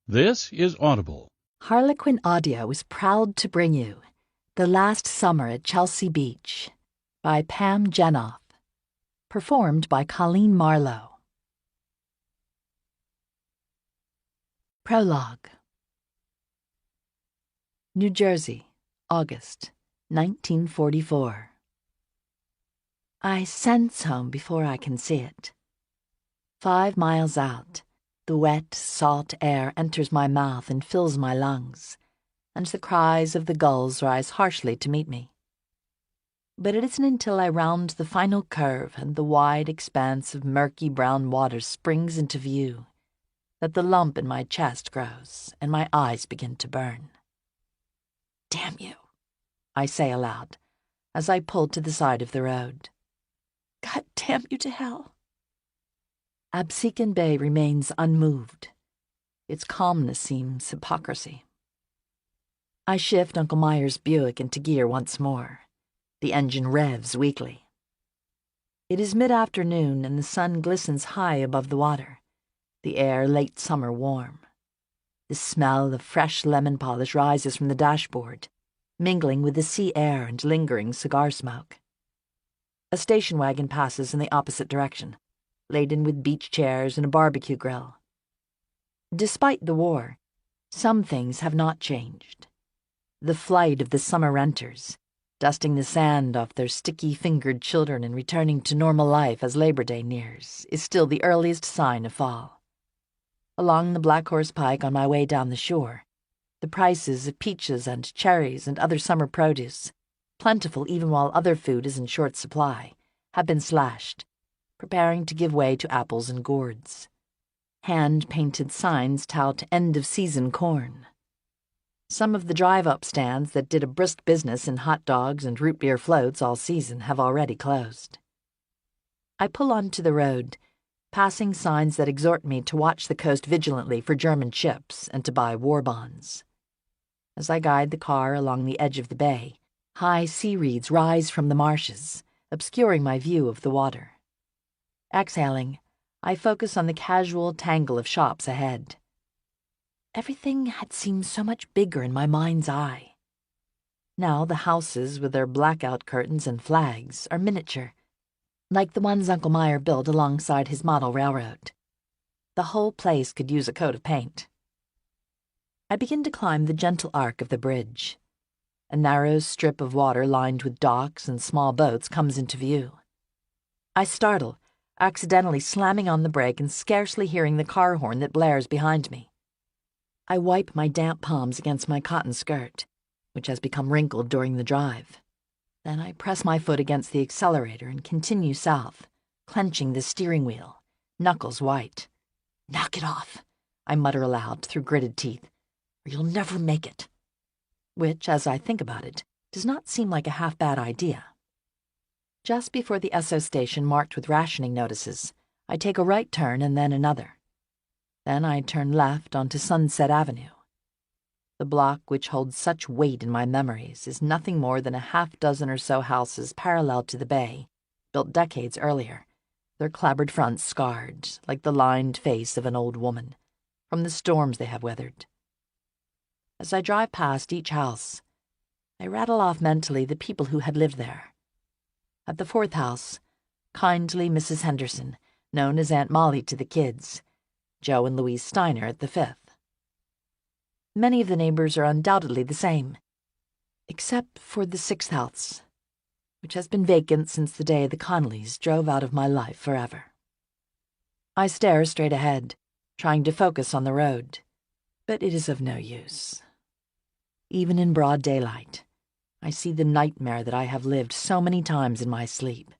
This is Audible. Harlequin Audio is proud to bring you The Last Summer at Chelsea Beach by Pam Jenoff, performed by Colleen Marlowe. Prologue. New Jersey, August, 1944. I sense home before I can see it. 5 miles out, the wet, salt air enters my mouth and fills my lungs, and the cries of the gulls rise harshly to meet me. But it isn't until I round the final curve and the wide expanse of murky brown water springs into view that the lump in my chest grows and my eyes begin to burn. "Damn you," I say aloud as I pull to the side of the road. "God damn you to hell." Absecon Bay remains unmoved. Its calmness seems hypocrisy. I shift Uncle Meyer's Buick into gear once more. The engine revs weakly. It is mid-afternoon and the sun glistens high above the water, the air late summer warm. The smell of fresh lemon polish rises from the dashboard, mingling with the sea air and lingering cigar smoke. A station wagon passes in the opposite direction, laden with beach chairs and a barbecue grill. Despite the war, some things have not changed. The flight of the summer renters, dusting the sand off their sticky-fingered children and returning to normal life as Labor Day nears, is still the earliest sign of fall. Along the Black Horse Pike on my way down the shore, the prices of peaches and cherries and other summer produce, plentiful even while other food is in short supply, have been slashed, preparing to give way to apples and gourds. Hand-painted signs tout end-of-season corn. Some of the drive-up stands that did a brisk business in hot dogs and root beer floats all season have already closed. I pull onto the road, passing signs that exhort me to watch the coast vigilantly for German ships and to buy war bonds. As I guide the car along the edge of the bay, high sea reeds rise from the marshes, obscuring my view of the water. Exhaling, I focus on the casual tangle of shops ahead. Everything had seemed so much bigger in my mind's eye. Now the houses with their blackout curtains and flags are miniature, like the ones Uncle Meyer built alongside his model railroad. The whole place could use a coat of paint. I begin to climb the gentle arc of the bridge. A narrow strip of water lined with docks and small boats comes into view. I startle, accidentally slamming on the brake and scarcely hearing the car horn that blares behind me. I wipe my damp palms against my cotton skirt, which has become wrinkled during the drive. Then I press my foot against the accelerator and continue south, clenching the steering wheel, knuckles white. "Knock it off," I mutter aloud through gritted teeth, "or you'll never make it." Which, as I think about it, does not seem like a half-bad idea. Just before the Esso station marked with rationing notices, I take a right turn and then another. Then I turn left onto Sunset Avenue. The block which holds such weight in my memories is nothing more than a half-dozen or so houses parallel to the bay, built decades earlier, their clapboard fronts scarred, like the lined face of an old woman, from the storms they have weathered. As I drive past each house, I rattle off mentally the people who had lived there. At the 4th house, kindly Mrs. Henderson, known as Aunt Molly to the kids, Joe and Louise Steiner at the 5th. Many of the neighbors are undoubtedly the same, except for the 6th house, which has been vacant since the day the Connollys drove out of my life forever. I stare straight ahead, trying to focus on the road, but it is of no use. Even in broad daylight, I see the nightmare that I have lived so many times in my sleep.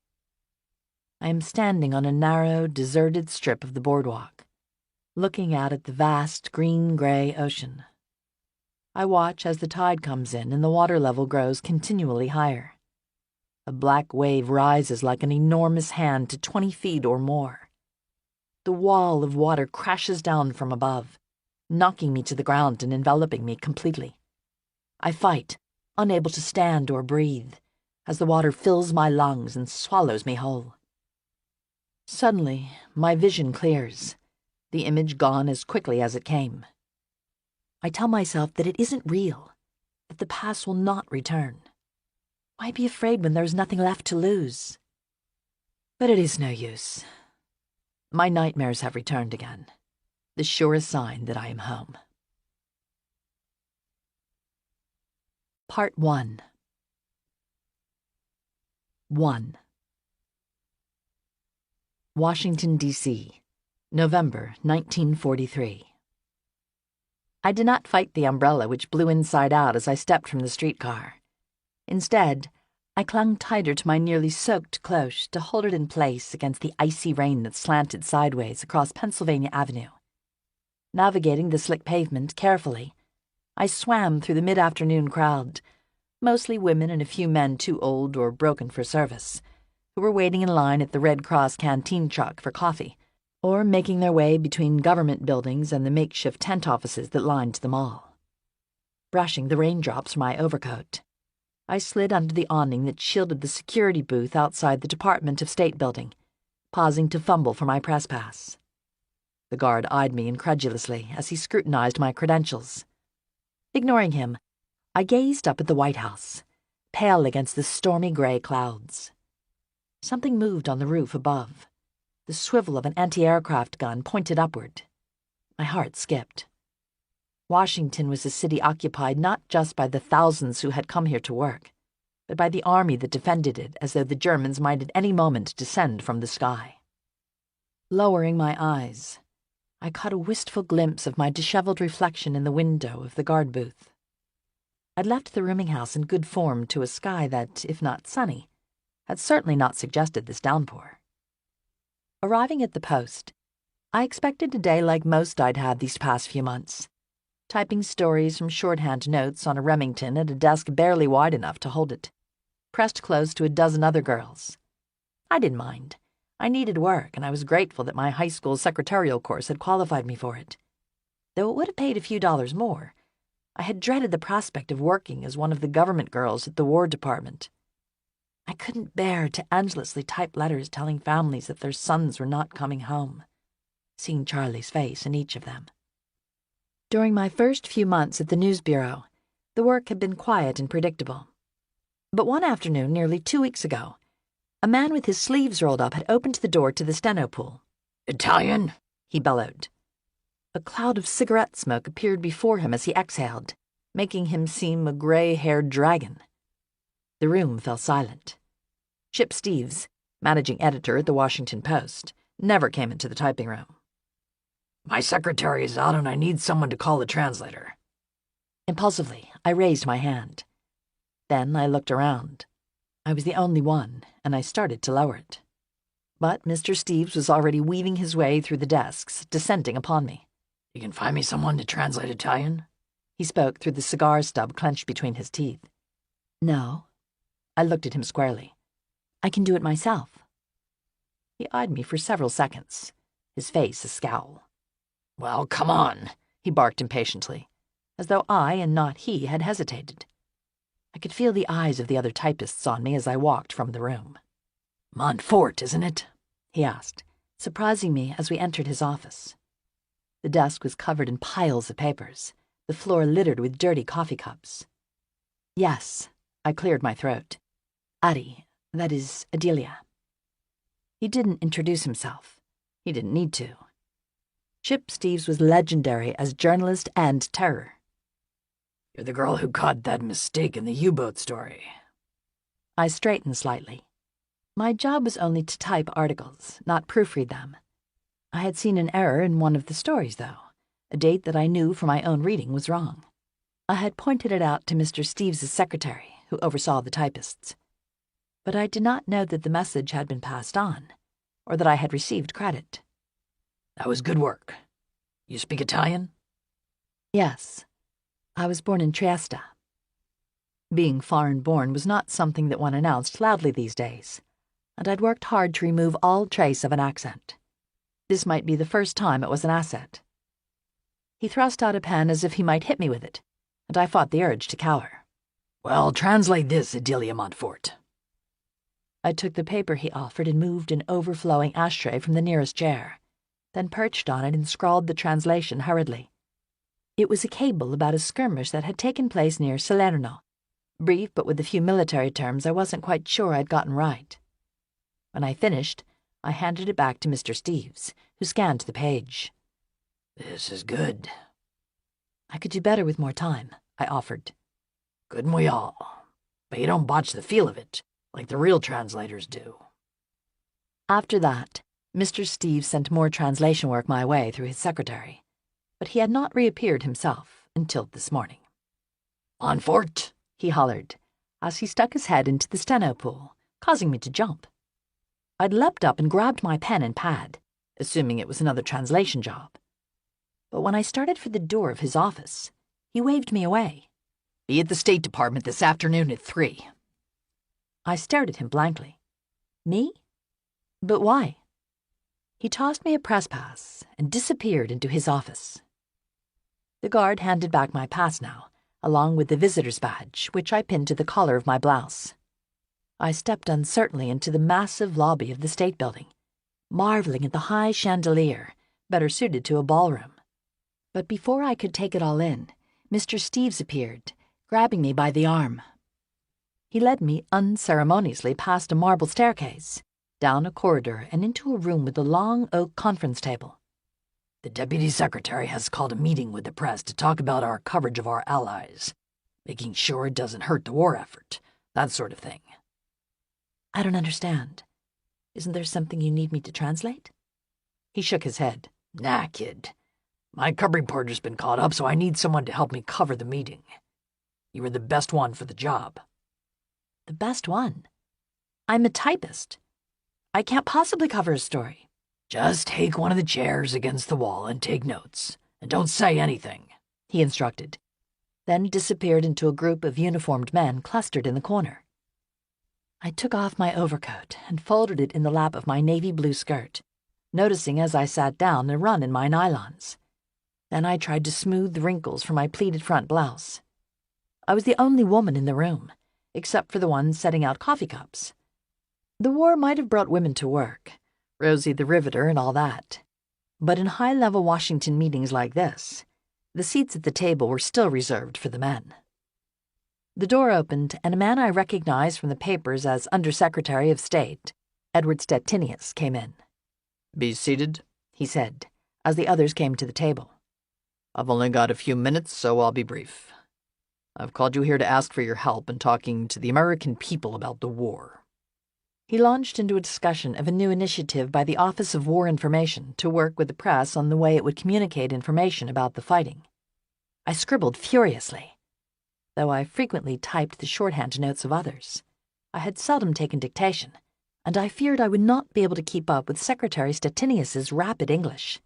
I am standing on a narrow, deserted strip of the boardwalk, looking out at the vast green-gray ocean. I watch as the tide comes in and the water level grows continually higher. A black wave rises like an enormous hand to 20 feet or more. The wall of water crashes down from above, knocking me to the ground and enveloping me completely. I fight, unable to stand or breathe, as the water fills my lungs and swallows me whole. Suddenly, my vision clears, the image gone as quickly as it came. I tell myself that it isn't real, that the past will not return. Why be afraid when there's nothing left to lose? But it is no use. My nightmares have returned again, the surest sign that I am home. Part 1. 1. Washington, D.C., November 1943. I did not fight the umbrella which blew inside out as I stepped from the streetcar. Instead, I clung tighter to my nearly soaked cloche to hold it in place against the icy rain that slanted sideways across Pennsylvania Avenue. Navigating the slick pavement carefully, I swam through the mid-afternoon crowd, mostly women and a few men too old or broken for service, who were waiting in line at the Red Cross canteen truck for coffee, or making their way between government buildings and the makeshift tent offices that lined the mall. Brushing the raindrops from my overcoat, I slid under the awning that shielded the security booth outside the Department of State building, pausing to fumble for my press pass. The guard eyed me incredulously as he scrutinized my credentials. Ignoring him, I gazed up at the White House, pale against the stormy gray clouds. Something moved on the roof above. The swivel of an anti-aircraft gun pointed upward. My heart skipped. Washington was a city occupied not just by the thousands who had come here to work, but by the army that defended it as though the Germans might at any moment descend from the sky. Lowering my eyes, I caught a wistful glimpse of my disheveled reflection in the window of the guard booth. I'd left the rooming house in good form to a sky that, if not sunny, had certainly not suggested this downpour. Arriving at the post, I expected a day like most I'd had these past few months, typing stories from shorthand notes on a Remington at a desk barely wide enough to hold it, pressed close to a dozen other girls. I didn't mind. I needed work, and I was grateful that my high school secretarial course had qualified me for it. Though it would have paid a few dollars more, I had dreaded the prospect of working as one of the government girls at the War Department. I couldn't bear to endlessly type letters telling families that their sons were not coming home, seeing Charlie's face in each of them. During my first few months at the news bureau, the work had been quiet and predictable. But one afternoon, nearly 2 weeks ago, a man with his sleeves rolled up had opened the door to the steno pool. "Italian?" he bellowed. A cloud of cigarette smoke appeared before him as he exhaled, making him seem a gray-haired dragon. The room fell silent. Chip Steeves, managing editor at the Washington Post, never came into the typing room. "My secretary is out and I need someone to call the translator." Impulsively, I raised my hand. Then I looked around. I was the only one, and I started to lower it. But Mr. Steeves was already weaving his way through the desks, descending upon me. "You can find me someone to translate Italian?" He spoke through the cigar stub clenched between his teeth. "No." I looked at him squarely. "I can do it myself." He eyed me for several seconds, his face a scowl. "Well, come on," he barked impatiently, as though I and not he had hesitated. I could feel the eyes of the other typists on me as I walked from the room. "Montfort, isn't it?" he asked, surprising me as we entered his office. The desk was covered in piles of papers, the floor littered with dirty coffee cups. "Yes," I cleared my throat. "Addie, that is, Adelia." He didn't introduce himself. He didn't need to. Chip Steeves was legendary as journalist and terror. "You're the girl who caught that mistake in the U-boat story." I straightened slightly. My job was only to type articles, not proofread them. I had seen an error in one of the stories, though, a date that I knew from my own reading was wrong. I had pointed it out to Mr. Steeves' secretary, who oversaw the typists. But I did not know that the message had been passed on, or that I had received credit. "That was good work. You speak Italian?" "Yes. I was born in Trieste." Being foreign-born was not something that one announced loudly these days, and I'd worked hard to remove all trace of an accent. This might be the first time it was an asset. He thrust out a pen as if he might hit me with it, and I fought the urge to cower. "Well, translate this, Adelia Montfort." I took the paper he offered and moved an overflowing ashtray from the nearest chair, then perched on it and scrawled the translation hurriedly. It was a cable about a skirmish that had taken place near Salerno. Brief, but with a few military terms I wasn't quite sure I'd gotten right. When I finished, I handed it back to Mr. Steeves, who scanned the page. "This is good." I could do better with more time, I offered. "Couldn't we all? But you don't botch the feel of it, like the real translators do." After that, Mr. Steeves sent more translation work my way through his secretary, but he had not reappeared himself until this morning. "On fort," he hollered, as he stuck his head into the steno pool, causing me to jump. I'd leapt up and grabbed my pen and pad, assuming it was another translation job. But when I started for the door of his office, he waved me away. "Be at the State Department this afternoon at 3. I stared at him blankly. Me? But why? He tossed me a press pass and disappeared into his office. The guard handed back my pass now, along with the visitor's badge, which I pinned to the collar of my blouse. I stepped uncertainly into the massive lobby of the State Building, marveling at the high chandelier, better suited to a ballroom. But before I could take it all in, Mr. Steeves appeared, grabbing me by the arm. He led me unceremoniously past a marble staircase, down a corridor and into a room with a long oak conference table. "The Deputy Secretary has called a meeting with the press to talk about our coverage of our allies, making sure it doesn't hurt the war effort, that sort of thing." I don't understand. Isn't there something you need me to translate? He shook his head. "Nah, kid. My cub reporter's been caught up, so I need someone to help me cover the meeting. You were the best one for the job." The best one? I'm a typist. I can't possibly cover a story. "Just take one of the chairs against the wall and take notes, and don't say anything," he instructed, then disappeared into a group of uniformed men clustered in the corner. I took off my overcoat and folded it in the lap of my navy blue skirt, noticing as I sat down a run in my nylons. Then I tried to smooth the wrinkles from my pleated front blouse. I was the only woman in the room, except for the one setting out coffee cups. The war might have brought women to work, Rosie the Riveter and all that. But in high-level Washington meetings like this, the seats at the table were still reserved for the men. The door opened, and a man I recognized from the papers as Undersecretary of State, Edward Stettinius, came in. "Be seated," he said, as the others came to the table. "I've only got a few minutes, so I'll be brief. I've called you here to ask for your help in talking to the American people about the war." He launched into a discussion of a new initiative by the Office of War Information to work with the press on the way it would communicate information about the fighting. I scribbled furiously. Though I frequently typed the shorthand notes of others, I had seldom taken dictation, and I feared I would not be able to keep up with Secretary Stettinius's rapid English.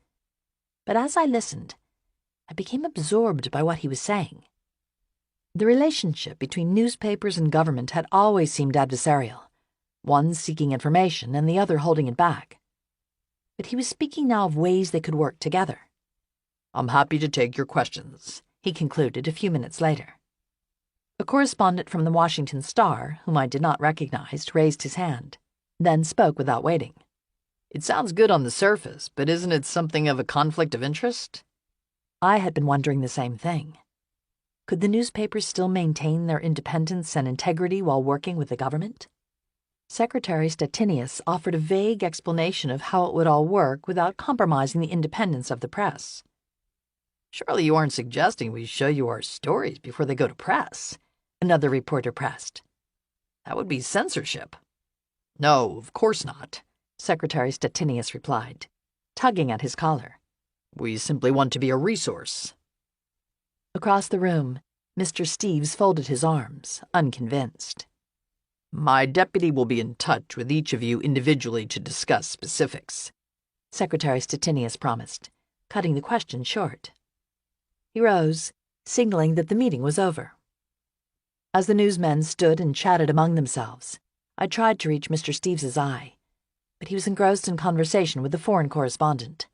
But as I listened, I became absorbed by what he was saying. The relationship between newspapers and government had always seemed adversarial, one seeking information and the other holding it back. But he was speaking now of ways they could work together. "I'm happy to take your questions," he concluded a few minutes later. A correspondent from the Washington Star, whom I did not recognize, raised his hand, then spoke without waiting. "It sounds good on the surface, but isn't it something of a conflict of interest?" I had been wondering the same thing. Could the newspapers still maintain their independence and integrity while working with the government? Secretary Stettinius offered a vague explanation of how it would all work without compromising the independence of the press. "Surely you aren't suggesting we show you our stories before they go to press?" another reporter pressed. "That would be censorship." "No, of course not," Secretary Stettinius replied, tugging at his collar. "We simply want to be a resource." Across the room, Mr. Steeves folded his arms, unconvinced. "My deputy will be in touch with each of you individually to discuss specifics," Secretary Stettinius promised, cutting the question short. He rose, signaling that the meeting was over. As the newsmen stood and chatted among themselves, I tried to reach Mr. Steeves's eye, but he was engrossed in conversation with the foreign correspondent.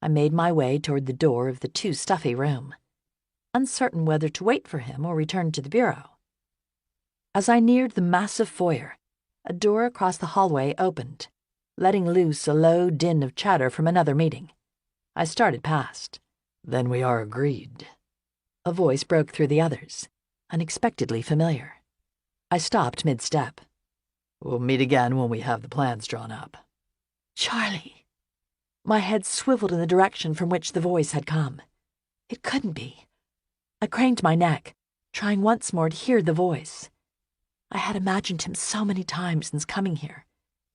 I made my way toward the door of the too stuffy room, uncertain whether to wait for him or return to the bureau. As I neared the massive foyer, a door across the hallway opened, letting loose a low din of chatter from another meeting. I started past. Then we are agreed. A voice broke through the others, unexpectedly familiar. I stopped mid-step. We'll meet again when we have the plans drawn up. Charlie! My head swiveled in the direction from which the voice had come. It couldn't be. I craned my neck, trying once more to hear the voice. I had imagined him so many times since coming here,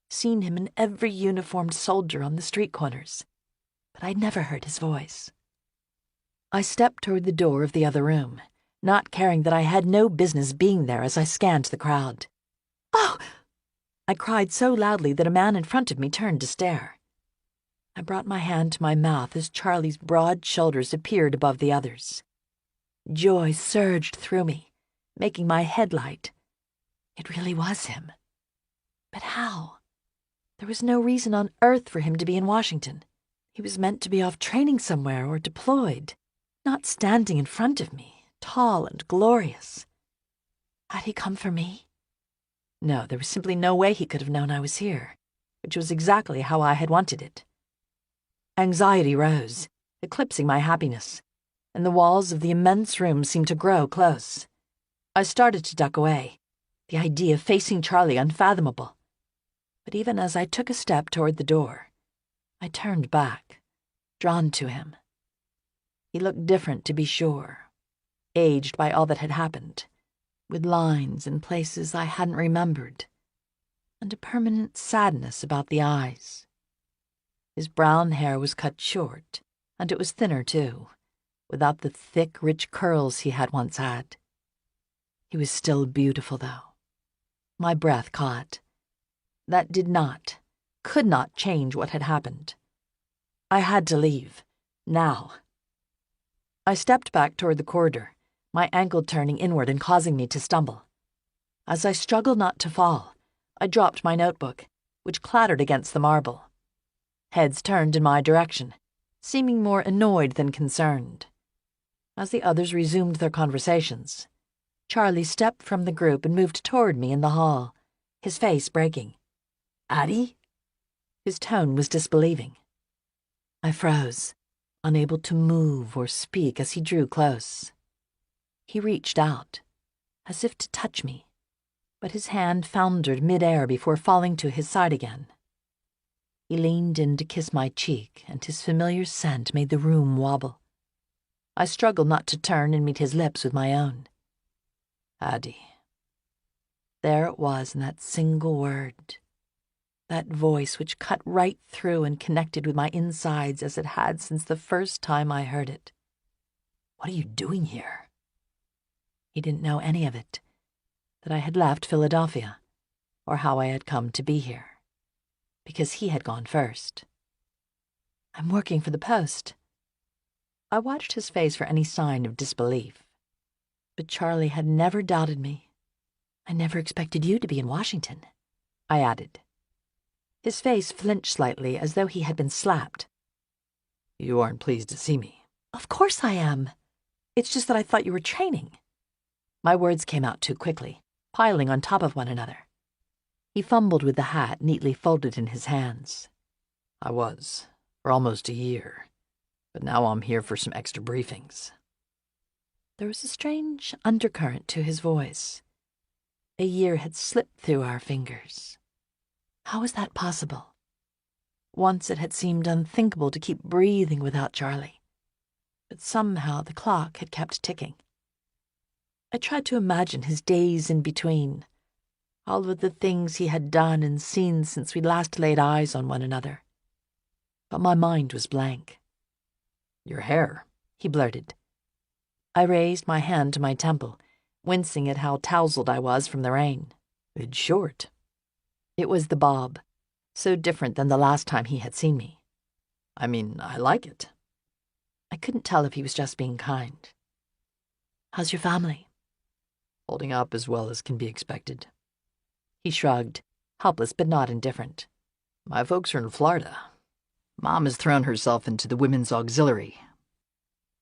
seen him in every uniformed soldier on the street corners, but I'd never heard his voice. I stepped toward the door of the other room, not caring that I had no business being there as I scanned the crowd. "Oh!" I cried so loudly that a man in front of me turned to stare. I brought my hand to my mouth as Charlie's broad shoulders appeared above the others. Joy surged through me, making my head light. It really was him. But how? There was no reason on earth for him to be in Washington. He was meant to be off training somewhere or deployed, not standing in front of me, tall and glorious. Had he come for me? No, there was simply no way he could have known I was here, which was exactly how I had wanted it. Anxiety rose, eclipsing my happiness, and the walls of the immense room seemed to grow close. I started to duck away, the idea of facing Charlie unfathomable. But even as I took a step toward the door, I turned back, drawn to him. He looked different, to be sure, aged by all that had happened, with lines in places I hadn't remembered, and a permanent sadness about the eyes. His brown hair was cut short, and it was thinner, too, without the thick, rich curls he had once had. He was still beautiful, though. My breath caught. That could not change what had happened. I had to leave, now. I stepped back toward the corridor, my ankle turning inward and causing me to stumble. As I struggled not to fall, I dropped my notebook, which clattered against the marble. Heads turned in my direction, seeming more annoyed than concerned. As the others resumed their conversations, Charlie stepped from the group and moved toward me in the hall, his face breaking. "Addie?" His tone was disbelieving. I froze, unable to move or speak as he drew close. He reached out, as if to touch me, but his hand foundered mid-air before falling to his side again. He leaned in to kiss my cheek, and his familiar scent made the room wobble. I struggled not to turn and meet his lips with my own. "Addie." There it was in that single word, that voice which cut right through and connected with my insides as it had since the first time I heard it. "What are you doing here?" He didn't know any of it, that I had left Philadelphia, or how I had come to be here, because he had gone first. "I'm working for the Post." I watched his face for any sign of disbelief. But Charlie had never doubted me. "I never expected you to be in Washington," I added. His face flinched slightly as though he had been slapped. "You aren't pleased to see me." "Of course I am. It's just that I thought you were training." My words came out too quickly, piling on top of one another. He fumbled with the hat neatly folded in his hands. "I was, for almost a year, but now I'm here for some extra briefings." There was a strange undercurrent to his voice. A year had slipped through our fingers. How was that possible? Once it had seemed unthinkable to keep breathing without Charlie, but somehow the clock had kept ticking. I tried to imagine his days in between, all of the things he had done and seen since we last laid eyes on one another. But my mind was blank. "Your hair," he blurted. I raised my hand to my temple, wincing at how tousled I was from the rain. "It's short." It was the bob, so different than the last time he had seen me. "I mean, I like it." I couldn't tell if he was just being kind. "How's your family?" "Holding up as well as can be expected." He shrugged, helpless but not indifferent. "My folks are in Florida. Mom has thrown herself into the Women's Auxiliary."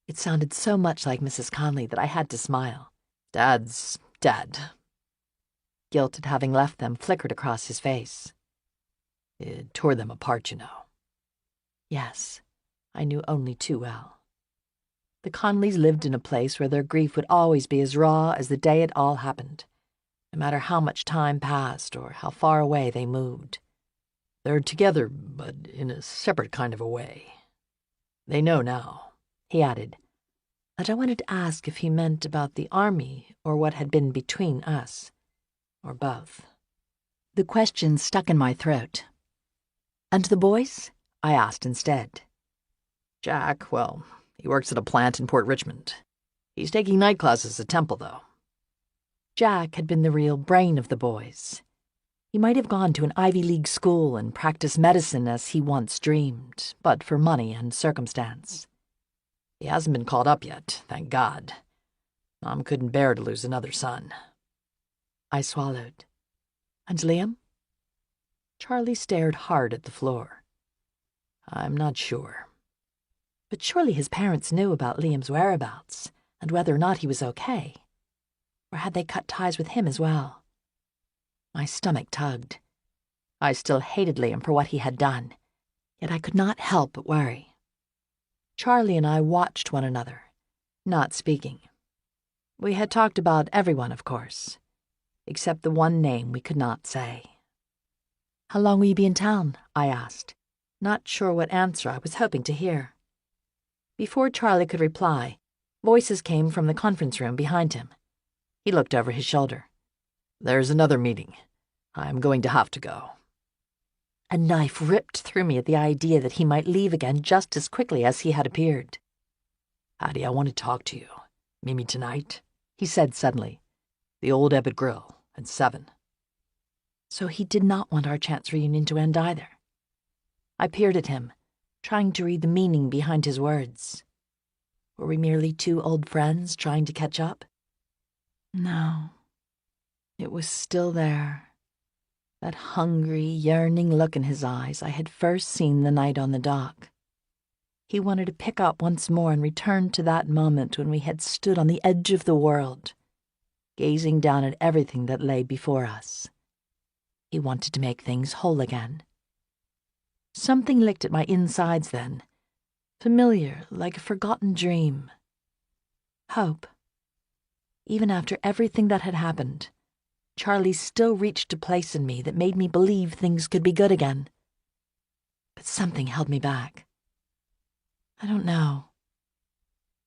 It sounded so much like Mrs. Conley that I had to smile. "Dad's dad." Guilt at having left them flickered across his face. "It tore them apart, you know." Yes, I knew only too well. The Conleys lived in a place where their grief would always be as raw as the day it all happened, no matter how much time passed or how far away they moved. They're together, but in a separate kind of a way. They know now, he added, and I wanted to ask if he meant about the army or what had been between us, or both. The question stuck in my throat. And the boys? I asked instead. Jack, well, he works at a plant in Port Richmond. He's taking night classes at Temple, though. Jack had been the real brain of the boys. He might have gone to an Ivy League school and practiced medicine as he once dreamed, but for money and circumstance. He hasn't been called up yet, thank God. Mom couldn't bear to lose another son. I swallowed. And Liam? Charlie stared hard at the floor. I'm not sure. But surely his parents knew about Liam's whereabouts and whether or not he was okay. Or had they cut ties with him as well? My stomach tugged. I still hated Liam for what he had done, yet I could not help but worry. Charlie and I watched one another, not speaking. We had talked about everyone, of course, except the one name we could not say. "How long will you be in town?" I asked, not sure what answer I was hoping to hear. Before Charlie could reply, voices came from the conference room behind him. He looked over his shoulder. There's another meeting. I'm going to have to go. A knife ripped through me at the idea that he might leave again just as quickly as he had appeared. Addie, I want to talk to you. Meet me tonight, he said suddenly. The old Ebbet Grill at 7. So he did not want our chance reunion to end either. I peered at him, trying to read the meaning behind his words. Were we merely two old friends trying to catch up? No. It was still there. That hungry, yearning look in his eyes I had first seen the night on the dock. He wanted to pick up once more and return to that moment when we had stood on the edge of the world, gazing down at everything that lay before us. He wanted to make things whole again. Something licked at my insides then, familiar, like a forgotten dream. Hope. Even after everything that had happened, Charlie still reached a place in me that made me believe things could be good again. But something held me back. I don't know.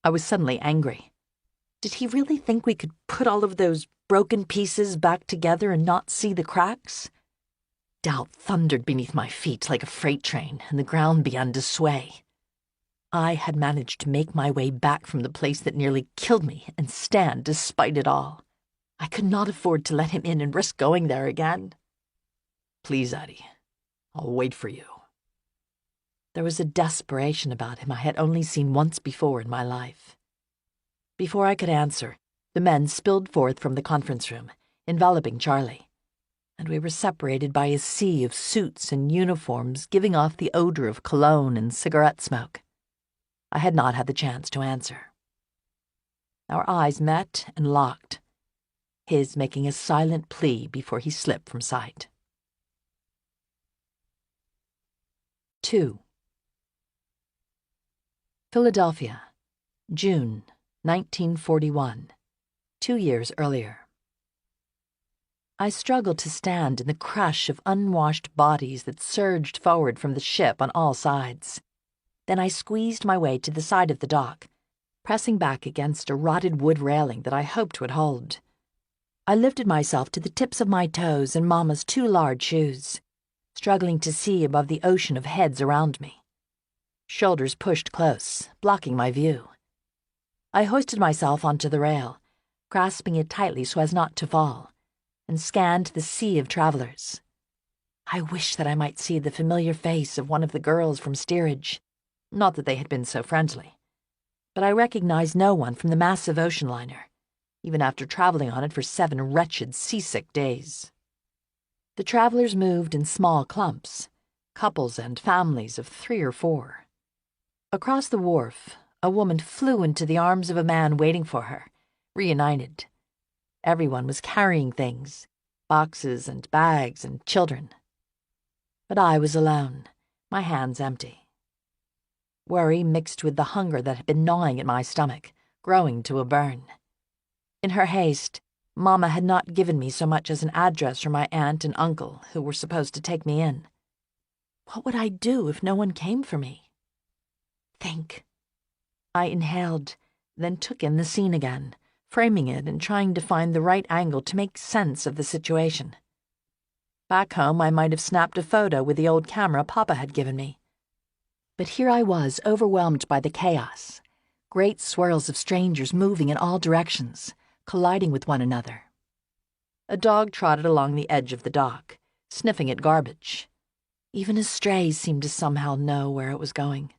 I was suddenly angry. Did he really think we could put all of those broken pieces back together and not see the cracks? Doubt thundered beneath my feet like a freight train, and the ground began to sway. I had managed to make my way back from the place that nearly killed me and stand despite it all. I could not afford to let him in and risk going there again. Please, Addie. I'll wait for you. There was a desperation about him I had only seen once before in my life. Before I could answer, the men spilled forth from the conference room, enveloping Charlie, and we were separated by a sea of suits and uniforms giving off the odor of cologne and cigarette smoke. I had not had the chance to answer. Our eyes met and locked, his making a silent plea before he slipped from sight. 2. Philadelphia, June 1941, 2 years earlier. I struggled to stand in the crush of unwashed bodies that surged forward from the ship on all sides. Then I squeezed my way to the side of the dock, pressing back against a rotted wood railing that I hoped would hold. I lifted myself to the tips of my toes in Mama's 2 large shoes, struggling to see above the ocean of heads around me. Shoulders pushed close, blocking my view. I hoisted myself onto the rail, grasping it tightly so as not to fall, and scanned the sea of travelers. I wished that I might see the familiar face of one of the girls from steerage. Not that they had been so friendly. But I recognized no one from the massive ocean liner, even after traveling on it for 7 wretched, seasick days. The travelers moved in small clumps, couples and families of 3 or 4. Across the wharf, a woman flew into the arms of a man waiting for her, reunited. Everyone was carrying things, boxes and bags and children. But I was alone, my hands empty. worry mixed with the hunger that had been gnawing at my stomach, growing to a burn. In her haste, Mama had not given me so much as an address for my aunt and uncle who were supposed to take me in. What would I do if no one came for me? Think. I inhaled, then took in the scene again, framing it and trying to find the right angle to make sense of the situation. Back home, I might have snapped a photo with the old camera Papa had given me. But here I was, overwhelmed by the chaos. Great swirls of strangers moving in all directions, colliding with one another. A dog trotted along the edge of the dock, sniffing at garbage. Even his strays seemed to somehow know where it was going.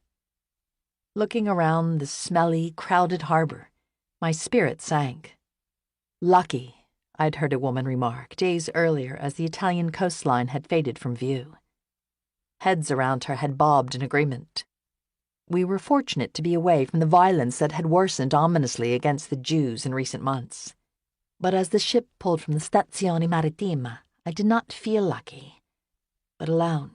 Looking around the smelly, crowded harbor, my spirit sank. Lucky, I'd heard a woman remark days earlier as the Italian coastline had faded from view. Heads around her had bobbed in agreement. We were fortunate to be away from the violence that had worsened ominously against the Jews in recent months. But as the ship pulled from the Stazione Marittima, I did not feel lucky, but alone.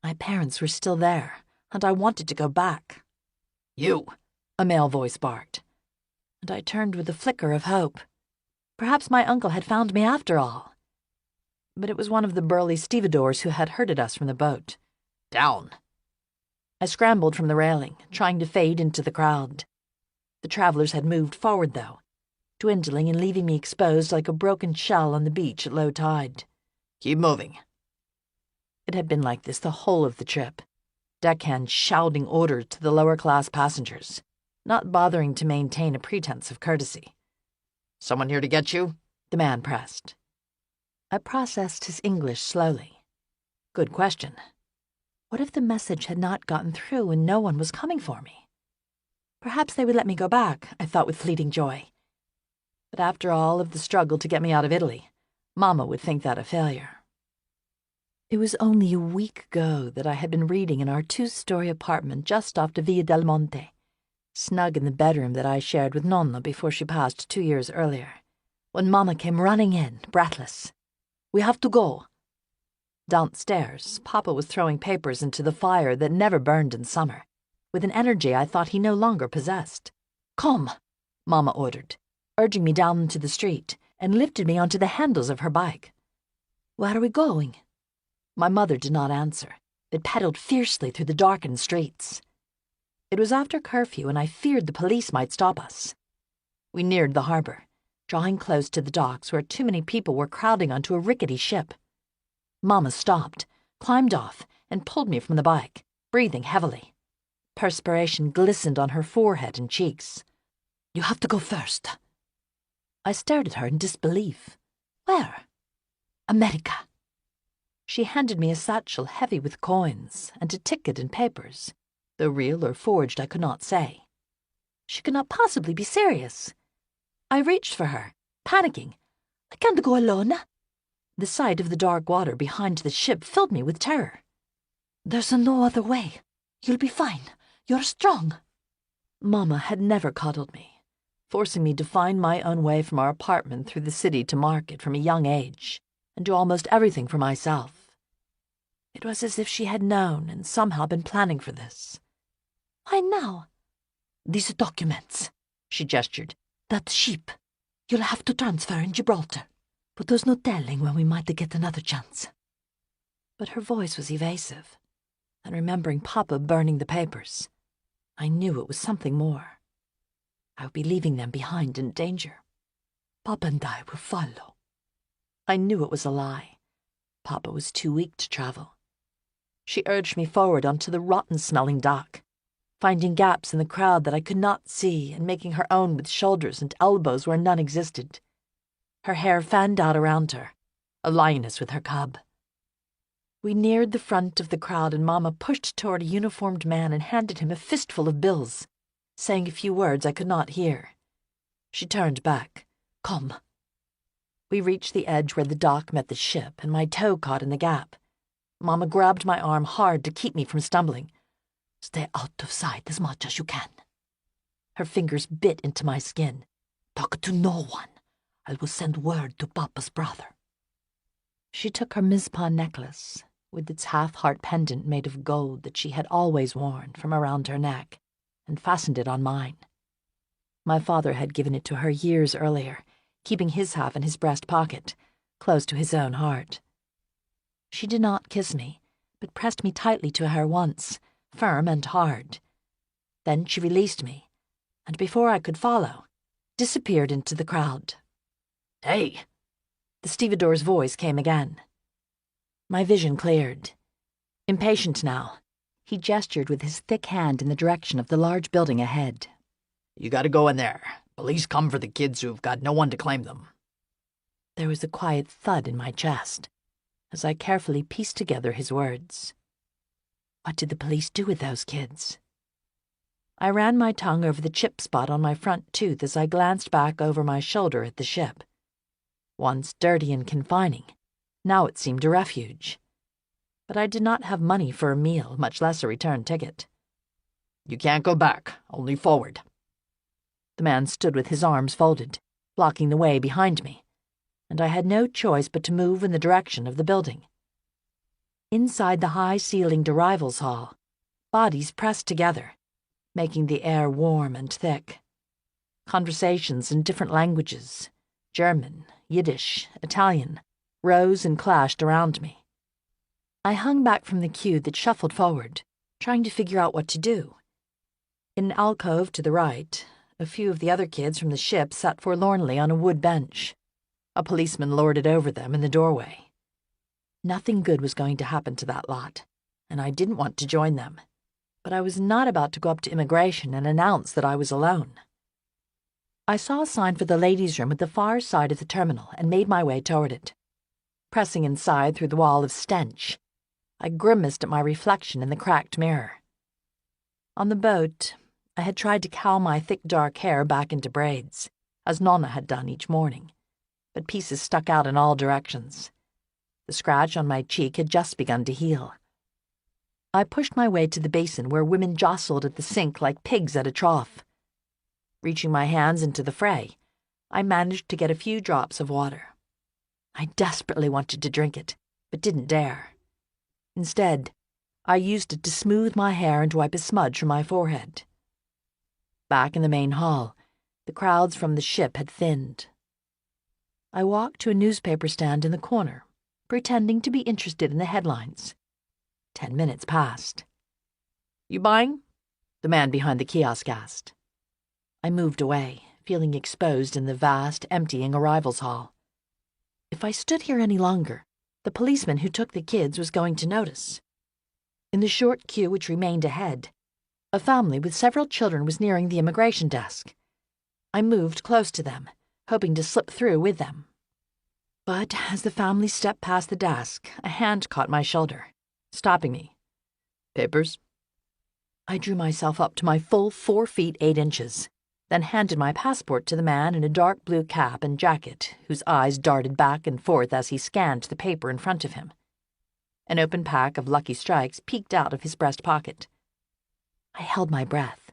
My parents were still there, and I wanted to go back. You, a male voice barked, and I turned with a flicker of hope. Perhaps my uncle had found me after all. But it was one of the burly stevedores who had herded us from the boat. Down. I scrambled from the railing, trying to fade into the crowd. The travelers had moved forward, though, dwindling and leaving me exposed like a broken shell on the beach at low tide. Keep moving. It had been like this the whole of the trip, deckhands shouting orders to the lower-class passengers, not bothering to maintain a pretense of courtesy. Someone here to get you? The man pressed. I processed his English slowly. Good question. What if the message had not gotten through and no one was coming for me? Perhaps they would let me go back, I thought with fleeting joy. But after all of the struggle to get me out of Italy, Mama would think that a failure. It was only a week ago that I had been reading in our 2-story apartment just off the Via del Monte, snug in the bedroom that I shared with Nonna before she passed 2 years earlier, when Mama came running in, breathless. "We have to go." Downstairs, Papa was throwing papers into the fire that never burned in summer, with an energy I thought he no longer possessed. "Come," Mama ordered, urging me down into the street, and lifted me onto the handles of her bike. "Where are we going?" My mother did not answer, but pedaled fiercely through the darkened streets. It was after curfew, and I feared the police might stop us. We neared the harbor, drawing close to the docks where too many people were crowding onto a rickety ship. Mama stopped, climbed off, and pulled me from the bike, breathing heavily. Perspiration glistened on her forehead and cheeks. "You have to go first." I stared at her in disbelief. "Where?" "America." She handed me a satchel heavy with coins and a ticket and papers, though real or forged I could not say. She could not possibly be serious. I reached for her, panicking. "I can't go alone." The sight of the dark water behind the ship filled me with terror. "There's no other way. You'll be fine. You're strong." Mama had never coddled me, forcing me to find my own way from our apartment through the city to market from a young age, and do almost everything for myself. It was as if she had known and somehow been planning for this. "Why now?" "These documents," she gestured. "That ship. You'll have to transfer in Gibraltar. But there's no telling when we might get another chance." But her voice was evasive, and remembering Papa burning the papers, I knew it was something more. I would be leaving them behind in danger. "Papa and I will follow." I knew it was a lie. Papa was too weak to travel. She urged me forward onto the rotten-smelling dock, finding gaps in the crowd that I could not see and making her own with shoulders and elbows where none existed. Her hair fanned out around her, a lioness with her cub. We neared the front of the crowd and Mama pushed toward a uniformed man and handed him a fistful of bills, saying a few words I could not hear. She turned back. "Come." We reached the edge where the dock met the ship and my toe caught in the gap. Mama grabbed my arm hard to keep me from stumbling. "Stay out of sight as much as you can." Her fingers bit into my skin. "Talk to no one. I will send word to Papa's brother." She took her Mizpah necklace, with its half-heart pendant made of gold that she had always worn from around her neck, and fastened it on mine. My father had given it to her years earlier, keeping his half in his breast pocket, close to his own heart. She did not kiss me, but pressed me tightly to her once, firm and hard. Then she released me, and before I could follow, disappeared into the crowd. "Hey!" The stevedore's voice came again. My vision cleared. Impatient now, he gestured with his thick hand in the direction of the large building ahead. "You gotta go in there. Police come for the kids who've got no one to claim them." There was a quiet thud in my chest as I carefully pieced together his words. What did the police do with those kids? I ran my tongue over the chip spot on my front tooth as I glanced back over my shoulder at the ship. Once dirty and confining, now it seemed a refuge. But I did not have money for a meal, much less a return ticket. "You can't go back, only forward." The man stood with his arms folded, blocking the way behind me, and I had no choice but to move in the direction of the building. Inside the high-ceilinged arrivals hall, bodies pressed together, making the air warm and thick. Conversations in different languages, German, Yiddish, Italian, rose and clashed around me. I hung back from the queue that shuffled forward, trying to figure out what to do. In an alcove to the right, a few of the other kids from the ship sat forlornly on a wood bench. A policeman lorded over them in the doorway. Nothing good was going to happen to that lot, and I didn't want to join them. But I was not about to go up to immigration and announce that I was alone. I saw a sign for the ladies' room at the far side of the terminal and made my way toward it. Pressing inside through the wall of stench, I grimaced at my reflection in the cracked mirror. On the boat, I had tried to cowl my thick dark hair back into braids, as Nonna had done each morning, but pieces stuck out in all directions. The scratch on my cheek had just begun to heal. I pushed my way to the basin where women jostled at the sink like pigs at a trough. Reaching my hands into the fray, I managed to get a few drops of water. I desperately wanted to drink it, but didn't dare. Instead, I used it to smooth my hair and wipe a smudge from my forehead. Back in the main hall, the crowds from the ship had thinned. I walked to a newspaper stand in the corner, pretending to be interested in the headlines. 10 minutes passed. "You buying?" the man behind the kiosk asked. I moved away, feeling exposed in the vast, emptying arrivals hall. If I stood here any longer, the policeman who took the kids was going to notice. In the short queue which remained ahead, a family with several children was nearing the immigration desk. I moved close to them, hoping to slip through with them. But as the family stepped past the desk, a hand caught my shoulder, stopping me. "Papers?" I drew myself up to my full 4 feet 8 inches, then handed my passport to the man in a dark blue cap and jacket, whose eyes darted back and forth as he scanned the paper in front of him. An open pack of Lucky Strikes peeked out of his breast pocket. I held my breath,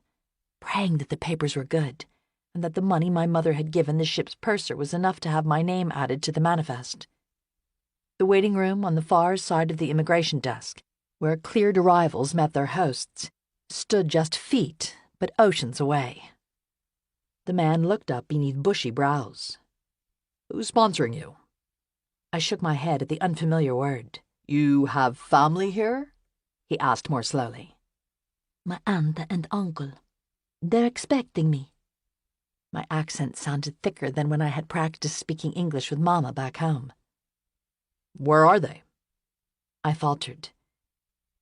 praying that the papers were good, and that the money my mother had given the ship's purser was enough to have my name added to the manifest. The waiting room on the far side of the immigration desk, where cleared arrivals met their hosts, stood just feet, but oceans away. The man looked up beneath bushy brows. "Who's sponsoring you?" I shook my head at the unfamiliar word. "You have family here?" he asked more slowly. My aunt and uncle. They're expecting me. My accent sounded thicker than when I had practiced speaking English with Mama back home. "Where are they?" I faltered.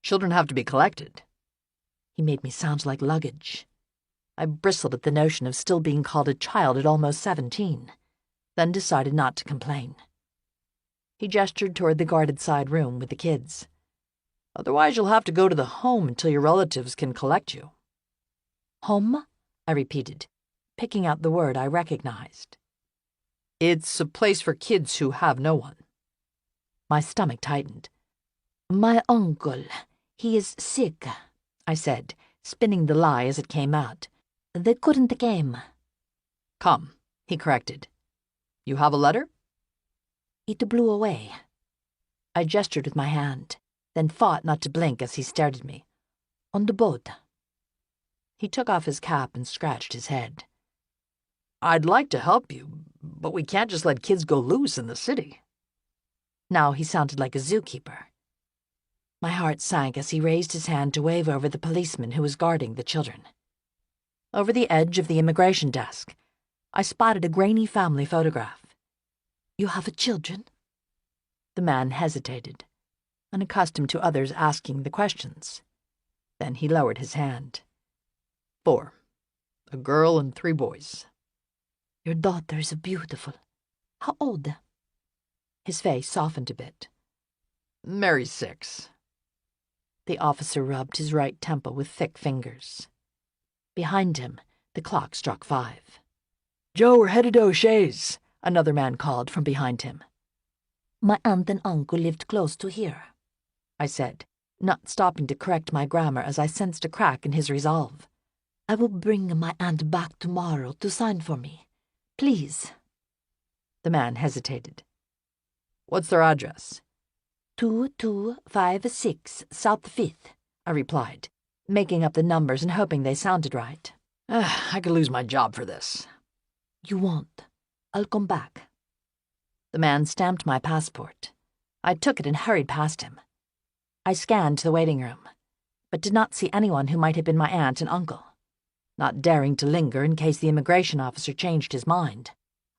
"Children have to be collected." He made me sound like luggage. I bristled at the notion of still being called a child at almost 17, then decided not to complain. He gestured toward the guarded side room with the kids. "Otherwise you'll have to go to the home until your relatives can collect you." Home? I repeated, picking out the word I recognized. "It's a place for kids who have no one." My stomach tightened. My uncle, he is sick, I said, spinning the lie as it came out. They couldn't came. "Come," he corrected. "You have a letter?" It blew away. I gestured with my hand. then fought not to blink as he stared at me. On the boat. He took off his cap and scratched his head. I'd like to help you, but we can't just let kids go loose in the city. Now he sounded like a zookeeper. My heart sank as he raised his hand to wave over the policeman who was guarding the children. Over the edge of the immigration desk, I spotted a grainy family photograph. You have children? The man hesitated, unaccustomed to others asking the questions. Then he lowered his hand. 4. A girl and 3 boys. Your daughter is beautiful. How old? His face softened a bit. Mary's 6. The officer rubbed his right temple with thick fingers. Behind him, the clock struck 5. Joe, we're headed to O'Shea's, another man called from behind him. My aunt and uncle lived close to here, I said, not stopping to correct my grammar as I sensed a crack in his resolve. I will bring my aunt back tomorrow to sign for me. Please. The man hesitated. What's their address? 2256 South 5th, I replied, making up the numbers and hoping they sounded right. I could lose my job for this. You won't. I'll come back. The man stamped my passport. I took it and hurried past him. I scanned the waiting room, but did not see anyone who might have been my aunt and uncle. Not daring to linger in case the immigration officer changed his mind,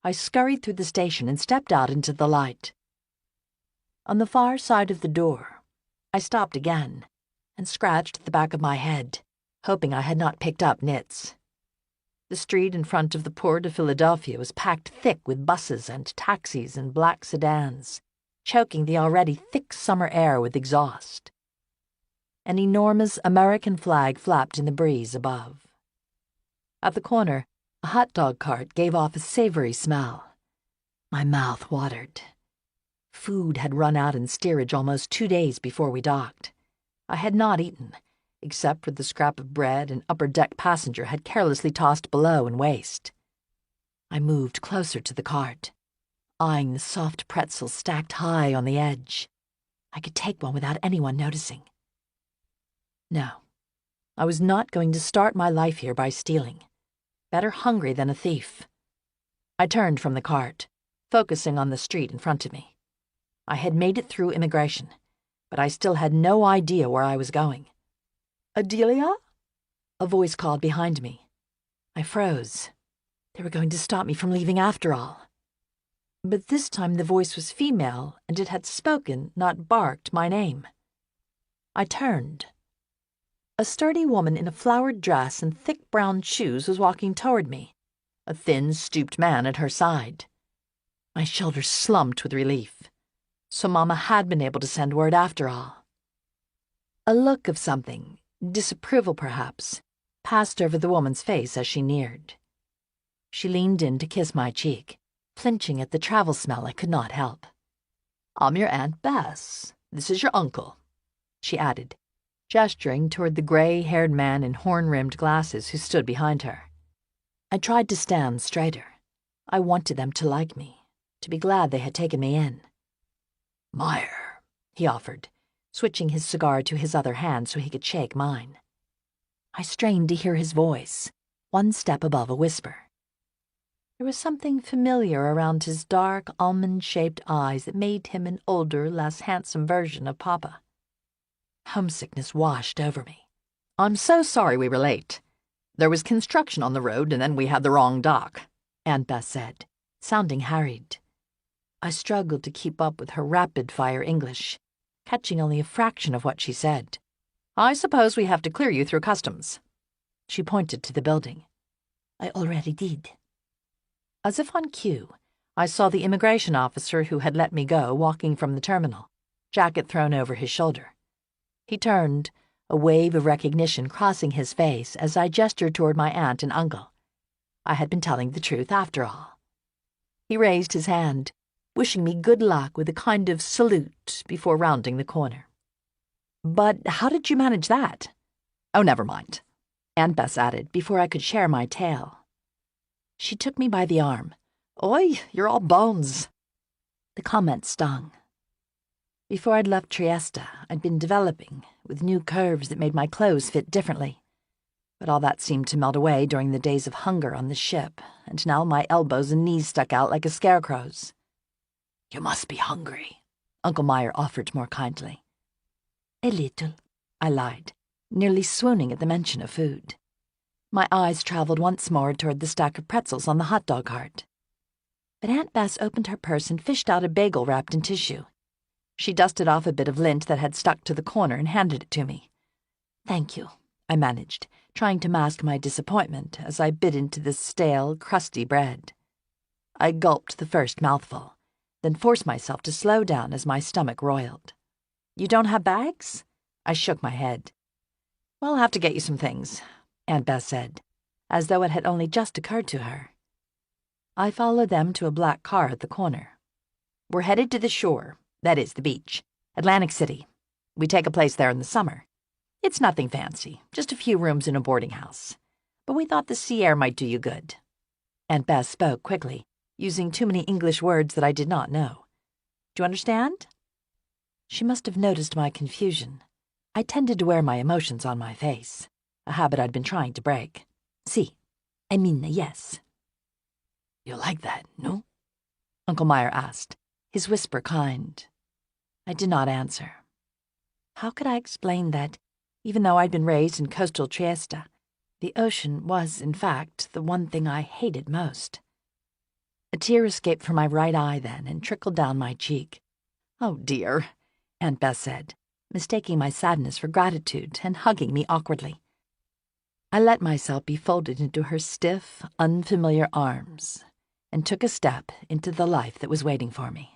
I scurried through the station and stepped out into the light. On the far side of the door, I stopped again and scratched the back of my head, hoping I had not picked up nits. The street in front of the Port of Philadelphia was packed thick with buses and taxis and black sedans, choking the already thick summer air with exhaust. An enormous American flag flapped in the breeze above. At the corner, a hot dog cart gave off a savory smell. My mouth watered. Food had run out in steerage almost 2 days before we docked. I had not eaten, except for the scrap of bread an upper-deck passenger had carelessly tossed below in waste. I moved closer to the cart, eyeing the soft pretzels stacked high on the edge. I could take one without anyone noticing. No, I was not going to start my life here by stealing. Better hungry than a thief. I turned from the cart, focusing on the street in front of me. I had made it through immigration, but I still had no idea where I was going. Adelia? A voice called behind me. I froze. They were going to stop me from leaving after all. But this time the voice was female, and it had spoken, not barked, my name. I turned. A sturdy woman in a flowered dress and thick brown shoes was walking toward me, a thin, stooped man at her side. My shoulders slumped with relief. So Mama had been able to send word after all. A look of something, disapproval perhaps, passed over the woman's face as she neared. She leaned in to kiss my cheek, flinching at the travel smell I could not help. I'm your Aunt Bess. This is your uncle, she added, gesturing toward the gray-haired man in horn-rimmed glasses who stood behind her. I tried to stand straighter. I wanted them to like me, to be glad they had taken me in. Meyer, he offered, switching his cigar to his other hand so he could shake mine. I strained to hear his voice, one step above a whisper. There was something familiar around his dark, almond-shaped eyes that made him an older, less handsome version of Papa. Homesickness washed over me. I'm so sorry we were late. There was construction on the road, and then we had the wrong dock, Aunt Bess said, sounding harried. I struggled to keep up with her rapid-fire English, catching only a fraction of what she said. I suppose we have to clear you through customs. She pointed to the building. I already did. As if on cue, I saw the immigration officer who had let me go walking from the terminal, jacket thrown over his shoulder. He turned, a wave of recognition crossing his face as I gestured toward my aunt and uncle. I had been telling the truth after all. He raised his hand, wishing me good luck with a kind of salute before rounding the corner. But how did you manage that? Oh, never mind, Aunt Bess added before I could share my tale. She took me by the arm. Oi, you're all bones. The comment stung. Before I'd left Trieste, I'd been developing, with new curves that made my clothes fit differently. But all that seemed to melt away during the days of hunger on the ship, and now my elbows and knees stuck out like a scarecrow's. You must be hungry, Uncle Meyer offered more kindly. A little, I lied, nearly swooning at the mention of food. My eyes traveled once more toward the stack of pretzels on the hot dog cart. But Aunt Bess opened her purse and fished out a bagel wrapped in tissue. She dusted off a bit of lint that had stuck to the corner and handed it to me. Thank you, I managed, trying to mask my disappointment as I bit into the stale, crusty bread. I gulped the first mouthful, then forced myself to slow down as my stomach roiled. You don't have bags? I shook my head. Well, I'll have to get you some things, Aunt Bess said, as though it had only just occurred to her. I followed them to a black car at the corner. We're headed to the shore, that is, the beach, Atlantic City. We take a place there in the summer. It's nothing fancy, just a few rooms in a boarding house. But we thought the sea air might do you good. Aunt Bess spoke quickly, using too many English words that I did not know. Do you understand? She must have noticed my confusion. I tended to wear my emotions on my face, a habit I'd been trying to break. Si, I mean yes. You like that, no? Uncle Meyer asked, his whisper kind. I did not answer. How could I explain that, even though I'd been raised in coastal Trieste, the ocean was, in fact, the one thing I hated most? A tear escaped from my right eye then and trickled down my cheek. Oh, dear, Aunt Bess said, mistaking my sadness for gratitude and hugging me awkwardly. I let myself be folded into her stiff, unfamiliar arms and took a step into the life that was waiting for me.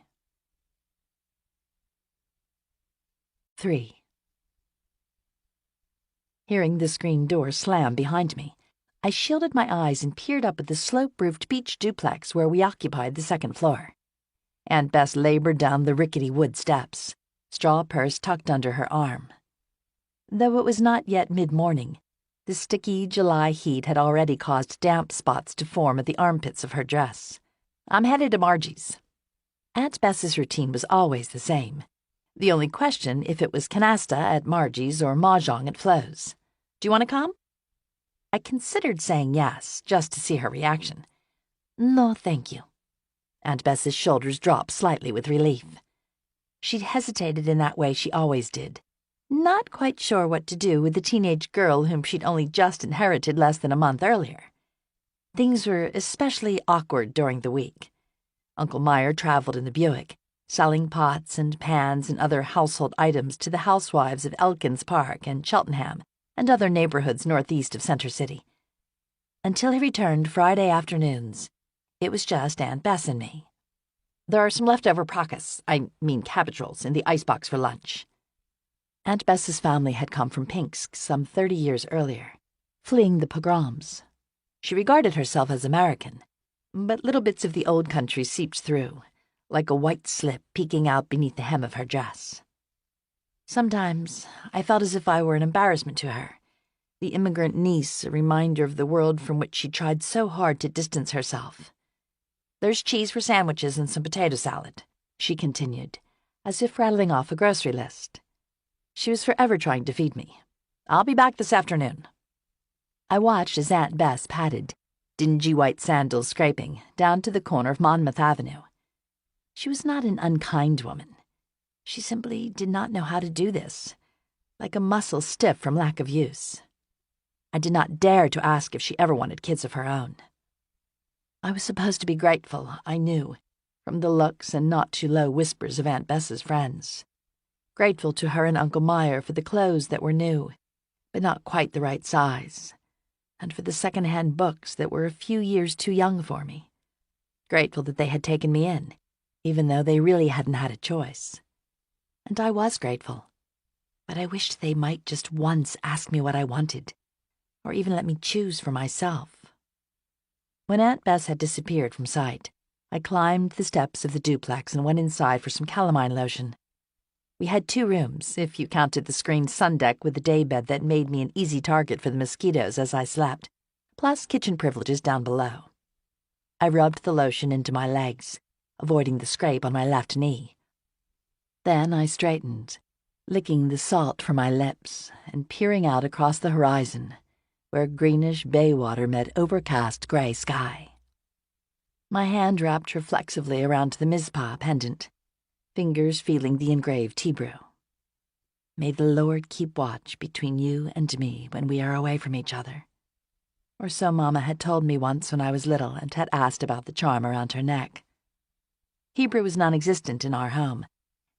3. Hearing the screen door slam behind me, I shielded my eyes and peered up at the slope-roofed beach duplex where we occupied the second floor. Aunt Bess labored down the rickety wood steps, straw purse tucked under her arm. Though it was not yet mid-morning, the sticky July heat had already caused damp spots to form at the armpits of her dress. I'm headed to Margie's. Aunt Bess's routine was always the same. The only question if it was canasta at Margie's or mahjong at Flo's. Do you want to come? I considered saying yes, just to see her reaction. No, thank you. Aunt Bess's shoulders dropped slightly with relief. She'd hesitated in that way she always did, not quite sure what to do with the teenage girl whom she'd only just inherited less than a month earlier. Things were especially awkward during the week. Uncle Meyer traveled in the Buick, selling pots and pans and other household items to the housewives of Elkins Park and Cheltenham and other neighborhoods northeast of Center City. Until he returned Friday afternoons, it was just Aunt Bess and me. There are some leftover cabbage rolls, in the icebox for lunch. Aunt Bess's family had come from Pinsk some 30 years earlier, fleeing the pogroms. She regarded herself as American, but little bits of the old country seeped through, like a white slip peeking out beneath the hem of her dress. Sometimes I felt as if I were an embarrassment to her, the immigrant niece, a reminder of the world from which she tried so hard to distance herself. There's cheese for sandwiches and some potato salad, she continued, as if rattling off a grocery list. She was forever trying to feed me. I'll be back this afternoon. I watched as Aunt Bess padded, dingy white sandals scraping, down to the corner of Monmouth Avenue. She was not an unkind woman. She simply did not know how to do this, like a muscle stiff from lack of use. I did not dare to ask if she ever wanted kids of her own. I was supposed to be grateful, I knew, from the looks and not-too-low whispers of Aunt Bess's friends. Grateful to her and Uncle Meyer for the clothes that were new, but not quite the right size, and for the second-hand books that were a few years too young for me. Grateful that they had taken me in, even though they really hadn't had a choice. And I was grateful, but I wished they might just once ask me what I wanted, or even let me choose for myself. When Aunt Bess had disappeared from sight, I climbed the steps of the duplex and went inside for some calamine lotion. We had 2 rooms, if you counted the screened sun deck with the daybed that made me an easy target for the mosquitoes as I slept, plus kitchen privileges down below. I rubbed the lotion into my legs, avoiding the scrape on my left knee. Then I straightened, licking the salt from my lips and peering out across the horizon, where greenish bay water met overcast gray sky. My hand wrapped reflexively around the Mizpah pendant, fingers feeling the engraved Hebrew. May the Lord keep watch between you and me when we are away from each other. Or so Mama had told me once when I was little and had asked about the charm around her neck. Hebrew was non-existent in our home,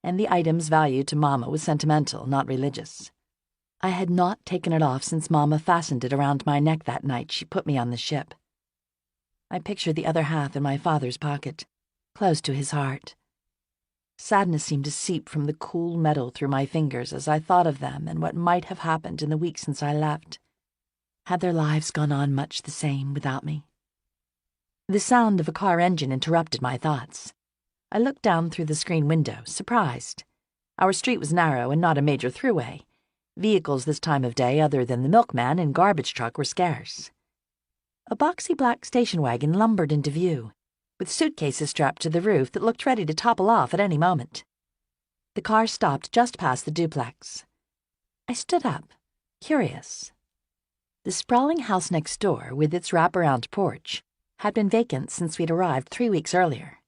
and the item's value to Mama was sentimental, not religious. I had not taken it off since Mama fastened it around my neck that night she put me on the ship. I pictured the other half in my father's pocket, close to his heart. Sadness seemed to seep from the cool metal through my fingers as I thought of them and what might have happened in the week since I left. Had their lives gone on much the same without me? The sound of a car engine interrupted my thoughts. I looked down through the screen window, surprised. Our street was narrow and not a major throughway. Vehicles this time of day other than the milkman and garbage truck were scarce. A boxy black station wagon lumbered into view, with suitcases strapped to the roof that looked ready to topple off at any moment. The car stopped just past the duplex. I stood up, curious. The sprawling house next door, with its wraparound porch, had been vacant since we'd arrived 3 weeks earlier,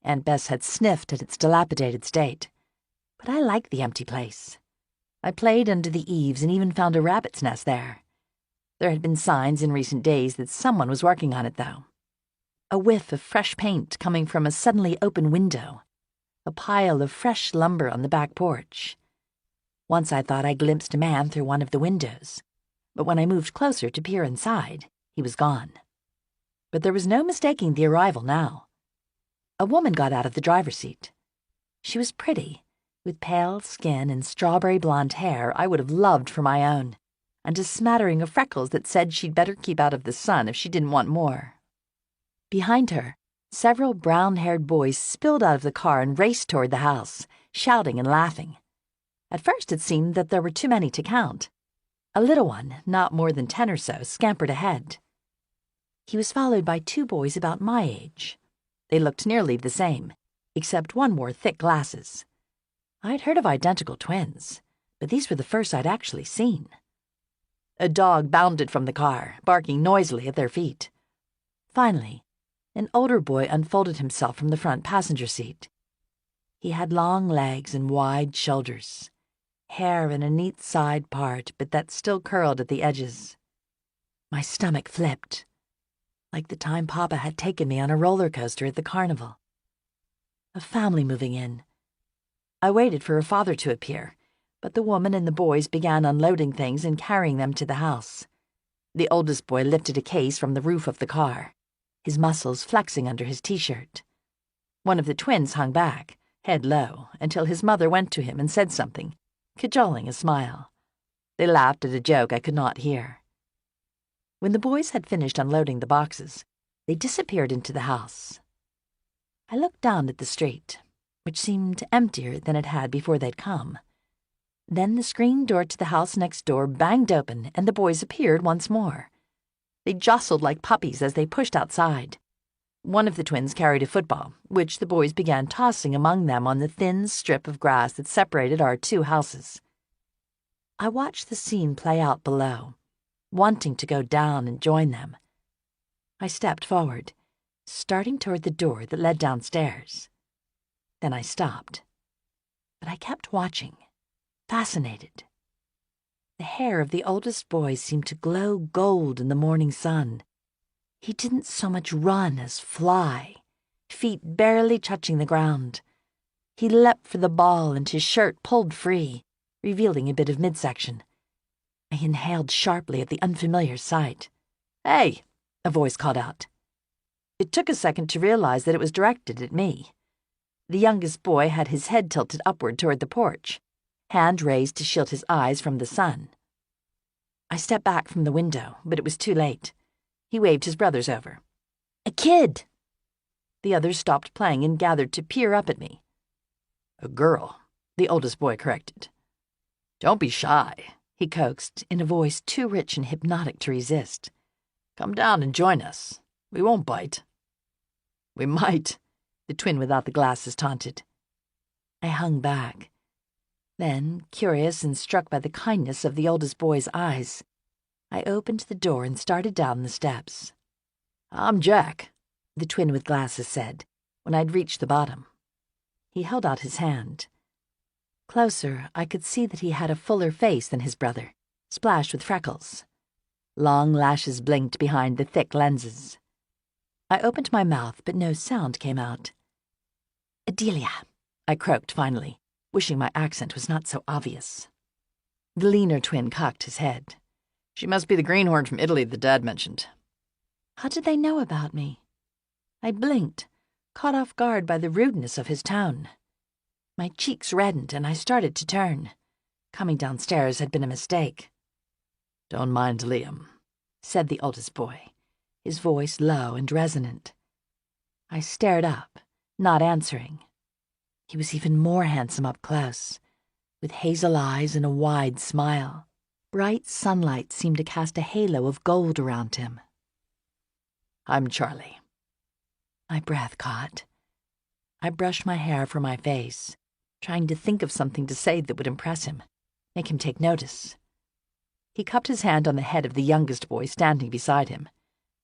and Bess had sniffed at its dilapidated state. But I liked the empty place. I played under the eaves and even found a rabbit's nest there. There had been signs in recent days that someone was working on it, though. A whiff of fresh paint coming from a suddenly open window. A pile of fresh lumber on the back porch. Once I thought I glimpsed a man through one of the windows, but when I moved closer to peer inside, he was gone. But there was no mistaking the arrival now. A woman got out of the driver's seat. She was pretty, with pale skin and strawberry blonde hair I would have loved for my own, and a smattering of freckles that said she'd better keep out of the sun if she didn't want more. Behind her, several brown-haired boys spilled out of the car and raced toward the house, shouting and laughing. At first it seemed that there were too many to count. A little one, not more than 10 or so, scampered ahead. He was followed by 2 boys about my age. They looked nearly the same, except one wore thick glasses. I'd heard of identical twins, but these were the first I'd actually seen. A dog bounded from the car, barking noisily at their feet. Finally, an older boy unfolded himself from the front passenger seat. He had long legs and wide shoulders, hair in a neat side part, but that still curled at the edges. My stomach flipped, like the time Papa had taken me on a roller coaster at the carnival. A family moving in. I waited for her father to appear, but the woman and the boys began unloading things and carrying them to the house. The oldest boy lifted a case from the roof of the car, his muscles flexing under his t-shirt. One of the twins hung back, head low, until his mother went to him and said something, cajoling a smile. They laughed at a joke I could not hear. When the boys had finished unloading the boxes, they disappeared into the house. I looked down at the street, which seemed emptier than it had before they'd come. Then the screen door to the house next door banged open and the boys appeared once more. They jostled like puppies as they pushed outside. One of the twins carried a football, which the boys began tossing among them on the thin strip of grass that separated our 2 houses. I watched the scene play out below, wanting to go down and join them. I stepped forward, starting toward the door that led downstairs. Then I stopped. But I kept watching, fascinated. The hair of the oldest boy seemed to glow gold in the morning sun. He didn't so much run as fly, feet barely touching the ground. He leapt for the ball and his shirt pulled free, revealing a bit of midsection. I inhaled sharply at the unfamiliar sight. "Hey!" a voice called out. It took a second to realize that it was directed at me. The youngest boy had his head tilted upward toward the porch, hand raised to shield his eyes from the sun. I stepped back from the window, but it was too late. He waved his brothers over. "A kid!" The others stopped playing and gathered to peer up at me. "A girl," the oldest boy corrected. "Don't be shy," he coaxed in a voice too rich and hypnotic to resist. "Come down and join us. We won't bite." "We might," the twin without the glasses taunted. I hung back. Then, curious and struck by the kindness of the oldest boy's eyes, I opened the door and started down the steps. "I'm Jack," the twin with glasses said, when I'd reached the bottom. He held out his hand. Closer, I could see that he had a fuller face than his brother, splashed with freckles. Long lashes blinked behind the thick lenses. I opened my mouth, but no sound came out. "Adelia," I croaked finally, wishing my accent was not so obvious. The leaner twin cocked his head. "She must be the greenhorn from Italy that Dad mentioned." How did they know about me? I blinked, caught off guard by the rudeness of his tone. My cheeks reddened and I started to turn. Coming downstairs had been a mistake. "Don't mind Liam," said the oldest boy, his voice low and resonant. I stared up, not answering. He was even more handsome up close, with hazel eyes and a wide smile. Bright sunlight seemed to cast a halo of gold around him. "I'm Charlie." My breath caught. I brushed my hair from my face, trying to think of something to say that would impress him, make him take notice. He cupped his hand on the head of the youngest boy standing beside him.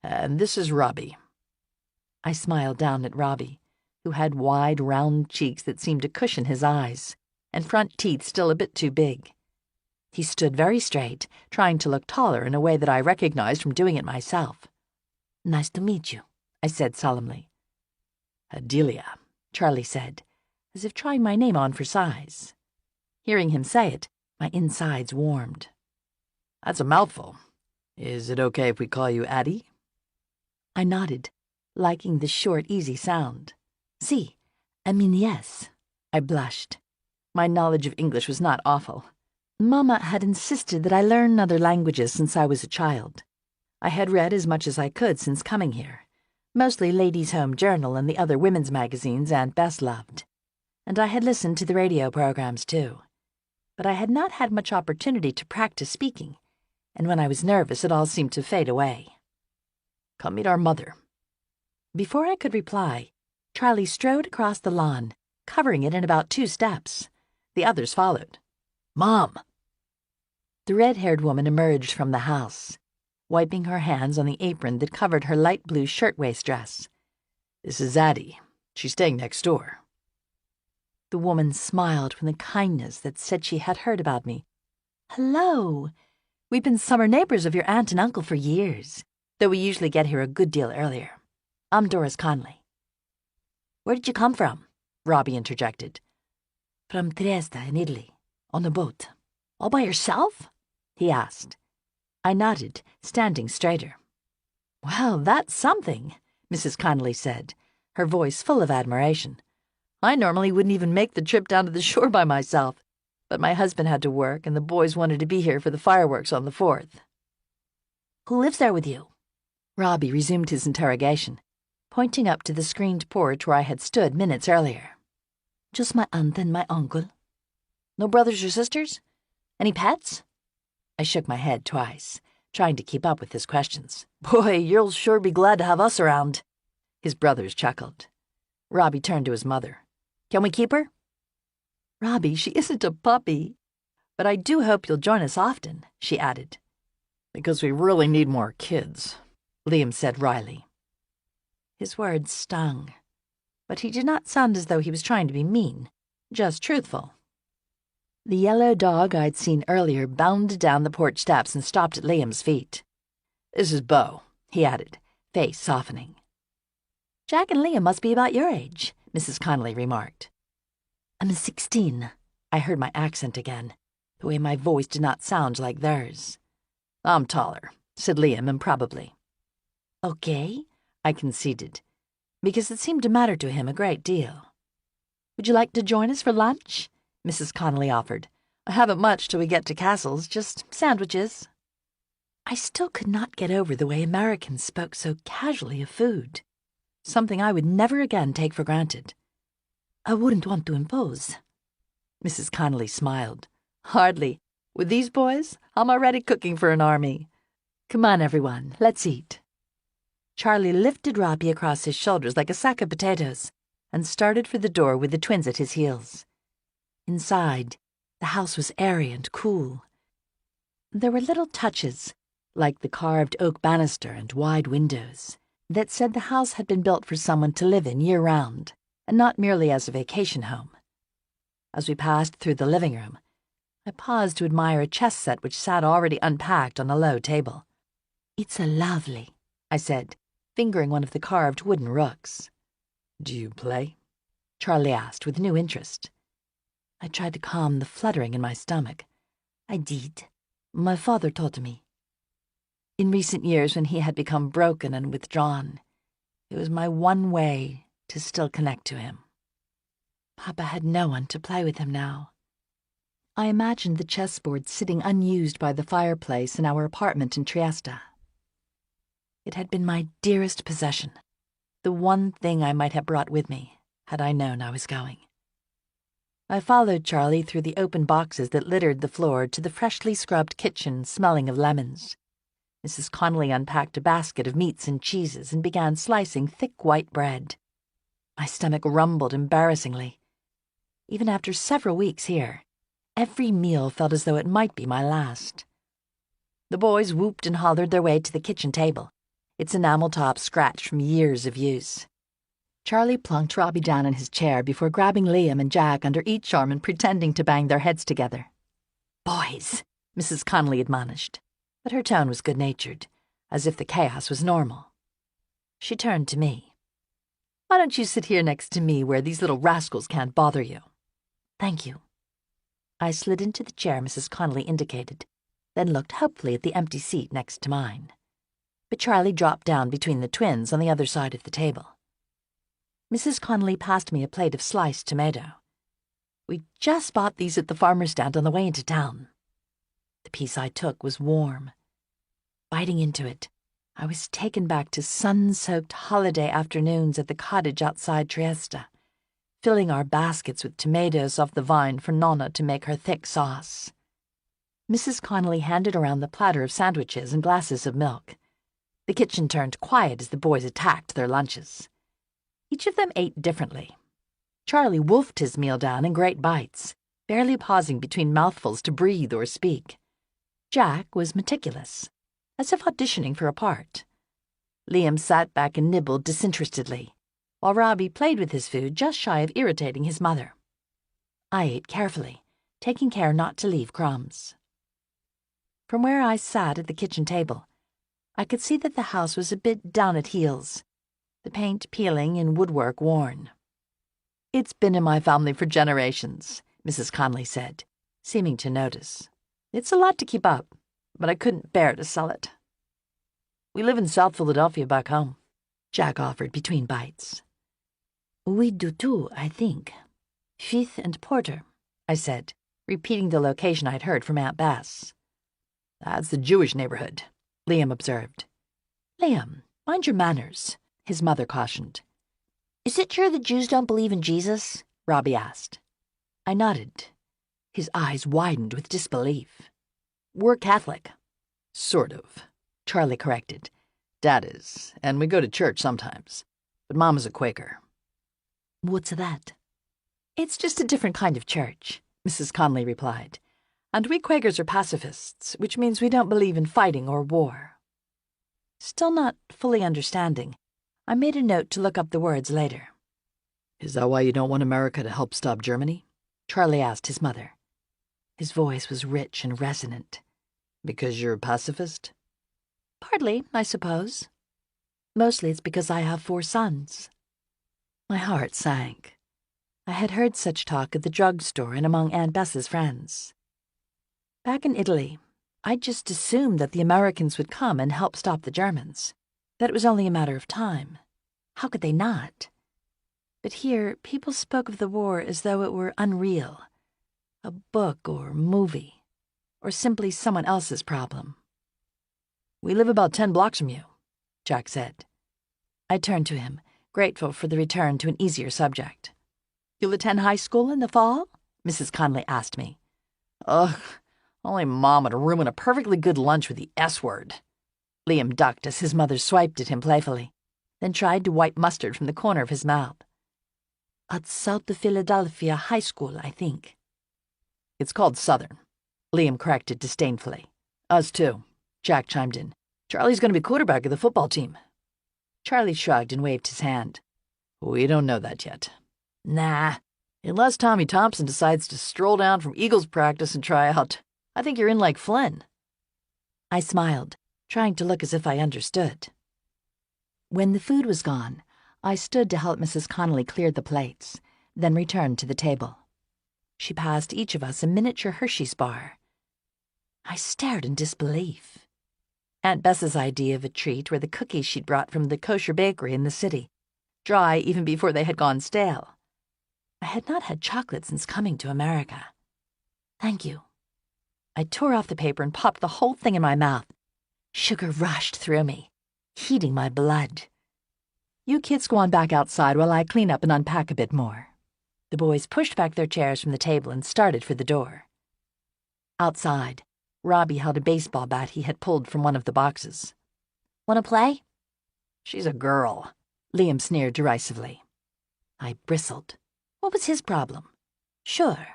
"And this is Robbie." I smiled down at Robbie, who had wide, round cheeks that seemed to cushion his eyes, and front teeth still a bit too big. He stood very straight, trying to look taller in a way that I recognized from doing it myself. "Nice to meet you," I said solemnly. "Adelia," Charlie said, as if trying my name on for size. Hearing him say it, my insides warmed. "That's a mouthful. Is it okay if we call you Addie?" I nodded, liking the short, easy sound. "Si, I mean yes." I blushed. My knowledge of English was not awful. Mama had insisted that I learn other languages since I was a child. I had read as much as I could since coming here, mostly Ladies' Home Journal and the other women's magazines Aunt Bess loved. And I had listened to the radio programs, too. But I had not had much opportunity to practice speaking, and when I was nervous, it all seemed to fade away. "Come meet our mother." Before I could reply, Charlie strode across the lawn, covering it in about 2 steps. The others followed. "Mom!" The red-haired woman emerged from the house, wiping her hands on the apron that covered her light blue shirtwaist dress. "This is Addie. She's staying next door." The woman smiled from the kindness that said she had heard about me. "Hello. We've been summer neighbors of your aunt and uncle for years, though we usually get here a good deal earlier. I'm Doris Conley." "Where did you come from?" Robbie interjected. "From Trieste in Italy, on a boat." "All by yourself?" he asked. I nodded, standing straighter. "Well, that's something," Mrs. Conley said, her voice full of admiration. "I normally wouldn't even make the trip down to the shore by myself, but my husband had to work and the boys wanted to be here for the fireworks on the 4th. "Who lives there with you?" Robbie resumed his interrogation, pointing up to the screened porch where I had stood minutes earlier. "Just my aunt and my uncle." "No brothers or sisters? Any pets?" I shook my head twice, trying to keep up with his questions. "Boy, you'll sure be glad to have us around." His brothers chuckled. Robbie turned to his mother. "Can we keep her?" "Robbie, she isn't a puppy. But I do hope you'll join us often," she added. "Because we really need more kids," Liam said wryly. His words stung, but he did not sound as though he was trying to be mean, just truthful. The yellow dog I'd seen earlier bounded down the porch steps and stopped at Liam's feet. "This is Bo," he added, face softening. "Jack and Liam must be about your age," Mrs. Connolly remarked. "I'm 16. I heard my accent again, the way my voice did not sound like theirs. "I'm taller," said Liam improbably. "Okay," I conceded, because it seemed to matter to him a great deal. "Would you like to join us for lunch?" Mrs. Connolly offered. "I haven't much till we get to Castle's, just sandwiches." I still could not get over the way Americans spoke so casually of food, something I would never again take for granted. "I wouldn't want to impose." Mrs. Connolly smiled. "Hardly. With these boys, I'm already cooking for an army. Come on, everyone, let's eat." Charlie lifted Robbie across his shoulders like a sack of potatoes and started for the door with the twins at his heels. Inside, the house was airy and cool. There were little touches, like the carved oak banister and wide windows, that said the house had been built for someone to live in year-round, and not merely as a vacation home. As we passed through the living room, I paused to admire a chess set which sat already unpacked on a low table. "It's a lovely," I said, fingering one of the carved wooden rooks. "Do you play?" Charlie asked with new interest. I tried to calm the fluttering in my stomach. "I did. My father taught me." In recent years, when he had become broken and withdrawn, it was my one way to still connect to him. Papa had no one to play with him now. I imagined the chessboard sitting unused by the fireplace in our apartment in Trieste. It had been my dearest possession, the one thing I might have brought with me had I known I was going. I followed Charlie through the open boxes that littered the floor to the freshly scrubbed kitchen smelling of lemons. Mrs. Connolly unpacked a basket of meats and cheeses and began slicing thick white bread. My stomach rumbled embarrassingly. Even after several weeks here, every meal felt as though it might be my last. The boys whooped and hollered their way to the kitchen table, its enamel top scratched from years of use. Charlie plunked Robbie down in his chair before grabbing Liam and Jack under each arm and pretending to bang their heads together. "Boys," Mrs. Connolly admonished, but her tone was good-natured, as if the chaos was normal. She turned to me. "Why don't you sit here next to me where these little rascals can't bother you?" "Thank you." I slid into the chair Mrs. Connolly indicated, then looked hopefully at the empty seat next to mine. But Charlie dropped down between the twins on the other side of the table. Mrs. Connolly passed me a plate of sliced tomato. "We just bought these at the farmer's stand on the way into town." The piece I took was warm. Biting into it, I was taken back to sun-soaked holiday afternoons at the cottage outside Trieste, filling our baskets with tomatoes off the vine for Nonna to make her thick sauce. Mrs. Connolly handed around the platter of sandwiches and glasses of milk. The kitchen turned quiet as the boys attacked their lunches. Each of them ate differently. Charlie wolfed his meal down in great bites, barely pausing between mouthfuls to breathe or speak. Jack was meticulous, as if auditioning for a part. Liam sat back and nibbled disinterestedly, while Robbie played with his food just shy of irritating his mother. I ate carefully, taking care not to leave crumbs. From where I sat at the kitchen table, I could see that the house was a bit down at heels, the paint peeling and woodwork worn. "It's been in my family for generations," Mrs. Connolly said, seeming to notice. "It's a lot to keep up, but I couldn't bear to sell it." "We live in South Philadelphia back home," Jack offered between bites. "We do too, I think. Fifth and Porter," I said, repeating the location I'd heard from Aunt Bess. "That's the Jewish neighborhood," Liam observed. "Liam, mind your manners," his mother cautioned. "Is it true that Jews don't believe in Jesus?" Robbie asked. I nodded. His eyes widened with disbelief. "We're Catholic." "Sort of," Charlie corrected. "Dad is, and we go to church sometimes. But Mom is a Quaker." "What's that?" "It's just a different kind of church," Mrs. Connolly replied. "And we Quakers are pacifists, which means we don't believe in fighting or war." Still not fully understanding, I made a note to look up the words later. "Is that why you don't want America to help stop Germany?" Charlie asked his mother. His voice was rich and resonant. "Because you're a pacifist?" "Partly, I suppose. Mostly it's because I have 4 sons." My heart sank. I had heard such talk at the drugstore and among Aunt Bess's friends. Back in Italy, I'd just assumed that the Americans would come and help stop the Germans, that it was only a matter of time. How could they not? But here, people spoke of the war as though it were unreal, a book or movie, or simply someone else's problem. "We live about 10 blocks from you," Jack said. I turned to him, grateful for the return to an easier subject. "You'll attend high school in the fall?" Mrs. Connolly asked me. "Ugh, only Mom would ruin a perfectly good lunch with the S word." Liam ducked as his mother swiped at him playfully, then tried to wipe mustard from the corner of his mouth. "At South Philadelphia High School, I think." It's called Southern, Liam corrected disdainfully. Us too, Jack chimed in. Charlie's going to be quarterback of the football team. Charlie shrugged and waved his hand. We don't know that yet. Nah, unless Tommy Thompson decides to stroll down from Eagles practice and try out. I think you're in like Flynn. I smiled, trying to look as if I understood. When the food was gone, I stood to help Mrs. Connolly clear the plates, then returned to the table. She passed each of us a miniature Hershey's bar. I stared in disbelief. Aunt Bess's idea of a treat were the cookies she'd brought from the kosher bakery in the city, dry even before they had gone stale. I had not had chocolate since coming to America. Thank you. I tore off the paper and popped the whole thing in my mouth. Sugar rushed through me, heating my blood. You kids go on back outside while I clean up and unpack a bit more. The boys pushed back their chairs from the table and started for the door. Outside, Robbie held a baseball bat he had pulled from one of the boxes. Want to play? She's a girl, Liam sneered derisively. I bristled. What was his problem? Sure.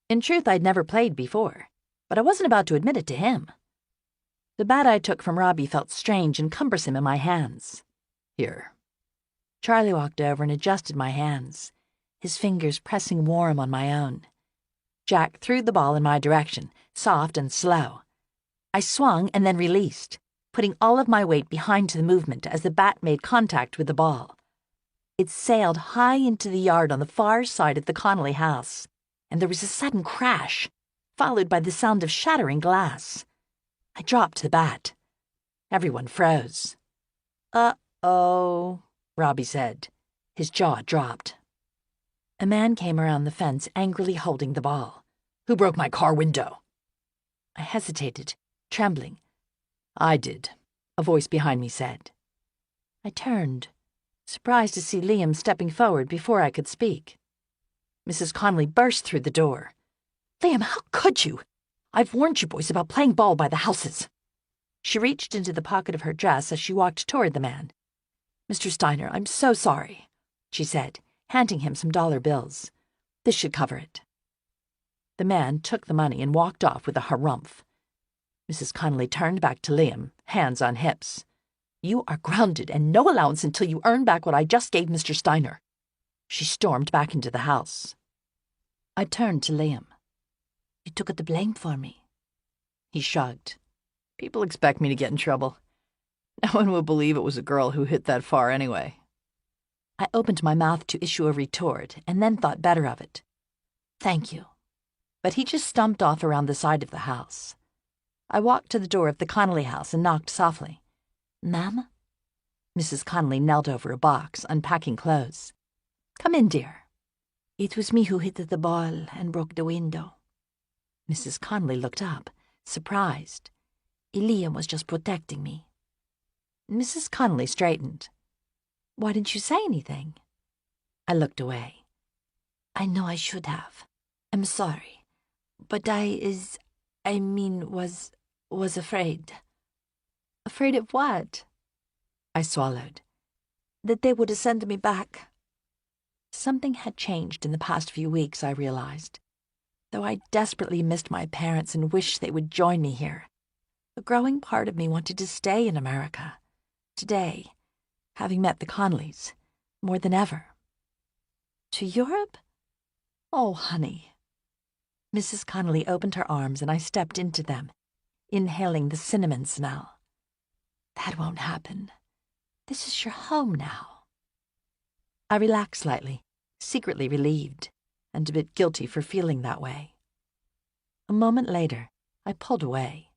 In truth, I'd never played before, but I wasn't about to admit it to him. The bat I took from Robbie felt strange and cumbersome in my hands. Here. Charlie walked over and adjusted my hands, his fingers pressing warm on my own. Jack threw the ball in my direction, soft and slow. I swung and then released, putting all of my weight behind the movement as the bat made contact with the ball. It sailed high into the yard on the far side of the Connolly house, and there was a sudden crash, followed by the sound of shattering glass. I dropped the bat. Everyone froze. Uh-oh, Robbie said. His jaw dropped. A man came around the fence angrily holding the ball. Who broke my car window? I hesitated, trembling. I did, a voice behind me said. I turned, surprised to see Liam stepping forward before I could speak. Mrs. Connolly burst through the door. Liam, how could you? I've warned you boys about playing ball by the houses. She reached into the pocket of her dress as she walked toward the man. Mr. Steiner, I'm so sorry, she said, handing him some dollar bills. This should cover it. The man took the money and walked off with a harumph. Mrs. Connolly turned back to Liam, hands on hips. You are grounded and no allowance until you earn back what I just gave Mr. Steiner. She stormed back into the house. I turned to Liam. You took the blame for me. He shrugged. People expect me to get in trouble. No one would believe it was a girl who hit that far anyway. I opened my mouth to issue a retort and then thought better of it. Thank you. But he just stumped off around the side of the house. I walked to the door of the Connolly house and knocked softly. Ma'am? Mrs. Connolly knelt over a box, unpacking clothes. Come in, dear. It was me who hit the ball and broke the window. Mrs. Connolly looked up, surprised. Liam was just protecting me. Mrs. Connolly straightened. Why didn't you say anything? I looked away. I know I should have. I'm sorry. But was afraid. Afraid of what? I swallowed. That they would have sent me back. Something had changed in the past few weeks, I realized. Though I desperately missed my parents and wished they would join me here, a growing part of me wanted to stay in America. Today, having met the Connollys, more than ever. To Europe? Oh, honey. Mrs. Connolly opened her arms and I stepped into them, inhaling the cinnamon smell. That won't happen. This is your home now. I relaxed slightly, secretly relieved, and a bit guilty for feeling that way. A moment later, I pulled away.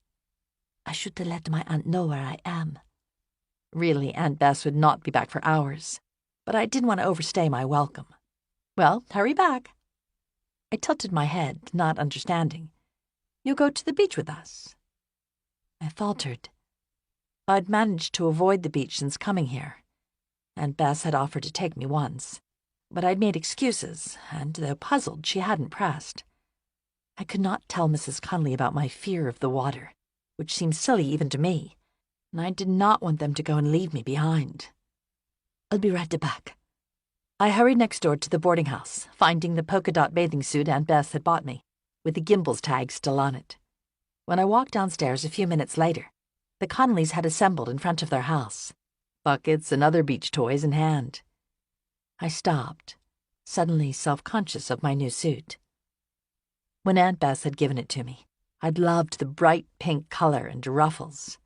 I should have let my aunt know where I am. Really, Aunt Bess would not be back for hours, but I didn't want to overstay my welcome. Well, hurry back. I tilted my head, not understanding. You'll go to the beach with us? I faltered. I'd managed to avoid the beach since coming here. Aunt Bess had offered to take me once, but I'd made excuses, and though puzzled, she hadn't pressed. I could not tell Mrs. Connolly about my fear of the water, which seemed silly even to me, and I did not want them to go and leave me behind. I'll be right back. I hurried next door to the boarding house, finding the polka-dot bathing suit Aunt Bess had bought me. with the gimbals tag still on it. When I walked downstairs a few minutes later, the Conleys had assembled in front of their house, buckets and other beach toys in hand. I stopped, suddenly self-conscious of my new suit. When Aunt Bess had given it to me, I'd loved the bright pink color and ruffles.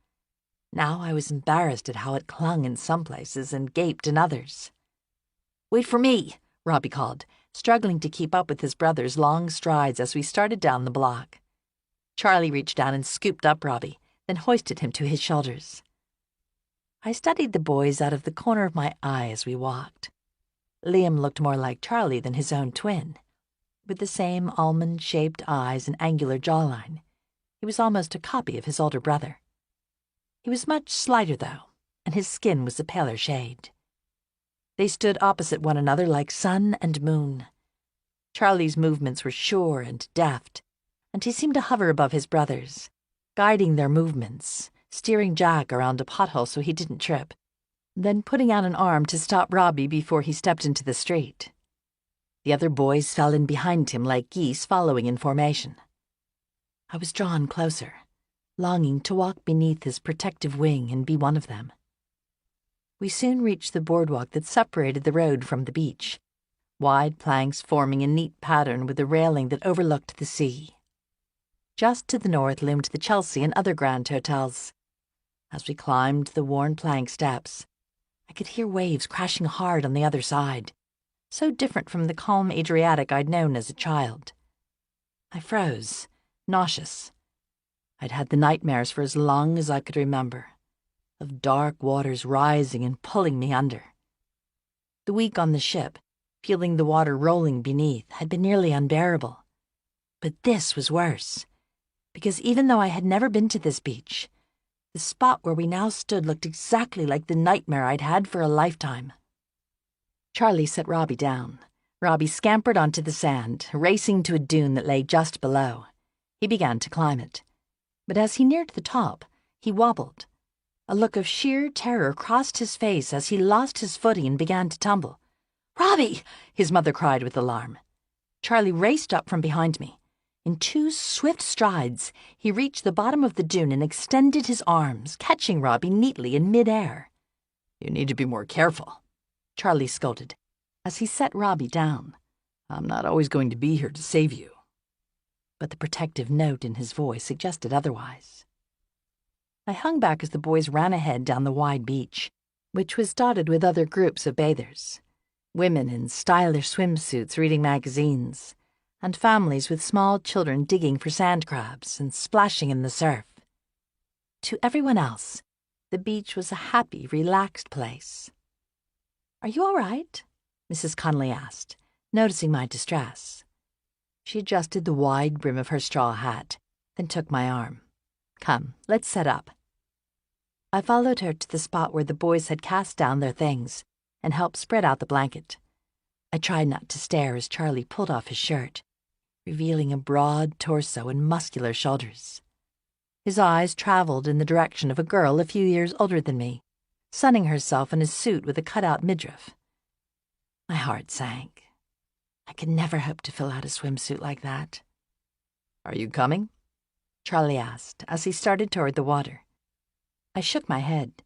Now I was embarrassed at how it clung in some places and gaped in others. "Wait for me," Robbie called, struggling to keep up with his brother's long strides as we started down the block. Charlie reached down and scooped up Robbie, then hoisted him to his shoulders. I studied the boys out of the corner of my eye as we walked. Liam looked more like Charlie than his own twin. With the same almond-shaped eyes and angular jawline, he was almost a copy of his older brother. He was much slighter, though, and his skin was a paler shade. They stood opposite one another like sun and moon. Charlie's movements were sure and deft, and he seemed to hover above his brothers, guiding their movements, steering Jack around a pothole so he didn't trip, then putting out an arm to stop Robbie before he stepped into the street. The other boys fell in behind him like geese following in formation. I was drawn closer, longing to walk beneath his protective wing and be one of them. We soon reached the boardwalk that separated the road from the beach, wide planks forming a neat pattern with a railing that overlooked the sea. Just to the north loomed the Chelsea and other grand hotels. As we climbed the worn plank steps, I could hear waves crashing hard on the other side, so different from the calm Adriatic I'd known as a child. I froze, nauseous. I'd had the nightmares for as long as I could remember, of dark waters rising and pulling me under. The week on the ship, feeling the water rolling beneath, had been nearly unbearable. But this was worse, because even though I had never been to this beach, the spot where we now stood looked exactly like the nightmare I'd had for a lifetime. Charlie set Robbie down. Robbie scampered onto the sand, racing to a dune that lay just below. He began to climb it. But as he neared the top, he wobbled. A look of sheer terror crossed his face as he lost his footing and began to tumble. "Robbie!" his mother cried with alarm. Charlie raced up from behind me. In 2 swift strides, he reached the bottom of the dune and extended his arms, catching Robbie neatly in midair. "You need to be more careful," Charlie scolded, as he set Robbie down. "I'm not always going to be here to save you." But the protective note in his voice suggested otherwise. I hung back as the boys ran ahead down the wide beach, which was dotted with other groups of bathers, women in stylish swimsuits reading magazines, and families with small children digging for sand crabs and splashing in the surf. To everyone else, the beach was a happy, relaxed place. "Are you all right?" Mrs. Conley asked, noticing my distress. She adjusted the wide brim of her straw hat, then took my arm. "Come, let's set up." I followed her to the spot where the boys had cast down their things and helped spread out the blanket. I tried not to stare as Charlie pulled off his shirt, revealing a broad torso and muscular shoulders. His eyes traveled in the direction of a girl a few years older than me, sunning herself in a suit with a cut-out midriff. My heart sank. I could never hope to fill out a swimsuit like that. "Are you coming?" Charlie asked as he started toward the water. I shook my head.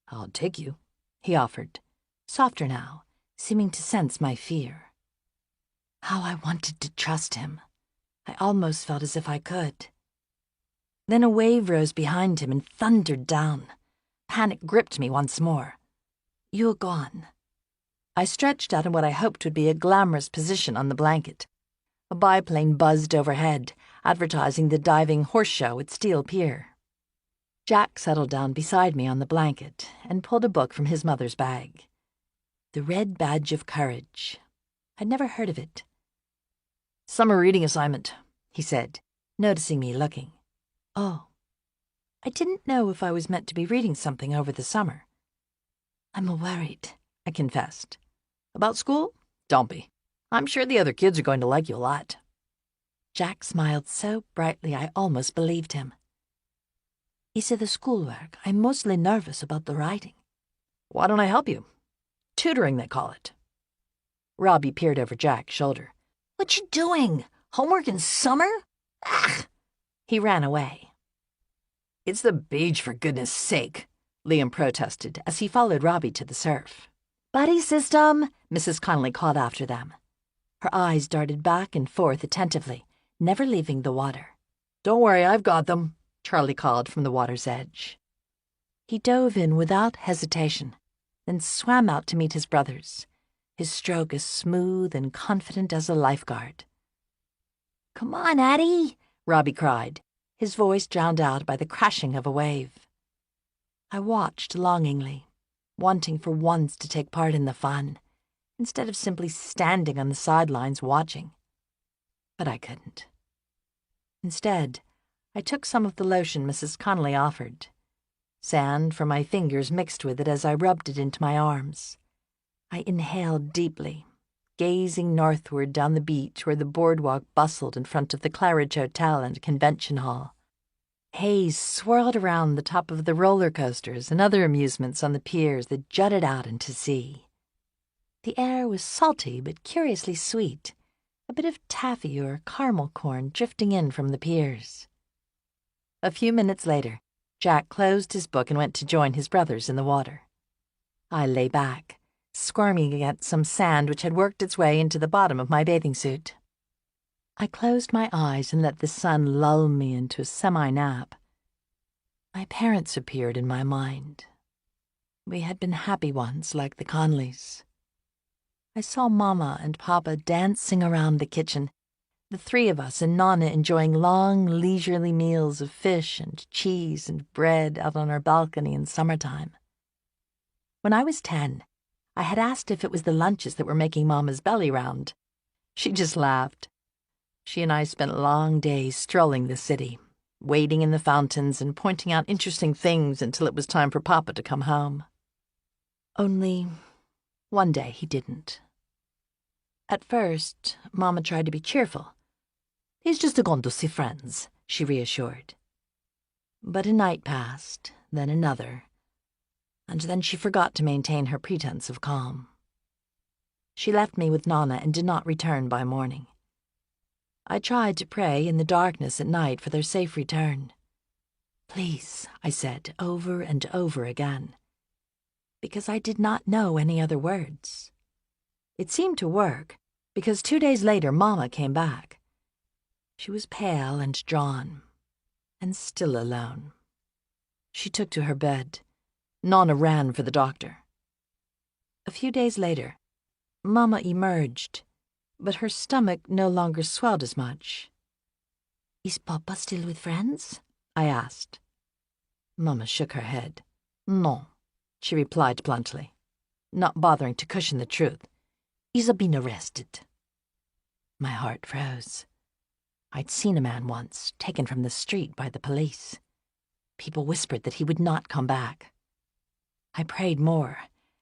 "I'll take you," he offered, softer now, seeming to sense my fear. How I wanted to trust him. I almost felt as if I could. Then a wave rose behind him and thundered down. Panic gripped me once more. "You were gone." I stretched out in what I hoped would be a glamorous position on the blanket. A biplane buzzed overhead, advertising the diving horse show at Steel Pier. Jack settled down beside me on the blanket and pulled a book from his mother's bag. The Red Badge of Courage. I'd never heard of it. "Summer reading assignment," he said, noticing me looking. "Oh. I didn't know if I was meant to be reading something over the summer." "I'm worried," I confessed. "About school? Don't be. I'm sure the other kids are going to like you a lot." Jack smiled so brightly I almost believed him. "It's the schoolwork. I'm mostly nervous about the writing." "Why don't I help you? Tutoring, they call it." Robbie peered over Jack's shoulder. "What you doing? Homework in summer? Ugh! He ran away. It's the beach, for goodness sake, Liam protested as he followed Robbie to the surf. Buddy system, Mrs. Connolly called after them. Her eyes darted back and forth attentively, never leaving the water. Don't worry, I've got them, Charlie called from the water's edge. He dove in without hesitation, then swam out to meet his brothers, his stroke as smooth and confident as a lifeguard. Come on, Addie, Robbie cried, his voice drowned out by the crashing of a wave. I watched longingly, wanting for once to take part in the fun, instead of simply standing on the sidelines watching. But I couldn't. Instead, I took some of the lotion Mrs. Connolly offered. Sand from my fingers mixed with it as I rubbed it into my arms. I inhaled deeply, gazing northward down the beach where the boardwalk bustled in front of the Claridge Hotel and Convention Hall. Haze swirled around the top of the roller coasters and other amusements on the piers that jutted out into sea. The air was salty but curiously sweet, a bit of taffy or caramel corn drifting in from the piers. A few minutes later, Jack closed his book and went to join his brothers in the water. I lay back, squirming against some sand which had worked its way into the bottom of my bathing suit. I closed my eyes and let the sun lull me into a semi-nap. My parents appeared in my mind. We had been happy once, like the Conleys. I saw Mama and Papa dancing around the kitchen, the three of us and Nana enjoying long, leisurely meals of fish and cheese and bread out on our balcony in summertime. When I was 10, I had asked if it was the lunches that were making Mama's belly round. She just laughed. She and I spent long days strolling the city, wading in the fountains and pointing out interesting things until it was time for Papa to come home. Only one day he didn't. At first, Mama tried to be cheerful. He's just gone to see friends, she reassured. But a night passed, then another, and then she forgot to maintain her pretense of calm. She left me with Nana and did not return by morning. I tried to pray in the darkness at night for their safe return. Please, I said over and over again, because I did not know any other words. It seemed to work, because 2 days later Mama came back. She was pale and drawn, and still alone. She took to her bed. Nana ran for the doctor. A few days later, Mama emerged, but her stomach no longer swelled as much. Is Papa still with friends? I asked. Mama shook her head. No, she replied bluntly, not bothering to cushion the truth. He's been arrested. My heart froze. I'd seen a man once, taken from the street by the police. People whispered that he would not come back. I prayed more,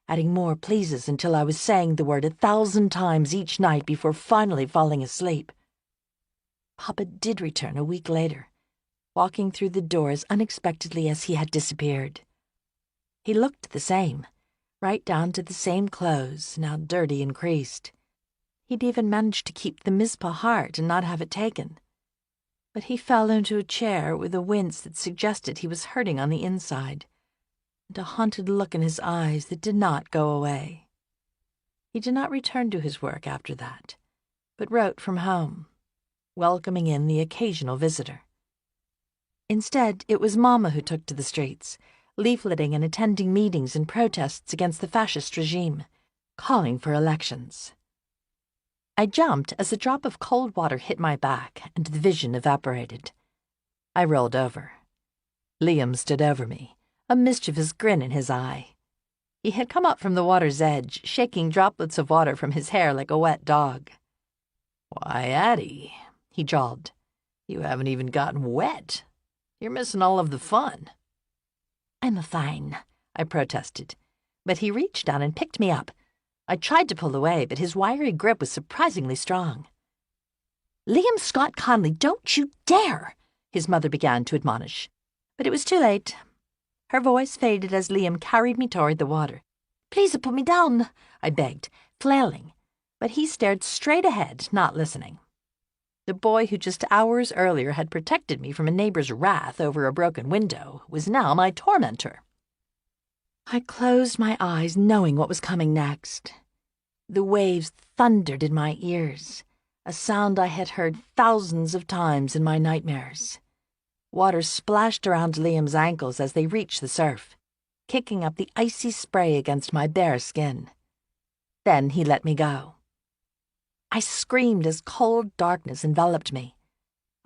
adding more pleases until I was saying the word 1,000 times each night before finally falling asleep. Papa did return a week later, walking through the door as unexpectedly as he had disappeared. He looked the same, right down to the same clothes, now dirty and creased. He'd even managed to keep the Mizpah heart and not have it taken. But he fell into a chair with a wince that suggested he was hurting on the inside, and a haunted look in his eyes that did not go away. He did not return to his work after that, but wrote from home, welcoming in the occasional visitor. Instead, it was Mama who took to the streets, leafleting and attending meetings and protests against the fascist regime, calling for elections. I jumped as a drop of cold water hit my back and the vision evaporated. I rolled over. Liam stood over me, a mischievous grin in his eye. He had come up from the water's edge, shaking droplets of water from his hair like a wet dog. Why, Addie, he drawled, you haven't even gotten wet. You're missing all of the fun. I'm fine, I protested, but he reached down and picked me up. I tried to pull away, but his wiry grip was surprisingly strong. Liam Scott Conley, don't you dare! His mother began to admonish. But it was too late. Her voice faded as Liam carried me toward the water. Please put me down, I begged, flailing, but he stared straight ahead, not listening. The boy who just hours earlier had protected me from a neighbor's wrath over a broken window was now my tormentor. I closed my eyes, knowing what was coming next. The waves thundered in my ears, a sound I had heard thousands of times in my nightmares. Water splashed around Liam's ankles as they reached the surf, kicking up the icy spray against my bare skin. Then he let me go. I screamed as cold darkness enveloped me.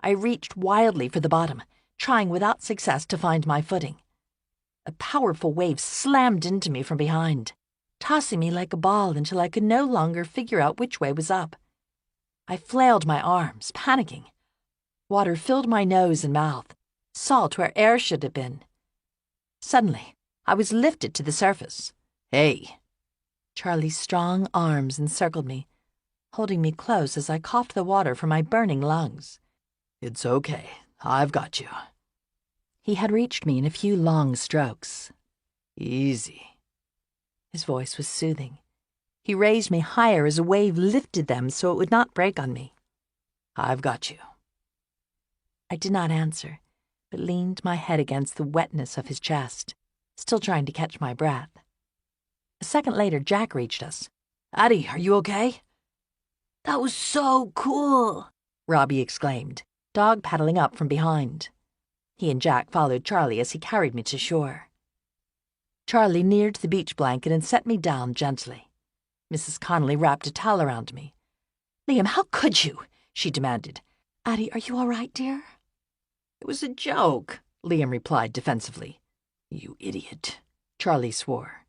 I reached wildly for the bottom, trying without success to find my footing. A powerful wave slammed into me from behind, tossing me like a ball until I could no longer figure out which way was up. I flailed my arms, panicking. Water filled my nose and mouth, salt where air should have been. Suddenly, I was lifted to the surface. Hey! Charlie's strong arms encircled me, holding me close as I coughed the water from my burning lungs. It's okay. I've got you. He had reached me in a few long strokes. Easy. His voice was soothing. He raised me higher as a wave lifted them so it would not break on me. I've got you. I did not answer, but leaned my head against the wetness of his chest, still trying to catch my breath. A second later, Jack reached us. Addie, are you okay? That was so cool, Robbie exclaimed, dog paddling up from behind. He and Jack followed Charlie as he carried me to shore. Charlie neared the beach blanket and set me down gently. Mrs. Connolly wrapped a towel around me. Liam, how could you? She demanded. Addie, are you all right, dear? It was a joke, Liam replied defensively. You idiot, Charlie swore.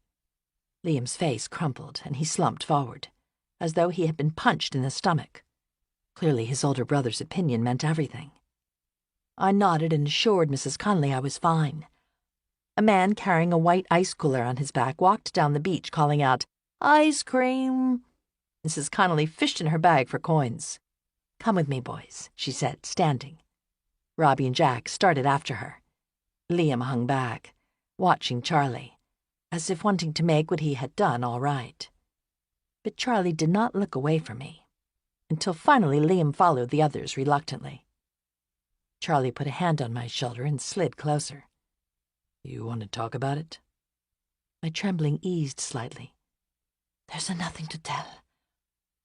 Liam's face crumpled and he slumped forward, as though he had been punched in the stomach. Clearly his older brother's opinion meant everything. I nodded and assured Mrs. Connolly I was fine. A man carrying a white ice cooler on his back walked down the beach calling out, "Ice cream!" Mrs. Connolly fished in her bag for coins. "Come with me, boys," she said, standing. Robbie and Jack started after her. Liam hung back, watching Charlie, as if wanting to make what he had done all right. But Charlie did not look away from me, until finally Liam followed the others reluctantly. Charlie put a hand on my shoulder and slid closer. You want to talk about it? My trembling eased slightly. There's nothing to tell.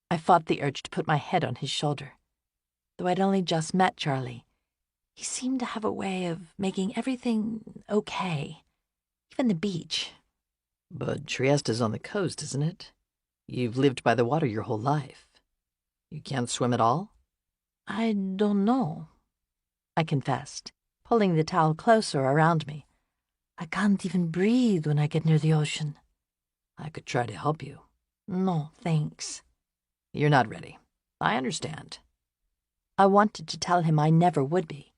I fought the urge to put my head on his shoulder. Though I'd only just met Charlie, he seemed to have a way of making everything okay, even the beach. But Trieste's on the coast, isn't it? You've lived by the water your whole life. You can't swim at all? I don't know, I confessed, pulling the towel closer around me. I can't even breathe when I get near the ocean. I could try to help you. No, thanks. You're not ready. I understand. I wanted to tell him I never would be.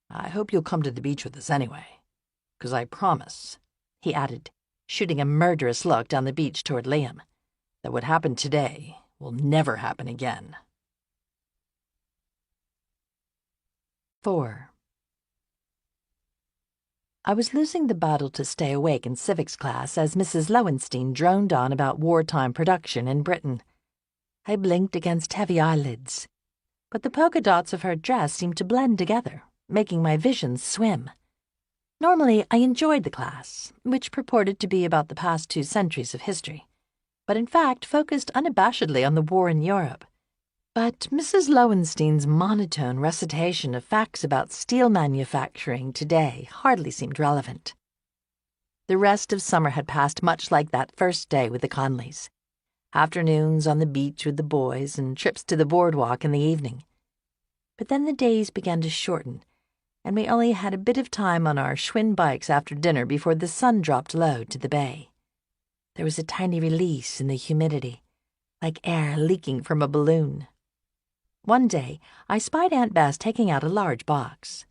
I hope you'll come to the beach with us anyway. 'Cause I promise, he added, shooting a murderous look down the beach toward Liam, that what happened today will never happen again. 4. I was losing the battle to stay awake in civics class as Mrs. Lowenstein droned on about wartime production in Britain. I blinked against heavy eyelids, but the polka dots of her dress seemed to blend together, making my vision swim. Normally, I enjoyed the class, which purported to be about the past 2 centuries of history, but in fact focused unabashedly on the war in Europe. But Mrs. Lowenstein's monotone recitation of facts about steel manufacturing today hardly seemed relevant. The rest of summer had passed much like that first day with the Conleys. Afternoons on the beach with the boys and trips to the boardwalk in the evening. But then the days began to shorten, and we only had a bit of time on our Schwinn bikes after dinner before the sun dropped low to the bay. There was a tiny release in the humidity, like air leaking from a balloon. One day, I spied Aunt Bess taking out a large box.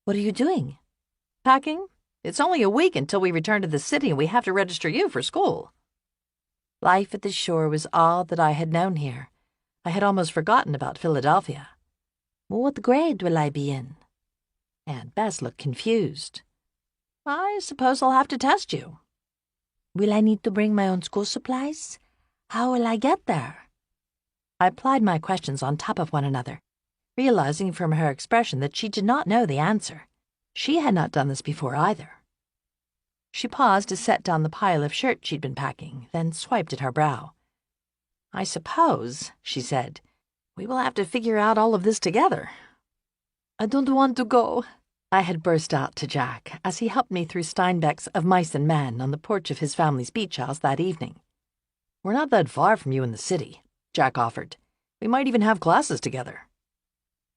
"What are you doing?" "Packing. It's only a week until we return to the city and we have to register you for school." Life at the shore was all that I had known here. I had almost forgotten about Philadelphia. "What grade will I be in?" Aunt Bess looked confused. "I suppose I'll have to test you." "Will I need to bring my own school supplies? How will I get there?" I applied my questions on top of one another, realizing from her expression that she did not know the answer. She had not done this before either. She paused to set down the pile of shirts she'd been packing, then swiped at her brow. "I suppose," she said, "we will have to figure out all of this together." "I don't want to go," I had burst out to Jack as he helped me through Steinbeck's Of Mice and Men on the porch of his family's beach house that evening. "We're not that far from you in the city," Jack offered. "We might even have classes together."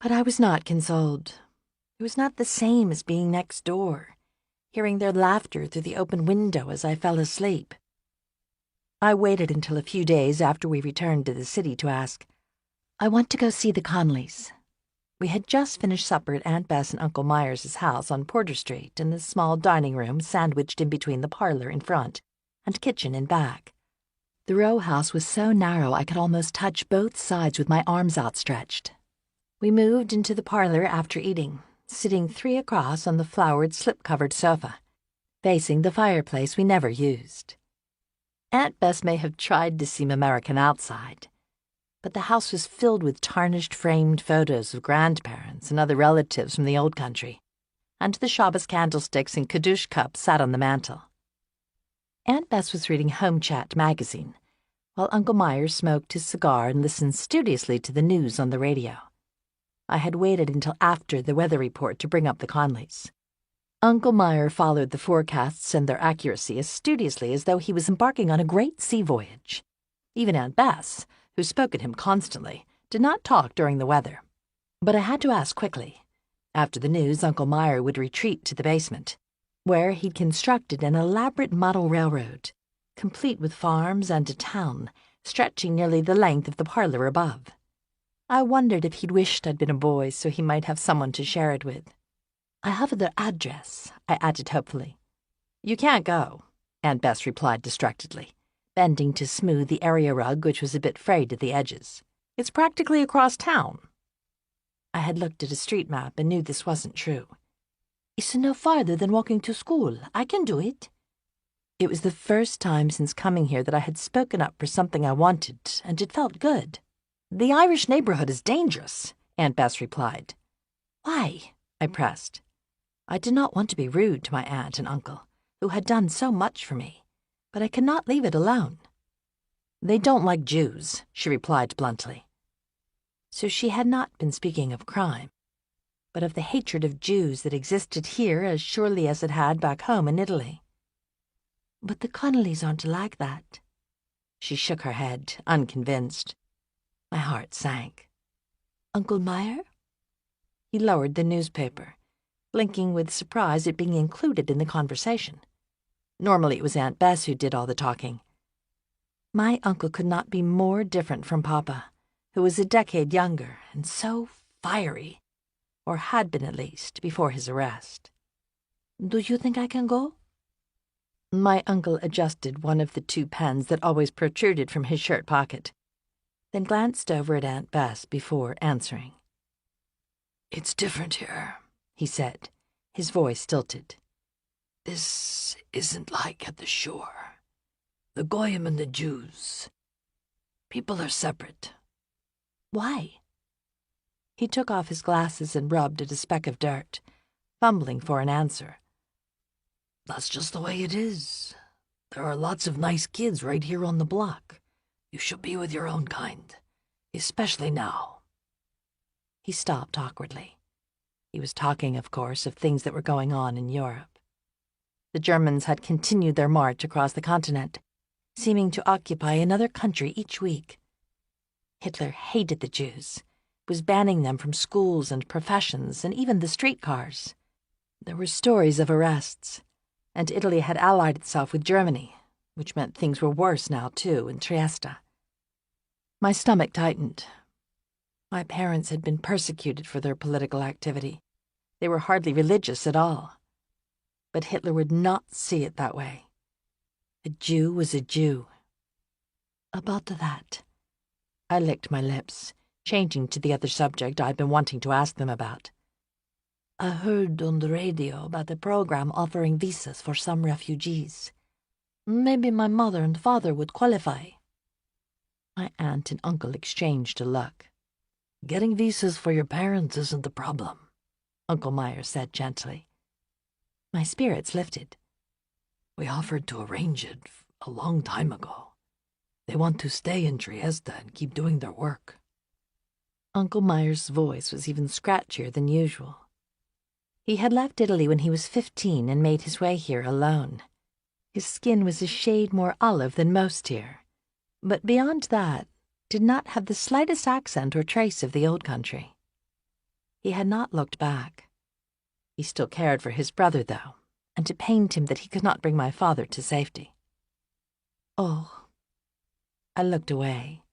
But I was not consoled. It was not the same as being next door, hearing their laughter through the open window as I fell asleep. I waited until a few days after we returned to the city to ask, "I want to go see the Conleys." We had just finished supper at Aunt Bess and Uncle Myers' house on Porter Street in the small dining room sandwiched in between the parlor in front and kitchen in back. The row house was so narrow I could almost touch both sides with my arms outstretched. We moved into the parlor after eating, sitting 3 across on the flowered slip-covered sofa, facing the fireplace we never used. Aunt Bess may have tried to seem American outside, but the house was filled with tarnished framed photos of grandparents and other relatives from the old country, and the Shabbos candlesticks and Kiddush cups sat on the mantel. Aunt Bess was reading Home Chat magazine, while Uncle Myers smoked his cigar and listened studiously to the news on the radio. I had waited until after the weather report to bring up the Conleys. Uncle Meyer followed the forecasts and their accuracy as studiously as though he was embarking on a great sea voyage. Even Aunt Bess, who spoke at him constantly, did not talk during the weather. But I had to ask quickly. After the news, Uncle Meyer would retreat to the basement, where he'd constructed an elaborate model railroad, complete with farms and a town, stretching nearly the length of the parlor above. I wondered if he'd wished I'd been a boy so he might have someone to share it with. "I have their address," I added hopefully. "You can't go," Aunt Bess replied distractedly, bending to smooth the area rug which was a bit frayed at the edges. "It's practically across town." I had looked at a street map and knew this wasn't true. "It's no farther than walking to school. I can do it." It was the first time since coming here that I had spoken up for something I wanted, and it felt good. "The Irish neighborhood is dangerous," Aunt Bess replied. "Why?" I pressed. I did not want to be rude to my aunt and uncle, who had done so much for me, but I could not leave it alone. "They don't like Jews," she replied bluntly. So she had not been speaking of crime, but of the hatred of Jews that existed here as surely as it had back home in Italy. "But the Conleys aren't like that." She shook her head, unconvinced. My heart sank. "Uncle Meyer?" He lowered the newspaper, blinking with surprise at being included in the conversation. Normally it was Aunt Bess who did all the talking. My uncle could not be more different from Papa, who was a decade younger and so fiery, or had been at least, before his arrest. "Do you think I can go?" My uncle adjusted one of the 2 pens that always protruded from his shirt pocket, then glanced over at Aunt Bess before answering. "It's different here," he said, his voice stilted. "This isn't like at the shore. The Goyim and the Jews. People are separate." "Why?" He took off his glasses and rubbed at a speck of dirt, fumbling for an answer. "That's just the way it is. There are lots of nice kids right here on the block. You should be with your own kind, especially now." He stopped awkwardly. He was talking, of course, of things that were going on in Europe. The Germans had continued their march across the continent, seeming to occupy another country each week. Hitler hated the Jews, was banning them from schools and professions and even the streetcars. There were stories of arrests, and Italy had allied itself with Germany, which meant things were worse now, too, in Trieste. My stomach tightened. My parents had been persecuted for their political activity. They were hardly religious at all. But Hitler would not see it that way. A Jew was a Jew. About that, I licked my lips, changing to the other subject I'd been wanting to ask them about. "I heard on the radio about a program offering visas for some refugees. Maybe my mother and father would qualify." My aunt and uncle exchanged a look. Getting visas for your parents isn't the problem," Uncle Meyer said gently. My spirits lifted. "We offered to arrange it a long time ago. They want to stay in Trieste and keep doing their work." Uncle Meyer's voice was even scratchier than usual. He had left Italy when he was 15 and made his way here alone. His skin was a shade more olive than most here, but beyond that, did not have the slightest accent or trace of the old country. He had not looked back. He still cared for his brother, though, and it pained him that he could not bring my father to safety. Oh. I looked away.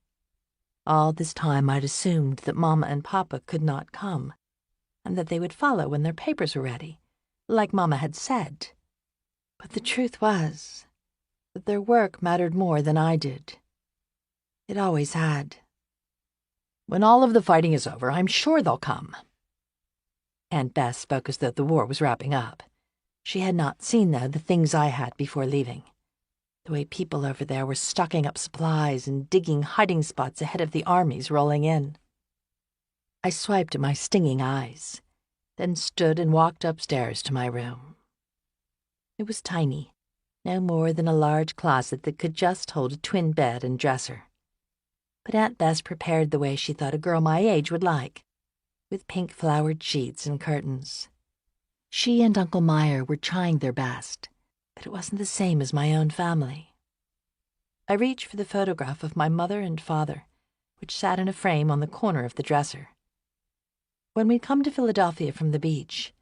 All this time I'd assumed that Mama and Papa could not come, and that they would follow when their papers were ready, like Mama had said. But the truth was that their work mattered more than I did. It always had. "When all of the fighting is over, I'm sure they'll come." Aunt Bess spoke as though the war was wrapping up. She had not seen, though, the things I had before leaving. The way people over there were stocking up supplies and digging hiding spots ahead of the armies rolling in. I swiped at my stinging eyes, then stood and walked upstairs to my room. It was tiny, no more than a large closet that could just hold a twin bed and dresser. But Aunt Bess prepared the way she thought a girl my age would like, with pink-flowered sheets and curtains. She and Uncle Meyer were trying their best, but it wasn't the same as my own family. I reached for the photograph of my mother and father, which sat in a frame on the corner of the dresser. When we'd come to Philadelphia from the beach,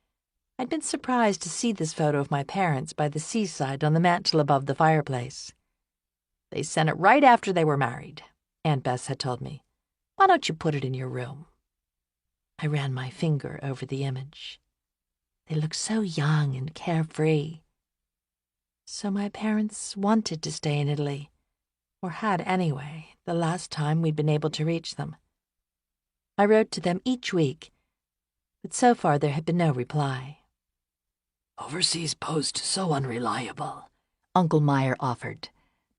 I'd been surprised to see this photo of my parents by the seaside on the mantel above the fireplace. "They sent it right after they were married," Aunt Bess had told me. "Why don't you put it in your room?" I ran my finger over the image. They looked so young and carefree. So my parents wanted to stay in Italy, or had anyway, the last time we'd been able to reach them. I wrote to them each week, but so far there had been no reply. "Overseas post so unreliable," Uncle Meyer offered,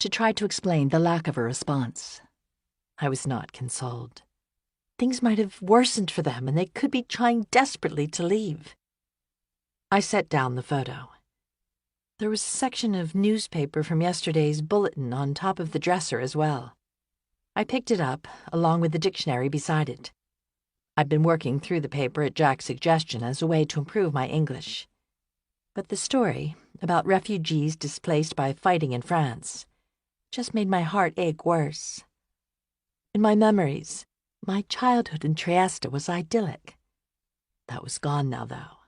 to try to explain the lack of a response. I was not consoled. Things might have worsened for them, and they could be trying desperately to leave. I set down the photo. There was a section of newspaper from yesterday's bulletin on top of the dresser as well. I picked it up, along with the dictionary beside it. I'd been working through the paper at Jack's suggestion as a way to improve my English. But the story, about refugees displaced by fighting in France, just made my heart ache worse. In my memories, my childhood in Trieste was idyllic. That was gone now, though,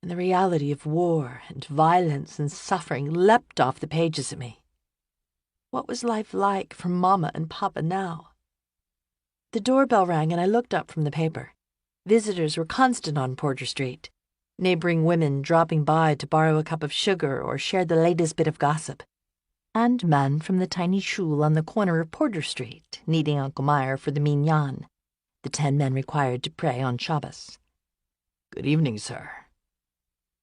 and the reality of war and violence and suffering leapt off the pages at me. What was life like for Mama and Papa now? The doorbell rang and I looked up from the paper. Visitors were constant on Porter Street, neighboring women dropping by to borrow a cup of sugar or share the latest bit of gossip, and men from the tiny shul on the corner of Porter Street needing Uncle Meyer for the minyan, the 10 men required to pray on Shabbos. "Good evening, sir."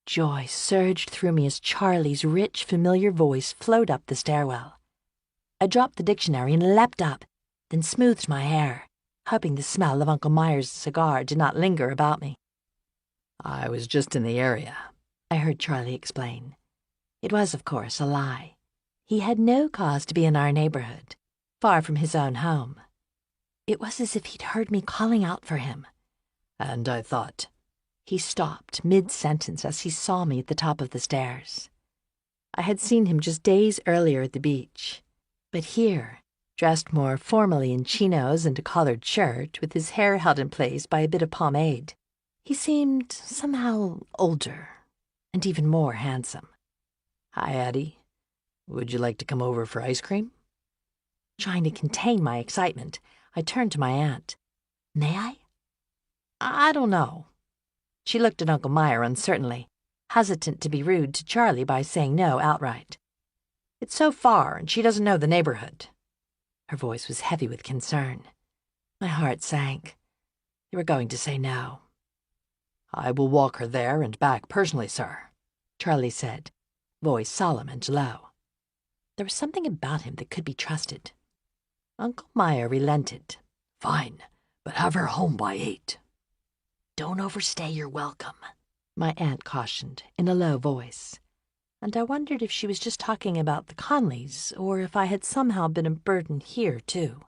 Joy surged through me as Charlie's rich, familiar voice flowed up the stairwell. I dropped the dictionary and leapt up, then smoothed my hair, hoping the smell of Uncle Meyer's cigar did not linger about me. "I was just in the area," I heard Charlie explain. It was, of course, a lie. He had no cause to be in our neighborhood, far from his own home. It was as if he'd heard me calling out for him. "And I thought—" He stopped mid-sentence as he saw me at the top of the stairs. I had seen him just days earlier at the beach, but here, dressed more formally in chinos and a collared shirt, with his hair held in place by a bit of pomade, he seemed somehow older and even more handsome. "Hi, Addie. Would you like to come over for ice cream?" Trying to contain my excitement, I turned to my aunt. "May I?" "I don't know." She looked at Uncle Meyer uncertainly, hesitant to be rude to Charlie by saying no outright. "It's so far, and she doesn't know the neighborhood." Her voice was heavy with concern. My heart sank. They were going to say no. "I will walk her there and back personally, sir," Charlie said, voice solemn and low. There was something about him that could be trusted. Uncle Meyer relented. "Fine, but have her home by 8. Don't overstay your welcome, my aunt cautioned in a low voice, and I wondered if she was just talking about the Conleys or if I had somehow been a burden here, too.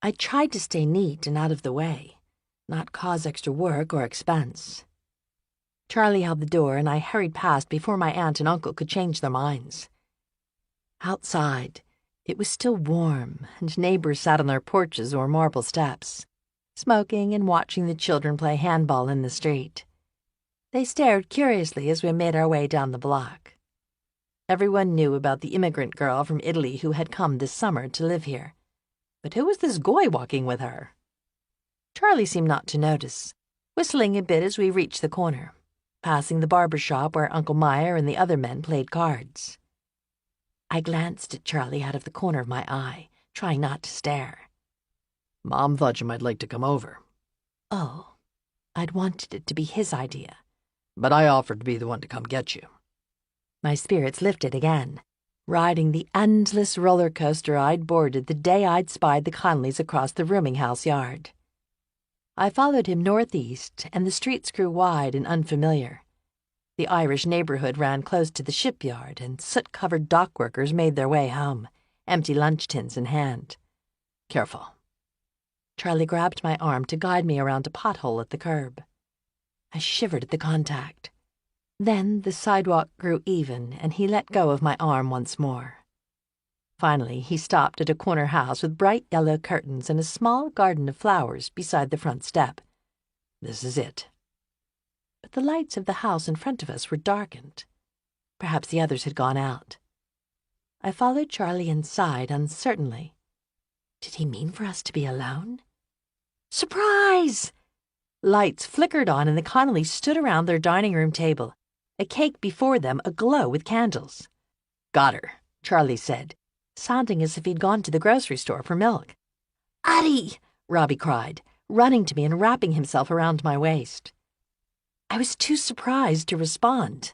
I tried to stay neat and out of the way, not cause extra work or expense. Charlie held the door, and I hurried past before my aunt and uncle could change their minds. Outside, it was still warm, and neighbors sat on their porches or marble steps, smoking and watching the children play handball in the street. They stared curiously as we made our way down the block. Everyone knew about the immigrant girl from Italy who had come this summer to live here. But who was this goy walking with her? Charlie seemed not to notice, whistling a bit as we reached the corner, passing the barber shop where Uncle Meyer and the other men played cards. I glanced at Charlie out of the corner of my eye, trying not to stare. Mom thought you might like to come over. Oh, I'd wanted it to be his idea. But I offered to be the one to come get you. My spirits lifted again, riding the endless roller coaster I'd boarded the day I'd spied the Conleys across the rooming house yard. I followed him northeast, and the streets grew wide and unfamiliar. The Irish neighborhood ran close to the shipyard, and soot-covered dock workers made their way home, empty lunch tins in hand. Careful. Charlie grabbed my arm to guide me around a pothole at the curb. I shivered at the contact. Then the sidewalk grew even, and he let go of my arm once more. Finally, he stopped at a corner house with bright yellow curtains and a small garden of flowers beside the front step. This is it. But the lights of the house in front of us were darkened. Perhaps the others had gone out. I followed Charlie inside uncertainly. Did he mean for us to be alone? Surprise! Lights flickered on, and the Conleys stood around their dining room table, a cake before them aglow with candles. Got her, Charlie said, sounding as if he'd gone to the grocery store for milk. Addie! Robbie cried, running to me and wrapping himself around my waist. I was too surprised to respond.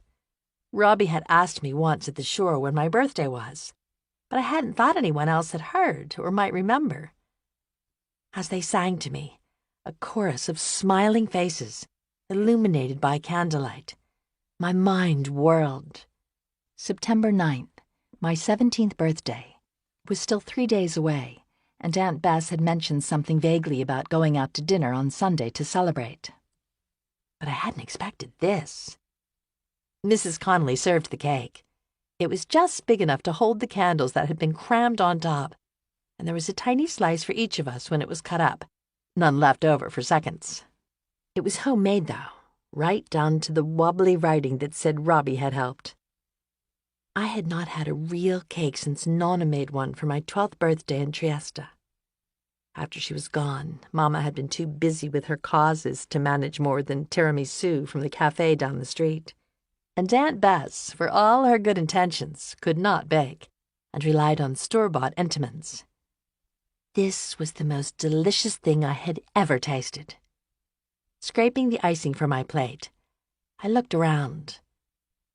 Robbie had asked me once at the shore when my birthday was, but I hadn't thought anyone else had heard or might remember. As they sang to me, a chorus of smiling faces, illuminated by candlelight, my mind whirled. September 9th, my 17th birthday, was still 3 days away, and Aunt Bess had mentioned something vaguely about going out to dinner on Sunday to celebrate. But I hadn't expected this. Mrs. Connolly served the cake. It was just big enough to hold the candles that had been crammed on top, and there was a tiny slice for each of us when it was cut up, none left over for seconds. It was homemade, though, right down to the wobbly writing that said Robbie had helped. I had not had a real cake since Nonna made one for my 12th birthday in Trieste. After she was gone, Mama had been too busy with her causes to manage more than tiramisu from the cafe down the street. And Aunt Bess, for all her good intentions, could not bake, and relied on store-bought Entenmann's. This was the most delicious thing I had ever tasted. Scraping the icing from my plate, I looked around.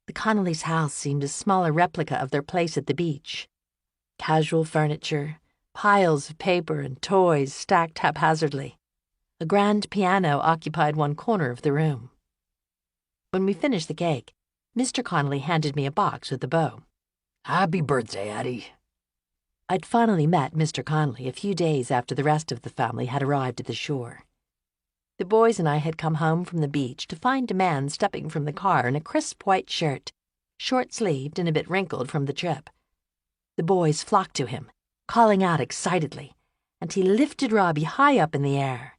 The Connollys' house seemed a smaller replica of their place at the beach. Casual furniture, piles of paper and toys stacked haphazardly. A grand piano occupied one corner of the room. When we finished the cake, Mr. Connolly handed me a box with a bow. Happy birthday, Addie. I'd finally met Mr. Connolly a few days after the rest of the family had arrived at the shore. The boys and I had come home from the beach to find a man stepping from the car in a crisp white shirt, short-sleeved and a bit wrinkled from the trip. The boys flocked to him, calling out excitedly, and he lifted Robbie high up in the air.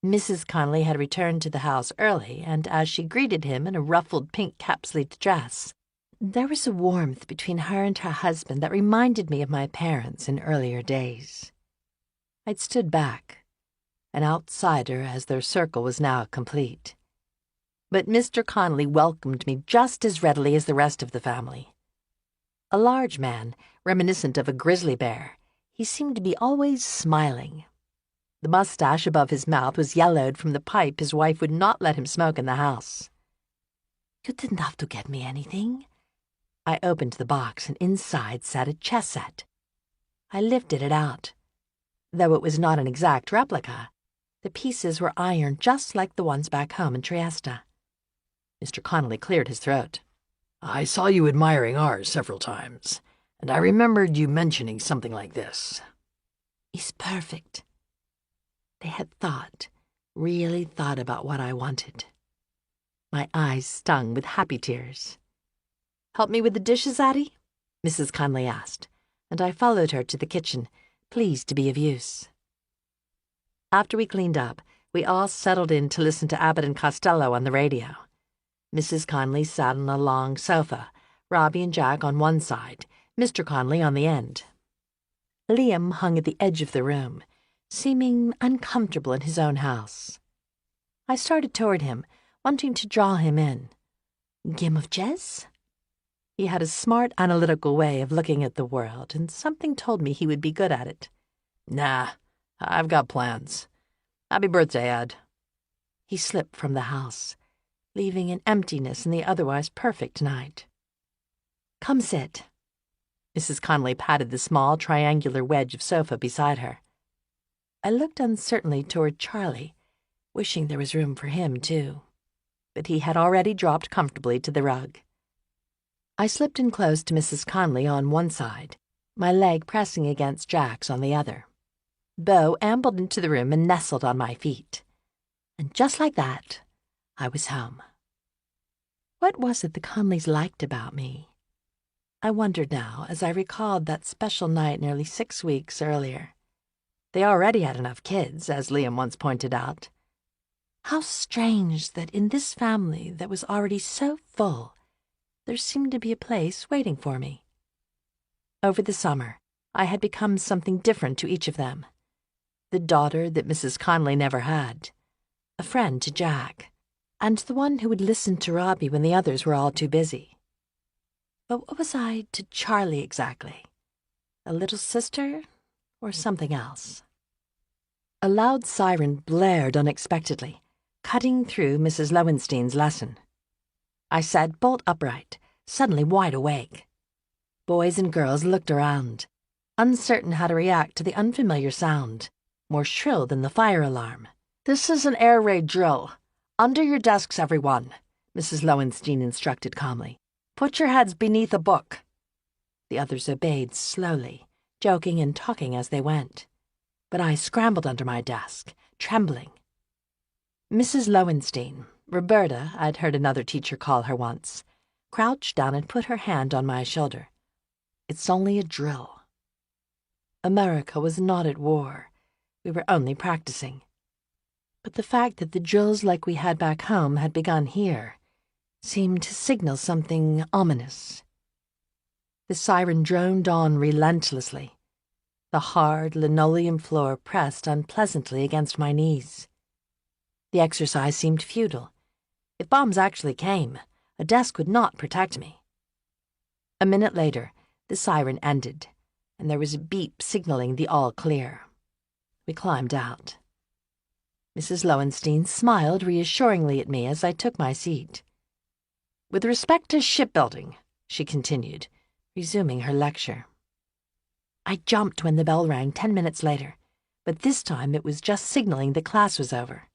Mrs. Connolly had returned to the house early, and as she greeted him in a ruffled pink cap-sleeved dress, there was a warmth between her and her husband that reminded me of my parents in earlier days. I'd stood back, an outsider as their circle was now complete. But Mr. Connolly welcomed me just as readily as the rest of the family. A large man, reminiscent of a grizzly bear, he seemed to be always smiling. The mustache above his mouth was yellowed from the pipe his wife would not let him smoke in the house. "You didn't have to get me anything." I opened the box, and inside sat a chess set. I lifted it out. Though it was not an exact replica, The pieces were iron just like the ones back home in Trieste. Mr. Connolly cleared his throat. I saw you admiring ours several times, and I remembered you mentioning something like this. He's perfect. They had really thought about what I wanted. My eyes stung with happy tears. "Help me with the dishes, Addie?" Mrs. Conley asked, and I followed her to the kitchen, pleased to be of use. After we cleaned up, we all settled in to listen to Abbott and Costello on the radio. Mrs. Conley sat on a long sofa, Robbie and Jack on one side, Mr. Conley on the end. Liam hung at the edge of the room, seeming uncomfortable in his own house. I started toward him, wanting to draw him in. "Game of chess?" He had a smart, analytical way of looking at the world, and something told me he would be good at it. Nah, I've got plans. Happy birthday, Ed. He slipped from the house, leaving an emptiness in the otherwise perfect night. "Come sit." Mrs. Conley patted the small, triangular wedge of sofa beside her. I looked uncertainly toward Charlie, wishing there was room for him, too. But he had already dropped comfortably to the rug. I slipped in close to Mrs. Conley on one side, my leg pressing against Jack's on the other. Beau ambled into the room and nestled on my feet. And just like that, I was home. What was it the Conleys liked about me? I wondered now as I recalled that special night nearly 6 weeks earlier. They already had enough kids, as Liam once pointed out. How strange that in this family that was already so full, there seemed to be a place waiting for me. Over the summer, I had become something different to each of them. The daughter that Mrs. Conley never had, a friend to Jack, and the one who would listen to Robbie when the others were all too busy. But what was I to Charlie exactly? A little sister or something else? A loud siren blared unexpectedly, cutting through Mrs. Lowenstein's lesson. I sat bolt upright, suddenly wide awake. Boys and girls looked around, uncertain how to react to the unfamiliar sound, more shrill than the fire alarm. This is an air raid drill. Under your desks, everyone, Mrs. Lowenstein instructed calmly. Put your heads beneath a book. The others obeyed slowly, joking and talking as they went. But I scrambled under my desk, trembling. Mrs. Lowenstein, Roberta, I'd heard another teacher call her once, crouched down and put her hand on my shoulder. "It's only a drill." America was not at war. We were only practicing. But the fact that the drills like we had back home had begun here seemed to signal something ominous. The siren droned on relentlessly. The hard linoleum floor pressed unpleasantly against my knees. The exercise seemed futile. If bombs actually came, a desk would not protect me. A minute later, the siren ended, and there was a beep signaling the all clear. We climbed out. Mrs. Lowenstein smiled reassuringly at me as I took my seat. With respect to shipbuilding, she continued, resuming her lecture. I jumped when the bell rang 10 minutes later, but this time it was just signaling the class was over.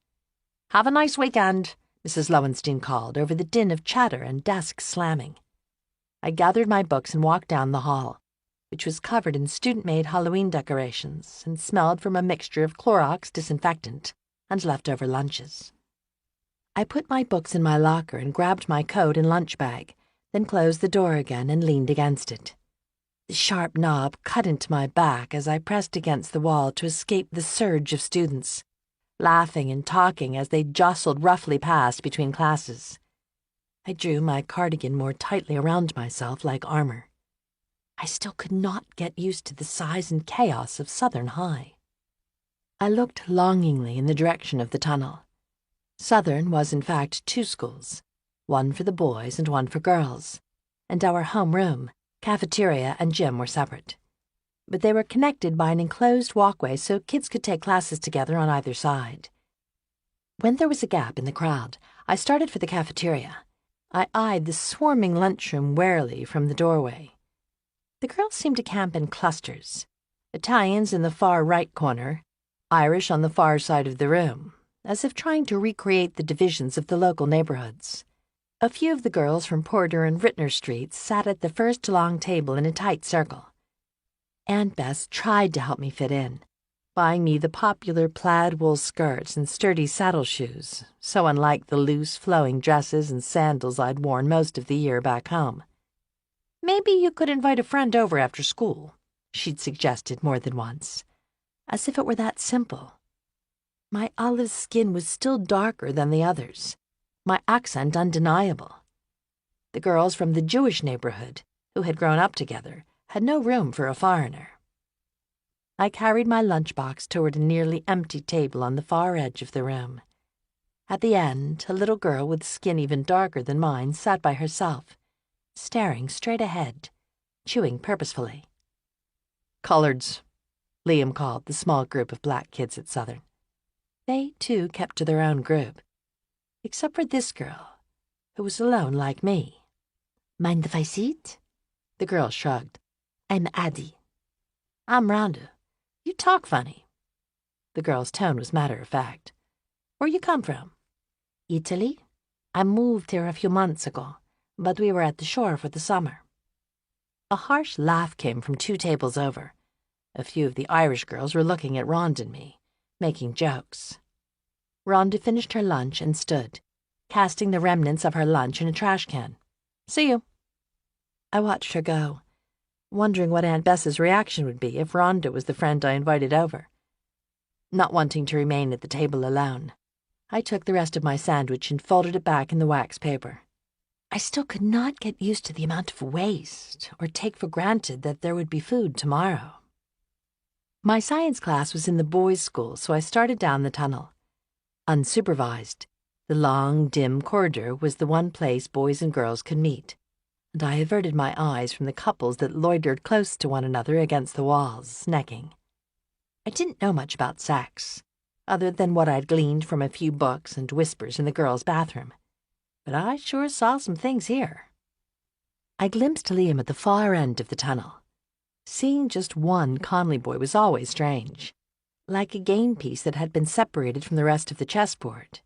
"Have a nice weekend," Mrs. Lowenstein called over the din of chatter and desks slamming. I gathered my books and walked down the hall, which was covered in student-made Halloween decorations and smelled from a mixture of Clorox disinfectant and leftover lunches. I put my books in my locker and grabbed my coat and lunch bag, then closed the door again and leaned against it. The sharp knob cut into my back as I pressed against the wall to escape the surge of students, laughing and talking as they jostled roughly past between classes. I drew my cardigan more tightly around myself like armor. I still could not get used to the size and chaos of Southern High. I looked longingly in the direction of the tunnel. Southern was in fact 2 schools, one for the boys and one for girls, and our homeroom, cafeteria, and gym were separate. But they were connected by an enclosed walkway so kids could take classes together on either side. When there was a gap in the crowd, I started for the cafeteria. I eyed the swarming lunchroom warily from the doorway. The girls seemed to camp in clusters. Italians in the far right corner, Irish on the far side of the room, as if trying to recreate the divisions of the local neighborhoods. A few of the girls from Porter and Rittner Streets sat at the first long table in a tight circle. Aunt Bess tried to help me fit in, buying me the popular plaid wool skirts and sturdy saddle shoes, so unlike the loose, flowing dresses and sandals I'd worn most of the year back home. "Maybe you could invite a friend over after school," she'd suggested more than once, as if it were that simple. My olive skin was still darker than the others, my accent undeniable. The girls from the Jewish neighborhood, who had grown up together, had no room for a foreigner. I carried my lunchbox toward a nearly empty table on the far edge of the room. At the end, a little girl with skin even darker than mine sat by herself, staring straight ahead, chewing purposefully. "Collards," Liam called the small group of black kids at Southern. They, too, kept to their own group, except for this girl, who was alone like me. "Mind if I sit?" The girl shrugged. "I'm Addie." "I'm Rhonda. You talk funny." The girl's tone was matter-of-fact. "Where you come from?" "Italy. I moved here a few months ago, but we were at the shore for the summer." A harsh laugh came from 2 tables over. A few of the Irish girls were looking at Rhonda and me, making jokes. Rhonda finished her lunch and stood, casting the remnants of her lunch in a trash can. "See you." I watched her go, wondering what Aunt Bess's reaction would be if Rhonda was the friend I invited over. Not wanting to remain at the table alone, I took the rest of my sandwich and folded it back in the wax paper. I still could not get used to the amount of waste or take for granted that there would be food tomorrow. My science class was in the boys' school, so I started down the tunnel. Unsupervised, the long, dim corridor was the one place boys and girls could meet, and I averted my eyes from the couples that loitered close to one another against the walls, necking. I didn't know much about sex, other than what I'd gleaned from a few books and whispers in the girls' bathroom, but I sure saw some things here. I glimpsed Liam at the far end of the tunnel. Seeing just one Conley boy was always strange, like a game piece that had been separated from the rest of the chessboard.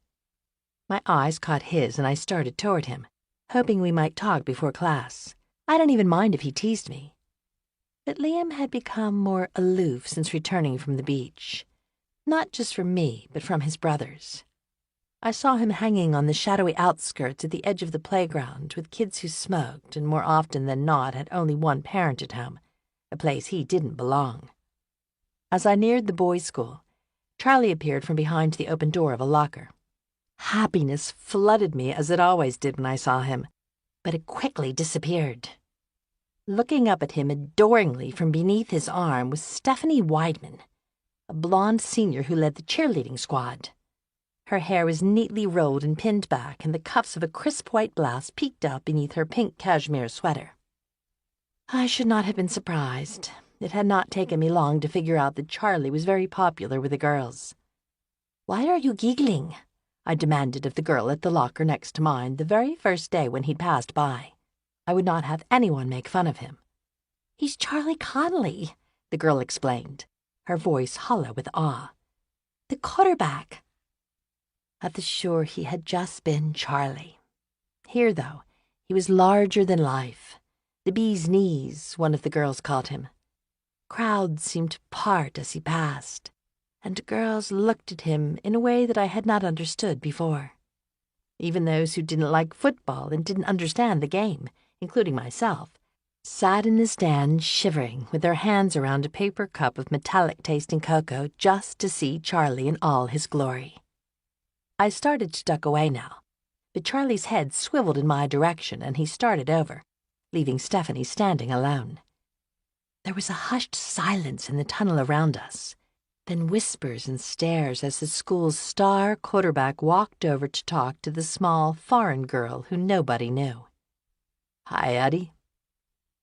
My eyes caught his and I started toward him, hoping we might talk before class. I didn't even mind if he teased me. But Liam had become more aloof since returning from the beach, not just from me, but from his brothers. I saw him hanging on the shadowy outskirts at the edge of the playground with kids who smoked and more often than not had only one parent at home, a place he didn't belong. As I neared the boys' school, Charlie appeared from behind the open door of a locker. Happiness flooded me as it always did when I saw him, but it quickly disappeared. Looking up at him adoringly from beneath his arm was Stephanie Weidman, a blonde senior who led the cheerleading squad. Her hair was neatly rolled and pinned back, and the cuffs of a crisp white blouse peeked out beneath her pink cashmere sweater. I should not have been surprised. It had not taken me long to figure out that Charlie was very popular with the girls. "Why are you giggling?" I demanded of the girl at the locker next to mine the very first day when he'd passed by. I would not have anyone make fun of him. "He's Charlie Conley," the girl explained, her voice hollow with awe. "The quarterback." At the shore he had just been Charlie. Here, though, he was larger than life. The bee's knees, one of the girls called him. Crowds seemed to part as he passed, and girls looked at him in a way that I had not understood before. Even those who didn't like football and didn't understand the game, including myself, sat in the stand shivering with their hands around a paper cup of metallic-tasting cocoa just to see Charlie in all his glory. I started to duck away now, but Charlie's head swiveled in my direction and he started over, leaving Stephanie standing alone. There was a hushed silence in the tunnel around us, then whispers and stares as the school's star quarterback walked over to talk to the small, foreign girl who nobody knew. "Hi, Addie."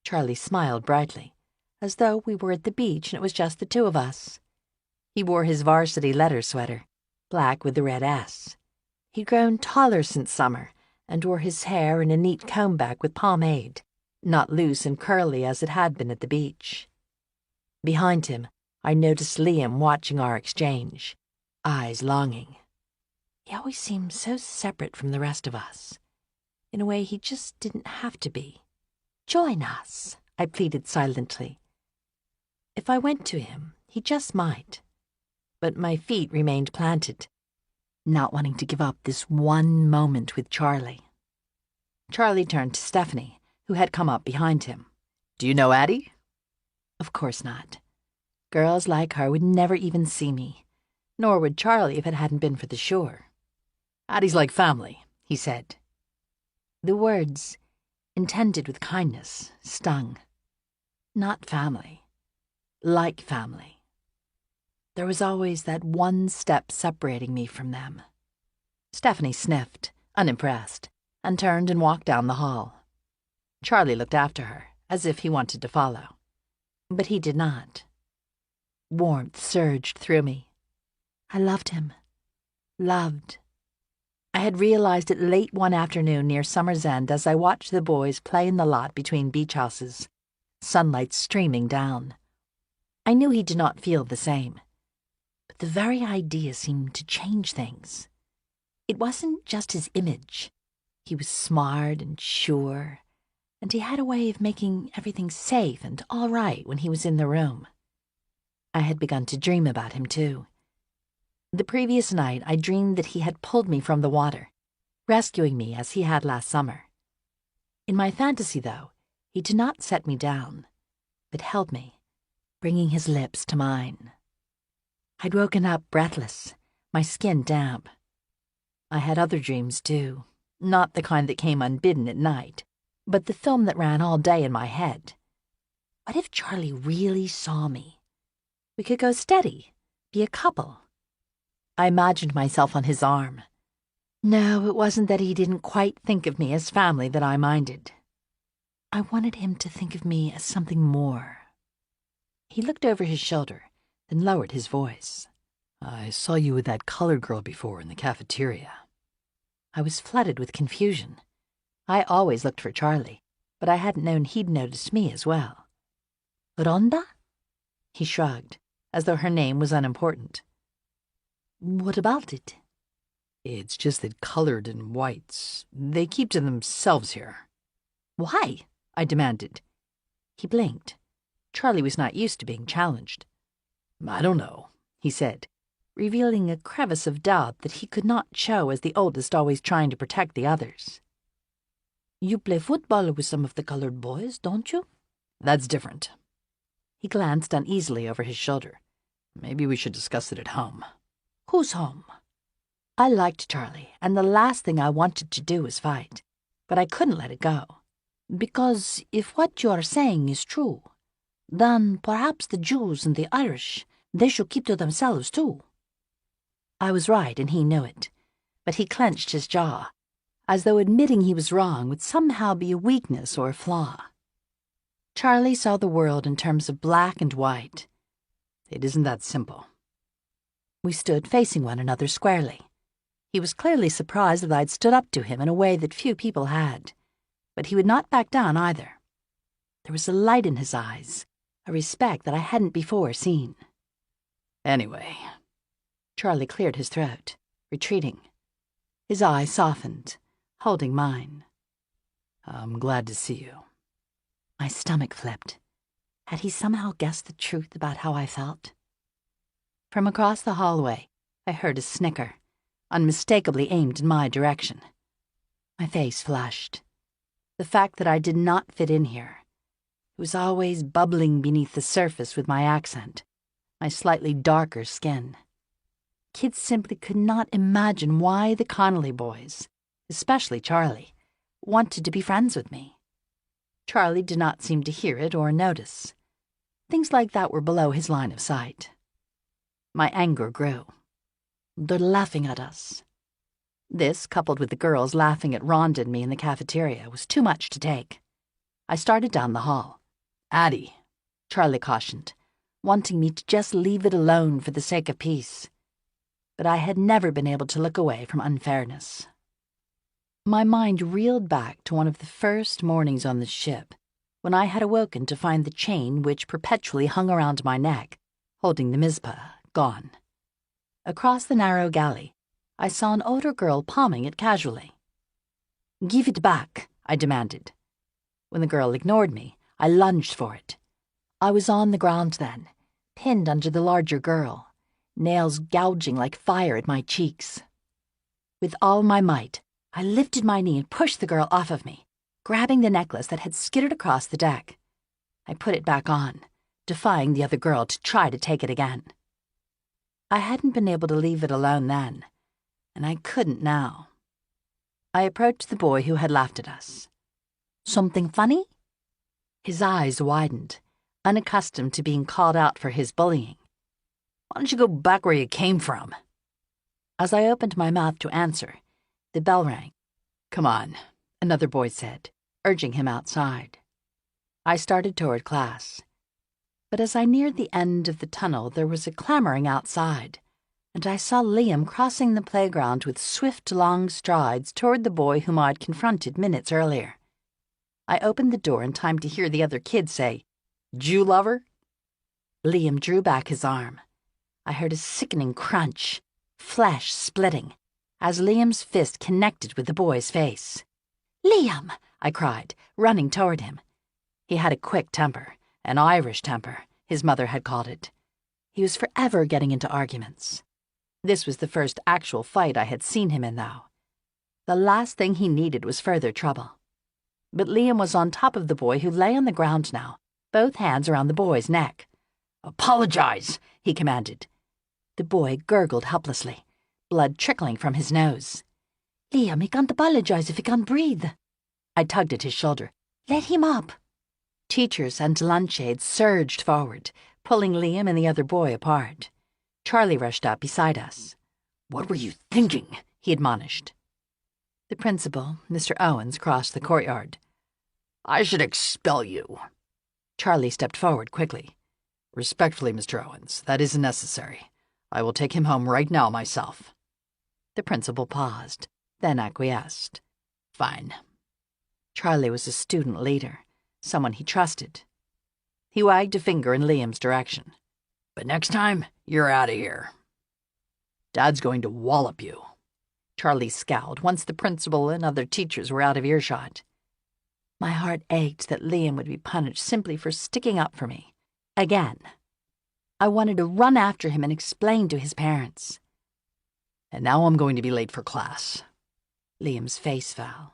Charlie smiled brightly, as though we were at the beach and it was just the two of us. He wore his varsity letter sweater, black with the red S. He'd grown taller since summer and wore his hair in a neat comb back with pomade, not loose and curly as it had been at the beach. Behind him, I noticed Liam watching our exchange, eyes longing. He always seemed so separate from the rest of us. In a way, he just didn't have to be. "Join us," I pleaded silently. If I went to him, he just might. But my feet remained planted, not wanting to give up this one moment with Charlie. Charlie turned to Stephanie, who had come up behind him. "Do you know Addie?" Of course not. Girls like her would never even see me, nor would Charlie if it hadn't been for the shore. "Addie's like family," he said. The words, intended with kindness, stung. Not family. Like family. There was always that one step separating me from them. Stephanie sniffed, unimpressed, and turned and walked down the hall. Charlie looked after her, as if he wanted to follow. But he did not. Warmth surged through me. I loved him. Loved. I had realized it late one afternoon near Summer's End as I watched the boys play in the lot between beach houses, sunlight streaming down. I knew he did not feel the same. But the very idea seemed to change things. It wasn't just his image. He was smart and sure, and he had a way of making everything safe and all right when he was in the room. I had begun to dream about him, too. The previous night, I dreamed that he had pulled me from the water, rescuing me as he had last summer. In my fantasy, though, he did not set me down, but held me, bringing his lips to mine. I'd woken up breathless, my skin damp. I had other dreams, too, not the kind that came unbidden at night, but the film that ran all day in my head. What if Charlie really saw me? We could go steady, be a couple. I imagined myself on his arm. No, it wasn't that he didn't quite think of me as family that I minded. I wanted him to think of me as something more. He looked over his shoulder, then lowered his voice. "I saw you with that colored girl before in the cafeteria." I was flooded with confusion. I always looked for Charlie, but I hadn't known he'd noticed me as well. "Rhonda?" He shrugged, as though her name was unimportant. "What about it?" "It's just that colored and whites, they keep to themselves here." "Why?" I demanded. He blinked. Charlie was not used to being challenged. "I don't know," he said, revealing a crevice of doubt that he could not show as the oldest always trying to protect the others. "You play football with some of the colored boys, don't you?" "That's different." He glanced uneasily over his shoulder. "Maybe we should discuss it at home." "Who's home?" I liked Charlie, and the last thing I wanted to do was fight, but I couldn't let it go. Because if what you are saying is true, then perhaps the Jews and the Irish, they should keep to themselves too. I was right, and he knew it, but he clenched his jaw, as though admitting he was wrong would somehow be a weakness or a flaw. Charlie saw the world in terms of black and white. "It isn't that simple." We stood facing one another squarely. He was clearly surprised that I'd stood up to him in a way that few people had, but he would not back down either. There was a light in his eyes, a respect that I hadn't before seen. "Anyway," Charlie cleared his throat, retreating. His eyes softened, holding mine. "I'm glad to see you." My stomach flipped. Had he somehow guessed the truth about how I felt? From across the hallway, I heard a snicker, unmistakably aimed in my direction. My face flushed. The fact that I did not fit in here. It was always bubbling beneath the surface with my accent, my slightly darker skin. Kids simply could not imagine why the Connolly boys, especially Charlie, wanted to be friends with me. Charlie did not seem to hear it or notice. Things like that were below his line of sight. My anger grew. They're laughing at us. This, coupled with the girls laughing at Rhonda and me in the cafeteria, was too much to take. I started down the hall. "Addie," Charlie cautioned, wanting me to just leave it alone for the sake of peace. But I had never been able to look away from unfairness. My mind reeled back to one of the first mornings on the ship, when I had awoken to find the chain which perpetually hung around my neck, holding the Mizpah, gone. Across the narrow galley, I saw an older girl palming it casually. "Give it back," I demanded. When the girl ignored me, I lunged for it. I was on the ground then, pinned under the larger girl, nails gouging like fire at my cheeks. With all my might, I lifted my knee and pushed the girl off of me, grabbing the necklace that had skittered across the deck. I put it back on, defying the other girl to try to take it again. I hadn't been able to leave it alone then, and I couldn't now. I approached the boy who had laughed at us. "Something funny?" His eyes widened, unaccustomed to being called out for his bullying. Why don't you go back where you came from? As I opened my mouth to answer, the bell rang. "Come on," another boy said, urging him outside. I started toward class. But as I neared the end of the tunnel, there was a clamoring outside, and I saw Liam crossing the playground with swift, long strides toward the boy whom I'd confronted minutes earlier. I opened the door in time to hear the other kid say, "Jew lover?" Liam drew back his arm. I heard a sickening crunch, flesh splitting, as Liam's fist connected with the boy's face. "Liam!" I cried, running toward him. He had a quick temper, an Irish temper, his mother had called it. He was forever getting into arguments. This was the first actual fight I had seen him in, though. The last thing he needed was further trouble. But Liam was on top of the boy who lay on the ground now, both hands around the boy's neck. "Apologize," he commanded. The boy gurgled helplessly, blood trickling from his nose. "Liam, he can't apologize if he can't breathe." I tugged at his shoulder. "Let him up." Teachers and lunch aides surged forward, pulling Liam and the other boy apart. Charlie rushed up beside us. "What were you thinking?" he admonished. The principal, Mr. Owens, crossed the courtyard. "I should expel you." Charlie stepped forward quickly. "Respectfully, Mr. Owens, that isn't necessary. I will take him home right now myself." The principal paused, then acquiesced. "Fine." Charlie was a student leader, someone he trusted. He wagged a finger in Liam's direction. "But next time, you're out of here. Dad's going to wallop you." Charlie scowled once the principal and other teachers were out of earshot. My heart ached that Liam would be punished simply for sticking up for me. Again. I wanted to run after him and explain to his parents. "And now I'm going to be late for class." Liam's face fell.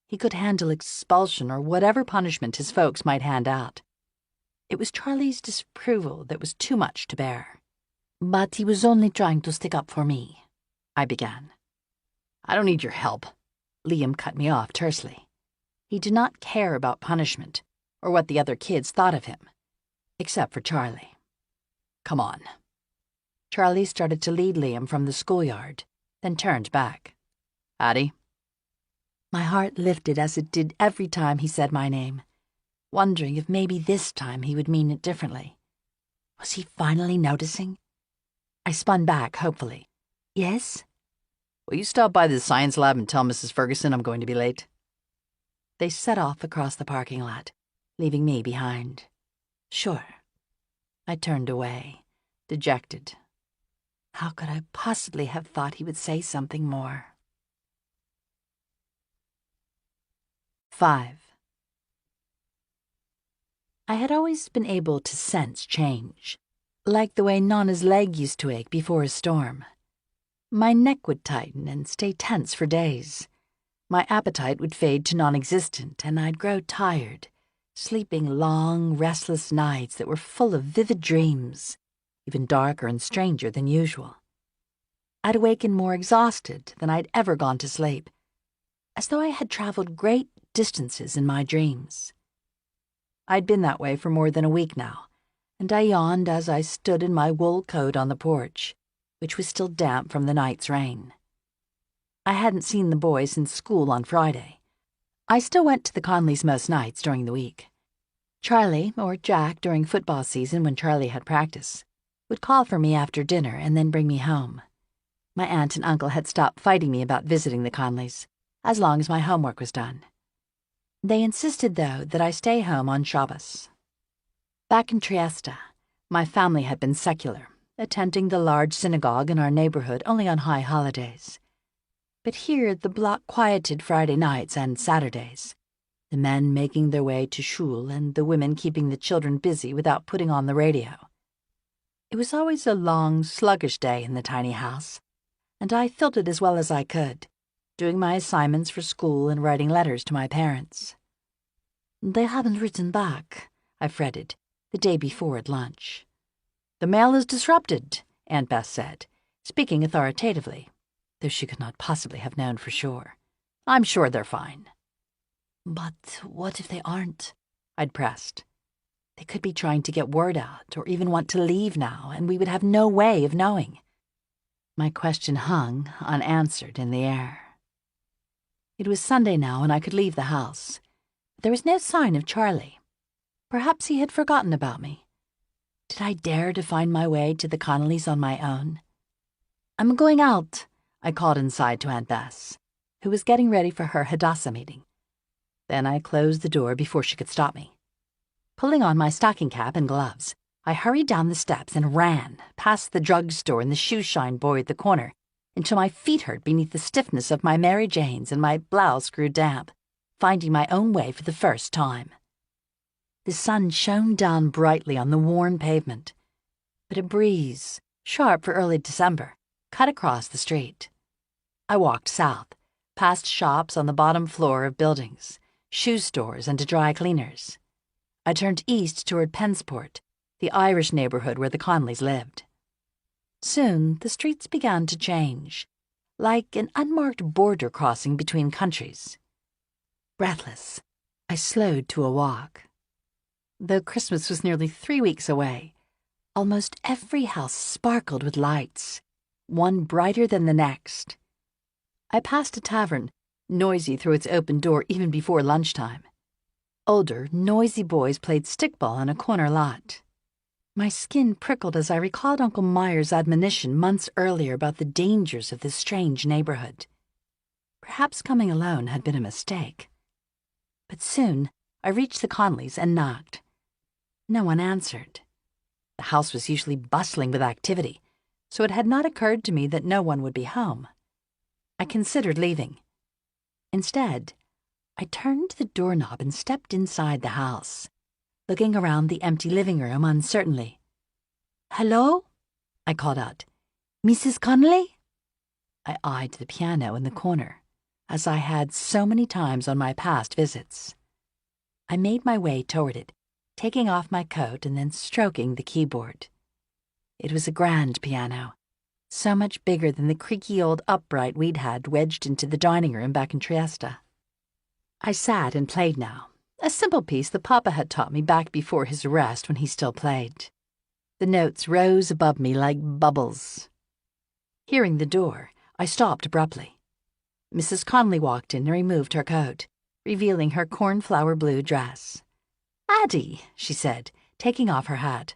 He could handle expulsion or whatever punishment his folks might hand out. It was Charlie's disapproval that was too much to bear. "But he was only trying to stick up for me," I began. "I don't need your help." Liam cut me off tersely. He did not care about punishment or what the other kids thought of him, except for Charlie. "Come on." Charlie started to lead Liam from the schoolyard, then turned back. "Addie?" My heart lifted as it did every time he said my name, wondering if maybe this time he would mean it differently. Was he finally noticing? I spun back hopefully. "Yes?" "Will you stop by the science lab and tell Mrs. Ferguson I'm going to be late?" They set off across the parking lot, leaving me behind. "Sure." I turned away, dejected. How could I possibly have thought he would say something more? 5. I had always been able to sense change, like the way Nana's leg used to ache before a storm. My neck would tighten and stay tense for days. My appetite would fade to non-existent, and I'd grow tired, sleeping long, restless nights that were full of vivid dreams, even darker and stranger than usual. I'd awaken more exhausted than I'd ever gone to sleep, as though I had traveled great distances in my dreams. I'd been that way for more than a week now, and I yawned as I stood in my wool coat on the porch, which was still damp from the night's rain. I hadn't seen the boys since school on Friday. I still went to the Conleys most nights during the week. Charlie, or Jack during football season when Charlie had practice, would call for me after dinner and then bring me home. My aunt and uncle had stopped fighting me about visiting the Conleys, as long as my homework was done. They insisted, though, that I stay home on Shabbos. Back in Trieste, My family had been secular, attending the large synagogue in our neighborhood only on high holidays. But here the block quieted Friday nights and Saturdays, the men making their way to shul and the women keeping the children busy without putting on the radio. It was always a long, sluggish day in the tiny house, and I filled it as well as I could, doing my assignments for school and writing letters to my parents. "They haven't written back," I fretted, the day before at lunch. "The mail is disrupted," Aunt Beth said, speaking authoritatively, though she could not possibly have known for sure. "I'm sure they're fine." "But what if they aren't?" I'd pressed. "They could be trying to get word out or even want to leave now, and we would have no way of knowing." My question hung, unanswered, in the air. It was Sunday now, and I could leave the house. But there was no sign of Charlie. Perhaps he had forgotten about me. Did I dare to find my way to the Connollys on my own? "I'm going out," I called inside to Aunt Bess, who was getting ready for her Hadassah meeting. Then I closed the door before she could stop me. Pulling on my stocking cap and gloves, I hurried down the steps and ran, past the drugstore and the shoe-shine boy at the corner, until my feet hurt beneath the stiffness of my Mary Janes and my blouse grew damp, finding my own way for the first time. The sun shone down brightly on the worn pavement, but a breeze, sharp for early December, cut across the street. I walked south, past shops on the bottom floor of buildings, shoe stores and dry cleaners. I turned east toward Pensport, the Irish neighborhood where the Connollys lived. Soon the streets began to change, like an unmarked border crossing between countries. Breathless, I slowed to a walk. Though Christmas was nearly 3 weeks away, almost every house sparkled with lights, one brighter than the next. I passed a tavern, noisy through its open door even before lunchtime. Older, noisy boys played stickball on a corner lot. My skin prickled as I recalled Uncle Meyer's admonition months earlier about the dangers of this strange neighborhood. Perhaps coming alone had been a mistake. But soon I reached the Connollys and knocked. No one answered. The house was usually bustling with activity, so it had not occurred to me that no one would be home. I considered leaving. Instead, I turned the doorknob and stepped inside the house, looking around the empty living room uncertainly. "Hello?" I called out. "Mrs. Connolly?" I eyed the piano in the corner, as I had so many times on my past visits. I made my way toward it, taking off my coat and then stroking the keyboard. It was a grand piano, so much bigger than the creaky old upright we'd had wedged into the dining room back in Trieste. I sat and played now, a simple piece that Papa had taught me back before his arrest when he still played. The notes rose above me like bubbles. Hearing the door, I stopped abruptly. Mrs. Connolly walked in and removed her coat, revealing her cornflower blue dress. "Addie," she said, taking off her hat.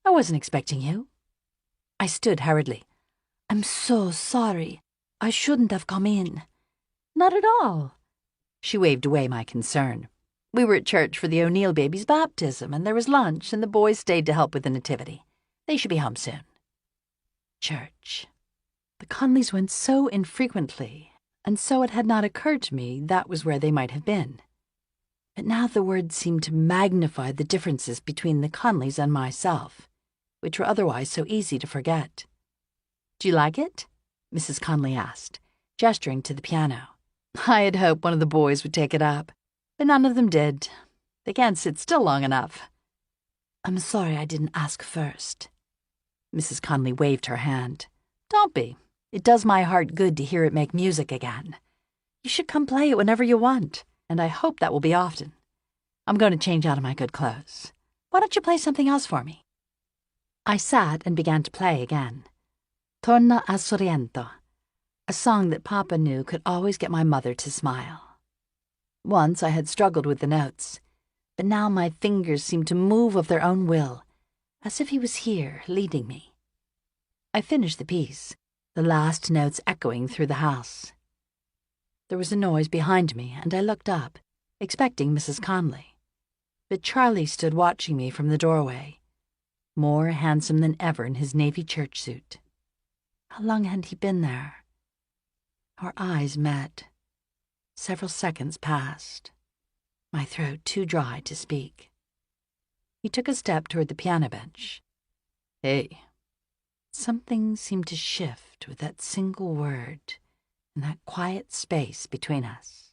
"I wasn't expecting you." I stood hurriedly. "I'm so sorry. I shouldn't have come in." "Not at all." She waved away my concern. "We were at church for the O'Neill baby's baptism, and there was lunch, and the boys stayed to help with the nativity. They should be home soon." Church. The Connollys went so infrequently, and so it had not occurred to me that was where they might have been. But now the word seemed to magnify the differences between the Connollys and myself, which were otherwise so easy to forget. "Do you like it?" Mrs. Connolly asked, gesturing to the piano. I had hoped one of the boys would take it up, but none of them did. They can't sit still long enough. "I'm sorry I didn't ask first." Mrs. Connolly waved her hand. "Don't be. It does my heart good to hear it make music again. You should come play it whenever you want, and I hope that will be often. I'm going to change out of my good clothes. Why don't you play something else for me?" I sat and began to play again. Torna a Sorrento, a song that Papa knew could always get my mother to smile. Once I had struggled with the notes, but now my fingers seemed to move of their own will, as if he was here, leading me. I finished the piece, the last notes echoing through the house. There was a noise behind me, and I looked up, expecting Mrs. Connolly. But Charlie stood watching me from the doorway. more handsome than ever in his navy church suit. How long had he been there? Our eyes met. Several seconds passed, my throat too dry to speak. He took a step toward the piano bench. Hey. Something seemed to shift with that single word in that quiet space between us.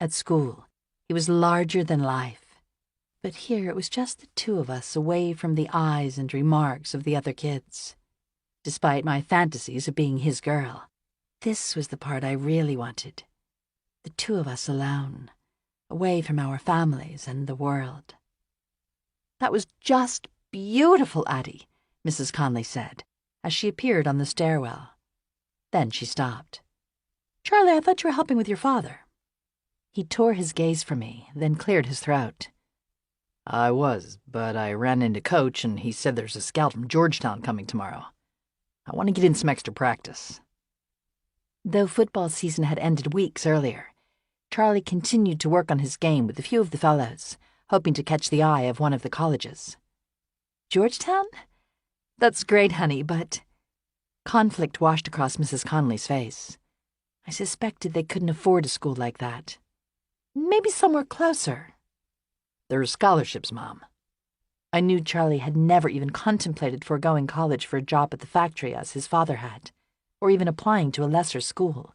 At school, he was larger than life, but here it was just the two of us away from the eyes and remarks of the other kids. Despite my fantasies of being his girl, this was the part I really wanted. The two of us alone, away from our families and the world. That was just beautiful, Addie, Mrs. Conley said, as she appeared on the stairwell. Then she stopped. Charlie, I thought you were helping with your father. He tore his gaze from me, then cleared his throat. I was, but I ran into Coach and he said there's a scout from Georgetown coming tomorrow. I want to get in some extra practice. Though football season had ended weeks earlier, Charlie continued to work on his game with a few of the fellows, hoping to catch the eye of one of the colleges. Georgetown? That's great, honey, but... Conflict washed across Mrs. Conley's face. I suspected they couldn't afford a school like that. Maybe somewhere closer. There are scholarships, Mom. I knew Charlie had never even contemplated foregoing college for a job at the factory as his father had, or even applying to a lesser school.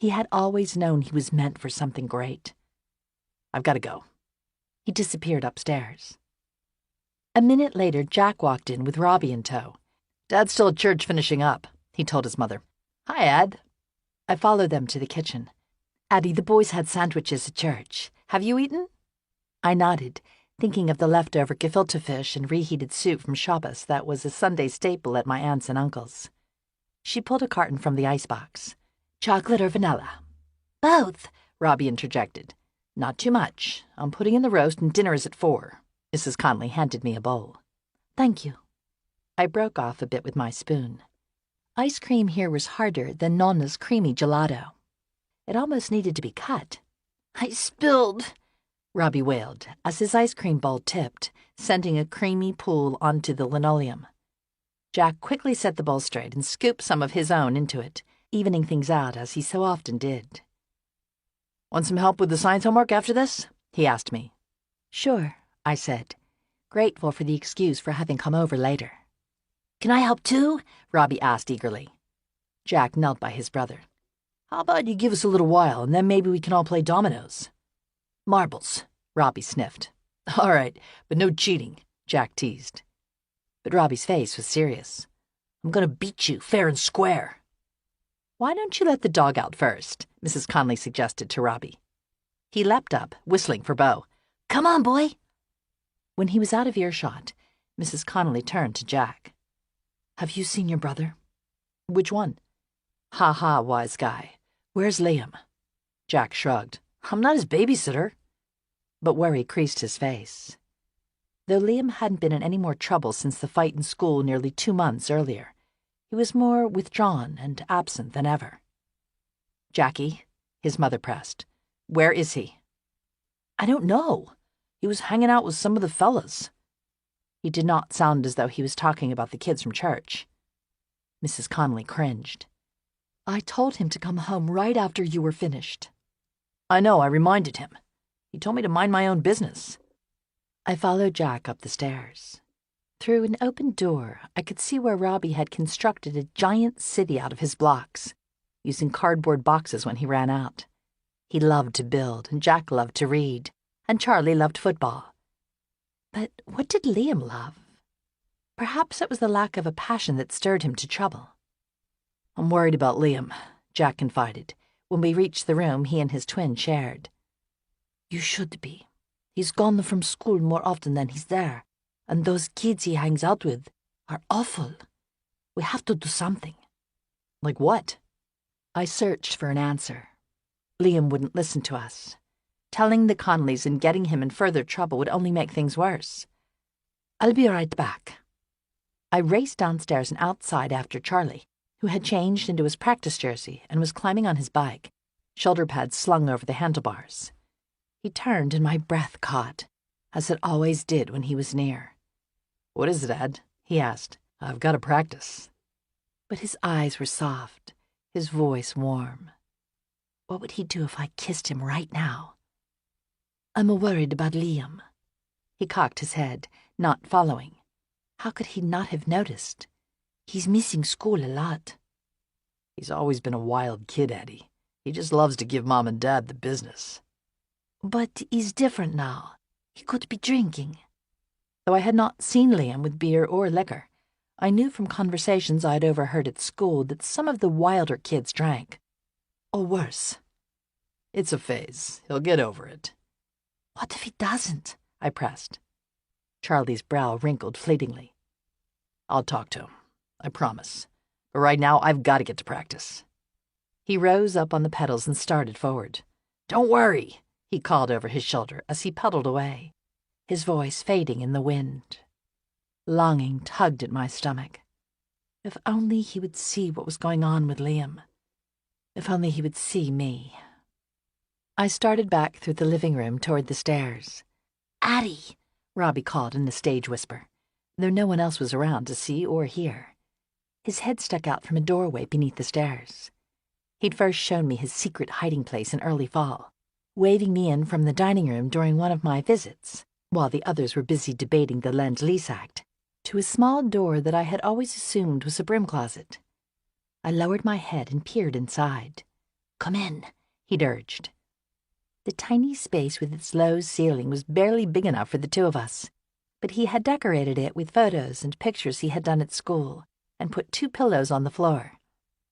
He had always known he was meant for something great. I've got to go. He disappeared upstairs. A minute later, Jack walked in with Robbie in tow. Dad's still at church finishing up, he told his mother. Hi, Ad. I followed them to the kitchen. Addie, the boys had sandwiches at church. Have you eaten? I nodded, thinking of the leftover gefilte fish and reheated soup from Shabbos that was a Sunday staple at my aunt's and uncle's. She pulled a carton from the icebox. Chocolate or vanilla? Both, Robbie interjected. Not too much. I'm putting in the roast and dinner is at 4. Mrs. Conley handed me a bowl. Thank you. I broke off a bit with my spoon. Ice cream here was harder than Nonna's creamy gelato. It almost needed to be cut. I spilled, Robbie wailed as his ice cream bowl tipped, sending a creamy pool onto the linoleum. Jack quickly set the bowl straight and scooped some of his own into it, evening things out as he so often did. Want some help with the science homework after this? He asked me. Sure, I said, grateful for the excuse for having come over later. Can I help too? Robbie asked eagerly. Jack knelt by his brother. How about you give us a little while and then maybe we can all play dominoes? Marbles, Robbie sniffed. All right, but no cheating, Jack teased. But Robbie's face was serious. I'm going to beat you fair and square. Why don't you let the dog out first? Mrs. Conley suggested to Robbie. He leapt up, whistling for Bo. Come on, boy. When he was out of earshot, Mrs. Conley turned to Jack. Have you seen your brother? Which one? Ha ha, wise guy. Where's Liam? Jack shrugged. I'm not his babysitter. But worry creased his face. Though Liam hadn't been in any more trouble since the fight in school nearly 2 months earlier, he was more withdrawn and absent than ever. Jackie, his mother pressed. Where is he? I don't know. He was hanging out with some of the fellas. He did not sound as though he was talking about the kids from church. Mrs. Conley cringed. I told him to come home right after you were finished. I know, I reminded him. He told me to mind my own business. I followed Jack up the stairs. Through an open door, I could see where Robbie had constructed a giant city out of his blocks, using cardboard boxes when he ran out. He loved to build, and Jack loved to read, and Charlie loved football. But what did Liam love? Perhaps it was the lack of a passion that stirred him to trouble. I'm worried about Liam, Jack confided, when we reached the room he and his twin shared. You should be. He's gone from school more often than he's there, and those kids he hangs out with are awful. We have to do something. Like what? I searched for an answer. Liam wouldn't listen to us. Telling the Conleys and getting him in further trouble would only make things worse. I'll be right back. I raced downstairs and outside after Charlie, who had changed into his practice jersey and was climbing on his bike, shoulder pads slung over the handlebars. He turned and my breath caught, as it always did when he was near. What is it, Ed? He asked. I've got to practice. But his eyes were soft, his voice warm. What would he do if I kissed him right now? I'm worried about Liam. He cocked his head, not following. How could he not have noticed? He's missing school a lot. He's always been a wild kid, Eddie. He just loves to give Mom and Dad the business. But he's different now. He could be drinking. Though I had not seen Liam with beer or liquor, I knew from conversations I'd overheard at school that some of the wilder kids drank. Or worse. It's a phase. He'll get over it. What if he doesn't? I pressed. Charlie's brow wrinkled fleetingly. I'll talk to him. I promise. But right now, I've got to get to practice. He rose up on the pedals and started forward. Don't worry, he called over his shoulder as he pedaled away, his voice fading in the wind. Longing tugged at my stomach. If only he would see what was going on with Liam. If only he would see me. I started back through the living room toward the stairs. Addie, Robbie called in a stage whisper, though no one else was around to see or hear. His head stuck out from a doorway beneath the stairs. He'd first shown me his secret hiding place in early fall, waving me in from the dining room during one of my visits, while the others were busy debating the Lend-Lease Act, to a small door that I had always assumed was a broom closet. I lowered my head and peered inside. Come in, he'd urged. The tiny space with its low ceiling was barely big enough for the two of us, but he had decorated it with photos and pictures he had done at school and put 2 pillows on the floor.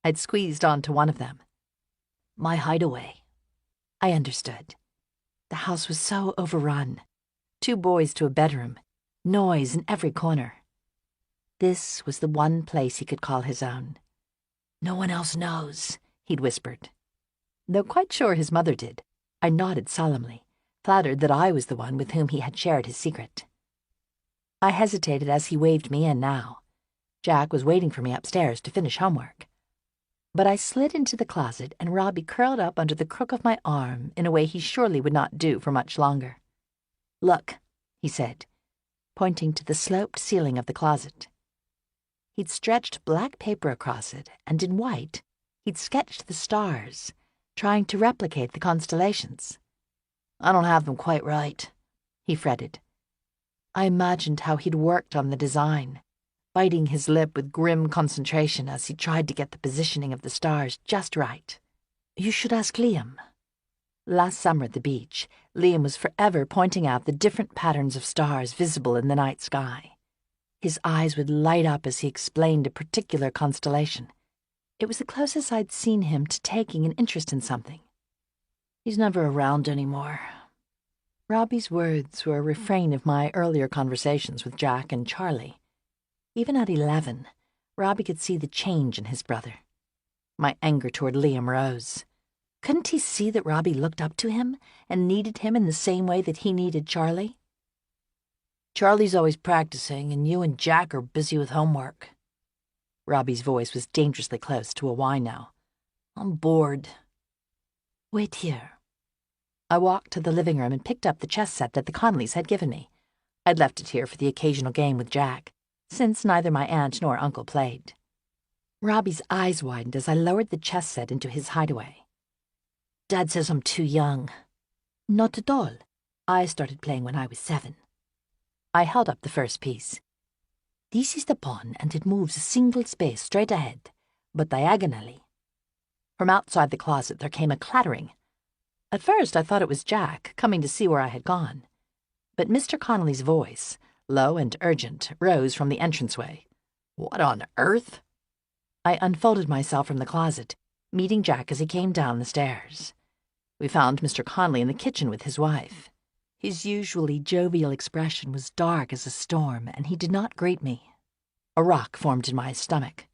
I'd squeezed onto one of them. My hideaway. I understood. The house was so overrun. 2 boys to a bedroom, noise in every corner. This was the one place he could call his own. No one else knows, he'd whispered. Though quite sure his mother did, I nodded solemnly, flattered that I was the one with whom he had shared his secret. I hesitated as he waved me in now. Jack was waiting for me upstairs to finish homework. But I slid into the closet and Robbie curled up under the crook of my arm in a way he surely would not do for much longer. Look, he said, pointing to the sloped ceiling of the closet. He'd stretched black paper across it, and in white, he'd sketched the stars, trying to replicate the constellations. I don't have them quite right, he fretted. I imagined how he'd worked on the design, biting his lip with grim concentration as he tried to get the positioning of the stars just right. You should ask Liam. Last summer at the beach, Liam was forever pointing out the different patterns of stars visible in the night sky. His eyes would light up as he explained a particular constellation. It was the closest I'd seen him to taking an interest in something. He's never around anymore. Robbie's words were a refrain of my earlier conversations with Jack and Charlie. Even at 11, Robbie could see the change in his brother. My anger toward Liam rose. Couldn't he see that Robbie looked up to him and needed him in the same way that he needed Charlie? Charlie's always practicing, and you and Jack are busy with homework. Robbie's voice was dangerously close to a whine now. I'm bored. Wait here. I walked to the living room and picked up the chess set that the Conleys had given me. I'd left it here for the occasional game with Jack, since neither my aunt nor uncle played. Robbie's eyes widened as I lowered the chess set into his hideaway. Dad says I'm too young. Not at all. I started playing when I was 7. I held up the first piece. This is the pawn, and it moves a single space straight ahead, but diagonally. From outside the closet there came a clattering. At first I thought it was Jack, coming to see where I had gone. But Mr. Connolly's voice, low and urgent, rose from the entranceway. What on earth? I unfolded myself from the closet, meeting Jack as he came down the stairs. We found Mr. Connolly in the kitchen with his wife. His usually jovial expression was dark as a storm, and he did not greet me. A rock formed in my stomach.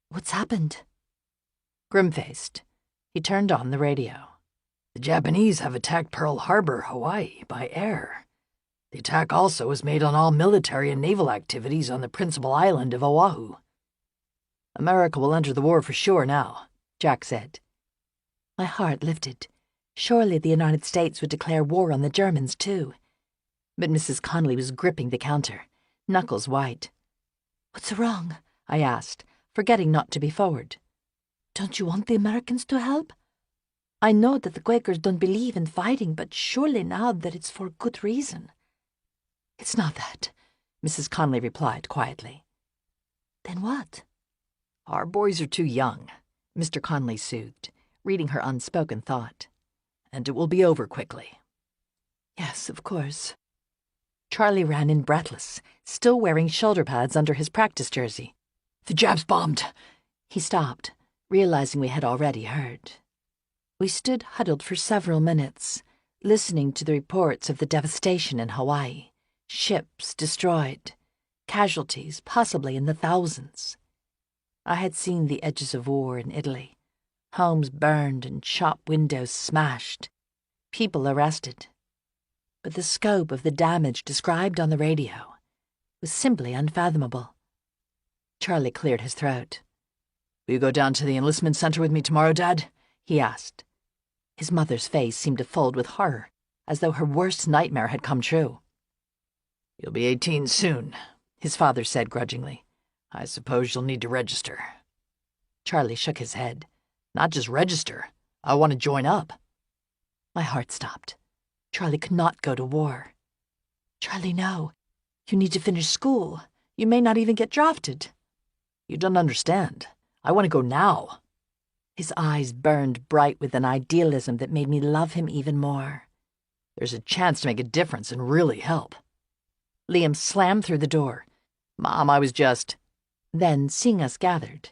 What's happened? Grim-faced, he turned on the radio. The Japanese have attacked Pearl Harbor, Hawaii, by air. The attack also was made on all military and naval activities on the principal island of Oahu. America will enter the war for sure now, Jack said. My heart lifted. Surely the United States would declare war on the Germans, too. But Mrs. Connolly was gripping the counter, knuckles white. "What's wrong?" I asked, forgetting not to be forward. "Don't you want the Americans to help? I know that the Quakers don't believe in fighting, but surely now that it's for good reason." "It's not that," Mrs. Conley replied quietly. "Then what?" "Our boys are too young," Mr. Conley soothed, reading her unspoken thought. "And it will be over quickly." "Yes, of course." Charlie ran in breathless, still wearing shoulder pads under his practice jersey. "The Japs bombed!" He stopped, realizing we had already heard. We stood huddled for several minutes, listening to the reports of the devastation in Hawaii. Ships destroyed, casualties possibly in the thousands. I had seen the edges of war in Italy, homes burned and shop windows smashed, people arrested. But the scope of the damage described on the radio was simply unfathomable. Charlie cleared his throat. "Will you go down to the enlistment center with me tomorrow, Dad?" he asked. His mother's face seemed to fold with horror, as though her worst nightmare had come true. "You'll be 18 soon," his father said grudgingly. "I suppose you'll need to register." Charlie shook his head. "Not just register. I want to join up." My heart stopped. Charlie could not go to war. "Charlie, no. You need to finish school. You may not even get drafted." "You don't understand. I want to go now." His eyes burned bright with an idealism that made me love him even more. "There's a chance to make a difference and really help." Liam slammed through the door. "Mom, I was just—" Then, seeing us gathered,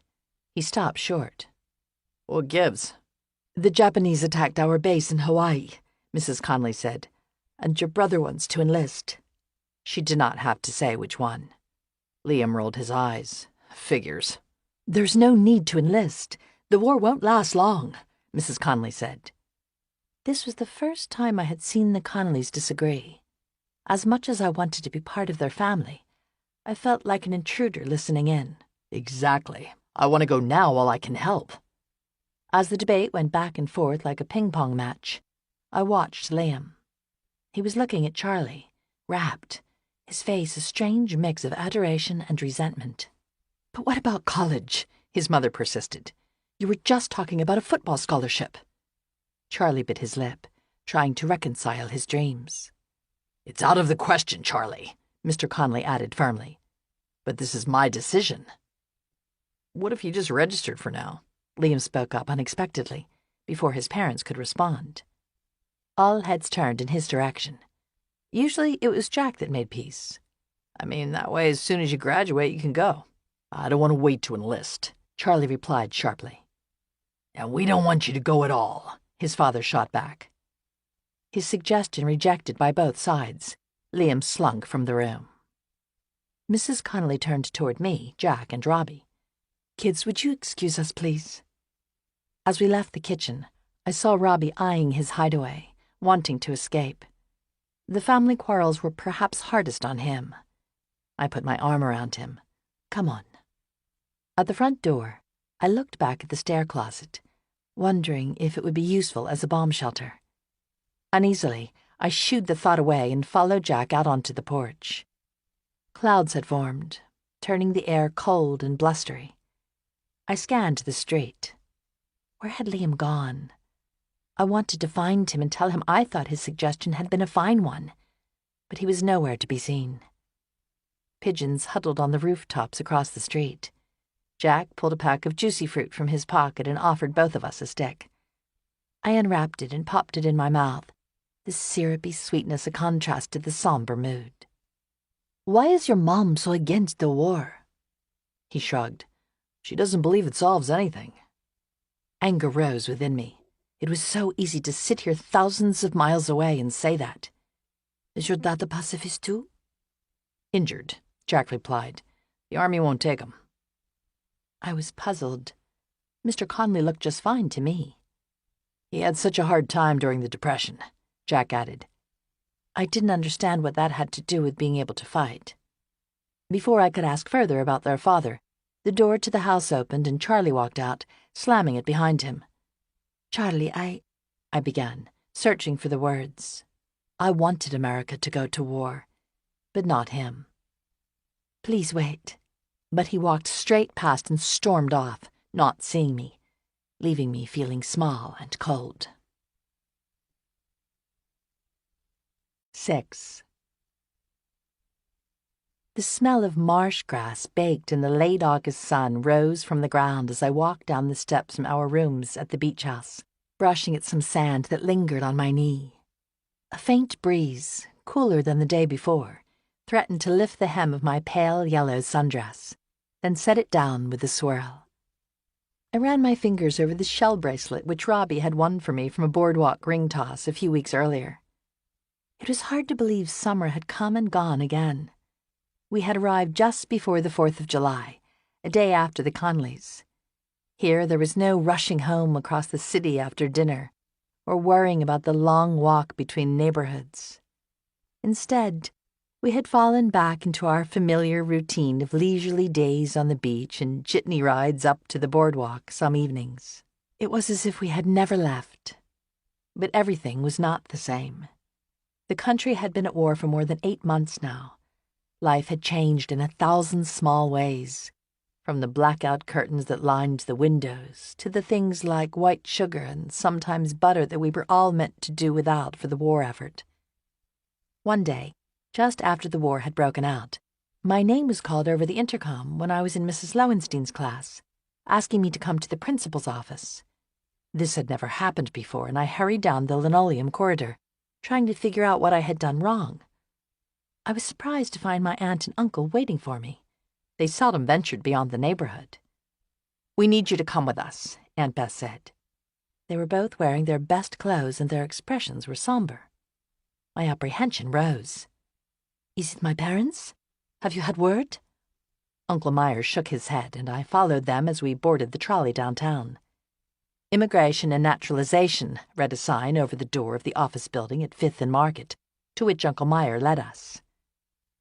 he stopped short. "What gives?" "The Japanese attacked our base in Hawaii," Mrs. Conley said, "and your brother wants to enlist." She did not have to say which one. Liam rolled his eyes. "Figures." "There's no need to enlist. The war won't last long," Mrs. Conley said. This was the first time I had seen the Conleys disagree. As much as I wanted to be part of their family, I felt like an intruder listening in. "Exactly. I want to go now while I can help." As the debate went back and forth like a ping-pong match, I watched Liam. He was looking at Charlie, rapt, his face a strange mix of adoration and resentment. "But what about college?" his mother persisted. "You were just talking about a football scholarship." Charlie bit his lip, trying to reconcile his dreams. "It's out of the question, Charlie," Mr. Conley added firmly. "But this is my decision." "What if you just registered for now?" Liam spoke up unexpectedly, before his parents could respond. All heads turned in his direction. Usually it was Jack that made peace. "I mean, that way as soon as you graduate you can go." "I don't want to wait to enlist," Charlie replied sharply. "And we don't want you to go at all," his father shot back. His suggestion rejected by both sides, Liam slunk from the room. Mrs. Conley turned toward me, Jack, and Robbie. "Kids, would you excuse us, please?" As we left the kitchen, I saw Robbie eyeing his hideaway, wanting to escape. The family quarrels were perhaps hardest on him. I put my arm around him. "Come on." At the front door, I looked back at the stair closet, wondering if it would be useful as a bomb shelter. Uneasily, I shooed the thought away and followed Jack out onto the porch. Clouds had formed, turning the air cold and blustery. I scanned the street. Where had Liam gone? I wanted to find him and tell him I thought his suggestion had been a fine one, but he was nowhere to be seen. Pigeons huddled on the rooftops across the street. Jack pulled a pack of juicy fruit from his pocket and offered both of us a stick. I unwrapped it and popped it in my mouth, the syrupy sweetness a contrast to the somber mood. "Why is your mom so against the war?" He shrugged. "She doesn't believe it solves anything." Anger rose within me. It was so easy to sit here thousands of miles away and say that. "Is your dad a pacifist too?" "Injured," Jack replied. "The army won't take him." I was puzzled. Mr. Conley looked just fine to me. "He had such a hard time during the Depression," Jack added. I didn't understand what that had to do with being able to fight. Before I could ask further about their father, the door to the house opened and Charlie walked out, slamming it behind him. "Charlie, I began, searching for the words. I wanted America to go to war, but not him. Please wait. But he walked straight past and stormed off, not seeing me, leaving me feeling small and cold. 6. The smell of marsh grass baked in the late August sun rose from the ground as I walked down the steps from our rooms at the beach house, brushing at some sand that lingered on my knee. A faint breeze, cooler than the day before, threatened to lift the hem of my pale yellow sundress, then set it down with a swirl. I ran my fingers over the shell bracelet which Robbie had won for me from a boardwalk ring toss a few weeks earlier. It was hard to believe summer had come and gone again. We had arrived just before the 4th of July, a day after the Conleys. Here there was no rushing home across the city after dinner, or worrying about the long walk between neighborhoods. Instead, we had fallen back into our familiar routine of leisurely days on the beach and jitney rides up to the boardwalk some evenings. It was as if we had never left. But everything was not the same. The country had been at war for more than 8 months now. Life had changed in 1,000 small ways, from the blackout curtains that lined the windows to the things like white sugar and sometimes butter that we were all meant to do without for the war effort. One day, just after the war had broken out, my name was called over the intercom when I was in Mrs. Lowenstein's class, asking me to come to the principal's office. This had never happened before, and I hurried down the linoleum corridor, trying to figure out what I had done wrong. I was surprised to find my aunt and uncle waiting for me. They seldom ventured beyond the neighborhood. "We need you to come with us," Aunt Bess said. They were both wearing their best clothes and their expressions were somber. My apprehension rose. "Is it my parents? Have you had word?" Uncle Myers shook his head, and I followed them as we boarded the trolley downtown. Immigration and Naturalization read a sign over the door of the office building at 5th and Market, to which Uncle Meyer led us.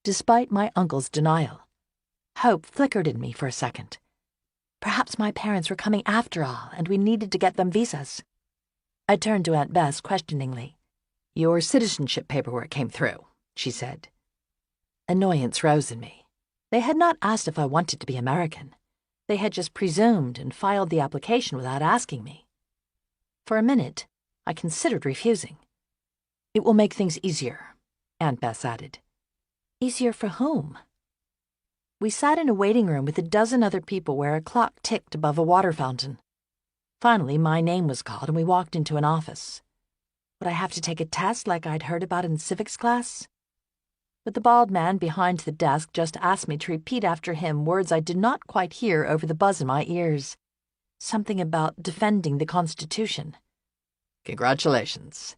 Despite my uncle's denial, hope flickered in me for a second. Perhaps my parents were coming after all, and we needed to get them visas. I turned to Aunt Bess questioningly. "Your citizenship paperwork came through," she said. Annoyance rose in me. They had not asked if I wanted to be American. They had just presumed and filed the application without asking me. For a minute, I considered refusing. "It will make things easier," Aunt Bess added. Easier for whom? We sat in a waiting room with a dozen other people where a clock ticked above a water fountain. Finally, my name was called and we walked into an office. Would I have to take a test like I'd heard about in civics class? But the bald man behind the desk just asked me to repeat after him words I did not quite hear over the buzz in my ears. Something about defending the Constitution. "Congratulations."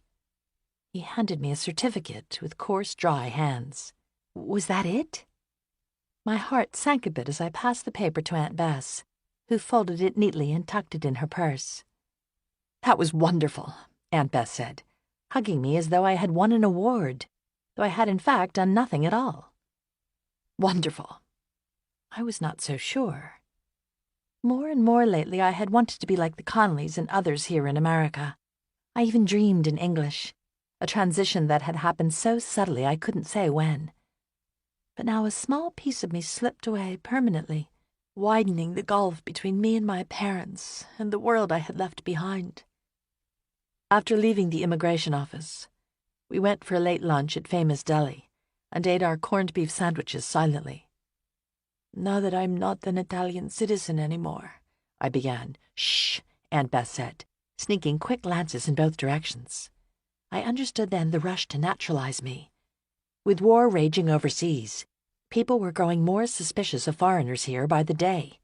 He handed me a certificate with coarse, dry hands. Was that it? My heart sank a bit as I passed the paper to Aunt Bess, who folded it neatly and tucked it in her purse. "That was wonderful," Aunt Bess said, hugging me as though I had won an award, though I had in fact done nothing at all. Wonderful. I was not so sure. More and more lately I had wanted to be like the Conleys and others here in America. I even dreamed in English, a transition that had happened so subtly I couldn't say when. But now a small piece of me slipped away permanently, widening the gulf between me and my parents and the world I had left behind. After leaving the immigration office, we went for a late lunch at Famous Deli and ate our corned beef sandwiches silently. "Now that I'm not an Italian citizen anymore," I began. "Shh," Aunt Beth said, sneaking quick glances in both directions. I understood then the rush to naturalize me. With war raging overseas, people were growing more suspicious of foreigners here by the day.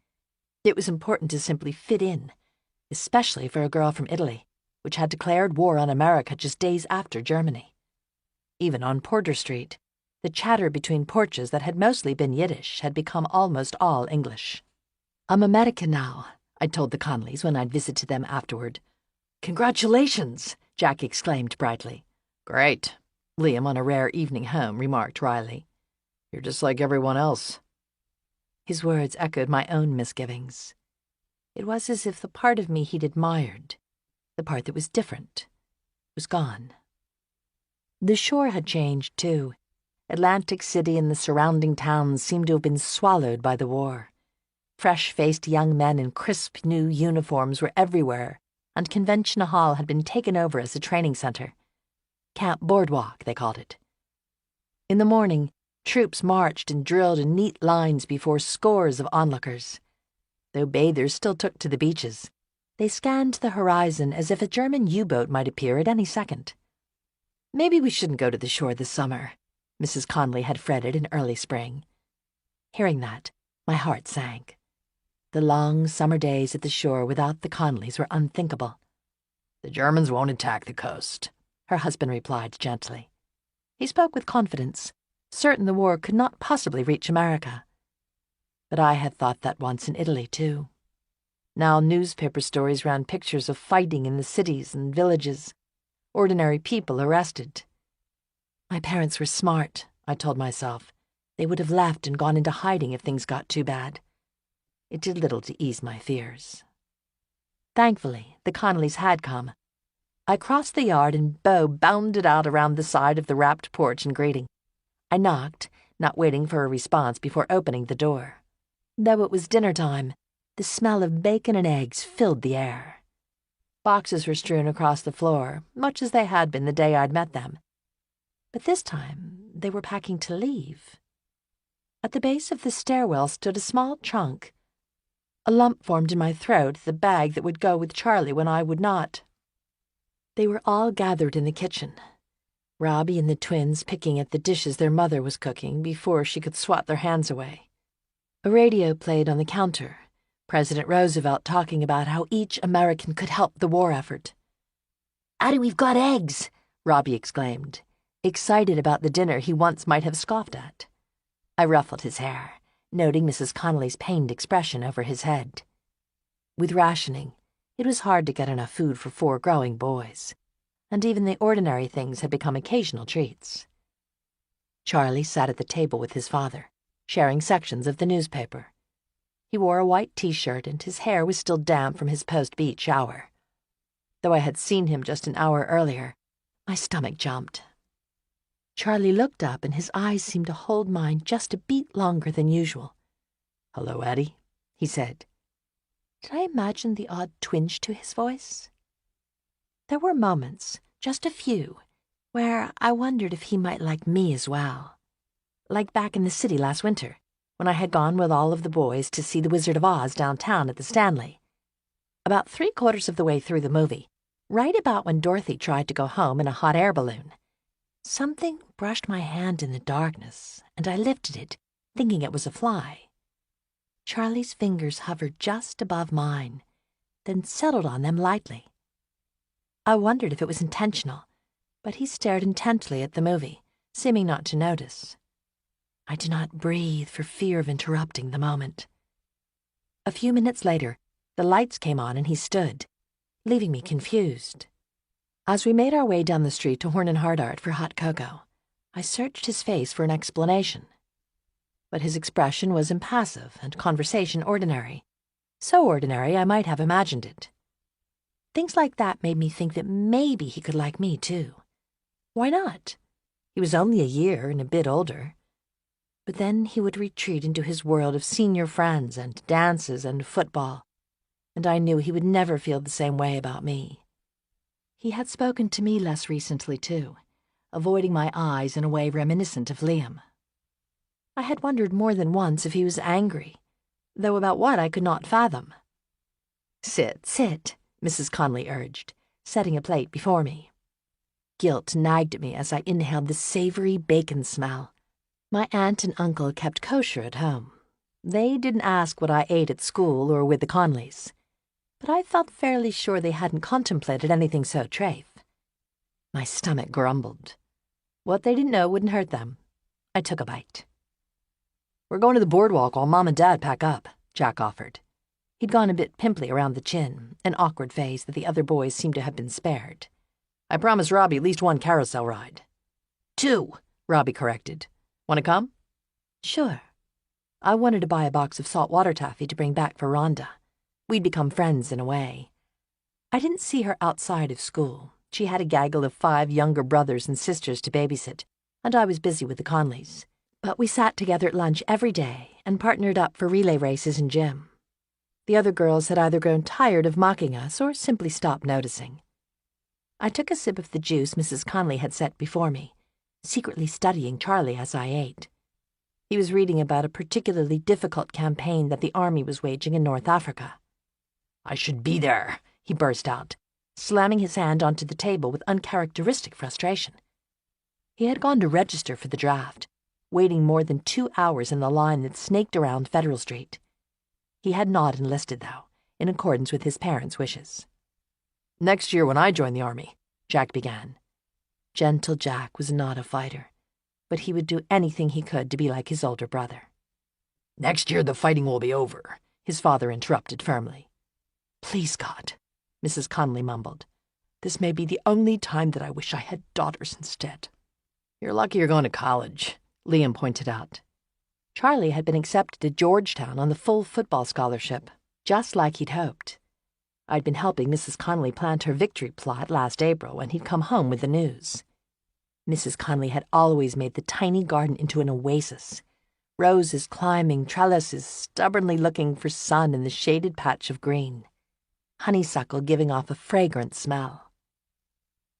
It was important to simply fit in, especially for a girl from Italy, which had declared war on America just days after Germany. Even on Porter Street, the chatter between porches that had mostly been Yiddish had become almost all English. "I'm American now," I told the Conleys when I'd visited them afterward. "Congratulations!" Jack exclaimed brightly. "Great," Liam, on a rare evening home, remarked wryly. "You're just like everyone else." His words echoed my own misgivings. It was as if the part of me he'd admired, the part that was different, was gone. The shore had changed, too, Atlantic City and the surrounding towns seemed to have been swallowed by the war. Fresh-faced young men in crisp new uniforms were everywhere, and Convention Hall had been taken over as a training center. Camp Boardwalk, they called it. In the morning, troops marched and drilled in neat lines before scores of onlookers. Though bathers still took to the beaches, they scanned the horizon as if a German U-boat might appear at any second. "Maybe we shouldn't go to the shore this summer," Mrs. Conley had fretted in early spring. Hearing that, my heart sank. The long summer days at the shore without the Conleys were unthinkable. "The Germans won't attack the coast," her husband replied gently. He spoke with confidence, certain the war could not possibly reach America. But I had thought that once in Italy, too. Now newspaper stories ran pictures of fighting in the cities and villages, ordinary people arrested. My parents were smart, I told myself. They would have left and gone into hiding if things got too bad. It did little to ease my fears. Thankfully, the Conleys had come. I crossed the yard and Beau bounded out around the side of the wrapped porch in greeting. I knocked, not waiting for a response before opening the door. Though it was dinner time, the smell of bacon and eggs filled the air. Boxes were strewn across the floor, much as they had been the day I'd met them. But this time, they were packing to leave. At the base of the stairwell stood a small trunk. A lump formed in my throat, the bag that would go with Charlie when I would not. They were all gathered in the kitchen. Robbie and the twins picking at the dishes their mother was cooking before she could swat their hands away. A radio played on the counter, President Roosevelt talking about how each American could help the war effort. "Addie, we've got eggs!" Robbie exclaimed, excited about the dinner he once might have scoffed at. I ruffled his hair, noting Mrs. Connolly's pained expression over his head. With rationing, it was hard to get enough food for 4 growing boys, and even the ordinary things had become occasional treats. Charlie sat at the table with his father, sharing sections of the newspaper. He wore a white t-shirt and his hair was still damp from his post-beat shower. Though I had seen him just an hour earlier, my stomach jumped. Charlie looked up and his eyes seemed to hold mine just a beat longer than usual. "Hello, Addie," he said. Did I imagine the odd twinge to his voice? There were moments, just a few, where I wondered if he might like me as well. Like back in the city last winter, when I had gone with all of the boys to see The Wizard of Oz downtown at the Stanley. About 3/4 of the way through the movie, right about when Dorothy tried to go home in a hot air balloon, something brushed my hand in the darkness, and I lifted it, thinking it was a fly. Charlie's fingers hovered just above mine, then settled on them lightly. I wondered if it was intentional, but he stared intently at the movie, seeming not to notice. I did not breathe for fear of interrupting the moment. A few minutes later, the lights came on and he stood, leaving me confused. As we made our way down the street to Horn and Hardart for hot cocoa, I searched his face for an explanation. But his expression was impassive and conversation ordinary. So ordinary I might have imagined it. Things like that made me think that maybe he could like me, too. Why not? He was only a year and a bit older. But then he would retreat into his world of senior friends and dances and football, and I knew he would never feel the same way about me. He had spoken to me less recently, too, avoiding my eyes in a way reminiscent of Liam. I had wondered more than once if he was angry, though about what I could not fathom. "Sit, sit," Mrs. Conley urged, setting a plate before me. Guilt nagged at me as I inhaled the savory bacon smell. My aunt and uncle kept kosher at home. They didn't ask what I ate at school or with the Conleys, but I felt fairly sure they hadn't contemplated anything so trafe. My stomach grumbled. What they didn't know wouldn't hurt them. I took a bite. "We're going to the boardwalk while Mom and Dad pack up," Jack offered. He'd gone a bit pimply around the chin, an awkward phase that the other boys seemed to have been spared. "I promised Robbie at least 1 carousel ride." 2, Robbie corrected. "Want to come?" Sure. I wanted to buy a box of saltwater taffy to bring back for Rhonda. We'd become friends in a way. I didn't see her outside of school. She had a gaggle of 5 younger brothers and sisters to babysit, and I was busy with the Conleys. But we sat together at lunch every day and partnered up for relay races and gym. The other girls had either grown tired of mocking us or simply stopped noticing. I took a sip of the juice Mrs. Conley had set before me, secretly studying Charlie as I ate. He was reading about a particularly difficult campaign that the army was waging in North Africa. I should be there, he burst out, slamming his hand onto the table with uncharacteristic frustration. He had gone to register for the draft, waiting more than 2 hours in the line that snaked around Federal Street. He had not enlisted, though, in accordance with his parents' wishes. Next year when I join the army, Jack began. Gentle Jack was not a fighter, but he would do anything he could to be like his older brother. Next year the fighting will be over, his father interrupted firmly. Please, God, Mrs. Conley mumbled. This may be the only time that I wish I had daughters instead. You're lucky you're going to college, Liam pointed out. Charlie had been accepted to Georgetown on the full football scholarship, just like he'd hoped. I'd been helping Mrs. Conley plant her victory plot last April when he'd come home with the news. Mrs. Conley had always made the tiny garden into an oasis, roses climbing trellises, stubbornly looking for sun in the shaded patch of green, honeysuckle giving off a fragrant smell.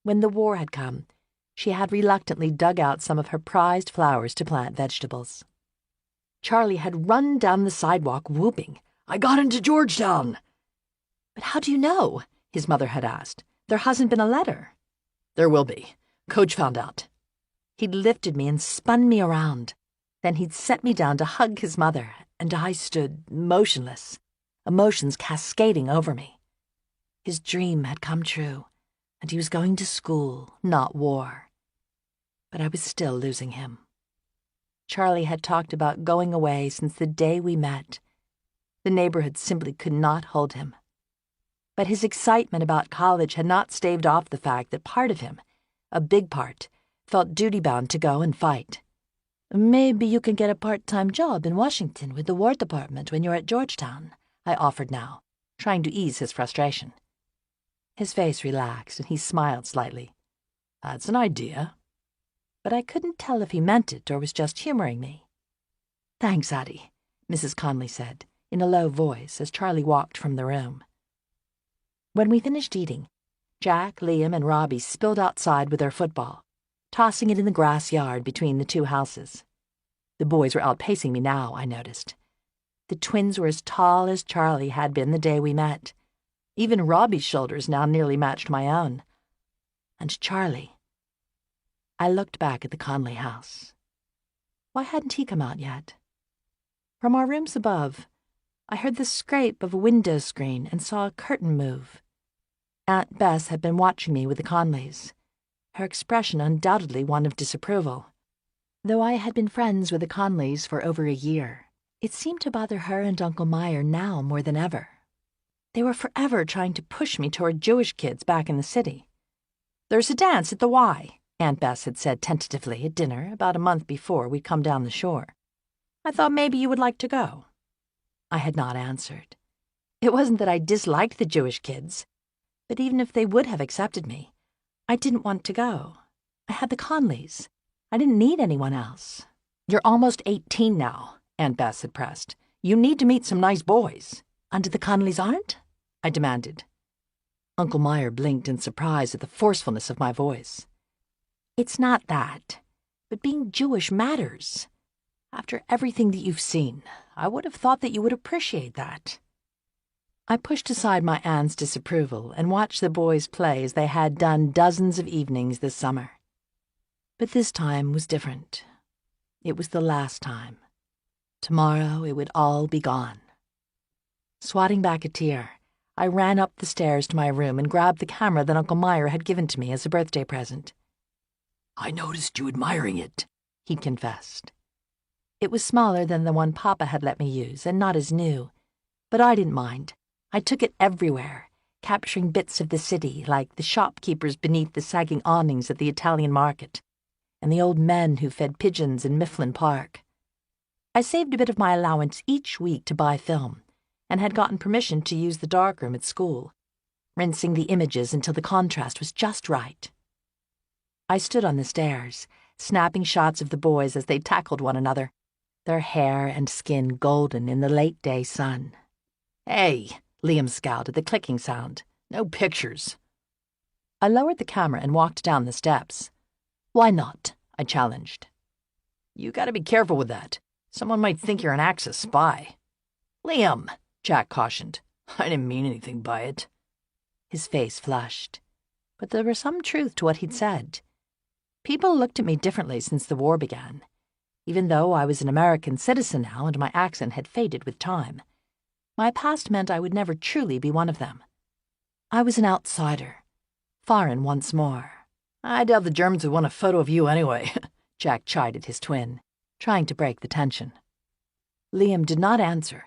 When the war had come, she had reluctantly dug out some of her prized flowers to plant vegetables. Charlie had run down the sidewalk whooping, I got into Georgetown! But how do you know? His mother had asked. There hasn't been a letter. There will be. Coach found out. He'd lifted me and spun me around. Then he'd set me down to hug his mother, and I stood motionless, emotions cascading over me. His dream had come true, and he was going to school, not war. But I was still losing him. Charlie had talked about going away since the day we met. The neighborhood simply could not hold him. But his excitement about college had not staved off the fact that part of him, a big part, felt duty-bound to go and fight. Maybe you can get a part-time job in Washington with the War Department when you're at Georgetown, I offered now, trying to ease his frustration. His face relaxed and he smiled slightly. That's an idea. But I couldn't tell if he meant it or was just humoring me. Thanks, Addie, Mrs. Conley said, in a low voice as Charlie walked from the room. When we finished eating, Jack, Liam, and Robbie spilled outside with their football, tossing it in the grass yard between the two houses. The boys were outpacing me now, I noticed. The twins were as tall as Charlie had been the day we met. Even Robbie's shoulders now nearly matched my own. And Charlie. I looked back at the Conley house. Why hadn't he come out yet? From our rooms above, I heard the scrape of a window screen and saw a curtain move. Aunt Bess had been watching me with the Conleys, her expression undoubtedly one of disapproval. Though I had been friends with the Conleys for over a year, it seemed to bother her and Uncle Meyer now more than ever. They were forever trying to push me toward Jewish kids back in the city. There's a dance at the Y, Aunt Bess had said tentatively at dinner about a month before we'd come down the shore. I thought maybe you would like to go. I had not answered. It wasn't that I disliked the Jewish kids, but even if they would have accepted me, I didn't want to go. I had the Conleys. I didn't need anyone else. You're almost 18 now, Aunt Bess had pressed. You need to meet some nice boys. And the Conleys aren't? I demanded. Uncle Meyer blinked in surprise at the forcefulness of my voice. It's not that, but being Jewish matters. After everything that you've seen, I would have thought that you would appreciate that. I pushed aside my aunt's disapproval and watched the boys play as they had done dozens of evenings this summer. But this time was different. It was the last time. Tomorrow it would all be gone. Swatting back a tear, I ran up the stairs to my room and grabbed the camera that Uncle Meyer had given to me as a birthday present. I noticed you admiring it, he confessed. It was smaller than the one Papa had let me use and not as new, but I didn't mind. I took it everywhere, capturing bits of the city like the shopkeepers beneath the sagging awnings at the Italian market and the old men who fed pigeons in Mifflin Park. I saved a bit of my allowance each week to buy film and had gotten permission to use the darkroom at school, rinsing the images until the contrast was just right. I stood on the stairs, snapping shots of the boys as they tackled one another, their hair and skin golden in the late-day sun. Hey, Liam scowled at the clicking sound. No pictures. I lowered the camera and walked down the steps. Why not? I challenged. You gotta be careful with that. Someone might think you're an Axis spy. Liam, Jack cautioned. I didn't mean anything by it. His face flushed, but there was some truth to what he'd said. People looked at me differently since the war began. Even though I was an American citizen now and my accent had faded with time, my past meant I would never truly be one of them. I was an outsider, foreign once more. I doubt the Germans would want a photo of you anyway, Jack chided his twin, trying to break the tension. Liam did not answer,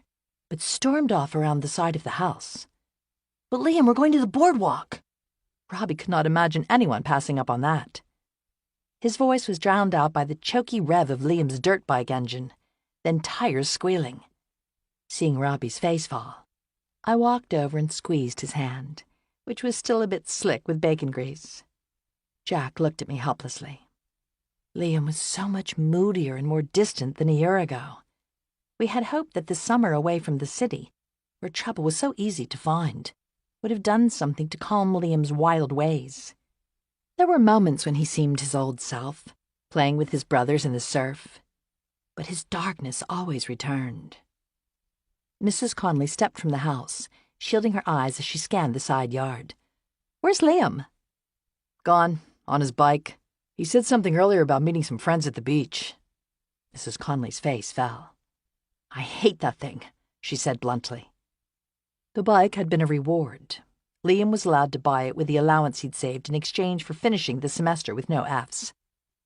but stormed off around the side of the house. But Liam, we're going to the boardwalk. Robbie could not imagine anyone passing up on that. His voice was drowned out by the choky rev of Liam's dirt bike engine, then tires squealing. Seeing Robbie's face fall, I walked over and squeezed his hand, which was still a bit slick with bacon grease. Jack looked at me helplessly. Liam was so much moodier and more distant than a year ago. We had hoped that the summer away from the city, where trouble was so easy to find, would have done something to calm Liam's wild ways. There were moments when he seemed his old self, playing with his brothers in the surf, but his darkness always returned. Mrs. Conley stepped from the house, shielding her eyes as she scanned the side yard. "Where's Liam?" "Gone, on his bike. He said something earlier about meeting some friends at the beach." Mrs. Conley's face fell. "I hate that thing," she said bluntly. The bike had been a reward. Liam was allowed to buy it with the allowance he'd saved in exchange for finishing the semester with no Fs.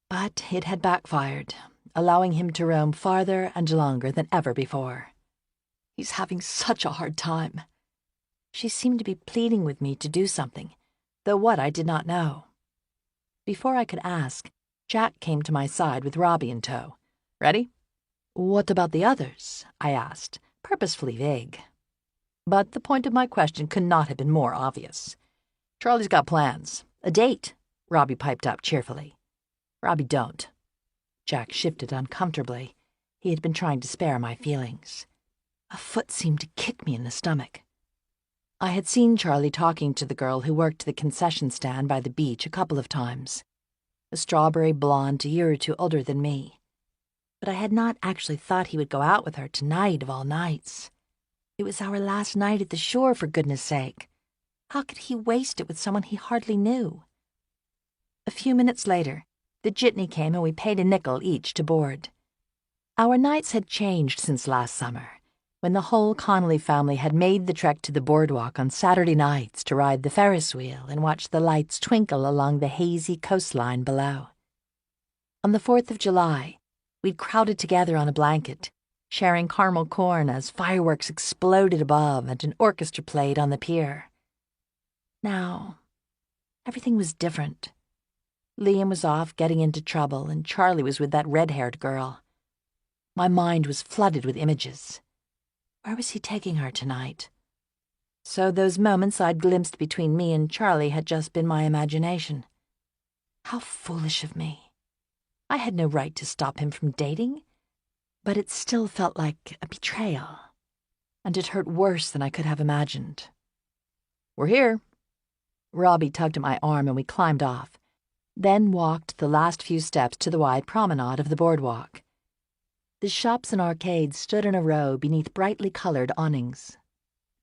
But it had backfired, allowing him to roam farther and longer than ever before. "He's having such a hard time." She seemed to be pleading with me to do something, though what I did not know. Before I could ask, Jack came to my side with Robbie in tow. "Ready?" "What about the others?" I asked, purposefully vague. But the point of my question could not have been more obvious. "Charlie's got plans. A date," Robbie piped up cheerfully. "Robbie, don't." Jack shifted uncomfortably. He had been trying to spare my feelings. A foot seemed to kick me in the stomach. I had seen Charlie talking to the girl who worked the concession stand by the beach a couple of times. A strawberry blonde a year or two older than me. But I had not actually thought he would go out with her tonight of all nights. It was our last night at the shore, for goodness sake. How could he waste it with someone he hardly knew? A few minutes later, the jitney came and we paid a nickel each to board. Our nights had changed since last summer, when the whole Connolly family had made the trek to the boardwalk on Saturday nights to ride the Ferris wheel and watch the lights twinkle along the hazy coastline below. On the 4th of July, we'd crowded together on a blanket, sharing caramel corn as fireworks exploded above and an orchestra played on the pier. Now, everything was different. Liam was off getting into trouble and Charlie was with that red-haired girl. My mind was flooded with images. Where was he taking her tonight? So those moments I'd glimpsed between me and Charlie had just been my imagination. How foolish of me. I had no right to stop him from dating, but it still felt like a betrayal, and it hurt worse than I could have imagined. "We're here." Robbie tugged at my arm and we climbed off, then walked the last few steps to the wide promenade of the boardwalk. The shops and arcades stood in a row beneath brightly colored awnings.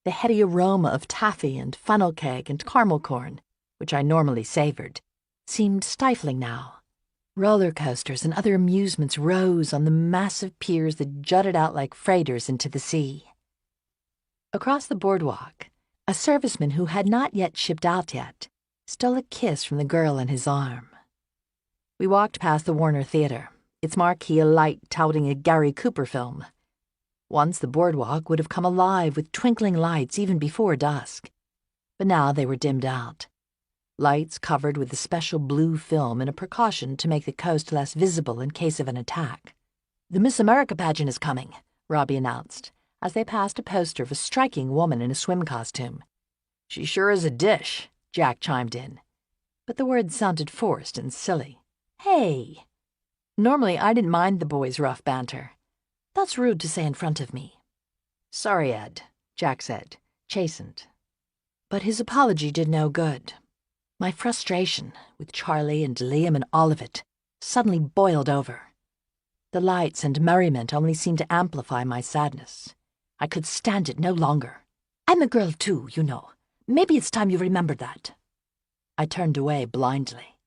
The heady aroma of taffy and funnel cake and caramel corn, which I normally savored, seemed stifling now. Roller coasters and other amusements rose on the massive piers that jutted out like freighters into the sea. Across the boardwalk, a serviceman who had not yet shipped out yet stole a kiss from the girl in his arm. We walked past the Warner Theater, its marquee alight touting a Gary Cooper film. Once the boardwalk would have come alive with twinkling lights even before dusk, but now they were dimmed out. Lights covered with a special blue film in a precaution to make the coast less visible in case of an attack. "The Miss America pageant is coming," Robbie announced, as they passed a poster of a striking woman in a swim costume. "She sure is a dish," Jack chimed in, but the words sounded forced and silly. "Hey!" Normally, I didn't mind the boys' rough banter. That's rude to say in front of me. Sorry, Ed, Jack said, chastened. But his apology did no good. My frustration, with Charlie and Liam and all of it, suddenly boiled over. The lights and merriment only seemed to amplify my sadness. I could stand it no longer. I'm a girl too, you know. Maybe it's time you remembered that. I turned away blindly.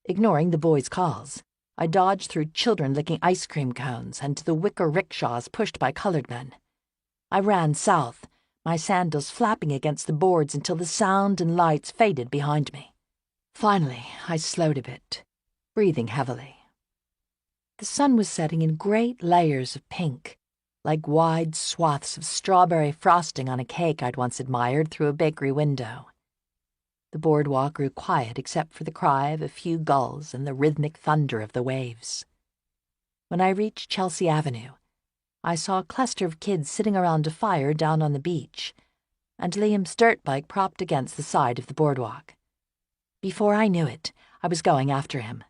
Ignoring the boys' calls, I dodged through children licking ice cream cones and to the wicker rickshaws pushed by colored men. I ran south, my sandals flapping against the boards until the sound and lights faded behind me. Finally, I slowed a bit, breathing heavily. The sun was setting in great layers of pink, like wide swaths of strawberry frosting on a cake I'd once admired through a bakery window. The boardwalk grew quiet except for the cry of a few gulls and the rhythmic thunder of the waves. When I reached Chelsea Avenue, I saw a cluster of kids sitting around a fire down on the beach, and Liam's dirt bike propped against the side of the boardwalk. Before I knew it, I was going after him.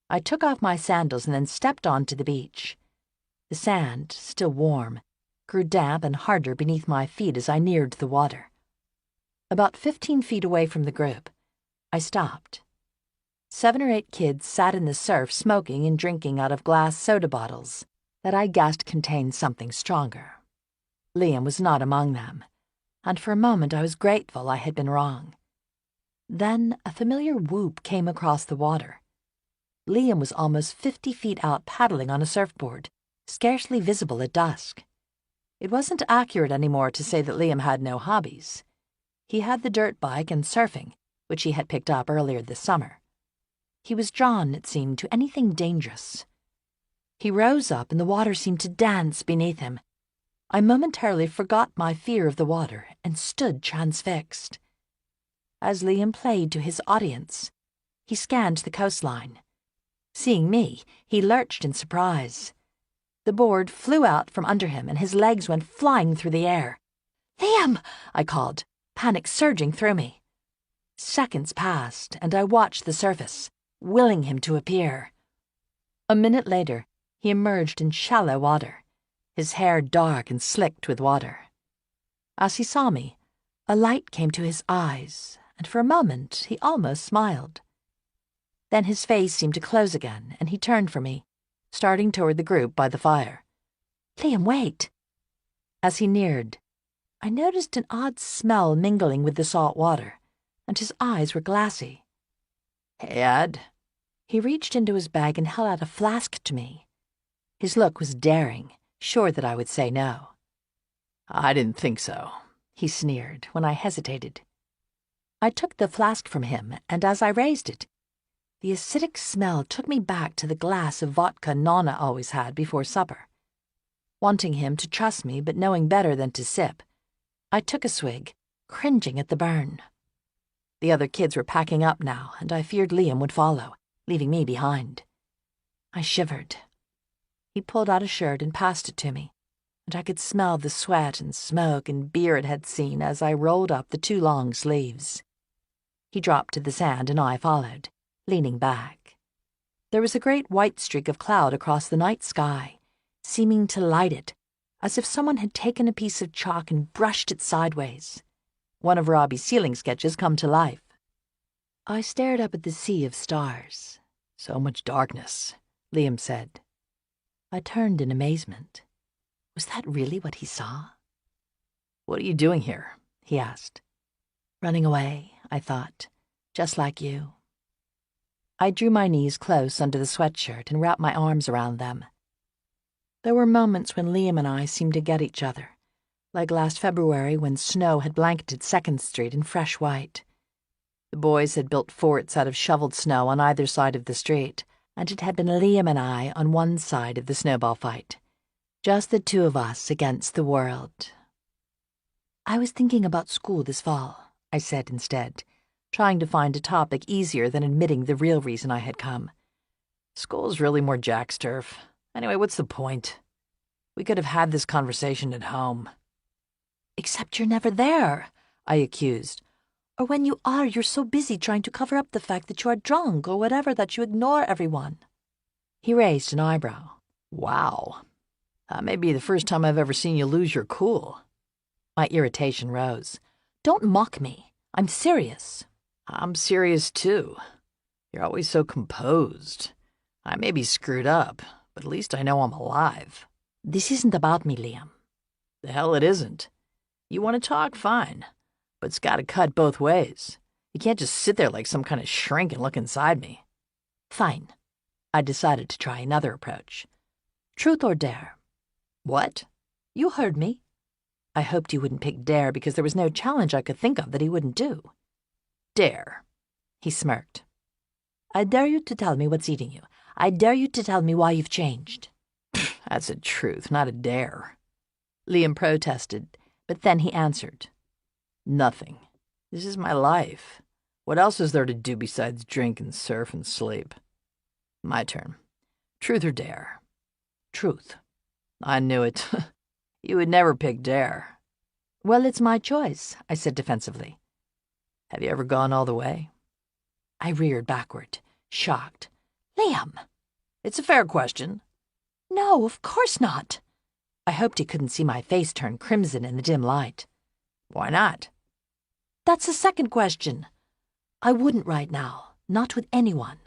I took off my sandals and then stepped onto the beach. The sand, still warm, grew damp and harder beneath my feet as I neared the water. About 15 feet away from the group, I stopped. 7 or 8 kids sat in the surf smoking and drinking out of glass soda bottles that I guessed contained something stronger. Liam was not among them, and for a moment I was grateful I had been wrong. Then a familiar whoop came across the water. Liam was almost 50 feet out paddling on a surfboard, scarcely visible at dusk. It wasn't accurate anymore to say that Liam had no hobbies. He had the dirt bike and surfing, which he had picked up earlier this summer. He was drawn, it seemed, to anything dangerous. He rose up and the water seemed to dance beneath him. I momentarily forgot my fear of the water and stood transfixed. As Liam played to his audience, he scanned the coastline. Seeing me, he lurched in surprise. The board flew out from under him and his legs went flying through the air. "Liam!" I called, panic surging through me. Seconds passed and I watched the surface, willing him to appear. A minute later, he emerged in shallow water, his hair dark and slicked with water. As he saw me, a light came to his eyes, and for a moment he almost smiled. Then his face seemed to close again, and he turned from me, starting toward the group by the fire. "Liam, wait!" As he neared, I noticed an odd smell mingling with the salt water, and his eyes were glassy. Hey, Ed. He reached into his bag and held out a flask to me. His look was daring, sure that I would say no. I didn't think so, he sneered when I hesitated. I took the flask from him, and as I raised it, the acidic smell took me back to the glass of vodka Nonna always had before supper. Wanting him to trust me but knowing better than to sip, I took a swig, cringing at the burn. The other kids were packing up now, and I feared Liam would follow, leaving me behind. I shivered. He pulled out a shirt and passed it to me, and I could smell the sweat and smoke and beer it had seen as I rolled up the 2 long sleeves. He dropped to the sand and I followed, leaning back. There was a great white streak of cloud across the night sky, seeming to light it, as if someone had taken a piece of chalk and brushed it sideways. One of Robbie's ceiling sketches come to life. I stared up at the sea of stars. "So much darkness," Liam said. I turned in amazement. Was that really what he saw? "What are you doing here?" he asked. "Running away," I thought, "just like you." I drew my knees close under the sweatshirt and wrapped my arms around them. There were moments when Liam and I seemed to get each other, like last February when snow had blanketed 2nd Street in fresh white. The boys had built forts out of shoveled snow on either side of the street, and it had been Liam and I on one side of the snowball fight, just the 2 of us against the world. "I was thinking about school this fall," I said instead, trying to find a topic easier than admitting the real reason I had come. "School's really more Jack's turf. Anyway, what's the point? We could have had this conversation at home." "Except you're never there," I accused. "Or when you are, you're so busy trying to cover up the fact that you are drunk or whatever that you ignore everyone." He raised an eyebrow. Wow. That may be the first time I've ever seen you lose your cool. My irritation rose. Don't mock me. I'm serious. I'm serious, too. You're always so composed. I may be screwed up, but at least I know I'm alive. This isn't about me, Liam. The hell it isn't. You want to talk, fine. But it's got to cut both ways. You can't just sit there like some kind of shrink and look inside me. Fine. I decided to try another approach. Truth or dare? What? You heard me. I hoped you wouldn't pick dare because there was no challenge I could think of that he wouldn't do. Dare. He smirked. I dare you to tell me what's eating you. I dare you to tell me why you've changed. That's a truth, not a dare. Liam protested, but then he answered. Nothing. This is my life. What else is there to do besides drink and surf and sleep? My turn. Truth or dare? Truth. I knew it. You would never pick dare. Well, it's my choice, I said defensively. Have you ever gone all the way? I reared backward, shocked. Liam! It's a fair question. No, of course not. I hoped he couldn't see my face turn crimson in the dim light. Why not? That's the second question. I wouldn't right now, not with anyone.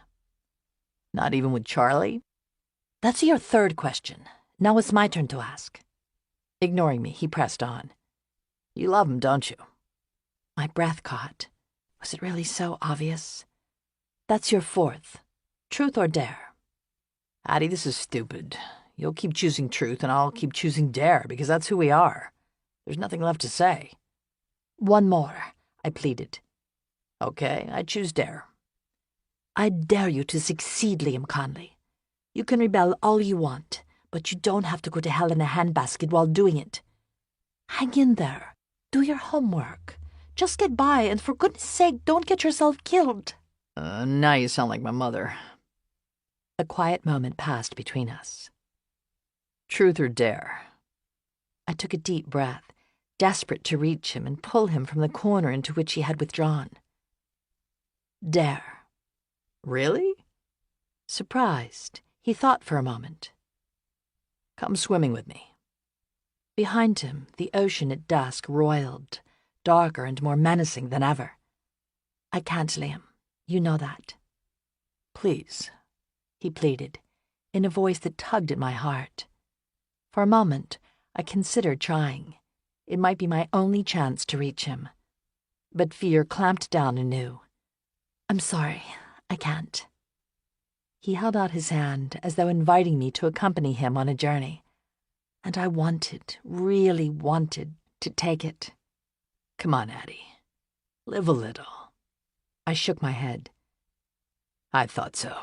Not even with Charlie? That's your third question. Now it's my turn to ask. Ignoring me, he pressed on. You love him, don't you? My breath caught. Was it really so obvious? That's your fourth. Truth or dare? Addie, this is stupid. You'll keep choosing truth and I'll keep choosing dare because that's who we are. There's nothing left to say. One more, I pleaded. Okay, I choose dare. I dare you to succeed, Liam Conley. You can rebel all you want, but you don't have to go to hell in a handbasket while doing it. Hang in there. Do your homework. Just get by, and for goodness sake, don't get yourself killed. Now you sound like my mother. A quiet moment passed between us. Truth or dare? I took a deep breath, desperate to reach him and pull him from the corner into which he had withdrawn. Dare. Really? Surprised, he thought for a moment. Come swimming with me. Behind him, the ocean at dusk roiled, darker and more menacing than ever. I can't, Liam. You know that. Please, he pleaded, in a voice that tugged at my heart. For a moment, I considered trying. It might be my only chance to reach him. But fear clamped down anew. I'm sorry, I can't. He held out his hand as though inviting me to accompany him on a journey. And I wanted, really wanted, to take it. Come on, Addie. Live a little. I shook my head. I thought so.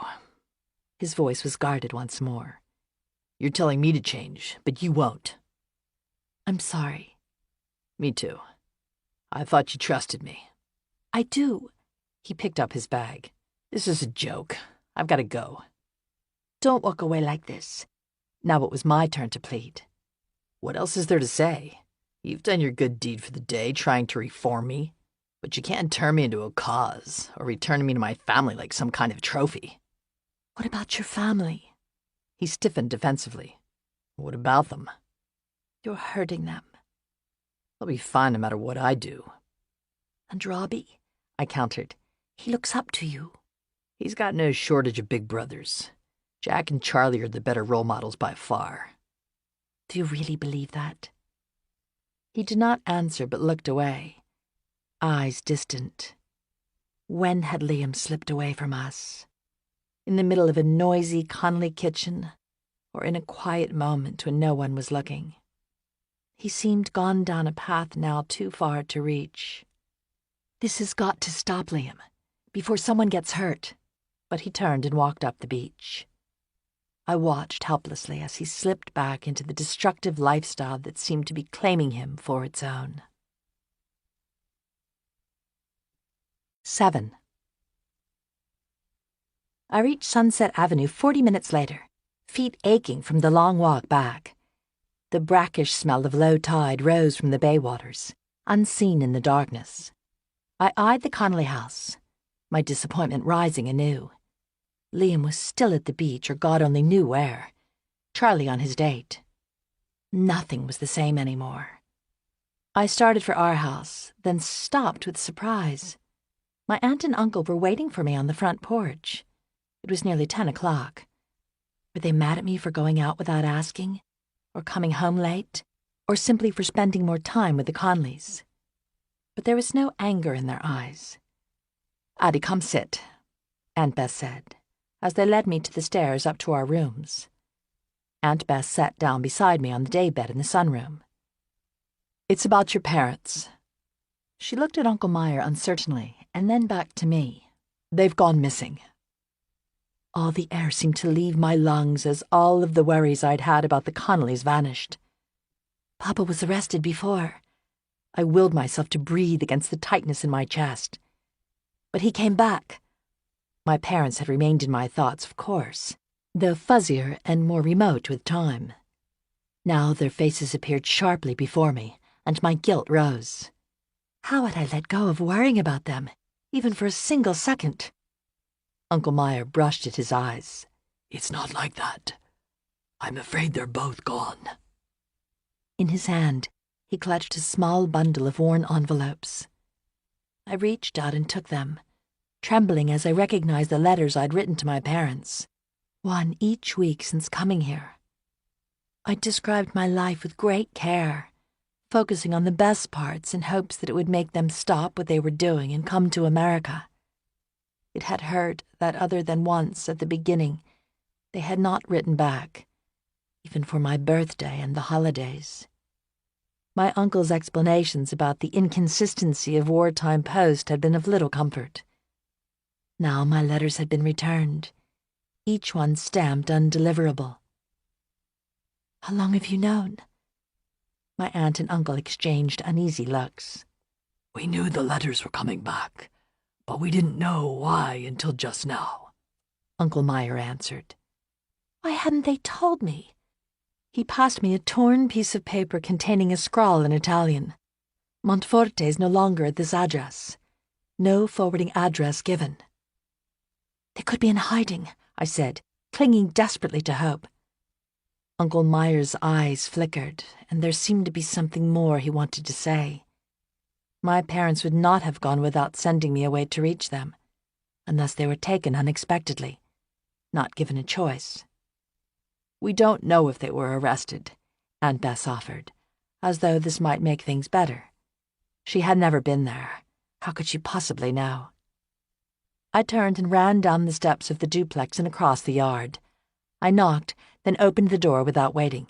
His voice was guarded once more. You're telling me to change, but you won't. I'm sorry. Me too. I thought you trusted me. I do. He picked up his bag. This is a joke. I've got to go. Don't walk away like this. Now it was my turn to plead. What else is there to say? You've done your good deed for the day, trying to reform me. But you can't turn me into a cause, or return me to my family like some kind of trophy. What about your family? He stiffened defensively. What about them? You're hurting them. They'll be fine no matter what I do. And Robbie, I countered. He looks up to you. He's got no shortage of big brothers. Jack and Charlie are the better role models by far. Do you really believe that? He did not answer but looked away, eyes distant. When had Liam slipped away from us? In the middle of a noisy Conley kitchen, or in a quiet moment when no one was looking? He seemed gone down a path now too far to reach. This has got to stop, Liam, before someone gets hurt. But he turned and walked up the beach. I watched helplessly as he slipped back into the destructive lifestyle that seemed to be claiming him for its own. 7. I reached Sunset Avenue 40 minutes later, feet aching from the long walk back. The brackish smell of low tide rose from the bay waters, unseen in the darkness. I eyed the Connolly house, my disappointment rising anew. Liam was still at the beach or God only knew where. Charlie on his date. Nothing was the same anymore. I started for our house, then stopped with surprise. My aunt and uncle were waiting for me on the front porch. It was nearly 10 o'clock. Were they mad at me for going out without asking? Or coming home late? Or simply for spending more time with the Conleys? But there was no anger in their eyes. "Addie, come sit," Aunt Bess said, as they led me to the stairs up to our rooms. Aunt Bess sat down beside me on the daybed in the sunroom. "It's about your parents." She looked at Uncle Meyer uncertainly, and then back to me. "They've gone missing." All the air seemed to leave my lungs as all of the worries I'd had about the Conleys vanished. "Papa was arrested before." I willed myself to breathe against the tightness in my chest. "But he came back." My parents had remained in my thoughts, of course, though fuzzier and more remote with time. Now their faces appeared sharply before me, and my guilt rose. How had I let go of worrying about them, even for a single second? Uncle Meyer brushed at his eyes. "It's not like that. I'm afraid they're both gone." In his hand, he clutched a small bundle of worn envelopes. I reached out and took them, trembling as I recognized the letters I'd written to my parents, one each week since coming here. I'd described my life with great care, focusing on the best parts in hopes that it would make them stop what they were doing and come to America. It had hurt that other than once at the beginning, they had not written back, even for my birthday and the holidays. My uncle's explanations about the inconsistency of wartime post had been of little comfort. Now my letters had been returned, each one stamped undeliverable. "How long have you known?" My aunt and uncle exchanged uneasy looks. "We knew the letters were coming back, but we didn't know why until just now," Uncle Meyer answered. "Why hadn't they told me?" He passed me a torn piece of paper containing a scrawl in Italian. "Monteforte is no longer at this address. No forwarding address given." "They could be in hiding," I said, clinging desperately to hope. Uncle Meyer's eyes flickered, and there seemed to be something more he wanted to say. My parents would not have gone without sending me away to reach them, unless they were taken unexpectedly, not given a choice. "We don't know if they were arrested," Aunt Bess offered, as though this might make things better. She had never been there. How could she possibly know? I turned and ran down the steps of the duplex and across the yard. I knocked, then opened the door without waiting.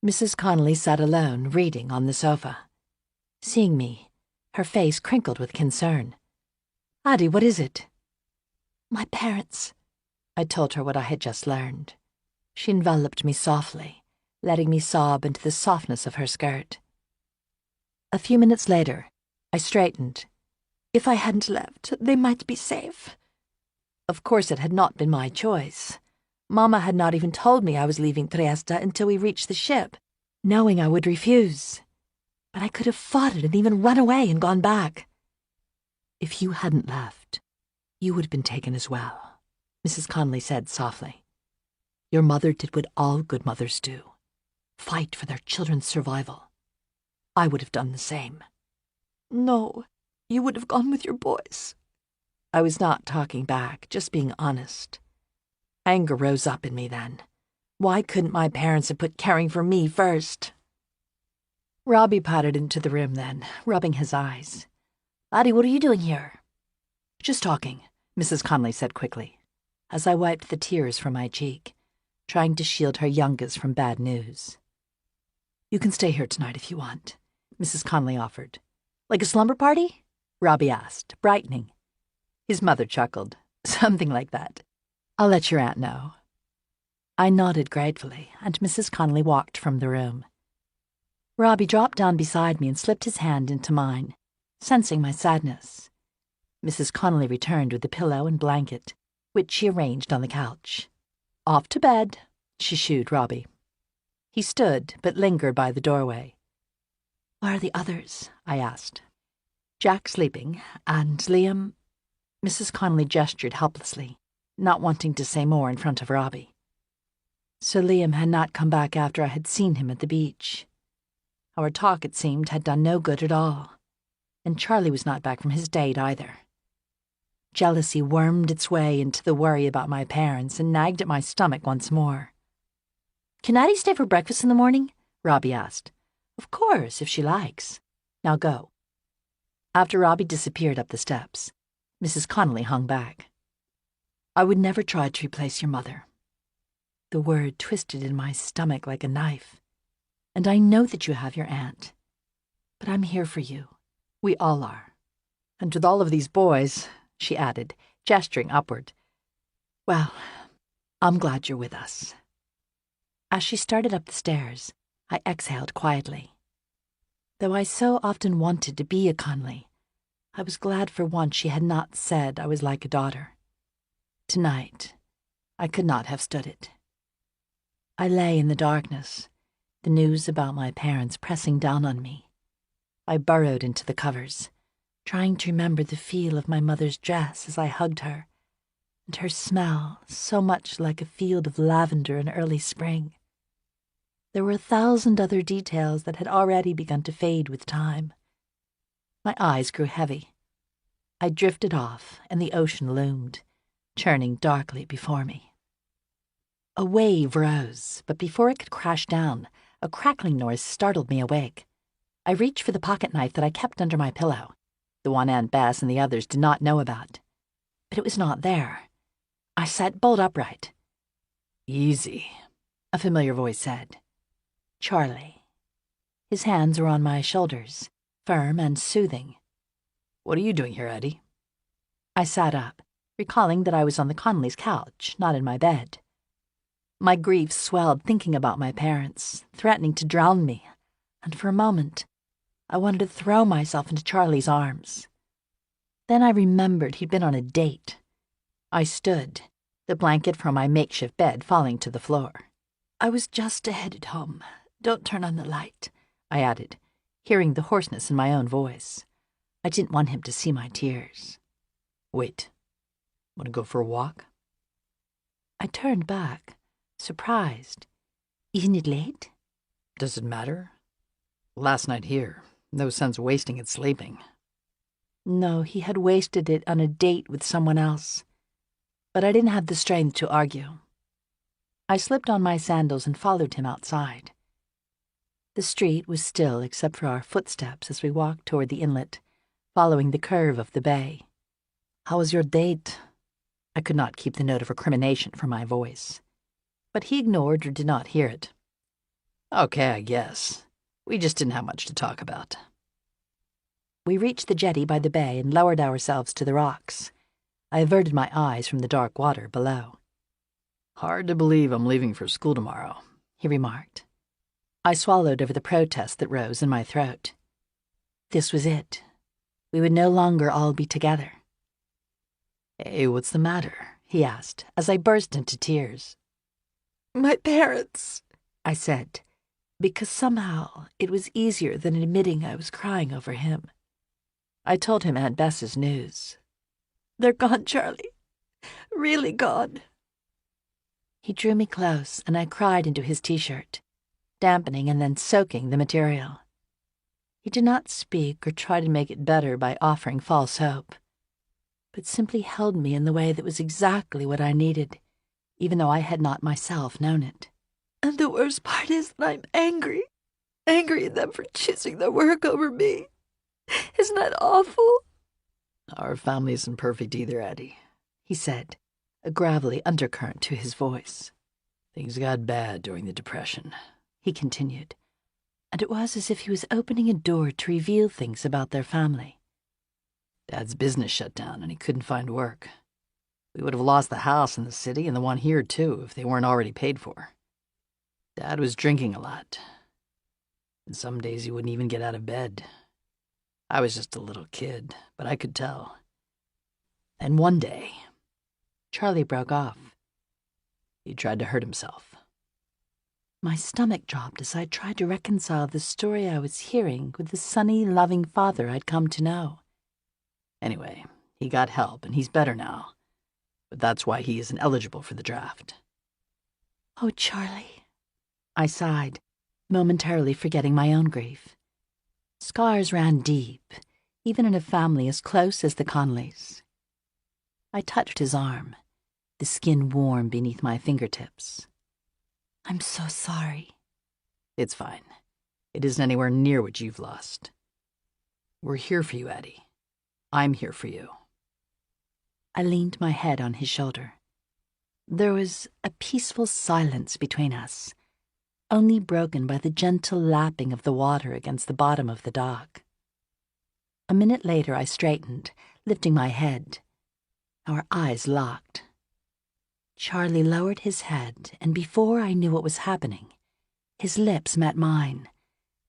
Mrs. Connolly sat alone, reading on the sofa. Seeing me, her face crinkled with concern. "Addie, what is it?" "My parents." I told her what I had just learned. She enveloped me softly, letting me sob into the softness of her skirt. A few minutes later, I straightened. "If I hadn't left, they might be safe." Of course it had not been my choice. Mama had not even told me I was leaving Trieste until we reached the ship, knowing I would refuse. But I could have fought it and even run away and gone back. "If you hadn't left, you would have been taken as well," Mrs. Connolly said softly. "Your mother did what all good mothers do, fight for their children's survival. I would have done the same." "No, you would have gone with your boys." I was not talking back, just being honest. Anger rose up in me then. Why couldn't my parents have put caring for me first? Robbie pattered into the room then, rubbing his eyes. "Addie, what are you doing here?" "Just talking," Mrs. Connolly said quickly, as I wiped the tears from my cheek, trying to shield her youngest from bad news. "You can stay here tonight if you want," Mrs. Connolly offered. "Like a slumber party?" Robbie asked, brightening. His mother chuckled. "Something like that. I'll let your aunt know." I nodded gratefully, and Mrs. Connolly walked from the room. Robbie dropped down beside me and slipped his hand into mine, sensing my sadness. Mrs. Connolly returned with the pillow and blanket, which she arranged on the couch. "Off to bed," she shooed Robbie. He stood, but lingered by the doorway. "Where are the others?" I asked. "Jack sleeping, and Liam—" Mrs. Connolly gestured helplessly. not wanting to say more in front of Robbie. So Liam had not come back after I had seen him at the beach. Our talk, it seemed, had done no good at all, and Charlie was not back from his date either. Jealousy wormed its way into the worry about my parents and nagged at my stomach once more. "Can Addie stay for breakfast in the morning?" Robbie asked. "Of course, if she likes. Now go." After Robbie disappeared up the steps, Mrs. Connolly hung back. "I would never try to replace your mother." The word twisted in my stomach like a knife. "And I know that you have your aunt. But I'm here for you. We all are. And with all of these boys," she added, gesturing upward, "well, I'm glad you're with us." As she started up the stairs, I exhaled quietly. Though I so often wanted to be a Connolly, I was glad for once she had not said I was like a daughter. Tonight, I could not have stood it. I lay in the darkness, the news about my parents pressing down on me. I burrowed into the covers, trying to remember the feel of my mother's dress as I hugged her, and her smell so much like a field of lavender in early spring. There were 1,000 other details that had already begun to fade with time. My eyes grew heavy. I drifted off, and the ocean loomed, churning darkly before me. A wave rose, but before it could crash down, a crackling noise startled me awake. I reached for the pocket knife that I kept under my pillow, the one Aunt Bess and the others did not know about. But it was not there. I sat bolt upright. "Easy," a familiar voice said. Charlie. His hands were on my shoulders, firm and soothing. "What are you doing here, Eddie?" I sat up, recalling that I was on the Connolly's couch, not in my bed. My grief swelled thinking about my parents, threatening to drown me, and for a moment, I wanted to throw myself into Charlie's arms. Then I remembered he'd been on a date. I stood, the blanket from my makeshift bed falling to the floor. "I was just headed home. Don't turn on the light," I added, hearing the hoarseness in my own voice. I didn't want him to see my tears. "Wait. Want to go for a walk?" I turned back, surprised. "Isn't it late?" "Does it matter? Last night here. No sense wasting it sleeping." No, he had wasted it on a date with someone else. But I didn't have the strength to argue. I slipped on my sandals and followed him outside. The street was still except for our footsteps as we walked toward the inlet, following the curve of the bay. "How was your date?" I could not keep the note of recrimination from my voice. But he ignored or did not hear it. "Okay, I guess. We just didn't have much to talk about." We reached the jetty by the bay and lowered ourselves to the rocks. I averted my eyes from the dark water below. "Hard to believe I'm leaving for school tomorrow," he remarked. I swallowed over the protest that rose in my throat. This was it. We would no longer all be together. "Hey, what's the matter?" he asked, as I burst into tears. "My parents," I said, because somehow it was easier than admitting I was crying over him. I told him Aunt Bess's news. "They're gone, Charlie. Really gone." He drew me close, and I cried into his t-shirt, dampening and then soaking the material. He did not speak or try to make it better by offering false hope, but simply held me in the way that was exactly what I needed, even though I had not myself known it. "And the worst part is that I'm angry at them for choosing their work over me. Isn't that awful?" "Our family isn't perfect either, Addie," he said, a gravelly undercurrent to his voice. "Things got bad during the Depression," he continued, and it was as if he was opening a door to reveal things about their family. "Dad's business shut down and he couldn't find work. We would have lost the house in the city and the one here, too, if they weren't already paid for. Dad was drinking a lot, and some days he wouldn't even get out of bed. I was just a little kid, but I could tell. And one day, Charlie broke off. He tried to hurt himself." My stomach dropped as I tried to reconcile the story I was hearing with the sunny, loving father I'd come to know. Anyway, he got help and he's better now. but that's why he isn't eligible for the draft. Oh, Charlie, I sighed, momentarily forgetting my own grief. Scars ran deep, even in a family as close as the Conleys. I touched his arm, the skin warm beneath my fingertips. I'm so sorry. It's fine. It isn't anywhere near what you've lost. We're here for you, Addie. I'm here for you. I leaned my head on his shoulder. There was a peaceful silence between us, only broken by the gentle lapping of the water against the bottom of the dock. A minute later I straightened, lifting my head. Our eyes locked. Charlie lowered his head, and before I knew what was happening, his lips met mine,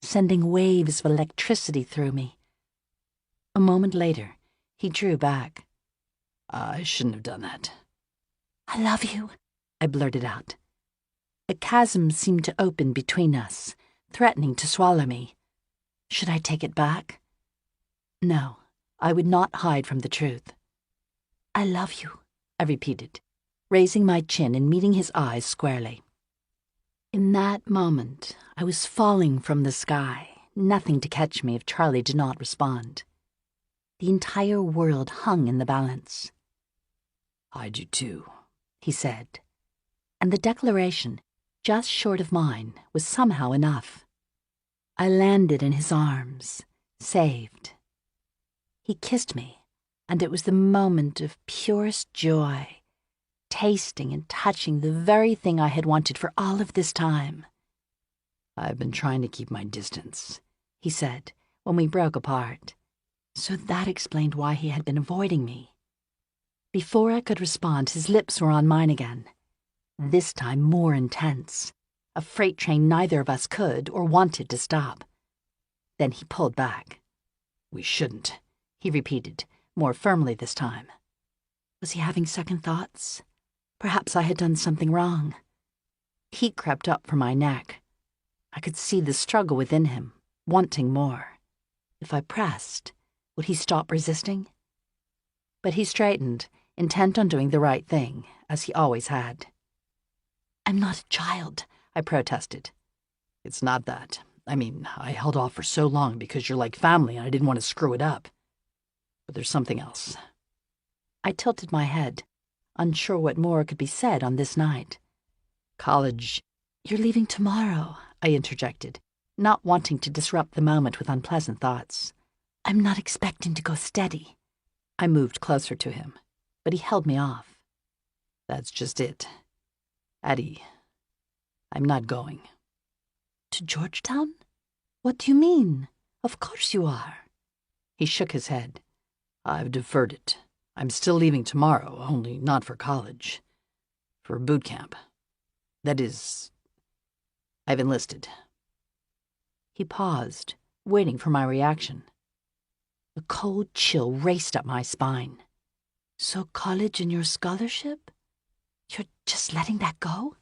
sending waves of electricity through me. A moment later, he drew back. I shouldn't have done that. I love you, I blurted out. A chasm seemed to open between us, threatening to swallow me. Should I take it back? No, I would not hide from the truth. I love you, I repeated, raising my chin and meeting his eyes squarely. In that moment, I was falling from the sky, nothing to catch me if Charlie did not respond. The entire world hung in the balance. I do too, he said, and the declaration, just short of mine, was somehow enough. I landed in his arms, saved. He kissed me, and it was the moment of purest joy, tasting and touching the very thing I had wanted for all of this time. I've been trying to keep my distance, he said, when we broke apart. So that explained why he had been avoiding me. Before I could respond, his lips were on mine again, this time more intense, a freight train neither of us could or wanted to stop. Then he pulled back. We shouldn't, he repeated, more firmly this time. Was he having second thoughts? Perhaps I had done something wrong. Heat crept up from my neck. I could see the struggle within him, wanting more. If I pressed, would he stop resisting? But he straightened, intent on doing the right thing, as he always had. I'm not a child, I protested. It's not that. I mean, I held off for so long because you're like family and I didn't want to screw it up. But there's something else. I tilted my head, unsure what more could be said on this night. College. You're leaving tomorrow, I interjected, not wanting to disrupt the moment with unpleasant thoughts. I'm not expecting to go steady. I moved closer to him, but he held me off. That's just it. Addie, I'm not going. To Georgetown? What do you mean? Of course you are. He shook his head. I've deferred it. I'm still leaving tomorrow, only not for college. For boot camp. That is, I've enlisted. He paused, waiting for my reaction. A cold chill raced up my spine. So college and your scholarship? You're just letting that go?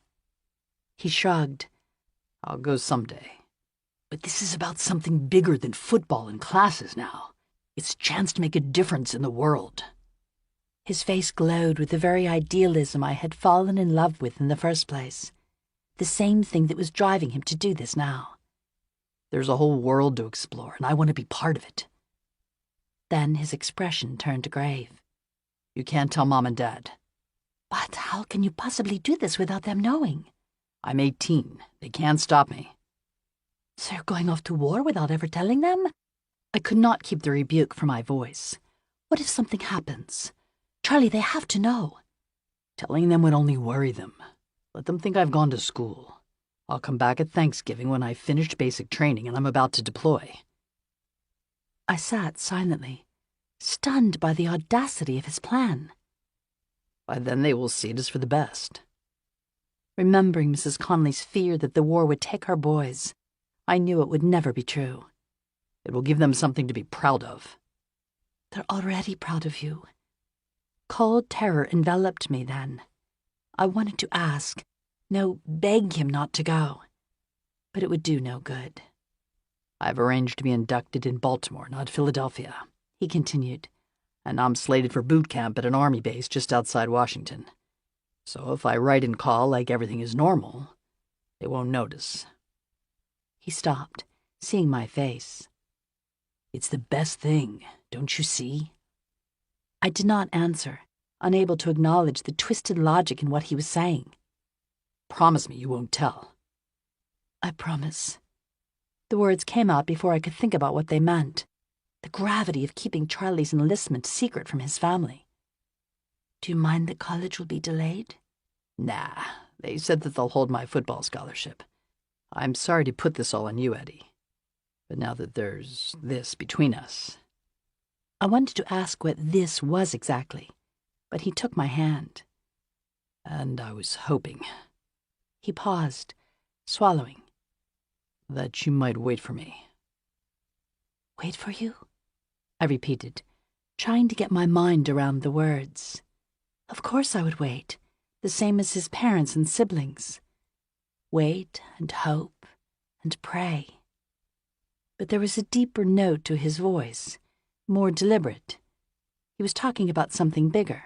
He shrugged. I'll go someday. But this is about something bigger than football and classes now. It's a chance to make a difference in the world. His face glowed with the very idealism I had fallen in love with in the first place. The same thing that was driving him to do this now. There's a whole world to explore, and I want to be part of it. Then his expression turned grave. You can't tell Mom and Dad. But how can you possibly do this without them knowing? I'm 18. They can't stop me. So you're going off to war without ever telling them? I could not keep the rebuke from my voice. What if something happens? Charlie, they have to know. Telling them would only worry them. Let them think I've gone to school. I'll come back at Thanksgiving when I've finished basic training and I'm about to deploy. I sat silently, stunned by the audacity of his plan. By then they will see it as for the best. Remembering Mrs. Conley's fear that the war would take our boys, I knew it would never be true. It will give them something to be proud of. They're already proud of you. Cold terror enveloped me then. I wanted to ask, no, beg him not to go. But it would do no good. I've arranged to be inducted in Baltimore, not Philadelphia, he continued. and I'm slated for boot camp at an army base just outside Washington. So if I write and call like everything is normal, they won't notice." He stopped, seeing my face. "It's the best thing, don't you see?" I did not answer, unable to acknowledge the twisted logic in what he was saying. "Promise me you won't tell." "I promise." The words came out before I could think about what they meant. The gravity of keeping Charlie's enlistment secret from his family. "Do you mind that college will be delayed?" Nah, they said that they'll hold my football scholarship. I'm sorry to put this all on you, Eddie. But now that there's this between us... I wanted to ask what this was exactly, but he took my hand. "And I was hoping..." He paused, swallowing. "That you might wait for me." "Wait for you?" I repeated, trying to get my mind around the words. Of course I would wait, the same as his parents and siblings. Wait and hope and pray. But there was a deeper note to his voice, more deliberate. He was talking about something bigger.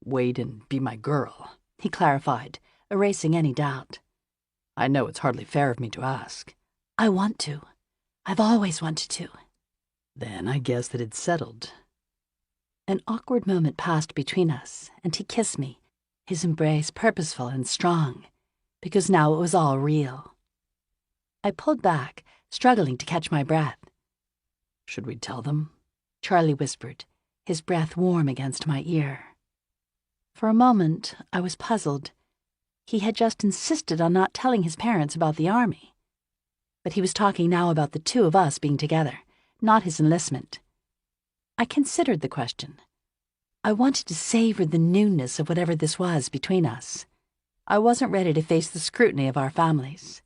"Wait and be my girl," he clarified, erasing any doubt. "I know it's hardly fair of me to ask." "I want to. I've always wanted to." "Then I guess that it's settled." An awkward moment passed between us, and he kissed me, his embrace purposeful and strong, because now it was all real. I pulled back, struggling to catch my breath. "Should we tell them?" Charlie whispered, his breath warm against my ear. For a moment, I was puzzled. He had just insisted on not telling his parents about the army. But he was talking now about the two of us being together, not his enlistment. I considered the question. I wanted to savor the newness of whatever this was between us. I wasn't ready to face the scrutiny of our families.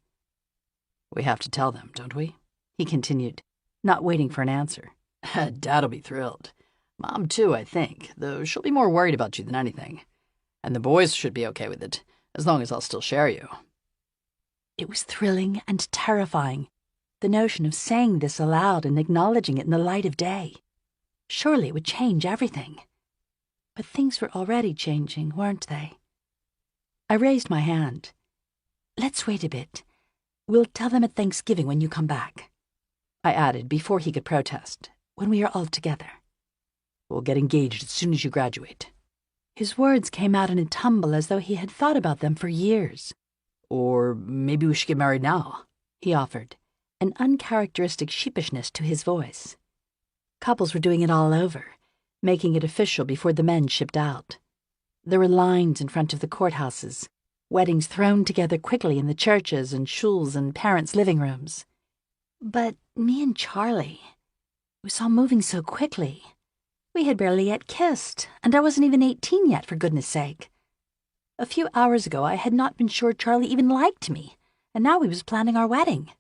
"We have to tell them, don't we?" he continued, not waiting for an answer. "Dad'll be thrilled. Mom, too, I think, though she'll be more worried about you than anything. And the boys should be okay with it, as long as I'll still share you." It was thrilling and terrifying, the notion of saying this aloud and acknowledging it in the light of day. Surely it would change everything. But things were already changing, weren't they? I raised my hand. "Let's wait a bit. We'll tell them at Thanksgiving when you come back," I added before he could protest, "when we are all together." "We'll get engaged as soon as you graduate." His words came out in a tumble as though he had thought about them for years. "Or maybe we should get married now," he offered, an uncharacteristic sheepishness to his voice. Couples were doing it all over, making it official before the men shipped out. There were lines in front of the courthouses, weddings thrown together quickly in the churches and shuls and parents' living rooms. But me and Charlie, it was all moving so quickly. We had barely yet kissed, and I wasn't even 18 yet, for goodness sake. A few hours ago I had not been sure Charlie even liked me, and now he was planning our wedding.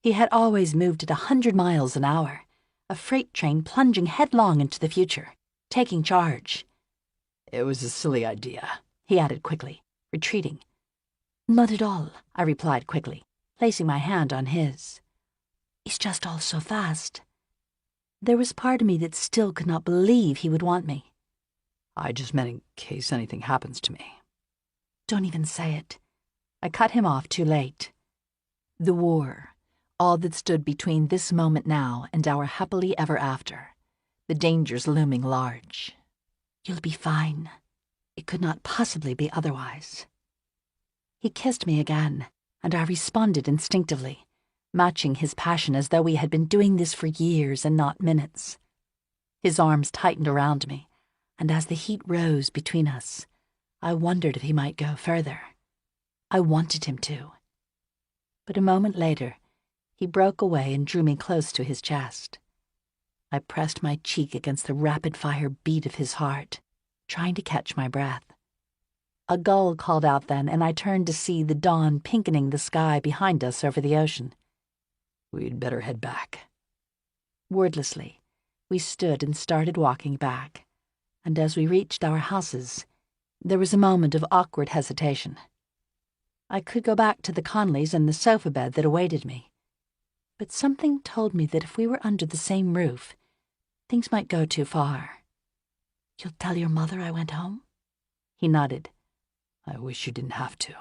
He had always moved at 100 miles an hour, a freight train plunging headlong into the future, taking charge. "It was a silly idea," he added quickly, retreating. "Not at all," I replied quickly, placing my hand on his. "It's just all so fast." There was part of me that still could not believe he would want me. "I just meant in case anything happens to me." "Don't even say it." I cut him off too late. The war, all that stood between this moment now and our happily ever after, the dangers looming large. "You'll be fine. It could not possibly be otherwise." He kissed me again, and I responded instinctively, matching his passion as though we had been doing this for years and not minutes. His arms tightened around me, and as the heat rose between us, I wondered if he might go further. I wanted him to. But a moment later, he broke away and drew me close to his chest. I pressed my cheek against the rapid-fire beat of his heart, trying to catch my breath. A gull called out then, and I turned to see the dawn pinkening the sky behind us over the ocean. "We'd better head back." Wordlessly, we stood and started walking back, and as we reached our houses, there was a moment of awkward hesitation. I could go back to the Conleys and the sofa bed that awaited me, but something told me that if we were under the same roof, Things might go too far. You'll tell your mother I went home? He nodded. I wish you didn't have to.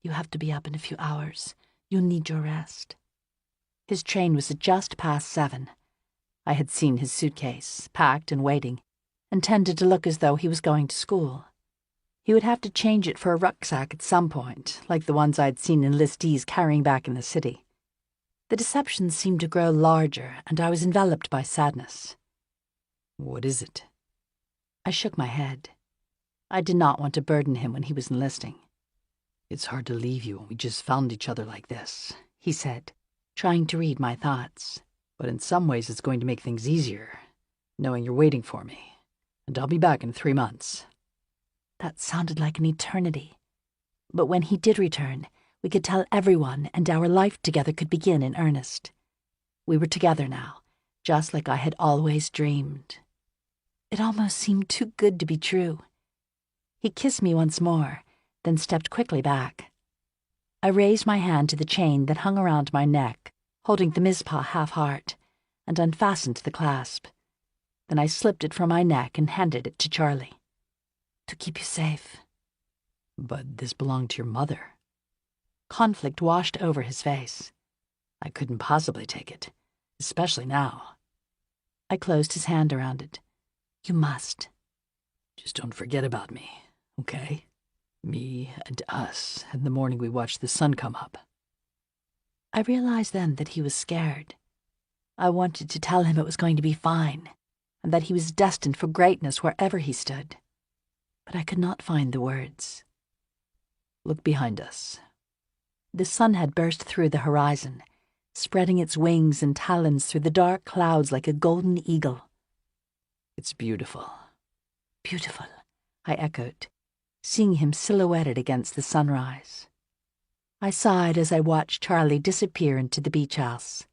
You have to be up in a few hours. You'll need your rest. His train was just past 7. I had seen his suitcase, packed and waiting, and tended to look as though he was going to school. He would have to change it for a rucksack at some point, like the ones I'd seen enlistees carrying back in the city. The deception seemed to grow larger, and I was enveloped by sadness. What is it? I shook my head. I did not want to burden him when he was enlisting. It's hard to leave you when we just found each other like this, he said, trying to read my thoughts. But in some ways it's going to make things easier, knowing you're waiting for me, and I'll be back in 3 months. That sounded like an eternity. But when he did return, we could tell everyone, and our life together could begin in earnest. We were together now, just like I had always dreamed. It almost seemed too good to be true. He kissed me once more, then stepped quickly back. I raised my hand to the chain that hung around my neck, holding the Mizpah half-heart, and unfastened the clasp. Then I slipped it from my neck and handed it to Charlie. To keep you safe. But this belonged to your mother. Conflict washed over his face. I couldn't possibly take it, especially now. I closed his hand around it. You must. Just don't forget about me, okay? Me and us, and the morning we watched the sun come up. I realized then that he was scared. I wanted to tell him it was going to be fine, and that he was destined for greatness wherever he stood. But I could not find the words. Look behind us. The sun had burst through the horizon, spreading its wings and talons through the dark clouds like a golden eagle. It's beautiful. Beautiful, I echoed, seeing him silhouetted against the sunrise. I sighed as I watched Charlie disappear into the beach house,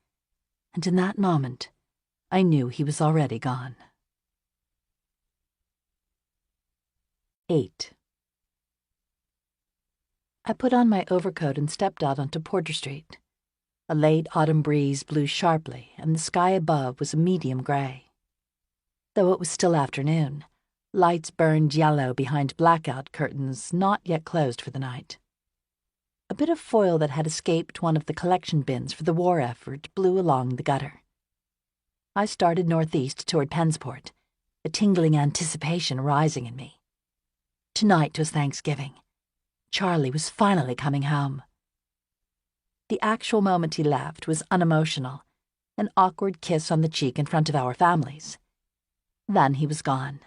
and in that moment, I knew he was already gone. 8. I put on my overcoat and stepped out onto Porter Street. A late autumn breeze blew sharply, and the sky above was a medium gray. Though it was still afternoon, lights burned yellow behind blackout curtains not yet closed for the night. A bit of foil that had escaped one of the collection bins for the war effort blew along the gutter. I started northeast toward Pensport, a tingling anticipation rising in me. Tonight was Thanksgiving. Charlie was finally coming home. The actual moment he left was unemotional, an awkward kiss on the cheek in front of our families. Then he was gone.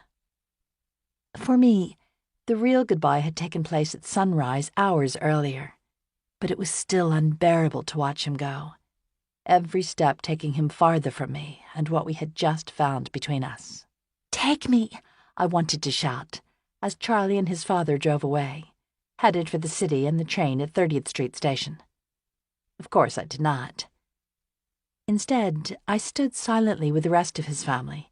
For me, the real goodbye had taken place at sunrise hours earlier, but it was still unbearable to watch him go, every step taking him farther from me and what we had just found between us. "Take me!" I wanted to shout, as Charlie and his father drove away, headed for the city and the train at 30th Street Station. Of course I did not. Instead, I stood silently with the rest of his family,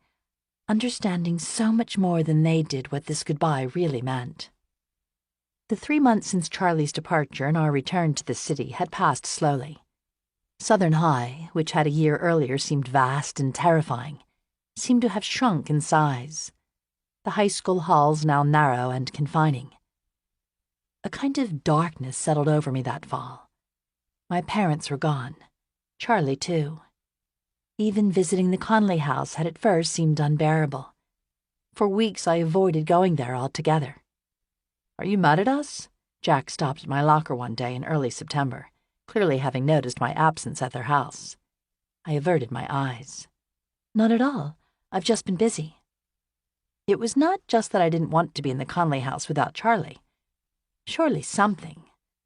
understanding so much more than they did what this goodbye really meant. The 3 months since Charlie's departure and our return to the city had passed slowly. Southern High, which had a year earlier seemed vast and terrifying, seemed to have shrunk in size, the high school halls now narrow and confining. A kind of darkness settled over me that fall. My parents were gone, Charlie too. Even visiting the Conley house had at first seemed unbearable. For weeks I avoided going there altogether. "Are you mad at us?" Jack stopped at my locker one day in early September, clearly having noticed my absence at their house. I averted my eyes. "Not at all. I've just been busy." It was not just that I didn't want to be in the Conley house without Charlie. Surely something,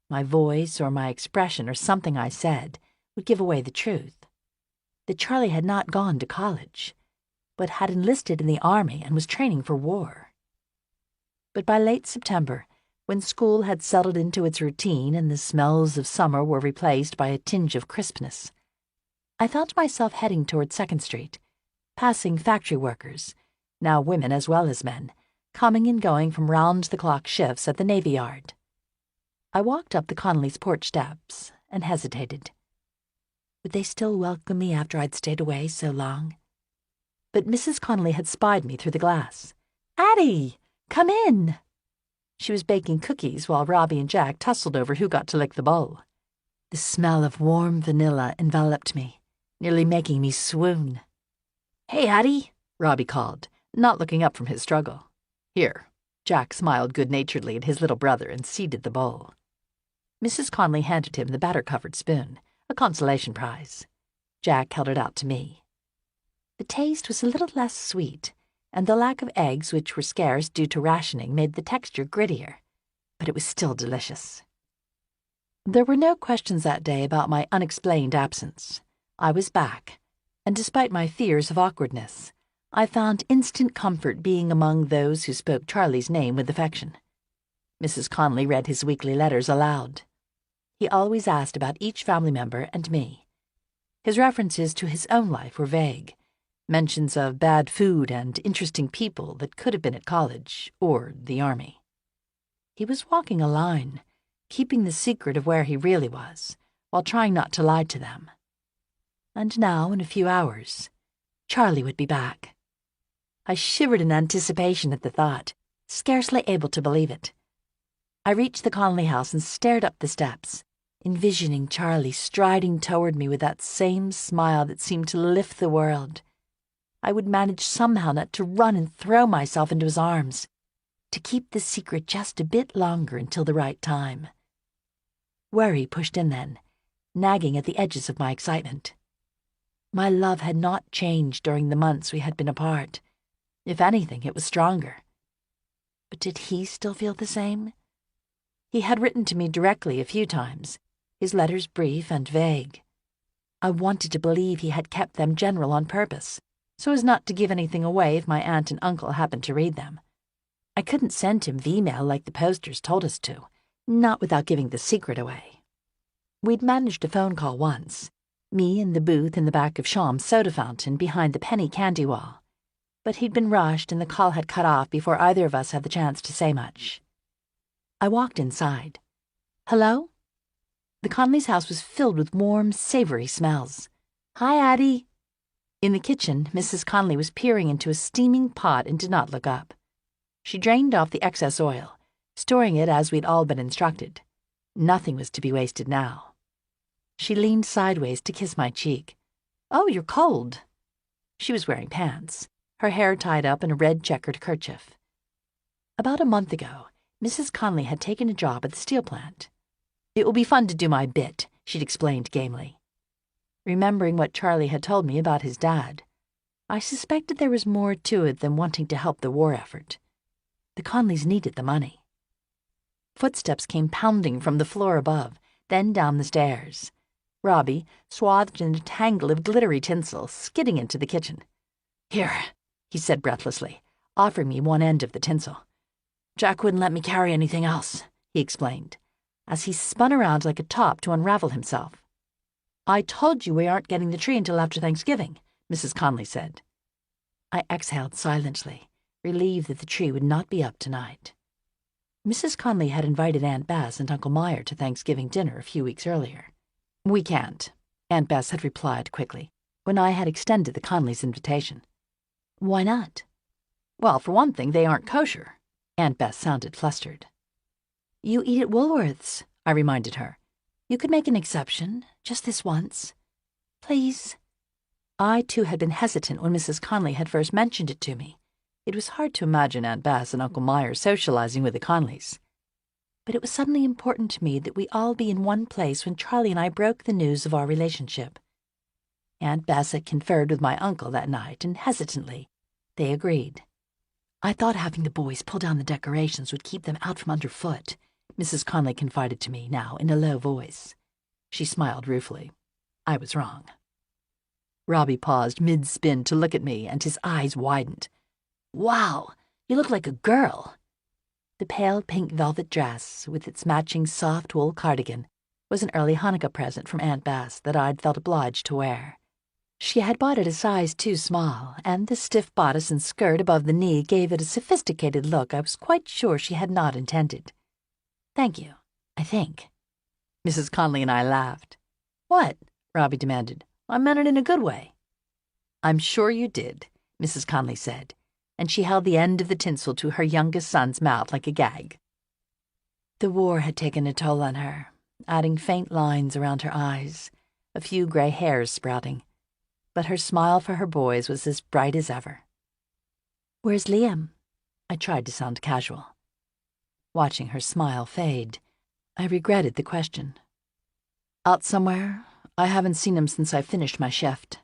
my voice or my expression or something I said, would give away the truth. That Charlie had not gone to college, but had enlisted in the army and was training for war. But by late September, when school had settled into its routine and the smells of summer were replaced by a tinge of crispness, I found myself heading toward 2nd Street, passing factory workers, now women as well as men, coming and going from round-the-clock shifts at the Navy Yard. I walked up the Conleys' porch steps and hesitated. Would they still welcome me after I'd stayed away so long? but Mrs. Connolly had spied me through the glass. "Addie, come in!" She was baking cookies while Robbie and Jack tussled over who got to lick the bowl. The smell of warm vanilla enveloped me, nearly making me swoon. "Hey, Addie," Robbie called, not looking up from his struggle. "Here." Jack smiled good-naturedly at his little brother and seeded the bowl. Mrs. Connolly handed him the batter-covered spoon, a consolation prize. Jack held it out to me. The taste was a little less sweet, and the lack of eggs, which were scarce due to rationing, made the texture grittier, but it was still delicious. There were no questions that day about my unexplained absence. I was back, and despite my fears of awkwardness, I found instant comfort being among those who spoke Charlie's name with affection. Mrs. Connolly read his weekly letters aloud. He always asked about each family member and me. His references to his own life were vague, mentions of bad food and interesting people that could have been at college or the army. He was walking a line, keeping the secret of where he really was, while trying not to lie to them. And now, in a few hours, Charlie would be back. I shivered in anticipation at the thought, scarcely able to believe it. I reached the Connolly house and stared up the steps, envisioning Charlie striding toward me with that same smile that seemed to lift the world. I would manage somehow not to run and throw myself into his arms, to keep the secret just a bit longer until the right time. Worry pushed in then, nagging at the edges of my excitement. My love had not changed during the months we had been apart. If anything, it was stronger. But did he still feel the same? He had written to me directly a few times, his letters brief and vague. I wanted to believe he had kept them general on purpose, so as not to give anything away if my aunt and uncle happened to read them. I couldn't send him V-mail like the posters told us to, not without giving the secret away. We'd managed a phone call once, me in the booth in the back of Schaum's soda fountain behind the penny candy wall. But he'd been rushed and the call had cut off before either of us had the chance to say much. I walked inside. "Hello?" The Connolly's house was filled with warm, savory smells. "Hi, Addie." In the kitchen, Mrs. Connolly was peering into a steaming pot and did not look up. She drained off the excess oil, storing it as we'd all been instructed. Nothing was to be wasted now. She leaned sideways to kiss my cheek. "Oh, you're cold." She was wearing pants, her hair tied up in a red checkered kerchief. About a month ago, Mrs. Connolly had taken a job at the steel plant. "It will be fun to do my bit," she'd explained gamely. Remembering what Charlie had told me about his dad, I suspected there was more to it than wanting to help the war effort. The Connollys needed the money. Footsteps came pounding from the floor above, then down the stairs. Robbie, swathed in a tangle of glittery tinsel, skidding into the kitchen. "Here," he said breathlessly, offering me one end of the tinsel. "Jack wouldn't let me carry anything else," he explained, as he spun around like a top to unravel himself. "I told you we aren't getting the tree until after Thanksgiving," Mrs. Connolly said. I exhaled silently, relieved that the tree would not be up tonight. Mrs. Connolly had invited Aunt Bess and Uncle Meyer to Thanksgiving dinner a few weeks earlier. "We can't," Aunt Bess had replied quickly, when I had extended the Connollys' invitation. "Why not?" "Well, for one thing, they aren't kosher." Aunt Bess sounded flustered. "You eat at Woolworth's," I reminded her. "You could make an exception, just this once. Please." I, too, had been hesitant when Mrs. Connolly had first mentioned it to me. It was hard to imagine Aunt Bess and Uncle Meyer socializing with the Connollys. But it was suddenly important to me that we all be in one place when Charlie and I broke the news of our relationship. Aunt Bess had conferred with my uncle that night, and hesitantly, they agreed. "I thought having the boys pull down the decorations would keep them out from underfoot," Mrs. Connolly confided to me now in a low voice. She smiled ruefully. I was wrong. Robbie paused mid-spin to look at me, and his eyes widened. "Wow, you look like a girl." The pale pink velvet dress, with its matching soft wool cardigan, was an early Hanukkah present from Aunt Bess that I'd felt obliged to wear. She had bought it a size too small, and the stiff bodice and skirt above the knee gave it a sophisticated look I was quite sure she had not intended. "Thank you, I think." Mrs. Connolly and I laughed. "What?" Robbie demanded. "I meant it in a good way." "I'm sure you did," Mrs. Conley said, and she held the end of the tinsel to her youngest son's mouth like a gag. The war had taken a toll on her, adding faint lines around her eyes, a few gray hairs sprouting, but her smile for her boys was as bright as ever. "Where's Liam?" I tried to sound casual. Watching her smile fade, I regretted the question. "Out somewhere. I haven't seen him since I finished my shift."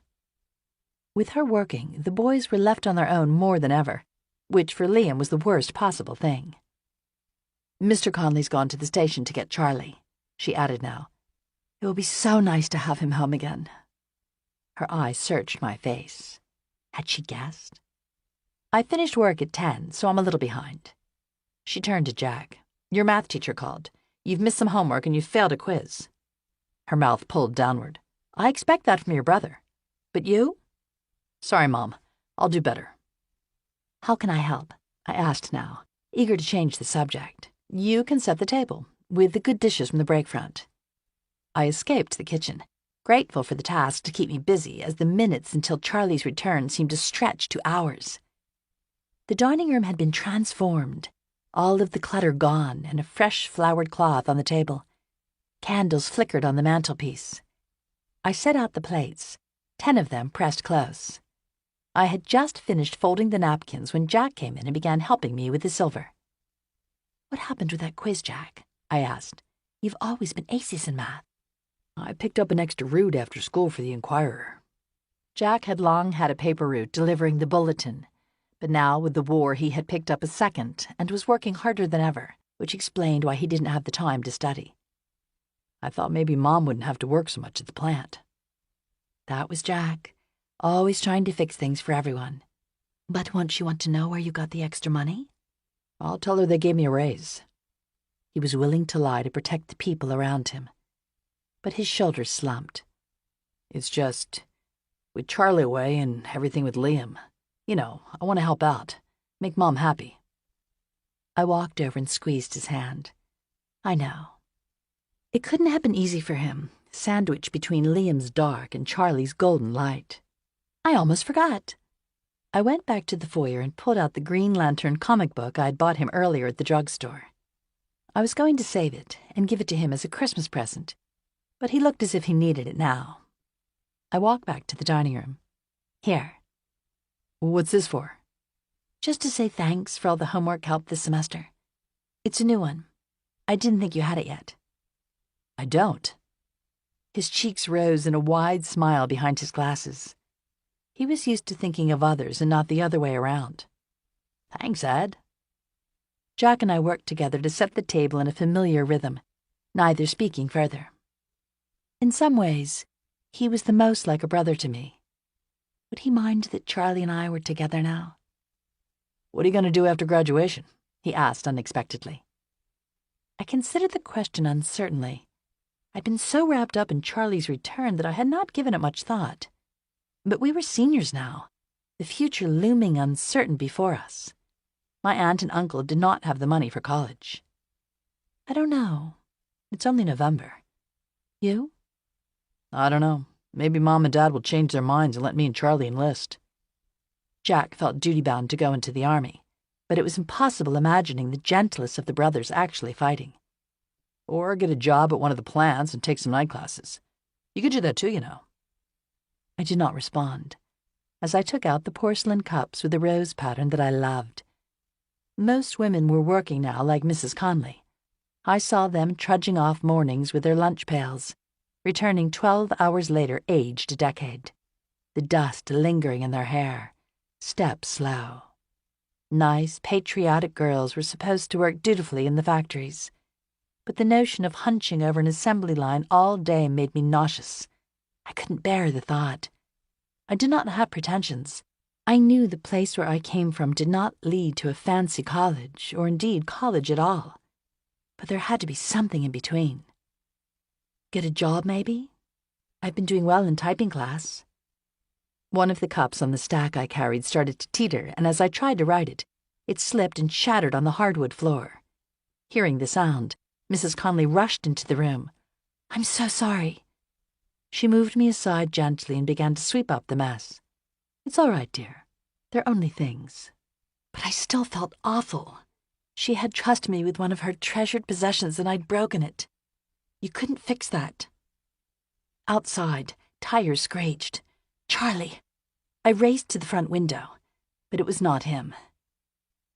With her working, the boys were left on their own more than ever, which for Liam was the worst possible thing. "Mr. Conley's gone to the station to get Charlie," she added now. "It will be so nice to have him home again." Her eye searched my face. Had she guessed? "I finished work at 10, so I'm a little behind." She turned to Jack. "Your math teacher called. You've missed some homework and you've failed a quiz." Her mouth pulled downward. "I expect that from your brother. But you?" "Sorry, Mom. I'll do better." "How can I help?" I asked now, eager to change the subject. "You can set the table, with the good dishes from the break front." I escaped the kitchen, grateful for the task to keep me busy as the minutes until Charlie's return seemed to stretch to hours. The dining room had been transformed, all of the clutter gone and a fresh flowered cloth on the table. Candles flickered on the mantelpiece. I set out the plates, 10 of them pressed close. I had just finished folding the napkins when Jack came in and began helping me with the silver. "What happened with that quiz, Jack?" I asked. "You've always been aces in math." "I picked up an extra route after school for the Inquirer." Jack had long had a paper route delivering the bulletin, but now with the war he had picked up a second and was working harder than ever, which explained why he didn't have the time to study. "I thought maybe Mom wouldn't have to work so much at the plant." That was Jack, always trying to fix things for everyone. "But won't she want to know where you got the extra money?" "I'll tell her they gave me a raise." He was willing to lie to protect the people around him. But his shoulders slumped. "It's just, with Charlie away and everything with Liam, I want to help out, make Mom happy." I walked over and squeezed his hand. "I know." It couldn't have been easy for him, sandwiched between Liam's dark and Charlie's golden light. "I almost forgot." I went back to the foyer and pulled out the Green Lantern comic book I had bought him earlier at the drugstore. I was going to save it and give it to him as a Christmas present, but he looked as if he needed it now. I walked back to the dining room. "Here." "What's this for?" "Just to say thanks for all the homework help this semester. It's a new one. I didn't think you had it yet." "I don't." His cheeks rose in a wide smile behind his glasses. He was used to thinking of others and not the other way around. "Thanks, Ad." Jack and I worked together to set the table in a familiar rhythm, neither speaking further. In some ways, he was the most like a brother to me. Would he mind that Charlie and I were together now? "What are you going to do after graduation?" he asked unexpectedly. I considered the question uncertainly. I'd been so wrapped up in Charlie's return that I had not given it much thought. But we were seniors now, the future looming uncertain before us. My aunt and uncle did not have the money for college. "I don't know. It's only November. You?" "I don't know. Maybe Mom and Dad will change their minds and let me and Charlie enlist." Jack felt duty-bound to go into the army, but it was impossible imagining the gentlest of the brothers actually fighting. "Or get a job at one of the plants and take some night classes. You could do that too, I did not respond, as I took out the porcelain cups with the rose pattern that I loved. Most women were working now like Mrs. Conley. I saw them trudging off mornings with their lunch pails, returning 12 hours later aged a decade, the dust lingering in their hair, steps slow. Nice, patriotic girls were supposed to work dutifully in the factories, but the notion of hunching over an assembly line all day made me nauseous. I couldn't bear the thought. I did not have pretensions. I knew the place where I came from did not lead to a fancy college, or indeed college at all. But there had to be something in between. Get a job, maybe? I've been doing well in typing class. One of the cups on the stack I carried started to teeter, and as I tried to right it, it slipped and shattered on the hardwood floor. Hearing the sound, Mrs. Conley rushed into the room. "I'm so sorry." She moved me aside gently and began to sweep up the mess. "It's all right, dear. They're only things. But I still felt awful. She had trusted me with one of her treasured possessions and I'd broken it. You couldn't fix that. Outside, tires screeched. Charlie! I raced to the front window, but it was not him.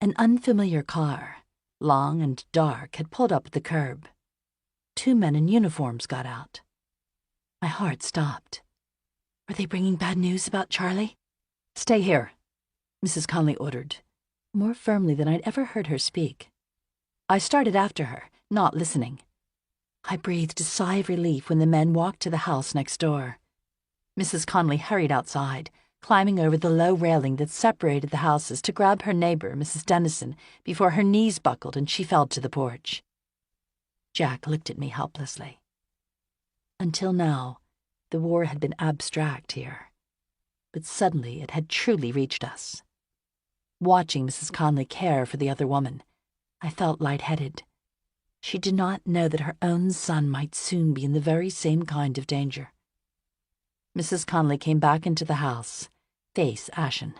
An unfamiliar car, long and dark, had pulled up at the curb. 2 men in uniforms got out. My heart stopped. Were they bringing bad news about Charlie? Stay here, Mrs. Conley ordered, more firmly than I'd ever heard her speak. I started after her, not listening. I breathed a sigh of relief when the men walked to the house next door. Mrs. Conley hurried outside, climbing over the low railing that separated the houses to grab her neighbor, Mrs. Dennison, before her knees buckled and she fell to the porch. Jack looked at me helplessly. Until now, the war had been abstract here, but suddenly it had truly reached us. Watching Mrs. Conley care for the other woman, I felt lightheaded. She did not know that her own son might soon be in the very same kind of danger. Mrs. Conley came back into the house, face ashen.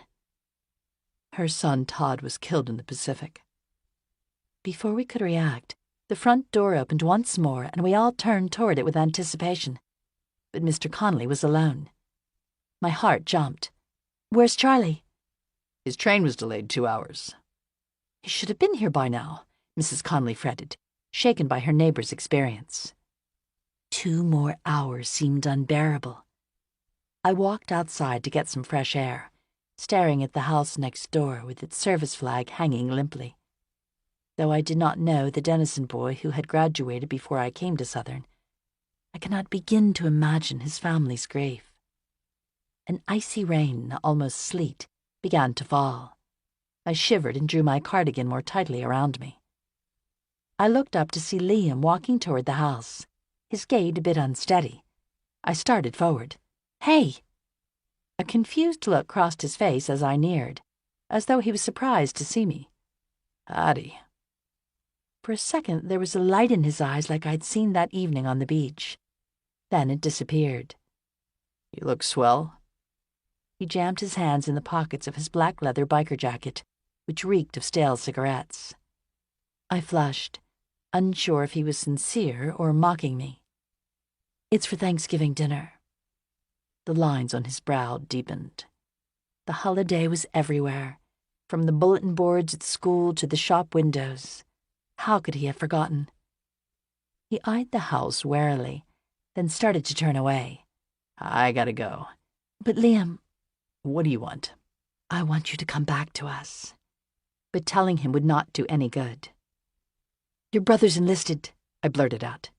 Her son Todd was killed in the Pacific. Before we could react, the front door opened once more and we all turned toward it with anticipation. But Mr. Conley was alone. My heart jumped. Where's Charlie? His train was delayed 2 hours. He should have been here by now, Mrs. Conley fretted, shaken by her neighbor's experience. 2 more hours seemed unbearable. I walked outside to get some fresh air, staring at the house next door with its service flag hanging limply. Though I did not know the Dennison boy who had graduated before I came to Southern, I cannot begin to imagine his family's grief. An icy rain, almost sleet, began to fall. I shivered and drew my cardigan more tightly around me. I looked up to see Liam walking toward the house, his gait a bit unsteady. I started forward. Hey! A confused look crossed his face as I neared, as though he was surprised to see me. Howdy. For a second there was a light in his eyes like I'd seen that evening on the beach. Then it disappeared. You look swell. He jammed his hands in the pockets of his black leather biker jacket, which reeked of stale cigarettes. I flushed, unsure if he was sincere or mocking me. It's for Thanksgiving dinner. The lines on his brow deepened. The holiday was everywhere, from the bulletin boards at school to the shop windows. How could he have forgotten? He eyed the house warily, then started to turn away. I gotta go. But Liam... What do you want? I want you to come back to us. But telling him would not do any good. Your brother's enlisted, I blurted out.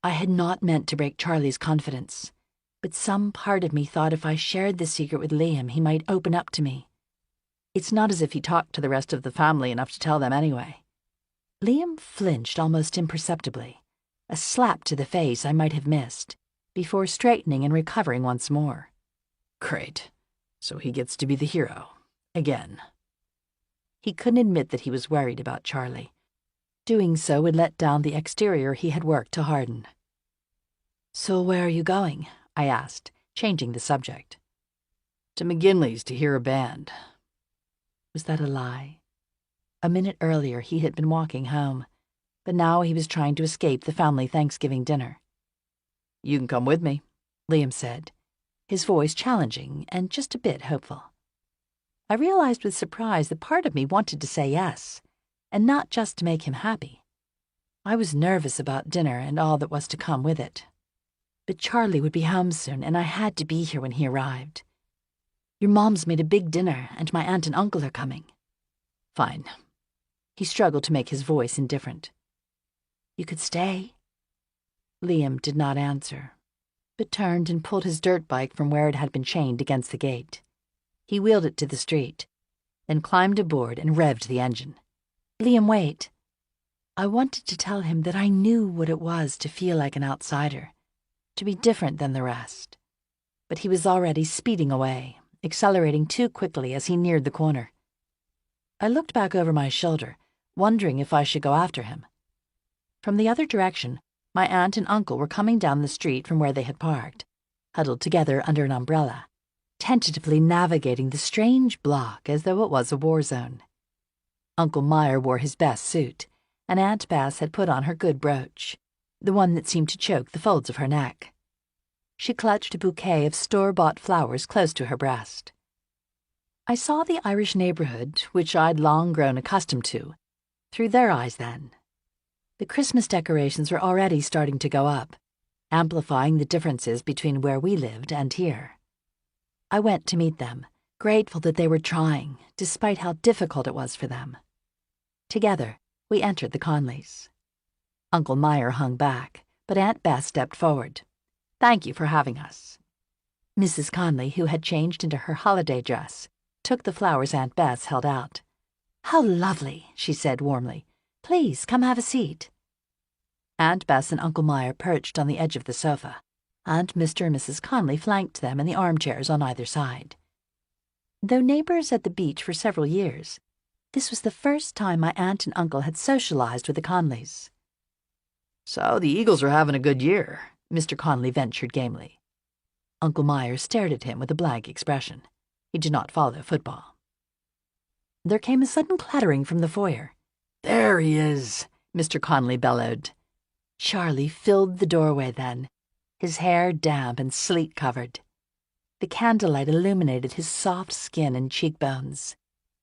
I had not meant to break Charlie's confidence, but some part of me thought if I shared the secret with Liam, he might open up to me. It's not as if he talked to the rest of the family enough to tell them anyway. Liam flinched almost imperceptibly, a slap to the face I might have missed, before straightening and recovering once more. Great. So he gets to be the hero. Again. He couldn't admit that he was worried about Charlie. Doing so would let down the exterior he had worked to harden. So where are you going? I asked, changing the subject. To McGinley's to hear a band. Was that a lie? A minute earlier he had been walking home, but now he was trying to escape the family Thanksgiving dinner. You can come with me, Liam said, his voice challenging and just a bit hopeful. I realized with surprise that part of me wanted to say yes, and not just to make him happy. I was nervous about dinner and all that was to come with it. But Charlie would be home soon, and I had to be here when he arrived. Your mom's made a big dinner, and my aunt and uncle are coming. Fine. He struggled to make his voice indifferent. You could stay? Liam did not answer, but turned and pulled his dirt bike from where it had been chained against the gate. He wheeled it to the street, then climbed aboard and revved the engine. Liam, wait. I wanted to tell him that I knew what it was to feel like an outsider, to be different than the rest. But he was already speeding away, accelerating too quickly as he neared the corner. I looked back over my shoulder, wondering if I should go after him. From the other direction, my aunt and uncle were coming down the street from where they had parked, huddled together under an umbrella, tentatively navigating the strange block as though it was a war zone. Uncle Meyer wore his best suit, and Aunt Bess had put on her good brooch, the one that seemed to choke the folds of her neck. She clutched a bouquet of store-bought flowers close to her breast. I saw the Irish neighborhood, which I'd long grown accustomed to, through their eyes then. The Christmas decorations were already starting to go up, amplifying the differences between where we lived and here. I went to meet them, grateful that they were trying, despite how difficult it was for them. Together, we entered the Conleys. Uncle Meyer hung back, but Aunt Bess stepped forward. "Thank you for having us." Mrs. Conley, who had changed into her holiday dress, took the flowers Aunt Bess held out. "How lovely," she said warmly. "Please, come have a seat." Aunt Bess and Uncle Meyer perched on the edge of the sofa, and Mr. and Mrs. Conley flanked them in the armchairs on either side. Though neighbors at the beach for several years, this was the first time my aunt and uncle had socialized with the Conleys. "So the Eagles are having a good year," Mr. Conley ventured gamely. Uncle Meyer stared at him with a blank expression. He did not follow football. There came a sudden clattering from the foyer. "There he is," Mr. Conley bellowed. Charlie filled the doorway then, his hair damp and sleet-covered. The candlelight illuminated his soft skin and cheekbones,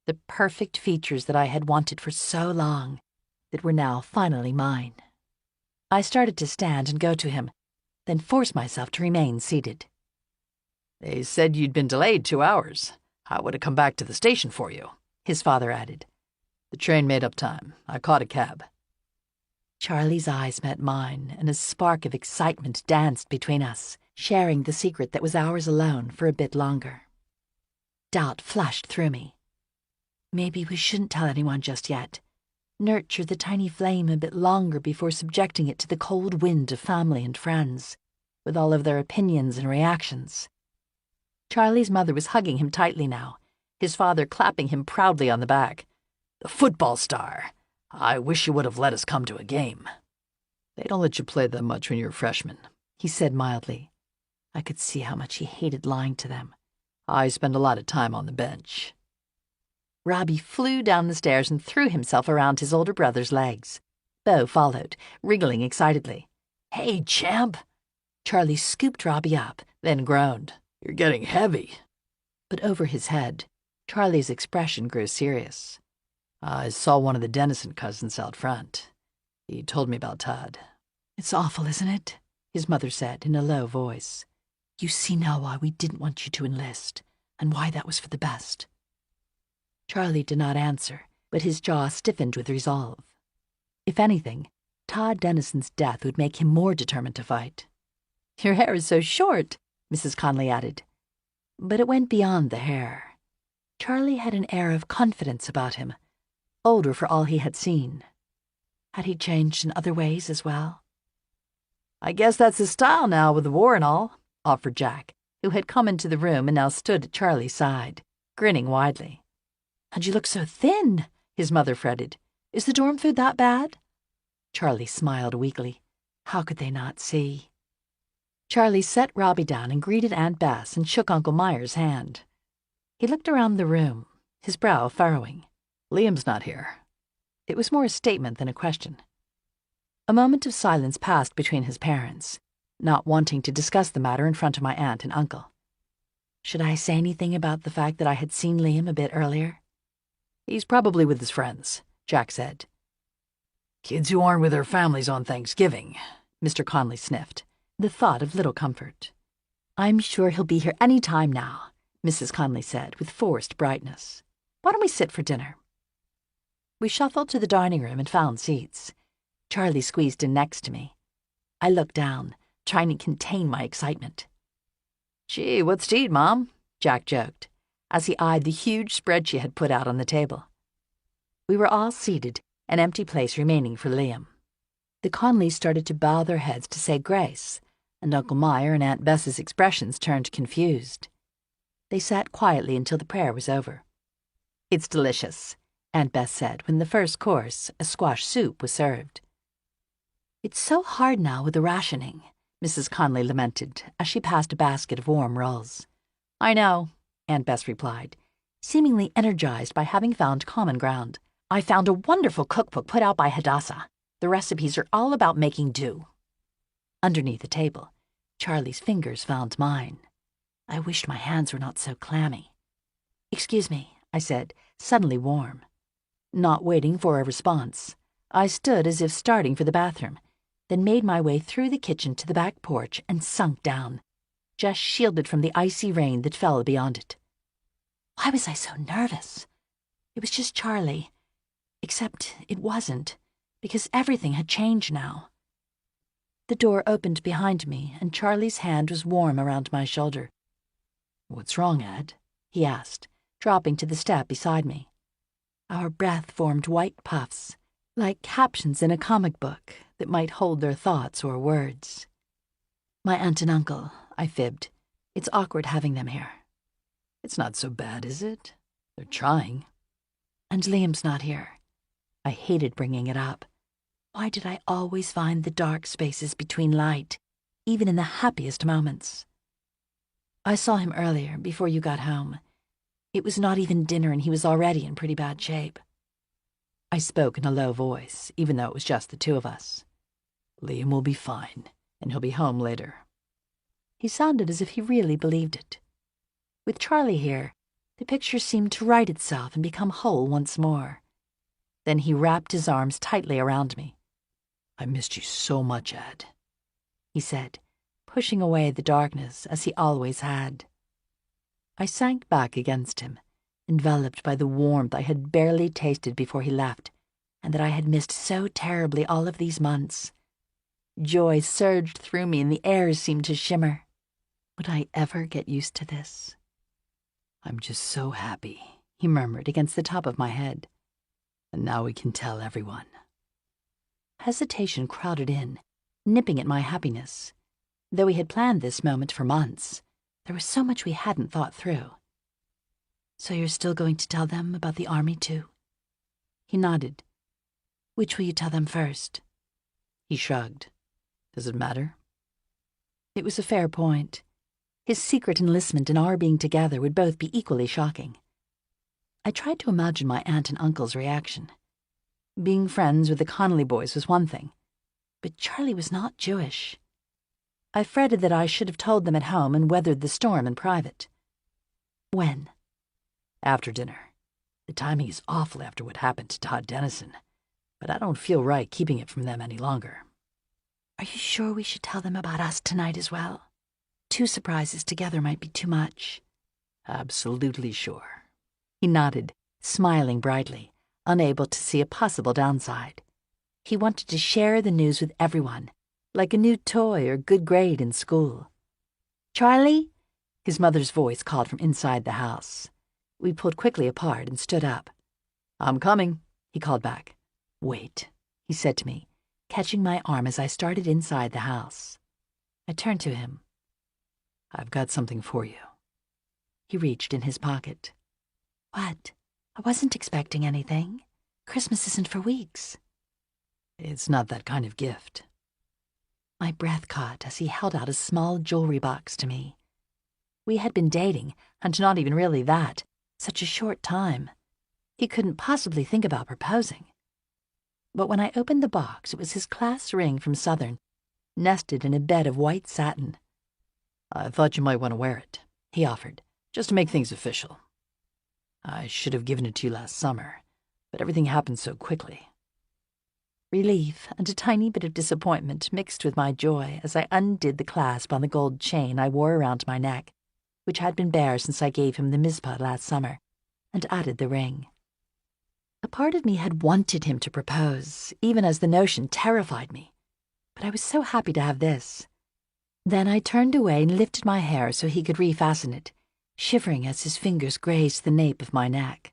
the perfect features that I had wanted for so long, that were now finally mine. I started to stand and go to him, then forced myself to remain seated. "They said you'd been delayed 2 hours. I would have come back to the station for you," his father added. "The train made up time. I caught a cab." Charlie's eyes met mine, and a spark of excitement danced between us, sharing the secret that was ours alone for a bit longer. Doubt flashed through me. Maybe we shouldn't tell anyone just yet. Nurture the tiny flame a bit longer before subjecting it to the cold wind of family and friends, with all of their opinions and reactions. Charlie's mother was hugging him tightly now, his father clapping him proudly on the back. "The football star. I wish you would have let us come to a game." "They don't let you play that much when you're a freshman," he said mildly. I could see how much he hated lying to them. "I spend a lot of time on the bench." Robbie flew down the stairs and threw himself around his older brother's legs. Bo followed, wriggling excitedly. "Hey, champ!" Charlie scooped Robbie up, then groaned. "You're getting heavy." But over his head, Charlie's expression grew serious. "I saw one of the Dennison cousins out front. He told me about Todd." "It's awful, isn't it?" his mother said in a low voice. "You see now why we didn't want you to enlist, and why that was for the best." Charlie did not answer, but his jaw stiffened with resolve. If anything, Todd Dennison's death would make him more determined to fight. "Your hair is so short," Mrs. Conley added. But it went beyond the hair. Charlie had an air of confidence about him, older for all he had seen. Had he changed in other ways as well? "I guess that's his style now with the war and all," offered Jack, who had come into the room and now stood at Charlie's side, grinning widely. "And you look so thin," his mother fretted. "Is the dorm food that bad?" Charlie smiled weakly. How could they not see? Charlie set Robbie down and greeted Aunt Bess and shook Uncle Meyer's hand. He looked around the room, his brow furrowing. "Liam's not here." It was more a statement than a question. A moment of silence passed between his parents, not wanting to discuss the matter in front of my aunt and uncle. Should I say anything about the fact that I had seen Liam a bit earlier? "He's probably with his friends," Jack said. "Kids who aren't with their families on Thanksgiving," Mr. Conley sniffed, the thought of little comfort. "I'm sure he'll be here any time now," Mrs. Conley said with forced brightness. "Why don't we sit for dinner?" We shuffled to the dining room and found seats. Charlie squeezed in next to me. I looked down, trying to contain my excitement. "Gee, what's to eat, Mom?" Jack joked, as he eyed the huge spread she had put out on the table. We were all seated, an empty place remaining for Liam. The Conleys started to bow their heads to say grace, and Uncle Meyer and Aunt Bess's expressions turned confused. They sat quietly until the prayer was over. "It's delicious," Aunt Bess said when the first course, a squash soup, was served. "It's so hard now with the rationing," Mrs. Conley lamented as she passed a basket of warm rolls. I know, Aunt Bess replied, seemingly energized by having found common ground. I found a wonderful cookbook put out by Hadassah. The recipes are all about making do. Underneath the table, Charlie's fingers found mine. I wished my hands were not so clammy. Excuse me, I said, suddenly warm. Not waiting for a response, I stood as if starting for the bathroom, then made my way through the kitchen to the back porch and sunk down, just shielded from the icy rain that fell beyond it. Why was I so nervous? It was just Charlie. Except it wasn't, because everything had changed now. The door opened behind me, and Charlie's hand was warm around my shoulder. What's wrong, Ed? He asked, dropping to the step beside me. Our breath formed white puffs, like captions in a comic book that might hold their thoughts or words. My aunt and uncle, I fibbed. It's awkward having them here. It's not so bad, is it? They're trying. And Liam's not here. I hated bringing it up. Why did I always find the dark spaces between light, even in the happiest moments? I saw him earlier, before you got home. It was not even dinner and he was already in pretty bad shape. I spoke in a low voice, even though it was just the two of us. Liam will be fine, and he'll be home later. He sounded as if he really believed it. With Charlie here, the picture seemed to right itself and become whole once more. Then he wrapped his arms tightly around me. I missed you so much, Ed, he said, pushing away the darkness as he always had. I sank back against him, enveloped by the warmth I had barely tasted before he left, and that I had missed so terribly all of these months. Joy surged through me and the air seemed to shimmer. Would I ever get used to this? I'm just so happy, he murmured against the top of my head. And now we can tell everyone. Hesitation crowded in, nipping at my happiness. Though we had planned this moment for months, there was so much we hadn't thought through. So you're still going to tell them about the army, too? He nodded. Which will you tell them first? He shrugged. Does it matter? It was a fair point. His secret enlistment and our being together would both be equally shocking. I tried to imagine my aunt and uncle's reaction. Being friends with the Connolly boys was one thing, but Charlie was not Jewish. I fretted that I should have told them at home and weathered the storm in private. When? After dinner. The timing is awful after what happened to Todd Dennison, but I don't feel right keeping it from them any longer. Are you sure we should tell them about us tonight as well? 2 surprises together might be too much. Absolutely sure. He nodded, smiling brightly, unable to see a possible downside. He wanted to share the news with everyone, like a new toy or good grade in school. Charlie? His mother's voice called from inside the house. We pulled quickly apart and stood up. I'm coming, he called back. Wait, he said to me, catching my arm as I started inside the house. I turned to him. I've got something for you. He reached in his pocket. What? I wasn't expecting anything. Christmas isn't for weeks. It's not that kind of gift. My breath caught as he held out a small jewelry box to me. We had been dating, and not even really that, such a short time. He couldn't possibly think about proposing. But when I opened the box, it was his class ring from Southern, nested in a bed of white satin. I thought you might want to wear it, he offered, just to make things official. I should have given it to you last summer, but everything happened so quickly. Relief and a tiny bit of disappointment mixed with my joy as I undid the clasp on the gold chain I wore around my neck, which had been bare since I gave him the Mizpah last summer, and added the ring. A part of me had wanted him to propose, even as the notion terrified me, but I was so happy to have this. Then I turned away and lifted my hair so he could refasten it, shivering as his fingers grazed the nape of my neck.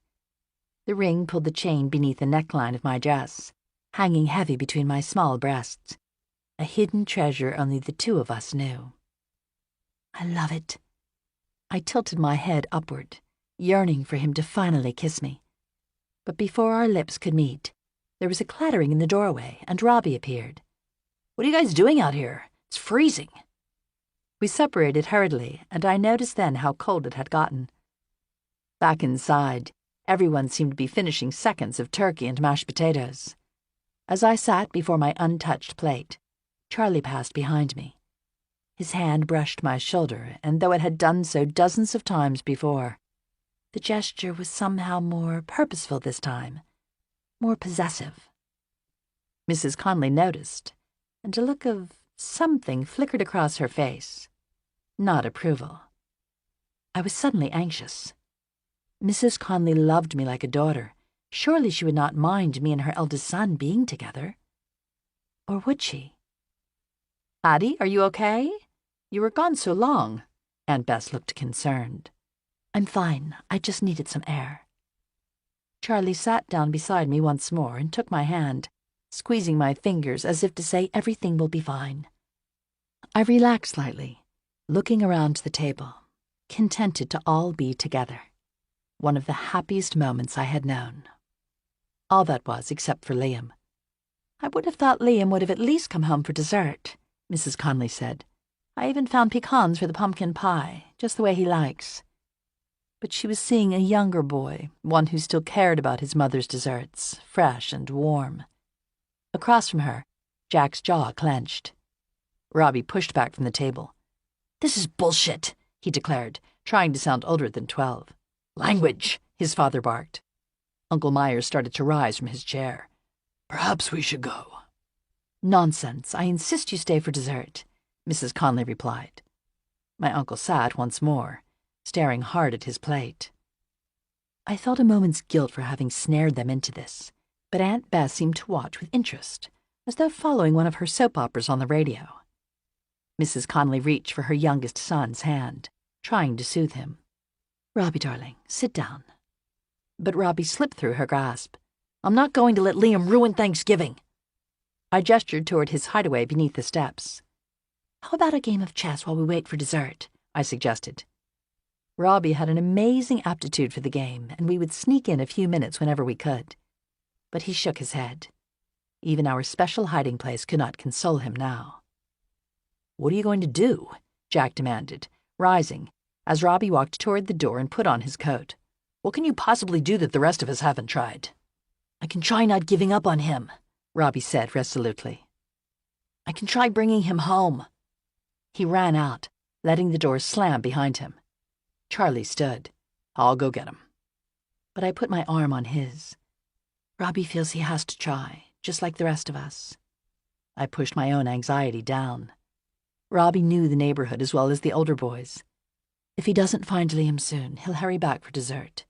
The ring pulled the chain beneath the neckline of my dress, hanging heavy between my small breasts, a hidden treasure only the two of us knew. I love it. I tilted my head upward, yearning for him to finally kiss me. But before our lips could meet, there was a clattering in the doorway, and Robbie appeared. What are you guys doing out here? It's freezing. We separated hurriedly, and I noticed then how cold it had gotten. Back inside, everyone seemed to be finishing seconds of turkey and mashed potatoes. As I sat before my untouched plate, Charlie passed behind me. His hand brushed my shoulder, and though it had done so dozens of times before, the gesture was somehow more purposeful this time, more possessive. Mrs. Conley noticed, and a look of something flickered across her face. Not approval. I was suddenly anxious. Mrs. Conley loved me like a daughter. Surely she would not mind me and her eldest son being together. Or would she? "Addie, are you okay? You were gone so long." Aunt Bess looked concerned. "I'm fine. I just needed some air." Charlie sat down beside me once more and took my hand, squeezing my fingers as if to say everything will be fine. I relaxed slightly, looking around the table, contented to all be together. One of the happiest moments I had known. All that was, except for Liam. "I would have thought Liam would have at least come home for dessert," Mrs. Conley said. "I even found pecans for the pumpkin pie, just the way he likes." But she was seeing a younger boy, one who still cared about his mother's desserts, fresh and warm. Across from her, Jack's jaw clenched. Robbie pushed back from the table. "This is bullshit," he declared, trying to sound older than 12. "Language," his father barked. Uncle Myers started to rise from his chair. "Perhaps we should go." "Nonsense. I insist you stay for dessert," Mrs. Conley replied. My uncle sat once more, staring hard at his plate. I felt a moment's guilt for having snared them into this, but Aunt Bess seemed to watch with interest, as though following one of her soap operas on the radio. Mrs. Conley reached for her youngest son's hand, trying to soothe him. "Robbie, darling, sit down." But Robbie slipped through her grasp. "I'm not going to let Liam ruin Thanksgiving." I gestured toward his hideaway beneath the steps. "How about a game of chess while we wait for dessert?" I suggested. Robbie had an amazing aptitude for the game, and we would sneak in a few minutes whenever we could. But he shook his head. Even our special hiding place could not console him now. "What are you going to do?" Jack demanded, rising, as Robbie walked toward the door and put on his coat. "What can you possibly do that the rest of us haven't tried?" "I can try not giving up on him," Robbie said resolutely. "I can try bringing him home." He ran out, letting the door slam behind him. Charlie stood. "I'll go get him." But I put my arm on his. "Robbie feels he has to try, just like the rest of us." I pushed my own anxiety down. Robbie knew the neighborhood as well as the older boys. If he doesn't find Liam soon, he'll hurry back for dessert.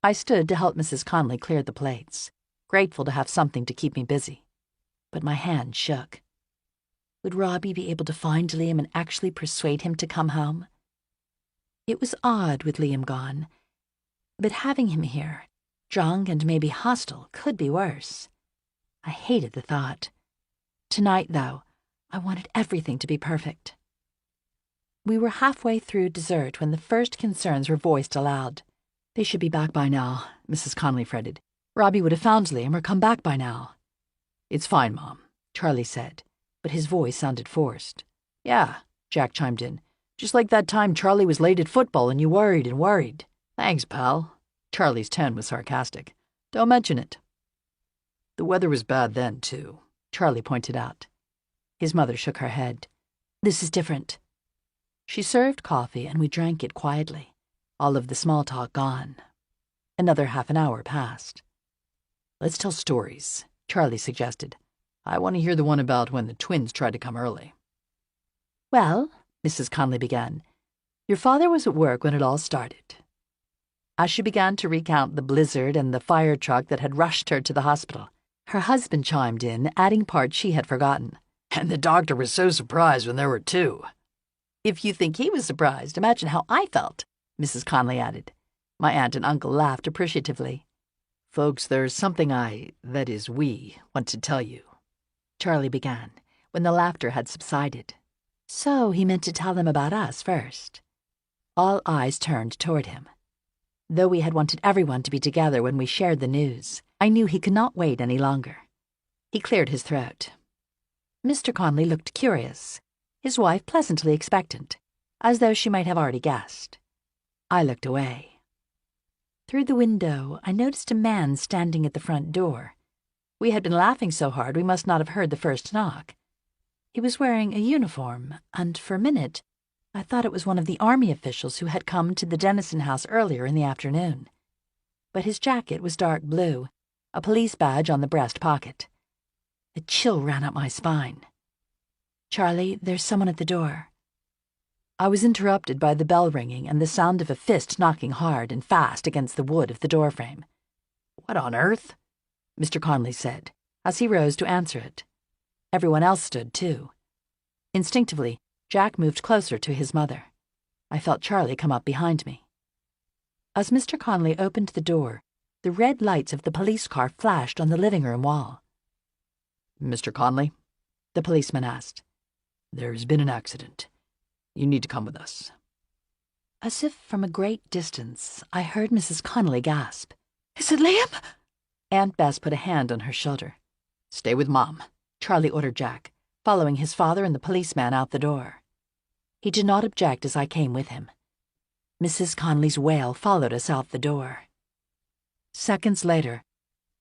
I stood to help Mrs. Conley clear the plates, grateful to have something to keep me busy. But my hand shook. Would Robbie be able to find Liam and actually persuade him to come home? It was odd with Liam gone, but having him here, drunk and maybe hostile, could be worse. I hated the thought. Tonight, though, I wanted everything to be perfect. We were halfway through dessert when the first concerns were voiced aloud. "They should be back by now," Mrs. Conley fretted. "Robbie would have found Liam or come back by now." "It's fine, Mom," Charlie said, but his voice sounded forced. "Yeah," Jack chimed in. "Just like that time Charlie was late at football and you worried and worried." "Thanks, pal." Charlie's tone was sarcastic. "Don't mention it." "The weather was bad then, too," Charlie pointed out. His mother shook her head. "This is different." She served coffee and we drank it quietly, all of the small talk gone. Another half an hour passed. "Let's tell stories," Charlie suggested. "I want to hear the one about when the twins tried to come early." "Well," Mrs. Conley began, "your father was at work when it all started." As she began to recount the blizzard and the fire truck that had rushed her to the hospital, her husband chimed in, adding parts she had forgotten. "And the doctor was so surprised when there were two." "If you think he was surprised, imagine how I felt," Mrs. Conley added. My aunt and uncle laughed appreciatively. "Folks, there's something we want to tell you," Charlie began, when the laughter had subsided. So he meant to tell them about us first. All eyes turned toward him. Though we had wanted everyone to be together when we shared the news, I knew he could not wait any longer. He cleared his throat. Mr. Conley looked curious. his wife pleasantly expectant, as though she might have already guessed. I looked away. Through the window, I noticed a man standing at the front door. We had been laughing so hard we must not have heard the first knock. He was wearing a uniform, and for a minute, I thought it was one of the army officials who had come to the Dennison house earlier in the afternoon. But his jacket was dark blue, a police badge on the breast pocket. A chill ran up my spine. "Charlie, there's someone at the door." I was interrupted by the bell ringing and the sound of a fist knocking hard and fast against the wood of the doorframe. "What on earth?" Mr. Conley said, as he rose to answer it. Everyone else stood, too. Instinctively, Jack moved closer to his mother. I felt Charlie come up behind me. As Mr. Conley opened the door, the red lights of the police car flashed on the living room wall. "Mr. Conley?" the policeman asked. "There's been an accident. You need to come with us." As if from a great distance, I heard Mrs. Connolly gasp. "Is it Liam?" Aunt Bess put a hand on her shoulder. "Stay with Mom," Charlie ordered Jack, following his father and the policeman out the door. He did not object as I came with him. Mrs. Connolly's wail followed us out the door. Seconds later,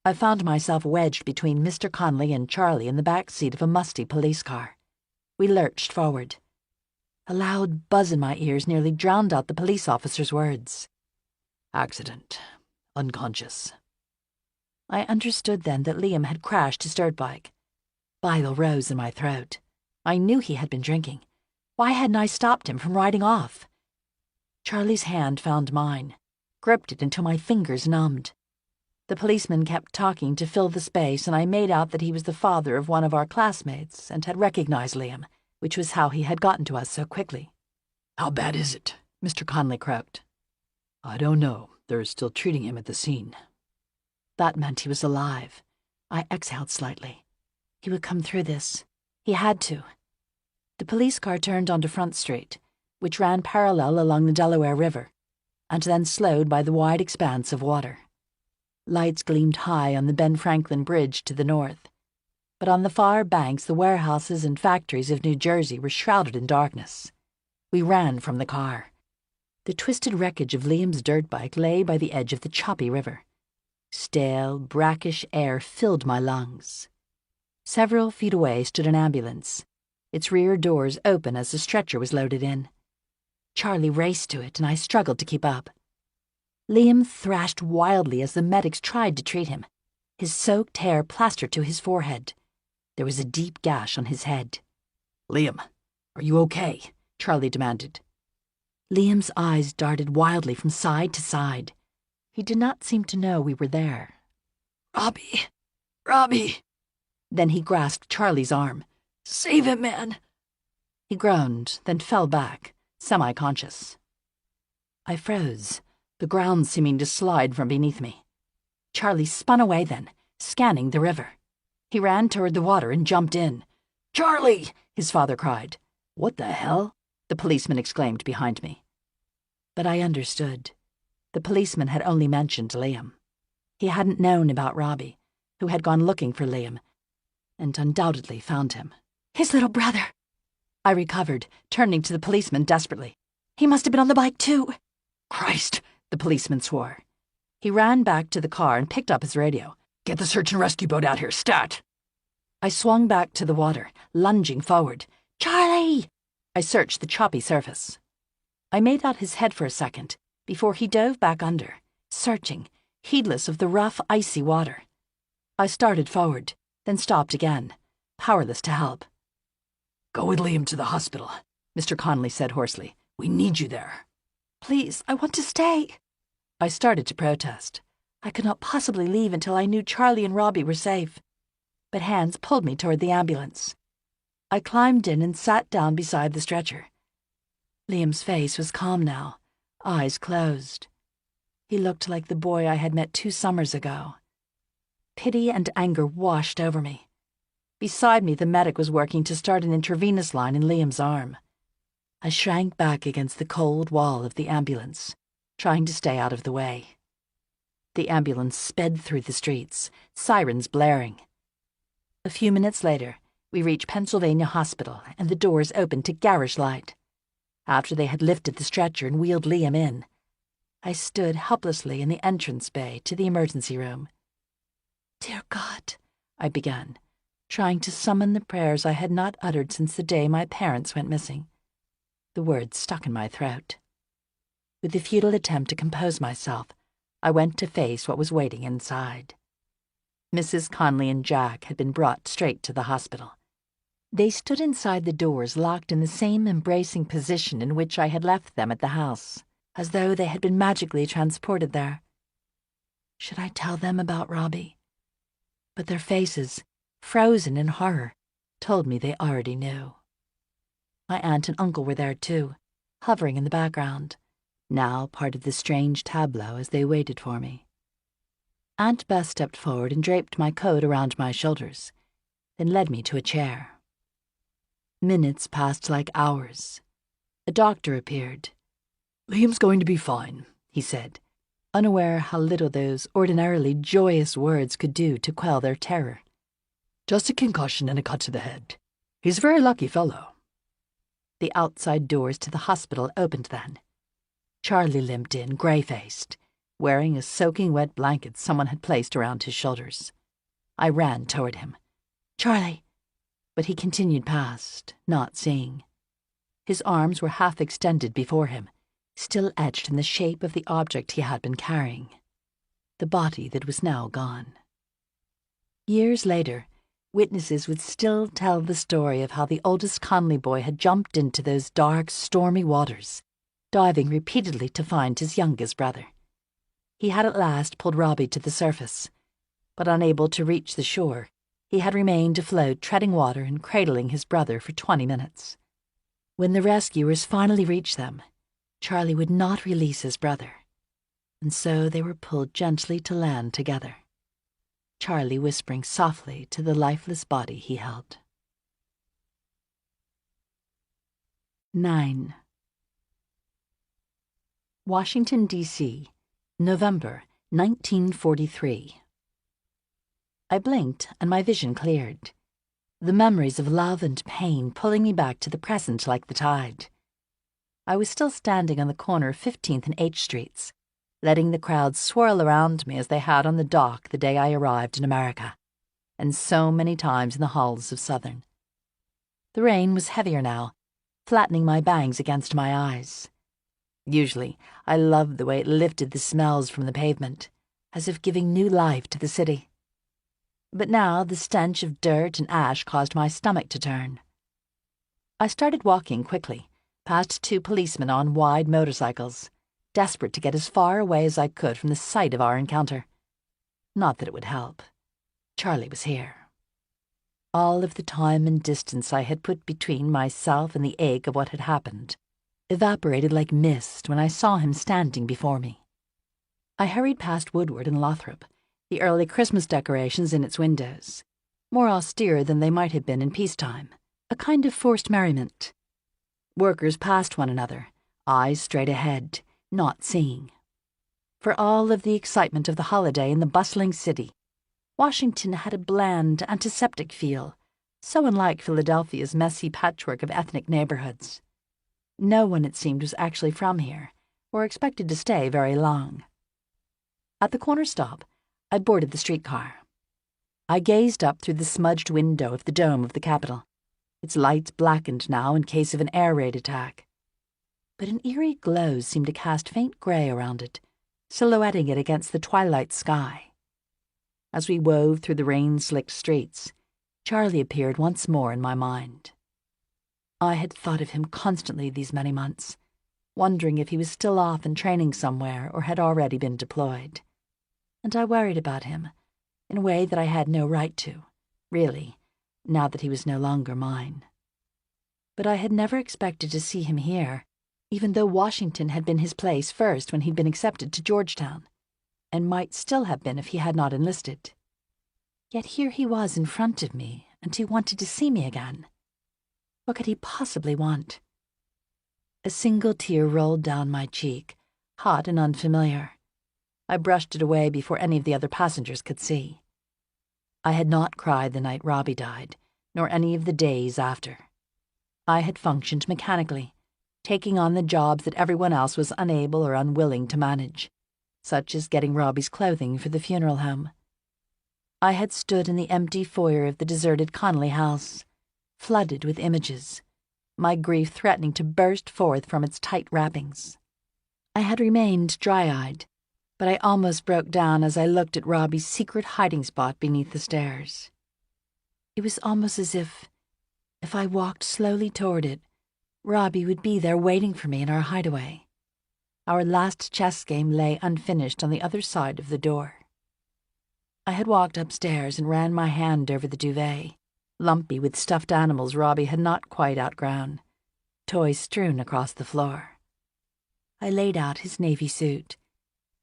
I found myself wedged between Mr. Conley and Charlie in the back seat of a musty police car. We lurched forward. A loud buzz in my ears nearly drowned out the police officer's words. "Accident. Unconscious." I understood then that Liam had crashed his dirt bike. Bile rose in my throat. I knew he had been drinking. Why hadn't I stopped him from riding off? Charlie's hand found mine, gripped it until my fingers numbed. The policeman kept talking to fill the space, and I made out that he was the father of one of our classmates and had recognized Liam, which was how he had gotten to us so quickly. "How bad is it?" Mr. Conley croaked. "I don't know. They're still treating him at the scene." That meant he was alive. I exhaled slightly. He would come through this. He had to. The police car turned onto Front Street, which ran parallel along the Delaware River, and then slowed by the wide expanse of water. Lights gleamed high on the Ben Franklin Bridge to the north, but on the far banks the warehouses and factories of New Jersey were shrouded in darkness. We ran from the car. The twisted wreckage of Liam's dirt bike lay by the edge of the choppy river. Stale, brackish air filled my lungs. Several feet away stood an ambulance, its rear doors open as the stretcher was loaded in. Charlie raced to it, and I struggled to keep up. Liam thrashed wildly as the medics tried to treat him, his soaked hair plastered to his forehead. There was a deep gash on his head. "Liam, are you okay?" Charlie demanded. Liam's eyes darted wildly from side to side. He did not seem to know we were there. Robbie. Then he grasped Charlie's arm. "Save him, man." He groaned, then fell back, semi-conscious. I froze, the ground seeming to slide from beneath me. Charlie spun away then, scanning the river. He ran toward the water and jumped in. "Charlie!" his father cried. "What the hell?" the policeman exclaimed behind me. But I understood. The policeman had only mentioned Liam. He hadn't known about Robbie, who had gone looking for Liam, and undoubtedly found him. "His little brother!" I recovered, turning to the policeman desperately. "He must have been on the bike, too." "Christ!" the policeman swore. He ran back to the car and picked up his radio. "Get the search and rescue boat out here, stat!" I swung back to the water, lunging forward. "Charlie!" I searched the choppy surface. I made out his head for a second, before he dove back under, searching, heedless of the rough, icy water. I started forward, then stopped again, powerless to help. "Go with Liam to the hospital," Mr. Conley said hoarsely. "We need you there." "Please, I want to stay." I started to protest. I could not possibly leave until I knew Charlie and Robbie were safe. But hands pulled me toward the ambulance. I climbed in and sat down beside the stretcher. Liam's face was calm now, eyes closed. He looked like the boy I had met 2 summers ago. Pity and anger washed over me. Beside me, the medic was working to start an intravenous line in Liam's arm. I shrank back against the cold wall of the ambulance, trying to stay out of the way. The ambulance sped through the streets, sirens blaring. A few minutes later, We reached Pennsylvania Hospital, and the doors opened to garish light. After they had lifted the stretcher and wheeled Liam in, I stood helplessly in the entrance bay to the emergency room. "Dear God," I began, trying to summon the prayers I had not uttered since the day my parents went missing. The words stuck in my throat. With a futile attempt to compose myself, I went to face what was waiting inside. Mrs. Conley and Jack had been brought straight to the hospital. They stood inside the doors, locked in the same embracing position in which I had left them at the house, as though they had been magically transported there. Should I tell them about Robbie? But their faces, frozen in horror, told me they already knew. My aunt and uncle were there too, hovering in the background, now part of the strange tableau as they waited for me. Aunt Beth stepped forward and draped my coat around my shoulders, then led me to a chair. Minutes passed like hours. A doctor appeared. "Liam's going to be fine," he said, unaware how little those ordinarily joyous words could do to quell their terror. "Just a concussion and a cut to the head. He's a very lucky fellow." The outside doors to the hospital opened then. Charlie limped in, gray-faced, wearing a soaking wet blanket someone had placed around his shoulders. I ran toward him. "Charlie!" But he continued past, not seeing. His arms were half extended before him, still etched in the shape of the object he had been carrying, the body that was now gone. Years later, witnesses would still tell the story of how the oldest Conley boy had jumped into those dark, stormy waters, diving repeatedly to find his youngest brother. He had at last pulled Robbie to the surface, but unable to reach the shore, he had remained afloat, treading water and cradling his brother for 20 minutes. When the rescuers finally reached them, Charlie would not release his brother, and so they were pulled gently to land together, Charlie whispering softly to the lifeless body he held. 9. Washington, D.C., November 1943. I blinked and my vision cleared, the memories of love and pain pulling me back to the present like the tide. I was still standing on the corner of 15th and H Streets, letting the crowds swirl around me as they had on the dock the day I arrived in America, and so many times in the halls of Southern. The rain was heavier now, flattening my bangs against my eyes. Usually, I loved the way it lifted the smells from the pavement, as if giving new life to the city. But now the stench of dirt and ash caused my stomach to turn. I started walking quickly, past 2 policemen on wide motorcycles, desperate to get as far away as I could from the sight of our encounter. Not that it would help. Charlie was here. All of the time and distance I had put between myself and the ache of what had happened evaporated like mist when I saw him standing before me. I hurried past Woodward and Lothrop, the early Christmas decorations in its windows, more austere than they might have been in peacetime, a kind of forced merriment. Workers passed one another, eyes straight ahead, not seeing. For all of the excitement of the holiday in the bustling city, Washington had a bland, antiseptic feel, so unlike Philadelphia's messy patchwork of ethnic neighborhoods. No one, it seemed, was actually from here, or expected to stay very long. At the corner stop, I boarded the streetcar. I gazed up through the smudged window of the dome of the Capitol, its lights blackened now in case of an air raid attack. But an eerie glow seemed to cast faint gray around it, silhouetting it against the twilight sky. As we wove through the rain-slicked streets, Charlie appeared once more in my mind. I had thought of him constantly these many months, wondering if he was still off and training somewhere or had already been deployed. And I worried about him, in a way that I had no right to, really, now that he was no longer mine. But I had never expected to see him here, even though Washington had been his place first when he'd been accepted to Georgetown, and might still have been if he had not enlisted. Yet here he was in front of me, and he wanted to see me again. What could he possibly want? A single tear rolled down my cheek, hot and unfamiliar. I brushed it away before any of the other passengers could see. I had not cried the night Robbie died, nor any of the days after. I had functioned mechanically, taking on the jobs that everyone else was unable or unwilling to manage, such as getting Robbie's clothing for the funeral home. I had stood in the empty foyer of the deserted Connolly house, flooded with images, my grief threatening to burst forth from its tight wrappings. I had remained dry-eyed, but I almost broke down as I looked at Robbie's secret hiding spot beneath the stairs. It was almost as if I walked slowly toward it, Robbie would be there waiting for me in our hideaway. Our last chess game lay unfinished on the other side of the door. I had walked upstairs and ran my hand over the duvet, lumpy with stuffed animals Robbie had not quite outgrown, toys strewn across the floor. I laid out his navy suit,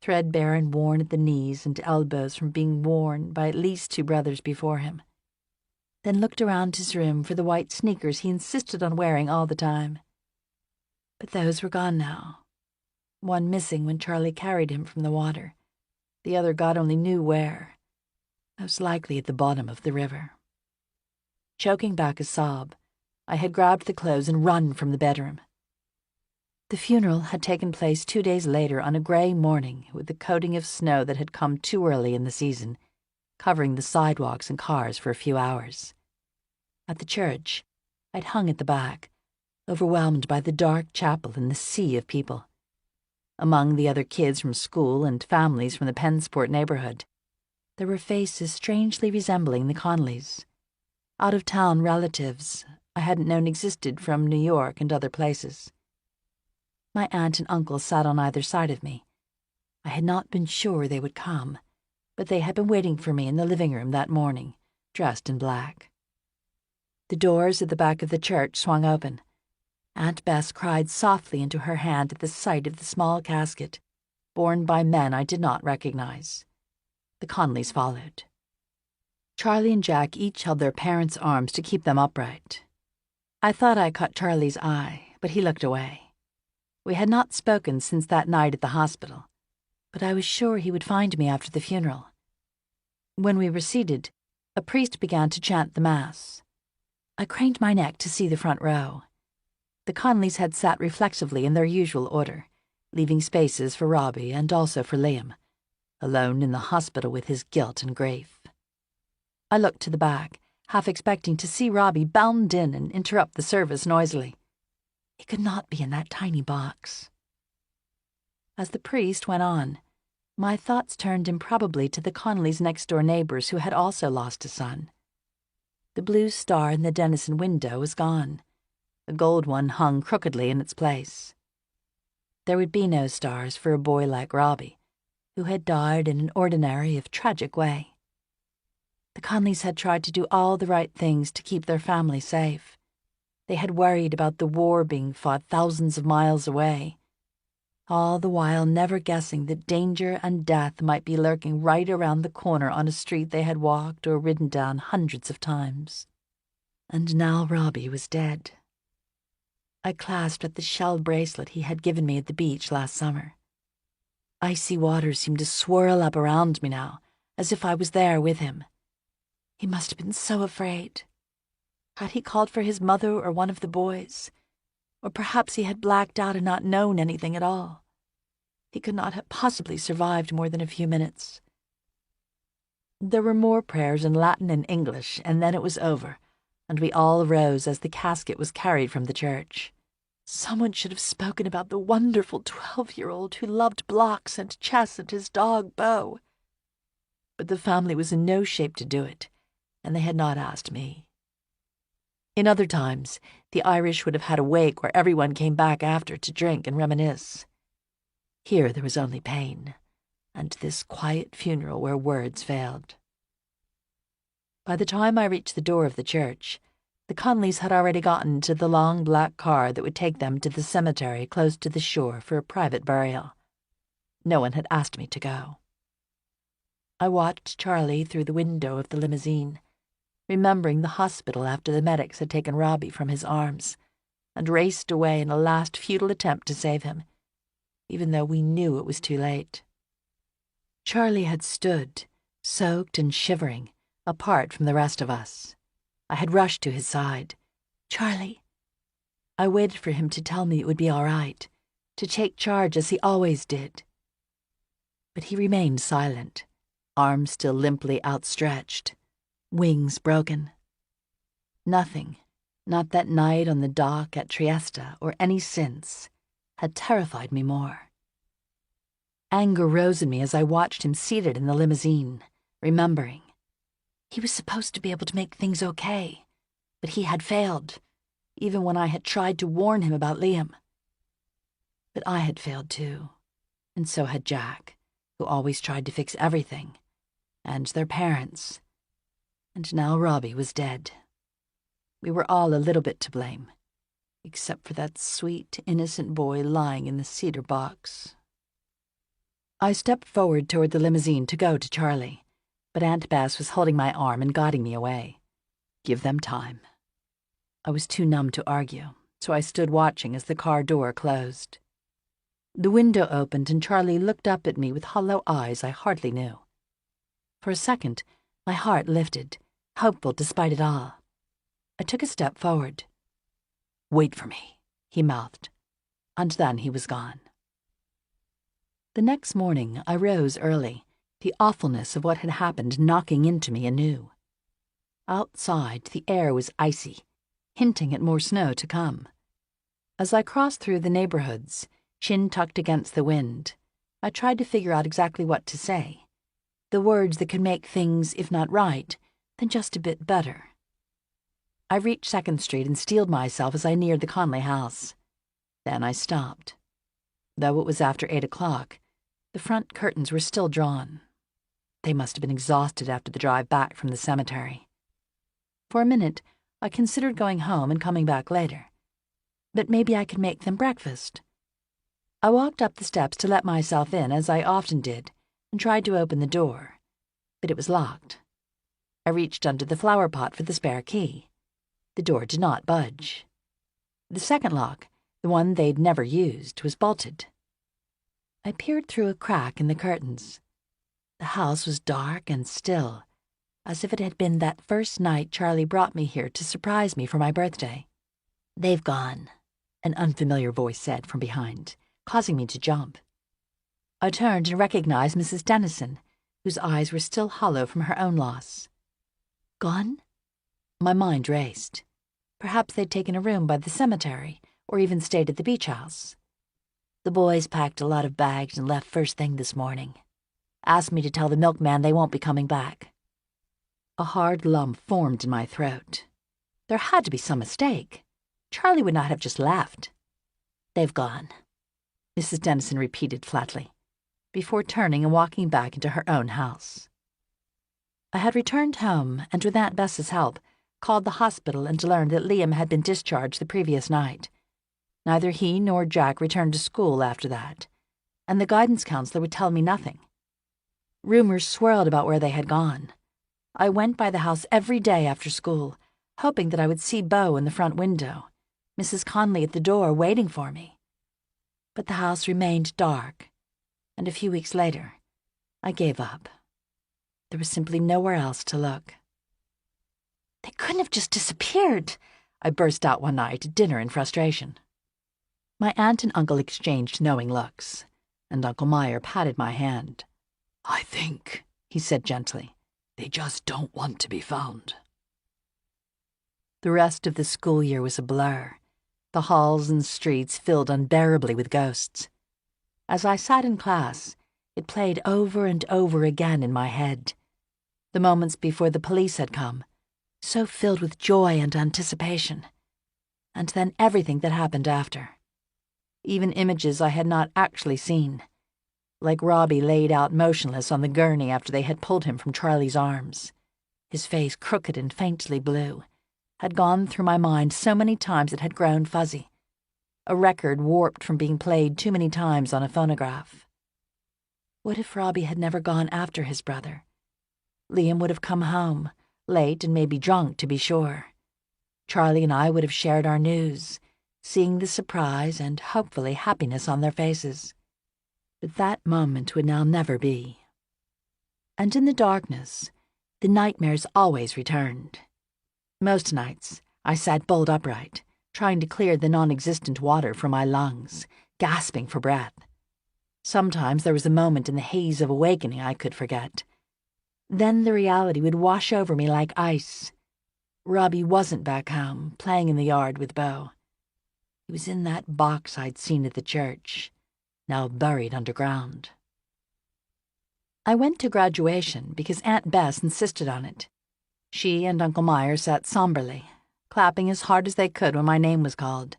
threadbare and worn at the knees and elbows from being worn by at least 2 brothers before him, then looked around his room for the white sneakers he insisted on wearing all the time. But those were gone now, one missing when Charlie carried him from the water, the other God only knew where, most likely at the bottom of the river. Choking back a sob, I had grabbed the clothes and run from the bedroom. The funeral had taken place 2 days later on a grey morning with the coating of snow that had come too early in the season, covering the sidewalks and cars for a few hours. At the church, I'd hung at the back, overwhelmed by the dark chapel and the sea of people. Among the other kids from school and families from the Pennsport neighborhood, there were faces strangely resembling the Connollys. Out-of-town relatives I hadn't known existed from New York and other places. My aunt and uncle sat on either side of me. I had not been sure they would come, but they had been waiting for me in the living room that morning, dressed in black. The doors at the back of the church swung open. Aunt Bess cried softly into her hand at the sight of the small casket, borne by men I did not recognize. The Connollys followed. Charlie and Jack each held their parents' arms to keep them upright. I thought I caught Charlie's eye, but he looked away. We had not spoken since that night at the hospital, but I was sure he would find me after the funeral. When we were seated, a priest began to chant the Mass. I craned my neck to see the front row. The Connollys had sat reflexively in their usual order, leaving spaces for Robbie and also for Liam, alone in the hospital with his guilt and grief. I looked to the back, half expecting to see Robbie bound in and interrupt the service noisily. He could not be in that tiny box. As the priest went on, my thoughts turned improbably to the Connollys' next-door neighbors who had also lost a son. The blue star in the Dennison window was gone. The gold one hung crookedly in its place. There would be no stars for a boy like Robbie, who had died in an ordinary if tragic way. The Connollys had tried to do all the right things to keep their family safe. They had worried about the war being fought thousands of miles away, all the while never guessing that danger and death might be lurking right around the corner on a street they had walked or ridden down hundreds of times. And now Robbie was dead. I clasped at the shell bracelet he had given me at the beach last summer. Icy waters seemed to swirl up around me now, as if I was there with him. He must have been so afraid. Had he called for his mother or one of the boys? Or perhaps he had blacked out and not known anything at all. He could not have possibly survived more than a few minutes. There were more prayers in Latin and English, and then it was over, and we all rose as the casket was carried from the church. Someone should have spoken about the wonderful 12-year-old who loved blocks and chess and his dog, Bo. But the family was in no shape to do it, and they had not asked me. In other times, the Irish would have had a wake where everyone came back after to drink and reminisce. Here there was only pain, and this quiet funeral where words failed. By the time I reached the door of the church, the Connollys had already gotten to the long black car that would take them to the cemetery close to the shore for a private burial. No one had asked me to go. I watched Charlie through the window of the limousine, remembering the hospital after the medics had taken Robbie from his arms, and raced away in a last futile attempt to save him, even though we knew it was too late. Charlie had stood, soaked and shivering, apart from the rest of us. I had rushed to his side. "Charlie." I waited for him to tell me it would be all right, to take charge as he always did. But he remained silent, arms still limply outstretched, wings broken. Nothing, not that night on the dock at Trieste or any since, had terrified me more. Anger rose in me as I watched him seated in the limousine, remembering. He was supposed to be able to make things okay, but he had failed, even when I had tried to warn him about Liam. But I had failed too, and so had Jack, who always tried to fix everything, and their parents. And now Robbie was dead. We were all a little bit to blame, except for that sweet, innocent boy lying in the cedar box. I stepped forward toward the limousine to go to Charlie, but Aunt Bess was holding my arm and guiding me away. Give them time. I was too numb to argue, so I stood watching as the car door closed. The window opened and Charlie looked up at me with hollow eyes I hardly knew. For a second, my heart lifted, hopeful despite it all. I took a step forward. "Wait for me," he mouthed, and then he was gone. The next morning, I rose early, the awfulness of what had happened knocking into me anew. Outside, the air was icy, hinting at more snow to come. As I crossed through the neighborhoods, chin tucked against the wind, I tried to figure out exactly what to say, the words that could make things, if not right, then just a bit better. I reached 2nd Street and steeled myself as I neared the Conley house. Then I stopped. Though it was after 8 o'clock, the front curtains were still drawn. They must have been exhausted after the drive back from the cemetery. For a minute, I considered going home and coming back later. But maybe I could make them breakfast. I walked up the steps to let myself in, as I often did, and tried to open the door, but it was locked. I reached under the flower pot for the spare key. The door did not budge. The second lock, the one they'd never used, was bolted. I peered through a crack in the curtains. The house was dark and still, as if it had been that first night Charlie brought me here to surprise me for my birthday. "They've gone," an unfamiliar voice said from behind, causing me to jump. I turned and recognized Mrs. Dennison, whose eyes were still hollow from her own loss. "Gone?" My mind raced. Perhaps they'd taken a room by the cemetery, or even stayed at the beach house. "The boys packed a lot of bags and left first thing this morning. Asked me to tell the milkman they won't be coming back." A hard lump formed in my throat. There had to be some mistake. Charlie would not have just left. "They've gone," Mrs. Dennison repeated flatly, before turning and walking back into her own house. I had returned home and, with Aunt Bess's help, called the hospital and learned that Liam had been discharged the previous night. Neither he nor Jack returned to school after that, and the guidance counselor would tell me nothing. Rumors swirled about where they had gone. I went by the house every day after school, hoping that I would see Beau in the front window, Mrs. Conley at the door waiting for me. But the house remained dark, and a few weeks later, I gave up. There was simply nowhere else to look. "They couldn't have just disappeared," I burst out one night at dinner in frustration. My aunt and uncle exchanged knowing looks, and Uncle Meyer patted my hand. "I think," he said gently, "they just don't want to be found." The rest of the school year was a blur, the halls and streets filled unbearably with ghosts. As I sat in class, it played over and over again in my head. The moments before the police had come, so filled with joy and anticipation, and then everything that happened after. Even images I had not actually seen, like Robbie laid out motionless on the gurney after they had pulled him from Charlie's arms, his face crooked and faintly blue, had gone through my mind so many times it had grown fuzzy, a record warped from being played too many times on a phonograph. What if Robbie had never gone after his brother? Liam would have come home, late and maybe drunk to be sure. Charlie and I would have shared our news, seeing the surprise and hopefully happiness on their faces. But that moment would now never be. And in the darkness, the nightmares always returned. Most nights, I sat bolt upright, trying to clear the non-existent water from my lungs, gasping for breath. Sometimes there was a moment in the haze of awakening I could forget. Then the reality would wash over me like ice. Robbie wasn't back home, playing in the yard with Beau. He was in that box I'd seen at the church, now buried underground. I went to graduation because Aunt Bess insisted on it. She and Uncle Meyer sat somberly, clapping as hard as they could when my name was called.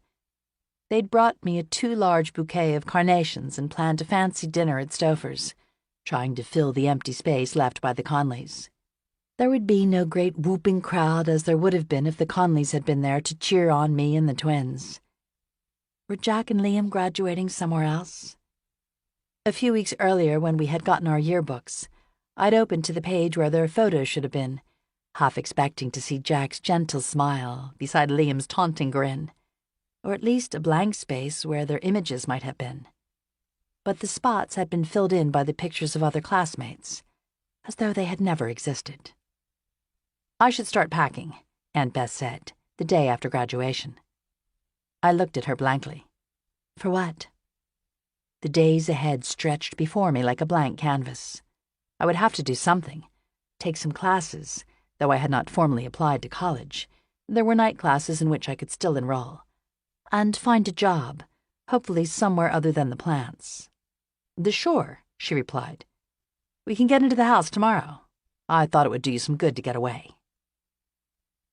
They'd brought me a too large bouquet of carnations and planned a fancy dinner at Stouffer's, trying to fill the empty space left by the Conleys. There would be no great whooping crowd as there would have been if the Conleys had been there to cheer on me and the twins. Were Jack and Liam graduating somewhere else? A few weeks earlier, when we had gotten our yearbooks, I'd opened to the page where their photos should have been, half expecting to see Jack's gentle smile beside Liam's taunting grin, or at least a blank space where their images might have been. But the spots had been filled in by the pictures of other classmates, as though they had never existed. "I should start packing," Aunt Bess said, the day after graduation. I looked at her blankly. For what? The days ahead stretched before me like a blank canvas. I would have to do something, take some classes, though I had not formally applied to college. There were night classes in which I could still enroll. And find a job, hopefully somewhere other than the plants. "The shore," she replied. "We can get into the house tomorrow. I thought it would do you some good to get away."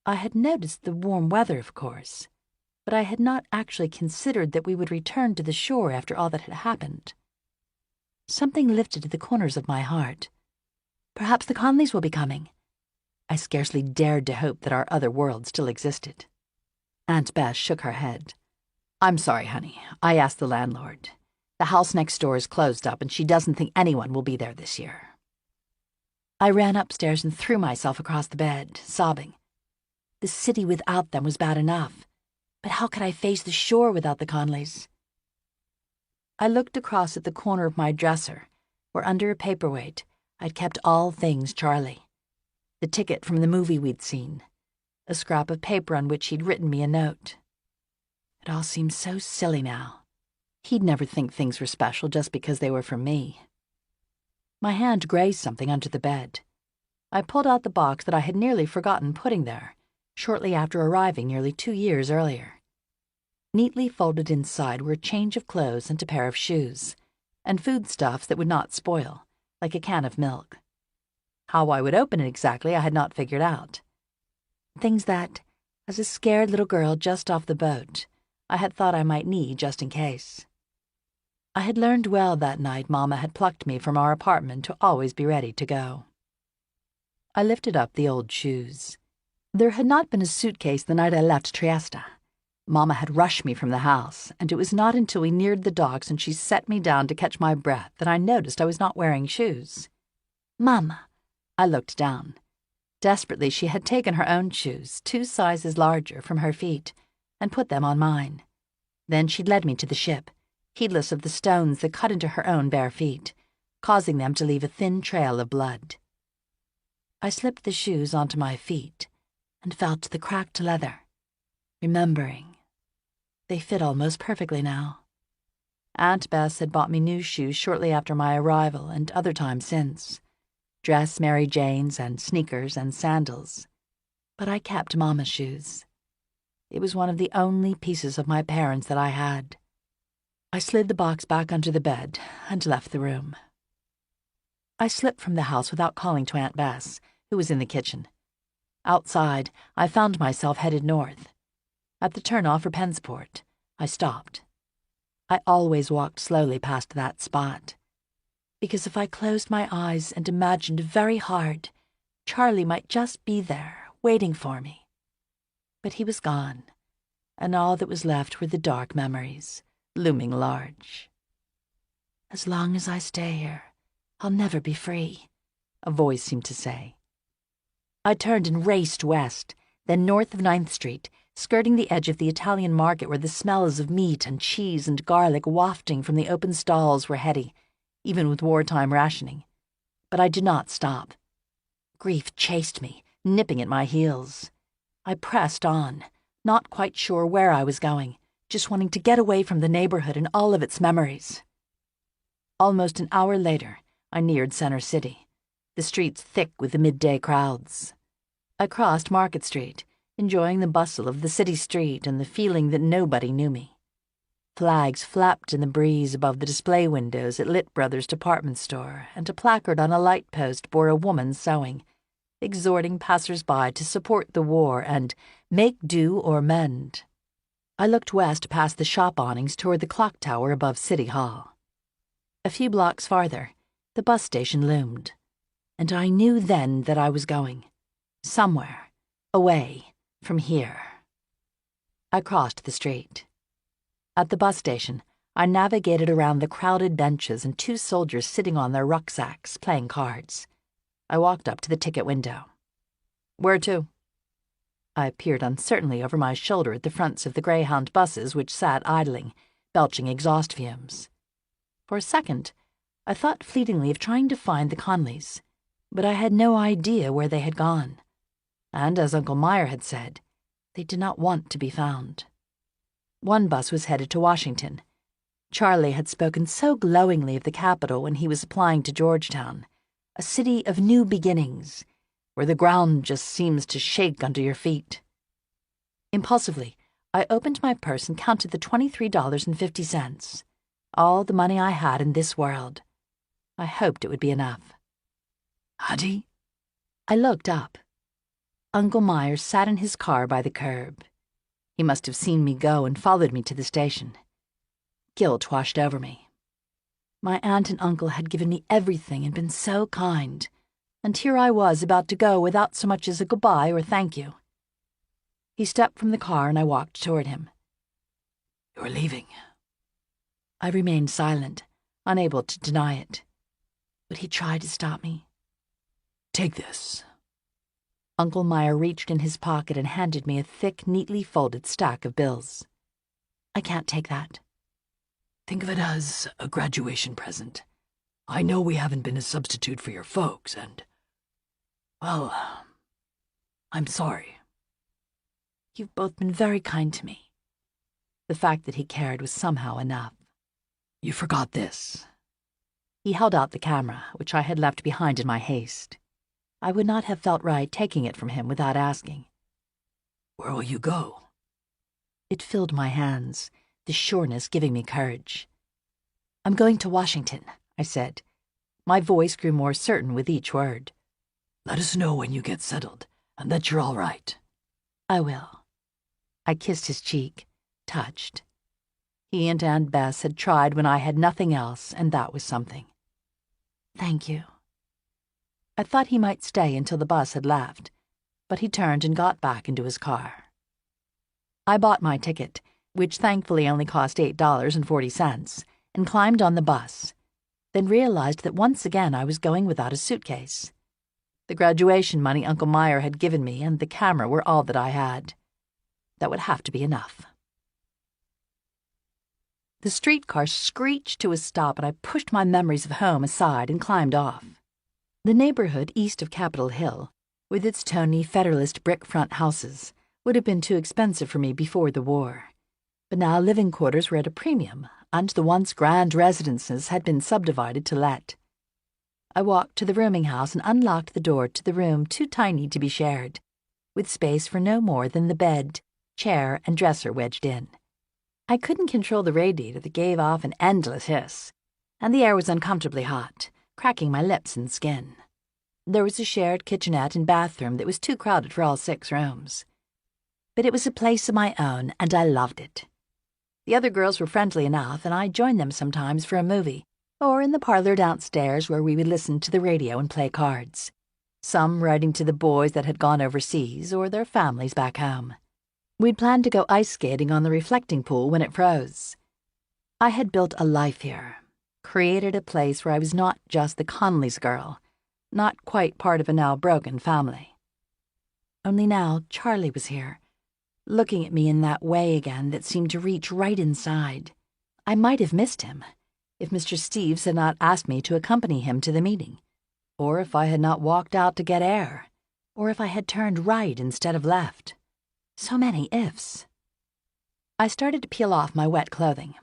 I had noticed the warm weather, of course, but I had not actually considered that we would return to the shore after all that had happened. Something lifted at the corners of my heart. Perhaps the Conleys will be coming. I scarcely dared to hope that our other world still existed. Aunt Bess shook her head. "I'm sorry, honey. I asked the landlord. The house next door is closed up, and she doesn't think anyone will be there this year." I ran upstairs and threw myself across the bed, sobbing. The city without them was bad enough, but how could I face the shore without the Conleys? I looked across at the corner of my dresser, where under a paperweight I'd kept all things Charlie. The ticket from the movie we'd seen, a scrap of paper on which he'd written me a note. It all seemed so silly now. He'd never think things were special just because they were from me. My hand grazed something under the bed. I pulled out the box that I had nearly forgotten putting there, shortly after arriving nearly 2 years earlier. Neatly folded inside were a change of clothes and a pair of shoes, and foodstuffs that would not spoil, like a can of milk. How I would open it exactly I had not figured out. Things that, as a scared little girl just off the boat, I had thought I might need just in case. I had learned well that night Mama had plucked me from our apartment to always be ready to go. I lifted up the old shoes. There had not been a suitcase the night I left Trieste. Mama had rushed me from the house, and it was not until we neared the docks and she set me down to catch my breath that I noticed I was not wearing shoes. "Mama." I looked down. Desperately, she had taken her own shoes, 2 sizes larger, from her feet, and put them on mine. Then she'd led me to the ship, heedless of the stones that cut into her own bare feet, causing them to leave a thin trail of blood. I slipped the shoes onto my feet and felt the cracked leather, remembering. They fit almost perfectly now. Aunt Bess had bought me new shoes shortly after my arrival and other times since. Dress Mary Janes and sneakers and sandals. But I kept Mama's shoes. It was one of the only pieces of my parents that I had. I slid the box back under the bed and left the room. I slipped from the house without calling to Aunt Bess, who was in the kitchen. Outside, I found myself headed north. At the turnoff for Pensport, I stopped. I always walked slowly past that spot, because if I closed my eyes and imagined very hard, Charlie might just be there, waiting for me. But he was gone, and all that was left were the dark memories, looming large. "As long as I stay here, I'll never be free," a voice seemed to say. I turned and raced west, then north of 9th Street, skirting the edge of the Italian market where the smells of meat and cheese and garlic wafting from the open stalls were heady, even with wartime rationing. But I did not stop. Grief chased me, nipping at my heels. I pressed on, not quite sure where I was going, just wanting to get away from the neighborhood and all of its memories. Almost an hour later, I neared Center City, the streets thick with the midday crowds. I crossed Market Street, enjoying the bustle of the city street and the feeling that nobody knew me. Flags flapped in the breeze above the display windows at Lit Brothers department store, and a placard on a light post bore a woman sewing, exhorting passers-by to support the war and make do or mend. I looked west past the shop awnings toward the clock tower above City Hall. A few blocks farther, the bus station loomed, and I knew then that I was going somewhere, away from here. I crossed the street. At the bus station, I navigated around the crowded benches and 2 soldiers sitting on their rucksacks, playing cards. I walked up to the ticket window. "Where to?" I peered uncertainly over my shoulder at the fronts of the Greyhound buses which sat idling, belching exhaust fumes. For a second, I thought fleetingly of trying to find the Conleys, but I had no idea where they had gone. And as Uncle Meyer had said, they did not want to be found. One bus was headed to Washington. Charlie had spoken so glowingly of the capital when he was applying to Georgetown, a city of new beginnings, where the ground just seems to shake under your feet. Impulsively, I opened my purse and counted the $23.50, all the money I had in this world. I hoped it would be enough. Addie? I looked up. Uncle Meyer sat in his car by the curb. He must have seen me go and followed me to the station. Guilt washed over me. My aunt and uncle had given me everything and been so kind, and here I was about to go without so much as a goodbye or thank you. He stepped from the car and I walked toward him. "You're leaving." I remained silent, unable to deny it. Would he try to stop me? "Take this." Uncle Meyer reached in his pocket and handed me a thick, neatly folded stack of bills. "I can't take that." "Think of it as a graduation present. I know we haven't been a substitute for your folks, and, well, I'm sorry." "You've both been very kind to me." The fact that he cared was somehow enough. "You forgot this." He held out the camera, which I had left behind in my haste. I would not have felt right taking it from him without asking. "Where will you go?" It filled my hands, the sureness giving me courage. "I'm going to Washington," I said. My voice grew more certain with each word. "Let us know when you get settled, and that you're all right." "I will." I kissed his cheek, touched. He and Aunt Bess had tried when I had nothing else, and that was something. "Thank you." I thought he might stay until the bus had left, but he turned and got back into his car. I bought my ticket, which thankfully only cost $8.40, and climbed on the bus, then realized that once again I was going without a suitcase. The graduation money Uncle Meyer had given me and the camera were all that I had. That would have to be enough. The streetcar screeched to a stop and I pushed my memories of home aside and climbed off. The neighborhood east of Capitol Hill, with its tony Federalist brick front houses, would have been too expensive for me before the war. But now living quarters were at a premium, and the once grand residences had been subdivided to let. I walked to the rooming house and unlocked the door to the room too tiny to be shared, with space for no more than the bed, chair, and dresser wedged in. I couldn't control the radiator that gave off an endless hiss, and the air was uncomfortably hot, cracking my lips and skin. There was a shared kitchenette and bathroom that was too crowded for all 6 rooms. But it was a place of my own, and I loved it. The other girls were friendly enough, and I joined them sometimes for a movie, or in the parlor downstairs where we would listen to the radio and play cards, some writing to the boys that had gone overseas or their families back home. We'd planned to go ice skating on the reflecting pool when it froze. I had built a life here, created a place where I was not just the Conleys' girl, not quite part of a now broken family. Only now Charlie was here, looking at me in that way again that seemed to reach right inside. I might have missed him if Mr. Steeves had not asked me to accompany him to the meeting, or if I had not walked out to get air, or if I had turned right instead of left. So many ifs. I started to peel off my wet clothing.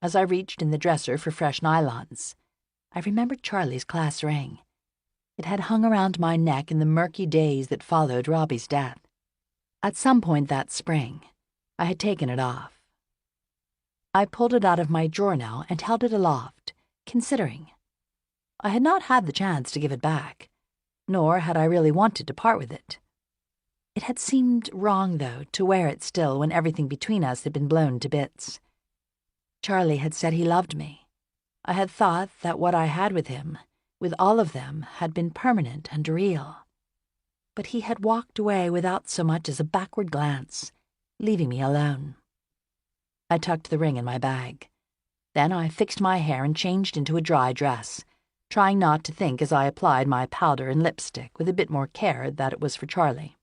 As I reached in the dresser for fresh nylons, I remembered Charlie's class ring. It had hung around my neck in the murky days that followed Robbie's death. At some point that spring, I had taken it off. I pulled it out of my drawer now and held it aloft, considering. I had not had the chance to give it back, nor had I really wanted to part with it. It had seemed wrong, though, to wear it still when everything between us had been blown to bits. Charlie had said he loved me. I had thought that what I had with him, with all of them, had been permanent and real. But he had walked away without so much as a backward glance, leaving me alone. I tucked the ring in my bag. Then I fixed my hair and changed into a dry dress, trying not to think as I applied my powder and lipstick with a bit more care that it was for Charlie.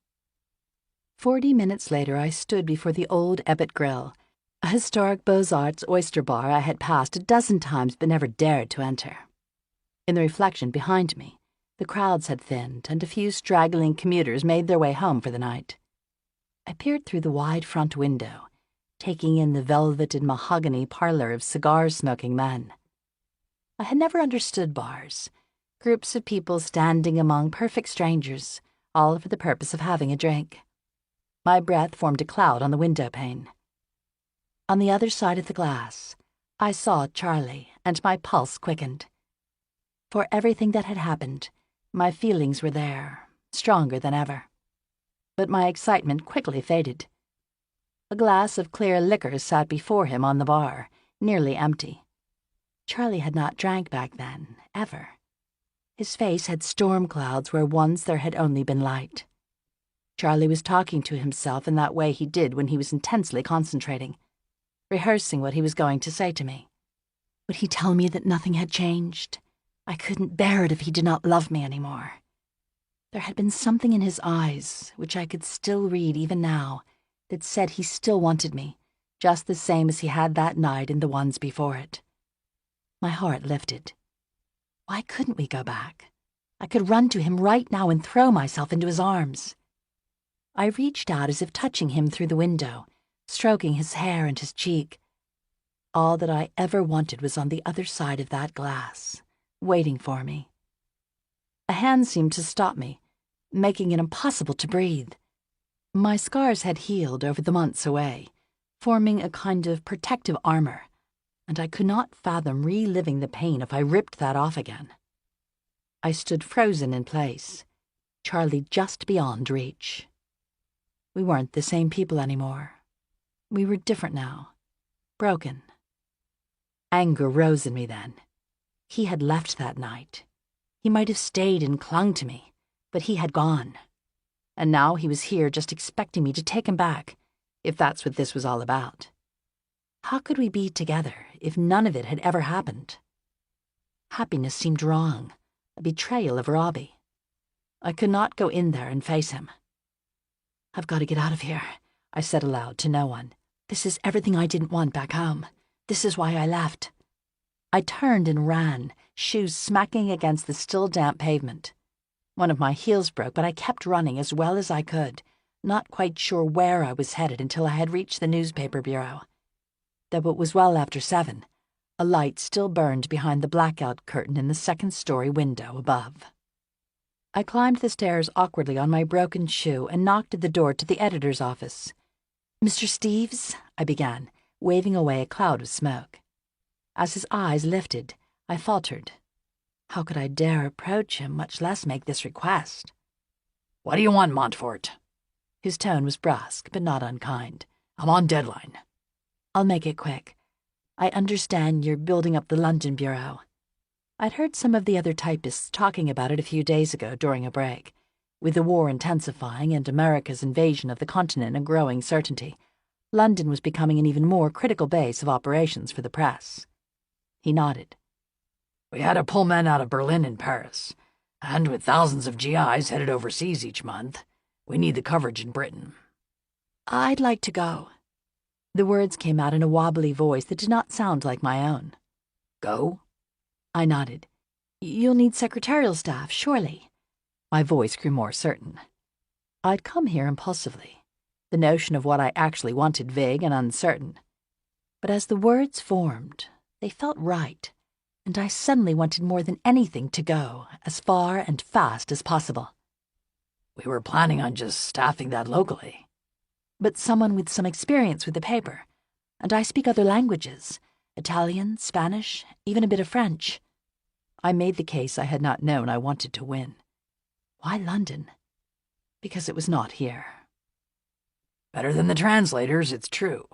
40 minutes later, I stood before the old Ebbett Grill, a historic Beaux-Arts oyster bar I had passed a dozen times but never dared to enter. In the reflection behind me, the crowds had thinned and a few straggling commuters made their way home for the night. I peered through the wide front window, taking in the velveted mahogany parlor of cigar-smoking men. I had never understood bars, groups of people standing among perfect strangers, all for the purpose of having a drink. My breath formed a cloud on the window pane. On the other side of the glass, I saw Charlie, and my pulse quickened. For everything that had happened, my feelings were there, stronger than ever. But my excitement quickly faded. A glass of clear liquor sat before him on the bar, nearly empty. Charlie had not drank back then, ever. His face had storm clouds where once there had only been light. Charlie was talking to himself in that way he did when he was intensely concentrating, rehearsing what he was going to say to me. Would he tell me that nothing had changed? I couldn't bear it if he did not love me anymore. There had been something in his eyes, which I could still read even now, that said he still wanted me, just the same as he had that night and the ones before it. My heart lifted. Why couldn't we go back? I could run to him right now and throw myself into his arms. I reached out as if touching him through the window, stroking his hair and his cheek. All that I ever wanted was on the other side of that glass, waiting for me. A hand seemed to stop me, making it impossible to breathe. My scars had healed over the months away, forming a kind of protective armor, and I could not fathom reliving the pain if I ripped that off again. I stood frozen in place, Charlie just beyond reach. We weren't the same people anymore. We were different now, broken. Anger rose in me then. He had left that night. He might have stayed and clung to me, but he had gone. And now he was here just expecting me to take him back, if that's what this was all about. How could we be together if none of it had ever happened? Happiness seemed wrong, a betrayal of Robbie. I could not go in there and face him. I've got to get out of here, I said aloud to no one. This is everything I didn't want back home. This is why I left. I turned and ran, shoes smacking against the still damp pavement. One of my heels broke, but I kept running as well as I could, not quite sure where I was headed until I had reached the newspaper bureau. Though it was well after 7, a light still burned behind the blackout curtain in the second-story window above. I climbed the stairs awkwardly on my broken shoe and knocked at the door to the editor's office. "Mr. Steeves," I began, waving away a cloud of smoke. As his eyes lifted, I faltered. How could I dare approach him, much less make this request? "What do you want, Montfort?" His tone was brusque, but not unkind. "I'm on deadline." "I'll make it quick. I understand you're building up the London bureau." I'd heard some of the other typists talking about it a few days ago during a break. With the war intensifying and America's invasion of the continent a growing certainty, London was becoming an even more critical base of operations for the press. He nodded. "We had to pull men out of Berlin and Paris, and with thousands of GIs headed overseas each month, we need the coverage in Britain." "I'd like to go." The words came out in a wobbly voice that did not sound like my own. "Go?" I nodded. "You'll need secretarial staff, surely." My voice grew more certain. I'd come here impulsively. the notion of what I actually wanted vague and uncertain. But as the words formed, they felt right, and I suddenly wanted more than anything to go as far and fast as possible. We were planning on just staffing that locally. But someone with some experience with the paper, and I speak other languages, Italian, Spanish, even a bit of French. I made the case I had not known I wanted to win. Why London? Because it was not here. Better than the translators, it's true.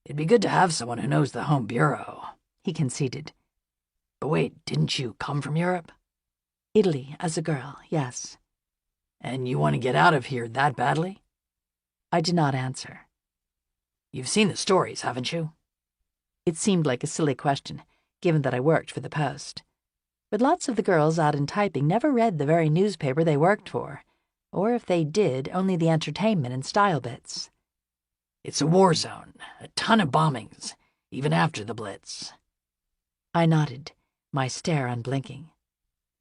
It'd be good to have someone who knows the home bureau, he conceded. But wait, didn't you come from Europe? Italy, as a girl, yes. And you want to get out of here that badly? I did not answer. You've seen the stories, haven't you? It seemed like a silly question, given that I worked for the Post. But lots of the girls out in typing never read the very newspaper they worked for, or if they did, only the entertainment and style bits. It's a war zone, a ton of bombings, even after the Blitz. I nodded, my stare unblinking.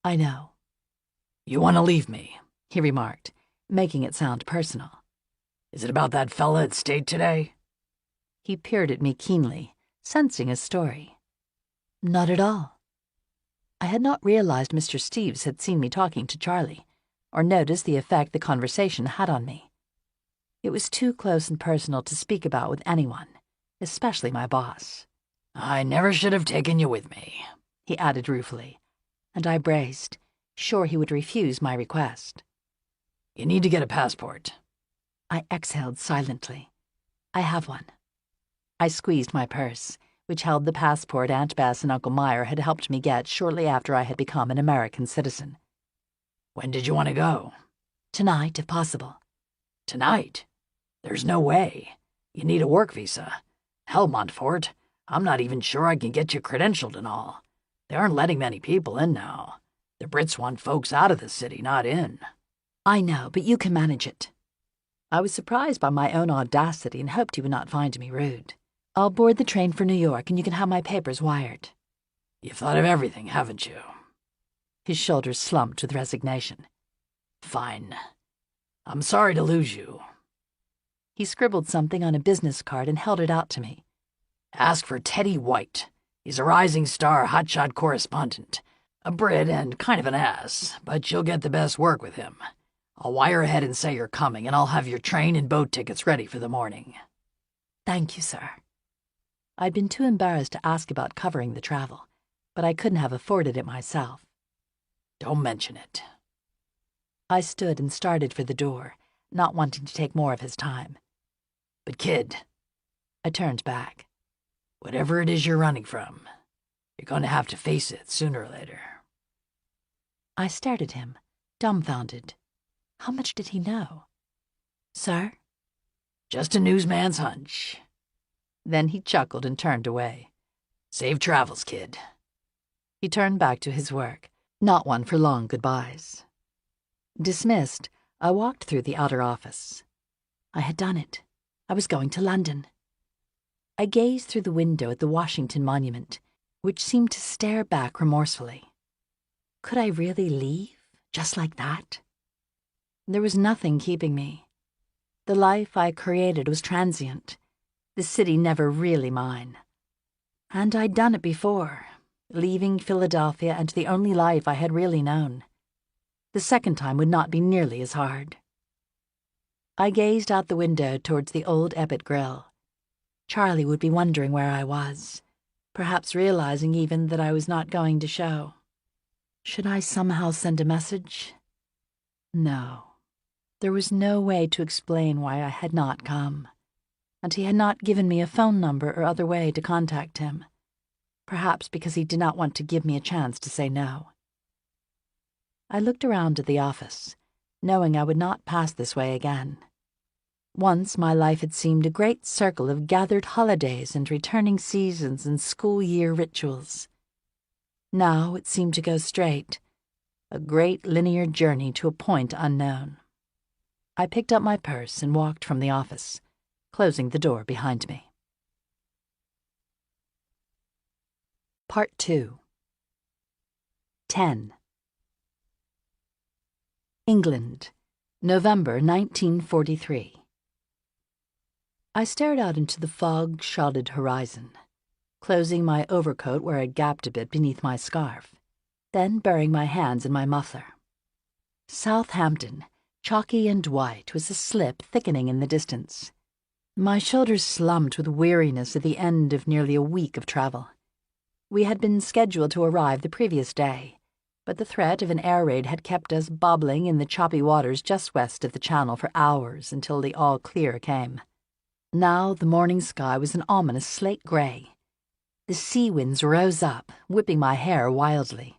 I know. You want to leave me, he remarked, making it sound personal. Is it about that fella at State today? He peered at me keenly, sensing a story. Not at all. I had not realized Mr. Steeves had seen me talking to Charlie, or noticed the effect the conversation had on me. It was too close and personal to speak about with anyone, especially my boss. I never should have taken you with me, he added ruefully, and I braced, sure he would refuse my request. You need to get a passport. I exhaled silently. I have one. I squeezed my purse, which held the passport Aunt Bess and Uncle Meyer had helped me get shortly after I had become an American citizen. When did you want to go? Tonight, if possible. Tonight? There's no way. You need a work visa. Hell, Montfort, I'm not even sure I can get you credentialed and all. They aren't letting many people in now. The Brits want folks out of the city, not in. I know, but you can manage it. I was surprised by my own audacity and hoped he would not find me rude. I'll board the train for New York and you can have my papers wired. You've thought of everything, haven't you? His shoulders slumped with resignation. Fine. I'm sorry to lose you. He scribbled something on a business card and held it out to me. Ask for Teddy White. He's a rising star hotshot correspondent. A Brit and kind of an ass, but you'll get the best work with him. I'll wire ahead and say you're coming, and I'll have your train and boat tickets ready for the morning. Thank you, sir. I'd been too embarrassed to ask about covering the travel, but I couldn't have afforded it myself. Don't mention it. I stood and started for the door, not wanting to take more of his time. But kid, I turned back. Whatever it is you're running from, you're going to have to face it sooner or later. I stared at him, dumbfounded. How much did he know? Sir? Just a newsman's hunch. Then he chuckled and turned away. Safe travels, kid. He turned back to his work, not one for long goodbyes. Dismissed, I walked through the outer office. I had done it. I was going to London. I gazed through the window at the Washington Monument, which seemed to stare back remorsefully. Could I really leave, just like that? There was nothing keeping me. The life I created was transient, the city never really mine. And I'd done it before, leaving Philadelphia and the only life I had really known. The second time would not be nearly as hard. I gazed out the window towards the old Ebbet Grill. Charlie would be wondering where I was, perhaps realizing even that I was not going to show. Should I somehow send a message? No. There was no way to explain why I had not come, and he had not given me a phone number or other way to contact him, perhaps because he did not want to give me a chance to say no. I looked around at the office, knowing I would not pass this way again. Once my life had seemed a great circle of gathered holidays and returning seasons and school year rituals. Now it seemed to go straight, a great linear journey to a point unknown. I picked up my purse and walked from the office, closing the door behind me. Part 2. 10. England, November 1943. I stared out into the fog-shrouded horizon, closing my overcoat where it gapped a bit beneath my scarf, then burying my hands in my muffler. Southampton, chalky and white, was a slip thickening in the distance. My shoulders slumped with weariness at the end of nearly a week of travel. We had been scheduled to arrive the previous day, but the threat of an air raid had kept us bobbling in the choppy waters just west of the Channel for hours until the all-clear came. Now the morning sky was an ominous slate gray. The sea winds rose up, whipping my hair wildly.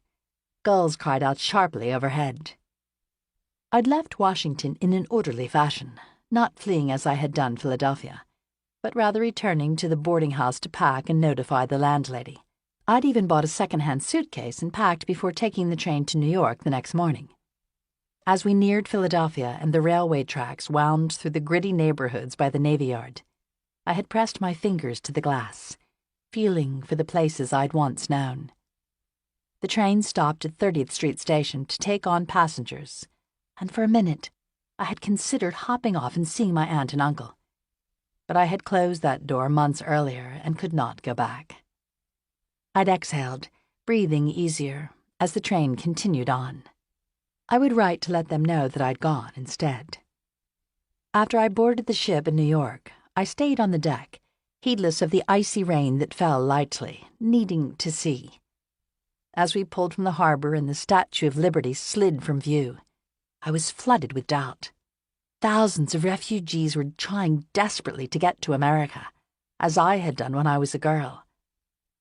Gulls cried out sharply overhead. I'd left Washington in an orderly fashion, not fleeing as I had done Philadelphia, but rather returning to the boarding house to pack and notify the landlady. I'd even bought a second-hand suitcase and packed before taking the train to New York the next morning. As we neared Philadelphia and the railway tracks wound through the gritty neighborhoods by the Navy Yard, I had pressed my fingers to the glass, feeling for the places I'd once known. The train stopped at 30th Street Station to take on passengers, and for a minute I had considered hopping off and seeing my aunt and uncle. But I had closed that door months earlier and could not go back. I'd exhaled, breathing easier, as the train continued on. I would write to let them know that I'd gone instead. After I boarded the ship in New York, I stayed on the deck, heedless of the icy rain that fell lightly, needing to see. As we pulled from the harbor and the Statue of Liberty slid from view, I was flooded with doubt. Thousands of refugees were trying desperately to get to America, as I had done when I was a girl.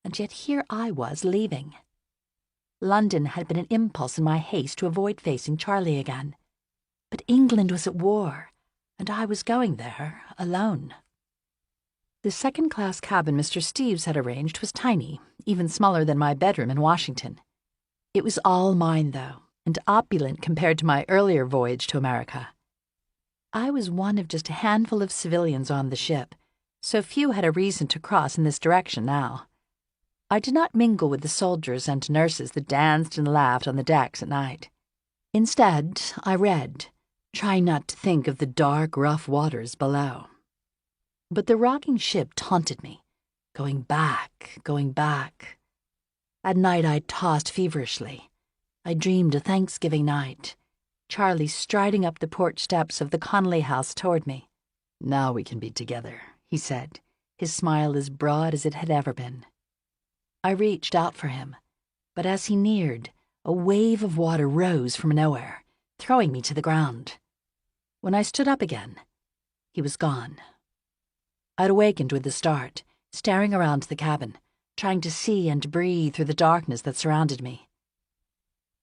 And yet here I was leaving. London had been an impulse in my haste to avoid facing Charlie again. But England was at war, and I was going there alone. The second-class cabin Mr. Steeves had arranged was tiny, even smaller than my bedroom in Washington. It was all mine, though, and opulent compared to my earlier voyage to America. I was one of just a handful of civilians on the ship, so few had a reason to cross in this direction now. I did not mingle with the soldiers and nurses that danced and laughed on the decks at night. Instead, I read, trying not to think of the dark, rough waters below. But the rocking ship taunted me, going back, going back. At night I tossed feverishly. I dreamed of Thanksgiving night, Charlie striding up the porch steps of the Connolly house toward me. "Now we can be together," he said, his smile as broad as it had ever been. I reached out for him, but as he neared, a wave of water rose from nowhere, throwing me to the ground. When I stood up again, he was gone. I'd awakened with the start, staring around the cabin, trying to see and breathe through the darkness that surrounded me.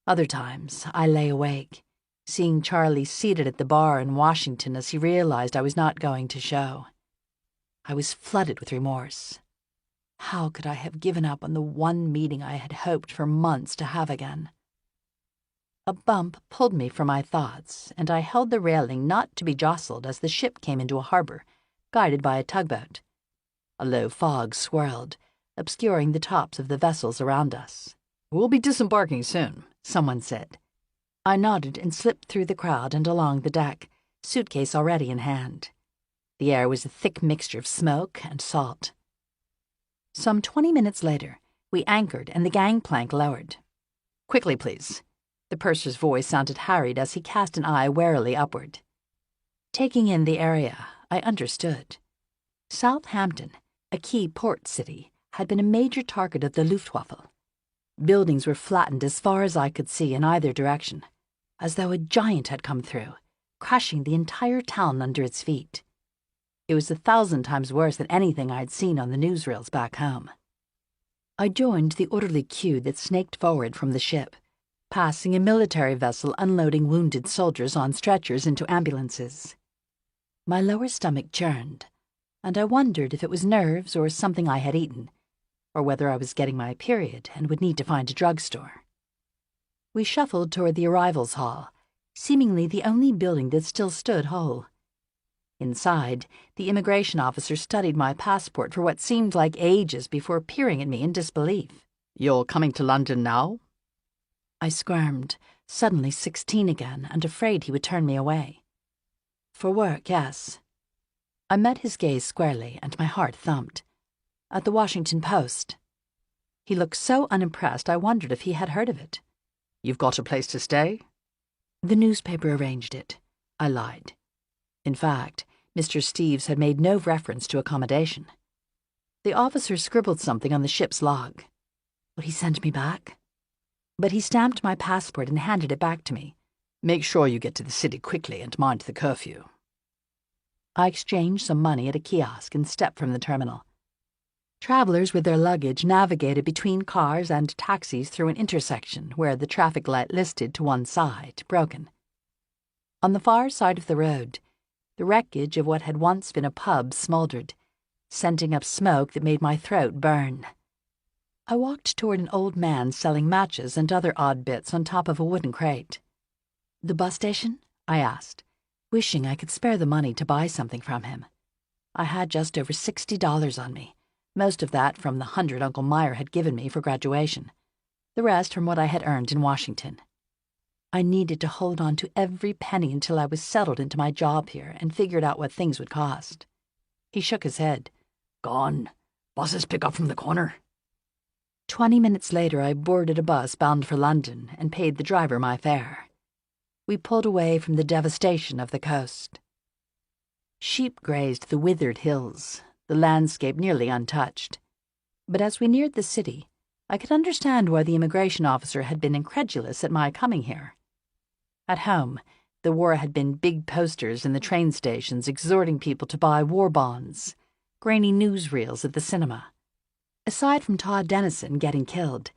Other times, I lay awake, seeing Charlie seated at the bar in Washington as he realized I was not going to show. I was flooded with remorse. How could I have given up on the one meeting I had hoped for months to have again? A bump pulled me from my thoughts, and I held the railing not to be jostled as the ship came into a harbor, guided by a tugboat. A low fog swirled, obscuring the tops of the vessels around us. "We'll be disembarking soon," someone said. I nodded and slipped through the crowd and along the deck, suitcase already in hand. The air was a thick mixture of smoke and salt. Some 20 minutes later, we anchored and the gangplank lowered. "Quickly, please." The purser's voice sounded harried as he cast an eye warily upward. Taking in the area, I understood. Southampton, a key port city, had been a major target of the Luftwaffe. Buildings were flattened as far as I could see in either direction, as though a giant had come through, crushing the entire town under its feet. It was 1,000 times worse than anything I'd seen on the newsreels back home. I joined the orderly queue that snaked forward from the ship, passing a military vessel unloading wounded soldiers on stretchers into ambulances. My lower stomach churned, and I wondered if it was nerves or something I had eaten, or whether I was getting my period and would need to find a drugstore. We shuffled toward the arrivals hall, seemingly the only building that still stood whole. Inside, the immigration officer studied my passport for what seemed like ages before peering at me in disbelief. "You're coming to London now?" I squirmed, suddenly 16 again and afraid he would turn me away. "For work, yes." I met his gaze squarely, and my heart thumped. At the Washington Post. He looked so unimpressed I wondered if he had heard of it. You've got a place to stay? The newspaper arranged it. I lied. In fact, Mr. Steeves had made no reference to accommodation. The officer scribbled something on the ship's log. Would he send me back? But he stamped my passport and handed it back to me. Make sure you get to the city quickly and mind the curfew. I exchanged some money at a kiosk and stepped from the terminal. Travelers with their luggage navigated between cars and taxis through an intersection where the traffic light listed to one side, broken. On the far side of the road, the wreckage of what had once been a pub smoldered, sending up smoke that made my throat burn. I walked toward an old man selling matches and other odd bits on top of a wooden crate. The bus station? I asked, wishing I could spare the money to buy something from him. I had just over $60 on me, most of that from the 100 Uncle Meyer had given me for graduation, the rest from what I had earned in Washington. I needed to hold on to every penny until I was settled into my job here and figured out what things would cost. He shook his head. Gone. Buses pick up from the corner. 20 minutes later, I boarded a bus bound for London and paid the driver my fare. We pulled away from the devastation of the coast. Sheep grazed the withered hills, the landscape nearly untouched. But as we neared the city, I could understand why the immigration officer had been incredulous at my coming here. At home, the war had been big posters in the train stations exhorting people to buy war bonds, grainy newsreels at the cinema. Aside from Todd Dennison getting killed,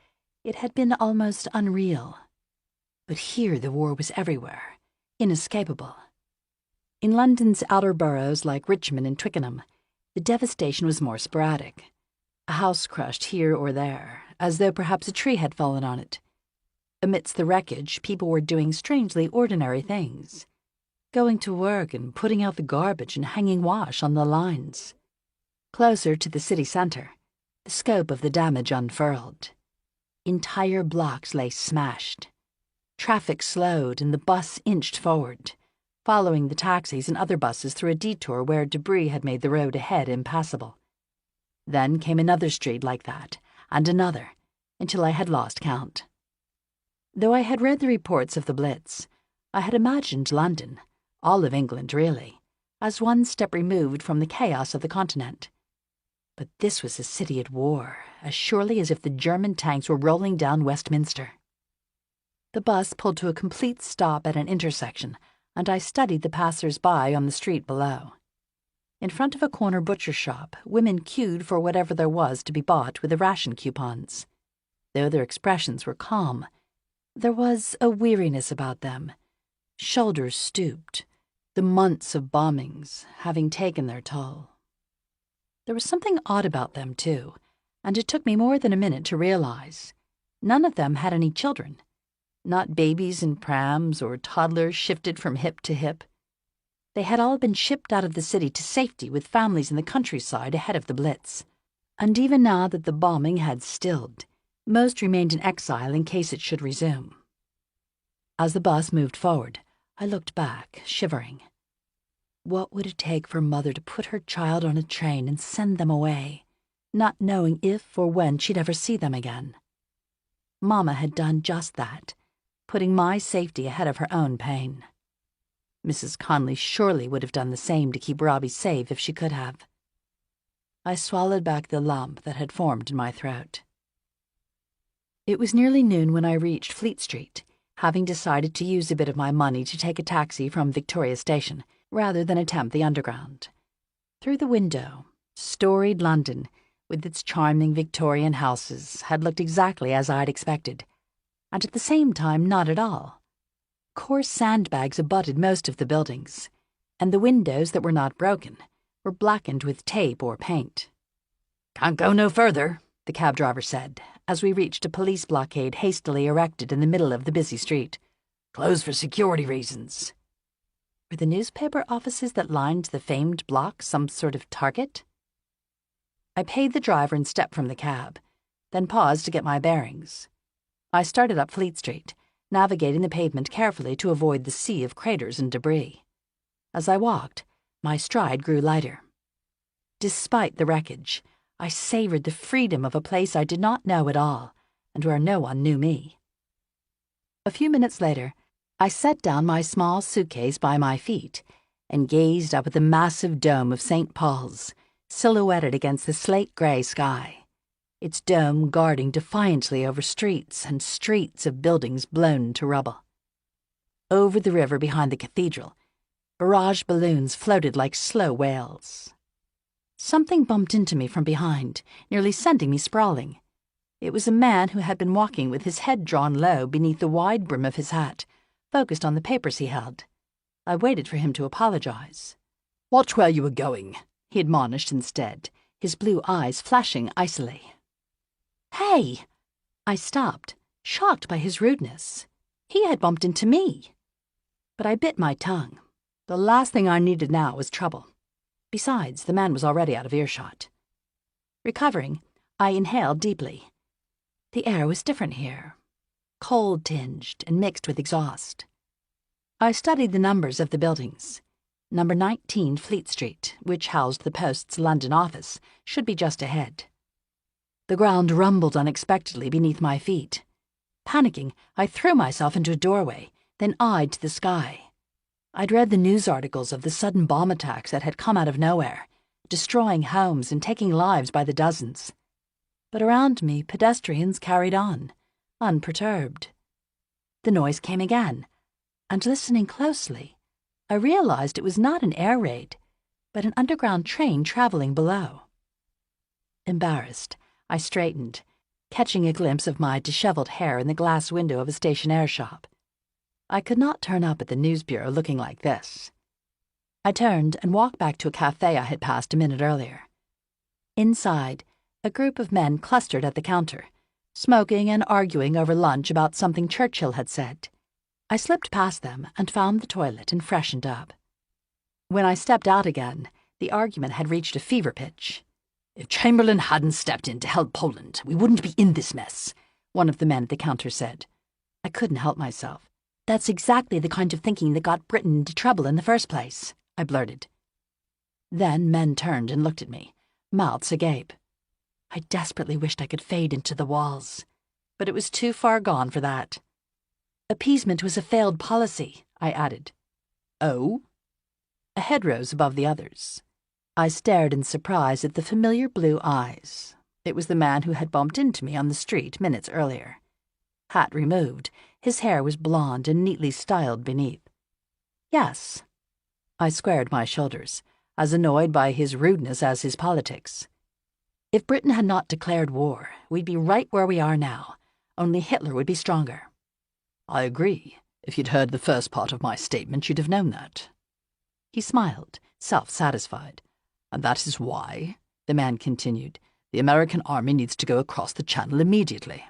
it had been almost unreal. But here the war was everywhere, inescapable. In London's outer boroughs like Richmond and Twickenham, the devastation was more sporadic. A house crushed here or there, as though perhaps a tree had fallen on it. Amidst the wreckage, people were doing strangely ordinary things. Going to work and putting out the garbage and hanging wash on the lines. Closer to the city centre, the scope of the damage unfurled. Entire blocks lay smashed. Traffic slowed and the bus inched forward, following the taxis and other buses through a detour where debris had made the road ahead impassable. Then came another street like that, and another, until I had lost count. Though I had read the reports of the Blitz, I had imagined London, all of England really, as one step removed from the chaos of the continent. But this was a city at war, as surely as if the German tanks were rolling down Westminster. The bus pulled to a complete stop at an intersection, and I studied the passers-by on the street below. In front of a corner butcher shop, women queued for whatever there was to be bought with the ration coupons. Though their expressions were calm, there was a weariness about them. Shoulders stooped, the months of bombings having taken their toll. There was something odd about them, too, and it took me more than a minute to realize. None of them had any children. Not babies in prams or toddlers shifted from hip to hip. They had all been shipped out of the city to safety with families in the countryside ahead of the Blitz. And even now that the bombing had stilled, most remained in exile in case it should resume. As the bus moved forward, I looked back, shivering. What would it take for Mother to put her child on a train and send them away, not knowing if or when she'd ever see them again? Mama had done just that, putting my safety ahead of her own pain. Mrs. Conley surely would have done the same to keep Robbie safe if she could have. I swallowed back the lump that had formed in my throat. It was nearly noon when I reached Fleet Street, having decided to use a bit of my money to take a taxi from Victoria Station, rather than attempt the Underground. Through the window, storied London, with its charming Victorian houses, had looked exactly as I'd expected, and at the same time not at all. Coarse sandbags abutted most of the buildings, and the windows that were not broken were blackened with tape or paint. "Can't go no further," the cab driver said, as we reached a police blockade hastily erected in the middle of the busy street. "Closed for security reasons." Were the newspaper offices that lined the famed block some sort of target? I paid the driver and stepped from the cab, then paused to get my bearings. I started up Fleet Street, navigating the pavement carefully to avoid the sea of craters and debris. As I walked, my stride grew lighter. Despite the wreckage, I savored the freedom of a place I did not know at all, and where no one knew me. A few minutes later, I set down my small suitcase by my feet and gazed up at the massive dome of St. Paul's, silhouetted against the slate-gray sky, its dome guarding defiantly over streets and streets of buildings blown to rubble. Over the river behind the cathedral, barrage balloons floated like slow whales. Something bumped into me from behind, nearly sending me sprawling. It was a man who had been walking with his head drawn low beneath the wide brim of his hat, focused on the papers he held. I waited for him to apologize. "Watch where you were going," he admonished instead, his blue eyes flashing icily. "Hey!" I stopped, shocked by his rudeness. He had bumped into me. But I bit my tongue. The last thing I needed now was trouble. Besides, the man was already out of earshot. Recovering, I inhaled deeply. The air was different here, cold-tinged and mixed with exhaust. I studied the numbers of the buildings. Number 19 Fleet Street, which housed the Post's London office, should be just ahead. The ground rumbled unexpectedly beneath my feet. Panicking, I threw myself into a doorway, then eyed to the sky. I'd read the news articles of the sudden bomb attacks that had come out of nowhere, destroying homes and taking lives by the dozens. But around me, pedestrians carried on, unperturbed. The noise came again, and listening closely, I realized it was not an air raid, but an underground train traveling below. Embarrassed, I straightened, catching a glimpse of my disheveled hair in the glass window of a stationery shop. I could not turn up at the news bureau looking like this. I turned and walked back to a cafe I had passed a minute earlier. Inside, a group of men clustered at the counter, smoking and arguing over lunch about something Churchill had said. I slipped past them and found the toilet and freshened up. When I stepped out again, the argument had reached a fever pitch. "If Chamberlain hadn't stepped in to help Poland, we wouldn't be in this mess," one of the men at the counter said. I couldn't help myself. "That's exactly the kind of thinking that got Britain into trouble in the first place," I blurted. Then men turned and looked at me, mouths agape. I desperately wished I could fade into the walls, but it was too far gone for that. "Appeasement was a failed policy," I added. "Oh?" A head rose above the others. I stared in surprise at the familiar blue eyes. It was the man who had bumped into me on the street minutes earlier. Hat removed, his hair was blonde and neatly styled beneath. "Yes." I squared my shoulders, as annoyed by his rudeness as his politics. If Britain had not declared war, we'd be right where we are now, only Hitler would be stronger. "I agree. If you'd heard the first part of my statement, you'd have known that." He smiled, self-satisfied. "And that is why," the man continued, "the American army needs to go across the channel immediately."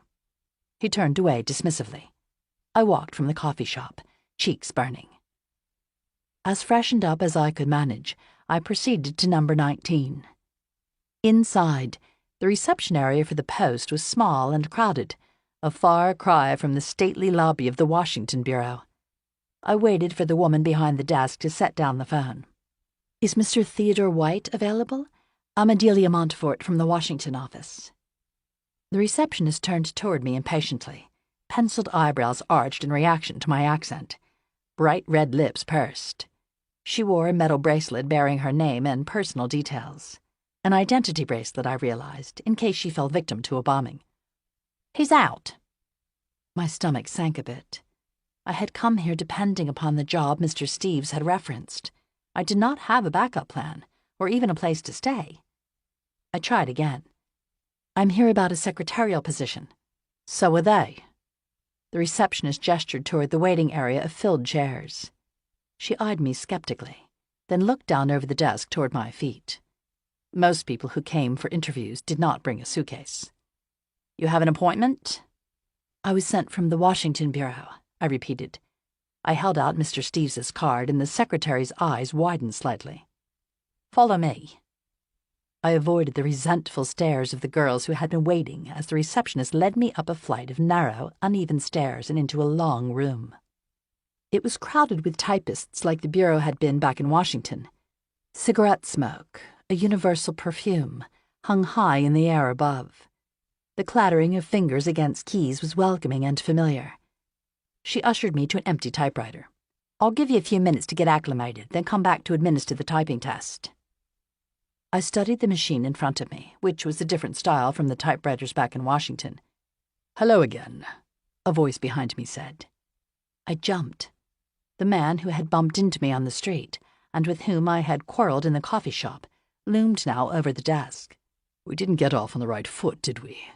He turned away dismissively. I walked from the coffee shop, cheeks burning. As freshened up as I could manage, I proceeded to number 19. Inside, the reception area for the Post was small and crowded, a far cry from the stately lobby of the Washington Bureau. I waited for the woman behind the desk to set down the phone. "Is Mr. Theodore White available? I'm Adelia Montfort from the Washington office." The receptionist turned toward me impatiently, penciled eyebrows arched in reaction to my accent. Bright red lips pursed. She wore a metal bracelet bearing her name and personal details. An identity bracelet, I realized, in case she fell victim to a bombing. "He's out." My stomach sank a bit. I had come here depending upon the job Mr. Steeves had referenced. I did not have a backup plan, or even a place to stay. I tried again. "I'm here about a secretarial position." "So are they." The receptionist gestured toward the waiting area of filled chairs. She eyed me skeptically, then looked down over the desk toward my feet. Most people who came for interviews did not bring a suitcase. "You have an appointment?" "I was sent from the Washington Bureau," I repeated. I held out Mr. Steves's card, and the secretary's eyes widened slightly. "Follow me." I avoided the resentful stares of the girls who had been waiting as the receptionist led me up a flight of narrow, uneven stairs and into a long room. It was crowded with typists like the Bureau had been back in Washington. Cigarette smoke, a universal perfume, hung high in the air above. The clattering of fingers against keys was welcoming and familiar. She ushered me to an empty typewriter. "I'll give you a few minutes to get acclimated, then come back to administer the typing test." I studied the machine in front of me, which was a different style from the typewriters back in Washington. "Hello again," a voice behind me said. I jumped. The man who had bumped into me on the street, and with whom I had quarreled in the coffee shop, loomed now over the desk. "We didn't get off on the right foot, did we?"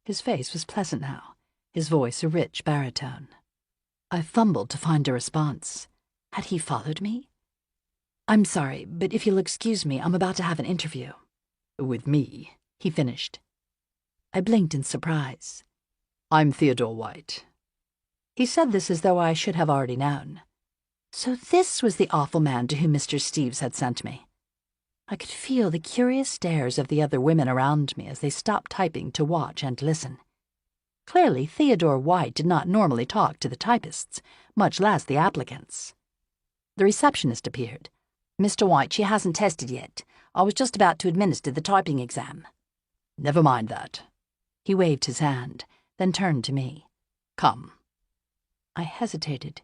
His face was pleasant now, his voice a rich baritone. I fumbled to find a response. Had he followed me? "I'm sorry, but if you'll excuse me, I'm about to have an interview." "With me," he finished. I blinked in surprise. "I'm Theodore White." He said this as though I should have already known. So this was the awful man to whom Mr. Steeves had sent me. I could feel the curious stares of the other women around me as they stopped typing to watch and listen. Clearly, Theodore White did not normally talk to the typists, much less the applicants. The receptionist appeared. "Mr. White, she hasn't tested yet. I was just about to administer the typing exam." "Never mind that." He waved his hand, then turned to me. "Come." I hesitated.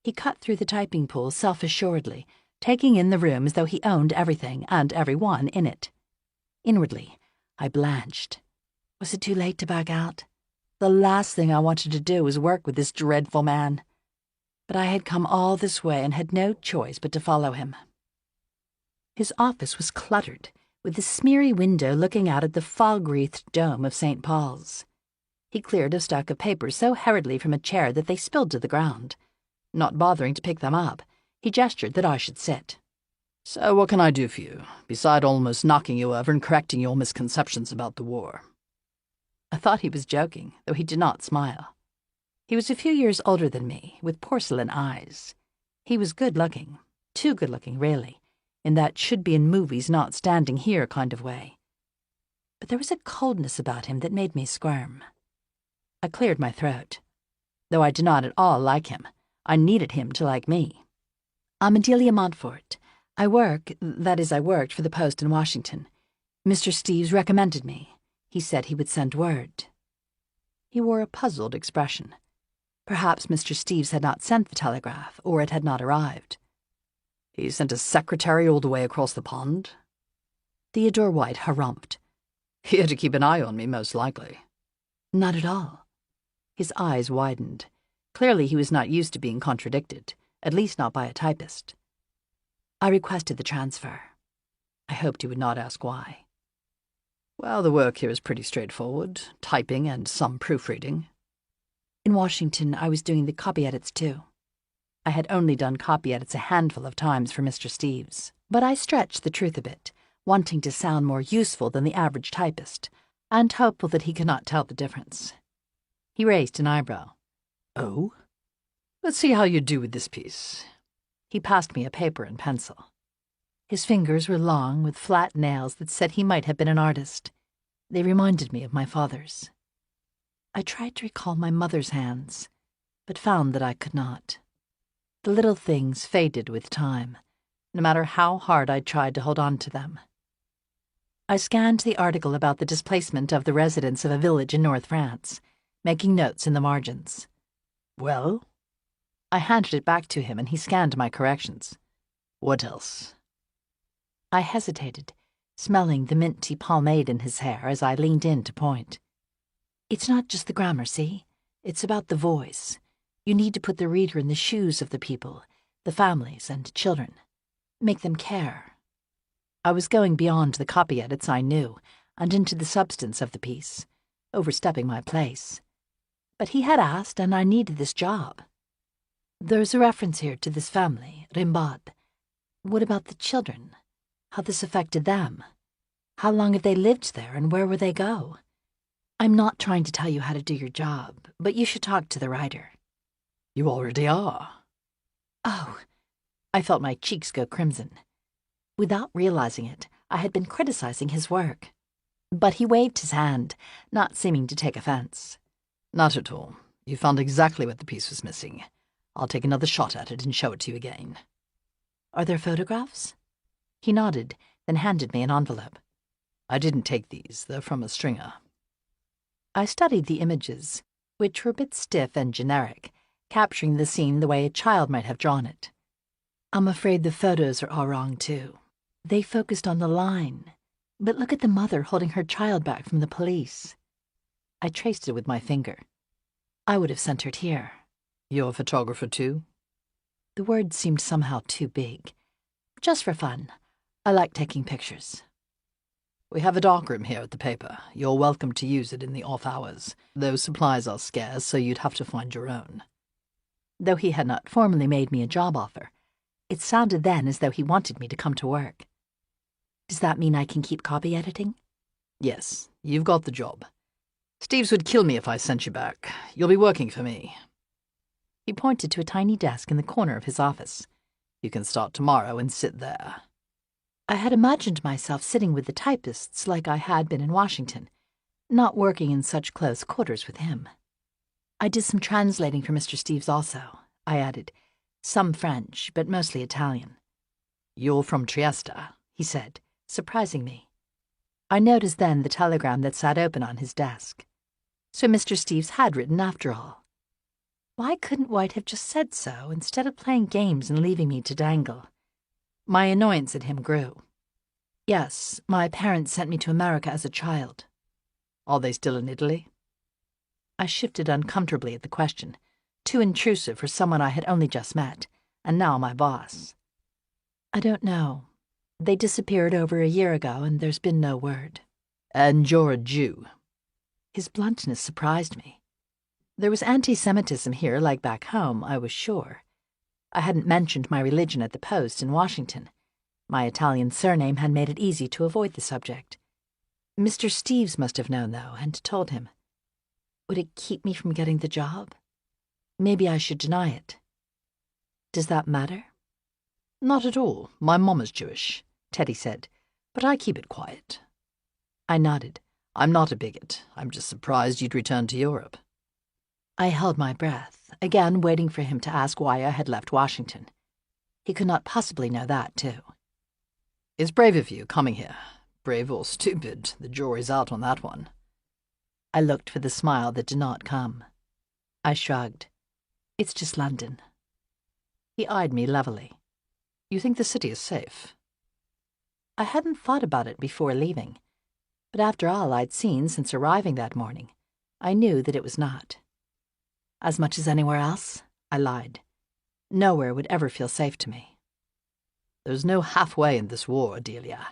He cut through the typing pool self-assuredly, taking in the room as though he owned everything and everyone in it. Inwardly, I blanched. Was it too late to back out? The last thing I wanted to do was work with this dreadful man. But I had come all this way and had no choice but to follow him. His office was cluttered, with the smeary window looking out at the fog-wreathed dome of St. Paul's. He cleared a stack of papers so hurriedly from a chair that they spilled to the ground. Not bothering to pick them up, he gestured that I should sit. "So what can I do for you, beside almost knocking you over and correcting your misconceptions about the war?" I thought he was joking, though he did not smile. He was a few years older than me, with porcelain eyes. He was good-looking, too good-looking, really, in that should-be-in-movies not-standing-here kind of way. But there was a coldness about him that made me squirm. I cleared my throat. Though I did not at all like him, I needed him to like me. "I'm Adelia Montfort. I worked for the Post in Washington. Mr. Steeves recommended me. He said he would send word." He wore a puzzled expression. Perhaps Mr. Steeves had not sent the telegraph, or it had not arrived. "He sent a secretary all the way across the pond?" Theodore White harumphed. "He had to keep an eye on me, most likely." "Not at all." His eyes widened. Clearly he was not used to being contradicted, at least not by a typist. "I requested the transfer." I hoped he would not ask why. "Well, the work here is pretty straightforward, typing and some proofreading." In Washington, I was doing the copy edits too. I had only done copy edits a handful of times for Mr. Steeves, but I stretched the truth a bit, wanting to sound more useful than the average typist, and hopeful that he could not tell the difference. He raised an eyebrow. "Oh? Let's see how you do with this piece." He passed me a paper and pencil. His fingers were long, with flat nails that said he might have been an artist. They reminded me of my father's. I tried to recall my mother's hands, but found that I could not. The little things faded with time, no matter how hard I tried to hold on to them. I scanned the article about the displacement of the residents of a village in North France, making notes in the margins. "Well?" I handed it back to him, and he scanned my corrections. "What else?" I hesitated, smelling the minty pomade in his hair as I leaned in to point. "It's not just the grammar, see? It's about the voice. You need to put the reader in the shoes of the people, the families and children. Make them care." I was going beyond the copy edits I knew, and into the substance of the piece, overstepping my place. But he had asked, and I needed this job. "There's a reference here to this family, Rimbaud. What about the children? How this affected them? How long have they lived there, and where will they go? I'm not trying to tell you how to do your job, but you should talk to the writer." "You already are." "Oh." I felt my cheeks go crimson. Without realizing it, I had been criticizing his work. But he waved his hand, not seeming to take offense. "Not at all. You found exactly what the piece was missing. I'll take another shot at it and show it to you again." "Are there photographs?" He nodded, then handed me an envelope. I didn't take these. They're from a stringer. I studied the images, which were a bit stiff and generic, capturing the scene the way a child might have drawn it. I'm afraid the photos are all wrong, too. They focused on the line, but look at the mother holding her child back from the police. I traced it with my finger. I would have centered here. You're a photographer, too? The word seemed somehow too big. Just for fun. I like taking pictures. We have a darkroom here at the paper. You're welcome to use it in the off hours. Those supplies are scarce, so you'd have to find your own. Though he had not formally made me a job offer, it sounded then as though he wanted me to come to work. Does that mean I can keep copy editing? Yes, you've got the job. Steves would kill me if I sent you back. You'll be working for me. He pointed to a tiny desk in the corner of his office. You can start tomorrow and sit there. I had imagined myself sitting with the typists like I had been in Washington, not working in such close quarters with him. I did some translating for Mr. Steves also, I added. Some French, but mostly Italian. You're from Trieste, he said, surprising me. I noticed then the telegram that sat open on his desk. So Mr. Steves had written after all. Why couldn't White have just said so instead of playing games and leaving me to dangle? My annoyance at him grew. Yes, my parents sent me to America as a child. Are they still in Italy? I shifted uncomfortably at the question, too intrusive for someone I had only just met, and now my boss. I don't know. They disappeared over a year ago, and there's been no word. And you're a Jew. His bluntness surprised me. There was anti-Semitism here like back home, I was sure. I hadn't mentioned my religion at the post in Washington. My Italian surname had made it easy to avoid the subject. Mr. Steves must have known, though, and told him. Would it keep me from getting the job? Maybe I should deny it. Does that matter? Not at all. My mom is Jewish, Teddy said, but I keep it quiet. I nodded. I'm not a bigot. I'm just surprised you'd returned to Europe. I held my breath, again waiting for him to ask why I had left Washington. He could not possibly know that, too. It's brave of you coming here. Brave or stupid, the jury's out on that one. I looked for the smile that did not come. I shrugged. It's just London. He eyed me levelly. You think the city is safe? I hadn't thought about it before leaving, but after all I'd seen since arriving that morning, I knew that it was not. As much as anywhere else, I lied. Nowhere would ever feel safe to me. There's no halfway in this war, Delia.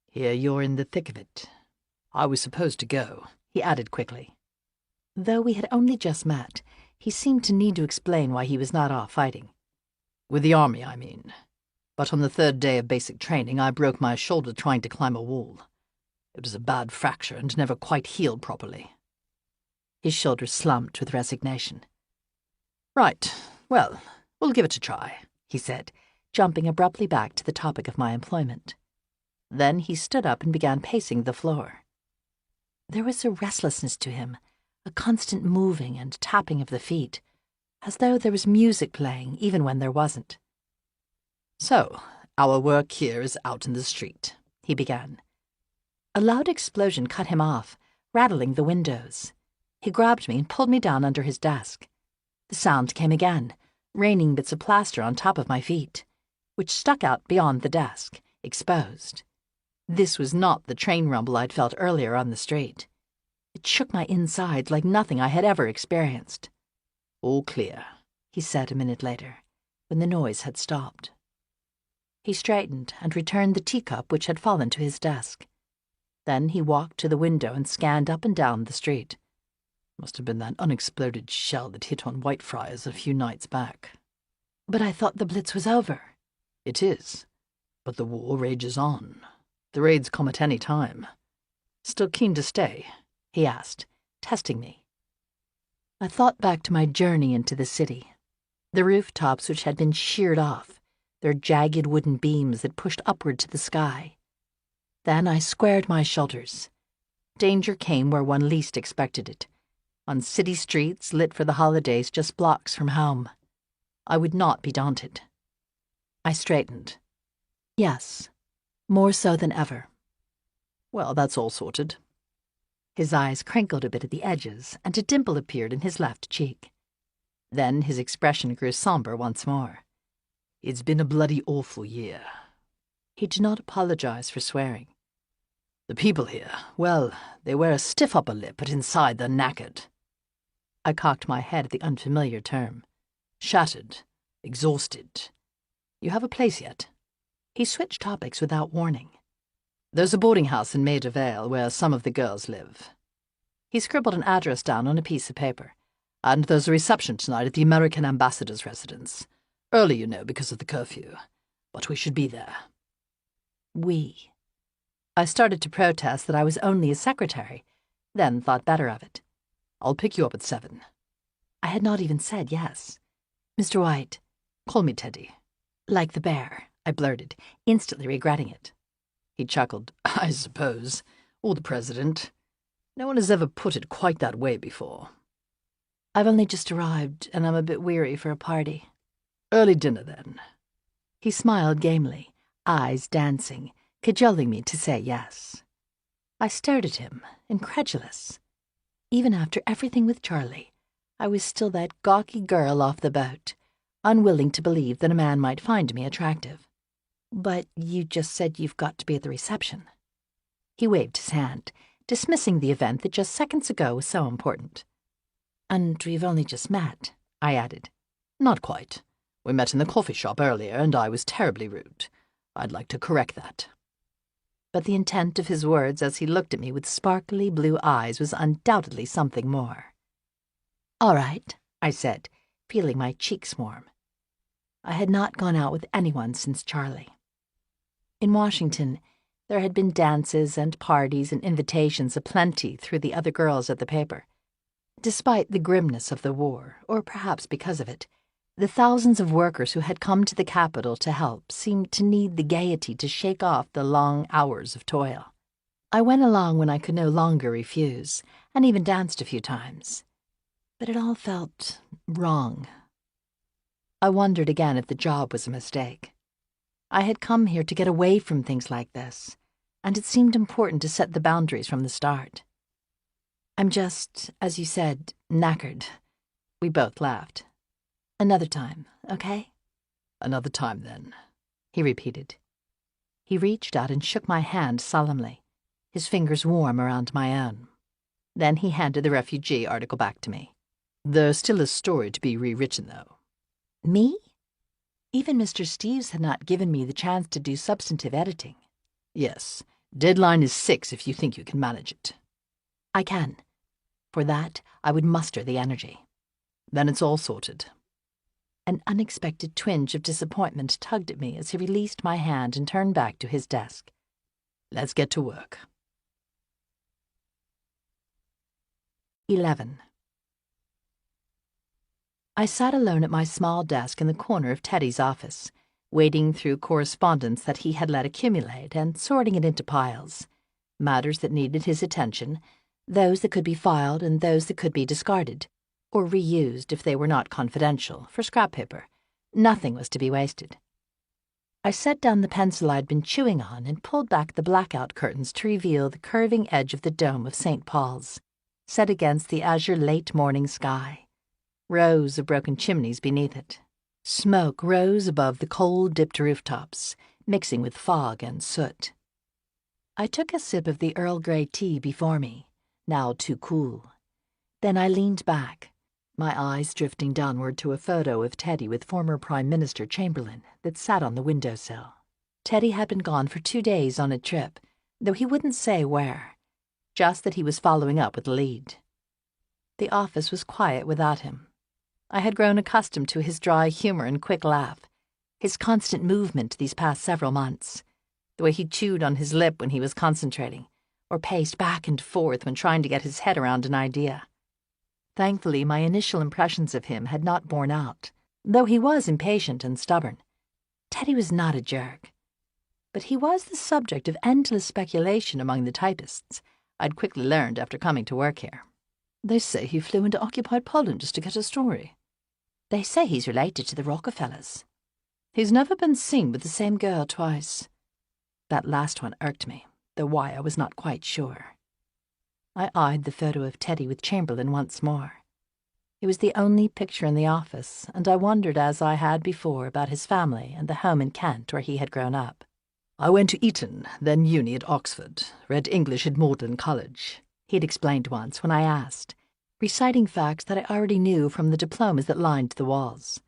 Here you're in the thick of it. I was supposed to go, he added quickly. Though we had only just met, he seemed to need to explain why he was not off fighting. With the army, I mean. But on the third day of basic training, I broke my shoulder trying to climb a wall. It was a bad fracture and never quite healed properly. His shoulders slumped with resignation. Right. Well, we'll give it a try, he said, jumping abruptly back to the topic of my employment. Then he stood up and began pacing the floor. There was a restlessness to him, a constant moving and tapping of the feet, as though there was music playing even when there wasn't. So, our work here is out in the street, he began. A loud explosion cut him off, rattling the windows. He grabbed me and pulled me down under his desk. The sound came again, raining bits of plaster on top of my feet, which stuck out beyond the desk, exposed. This was not the train rumble I'd felt earlier on the street. It shook my insides like nothing I had ever experienced. All clear, he said a minute later, when the noise had stopped. He straightened and returned the teacup which had fallen to his desk. Then he walked to the window and scanned up and down the street. Must have been that unexploded shell that hit on Whitefriars a few nights back. But I thought the Blitz was over. It is, but the war rages on. The raids come at any time. Still keen to stay? He asked, testing me. I thought back to my journey into the city. The rooftops which had been sheared off, their jagged wooden beams that pushed upward to the sky. Then I squared my shoulders. Danger came where one least expected it, on city streets lit for the holidays just blocks from home. I would not be daunted. I straightened. Yes, More so than ever. Well, that's all sorted. His eyes crinkled a bit at the edges, and a dimple appeared in his left cheek. Then his expression grew somber once more. It's been a bloody awful year. He did not apologize for swearing. The people here, well, they wear a stiff upper lip, but inside they're knackered. I cocked my head at the unfamiliar term. Shattered, exhausted. You have a place yet? He switched topics without warning. There's a boarding house in Maida Vale where some of the girls live. He scribbled an address down on a piece of paper. And there's a reception tonight at the American ambassador's residence. Early, you know, because of the curfew. But we should be there. We. I started to protest that I was only a secretary, then thought better of it. I'll pick you up at 7. I had not even said yes. Mr. White. Call me Teddy. Like the bear, I blurted, instantly regretting it. He chuckled. I suppose. Or the president. No one has ever put it quite that way before. I've only just arrived, and I'm a bit weary for a party. Early dinner, then. He smiled gamely, eyes dancing, cajoling me to say yes. I stared at him, incredulous. Even after everything with Charlie, I was still that gawky girl off the boat, unwilling to believe that a man might find me attractive. But you just said you've got to be at the reception. He waved his hand, dismissing the event that just seconds ago was so important. And we've only just met, I added. Not quite. We met in the coffee shop earlier, and I was terribly rude. I'd like to correct that. But the intent of his words as he looked at me with sparkly blue eyes was undoubtedly something more. All right, I said, feeling my cheeks warm. I had not gone out with anyone since Charlie. In Washington, there had been dances and parties and invitations aplenty through the other girls at the paper. Despite the grimness of the war, or perhaps because of it, the thousands of workers who had come to the capital to help seemed to need the gaiety to shake off the long hours of toil. I went along when I could no longer refuse, and even danced a few times. But it all felt wrong. I wondered again if the job was a mistake. I had come here to get away from things like this, and it seemed important to set the boundaries from the start. I'm just, as you said, knackered. We both laughed. Another time, okay? Another time, then, he repeated. He reached out and shook my hand solemnly, his fingers warm around my own. Then he handed the refugee article back to me. There's still a story to be rewritten, though. Me? Even Mr. Steeves had not given me the chance to do substantive editing. Yes, deadline is 6 if you think you can manage it. I can. For that, I would muster the energy. Then it's all sorted. An unexpected twinge of disappointment tugged at me as he released my hand and turned back to his desk. Let's get to work. 11. I sat alone at my small desk in the corner of Teddy's office, wading through correspondence that he had let accumulate and sorting it into piles. Matters that needed his attention, those that could be filed and those that could be discarded, or reused if they were not confidential, for scrap paper. Nothing was to be wasted. I set down the pencil I'd been chewing on and pulled back the blackout curtains to reveal the curving edge of the dome of St. Paul's, set against the azure late morning sky. Rows of broken chimneys beneath it. Smoke rose above the coal-dipped rooftops, mixing with fog and soot. I took a sip of the Earl Grey tea before me, now too cool. Then I leaned back, my eyes drifting downward to a photo of Teddy with former Prime Minister Chamberlain that sat on the windowsill. Teddy had been gone for 2 days on a trip, though he wouldn't say where, just that he was following up with a lead. The office was quiet without him. I had grown accustomed to his dry humor and quick laugh, his constant movement these past several months, the way he chewed on his lip when he was concentrating, or paced back and forth when trying to get his head around an idea. Thankfully, my initial impressions of him had not borne out, though he was impatient and stubborn. Teddy was not a jerk. But he was the subject of endless speculation among the typists, I'd quickly learned after coming to work here. They say he flew into occupied Poland just to get a story. They say he's related to the Rockefellers. He's never been seen with the same girl twice. That last one irked me, though why I was not quite sure. I eyed the photo of Teddy with Chamberlain once more. It was the only picture in the office, and I wondered as I had before about his family and the home in Kent where he had grown up. I went to Eton, then uni at Oxford, read English at Magdalen College, he'd explained once when I asked, reciting facts that I already knew from the diplomas that lined the walls.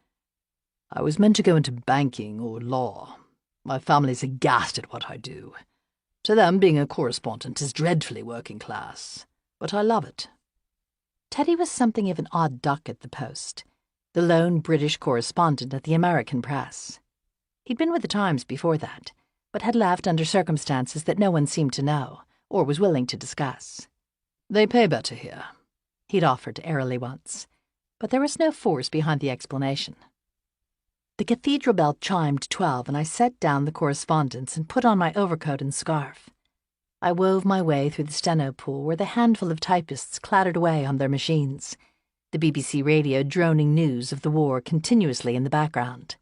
I was meant to go into banking or law. My family's aghast at what I do. To them, being a correspondent is dreadfully working class, but I love it. Teddy was something of an odd duck at the Post, the lone British correspondent at the American press. He'd been with the Times before that, but had left under circumstances that no one seemed to know, or was willing to discuss. They pay better here, he'd offered airily once, but there was no force behind the explanation. The cathedral bell chimed 12, and I set down the correspondence and put on my overcoat and scarf. I wove my way through the steno pool where the handful of typists clattered away on their machines, the BBC radio droning news of the war continuously in the background.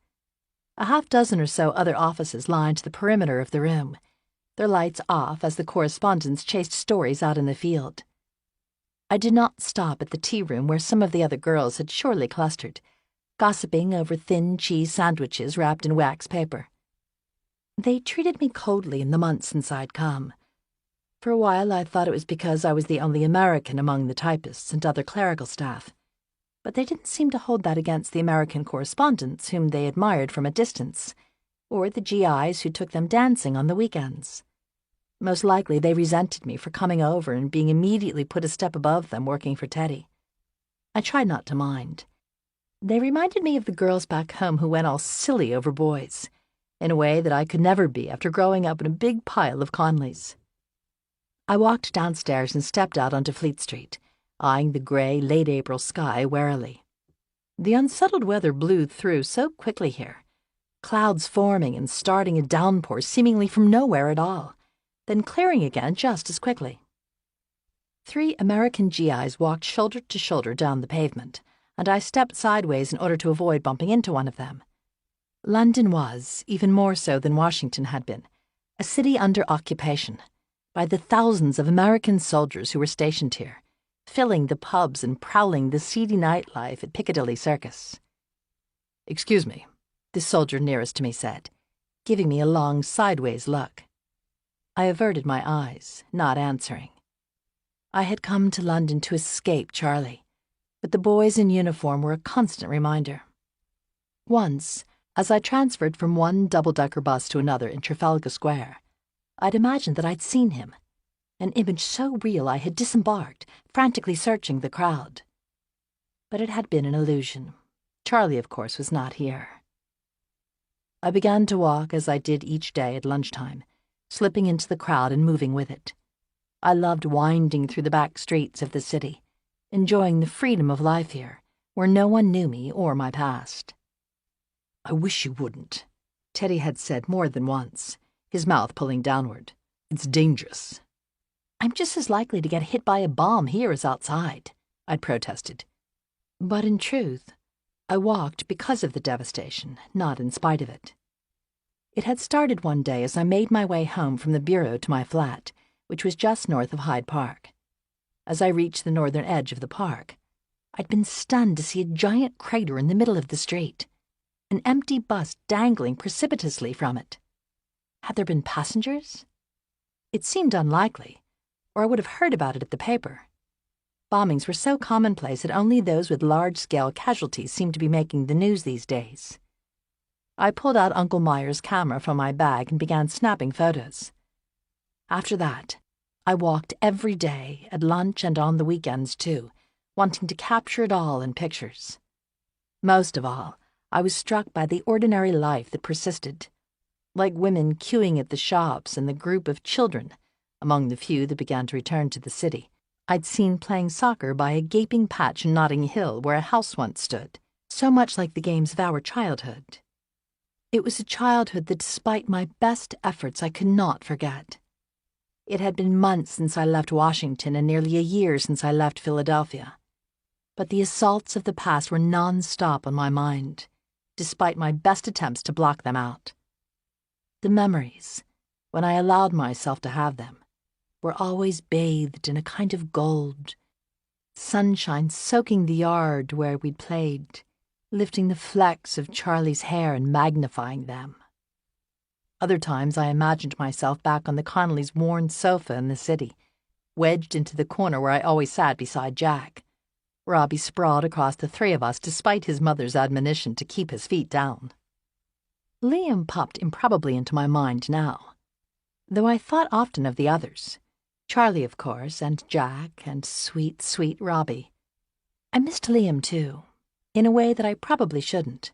A half-dozen or so other offices lined the perimeter of the room, their lights off as the correspondents chased stories out in the field. I did not stop at the tea room where some of the other girls had surely clustered, gossiping over thin cheese sandwiches wrapped in wax paper. They treated me coldly in the months since I'd come. For a while I thought it was because I was the only American among the typists and other clerical staff, but they didn't seem to hold that against the American correspondents whom they admired from a distance, or the GIs who took them dancing on the weekends. Most likely they resented me for coming over and being immediately put a step above them working for Teddy. I tried not to mind. They reminded me of the girls back home who went all silly over boys, in a way that I could never be after growing up in a big pile of Conleys. I walked downstairs and stepped out onto Fleet Street, eyeing the grey, late April sky warily. The unsettled weather blew through so quickly here, clouds forming and starting a downpour seemingly from nowhere at all, then clearing again just as quickly. 3 American GIs walked shoulder to shoulder down the pavement, and I stepped sideways in order to avoid bumping into one of them. London was, even more so than Washington had been, a city under occupation by the thousands of American soldiers who were stationed here, filling the pubs and prowling the seedy nightlife at Piccadilly Circus. "Excuse me," the soldier nearest to me said, giving me a long sideways look. I averted my eyes, not answering. I had come to London to escape Charlie, but the boys in uniform were a constant reminder. Once, as I transferred from one double-decker bus to another in Trafalgar Square, I'd imagined that I'd seen him, an image so real I had disembarked, frantically searching the crowd. But it had been an illusion. Charlie, of course, was not here. I began to walk as I did each day at lunchtime, slipping into the crowd and moving with it. I loved winding through the back streets of the city, enjoying the freedom of life here, where no one knew me or my past. "I wish you wouldn't," Teddy had said more than once, his mouth pulling downward. "It's dangerous." "I'm just as likely to get hit by a bomb here as outside," I'd protested. But in truth, I walked because of the devastation, not in spite of it. It had started one day as I made my way home from the bureau to my flat, which was just north of Hyde Park. As I reached the northern edge of the park, I'd been stunned to see a giant crater in the middle of the street, an empty bus dangling precipitously from it. Had there been passengers? It seemed unlikely, or I would have heard about it at the paper. Bombings were so commonplace that only those with large-scale casualties seemed to be making the news these days. I pulled out Uncle Meyer's camera from my bag and began snapping photos. After that, I walked every day, at lunch and on the weekends too, wanting to capture it all in pictures. Most of all, I was struck by the ordinary life that persisted, like women queuing at the shops and the group of children, among the few that began to return to the city, I'd seen playing soccer by a gaping patch in Notting Hill where a house once stood, so much like the games of our childhood. It was a childhood that despite my best efforts I could not forget. It had been months since I left Washington and nearly a year since I left Philadelphia. But the assaults of the past were non-stop on my mind, despite my best attempts to block them out. The memories, when I allowed myself to have them, were always bathed in a kind of gold, sunshine soaking the yard where we'd played, lifting the flecks of Charlie's hair and magnifying them. Other times I imagined myself back on the Connellys' worn sofa in the city, wedged into the corner where I always sat beside Jack. Robbie sprawled across the three of us despite his mother's admonition to keep his feet down. Liam popped improbably into my mind now, though I thought often of the others. Charlie, of course, and Jack, and sweet, sweet Robbie. I missed Liam, too, in a way that I probably shouldn't.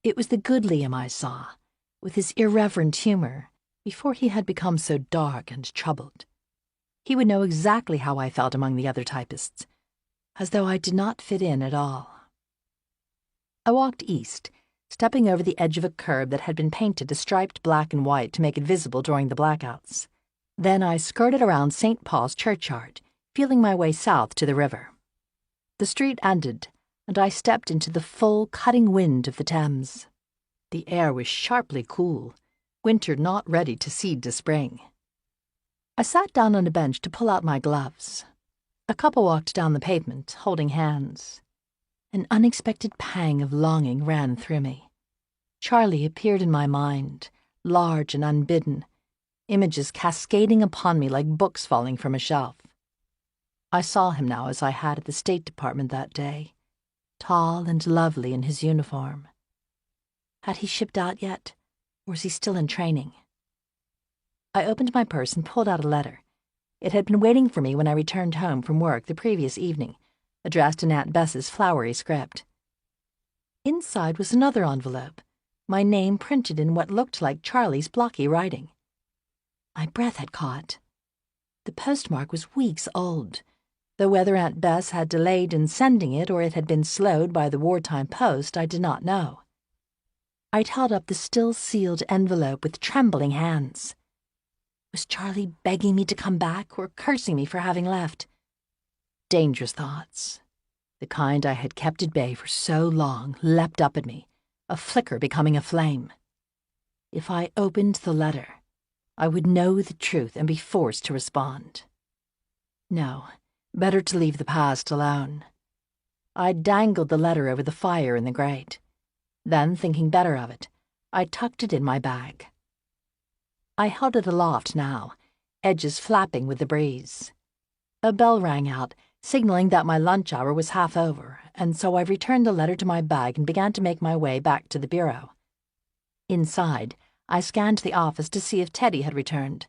It was the good Liam I saw, with his irreverent humor, before he had become so dark and troubled. He would know exactly how I felt among the other typists, as though I did not fit in at all. I walked east, stepping over the edge of a curb that had been painted a striped black and white to make it visible during the blackouts. Then I skirted around St. Paul's churchyard, feeling my way south to the river. The street ended, and I stepped into the full, cutting wind of the Thames. The air was sharply cool, winter not ready to cede to spring. I sat down on a bench to pull out my gloves. A couple walked down the pavement, holding hands. An unexpected pang of longing ran through me. Charlie appeared in my mind, large and unbidden, images cascading upon me like books falling from a shelf. I saw him now as I had at the State Department that day, tall and lovely in his uniform. Had he shipped out yet, or was he still in training? I opened my purse and pulled out a letter. It had been waiting for me when I returned home from work the previous evening, addressed in Aunt Bess's flowery script. Inside was another envelope, my name printed in what looked like Charlie's blocky writing. My breath had caught. The postmark was weeks old, though whether Aunt Bess had delayed in sending it or it had been slowed by the wartime post, I did not know. I'd held up the still-sealed envelope with trembling hands. Was Charlie begging me to come back or cursing me for having left? Dangerous thoughts, the kind I had kept at bay for so long, leapt up at me, a flicker becoming a flame. If I opened the letter, I would know the truth and be forced to respond. No, better to leave the past alone. I dangled the letter over the fire in the grate. Then, thinking better of it, I tucked it in my bag. I held it aloft now, edges flapping with the breeze. A bell rang out, signaling that my lunch hour was half over, and so I returned the letter to my bag and began to make my way back to the bureau. Inside, I scanned the office to see if Teddy had returned,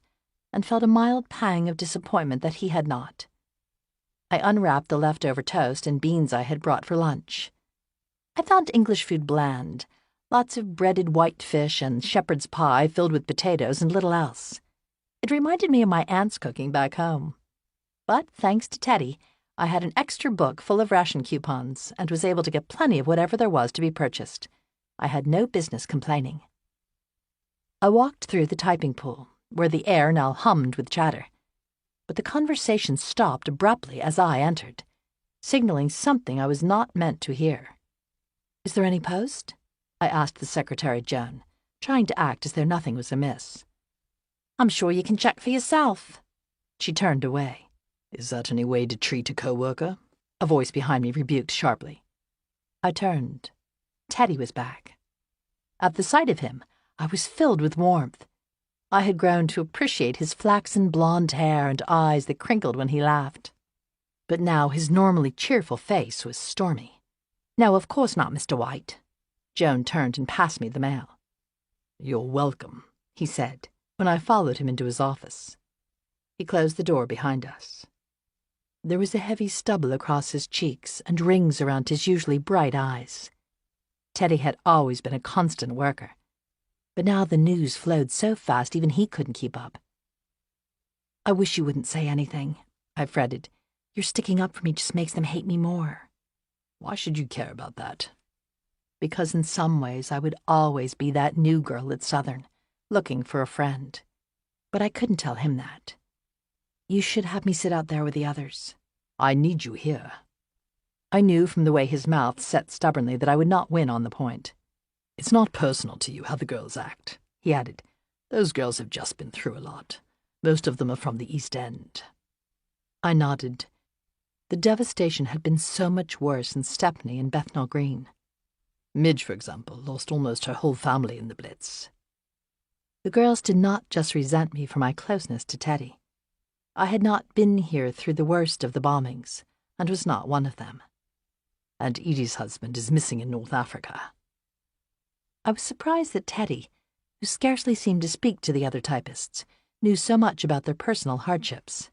and felt a mild pang of disappointment that he had not. I unwrapped the leftover toast and beans I had brought for lunch. I found English food bland, lots of breaded white fish and shepherd's pie filled with potatoes and little else. It reminded me of my aunt's cooking back home. But, thanks to Teddy, I had an extra book full of ration coupons and was able to get plenty of whatever there was to be purchased. I had no business complaining. I walked through the typing pool, where the air now hummed with chatter. But the conversation stopped abruptly as I entered, signaling something I was not meant to hear. "Is there any post?" I asked the secretary, Joan, trying to act as though nothing was amiss. "I'm sure you can check for yourself." She turned away. "Is that any way to treat a co-worker?" A voice behind me rebuked sharply. I turned. Teddy was back. At the sight of him, I was filled with warmth. I had grown to appreciate his flaxen blonde hair and eyes that crinkled when he laughed. But now his normally cheerful face was stormy. "No, of course not, Mr. White." Joan turned and passed me the mail. "You're welcome," he said, when I followed him into his office. He closed the door behind us. There was a heavy stubble across his cheeks and rings around his usually bright eyes. Teddy had always been a constant worker, but now the news flowed so fast even he couldn't keep up. "I wish you wouldn't say anything," I fretted. "Your sticking up for me just makes them hate me more." "Why should you care about that?" "Because in some ways I would always be that new girl at Southern, looking for a friend. But I couldn't tell him that. You should have me sit out there with the others." "I need you here." I knew from the way his mouth set stubbornly that I would not win on the point. "It's not personal to you how the girls act," he added. Those girls have just been through a lot. Most of them are from the East End." I nodded. The devastation had been so much worse in Stepney and Bethnal Green. Midge, for example, lost almost her whole family in the Blitz. The girls did not just resent me for my closeness to Teddy. I had not been here through the worst of the bombings, and was not one of them. And Edie's husband is missing in North Africa. I was surprised that Teddy, who scarcely seemed to speak to the other typists, knew so much about their personal hardships.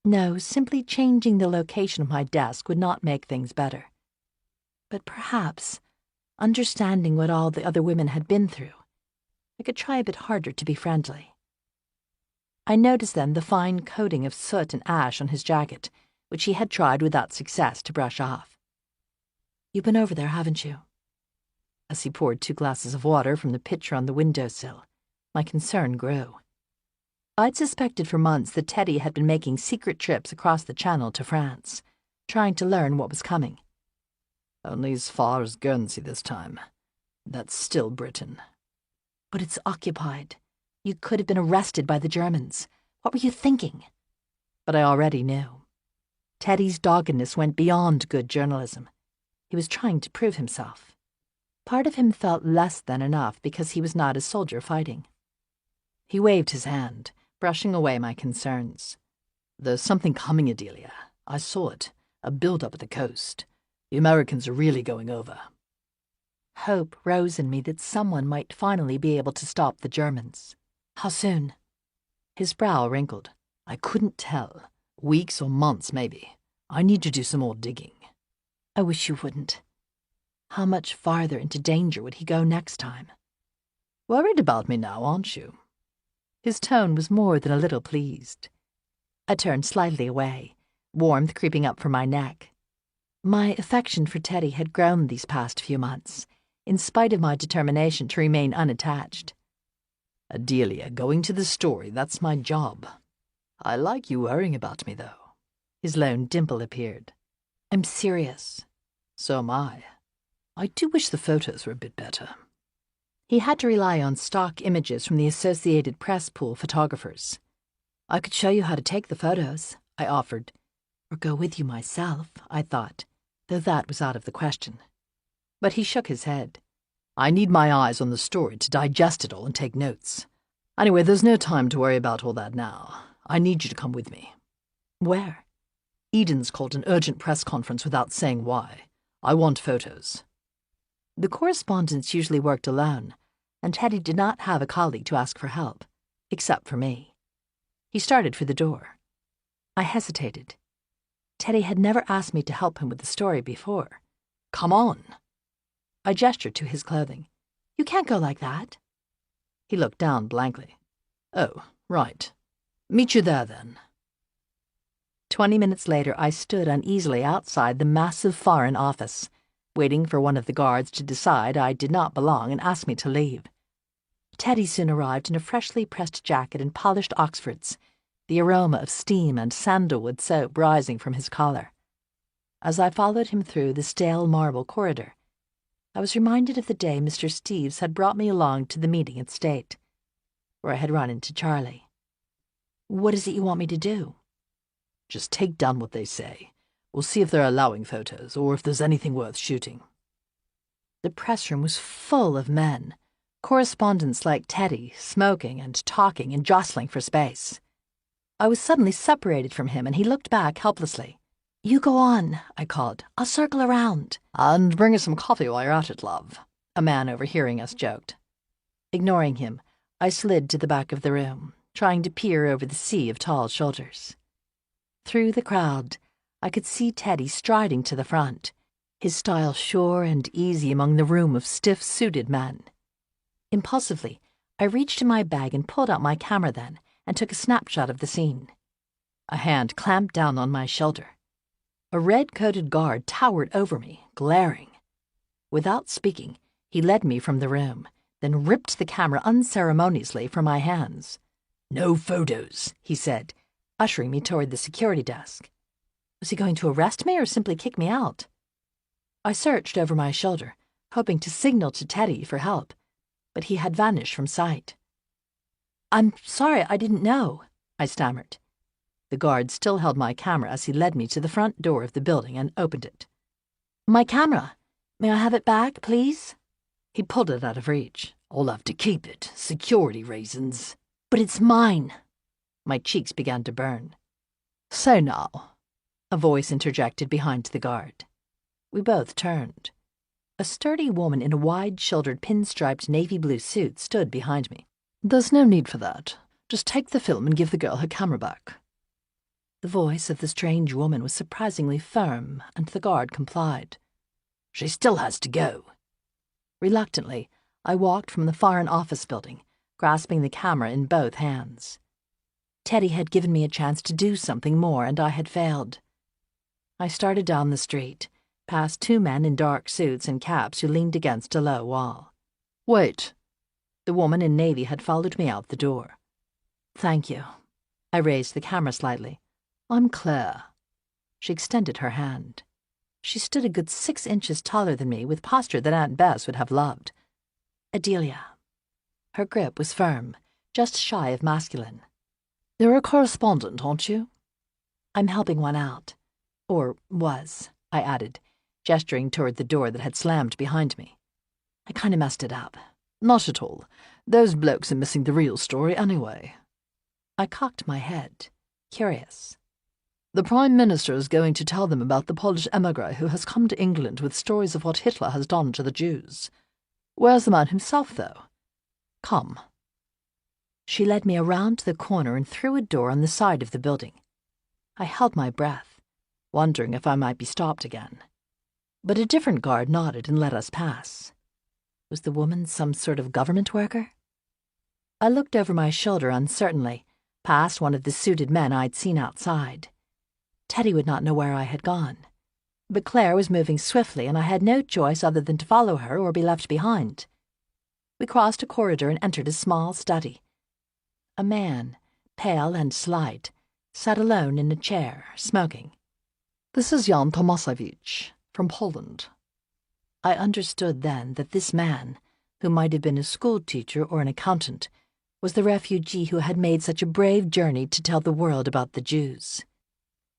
No, simply changing the location of my desk would not make things better. But perhaps, understanding what all the other women had been through, I could try a bit harder to be friendly. I noticed then the fine coating of soot and ash on his jacket, which he had tried without success to brush off. "You've been over there, haven't you?" As he poured 2 glasses of water from the pitcher on the windowsill, my concern grew. I'd suspected for months that Teddy had been making secret trips across the Channel to France, trying to learn what was coming. "Only as far as Guernsey this time. That's still Britain." "But it's occupied. You could have been arrested by the Germans. What were you thinking?" But I already knew. Teddy's doggedness went beyond good journalism. He was trying to prove himself. Part of him felt less than enough because he was not a soldier fighting. He waved his hand, brushing away my concerns. "There's something coming, Adelia. I saw it. A build-up at the coast. The Americans are really going over." Hope rose in me that someone might finally be able to stop the Germans. "How soon?" His brow wrinkled. "I couldn't tell. Weeks or months, maybe. I need to do some more digging." "I wish you wouldn't. How much farther into danger would he go next time?" "Worried about me now, aren't you?" His tone was more than a little pleased. I turned slightly away, warmth creeping up from my neck. My affection for Teddy had grown these past few months, in spite of my determination to remain unattached. "Adelia, going to the story, that's my job. I like you worrying about me, though." His lone dimple appeared. "I'm serious." "So am I. I do wish the photos were a bit better." He had to rely on stock images from the Associated Press pool photographers. "I could show you how to take the photos," I offered. Or go with you myself, I thought, though that was out of the question. But he shook his head. "I need my eyes on the story to digest it all and take notes. Anyway, there's no time to worry about all that now. I need you to come with me." "Where?" "Eden's called an urgent press conference without saying why. I want photos." The correspondents usually worked alone, and Teddy did not have a colleague to ask for help, except for me. He started for the door. I hesitated. Teddy had never asked me to help him with the story before. "Come on." I gestured to his clothing. "You can't go like that." He looked down blankly. "Oh, right. Meet you there, then." 20 minutes later, I stood uneasily outside the massive Foreign Office, waiting for one of the guards to decide I did not belong and ask me to leave. Teddy soon arrived in a freshly pressed jacket and polished Oxfords, the aroma of steam and sandalwood soap rising from his collar. As I followed him through the stale marble corridor, I was reminded of the day Mr. Steeves had brought me along to the meeting at State, where I had run into Charlie. "What is it you want me to do?" "Just take down what they say. We'll see if they're allowing photos, or if there's anything worth shooting." The press room was full of men, correspondents like Teddy, smoking and talking and jostling for space. I was suddenly separated from him, and he looked back helplessly. "You go on," I called. "I'll circle around." "And bring us some coffee while you're at it, love," a man overhearing us joked. Ignoring him, I slid to the back of the room, trying to peer over the sea of tall shoulders. Through the crowd, I could see Teddy striding to the front, his style sure and easy among the room of stiff-suited men. Impulsively, I reached in my bag and pulled out my camera then and took a snapshot of the scene. A hand clamped down on my shoulder. A red-coated guard towered over me, glaring. Without speaking, he led me from the room, then ripped the camera unceremoniously from my hands. "No photos," he said, ushering me toward the security desk. Was he going to arrest me or simply kick me out? I searched over my shoulder, hoping to signal to Teddy for help, but he had vanished from sight. I'm sorry, I didn't know, I stammered. The guard still held my camera as he led me to the front door of the building and opened it. My camera. May I have it back, please? He pulled it out of reach. I'll have to keep it. Security reasons. But it's mine. My cheeks began to burn. So now, a voice interjected behind the guard. We both turned. A sturdy woman in a wide-shouldered pinstriped navy blue suit stood behind me. There's no need for that. Just take the film and give the girl her camera back. The voice of the strange woman was surprisingly firm, and the guard complied. She still has to go. Reluctantly, I walked from the Foreign Office building, grasping the camera in both hands. Teddy had given me a chance to do something more, and I had failed. I started down the street, past two men in dark suits and caps who leaned against a low wall. Wait. The woman in navy had followed me out the door. Thank you. I raised the camera slightly. I'm Claire. She extended her hand. She stood a good 6 inches taller than me, with posture that Aunt Bess would have loved. Adelia. Her grip was firm, just shy of masculine. You're a correspondent, aren't you? I'm helping one out. Or was, I added, gesturing toward the door that had slammed behind me. I kind of messed it up. Not at all. Those blokes are missing the real story anyway. I cocked my head, curious. The Prime Minister is going to tell them about the Polish emigre who has come to England with stories of what Hitler has done to the Jews. Where's the man himself, though? Come. She led me around the corner and through a door on the side of the building. I held my breath, wondering if I might be stopped again. But a different guard nodded and let us pass. Was the woman some sort of government worker? I looked over my shoulder uncertainly, past one of the suited men I'd seen outside. Teddy would not know where I had gone. But Claire was moving swiftly, and I had no choice other than to follow her or be left behind. We crossed a corridor and entered a small study. A man, pale and slight, sat alone in a chair, smoking. This is Jan Tomasowicz, from Poland. I understood then that this man, who might have been a schoolteacher or an accountant, was the refugee who had made such a brave journey to tell the world about the Jews.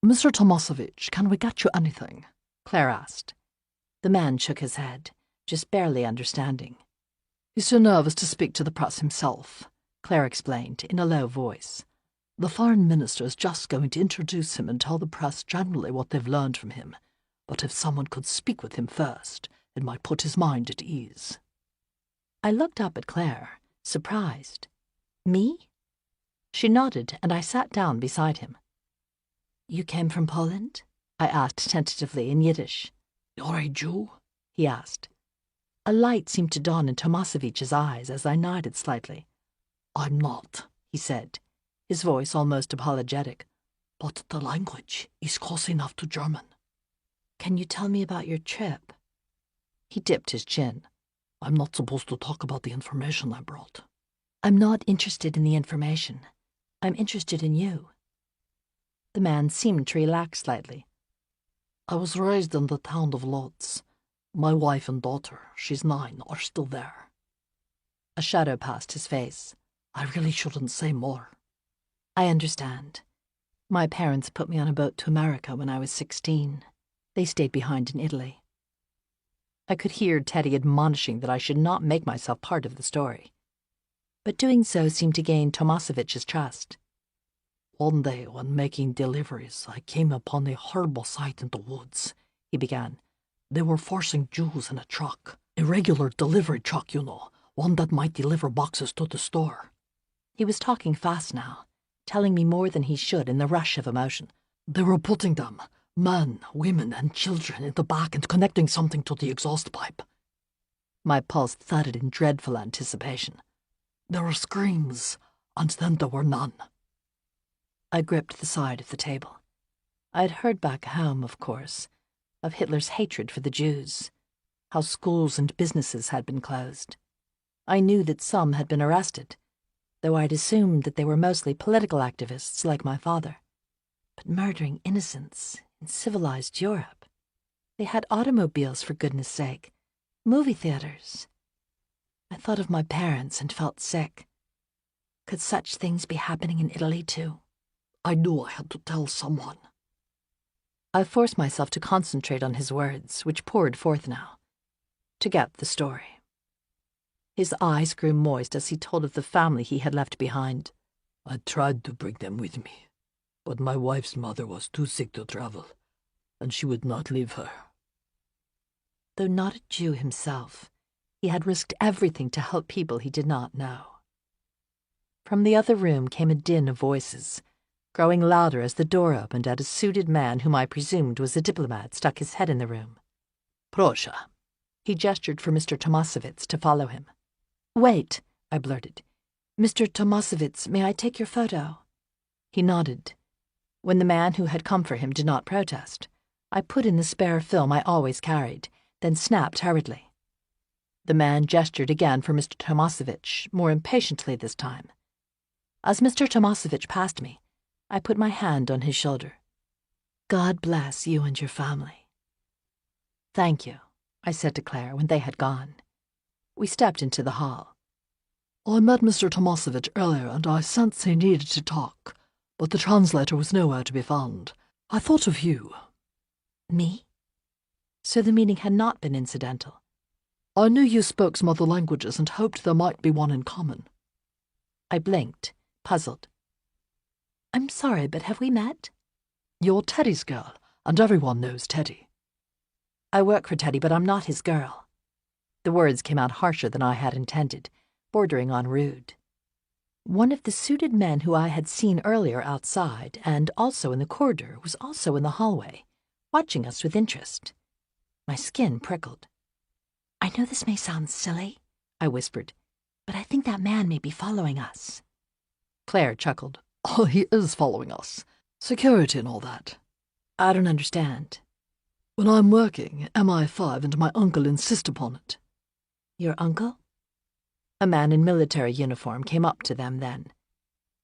Mr. Tomasowicz, can we get you anything? Claire asked. The man shook his head, just barely understanding. He's too nervous to speak to the press himself, Claire explained in a low voice. The Foreign Minister is just going to introduce him and tell the press generally what they've learned from him. But if someone could speak with him first, it might put his mind at ease. I looked up at Claire, surprised. Me? She nodded, and I sat down beside him. You came from Poland? I asked tentatively in Yiddish. You're a Jew? He asked. A light seemed to dawn in Tomasowicz's eyes as I nodded slightly. I'm not, he said, his voice almost apologetic. But the language is close enough to German. Can you tell me about your trip? He dipped his chin. I'm not supposed to talk about the information I brought. I'm not interested in the information. I'm interested in you. The man seemed to relax slightly. I was raised in the town of Lodz. My wife and daughter, she's 9, are still there. A shadow passed his face. I really shouldn't say more. I understand. My parents put me on a boat to America when I was 16. They stayed behind in Italy. I could hear Teddy admonishing that I should not make myself part of the story. But doing so seemed to gain Tomasowicz's trust. One day, when making deliveries, I came upon a horrible sight in the woods, he began. They were forcing Jews in a truck, a regular delivery truck, you know, one that might deliver boxes to the store. He was talking fast now, telling me more than he should in the rush of emotion. They were putting them, men, women, and children, in the back and connecting something to the exhaust pipe. My pulse thudded in dreadful anticipation. There were screams, and then there were none. I gripped the side of the table. I had heard back home, of course, of Hitler's hatred for the Jews, how schools and businesses had been closed. I knew that some had been arrested, though I'd assumed that they were mostly political activists like my father. But murdering innocents in civilized Europe. They had automobiles, for goodness sake, movie theaters. I thought of my parents and felt sick. Could such things be happening in Italy too? I knew I had to tell someone. I forced myself to concentrate on his words, which poured forth now, to get the story. His eyes grew moist as he told of the family he had left behind. I tried to bring them with me, but my wife's mother was too sick to travel, and she would not leave her. Though not a Jew himself, he had risked everything to help people he did not know. From the other room came a din of voices, growing louder as the door opened and a suited man whom I presumed was a diplomat stuck his head in the room. Proszę. He gestured for Mr. Tomasowicz to follow him. Wait, I blurted. Mr. Tomasowicz, may I take your photo? He nodded. When the man who had come for him did not protest, I put in the spare film I always carried, then snapped hurriedly. The man gestured again for Mr. Tomasowicz, more impatiently this time. As Mr. Tomasowicz passed me, I put my hand on his shoulder. God bless you and your family. Thank you, I said to Claire when they had gone. We stepped into the hall. I met Mr. Tomasowicz earlier and I sensed he needed to talk, but the translator was nowhere to be found. I thought of you. Me? So the meeting had not been incidental. I knew you spoke some other languages and hoped there might be one in common. I blinked, puzzled. I'm sorry, but have we met? You're Teddy's girl, and everyone knows Teddy. I work for Teddy, but I'm not his girl. The words came out harsher than I had intended, bordering on rude. One of the suited men who I had seen earlier outside and also in the corridor was also in the hallway, watching us with interest. My skin prickled. I know this may sound silly, I whispered, but I think that man may be following us. Claire chuckled. Oh, he is following us. Security and all that. I don't understand. When I'm working, MI5 and my uncle insist upon it. Your uncle? A man in military uniform came up to them then.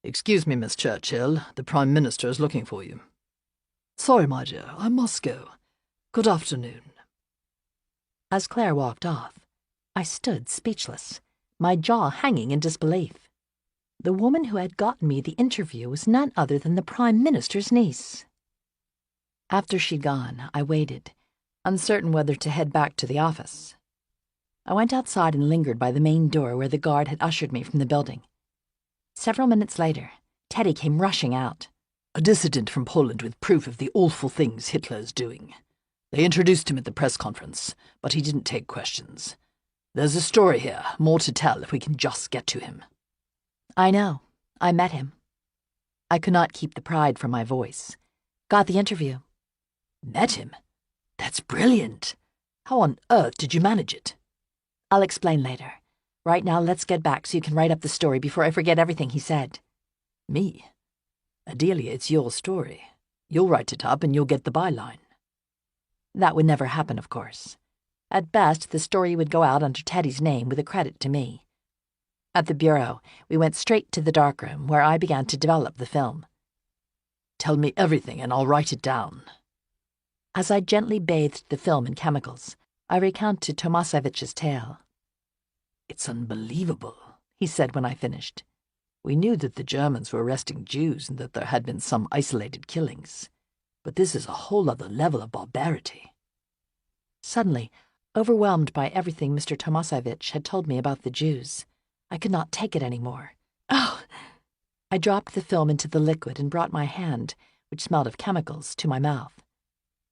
Excuse me, Miss Churchill. The Prime Minister is looking for you. Sorry, my dear. I must go. Good afternoon. As Claire walked off, I stood speechless, my jaw hanging in disbelief. The woman who had gotten me the interview was none other than the Prime Minister's niece. After she'd gone, I waited, uncertain whether to head back to the office. I went outside and lingered by the main door where the guard had ushered me from the building. Several minutes later, Teddy came rushing out. A dissident from Poland with proof of the awful things Hitler is doing. They introduced him at the press conference, but he didn't take questions. There's a story here, more to tell if we can just get to him. I know. I met him. I could not keep the pride from my voice. Got the interview. Met him? That's brilliant. How on earth did you manage it? I'll explain later. Right now, let's get back so you can write up the story before I forget everything he said. Me? Adelia, it's your story. You'll write it up and you'll get the byline. That would never happen, of course. At best, the story would go out under Teddy's name with a credit to me. At the bureau, we went straight to the darkroom where I began to develop the film. Tell me everything and I'll write it down. As I gently bathed the film in chemicals, I recounted Tomasowicz's tale. It's unbelievable, he said when I finished. We knew that the Germans were arresting Jews and that there had been some isolated killings. But this is a whole other level of barbarity. Suddenly, overwhelmed by everything Mr. Tomasowicz had told me about the Jews, I could not take it any more. Oh! I dropped the film into the liquid and brought my hand, which smelled of chemicals, to my mouth.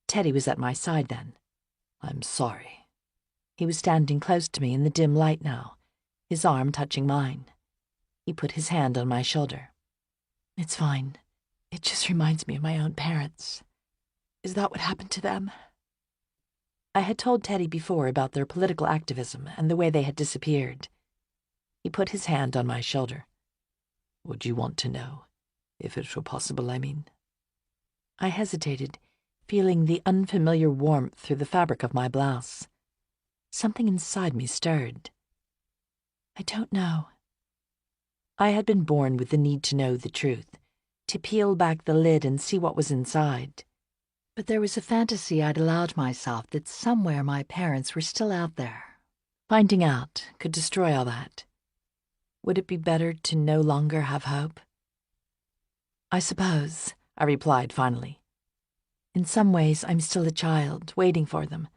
Teddy was at my side then. I'm sorry. He was standing close to me in the dim light now, his arm touching mine. He put his hand on my shoulder. It's fine. It just reminds me of my own parents. Is that what happened to them? I had told Teddy before about their political activism and the way they had disappeared. He put his hand on my shoulder. Would you want to know? If it were possible, I mean. I hesitated, feeling the unfamiliar warmth through the fabric of my blouse. Something inside me stirred. I don't know. I had been born with the need to know the truth, to peel back the lid and see what was inside. But there was a fantasy I'd allowed myself that somewhere my parents were still out there. Finding out could destroy all that. Would it be better to no longer have hope? I suppose, I replied finally. In some ways, I'm still a child, waiting for them.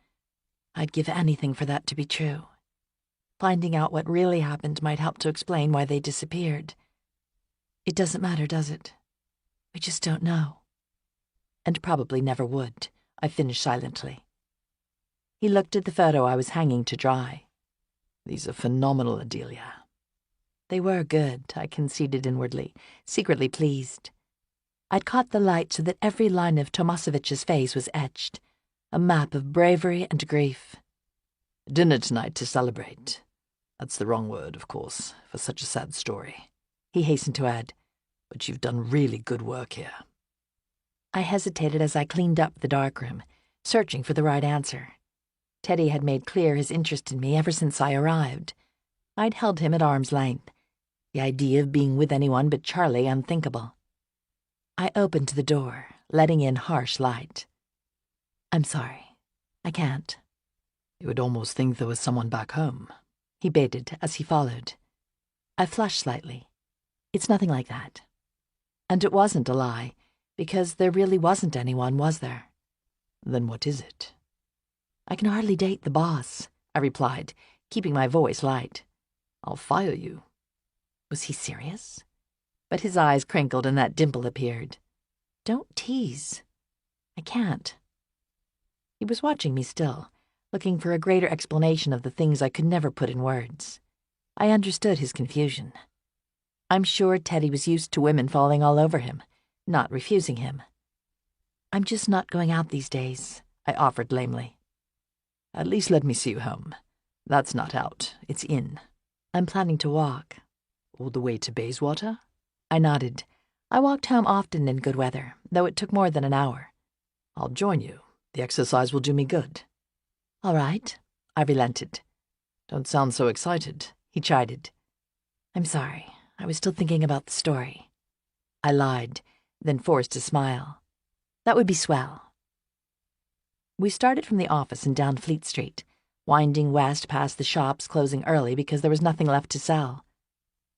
I'd give anything for that to be true. Finding out what really happened might help to explain why they disappeared. It doesn't matter, does it? We just don't know. And probably never would, I finished silently. He looked at the photo I was hanging to dry. These are phenomenal, Adelia. They were good, I conceded inwardly, secretly pleased. I'd caught the light so that every line of Tomasevich's face was etched, a map of bravery and grief. Dinner tonight to celebrate. That's the wrong word, of course, for such a sad story, he hastened to add. But you've done really good work here. I hesitated as I cleaned up the darkroom, searching for the right answer. Teddy had made clear his interest in me ever since I arrived. I'd held him at arm's length, the idea of being with anyone but Charlie unthinkable. I opened the door, letting in harsh light. I'm sorry. I can't. You would almost think there was someone back home, he baited as he followed. I flushed slightly. It's nothing like that. And it wasn't a lie, because there really wasn't anyone, was there? Then what is it? I can hardly date the boss, I replied, keeping my voice light. I'll fire you. Was he serious? But his eyes crinkled and that dimple appeared. Don't tease. I can't. He was watching me still, looking for a greater explanation of the things I could never put in words. I understood his confusion. I'm sure Teddy was used to women falling all over him, not refusing him. I'm just not going out these days, I offered lamely. At least let me see you home. That's not out, it's in. I'm planning to walk. All the way to Bayswater? I nodded. I walked home often in good weather, though it took more than an hour. I'll join you. The exercise will do me good. All right, I relented. Don't sound so excited, he chided. I'm sorry. I was still thinking about the story. I lied, then forced a smile. That would be swell. We started from the office and down Fleet Street, winding west past the shops closing early because there was nothing left to sell.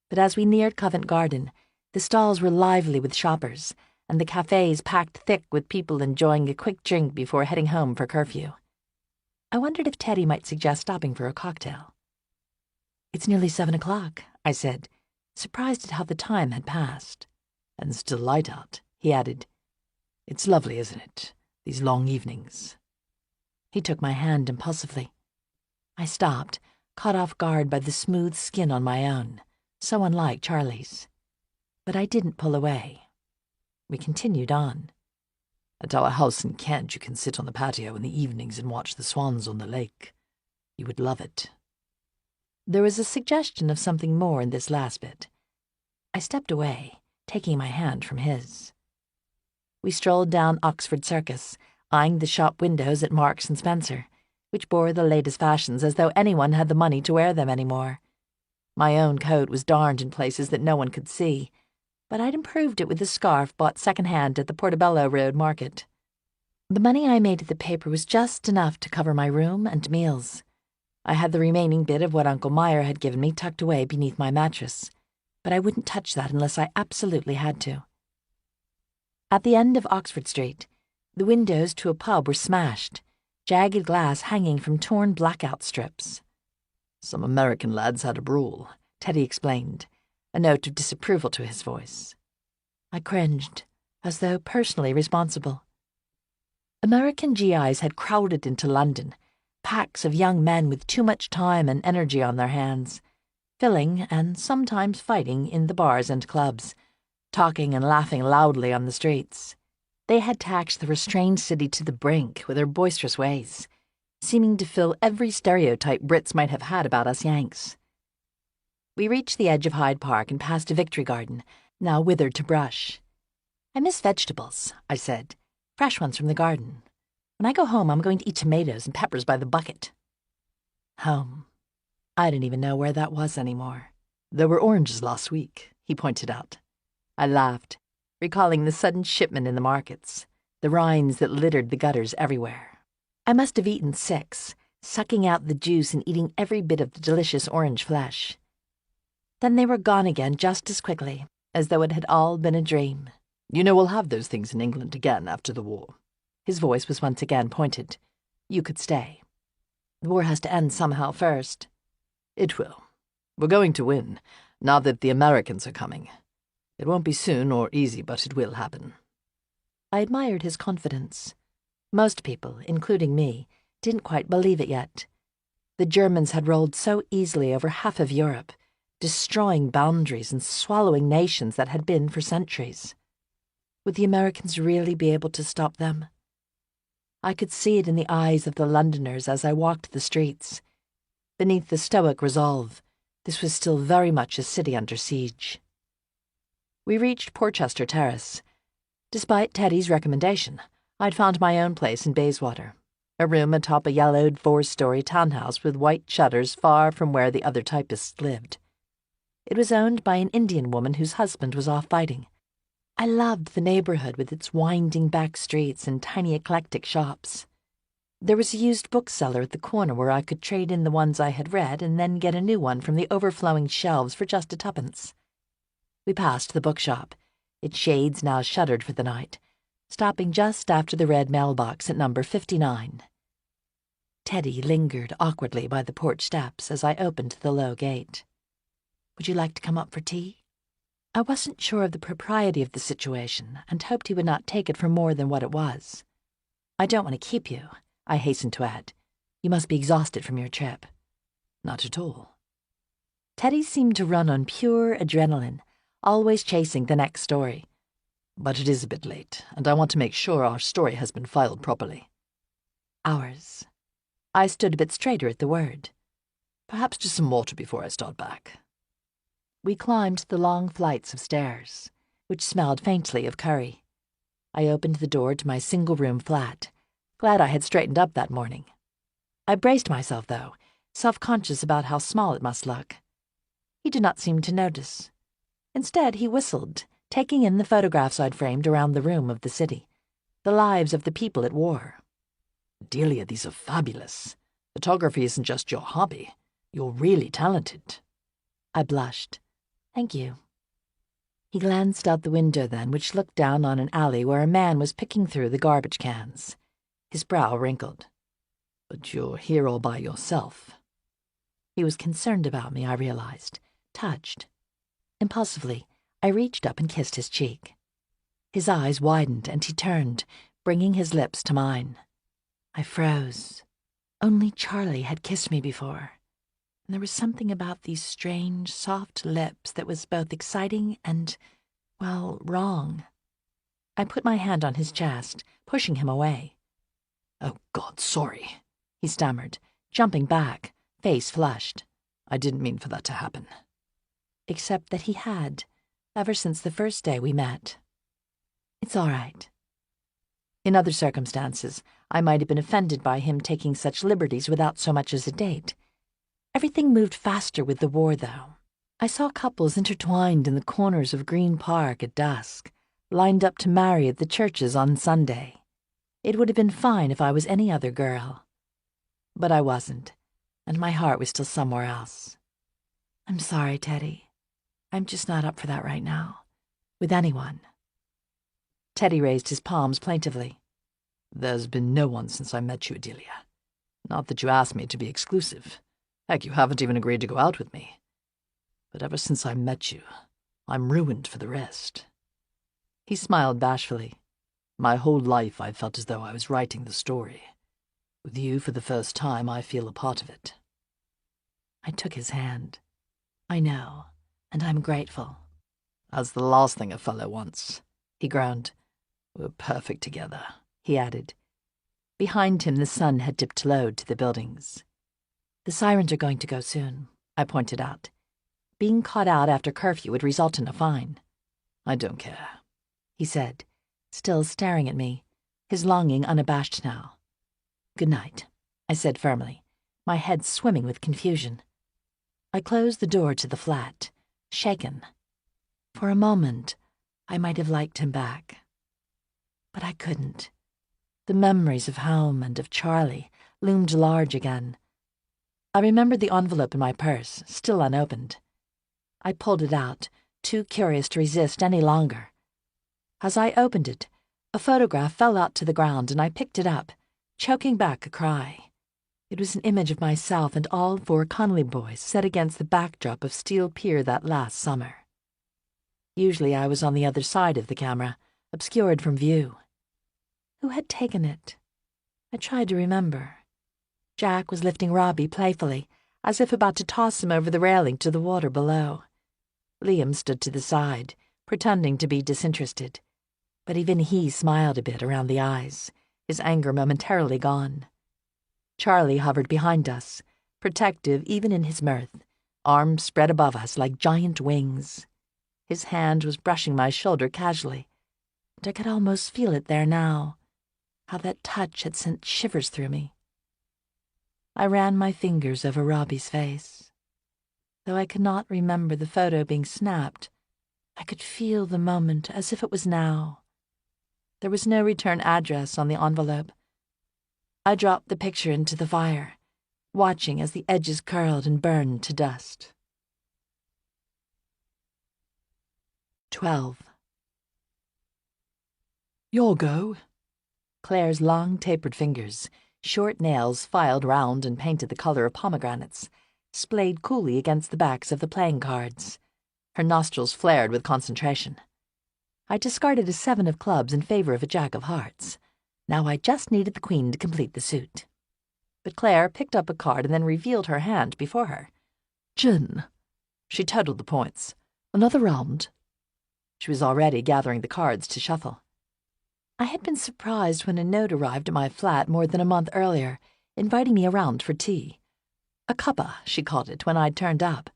But as we neared Covent Garden, the stalls were lively with shoppers, and the cafes packed thick with people enjoying a quick drink before heading home for curfew. I wondered if Teddy might suggest stopping for a cocktail. It's nearly 7 o'clock, I said, surprised at how the time had passed. And still light out, he added. It's lovely, isn't it, these long evenings? He took my hand impulsively. I stopped, caught off guard by the smooth skin on my own, so unlike Charlie's. But I didn't pull away. We continued on. At our house in Kent, you can sit on the patio in the evenings and watch the swans on the lake. You would love it. There was a suggestion of something more in this last bit. I stepped away, taking my hand from his. We strolled down Oxford Circus, eyeing the shop windows at Marks and Spencer, which bore the latest fashions as though anyone had the money to wear them anymore. My own coat was darned in places that no one could see, but I'd improved it with a scarf bought second-hand at the Portobello Road Market. The money I made at the paper was just enough to cover my room and meals. I had the remaining bit of what Uncle Meyer had given me tucked away beneath my mattress, but I wouldn't touch that unless I absolutely had to. At the end of Oxford Street, the windows to a pub were smashed, jagged glass hanging from torn blackout strips. Some American lads had a brawl, Teddy explained, a note of disapproval to his voice. I cringed, as though personally responsible. American GIs had crowded into London, packs of young men with too much time and energy on their hands, filling and sometimes fighting in the bars and clubs, talking and laughing loudly on the streets. They had taxed the restrained city to the brink with their boisterous ways, seeming to fill every stereotype Brits might have had about us Yanks. We reached the edge of Hyde Park and passed a Victory Garden, now withered to brush. I miss vegetables, I said, fresh ones from the garden. When I go home, I'm going to eat tomatoes and peppers by the bucket. Home. I didn't even know where that was anymore. There were oranges last week, he pointed out. I laughed, recalling the sudden shipment in the markets, the rinds that littered the gutters everywhere. I must have eaten 6, sucking out the juice and eating every bit of the delicious orange flesh. Then they were gone again just as quickly, as though it had all been a dream. You know we'll have those things in England again after the war. His voice was once again pointed. You could stay. The war has to end somehow first. It will. We're going to win, now that the Americans are coming. It won't be soon or easy, but it will happen. I admired his confidence. Most people, including me, didn't quite believe it yet. The Germans had rolled so easily over half of Europe, destroying boundaries and swallowing nations that had been for centuries. Would the Americans really be able to stop them? I could see it in the eyes of the Londoners as I walked the streets. Beneath the stoic resolve, this was still very much a city under siege. We reached Porchester Terrace. Despite Teddy's recommendation, I'd found my own place in Bayswater, a room atop a yellowed 4-story townhouse with white shutters far from where the other typists lived. It was owned by an Indian woman whose husband was off fighting. I loved the neighborhood with its winding back streets and tiny eclectic shops. There was a used bookseller at the corner where I could trade in the ones I had read and then get a new one from the overflowing shelves for just a tuppence. We passed the bookshop, its shades now shuttered for the night, stopping just after the red mailbox at number 59. Teddy lingered awkwardly by the porch steps as I opened the low gate. Would you like to come up for tea? I wasn't sure of the propriety of the situation and hoped he would not take it for more than what it was. I don't want to keep you, I hastened to add. You must be exhausted from your trip. Not at all. Teddy seemed to run on pure adrenaline, always chasing the next story. But it is a bit late, and I want to make sure our story has been filed properly. Ours. I stood a bit straighter at the word. Perhaps just some water before I start back. We climbed the long flights of stairs, which smelled faintly of curry. I opened the door to my single-room flat, glad I had straightened up that morning. I braced myself, though, self-conscious about how small it must look. He did not seem to notice. Instead, he whistled, taking in the photographs I'd framed around the room of the city, the lives of the people it wore. Delia, these are fabulous. Photography isn't just your hobby. You're really talented. I blushed. Thank you. He glanced out the window then, which looked down on an alley where a man was picking through the garbage cans. His brow wrinkled. But you're here all by yourself. He was concerned about me, I realized, touched. Impulsively, I reached up and kissed his cheek. His eyes widened and he turned, bringing his lips to mine. I froze. Only Charlie had kissed me before. And there was something about these strange, soft lips that was both exciting and, well, wrong. I put my hand on his chest, pushing him away. Oh, God, sorry, he stammered, jumping back, face flushed. I didn't mean for that to happen. Except that he had, ever since the first day we met. It's all right. In other circumstances, I might have been offended by him taking such liberties without so much as a date. Everything moved faster with the war, though. I saw couples intertwined in the corners of Green Park at dusk, lined up to marry at the churches on Sunday. It would have been fine if I was any other girl. But I wasn't, and my heart was still somewhere else. I'm sorry, Teddy. I'm just not up for that right now. With anyone. Teddy raised his palms plaintively. There's been no one since I met you, Adelia. Not that you asked me to be exclusive. Heck, you haven't even agreed to go out with me. But ever since I met you, I'm ruined for the rest. He smiled bashfully. My whole life I've felt as though I was writing the story. With you for the first time, I feel a part of it. I took his hand. I know, and I'm grateful. That's the last thing a fellow wants, he groaned. We're perfect together, he added. Behind him, the sun had dipped low to the buildings. The sirens are going to go soon, I pointed out. Being caught out after curfew would result in a fine. I don't care, he said, still staring at me, his longing unabashed now. Good night, I said firmly, my head swimming with confusion. I closed the door to the flat, shaken. For a moment, I might have liked him back. But I couldn't. The memories of home and of Charlie loomed large again. I remembered the envelope in my purse, still unopened. I pulled it out, too curious to resist any longer. As I opened it, a photograph fell out to the ground and I picked it up, choking back a cry. It was an image of myself and all 4 Connolly boys set against the backdrop of Steel Pier that last summer. Usually I was on the other side of the camera, obscured from view. Who had taken it? I tried to remember. Jack was lifting Robbie playfully, as if about to toss him over the railing to the water below. Liam stood to the side, pretending to be disinterested, but even he smiled a bit around the eyes, his anger momentarily gone. Charlie hovered behind us, protective even in his mirth, arms spread above us like giant wings. His hand was brushing my shoulder casually, and I could almost feel it there now, how that touch had sent shivers through me. I ran my fingers over Robbie's face. Though I could not remember the photo being snapped, I could feel the moment as if it was now. There was no return address on the envelope. I dropped the picture into the fire, watching as the edges curled and burned to dust. 12. Your go. Claire's long, tapered fingers, short nails filed round and painted the color of pomegranates, splayed coolly against the backs of the playing cards. Her nostrils flared with concentration. I discarded a 7 of clubs in favor of a Jack of hearts. Now I just needed the queen to complete the suit. But Claire picked up a card and then revealed her hand before her. Gin. She totaled the points. Another round. She was already gathering the cards to shuffle. I had been surprised when a note arrived at my flat more than a month earlier, inviting me around for tea. A cuppa, she called it, when I'd turned up.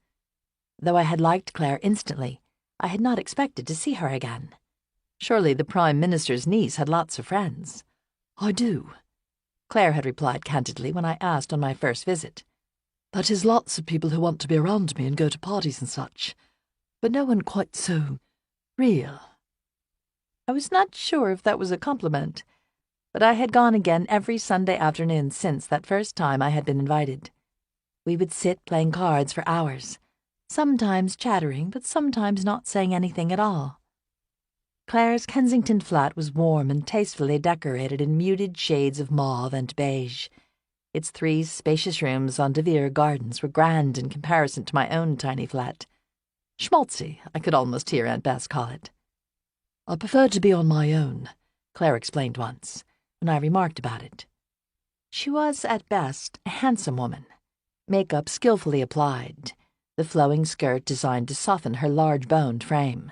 Though I had liked Claire instantly, I had not expected to see her again. Surely the Prime Minister's niece had lots of friends. I do, Claire had replied candidly when I asked on my first visit. That is, lots of people who want to be around me and go to parties and such. But no one quite so real. I was not sure if that was a compliment, but I had gone again every Sunday afternoon since that first time I had been invited. We would sit playing cards for hours, sometimes chattering, but sometimes not saying anything at all. Claire's Kensington flat was warm and tastefully decorated in muted shades of mauve and beige. Its 3 spacious rooms on De Vere Gardens were grand in comparison to my own tiny flat. Schmaltzy, I could almost hear Aunt Bess call it. I prefer to be on my own, Claire explained once, when I remarked about it. She was, at best, a handsome woman, makeup skillfully applied, the flowing skirt designed to soften her large-boned frame.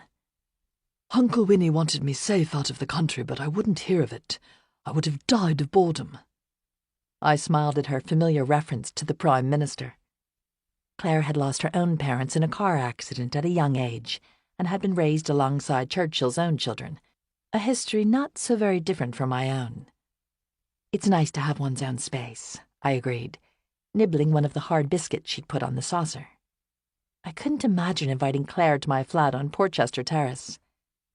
Uncle Winnie wanted me safe out of the country, but I wouldn't hear of it. I would have died of boredom. I smiled at her familiar reference to the Prime Minister. Claire had lost her own parents in a car accident at a young age and had been raised alongside Churchill's own children, a history not so very different from my own. It's nice to have one's own space, I agreed, nibbling one of the hard biscuits she'd put on the saucer. I couldn't imagine inviting Claire to my flat on Portchester Terrace.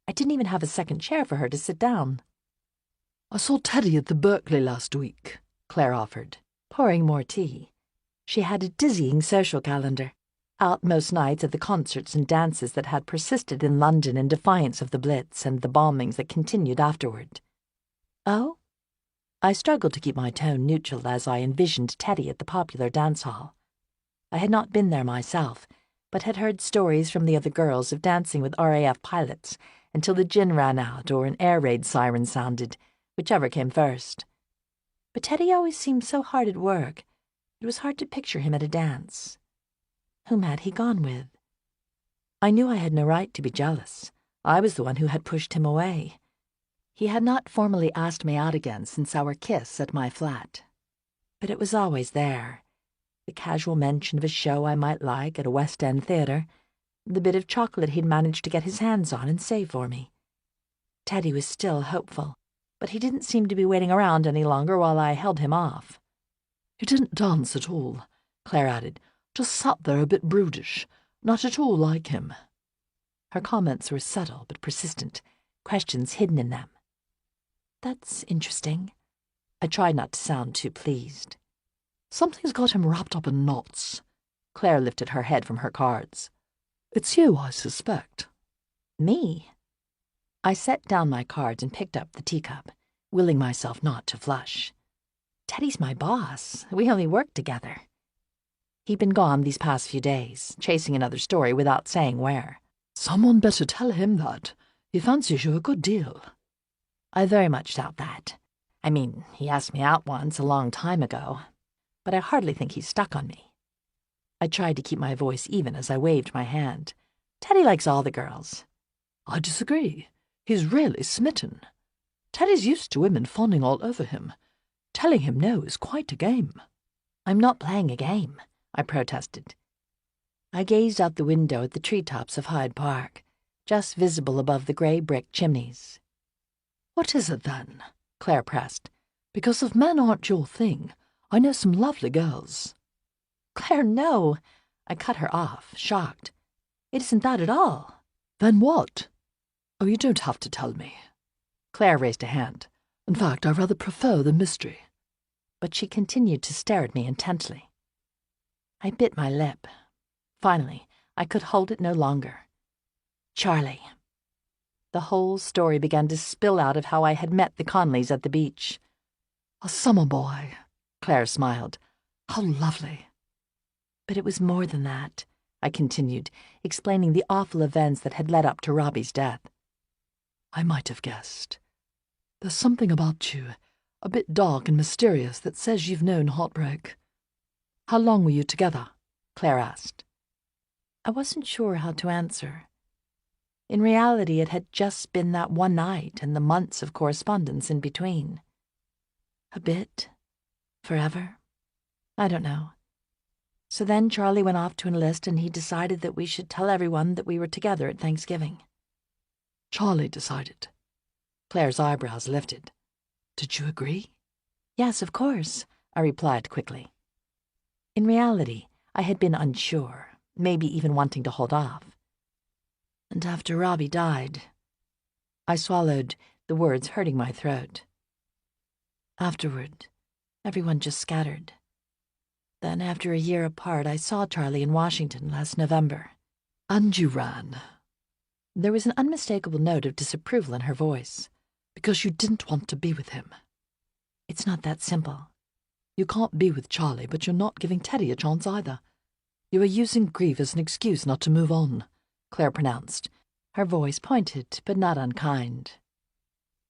I didn't even have a second chair for her to sit down. I saw Teddy at the Berkeley last week, Claire offered, pouring more tea. She had a dizzying social calendar, out most nights at the concerts and dances that had persisted in London in defiance of the Blitz and the bombings that continued afterward. Oh? I struggled to keep my tone neutral as I envisioned Teddy at the popular dance hall. I had not been there myself, but had heard stories from the other girls of dancing with RAF pilots until the gin ran out or an air raid siren sounded, whichever came first. But Teddy always seemed so hard at work. It was hard to picture him at a dance. Whom had he gone with? I knew I had no right to be jealous. I was the one who had pushed him away. He had not formally asked me out again since our kiss at my flat. But it was always there. The casual mention of a show I might like at a West End theatre, the bit of chocolate he'd managed to get his hands on and save for me. Teddy was still hopeful, but he didn't seem to be waiting around any longer while I held him off. He didn't dance at all, Claire added. Just sat there a bit brutish, not at all like him. Her comments were subtle but persistent, questions hidden in them. That's interesting. I tried not to sound too pleased. Something's got him wrapped up in knots. Claire lifted her head from her cards. It's you, I suspect. Me? I set down my cards and picked up the teacup, willing myself not to flush. Teddy's my boss. We only work together. He'd been gone these past few days, chasing another story without saying where. Someone better tell him that. He fancies you a good deal. I very much doubt that. I mean, he asked me out once a long time ago, but I hardly think he's stuck on me. I tried to keep my voice even as I waved my hand. Teddy likes all the girls. I disagree. He's really smitten. Teddy's used to women fawning all over him. Telling him no is quite a game. I'm not playing a game, I protested. I gazed out the window at the treetops of Hyde Park, just visible above the grey brick chimneys. What is it, then? Claire pressed. Because if men aren't your thing, I know some lovely girls. Claire, no! I cut her off, shocked. It isn't that at all. Then what? Oh, you don't have to tell me. Claire raised a hand. In fact, I rather prefer the mystery. But she continued to stare at me intently. I bit my lip. Finally, I could hold it no longer. Charlie. The whole story began to spill out of how I had met the Conleys at the beach. A summer boy, Claire smiled. How lovely. But it was more than that, I continued, explaining the awful events that had led up to Robbie's death. I might have guessed. There's something about you, a bit dark and mysterious, that says you've known heartbreak. How long were you together? Claire asked. I wasn't sure how to answer. In reality, it had just been that one night and the months of correspondence in between. A bit. Forever. I don't know. So then Charlie went off to enlist and he decided that we should tell everyone that we were together at Thanksgiving. Charlie decided. Claire's eyebrows lifted. Did you agree? Yes, of course, I replied quickly. In reality, I had been unsure, maybe even wanting to hold off. And after Robbie died, I swallowed, the words hurting my throat. Afterward, everyone just scattered. Then, after a year apart, I saw Charlie in Washington last November. And you ran. There was an unmistakable note of disapproval in her voice. Because you didn't want to be with him. It's not that simple. You can't be with Charlie, but you're not giving Teddy a chance either. You are using grief as an excuse not to move on, Claire pronounced, her voice pointed but not unkind.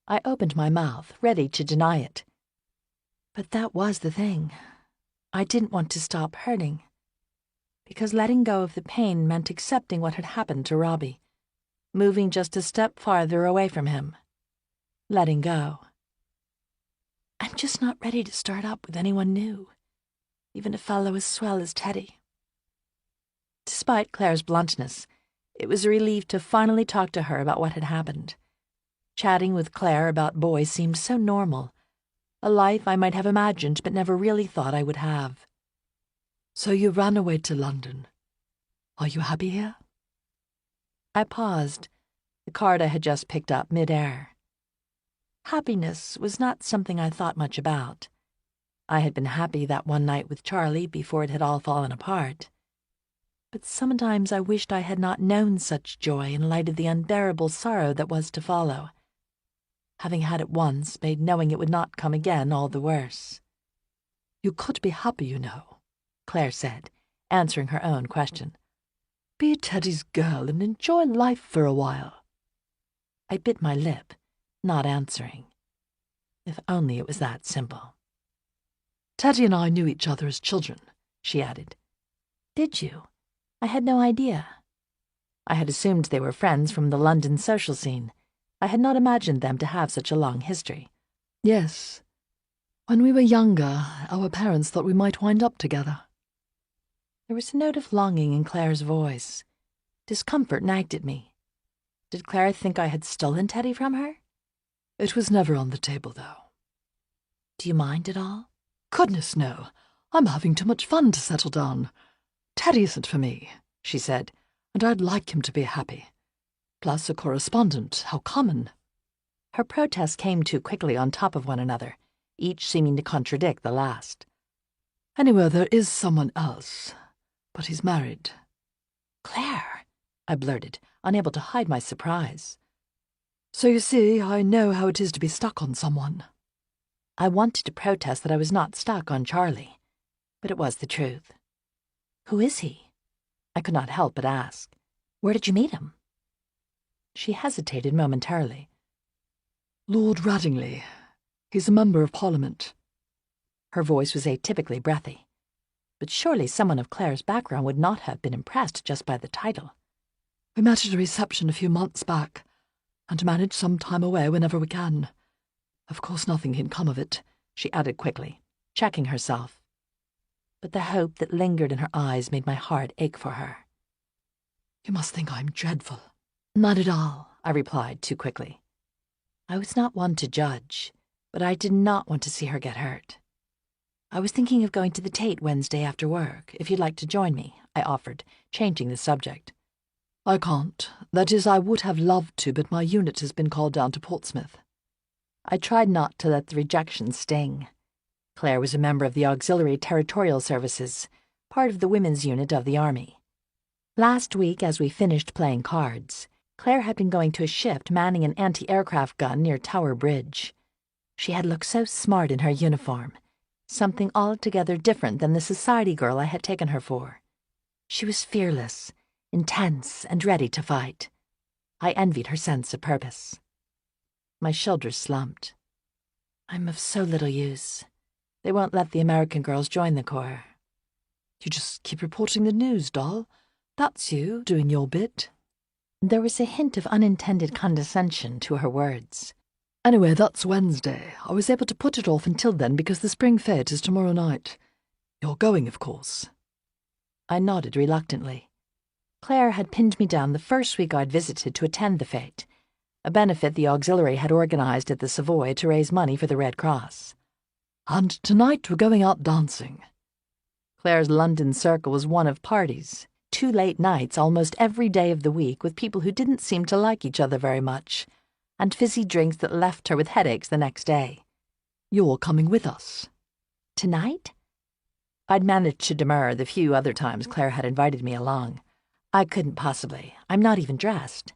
I opened my mouth, ready to deny it. But that was the thing. I didn't want to stop hurting. Because letting go of the pain meant accepting what had happened to Robbie, moving just a step farther away from him. Letting go. I'm just not ready to start up with anyone new, even a fellow as swell as Teddy. Despite Claire's bluntness, it was a relief to finally talk to her about what had happened. Chatting with Claire about boys seemed so normal, a life I might have imagined but never really thought I would have. So you ran away to London. Are you happy here? I paused, the card I had just picked up mid-air. Happiness was not something I thought much about. I had been happy that one night with Charlie before it had all fallen apart. But sometimes I wished I had not known such joy in light of the unbearable sorrow that was to follow. Having had it once made knowing it would not come again all the worse. You could be happy, you know, Claire said, answering her own question. Be Teddy's girl and enjoy life for a while. I bit my lip, not answering. If only it was that simple. Teddy and I knew each other as children, she added. Did you? I had no idea. I had assumed they were friends from the London social scene. I had not imagined them to have such a long history. Yes. When we were younger, our parents thought we might wind up together. There was a note of longing in Claire's voice. Discomfort nagged at me. Did Claire think I had stolen Teddy from her? It was never on the table, though. Do you mind at all? Goodness, no. I'm having too much fun to settle down. Teddy isn't for me, she said, and I'd like him to be happy. Plus a correspondent, how common. Her protests came too quickly on top of one another, each seeming to contradict the last. Anyway, there is someone else, but he's married. Claire, I blurted, unable to hide my surprise. So you see, I know how it is to be stuck on someone. I wanted to protest that I was not stuck on Charlie, but it was the truth. Who is he? I could not help but ask. Where did you meet him? She hesitated momentarily. Lord Radingley. He's a member of Parliament. Her voice was atypically breathy, but surely someone of Claire's background would not have been impressed just by the title. We met at a reception a few months back, and manage some time away whenever we can. Of course nothing can come of it, she added quickly, checking herself. But the hope that lingered in her eyes made my heart ache for her. You must think I'm dreadful. Not at all, I replied too quickly. I was not one to judge, but I did not want to see her get hurt. I was thinking of going to the Tate Wednesday after work, if you'd like to join me, I offered, changing the subject. I can't. That is, I would have loved to, but my unit has been called down to Portsmouth. I tried not to let the rejection sting. Claire was a member of the Auxiliary Territorial Services, part of the women's unit of the Army. Last week, as we finished playing cards, Claire had been going to a shift manning an anti-aircraft gun near Tower Bridge. She had looked so smart in her uniform, something altogether different than the society girl I had taken her for. She was fearless, intense, and ready to fight. I envied her sense of purpose. My shoulders slumped. I'm of so little use. They won't let the American girls join the Corps. You just keep reporting the news, doll. That's you, doing your bit. There was a hint of unintended condescension to her words. Anyway, that's Wednesday. I was able to put it off until then because the spring fete is tomorrow night. You're going, of course. I nodded reluctantly. Claire had pinned me down the first week I'd visited to attend the fete, a benefit the auxiliary had organized at the Savoy to raise money for the Red Cross. And tonight we're going out dancing. Claire's London circle was one of parties, 2 late nights almost every day of the week with people who didn't seem to like each other very much, and fizzy drinks that left her with headaches the next day. You're coming with us. Tonight? I'd managed to demur the few other times Claire had invited me along. I couldn't possibly. I'm not even dressed.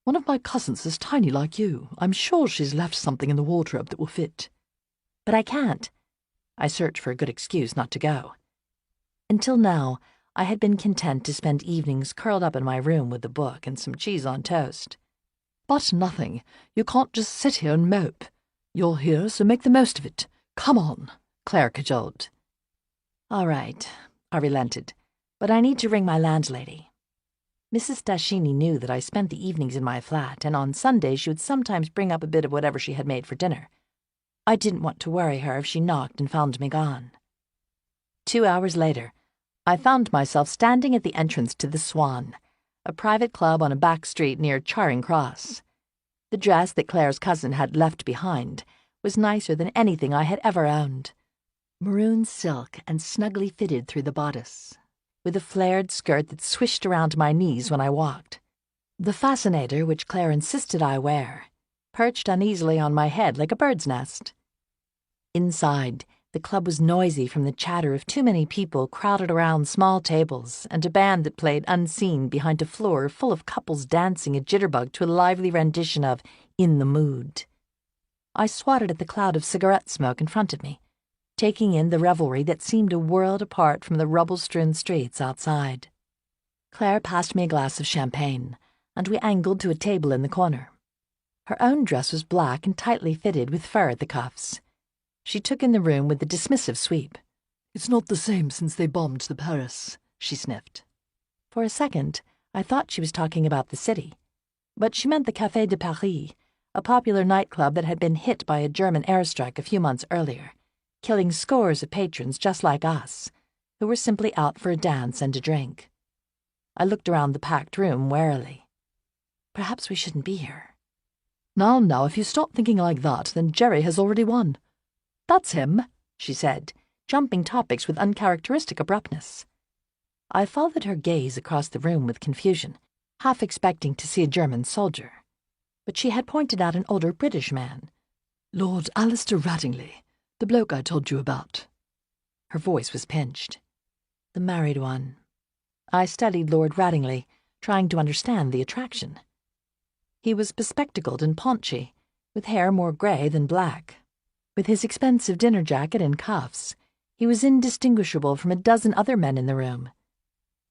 One of my cousins is tiny like you. I'm sure she's left something in the wardrobe that will fit. But I can't. I searched for a good excuse not to go. Until now, I had been content to spend evenings curled up in my room with a book and some cheese on toast. But nothing. You can't just sit here and mope. You're here, so make the most of it. Come on, Claire cajoled. All right, I relented, but I need to ring my landlady. Mrs. Dashini knew that I spent the evenings in my flat, and on Sundays she would sometimes bring up a bit of whatever she had made for dinner. I didn't want to worry her if she knocked and found me gone. 2 hours later, I found myself standing at the entrance to the Swan, a private club on a back street near Charing Cross. The dress that Claire's cousin had left behind was nicer than anything I had ever owned. Maroon silk and snugly fitted through the bodice, with a flared skirt that swished around my knees when I walked. The fascinator, which Claire insisted I wear, perched uneasily on my head like a bird's nest. Inside, the club was noisy from the chatter of too many people crowded around small tables and a band that played unseen behind a floor full of couples dancing a jitterbug to a lively rendition of In the Mood. I swatted at the cloud of cigarette smoke in front of me, taking in the revelry that seemed a world apart from the rubble-strewn streets outside. Claire passed me a glass of champagne, and we angled to a table in the corner. Her own dress was black and tightly fitted with fur at the cuffs. She took in the room with a dismissive sweep. It's not the same since they bombed the Paris, she sniffed. For a second, I thought she was talking about the city, but she meant the Café de Paris, a popular nightclub that had been hit by a German airstrike a few months earlier, killing scores of patrons just like us, who were simply out for a dance and a drink. I looked around the packed room warily. Perhaps we shouldn't be here. Now, if you start thinking like that, then Jerry has already won. That's him, she said, jumping topics with uncharacteristic abruptness. I followed her gaze across the room with confusion, half expecting to see a German soldier. But she had pointed out an older British man. Lord Alistair Radingley, the bloke I told you about. Her voice was pinched. The married one. I studied Lord Radingley, trying to understand the attraction. He was bespectacled and paunchy, with hair more grey than black. With his expensive dinner jacket and cuffs, he was indistinguishable from a dozen other men in the room.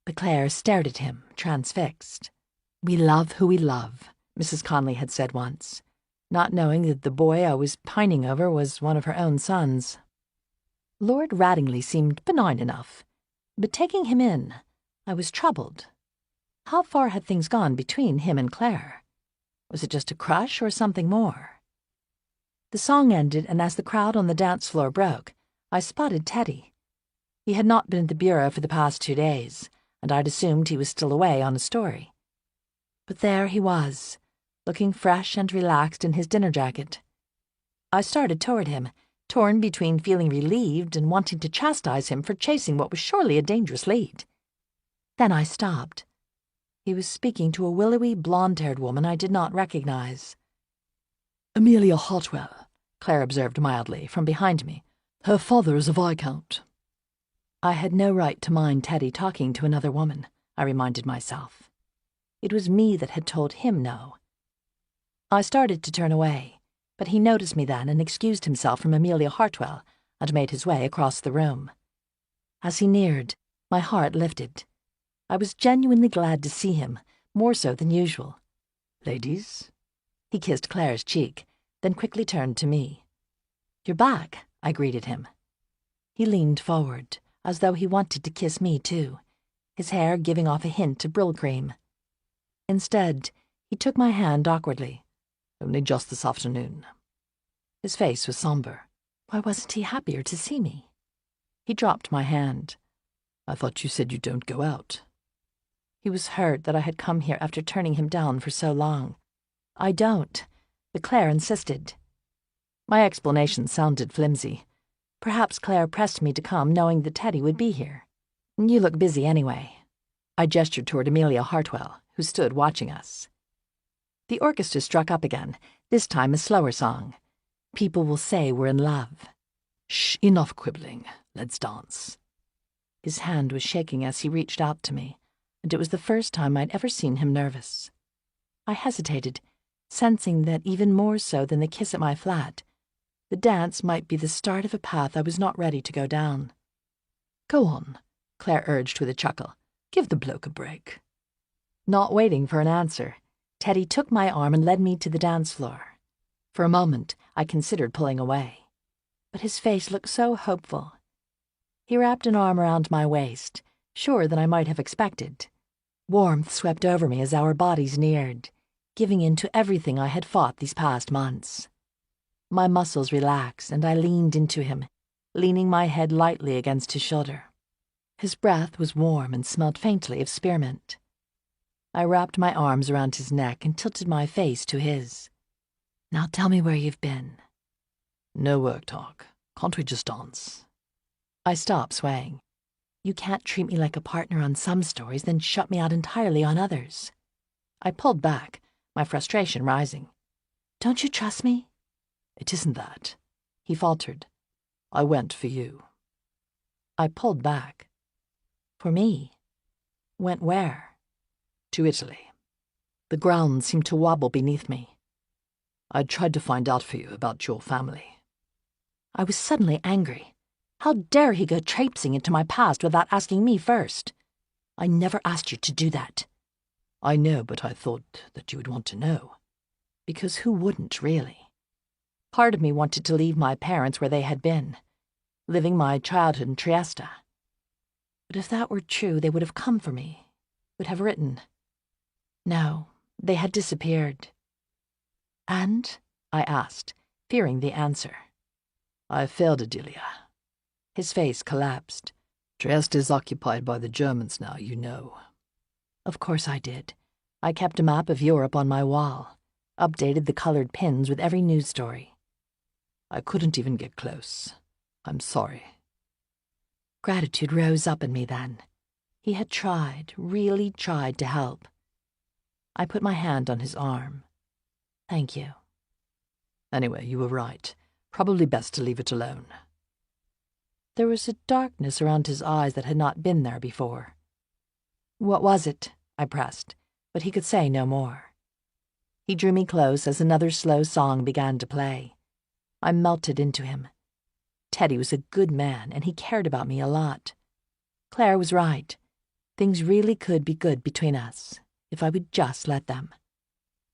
But Claire stared at him, transfixed. "We love who we love," Mrs. Conley had said once, not knowing that the boy I was pining over was one of her own sons. Lord Rattingley seemed benign enough, but taking him in, I was troubled. How far had things gone between him and Claire? Was it just a crush or something more? The song ended, and as the crowd on the dance floor broke, I spotted Teddy. He had not been at the bureau for the past 2 days, and I'd assumed he was still away on a story. But there he was, looking fresh and relaxed in his dinner jacket. I started toward him, torn between feeling relieved and wanting to chastise him for chasing what was surely a dangerous lead. Then I stopped. He was speaking to a willowy, blonde-haired woman I did not recognize. "Amelia Hartwell," Claire observed mildly, from behind me. "Her father is a viscount." I had no right to mind Teddy talking to another woman, I reminded myself. It was me that had told him no. I started to turn away, but he noticed me then and excused himself from Amelia Hartwell and made his way across the room. As he neared, my heart lifted. I was genuinely glad to see him, more so than usual. "Ladies?" He kissed Claire's cheek, then quickly turned to me. "You're back," I greeted him. He leaned forward, as though he wanted to kiss me too, his hair giving off a hint of Brill-cream. Instead, he took my hand awkwardly. "Only just this afternoon." His face was somber. Why wasn't he happier to see me? He dropped my hand. "I thought you said you don't go out." He was hurt that I had come here after turning him down for so long. "I don't," but Claire insisted. My explanation sounded flimsy. Perhaps Claire pressed me to come knowing that Teddy would be here. "You look busy anyway." I gestured toward Amelia Hartwell, who stood watching us. The orchestra struck up again, this time a slower song. "People will say we're in love." "Shh, enough quibbling. Let's dance." His hand was shaking as he reached out to me, and it was the first time I'd ever seen him nervous. I hesitated, sensing that even more so than the kiss at my flat, the dance might be the start of a path I was not ready to go down. "Go on," Claire urged with a chuckle. "Give the bloke a break." Not waiting for an answer, Teddy took my arm and led me to the dance floor. For a moment, I considered pulling away, but his face looked so hopeful. He wrapped an arm around my waist, surer than I might have expected. Warmth swept over me as our bodies neared, giving in to everything I had fought these past months. My muscles relaxed, and I leaned into him, leaning my head lightly against his shoulder. His breath was warm and smelled faintly of spearmint. I wrapped my arms around his neck and tilted my face to his. "Now tell me where you've been." "No work talk. Can't we just dance?" I stopped swaying. "You can't treat me like a partner on some stories, then shut me out entirely on others." I pulled back, my frustration rising. "Don't you trust me?" "It isn't that," he faltered. "I went for you." I pulled back. "For me? Went where?" "To Italy." The ground seemed to wobble beneath me. "I'd tried to find out for you about your family." I was suddenly angry. How dare he go traipsing into my past without asking me first? "I never asked you to do that." "I know, but I thought that you would want to know." Because who wouldn't, really? Part of me wanted to leave my parents where they had been, living my childhood in Trieste. But if that were true, they would have come for me, would have written. No, they had disappeared. "And?" I asked, fearing the answer. "I failed, Adelia." His face collapsed. "Trieste is occupied by the Germans now, you know." Of course I did. I kept a map of Europe on my wall, updated the colored pins with every news story. "I couldn't even get close. I'm sorry." Gratitude rose up in me then. He had tried, really tried to help. I put my hand on his arm. "Thank you." "Anyway, you were right. Probably best to leave it alone." There was a darkness around his eyes that had not been there before. "What was it?" I pressed, but he could say no more. He drew me close as another slow song began to play. I melted into him. Teddy was a good man, and he cared about me a lot. Claire was right. Things really could be good between us, if I would just let them.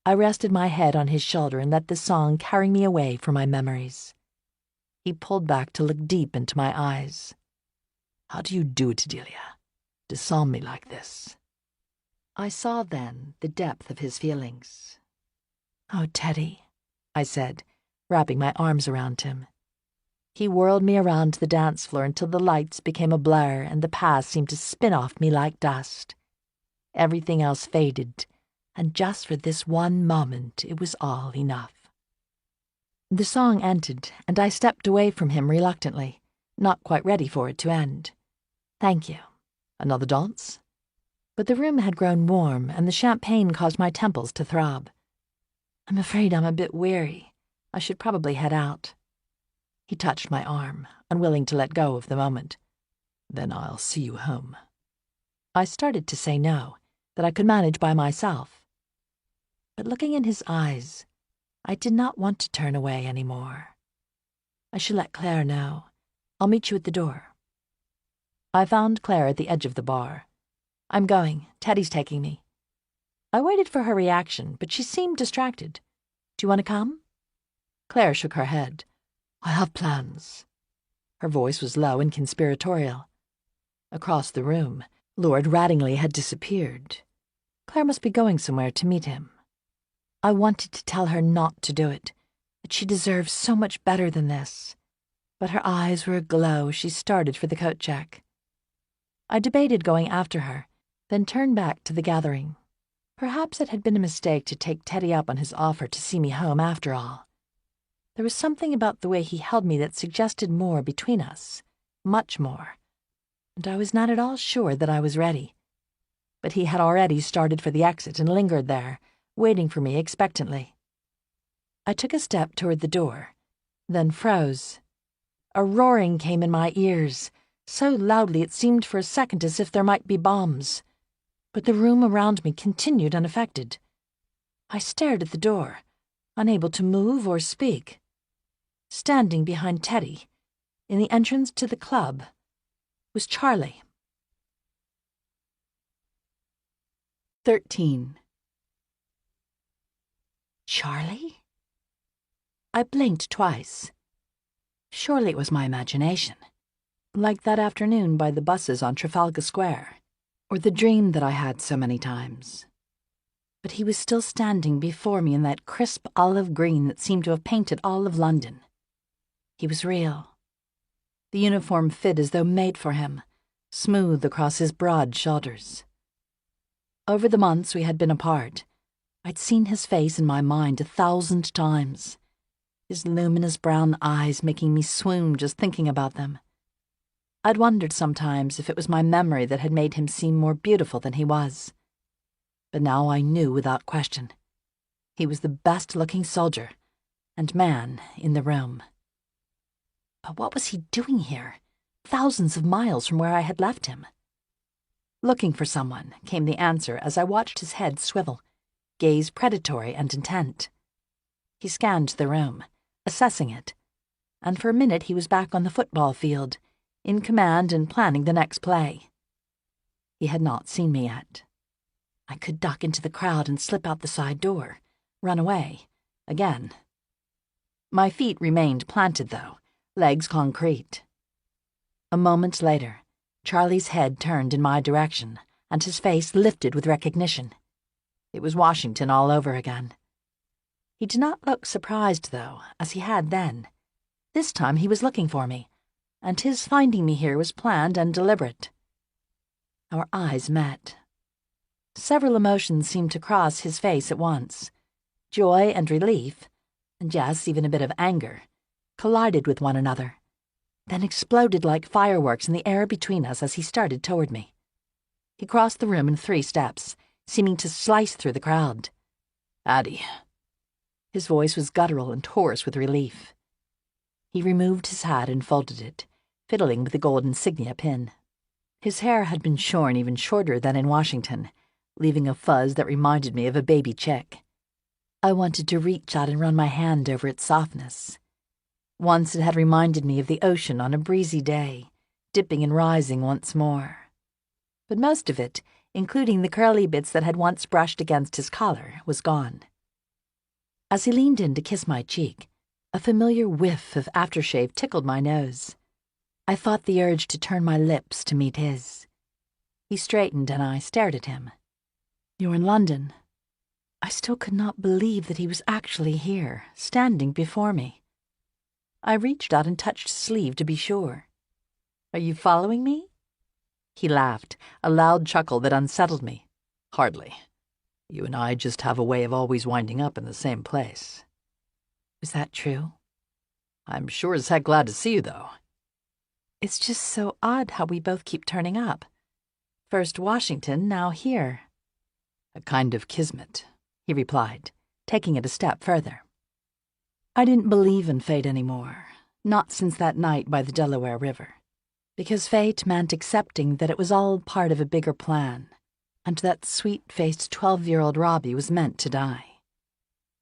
I rested my head on his shoulder and let the song carry me away from my memories. He pulled back to look deep into my eyes. How do you do it, Delia? Disarm me like this. I saw then the depth of his feelings. "Oh, Teddy," I said, wrapping my arms around him. He whirled me around the dance floor until the lights became a blur and the past seemed to spin off me like dust. Everything else faded, and just for this one moment it was all enough. The song ended, and I stepped away from him reluctantly, not quite ready for it to end. "Thank you." Another dance? But the room had grown warm, and the champagne caused my temples to throb. "I'm afraid I'm a bit weary. I should probably head out." He touched my arm, unwilling to let go of the moment. "Then I'll see you home." I started to say no, that I could manage by myself. But looking in his eyes, I did not want to turn away any more. "I should let Claire know. I'll meet you at the door." I found Claire at the edge of the bar. "I'm going. Teddy's taking me." I waited for her reaction, but she seemed distracted. "Do you want to come?" Claire shook her head. "I have plans." Her voice was low and conspiratorial. Across the room, Lord Rattingley had disappeared. Claire must be going somewhere to meet him. I wanted to tell her not to do it, that she deserved so much better than this. But her eyes were aglow as she started for the coat check. I debated going after her, then turned back to the gathering. Perhaps it had been a mistake to take Teddy up on his offer to see me home after all. There was something about the way he held me that suggested more between us, much more, and I was not at all sure that I was ready. But he had already started for the exit and lingered there, waiting for me expectantly. I took a step toward the door, then froze. A roaring came in my ears, so loudly it seemed for a second as if there might be bombs. But the room around me continued unaffected. I stared at the door, unable to move or speak. Standing behind Teddy, in the entrance to the club, was Charlie. 13. Charlie? I blinked twice. Surely it was my imagination, like that afternoon by the buses on Trafalgar Square, or the dream that I had so many times. But he was still standing before me in that crisp olive green that seemed to have painted all of London. He was real. The uniform fit as though made for him, smooth across his broad shoulders. Over the months we had been apart, I'd seen his face in my mind 1,000 times, his luminous brown eyes making me swoon just thinking about them. I'd wondered sometimes if it was my memory that had made him seem more beautiful than he was. But now I knew without question. He was the best-looking soldier and man in the room. But what was he doing here, thousands of miles from where I had left him? "Looking for someone," came the answer as I watched his head swivel, gaze predatory and intent. He scanned the room, assessing it, and for a minute he was back on the football field, in command and planning the next play. He had not seen me yet. I could duck into the crowd and slip out the side door, run away, again. My feet remained planted, though, legs concrete. A moment later, Charlie's head turned in my direction, and his face lifted with recognition. It was Washington all over again. He did not look surprised, though, as he had then. This time he was looking for me, and his finding me here was planned and deliberate. Our eyes met. Several emotions seemed to cross his face at once. Joy and relief, and yes, even a bit of anger, collided with one another, then exploded like fireworks in the air between us as he started toward me. He crossed the room in 3 steps, seeming to slice through the crowd. "Addie." His voice was guttural and hoarse with relief. He removed his hat and folded it, fiddling with the gold insignia pin. His hair had been shorn even shorter than in Washington, leaving a fuzz that reminded me of a baby chick. I wanted to reach out and run my hand over its softness. Once it had reminded me of the ocean on a breezy day, dipping and rising once more. But most of it, including the curly bits that had once brushed against his collar, was gone. As he leaned in to kiss my cheek, a familiar whiff of aftershave tickled my nose. I fought the urge to turn my lips to meet his. He straightened and I stared at him. "You're in London." I still could not believe that he was actually here, standing before me. I reached out and touched his sleeve to be sure. "Are you following me?" He laughed, a loud chuckle that unsettled me. "Hardly. You and I just have a way of always winding up in the same place." "Is that true?" "I'm sure as heck glad to see you, though." "It's just so odd how we both keep turning up. First Washington, now here." "A kind of kismet," he replied, taking it a step further. I didn't believe in fate anymore, not since that night by the Delaware River, because fate meant accepting that it was all part of a bigger plan, and that sweet-faced 12-year-old Robbie was meant to die.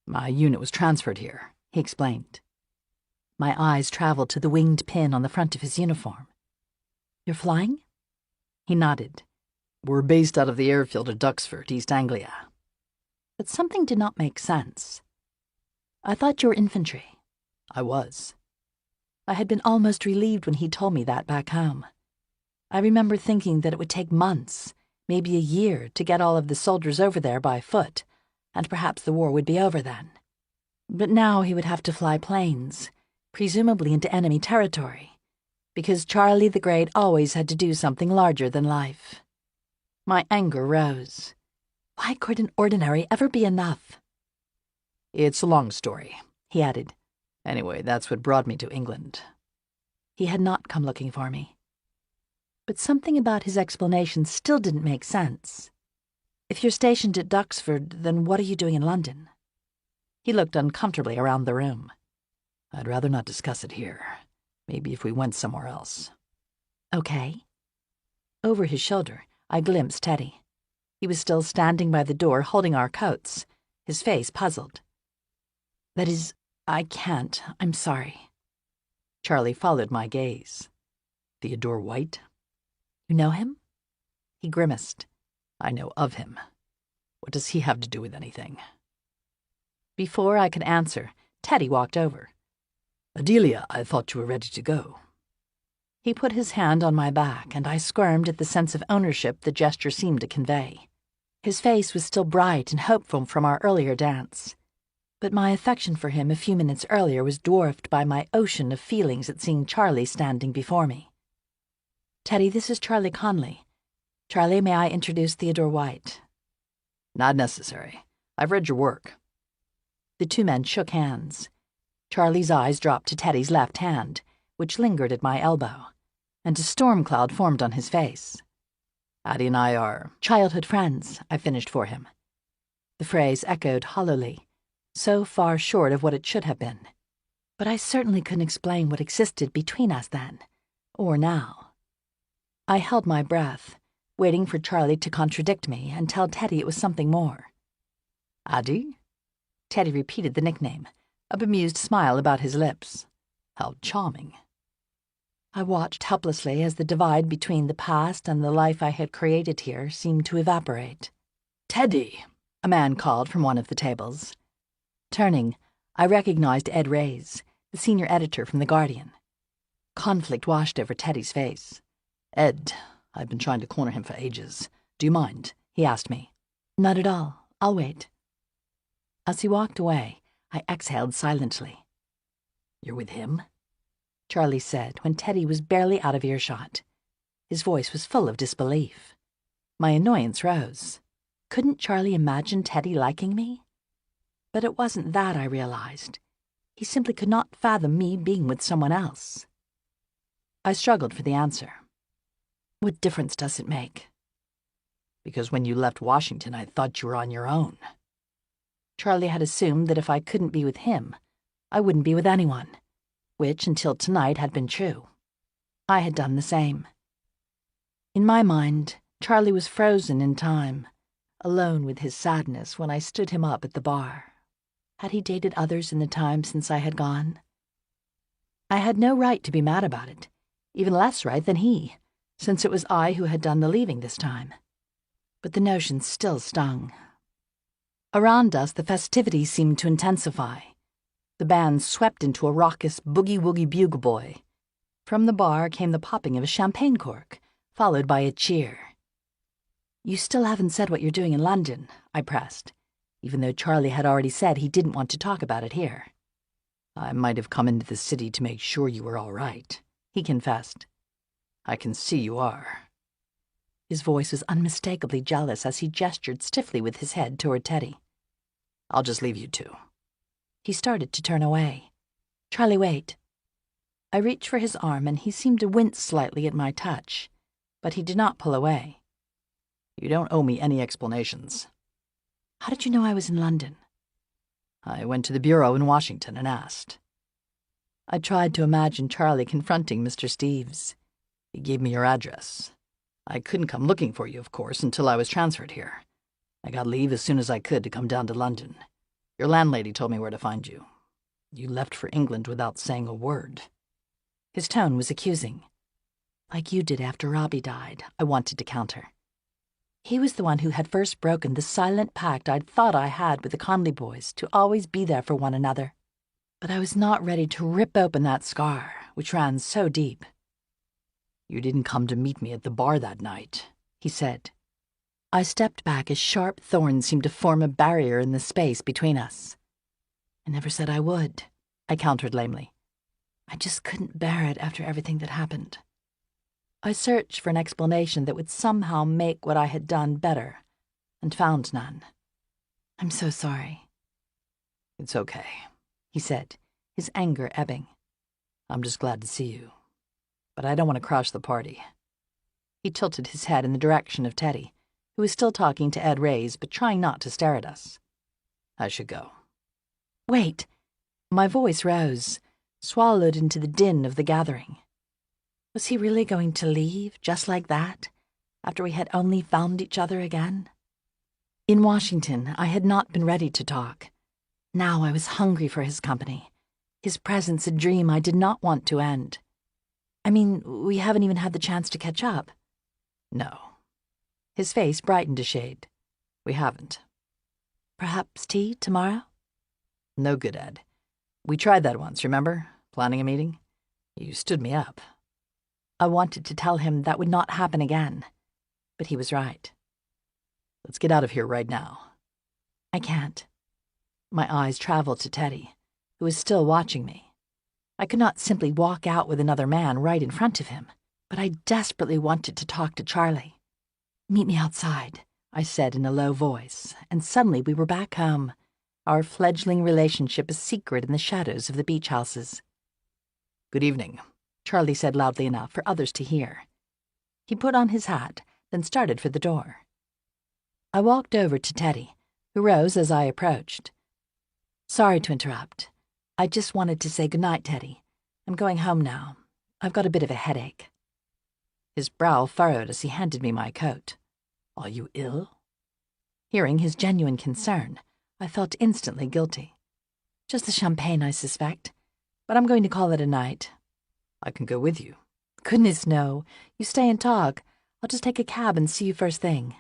"My unit was transferred here," he explained. My eyes traveled to the winged pin on the front of his uniform. "You're flying?" He nodded. "We're based out of the airfield at Duxford, East Anglia." But something did not make sense. "I thought you were infantry." "I was." I had been almost relieved when he told me that back home. I remember thinking that it would take months, maybe a year, to get all of the soldiers over there by foot, and perhaps the war would be over then. But now he would have to fly planes, presumably into enemy territory, because Charlie the Great always had to do something larger than life. My anger rose. Why couldn't ordinary ever be enough? "It's a long story," he added. "Anyway, that's what brought me to England." He had not come looking for me. But something about his explanation still didn't make sense. "If you're stationed at Duxford, then what are you doing in London?" He looked uncomfortably around the room. "I'd rather not discuss it here. Maybe if we went somewhere else." "Okay." Over his shoulder, I glimpsed Teddy. He was still standing by the door holding our coats, his face puzzled. "That is, I can't. I'm sorry." Charlie followed my gaze. "Theodore White?" "You know him?" He grimaced. "I know of him. What does he have to do with anything?" Before I could answer, Teddy walked over. "Adelia, I thought you were ready to go." He put his hand on my back, and I squirmed at the sense of ownership the gesture seemed to convey. His face was still bright and hopeful from our earlier dance, but my affection for him a few minutes earlier was dwarfed by my ocean of feelings at seeing Charlie standing before me. "Teddy, this is Charlie Conley. Charlie, may I introduce Theodore White?" "Not necessary. I've read your work." The two men shook hands. Charlie's eyes dropped to Teddy's left hand, which lingered at my elbow, and a storm cloud formed on his face. "Addie and I are childhood friends," I finished for him. The phrase echoed hollowly, so far short of what it should have been. But I certainly couldn't explain what existed between us then, or now. I held my breath, waiting for Charlie to contradict me and tell Teddy it was something more. "Addie?" Teddy repeated the nickname, a bemused smile about his lips. "How charming." I watched helplessly as the divide between the past and the life I had created here seemed to evaporate. "Teddy!" a man called from one of the tables. Turning, I recognized Ed Reyes, the senior editor from The Guardian. Conflict washed over Teddy's face. "Ed, I've been trying to corner him for ages. Do you mind?" he asked me. "Not at all. I'll wait." As he walked away, I exhaled silently. "You're with him?" Charlie said when Teddy was barely out of earshot. His voice was full of disbelief. My annoyance rose. Couldn't Charlie imagine Teddy liking me? But it wasn't that, I realized. He simply could not fathom me being with someone else. I struggled for the answer. "What difference does it make?" "Because when you left Washington, I thought you were on your own." Charlie had assumed that if I couldn't be with him, I wouldn't be with anyone, which until tonight had been true. I had done the same. In my mind, Charlie was frozen in time, alone with his sadness when I stood him up at the bar. Had he dated others in the time since I had gone? I had no right to be mad about it, even less right than he, since it was I who had done the leaving this time. But the notion still stung. Around us, the festivities seemed to intensify. The band swept into a raucous boogie-woogie bugle boy. From the bar came the popping of a champagne cork, followed by a cheer. "You still haven't said what you're doing in London," I pressed, even though Charlie had already said he didn't want to talk about it here. "I might have come into the city to make sure you were all right," he confessed. "I can see you are." His voice was unmistakably jealous as he gestured stiffly with his head toward Teddy. "I'll just leave you two." He started to turn away. "Charlie, wait." I reached for his arm, and he seemed to wince slightly at my touch, but he did not pull away. "You don't owe me any explanations." "How did you know I was in London?" "I went to the bureau in Washington and asked." I tried to imagine Charlie confronting Mr. Steeves. "He gave me your address. I couldn't come looking for you, of course, until I was transferred here. I got leave as soon as I could to come down to London. Your landlady told me where to find you. You left for England without saying a word." His tone was accusing. "Like you did after Robbie died," I wanted to counter. He was the one who had first broken the silent pact I'd thought I had with the Conley boys to always be there for one another. But I was not ready to rip open that scar, which ran so deep. "You didn't come to meet me at the bar that night," he said. I stepped back as sharp thorns seemed to form a barrier in the space between us. "I never said I would," I countered lamely. "I just couldn't bear it after everything that happened." I searched for an explanation that would somehow make what I had done better, and found none. "I'm so sorry." "It's okay," he said, his anger ebbing. "I'm just glad to see you. But I don't want to crash the party." He tilted his head in the direction of Teddy, who was still talking to Ed Rays but trying not to stare at us. "I should go." "Wait." My voice rose, swallowed into the din of the gathering. Was he really going to leave, just like that, after we had only found each other again? In Washington, I had not been ready to talk. Now I was hungry for his company, his presence a dream I did not want to end. I mean, we haven't even had the chance to catch up. "No." His face brightened a shade. "We haven't." "Perhaps tea tomorrow?" "No good, Ed. We tried that once, remember? Planning a meeting? You stood me up." I wanted to tell him that would not happen again, but he was right. "Let's get out of here right now." "I can't." My eyes traveled to Teddy, who was still watching me. I could not simply walk out with another man right in front of him, but I desperately wanted to talk to Charlie. "Meet me outside," I said in a low voice, and suddenly we were back home, our fledgling relationship a secret in the shadows of the beach houses. "Good evening," Charlie said loudly enough for others to hear. He put on his hat, then started for the door. I walked over to Teddy, who rose as I approached. "Sorry to interrupt. I just wanted to say goodnight, Teddy. I'm going home now. I've got a bit of a headache." His brow furrowed as he handed me my coat. "Are you ill?" Hearing his genuine concern, I felt instantly guilty. "Just the champagne, I suspect. But I'm going to call it a night." "I can go with you." "Goodness, no. You stay and talk. I'll just take a cab and see you first thing."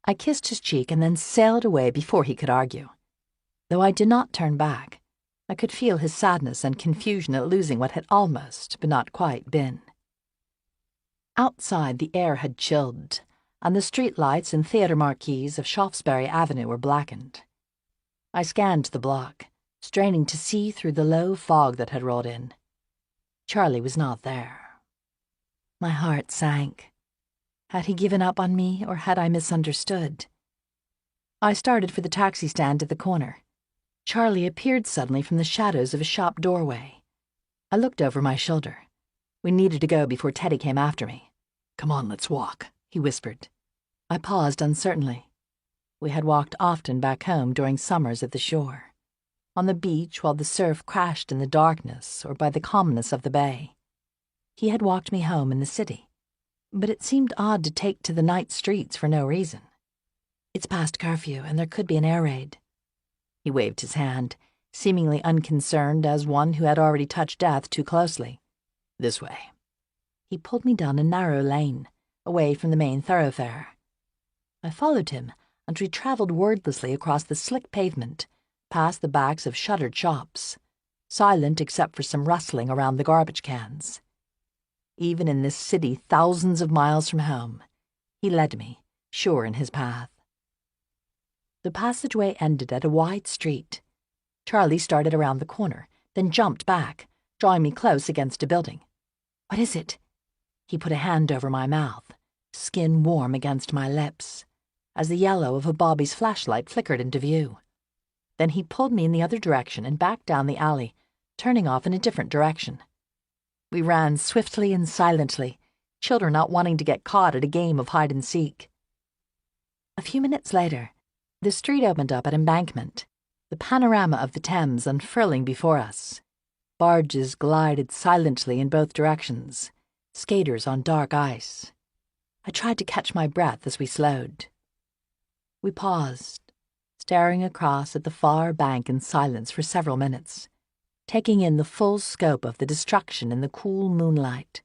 I kissed his cheek and then sailed away before he could argue. Though I did not turn back, I could feel his sadness and confusion at losing what had almost, but not quite, been. Outside, the air had chilled, and the street lights and theater marquees of Shaftesbury Avenue were blackened. I scanned the block, straining to see through the low fog that had rolled in. Charlie was not there. My heart sank. Had he given up on me, or had I misunderstood? I started for the taxi stand at the corner. Charlie appeared suddenly from the shadows of a shop doorway. I looked over my shoulder. We needed to go before Teddy came after me. "Come on, let's walk," he whispered. I paused uncertainly. We had walked often back home during summers at the shore, on the beach while the surf crashed in the darkness or by the calmness of the bay. He had walked me home in the city, but it seemed odd to take to the night streets for no reason. It's past curfew, and there could be an air raid. He waved his hand, seemingly unconcerned as one who had already touched death too closely. This way. He pulled me down a narrow lane, away from the main thoroughfare. I followed him until we traveled wordlessly across the slick pavement, past the backs of shuttered shops, silent except for some rustling around the garbage cans. Even in this city thousands of miles from home, he led me, sure in his path. The passageway ended at a wide street. Charlie started around the corner, then jumped back, drawing me close against a building. "What is it?" He put a hand over my mouth, skin warm against my lips, as the yellow of a Bobby's flashlight flickered into view. Then he pulled me in the other direction and back down the alley, turning off in a different direction. We ran swiftly and silently, children not wanting to get caught at a game of hide-and-seek. A few minutes later, the street opened up at Embankment, the panorama of the Thames unfurling before us. Barges glided silently in both directions, skaters on dark ice. I tried to catch my breath as we slowed. We paused, staring across at the far bank in silence for several minutes, taking in the full scope of the destruction in the cool moonlight.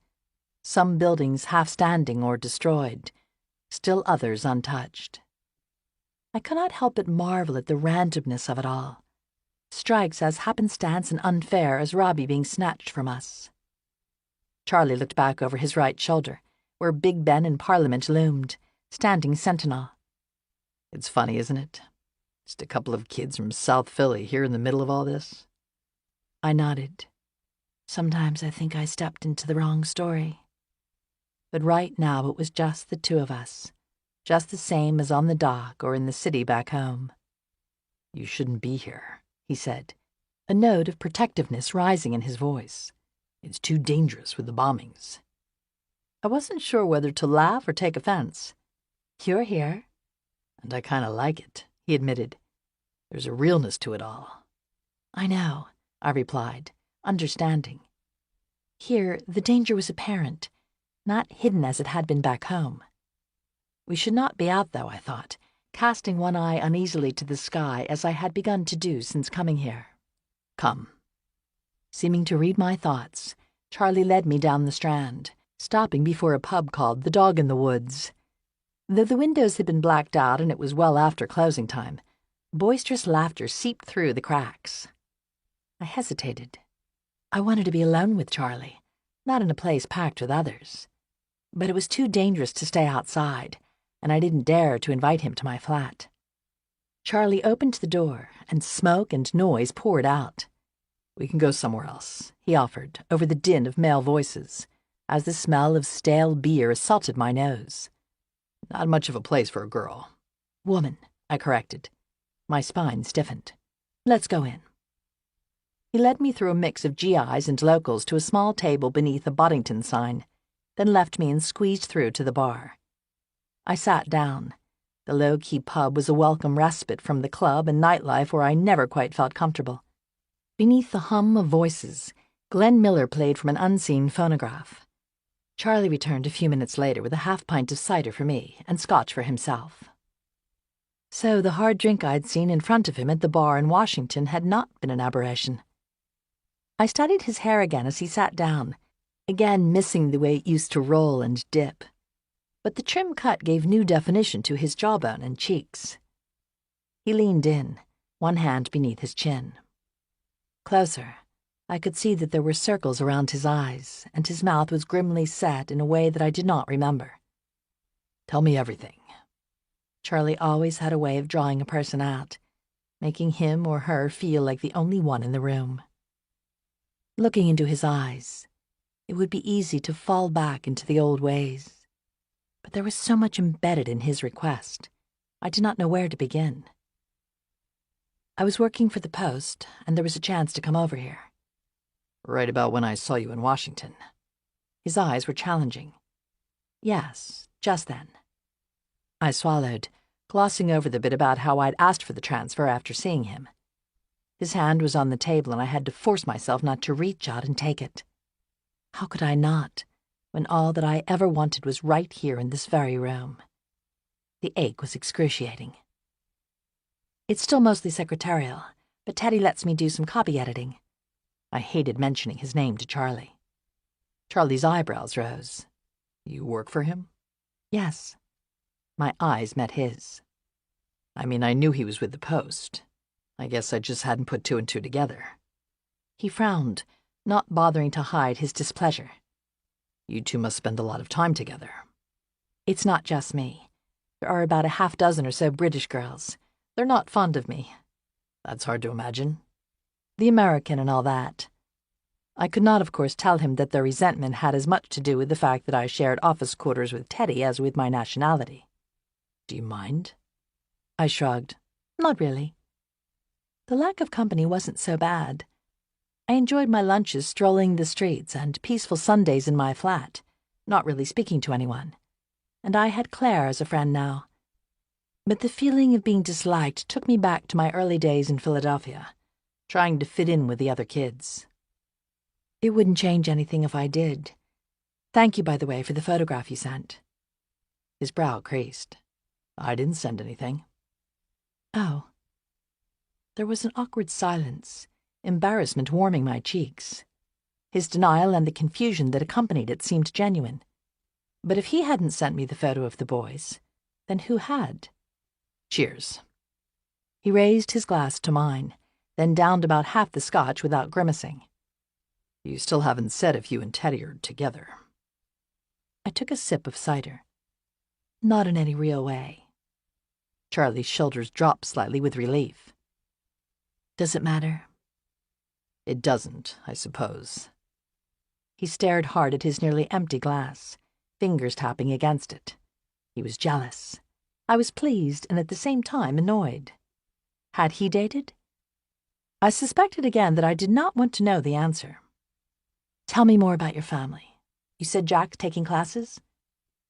Some buildings half standing or destroyed, still others untouched. I could not help but marvel at the randomness of it all. Strikes as happenstance and unfair as Robbie being snatched from us. Charlie looked back over his right shoulder, where Big Ben in Parliament loomed, standing sentinel. It's funny, isn't it? Just a couple of kids from South Philly here in the middle of all this. I nodded. Sometimes I think I stepped into the wrong story. But right now it was just the two of us, just the same as on the dock or in the city back home. You shouldn't be here, he said, a note of protectiveness rising in his voice. It's too dangerous with the bombings. I wasn't sure whether to laugh or take offense. You're here. And I kind of like it, he admitted. There's a realness to it all. I know, I replied, understanding. Here, the danger was apparent, not hidden as it had been back home. We should not be out, though, I thought, casting one eye uneasily to the sky as I had begun to do since coming here. Come. Seeming to read my thoughts, Charlie led me down the Strand, stopping before a pub called The Dog in the Woods. Though the windows had been blacked out and it was well after closing time, boisterous laughter seeped through the cracks. I hesitated. I wanted to be alone with Charlie, not in a place packed with others. But it was too dangerous to stay outside, and I didn't dare to invite him to my flat. Charlie opened the door, and smoke and noise poured out. We can go somewhere else, he offered, over the din of male voices, as the smell of stale beer assaulted my nose. Not much of a place for a girl. Woman, I corrected. My spine stiffened. Let's go in. He led me through a mix of GIs and locals to a small table beneath a Boddington sign, then left me and squeezed through to the bar. I sat down. The low-key pub was a welcome respite from the club and nightlife where I never quite felt comfortable. Beneath the hum of voices, Glenn Miller played from an unseen phonograph. Charlie returned a few minutes later with a half-pint of cider for me and scotch for himself. So the hard drink I'd seen in front of him at the bar in Washington had not been an aberration. I studied his hair again as he sat down, again missing the way it used to roll and dip. But the trim cut gave new definition to his jawbone and cheeks. He leaned in, one hand beneath his chin. Closer, I could see that there were circles around his eyes, and his mouth was grimly set in a way that I did not remember. Tell me everything. Charlie always had a way of drawing a person out, making him or her feel like the only one in the room. Looking into his eyes, it would be easy to fall back into the old ways. But there was so much embedded in his request, I did not know where to begin. I was working for the Post, and there was a chance to come over here. Right about when I saw you in Washington. His eyes were challenging. Yes, just then. I swallowed, glossing over the bit about how I'd asked for the transfer after seeing him. His hand was on the table, and I had to force myself not to reach out and take it. How could I not, when all that I ever wanted was right here in this very room? The ache was excruciating. It's still mostly secretarial, but Teddy lets me do some copy editing. I hated mentioning his name to Charlie. Charlie's eyebrows rose. You work for him? Yes. My eyes met his. I mean, I knew he was with the Post. I guess I just hadn't put two and two together. He frowned, not bothering to hide his displeasure. You two must spend a lot of time together. It's not just me. There are about a half-dozen or so British girls. They're not fond of me. That's hard to imagine. The American and all that. I could not, of course, tell him that their resentment had as much to do with the fact that I shared office quarters with Teddy as with my nationality. Do you mind? I shrugged. Not really. The lack of company wasn't so bad. I enjoyed my lunches strolling the streets and peaceful Sundays in my flat, not really speaking to anyone. And I had Claire as a friend now. But the feeling of being disliked took me back to my early days in Philadelphia, trying to fit in with the other kids. It wouldn't change anything if I did. Thank you, by the way, for the photograph you sent. His brow creased. I didn't send anything. Oh. There was an awkward silence, embarrassment warming my cheeks. His denial and the confusion that accompanied it seemed genuine. But if he hadn't sent me the photo of the boys, then who had? Cheers. He raised his glass to mine, then downed about half the scotch without grimacing. You still haven't said if you and Teddy are together. I took a sip of cider. Not in any real way. Charlie's shoulders dropped slightly with relief. Does it matter? It doesn't, I suppose. He stared hard at his nearly empty glass, fingers tapping against it. He was jealous. I was pleased and at the same time annoyed. Had he dated? I suspected again that I did not want to know the answer. Tell me more about your family. You said Jack's taking classes?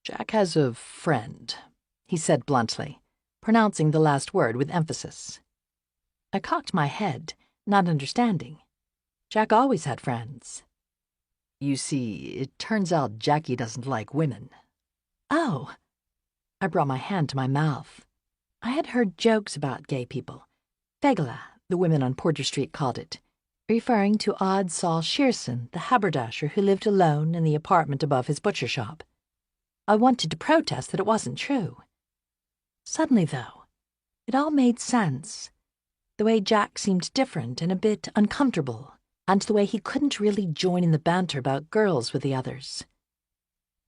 Jack has a friend, he said bluntly, pronouncing the last word with emphasis. I cocked my head, not understanding. Jack always had friends. You see, it turns out Jackie doesn't like women. Oh. I brought my hand to my mouth. I had heard jokes about gay people. Fegala, the women on Porter Street called it, referring to Odd Sol Shearson, the haberdasher who lived alone in the apartment above his butcher shop. I wanted to protest that it wasn't true. Suddenly, though, it all made sense. The way Jack seemed different and a bit uncomfortable, and the way he couldn't really join in the banter about girls with the others.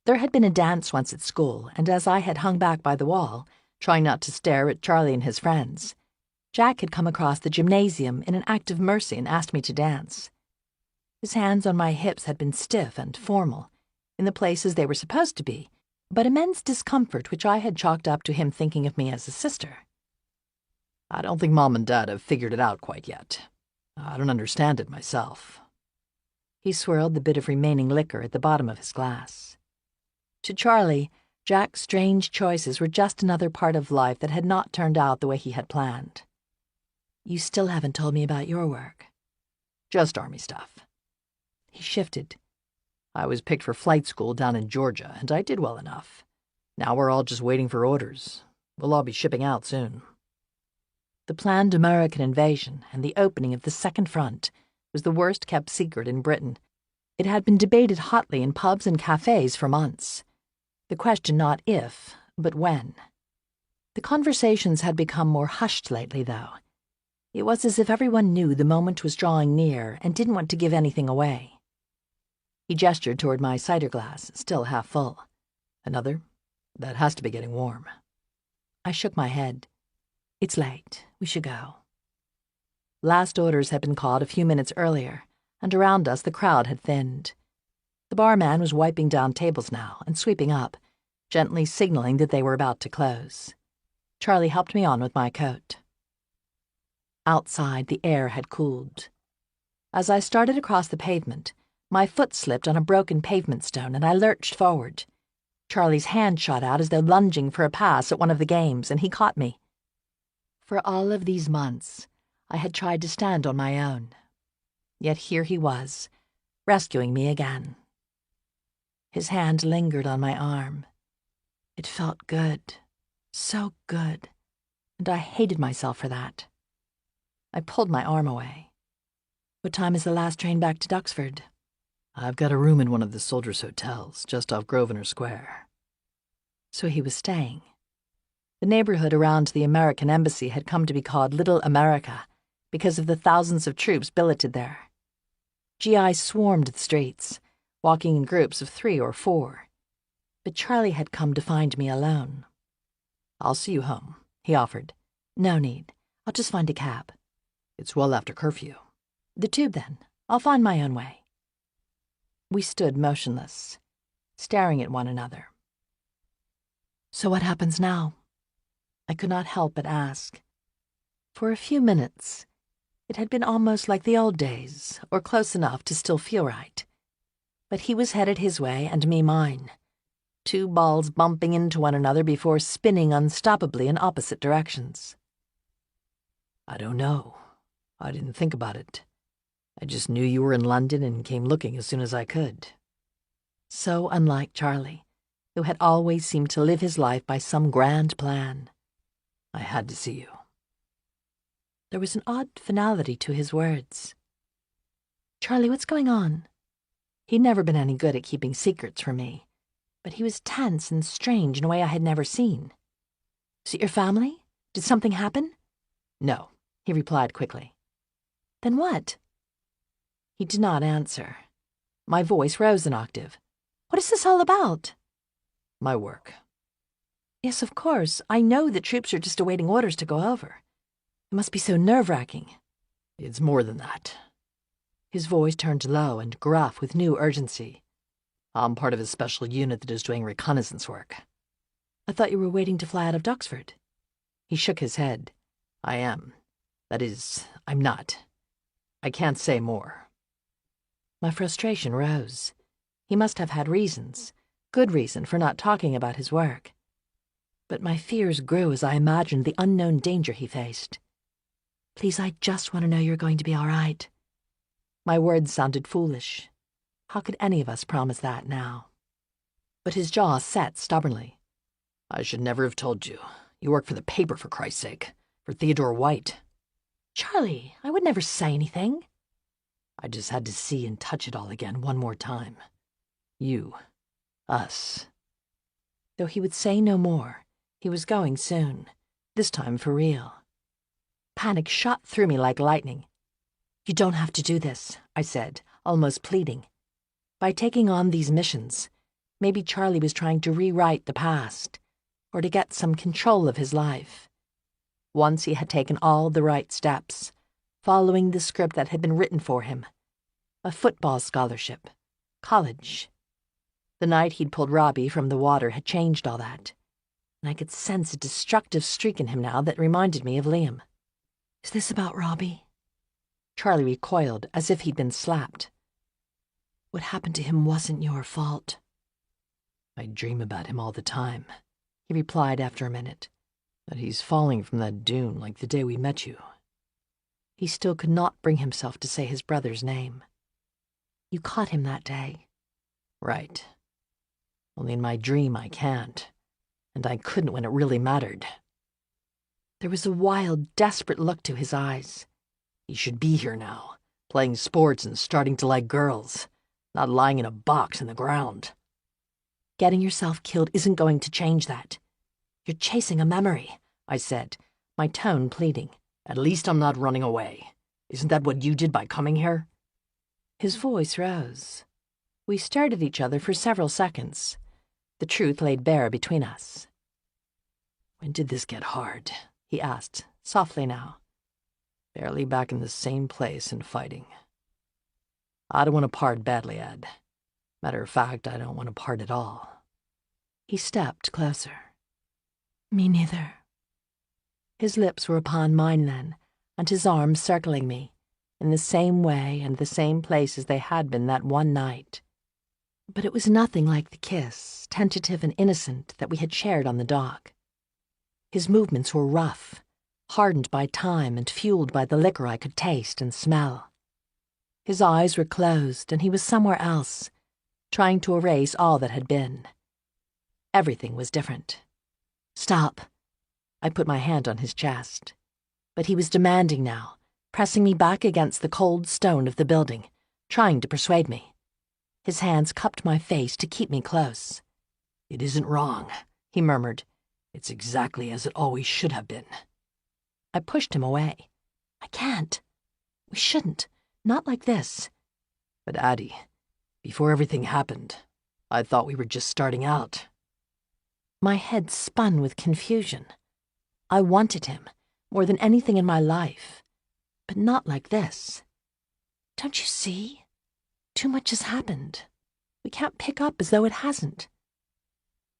There had been a dance once at school, and as I had hung back by the wall, trying not to stare at Charlie and his friends, Jack had come across the gymnasium in an act of mercy and asked me to dance. His hands on my hips had been stiff and formal, in the places they were supposed to be, but immense discomfort which I had chalked up to him thinking of me as a sister. I don't think Mom and Dad have figured it out quite yet. I don't understand it myself. He swirled the bit of remaining liquor at the bottom of his glass. To Charlie, Jack's strange choices were just another part of life that had not turned out the way he had planned. You still haven't told me about your work. Just Army stuff. He shifted. I was picked for flight school down in Georgia, and I did well enough. Now we're all just waiting for orders. We'll all be shipping out soon. The planned American invasion and the opening of the Second Front was the worst-kept secret in Britain. It had been debated hotly in pubs and cafes for months. The question not if, but when. The conversations had become more hushed lately, though. It was as if everyone knew the moment was drawing near and didn't want to give anything away. He gestured toward my cider glass, still half full. Another? That has to be getting warm. I shook my head. It's late. We should go. Last orders had been called a few minutes earlier, and around us the crowd had thinned. The barman was wiping down tables now and sweeping up, gently signaling that they were about to close. Charlie helped me on with my coat. Outside, the air had cooled. As I started across the pavement, my foot slipped on a broken pavement stone and I lurched forward. Charlie's hand shot out as though lunging for a pass at one of the games, and he caught me. For all of these months, I had tried to stand on my own. Yet here he was, rescuing me again. His hand lingered on my arm. It felt good, So good, and I hated myself for that. I pulled my arm away. What time is the last train back to Duxford? I've got a room in one of the soldiers' hotels, just off Grosvenor Square. So he was staying. The neighborhood around the American embassy had come to be called Little America because of the thousands of troops billeted there. GIs swarmed the streets, walking in groups of 3 or 4. But Charlie had come to find me alone. I'll see you home, he offered. No need. I'll just find a cab. It's well after curfew. The tube, then. I'll find my own way. We stood motionless, staring at one another. So what happens now? I could not help but ask. For a few minutes, it had been almost like the old days, or close enough to still feel right. But he was headed his way and me mine. 2 balls bumping into one another before spinning unstoppably in opposite directions. I don't know. I didn't think about it. I just knew you were in London and came looking as soon as I could. So unlike Charlie, who had always seemed to live his life by some grand plan. I had to see you. There was an odd finality to his words. Charlie, what's going on? He'd never been any good at keeping secrets from me, but he was tense and strange in a way I had never seen. Is it your family? Did something happen? No, he replied quickly. Then what? He did not answer. My voice rose an octave. What is this all about? My work. Yes, of course. I know the troops are just awaiting orders to go over. It must be so nerve-wracking. It's more than that. His voice turned low and gruff with new urgency. I'm part of a special unit that is doing reconnaissance work. I thought you were waiting to fly out of Duxford. He shook his head. I am. That is, I'm not. I can't say more. My frustration rose. He must have had reasons, good reason for not talking about his work. But my fears grew as I imagined the unknown danger he faced. Please, I just want to know you're going to be all right. My words sounded foolish. How could any of us promise that now? But his jaw set stubbornly. I should never have told you. You work for the paper, for Christ's sake. For Theodore White. Charlie, I would never say anything. I just had to see and touch it all again one more time. You. Us. Though he would say no more, he was going soon, this time for real. Panic shot through me like lightning. You don't have to do this, I said, almost pleading. By taking on these missions, maybe Charlie was trying to rewrite the past, or to get some control of his life. Once he had taken all the right steps, following the script that had been written for him. A football scholarship. College. The night he'd pulled Robbie from the water had changed all that, and I could sense a destructive streak in him now that reminded me of Liam. Is this about Robbie? Charlie recoiled as if he'd been slapped. What happened to him wasn't your fault. I dream about him all the time, he replied after a minute. That he's falling from that dune like the day we met you. He still could not bring himself to say his brother's name. You caught him that day. Right. Only in my dream I can't. And I couldn't when it really mattered. There was a wild, desperate look to his eyes. He should be here now, playing sports and starting to like girls, not lying in a box in the ground. Getting yourself killed isn't going to change that. You're chasing a memory, I said, my tone pleading. At least I'm not running away. Isn't that what you did by coming here? His voice rose. We stared at each other for several seconds. The truth laid bare between us. When did this get hard? He asked, softly now. Barely back in the same place and fighting. I don't want to part badly, Ed. Matter of fact, I don't want to part at all. He stepped closer. Me neither. His lips were upon mine then, and his arms circling me, in the same way and the same place as they had been that one night. But it was nothing like the kiss, tentative and innocent, that we had shared on the dock. His movements were rough, hardened by time and fueled by the liquor I could taste and smell. His eyes were closed, and he was somewhere else, trying to erase all that had been. Everything was different. Stop, I put my hand on his chest. But he was demanding now, pressing me back against the cold stone of the building, trying to persuade me. His hands cupped my face to keep me close. "It isn't wrong," he murmured. "It's exactly as it always should have been." I pushed him away. "I can't. We shouldn't. Not like this." "But Addie, before everything happened, I thought we were just starting out." My head spun with confusion. I wanted him more than anything in my life, but not like this. Don't you see? Too much has happened. We can't pick up as though it hasn't.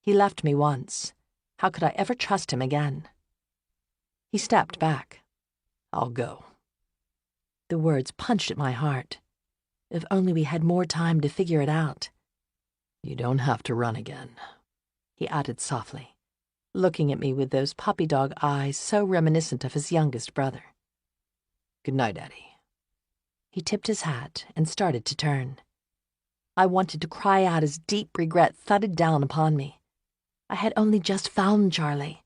He left me once. How could I ever trust him again? He stepped back. "I'll go." The words punched at my heart. If only we had more time to figure it out. "You don't have to run again," he added softly, looking at me with those puppy dog eyes so reminiscent of his youngest brother. "Good night, Addie." He tipped his hat and started to turn. I wanted to cry out as deep regret thudded down upon me. I had only just found Charlie.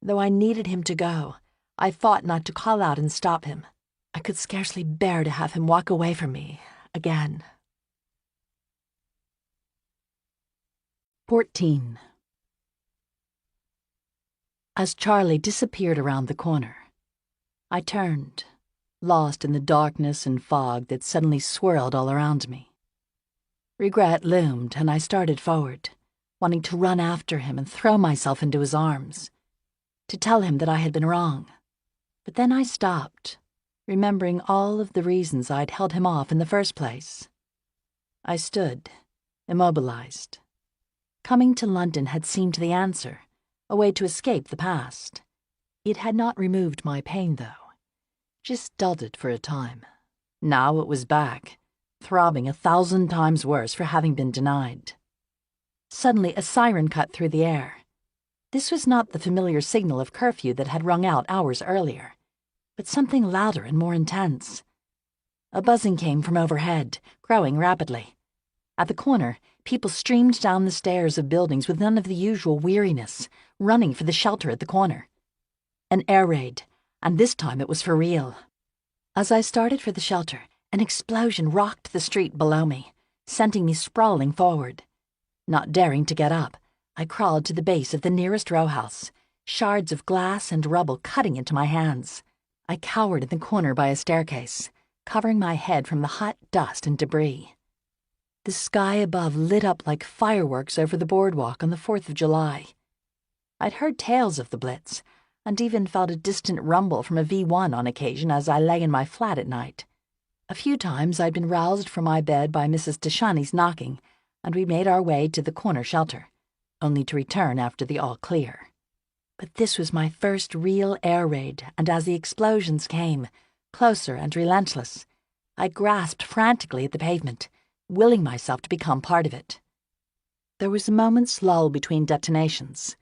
Though I needed him to go, I fought not to call out and stop him. I could scarcely bear to have him walk away from me again. 14. As Charlie disappeared around the corner, I turned, lost in the darkness and fog that suddenly swirled all around me. Regret loomed, and I started forward, wanting to run after him and throw myself into his arms, to tell him that I had been wrong. But then I stopped, remembering all of the reasons I'd held him off in the first place. I stood, immobilized. Coming to London had seemed the answer, a way to escape the past. It had not removed my pain, though, just dulled it for a time. Now it was back, throbbing 1,000 times worse for having been denied. Suddenly a siren cut through the air. This was not the familiar signal of curfew that had rung out hours earlier, but something louder and more intense. A buzzing came from overhead, growing rapidly. At the corner, people streamed down the stairs of buildings with none of the usual weariness, running for the shelter at the corner. An air raid, and this time it was for real. As I started for the shelter, an explosion rocked the street below me, sending me sprawling forward. Not daring to get up, I crawled to the base of the nearest row house, shards of glass and rubble cutting into my hands. I cowered in the corner by a staircase, covering my head from the hot dust and debris. The sky above lit up like fireworks over the boardwalk on the 4th of July. I'd heard tales of the Blitz, and even felt a distant rumble from a V1 on occasion as I lay in my flat at night. A few times I'd been roused from my bed by Mrs. Deshani's knocking, and we made our way to the corner shelter, only to return after the all-clear. But this was my first real air raid, and as the explosions came, closer and relentless, I grasped frantically at the pavement, willing myself to become part of it. There was a moment's lull between detonations.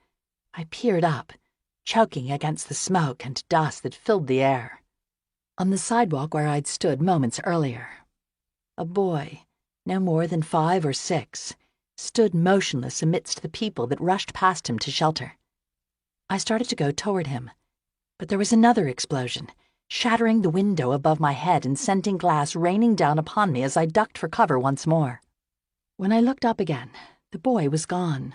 I peered up, choking against the smoke and dust that filled the air. On the sidewalk where I'd stood moments earlier, a boy, no more than 5 or 6, stood motionless amidst the people that rushed past him to shelter. I started to go toward him, but there was another explosion, shattering the window above my head and sending glass raining down upon me as I ducked for cover once more. When I looked up again, the boy was gone.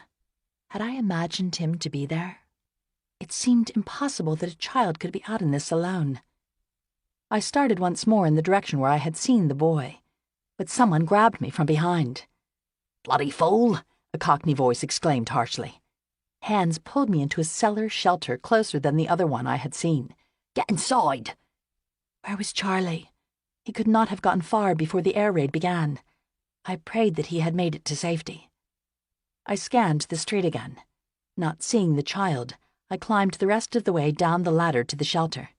Had I imagined him to be there? It seemed impossible that a child could be out in this alone. I started once more in the direction where I had seen the boy, but someone grabbed me from behind. "Bloody fool!" a Cockney voice exclaimed harshly. Hands pulled me into a cellar shelter closer than the other one I had seen. "Get inside!" Where was Charlie? He could not have gotten far before the air raid began. I prayed that he had made it to safety. I scanned the street again. Not seeing the child, I climbed the rest of the way down the ladder to the shelter.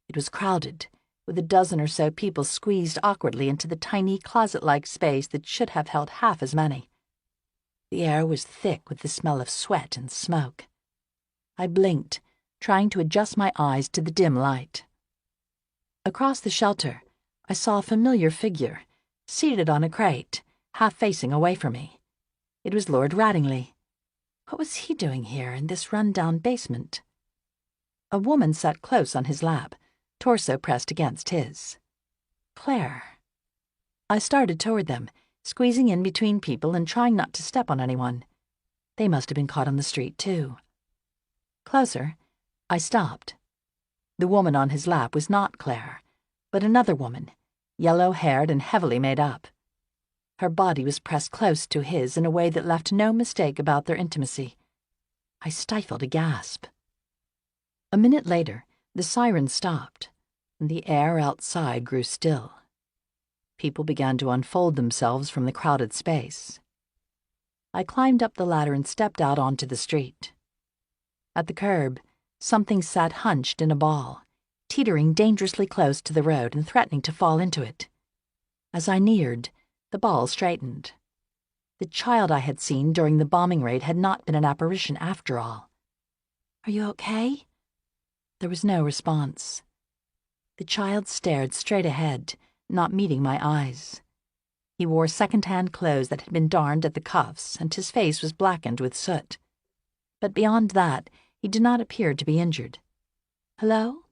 It was crowded, with a dozen or so people squeezed awkwardly into the tiny closet-like space that should have held half as many. The air was thick with the smell of sweat and smoke. I blinked, trying to adjust my eyes to the dim light. Across the shelter, I saw a familiar figure, seated on a crate, half facing away from me. It was Lord Rattingley. What was he doing here in this run-down basement? A woman sat close on his lap, torso pressed against his. Claire. I started toward them, squeezing in between people and trying not to step on anyone. They must have been caught on the street, too. Closer, I stopped. The woman on his lap was not Claire, but another woman, yellow-haired and heavily made up. Her body was pressed close to his in a way that left no mistake about their intimacy. I stifled a gasp. A minute later, the siren stopped, and the air outside grew still. People began to unfold themselves from the crowded space. I climbed up the ladder and stepped out onto the street. At the curb, something sat hunched in a ball, teetering dangerously close to the road and threatening to fall into it. As I neared, the ball straightened. The child I had seen during the bombing raid had not been an apparition after all. "Are you okay?" There was no response. The child stared straight ahead, not meeting my eyes. He wore second-hand clothes that had been darned at the cuffs, and his face was blackened with soot. But beyond that, he did not appear to be injured. "Hello?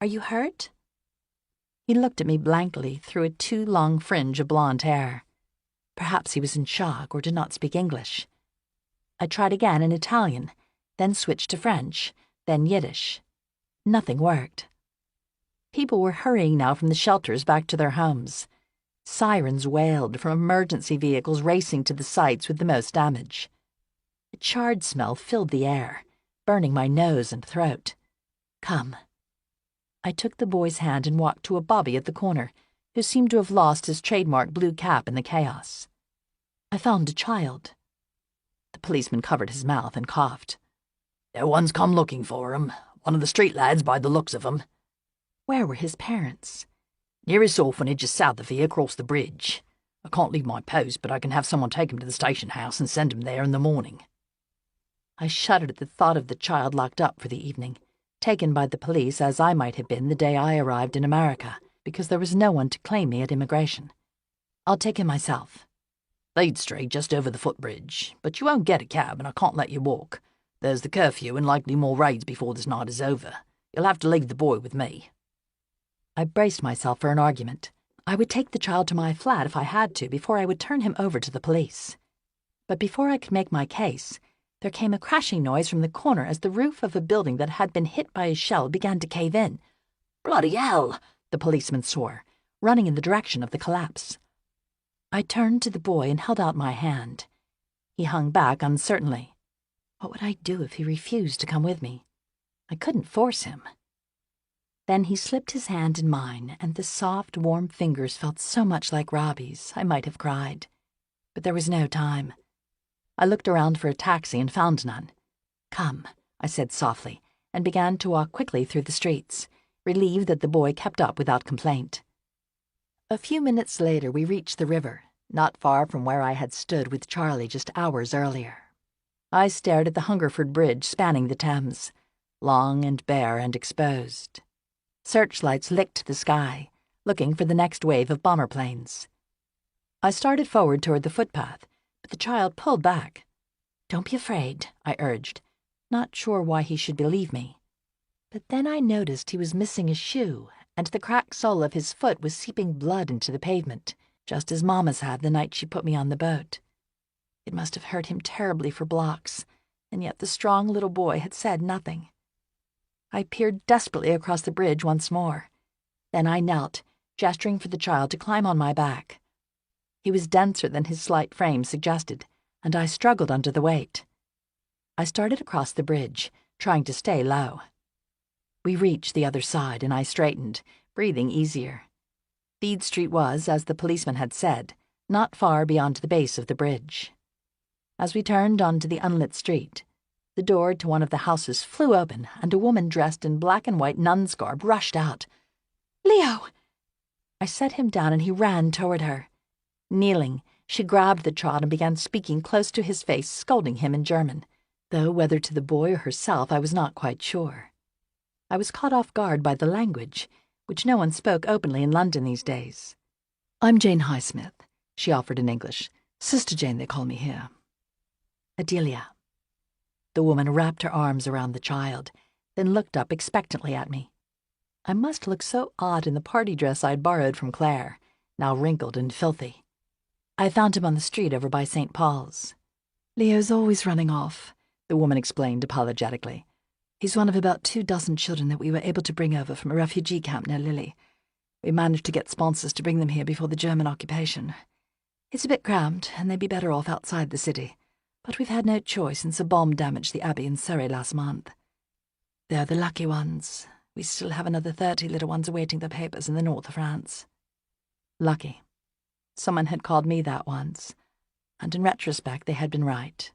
Are you hurt?" He looked at me blankly through a too long fringe of blonde hair. Perhaps he was in shock or did not speak English. I tried again in Italian, then switched to French, then Yiddish. Nothing worked. People were hurrying now from the shelters back to their homes. Sirens wailed from emergency vehicles racing to the sites with the most damage. A charred smell filled the air, burning my nose and throat. "Come." I took the boy's hand and walked to a bobby at the corner, who seemed to have lost his trademark blue cap in the chaos. I found a child. The policeman covered his mouth and coughed. "No one's come looking for him. One of the street lads by the looks of him." Where were his parents? "Nearest orphanage is south of here, across the bridge. I can't leave my post, but I can have someone take him to the station house and send him there in the morning." I shuddered at the thought of the child locked up for the evening, taken by the police as I might have been the day I arrived in America, because there was no one to claim me at immigration. "I'll take him myself." "Lead Street, just over the footbridge, but you won't get a cab and I can't let you walk. There's the curfew and likely more raids before this night is over. You'll have to leave the boy with me." I braced myself for an argument. I would take the child to my flat if I had to before I would turn him over to the police. But before I could make my case, there came a crashing noise from the corner as the roof of a building that had been hit by a shell began to cave in. "Bloody hell!" the policeman swore, running in the direction of the collapse. I turned to the boy and held out my hand. He hung back uncertainly. What would I do if he refused to come with me? I couldn't force him. Then he slipped his hand in mine, and the soft, warm fingers felt so much like Robbie's, I might have cried. But there was no time. I looked around for a taxi and found none. "Come," I said softly, and began to walk quickly through the streets, relieved that the boy kept up without complaint. A few minutes later we reached the river, not far from where I had stood with Charlie just hours earlier. I stared at the Hungerford Bridge spanning the Thames, long and bare and exposed. Searchlights licked the sky, looking for the next wave of bomber planes. I started forward toward the footpath, but the child pulled back. "Don't be afraid," I urged, not sure why he should believe me. But then I noticed he was missing a shoe, and the cracked sole of his foot was seeping blood into the pavement, just as Mama's had the night she put me on the boat. It must have hurt him terribly for blocks, and yet the strong little boy had said nothing. I peered desperately across the bridge once more. Then I knelt, gesturing for the child to climb on my back. He was denser than his slight frame suggested, and I struggled under the weight. I started across the bridge, trying to stay low. We reached the other side, and I straightened, breathing easier. Bede Street was, as the policeman had said, not far beyond the base of the bridge. As we turned onto the unlit street, the door to one of the houses flew open, and a woman dressed in black and white nun's garb rushed out. "Leo!" I set him down, and he ran toward her. Kneeling, she grabbed the child and began speaking close to his face, scolding him in German, though whether to the boy or herself I was not quite sure. I was caught off guard by the language, which no one spoke openly in London these days. "I'm Jane Highsmith," she offered in English. "Sister Jane, they call me here." "Adelia." The woman wrapped her arms around the child, then looked up expectantly at me. I must look so odd in the party dress I'd borrowed from Claire, now wrinkled and filthy. I found him on the street over by St. Paul's. Leo's always running off, the woman explained apologetically. He's one of about 24 children that we were able to bring over from a refugee camp near Lille. We managed to get sponsors to bring them here before the German occupation. It's a bit cramped, and they'd be better off outside the city, but we've had no choice since a bomb damaged the Abbey in Surrey last month. They're the lucky ones. We still have another 30 little ones awaiting their papers in the north of France. Lucky. Someone had called me that once, and in retrospect they had been right.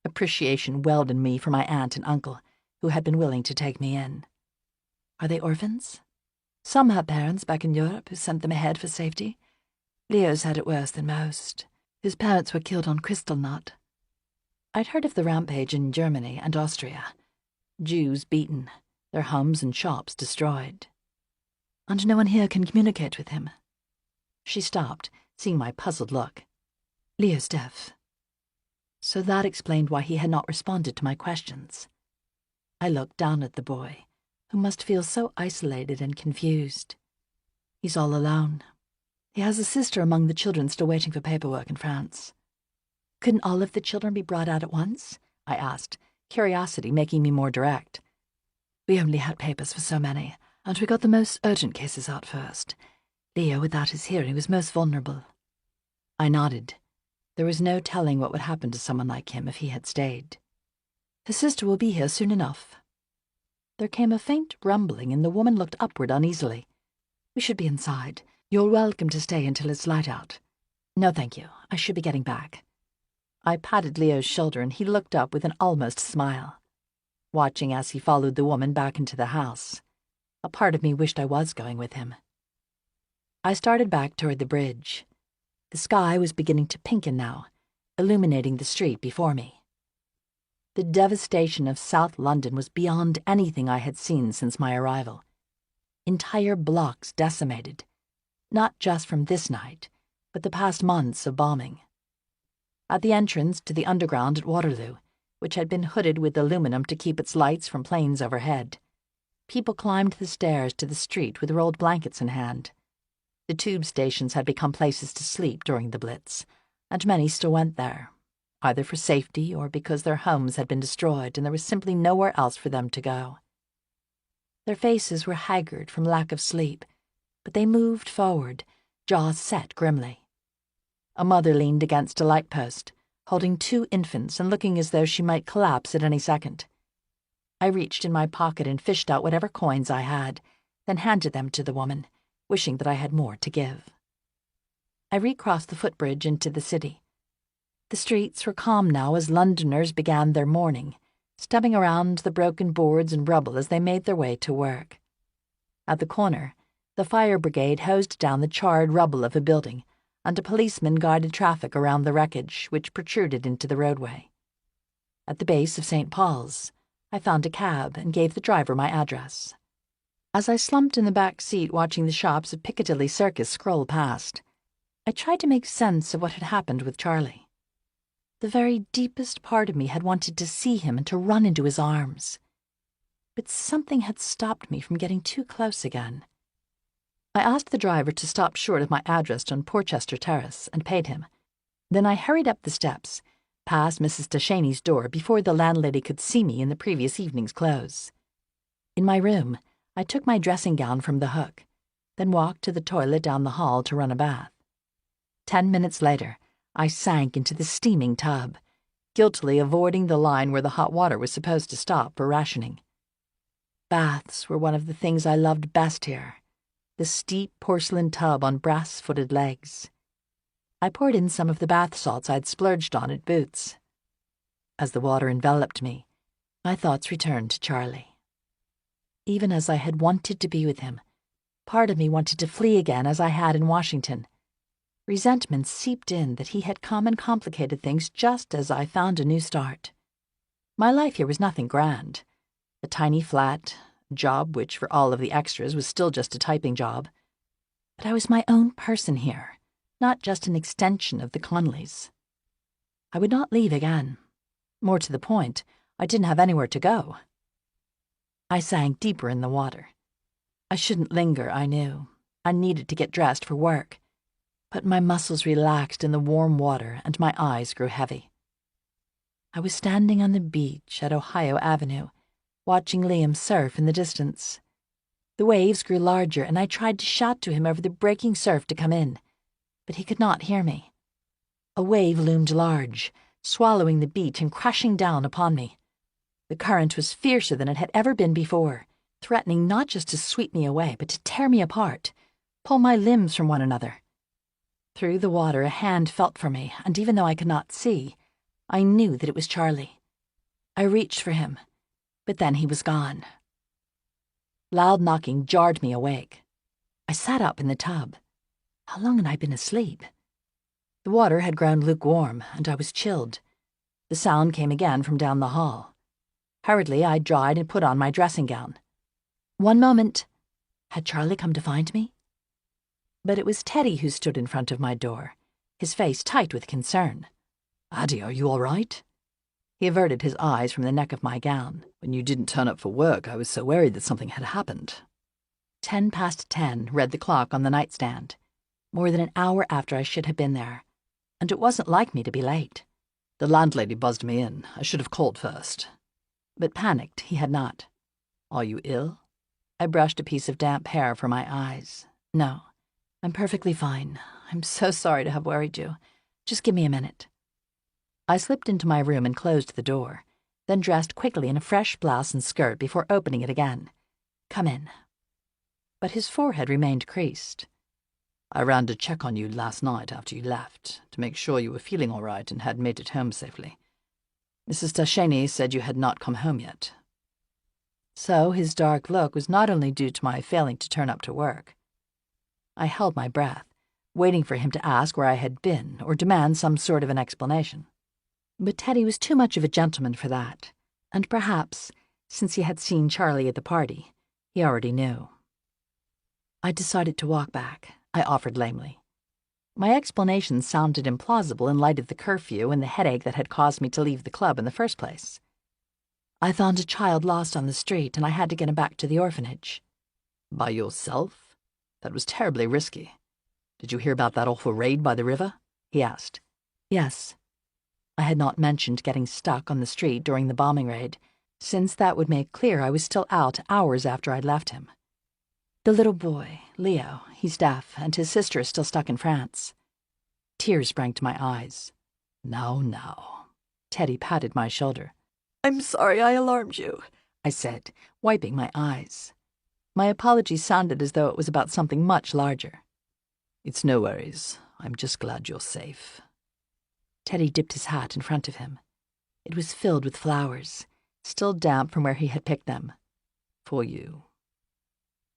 Appreciation welled in me for my aunt and uncle, who had been willing to take me in. Are they orphans? Some have parents back in Europe who sent them ahead for safety. Leo's had it worse than most. His parents were killed on Kristallnacht. I'd heard of the rampage in Germany and Austria. Jews beaten, their homes and shops destroyed. And no one here can communicate with him. She stopped, seeing my puzzled look. Leo's deaf. So that explained why he had not responded to my questions. I looked down at the boy, who must feel so isolated and confused. He's all alone. He has a sister among the children still waiting for paperwork in France. Couldn't all of the children be brought out at once? I asked, curiosity making me more direct. We only had papers for so many, and we got the most urgent cases out first. Leo, without his hearing, was most vulnerable. I nodded. There was no telling what would happen to someone like him if he had stayed. His sister will be here soon enough. There came a faint rumbling, and the woman looked upward uneasily. We should be inside. You're welcome to stay until it's light out. No, thank you. I should be getting back. I patted Leo's shoulder, and he looked up with an almost smile, watching as he followed the woman back into the house. A part of me wished I was going with him. I started back toward the bridge. The sky was beginning to pinken now, illuminating the street before me. The devastation of South London was beyond anything I had seen since my arrival. Entire blocks decimated, not just from this night, but the past months of bombing. At the entrance to the underground at Waterloo, which had been hooded with aluminum to keep its lights from planes overhead, people climbed the stairs to the street with rolled blankets in hand. The tube stations had become places to sleep during the Blitz, and many still went there, either for safety or because their homes had been destroyed and there was simply nowhere else for them to go. Their faces were haggard from lack of sleep, but they moved forward, jaws set grimly. A mother leaned against a light post, holding 2 infants and looking as though she might collapse at any second. I reached in my pocket and fished out whatever coins I had, then handed them to the woman, wishing that I had more to give. I recrossed the footbridge into the city. The streets were calm now as Londoners began their morning, stubbing around the broken boards and rubble as they made their way to work. At the corner, the fire brigade hosed down the charred rubble of a building, and a policeman guided traffic around the wreckage which protruded into the roadway. At the base of St. Paul's, I found a cab and gave the driver my address. As I slumped in the back seat watching the shops of Piccadilly Circus scroll past, I tried to make sense of what had happened with Charlie. The very deepest part of me had wanted to see him and to run into his arms. But something had stopped me from getting too close again. I asked the driver to stop short of my address on Porchester Terrace and paid him. Then I hurried up the steps, past Mrs. Deschaney's door before the landlady could see me in the previous evening's clothes. In my room, I took my dressing gown from the hook, then walked to the toilet down the hall to run a bath. 10 minutes later, I sank into the steaming tub, guiltily avoiding the line where the hot water was supposed to stop for rationing. Baths were one of the things I loved best here, the steep porcelain tub on brass-footed legs. I poured in some of the bath salts I'd splurged on at Boots. As the water enveloped me, my thoughts returned to Charlie. Even as I had wanted to be with him, part of me wanted to flee again as I had in Washington. Resentment seeped in that he had come and complicated things just as I found a new start. My life here was nothing grand. A tiny flat, a job which for all of the extras was still just a typing job. But I was my own person here, not just an extension of the Conleys. I would not leave again. More to the point, I didn't have anywhere to go. I sank deeper in the water. I shouldn't linger, I knew. I needed to get dressed for work. But my muscles relaxed in the warm water and my eyes grew heavy. I was standing on the beach at Ohio Avenue, watching Liam surf in the distance. The waves grew larger and I tried to shout to him over the breaking surf to come in, but he could not hear me. A wave loomed large, swallowing the beach and crashing down upon me. The current was fiercer than it had ever been before, threatening not just to sweep me away, but to tear me apart, pull my limbs from one another. Through the water, a hand felt for me, and even though I could not see, I knew that it was Charlie. I reached for him, but then he was gone. Loud knocking jarred me awake. I sat up in the tub. How long had I been asleep? The water had grown lukewarm, and I was chilled. The sound came again from down the hall. Hurriedly, I dried and put on my dressing gown. One moment. Had Charlie come to find me? But it was Teddy who stood in front of my door, his face tight with concern. Addie, are you all right? He averted his eyes from the neck of my gown. When you didn't turn up for work, I was so worried that something had happened. 10:10 read the clock on the nightstand, more than an hour after I should have been there, and it wasn't like me to be late. The landlady buzzed me in. I should have called first. But panicked, he had not. Are you ill? I brushed a piece of damp hair from my eyes. No, I'm perfectly fine. I'm so sorry to have worried you. Just give me a minute. I slipped into my room and closed the door, then dressed quickly in a fresh blouse and skirt before opening it again. Come in. But his forehead remained creased. I ran to check on you last night after you left, to make sure you were feeling all right and had made it home safely. Mrs. Tashenny said you had not come home yet. So his dark look was not only due to my failing to turn up to work. I held my breath, waiting for him to ask where I had been or demand some sort of an explanation. But Teddy was too much of a gentleman for that, and perhaps, since he had seen Charlie at the party, he already knew. I decided to walk back, I offered lamely. My explanation sounded implausible in light of the curfew and the headache that had caused me to leave the club in the first place. I found a child lost on the street and I had to get him back to the orphanage. By yourself? That was terribly risky. Did you hear about that awful raid by the river? He asked. Yes. I had not mentioned getting stuck on the street during the bombing raid, since that would make clear I was still out hours after I'd left him. The little boy, Leo, he's deaf, and his sister is still stuck in France. Tears sprang to my eyes. Now. Teddy patted my shoulder. I'm sorry I alarmed you, I said, wiping my eyes. My apology sounded as though it was about something much larger. It's no worries. I'm just glad you're safe. Teddy dipped his hat in front of him. It was filled with flowers, still damp from where he had picked them. For you.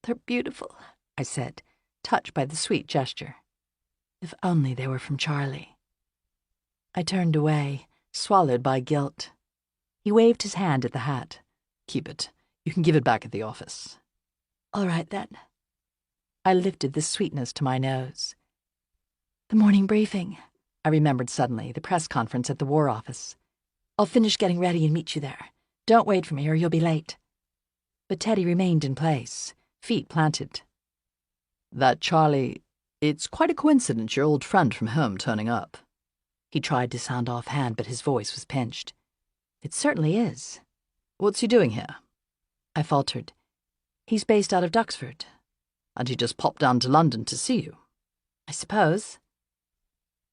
They're beautiful, I said, touched by the sweet gesture. If only they were from Charlie. I turned away, swallowed by guilt. He waved his hand at the hat. Keep it. You can give it back at the office. All right, then. I lifted the sweetness to my nose. The morning briefing, I remembered suddenly, the press conference at the War Office. I'll finish getting ready and meet you there. Don't wait for me or you'll be late. But Teddy remained in place, feet planted. That Charlie, it's quite a coincidence your old friend from home turning up. He tried to sound offhand, but his voice was pinched. It certainly is. What's he doing here? I faltered. He's based out of Duxford. And he just popped down to London to see you? I suppose.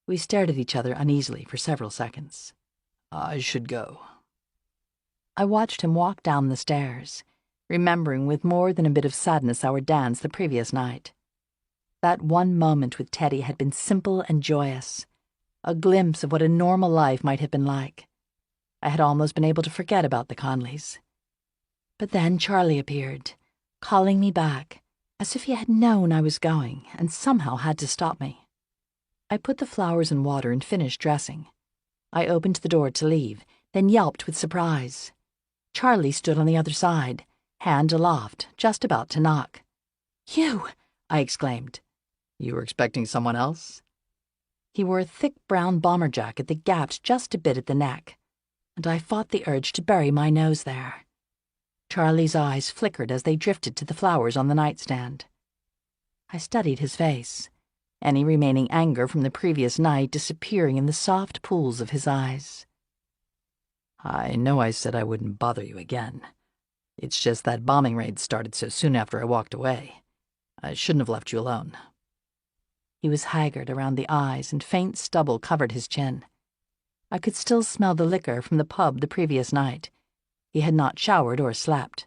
We stared at each other uneasily for several seconds. I should go. I watched him walk down the stairs, remembering with more than a bit of sadness our dance the previous night. That one moment with Teddy had been simple and joyous, a glimpse of what a normal life might have been like. I had almost been able to forget about the Conleys. But then Charlie appeared, calling me back, as if he had known I was going and somehow had to stop me. I put the flowers in water and finished dressing. I opened the door to leave, then yelped with surprise. Charlie stood on the other side, hand aloft, just about to knock. You! I exclaimed. You were expecting someone else? He wore a thick brown bomber jacket that gapped just a bit at the neck, and I fought the urge to bury my nose there. Charlie's eyes flickered as they drifted to the flowers on the nightstand. I studied his face, any remaining anger from the previous night disappearing in the soft pools of his eyes. I know I said I wouldn't bother you again. It's just that bombing raid started so soon after I walked away. I shouldn't have left you alone. He was haggard around the eyes and faint stubble covered his chin. I could still smell the liquor from the pub the previous night. He had not showered or slept.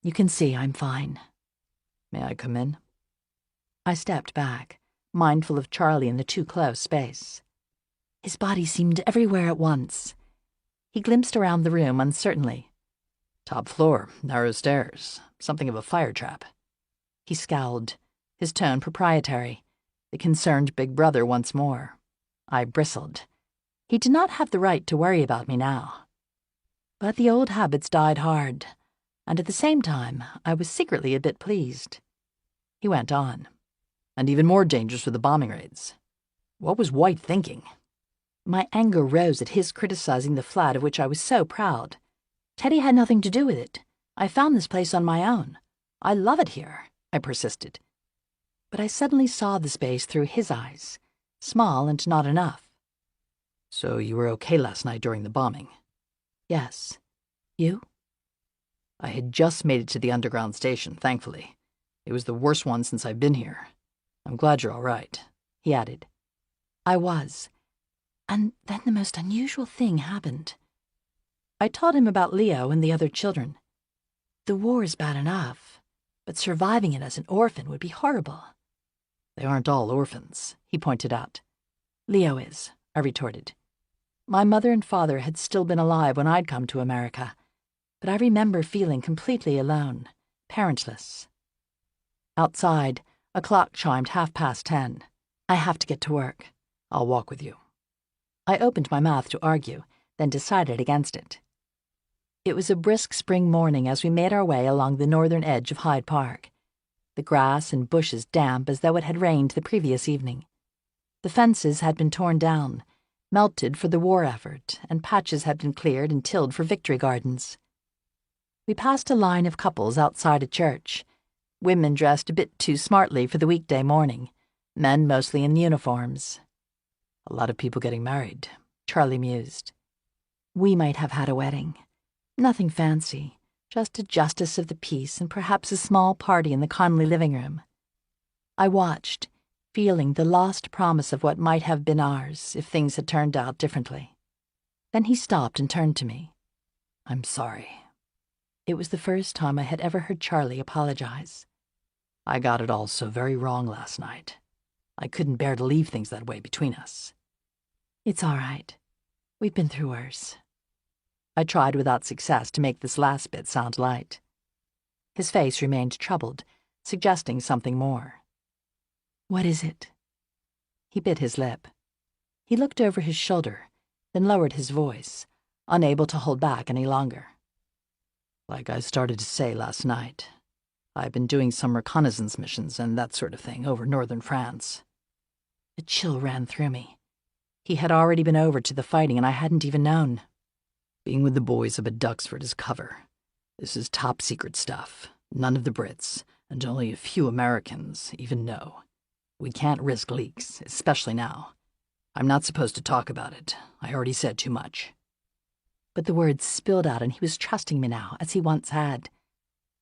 You can see I'm fine. May I come in? I stepped back, mindful of Charlie in the too close space. His body seemed everywhere at once. He glimpsed around the room uncertainly. Top floor, narrow stairs, something of a fire trap. He scowled, his tone proprietary, the concerned big brother once more. I bristled. He did not have the right to worry about me now. But the old habits died hard, and at the same time, I was secretly a bit pleased. He went on. And even more dangerous with the bombing raids. What was White thinking? My anger rose at his criticizing the flat of which I was so proud. Teddy had nothing to do with it. I found this place on my own. I love it here, I persisted. But I suddenly saw the space through his eyes, small and not enough. So you were okay last night during the bombing? Yes. You? I had just made it to the underground station, thankfully. It was the worst one since I've been here. I'm glad you're all right, he added. I was. And then the most unusual thing happened. I told him about Leo and the other children. The war is bad enough, but surviving it as an orphan would be horrible. They aren't all orphans, he pointed out. Leo is, I retorted. My mother and father had still been alive when I'd come to America, but I remember feeling completely alone, parentless. Outside, a clock chimed 10:30. I have to get to work. I'll walk with you. I opened my mouth to argue, then decided against it. It was a brisk spring morning as we made our way along the northern edge of Hyde Park, the grass and bushes damp as though it had rained the previous evening. The fences had been torn down, melted for the war effort, and patches had been cleared and tilled for victory gardens. We passed a line of couples outside a church, women dressed a bit too smartly for the weekday morning, men mostly in uniforms. A lot of people getting married, Charlie mused. We might have had a wedding. Nothing fancy, just a justice of the peace and perhaps a small party in the Conley living room. I watched, feeling the lost promise of what might have been ours if things had turned out differently. Then he stopped and turned to me. I'm sorry. It was the first time I had ever heard Charlie apologize. I got it all so very wrong last night. I couldn't bear to leave things that way between us. It's all right. We've been through worse. I tried without success to make this last bit sound light. His face remained troubled, suggesting something more. What is it? He bit his lip. He looked over his shoulder, then lowered his voice, unable to hold back any longer. Like I started to say last night, I've been doing some reconnaissance missions and that sort of thing over northern France. A chill ran through me. He had already been over to the fighting and I hadn't even known. Being with the boys up at Duxford is cover. This is top secret stuff. None of the Brits, and only a few Americans, even know. We can't risk leaks, especially now. I'm not supposed to talk about it. I already said too much. But the words spilled out and he was trusting me now, as he once had.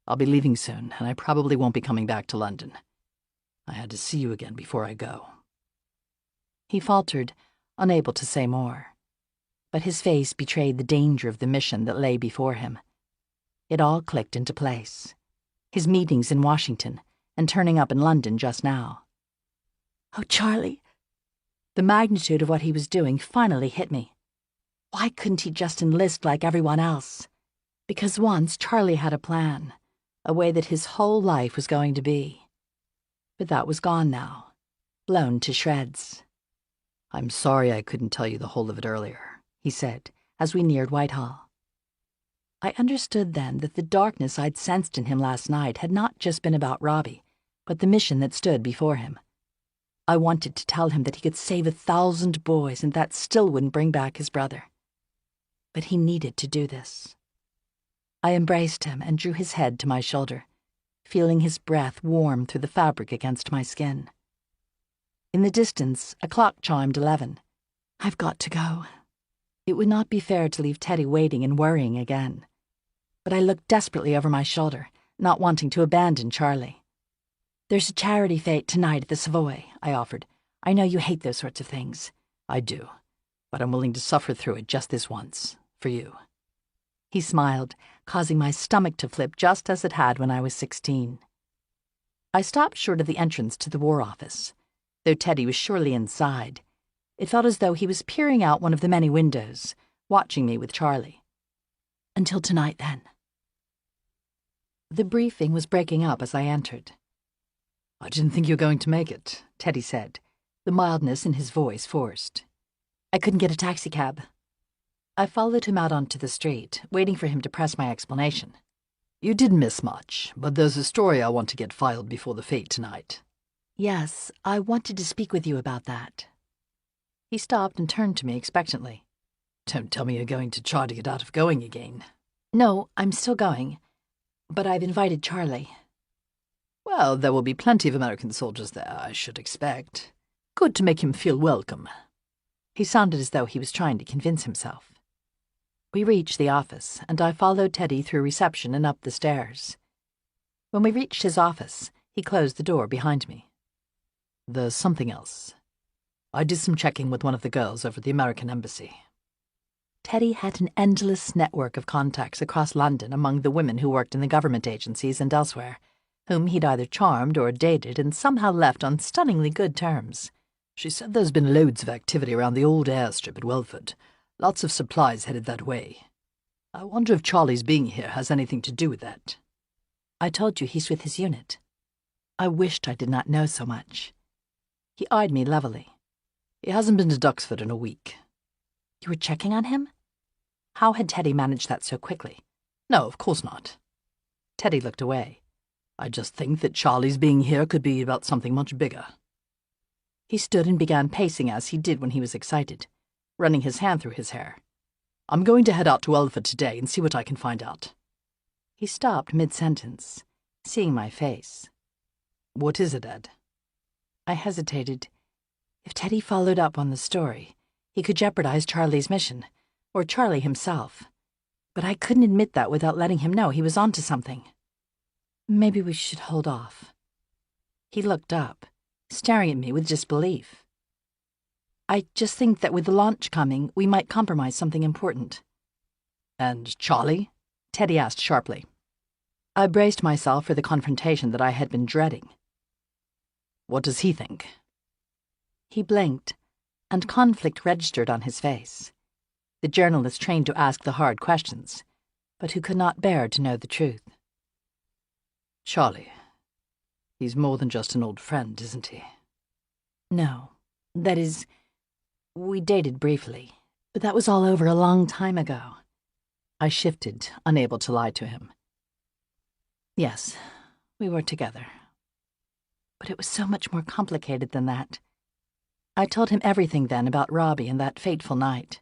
I'll be leaving soon, and I probably won't be coming back to London. I had to see you again before I go. He faltered, unable to say more. But his face betrayed the danger of the mission that lay before him. It all clicked into place. His meetings in Washington, and turning up in London just now. Oh, Charlie. The magnitude of what he was doing finally hit me. Why couldn't he just enlist like everyone else? Because once Charlie had a plan, a way that his whole life was going to be. But that was gone now, blown to shreds. I'm sorry I couldn't tell you the whole of it earlier, he said, as we neared Whitehall. I understood then that the darkness I'd sensed in him last night had not just been about Robbie, but the mission that stood before him. I wanted to tell him that he could save 1,000 boys and that still wouldn't bring back his brother. But he needed to do this. I embraced him and drew his head to my shoulder, feeling his breath warm through the fabric against my skin. In the distance, a clock chimed 11. I've got to go. It would not be fair to leave Teddy waiting and worrying again. But I looked desperately over my shoulder, not wanting to abandon Charlie. There's a charity fete tonight at the Savoy, I offered. I know you hate those sorts of things. I do, but I'm willing to suffer through it just this once, for you. He smiled, causing my stomach to flip just as it had when I was 16. I stopped short of the entrance to the War Office. Though Teddy was surely inside, it felt as though he was peering out one of the many windows, watching me with Charlie. Until tonight, then. The briefing was breaking up as I entered. I didn't think you were going to make it, Teddy said, the mildness in his voice forced. I couldn't get a taxicab. I followed him out onto the street, waiting for him to press my explanation. You didn't miss much, but there's a story I want to get filed before the fete tonight. Yes, I wanted to speak with you about that. He stopped and turned to me expectantly. Don't tell me you're going to try to get out of going again. No, I'm still going, but I've invited Charlie. Well, there will be plenty of American soldiers there, I should expect. Good to make him feel welcome. He sounded as though he was trying to convince himself. We reached the office, and I followed Teddy through reception and up the stairs. When we reached his office, he closed the door behind me. There's something else. I did some checking with one of the girls over at the American Embassy. Teddy had an endless network of contacts across London among the women who worked in the government agencies and elsewhere, whom he'd either charmed or dated and somehow left on stunningly good terms. She said there's been loads of activity around the old airstrip at Welford. Lots of supplies headed that way. I wonder if Charlie's being here has anything to do with that. I told you he's with his unit. I wished I did not know so much. He eyed me levelly. He hasn't been to Duxford in a week. You were checking on him? How had Teddy managed that so quickly? No, of course not. Teddy looked away. I just think that Charlie's being here could be about something much bigger. He stood and began pacing as he did when he was excited, running his hand through his hair. I'm going to head out to Welford today and see what I can find out. He stopped mid-sentence, seeing my face. What is it, Ed? I hesitated. If Teddy followed up on the story, he could jeopardize Charlie's mission, or Charlie himself. But I couldn't admit that without letting him know he was onto something. Maybe we should hold off. He looked up, staring at me with disbelief. I just think that with the launch coming, we might compromise something important. And Charlie? Teddy asked sharply. I braced myself for the confrontation that I had been dreading. What does he think? He blinked, and conflict registered on his face. The journalist trained to ask the hard questions, but who could not bear to know the truth. Charlie. He's more than just an old friend, isn't he? No. That is, we dated briefly, but that was all over a long time ago. I shifted, unable to lie to him. Yes, we were together. But it was so much more complicated than that. I told him everything then about Robbie and that fateful night.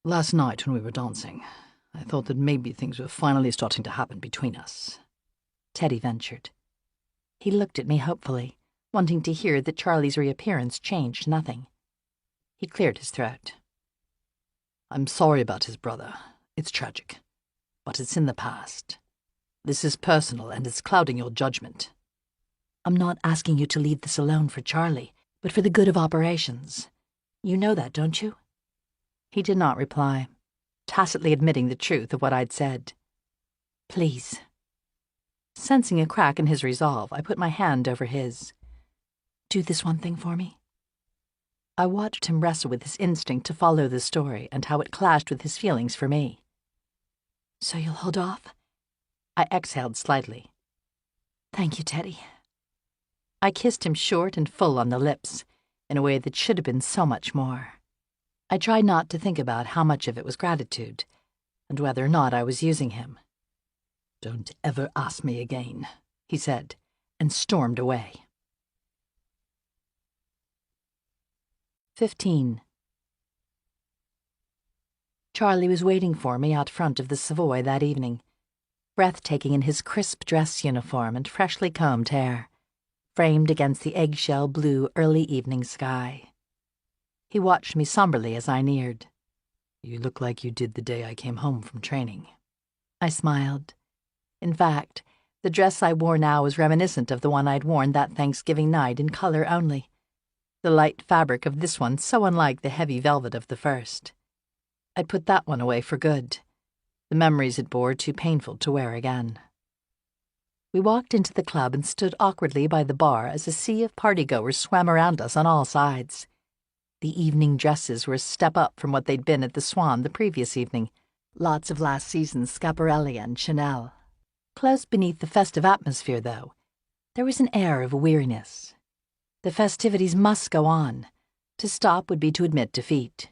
Last night when we were dancing, I thought that maybe things were finally starting to happen between us. Teddy ventured. He looked at me hopefully, wanting to hear that Charlie's reappearance changed nothing. He cleared his throat. I'm sorry about his brother. It's tragic. But it's in the past. This is personal and it's clouding your judgment. I'm not asking you to leave this alone for Charlie, but for the good of operations. You know that, don't you? He did not reply, tacitly admitting the truth of what I'd said. Please. Sensing a crack in his resolve, I put my hand over his. Do this one thing for me. I watched him wrestle with his instinct to follow the story and how it clashed with his feelings for me. So you'll hold off? I exhaled slightly. Thank you, Teddy. I kissed him short and full on the lips, in a way that should have been so much more. I tried not to think about how much of it was gratitude, and whether or not I was using him. Don't ever ask me again, he said, and stormed away. 15. Charlie was waiting for me out front of the Savoy that evening, breathtaking in his crisp dress uniform and freshly combed hair, framed against the eggshell blue early evening sky. He watched me somberly as I neared. "You look like you did the day I came home from training." I smiled. In fact, the dress I wore now was reminiscent of the one I'd worn that Thanksgiving night in color only. The light fabric of this one so unlike the heavy velvet of the first. I'd put that one away for good. The memories it bore too painful to wear again. We walked into the club and stood awkwardly by the bar as a sea of partygoers swam around us on all sides. The evening dresses were a step up from what they'd been at the Swan the previous evening. Lots of last season's Schiaparelli and Chanel. Close beneath the festive atmosphere, though, there was an air of weariness. The festivities must go on. To stop would be to admit defeat.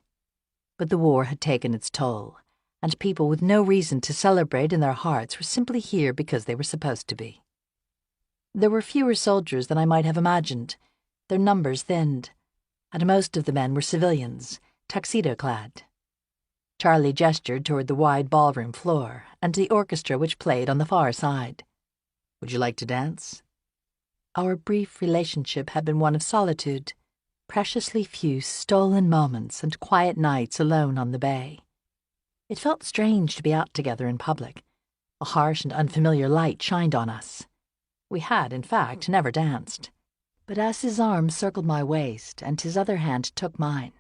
But the war had taken its toll, and people with no reason to celebrate in their hearts were simply here because they were supposed to be. There were fewer soldiers than I might have imagined, their numbers thinned, and most of the men were civilians, tuxedo-clad. Charlie gestured toward the wide ballroom floor and the orchestra which played on the far side. "Would you like to dance?" Our brief relationship had been one of solitude, preciously few stolen moments and quiet nights alone on the bay. It felt strange to be out together in public. A harsh and unfamiliar light shined on us. We had, in fact, never danced. But as his arm circled my waist and his other hand took mine,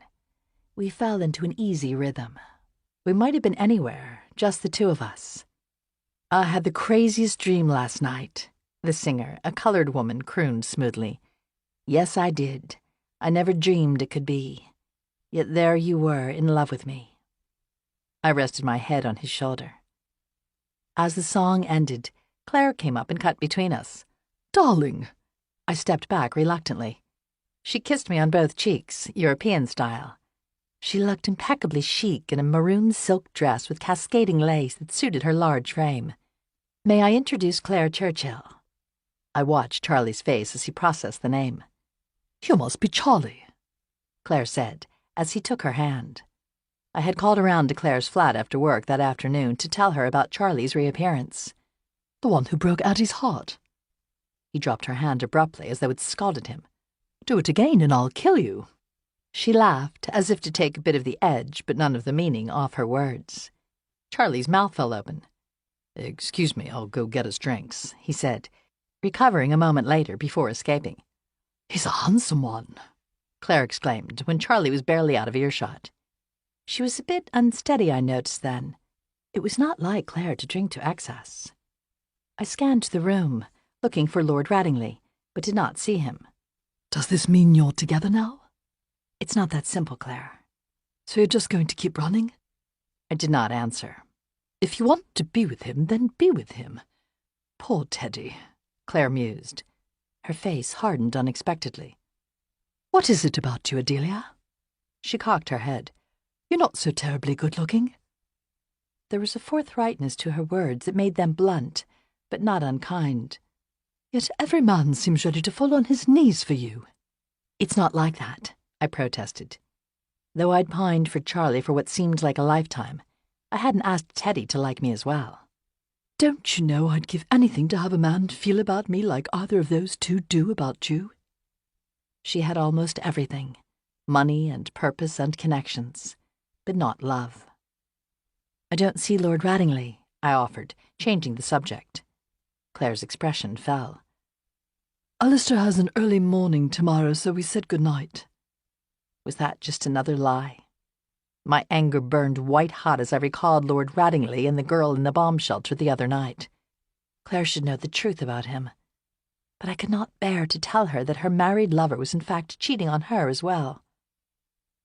we fell into an easy rhythm. We might have been anywhere, just the two of us. "I had the craziest dream last night," the singer, a colored woman, crooned smoothly. "Yes, I did. I never dreamed it could be. Yet there you were, in love with me." I rested my head on his shoulder. As the song ended, Claire came up and cut between us. "Darling!" I stepped back reluctantly. She kissed me on both cheeks, European style. She looked impeccably chic in a maroon silk dress with cascading lace that suited her large frame. "May I introduce Claire Churchill?" I watched Charlie's face as he processed the name. "You must be Charlie," Claire said, as he took her hand. I had called around to Claire's flat after work that afternoon to tell her about Charlie's reappearance. "The one who broke Addie's heart." He dropped her hand abruptly as though it scalded him. "Do it again and I'll kill you." She laughed, as if to take a bit of the edge, but none of the meaning, off her words. Charlie's mouth fell open. "Excuse me, I'll go get us drinks," he said, recovering a moment later before escaping. "He's a handsome one," Claire exclaimed when Charlie was barely out of earshot. She was a bit unsteady, I noticed then. It was not like Claire to drink to excess. I scanned the room, looking for Lord Rattingley, but did not see him. "Does this mean you're together now?" "It's not that simple, Claire." "So you're just going to keep running?" I did not answer. "If you want to be with him, then be with him. Poor Teddy," Claire mused. Her face hardened unexpectedly. "What is it about you, Adelia?" She cocked her head. "You're not so terribly good-looking." There was a forthrightness to her words that made them blunt, but not unkind. "Yet every man seems ready to fall on his knees for you." "It's not like that," I protested. Though I'd pined for Charlie for what seemed like a lifetime, I hadn't asked Teddy to like me as well. "Don't you know I'd give anything to have a man feel about me like either of those two do about you?" She had almost everything, money and purpose and connections, but not love. "I don't see Lord Rattingley," I offered, changing the subject. Claire's expression fell. "Alistair has an early morning tomorrow, so we said good night." Was that just another lie? My anger burned white-hot as I recalled Lord Rattingley and the girl in the bomb shelter the other night. Claire should know the truth about him. But I could not bear to tell her that her married lover was in fact cheating on her as well.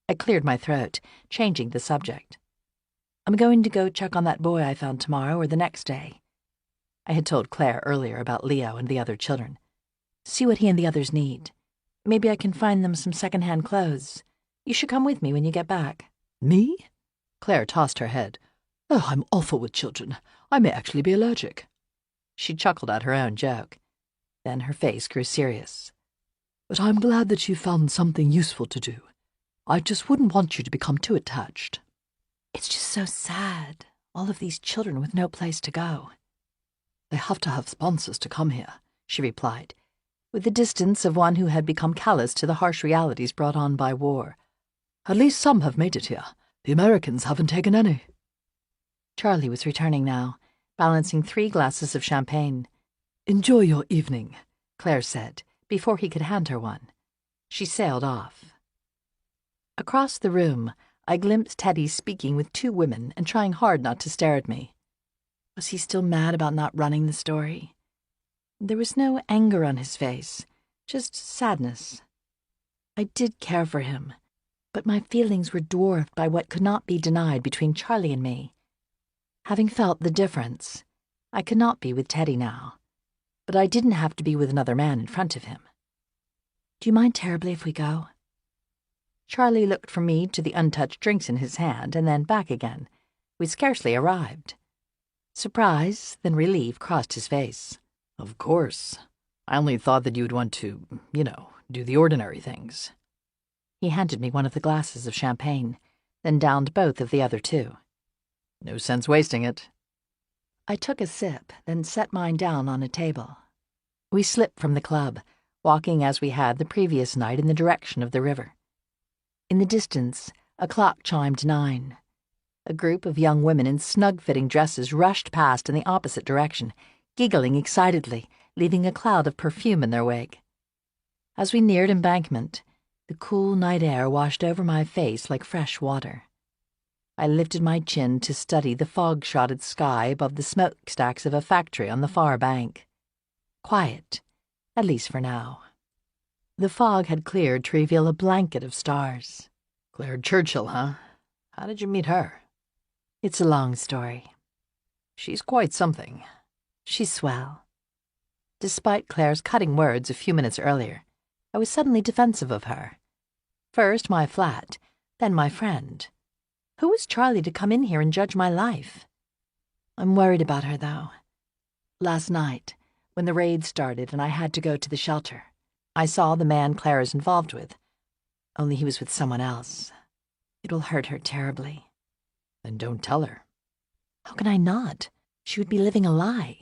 I cleared my throat, changing the subject. "I'm going to go check on that boy I found tomorrow or the next day." I had told Claire earlier about Leo and the other children. "See what he and the others need. Maybe I can find them some second-hand clothes. You should come with me when you get back." "Me?" Claire tossed her head. "Oh, I'm awful with children. I may actually be allergic." She chuckled at her own joke. Then her face grew serious. "But I'm glad that you found something useful to do. I just wouldn't want you to become too attached." It's just so sad, all of these children with no place to go. They have to have sponsors to come here, she replied, with the distance of one who had become callous to the harsh realities brought on by war. At least some have made it here. The Americans haven't taken any. Charlie was returning now, balancing 3 glasses of champagne. Enjoy your evening, Claire said, before he could hand her one. She sailed off. Across the room, I glimpsed Teddy speaking with 2 women and trying hard not to stare at me. Was he still mad about not running the story? There was no anger on his face, just sadness. I did care for him, but my feelings were dwarfed by what could not be denied between Charlie and me. Having felt the difference, I could not be with Teddy now, but I didn't have to be with another man in front of him. Do you mind terribly if we go? Charlie looked from me to the untouched drinks in his hand and then back again. We'd scarcely arrived. Surprise, then relief crossed his face. Of course. I only thought that you'd want to, do the ordinary things. He handed me one of the glasses of champagne, then downed both of the other 2. No sense wasting it. I took a sip, then set mine down on a table. We slipped from the club, walking as we had the previous night in the direction of the river. In the distance, a clock chimed 9. A group of young women in snug-fitting dresses rushed past in the opposite direction, giggling excitedly, leaving a cloud of perfume in their wake. As we neared Embankment, the cool night air washed over my face like fresh water. I lifted my chin to study the fog-shrouded sky above the smokestacks of a factory on the far bank. Quiet, at least for now. The fog had cleared to reveal a blanket of stars. Claire Churchill, huh? How did you meet her? It's a long story. She's quite something. She's swell. Despite Claire's cutting words a few minutes earlier, I was suddenly defensive of her. First my flat, then my friend. Who was Charlie to come in here and judge my life? I'm worried about her, though. Last night, when the raid started and I had to go to the shelter, I saw the man Claire is involved with, only he was with someone else. It'll hurt her terribly. Then don't tell her. How can I not? She would be living a lie.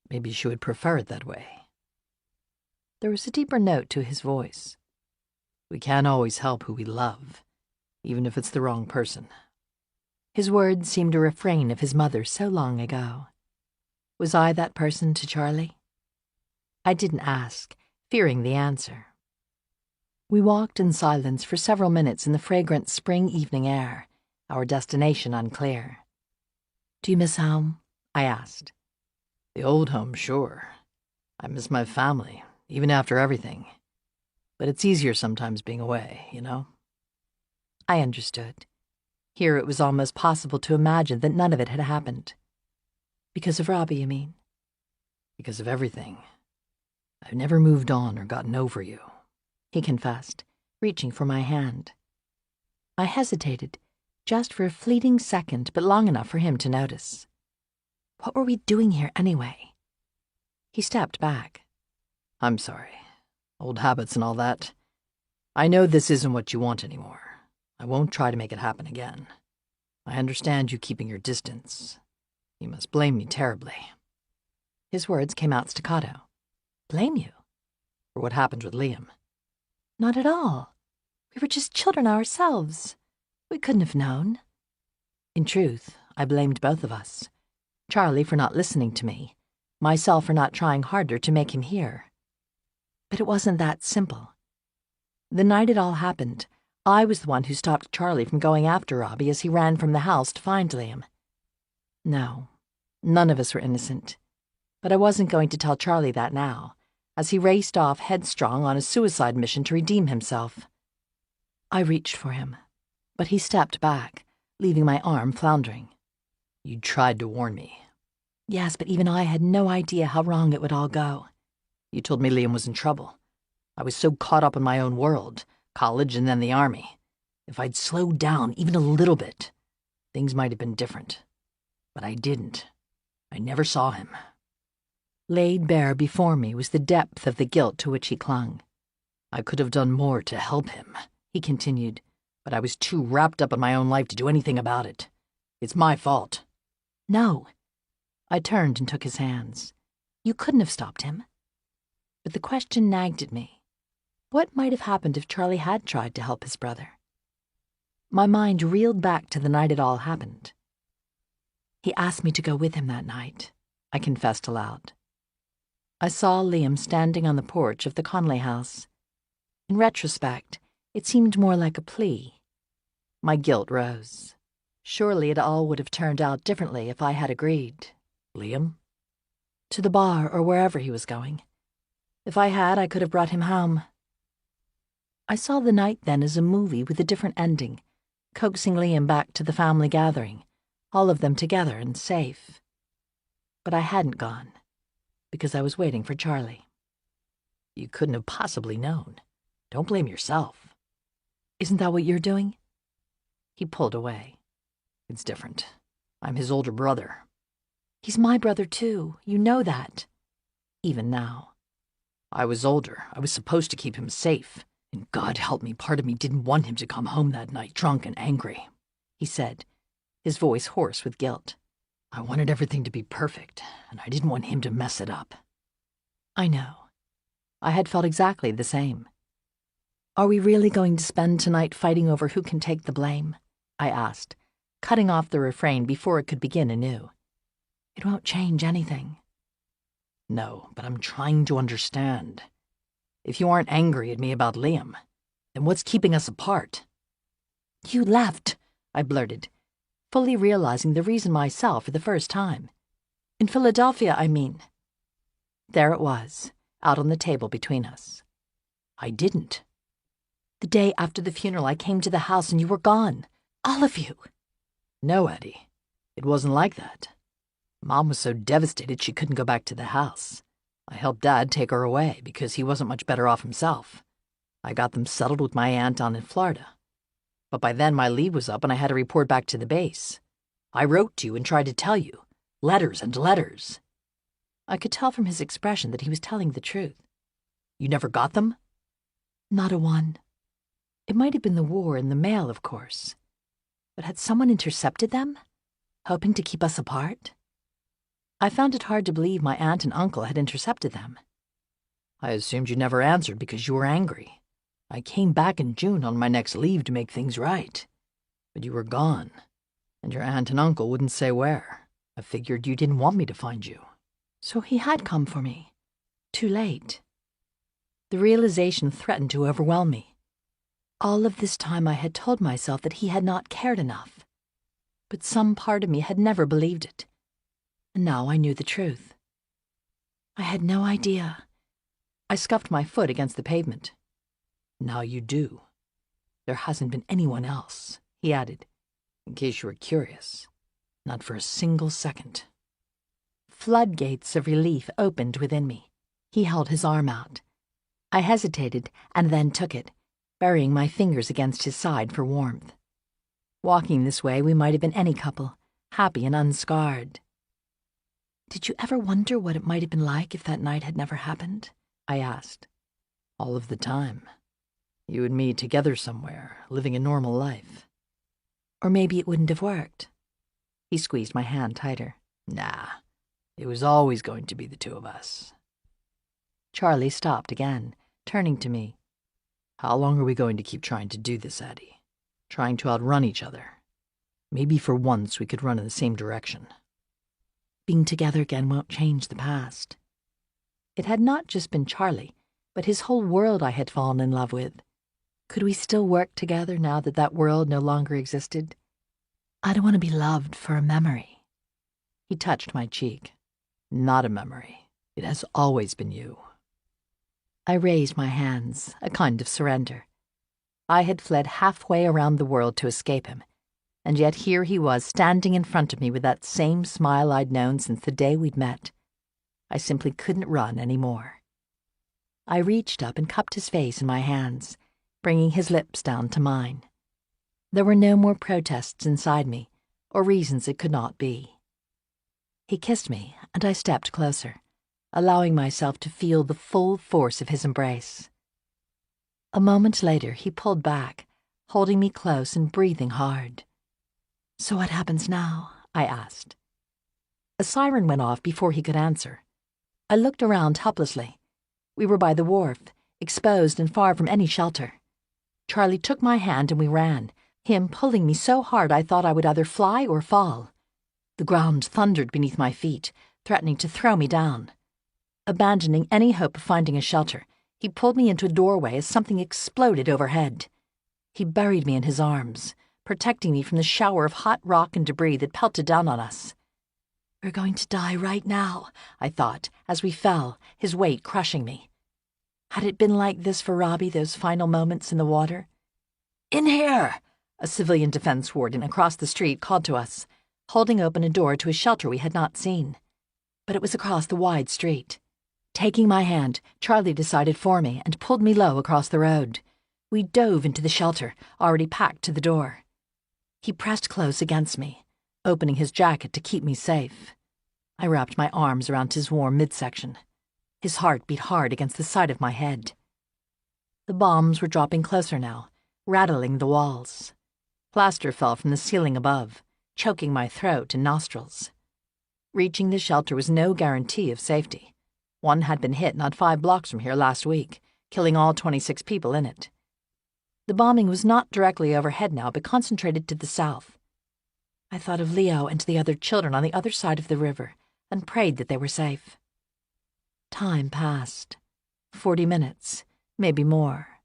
Maybe she would prefer it that way. There was a deeper note to his voice. We can't always help who we love, even if it's the wrong person. His words seemed a refrain of his mother so long ago. Was I that person to Charlie? I didn't ask, fearing the answer. We walked in silence for several minutes in the fragrant spring evening air, our destination unclear. Do you miss home? I asked. The old home, sure. I miss my family, even after everything. But it's easier sometimes being away, I understood. Here it was almost possible to imagine that none of it had happened. Because of Robbie, you mean? Because of everything. I've never moved on or gotten over you, he confessed, reaching for my hand. I hesitated, just for a fleeting second, but long enough for him to notice. What were we doing here anyway? He stepped back. I'm sorry. Old habits and all that. I know this isn't what you want anymore. I won't try to make it happen again. I understand you keeping your distance. You must blame me terribly. His words came out staccato. Blame you? For what happened with Liam. Not at all. We were just children ourselves. We couldn't have known. In truth, I blamed both of us. Charlie for not listening to me, myself for not trying harder to make him hear. But it wasn't that simple. The night it all happened, I was the one who stopped Charlie from going after Robbie as he ran from the house to find Liam. No, none of us were innocent. But I wasn't going to tell Charlie that now, as he raced off headstrong on a suicide mission to redeem himself. I reached for him, but he stepped back, leaving my arm floundering. You tried to warn me. Yes, but even I had no idea how wrong it would all go. You told me Liam was in trouble. I was so caught up in my own world, college and then the army. If I'd slowed down even a little bit, things might have been different. But I didn't. I never saw him. Laid bare before me was the depth of the guilt to which he clung. I could have done more to help him, he continued, but I was too wrapped up in my own life to do anything about it. It's my fault." "No." I turned and took his hands. "You couldn't have stopped him." But the question nagged at me. What might have happened if Charlie had tried to help his brother? My mind reeled back to the night it all happened. "He asked me to go with him that night," I confessed aloud. I saw Liam standing on the porch of the Conley house. In retrospect, it seemed more like a plea. My guilt rose. Surely it all would have turned out differently if I had agreed. "Liam?" To the bar or wherever he was going. If I had, I could have brought him home. I saw the night then as a movie with a different ending, coaxing Liam back to the family gathering, all of them together and safe. But I hadn't gone, because I was waiting for Charlie. "You couldn't have possibly known. Don't blame yourself." "Isn't that what you're doing?" He pulled away. "It's different. I'm his older brother." "He's my brother too. You know that." Even now. I was older. I was supposed to keep him safe. And God help me, part of me didn't want him to come home that night drunk and angry," he said, his voice hoarse with guilt. "I wanted everything to be perfect, and I didn't want him to mess it up." I know. I had felt exactly the same. "Are we really going to spend tonight fighting over who can take the blame?" I asked, cutting off the refrain before it could begin anew. "It won't change anything." "No, but I'm trying to understand. If you aren't angry at me about Liam, then what's keeping us apart?" "You left," I blurted, fully realizing the reason myself for the first time. "In Philadelphia, I mean." There it was, out on the table between us. "I didn't." "The day after the funeral, I came to the house and you were gone. All of you." "No, Eddie. It wasn't like that. Mom was so devastated she couldn't go back to the house. I helped Dad take her away because he wasn't much better off himself. I got them settled with my aunt down in Florida. But by then my leave was up and I had to report back to the base. I wrote to you and tried to tell you. Letters and letters." I could tell from his expression that he was telling the truth. "You never got them?" "Not a one. It might have been the war and the mail, of course. But had someone intercepted them, hoping to keep us apart?" I found it hard to believe my aunt and uncle had intercepted them. "I assumed you never answered because you were angry. I came back in June on my next leave to make things right. But you were gone, and your aunt and uncle wouldn't say where. I figured you didn't want me to find you." So he had come for me. Too late. The realization threatened to overwhelm me. All of this time I had told myself that he had not cared enough. But some part of me had never believed it. And now I knew the truth. I had no idea. I scuffed my foot against the pavement. "Now you do. There hasn't been anyone else," he added. In case you were curious. Not for a single second." Floodgates of relief opened within me. He held his arm out. I hesitated and then took it, burying my fingers against his side for warmth. Walking this way, we might have been any couple, happy and unscarred. "Did you ever wonder what it might have been like if that night had never happened?" I asked. "All of the time. You and me together somewhere, living a normal life." "Or maybe it wouldn't have worked." He squeezed my hand tighter. "Nah, it was always going to be the two of us." Charlie stopped again, turning to me. "How long are we going to keep trying to do this, Addie? Trying to outrun each other? Maybe for once we could run in the same direction." "Being together again won't change the past." It had not just been Charlie, but his whole world I had fallen in love with. Could we still work together now that that world no longer existed? "I don't want to be loved for a memory." He touched my cheek. "Not a memory. It has always been you." I raised my hands, a kind of surrender. I had fled halfway around the world to escape him, and yet here he was standing in front of me with that same smile I'd known since the day we'd met. I simply couldn't run any more. I reached up and cupped his face in my hands, bringing his lips down to mine. There were no more protests inside me, or reasons it could not be. He kissed me, and I stepped closer, allowing myself to feel the full force of his embrace. A moment later, he pulled back, holding me close and breathing hard. "So what happens now?" I asked. A siren went off before he could answer. I looked around helplessly. We were by the wharf, exposed and far from any shelter. Charlie took my hand and we ran, him pulling me so hard I thought I would either fly or fall. The ground thundered beneath my feet, threatening to throw me down. Abandoning any hope of finding a shelter, he pulled me into a doorway as something exploded overhead. He buried me in his arms, protecting me from the shower of hot rock and debris that pelted down on us. "We're going to die right now," I thought, as we fell, his weight crushing me. Had it been like this for Robbie those final moments in the water? "In here!" a civilian defense warden across the street called to us, holding open a door to a shelter we had not seen. But it was across the wide street. Taking my hand, Charlie decided for me and pulled me low across the road. We dove into the shelter, already packed to the door. He pressed close against me, opening his jacket to keep me safe. I wrapped my arms around his warm midsection. His heart beat hard against the side of my head. The bombs were dropping closer now, rattling the walls. Plaster fell from the ceiling above, choking my throat and nostrils. Reaching the shelter was no guarantee of safety. One had been hit not 5 blocks from here last week, killing all 26 people in it. The bombing was not directly overhead now, but concentrated to the south. I thought of Leo and the other children on the other side of the river and prayed that they were safe. Time passed. 40 minutes, maybe more.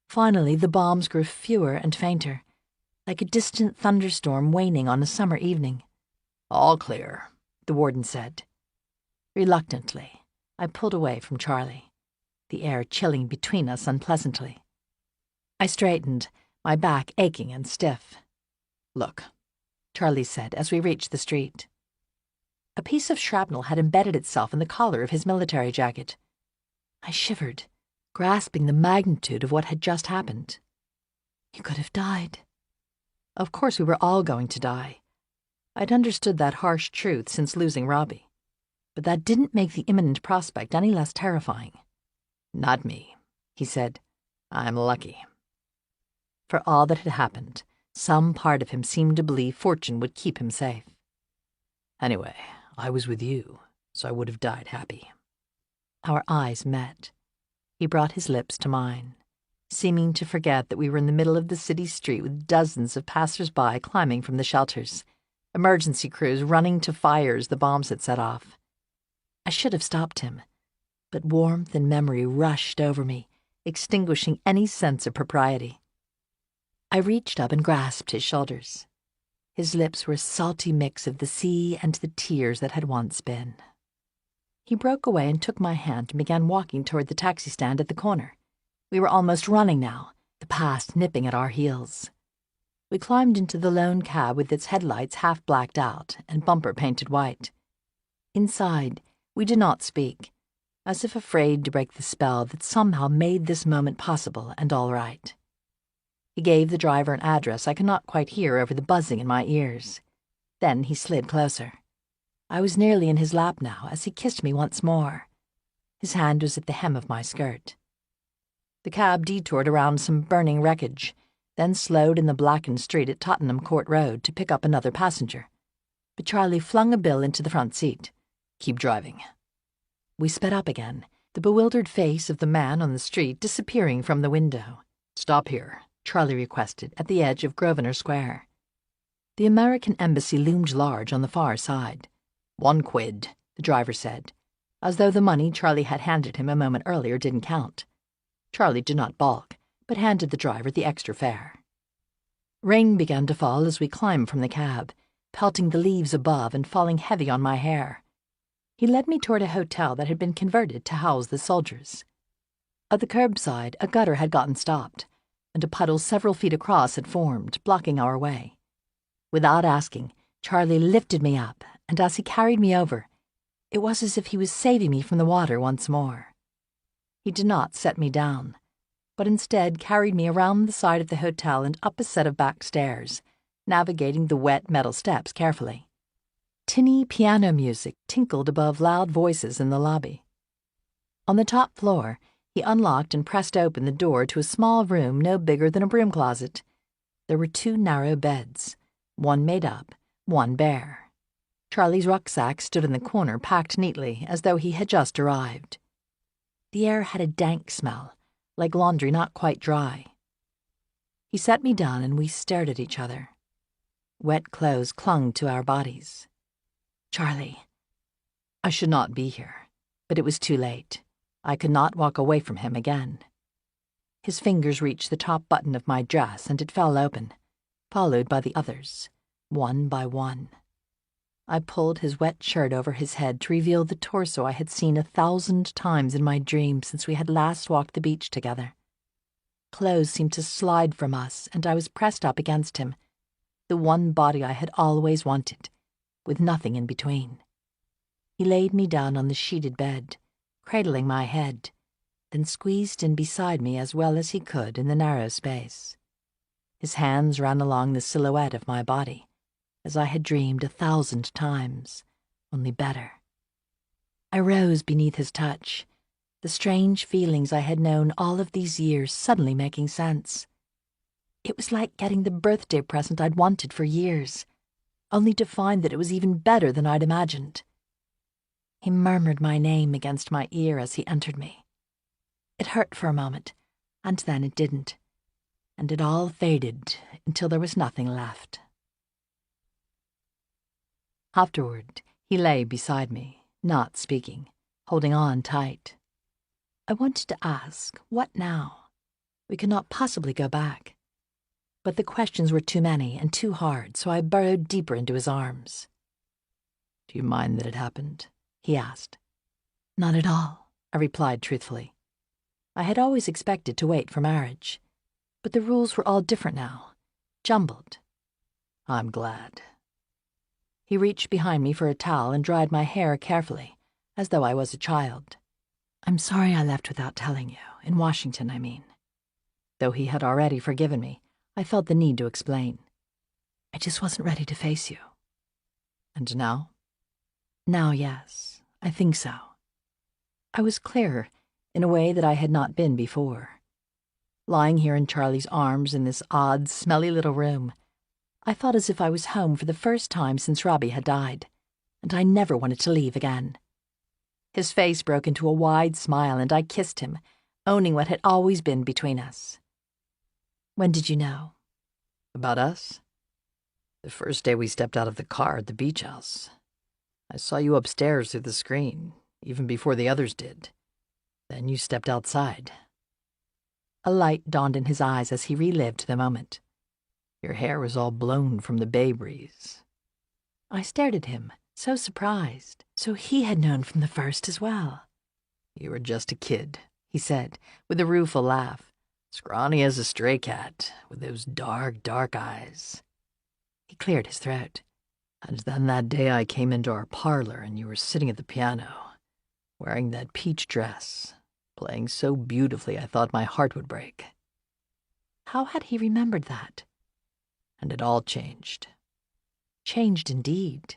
Finally, the bombs grew fewer and fainter, like a distant thunderstorm waning on a summer evening. "All clear," the warden said. Reluctantly, I pulled away from Charlie, the air chilling between us unpleasantly. I straightened, my back aching and stiff. "Look," Charlie said as we reached the street. A piece of shrapnel had embedded itself in the collar of his military jacket. I shivered, grasping the magnitude of what had just happened. He could have died. Of course we were all going to die. I'd understood that harsh truth since losing Robbie. But that didn't make the imminent prospect any less terrifying. "Not me," he said. "I'm lucky." For all that had happened, some part of him seemed to believe fortune would keep him safe. "Anyway, I was with you, so I would have died happy." Our eyes met. He brought his lips to mine, seeming to forget that we were in the middle of the city street with dozens of passers-by climbing from the shelters, emergency crews running to fires the bombs had set off. I should have stopped him, but warmth and memory rushed over me, extinguishing any sense of propriety. I reached up and grasped his shoulders. His lips were a salty mix of the sea and the tears that had once been. He broke away and took my hand and began walking toward the taxi stand at the corner. We were almost running now, the past nipping at our heels. We climbed into the lone cab with its headlights half blacked out and bumper painted white. Inside, we did not speak, as if afraid to break the spell that somehow made this moment possible and all right. He gave the driver an address I could not quite hear over the buzzing in my ears. Then he slid closer. I was nearly in his lap now as he kissed me once more. His hand was at the hem of my skirt. The cab detoured around some burning wreckage, then slowed in the blackened street at Tottenham Court Road to pick up another passenger. But Charlie flung a bill into the front seat. "Keep driving." We sped up again, the bewildered face of the man on the street disappearing from the window. "Stop here," Charlie requested, at the edge of Grosvenor Square. The American embassy loomed large on the far side. "1 quid, the driver said, as though the money Charlie had handed him a moment earlier didn't count. Charlie did not balk, but handed the driver the extra fare. Rain began to fall as we climbed from the cab, pelting the leaves above and falling heavy on my hair. He led me toward a hotel that had been converted to house the soldiers. At the curbside, a gutter had gotten stopped, and a puddle several feet across had formed, blocking our way. Without asking, Charlie lifted me up, and as he carried me over, it was as if he was saving me from the water once more. He did not set me down, but instead carried me around the side of the hotel and up a set of back stairs, navigating the wet metal steps carefully. Tinny piano music tinkled above loud voices in the lobby. On the top floor, He unlocked and pressed open the door to a small room no bigger than a broom closet. There were 2 narrow beds, one made up, one bare. Charlie's rucksack stood in the corner, packed neatly, as though he had just arrived. The air had a dank smell, like laundry not quite dry. He set me down and we stared at each other. Wet clothes clung to our bodies. Charlie. I should not be here, but it was too late. I could not walk away from him again. His fingers reached the top button of my dress and it fell open, followed by the others, one by one. I pulled his wet shirt over his head to reveal the torso I had seen 1,000 times in my dreams since we had last walked the beach together. Clothes seemed to slide from us, and I was pressed up against him, the one body I had always wanted, with nothing in between. He laid me down on the sheeted bed, cradling my head, then squeezed in beside me as well as he could in the narrow space. His hands ran along the silhouette of my body, as I had dreamed 1,000 times, only better. I rose beneath his touch, the strange feelings I had known all of these years suddenly making sense. It was like getting the birthday present I'd wanted for years, only to find that it was even better than I'd imagined. He murmured my name against my ear as he entered me. It hurt for a moment, and then it didn't, and it all faded until there was nothing left. Afterward, he lay beside me, not speaking, holding on tight. I wanted to ask, what now? We could not possibly go back. But the questions were too many and too hard, so I burrowed deeper into his arms. Do you mind that it happened? He asked. Not at all, I replied truthfully. I had always expected to wait for marriage, but the rules were all different now, jumbled. I'm glad. He reached behind me for a towel and dried my hair carefully, as though I was a child. I'm sorry I left without telling you, in Washington, I mean. Though he had already forgiven me, I felt the need to explain. I just wasn't ready to face you. And now? Now, yes, I think so. I was clearer, in a way that I had not been before. Lying here in Charlie's arms in this odd, smelly little room, I felt as if I was home for the first time since Robbie had died, and I never wanted to leave again. His face broke into a wide smile, and I kissed him, owning what had always been between us. When did you know? About us? The first day we stepped out of the car at the beach house. I saw you upstairs through the screen, even before the others did. Then you stepped outside. A light dawned in his eyes as he relived the moment. Your hair was all blown from the bay breeze. I stared at him, so surprised. So he had known from the first as well. You were just a kid, he said, with a rueful laugh. Scrawny as a stray cat, with those dark, dark eyes. He cleared his throat. And then that day I came into our parlor and you were sitting at the piano, wearing that peach dress, playing so beautifully I thought my heart would break. How had he remembered that? And it all changed. Changed indeed.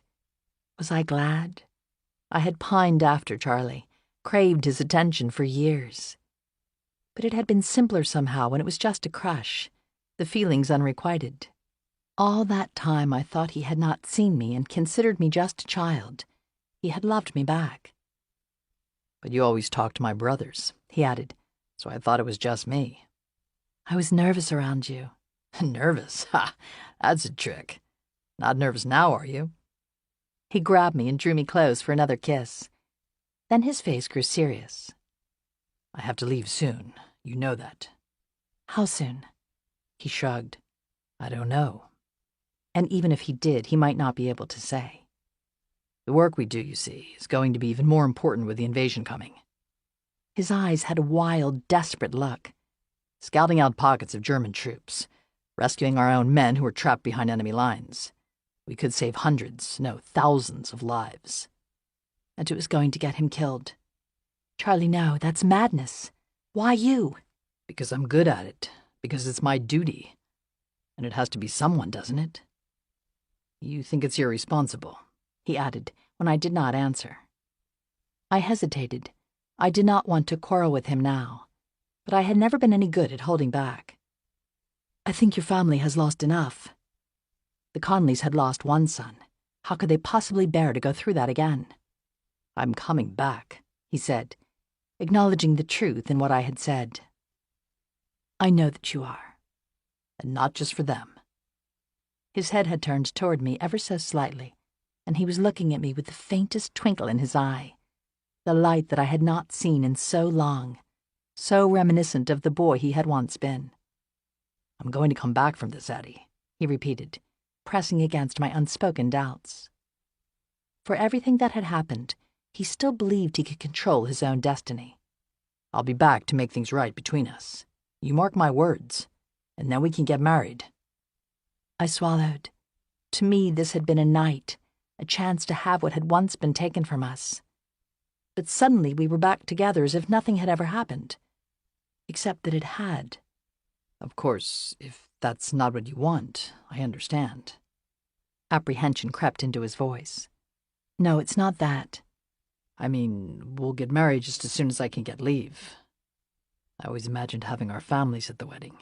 Was I glad? I had pined after Charlie, craved his attention for years. But it had been simpler somehow when it was just a crush, the feelings unrequited. All that time I thought he had not seen me and considered me just a child. He had loved me back. But you always talked to my brothers, he added, so I thought it was just me. I was nervous around you. Nervous? Ha! That's a trick. Not nervous now, are you? He grabbed me and drew me close for another kiss. Then his face grew serious. I have to leave soon. You know that. How soon? He shrugged. I don't know. And even if he did, he might not be able to say. The work we do, you see, is going to be even more important with the invasion coming. His eyes had a wild, desperate look. Scouting out pockets of German troops, rescuing our own men who were trapped behind enemy lines. We could save hundreds, no, thousands of lives. And it was going to get him killed. Charlie, no, that's madness. Why you? Because I'm good at it. Because it's my duty. And it has to be someone, doesn't it? You think it's irresponsible, he added when I did not answer. I hesitated. I did not want to quarrel with him now, but I had never been any good at holding back. I think your family has lost enough. The Conleys had lost one son. How could they possibly bear to go through that again? I'm coming back, he said, acknowledging the truth in what I had said. I know that you are. And not just for them. His head had turned toward me ever so slightly, and he was looking at me with the faintest twinkle in his eye, the light that I had not seen in so long, so reminiscent of the boy he had once been. I'm going to come back from this, Addie, he repeated, pressing against my unspoken doubts. For everything that had happened, he still believed he could control his own destiny. I'll be back to make things right between us. You mark my words, and then we can get married. I swallowed. To me, this had been a night, a chance to have what had once been taken from us. But suddenly we were back together as if nothing had ever happened. Except that it had. Of course, if that's not what you want, I understand. Apprehension crept into his voice. No, it's not that. I mean, we'll get married just as soon as I can get leave. I always imagined having our families at the wedding.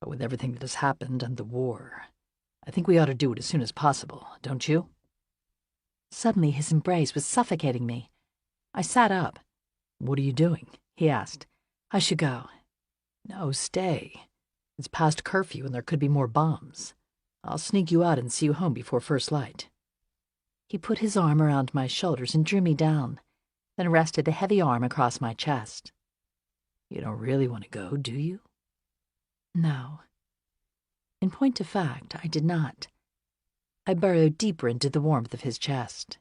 But with everything that has happened and the war, I think we ought to do it as soon as possible, don't you? Suddenly his embrace was suffocating me. I sat up. What are you doing? He asked. I should go. No, stay. It's past curfew and there could be more bombs. I'll sneak you out and see you home before first light. He put his arm around my shoulders and drew me down, then rested a heavy arm across my chest. You don't really want to go, do you? No. In point of fact, I did not. I burrowed deeper into the warmth of his chest.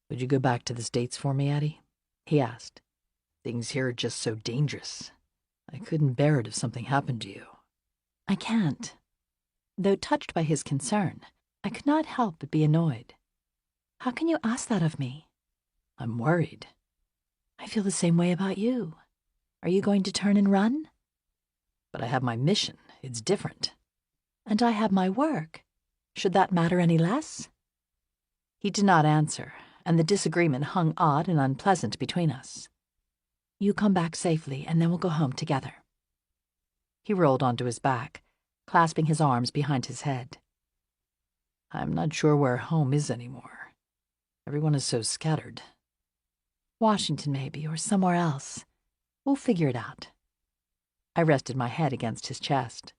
Would you go back to the States for me, Addie? He asked. Things here are just so dangerous. I couldn't bear it if something happened to you. I can't. Though touched by his concern, I could not help but be annoyed. How can you ask that of me? I'm worried. I feel the same way about you. Are you going to turn and run? But I have my mission. It's different. And I have my work. Should that matter any less? He did not answer, and the disagreement hung odd and unpleasant between us. You come back safely, and then we'll go home together. He rolled onto his back, clasping his arms behind his head. I'm not sure where home is anymore. Everyone is so scattered. Washington, maybe, or somewhere else. We'll figure it out. I rested my head against his chest.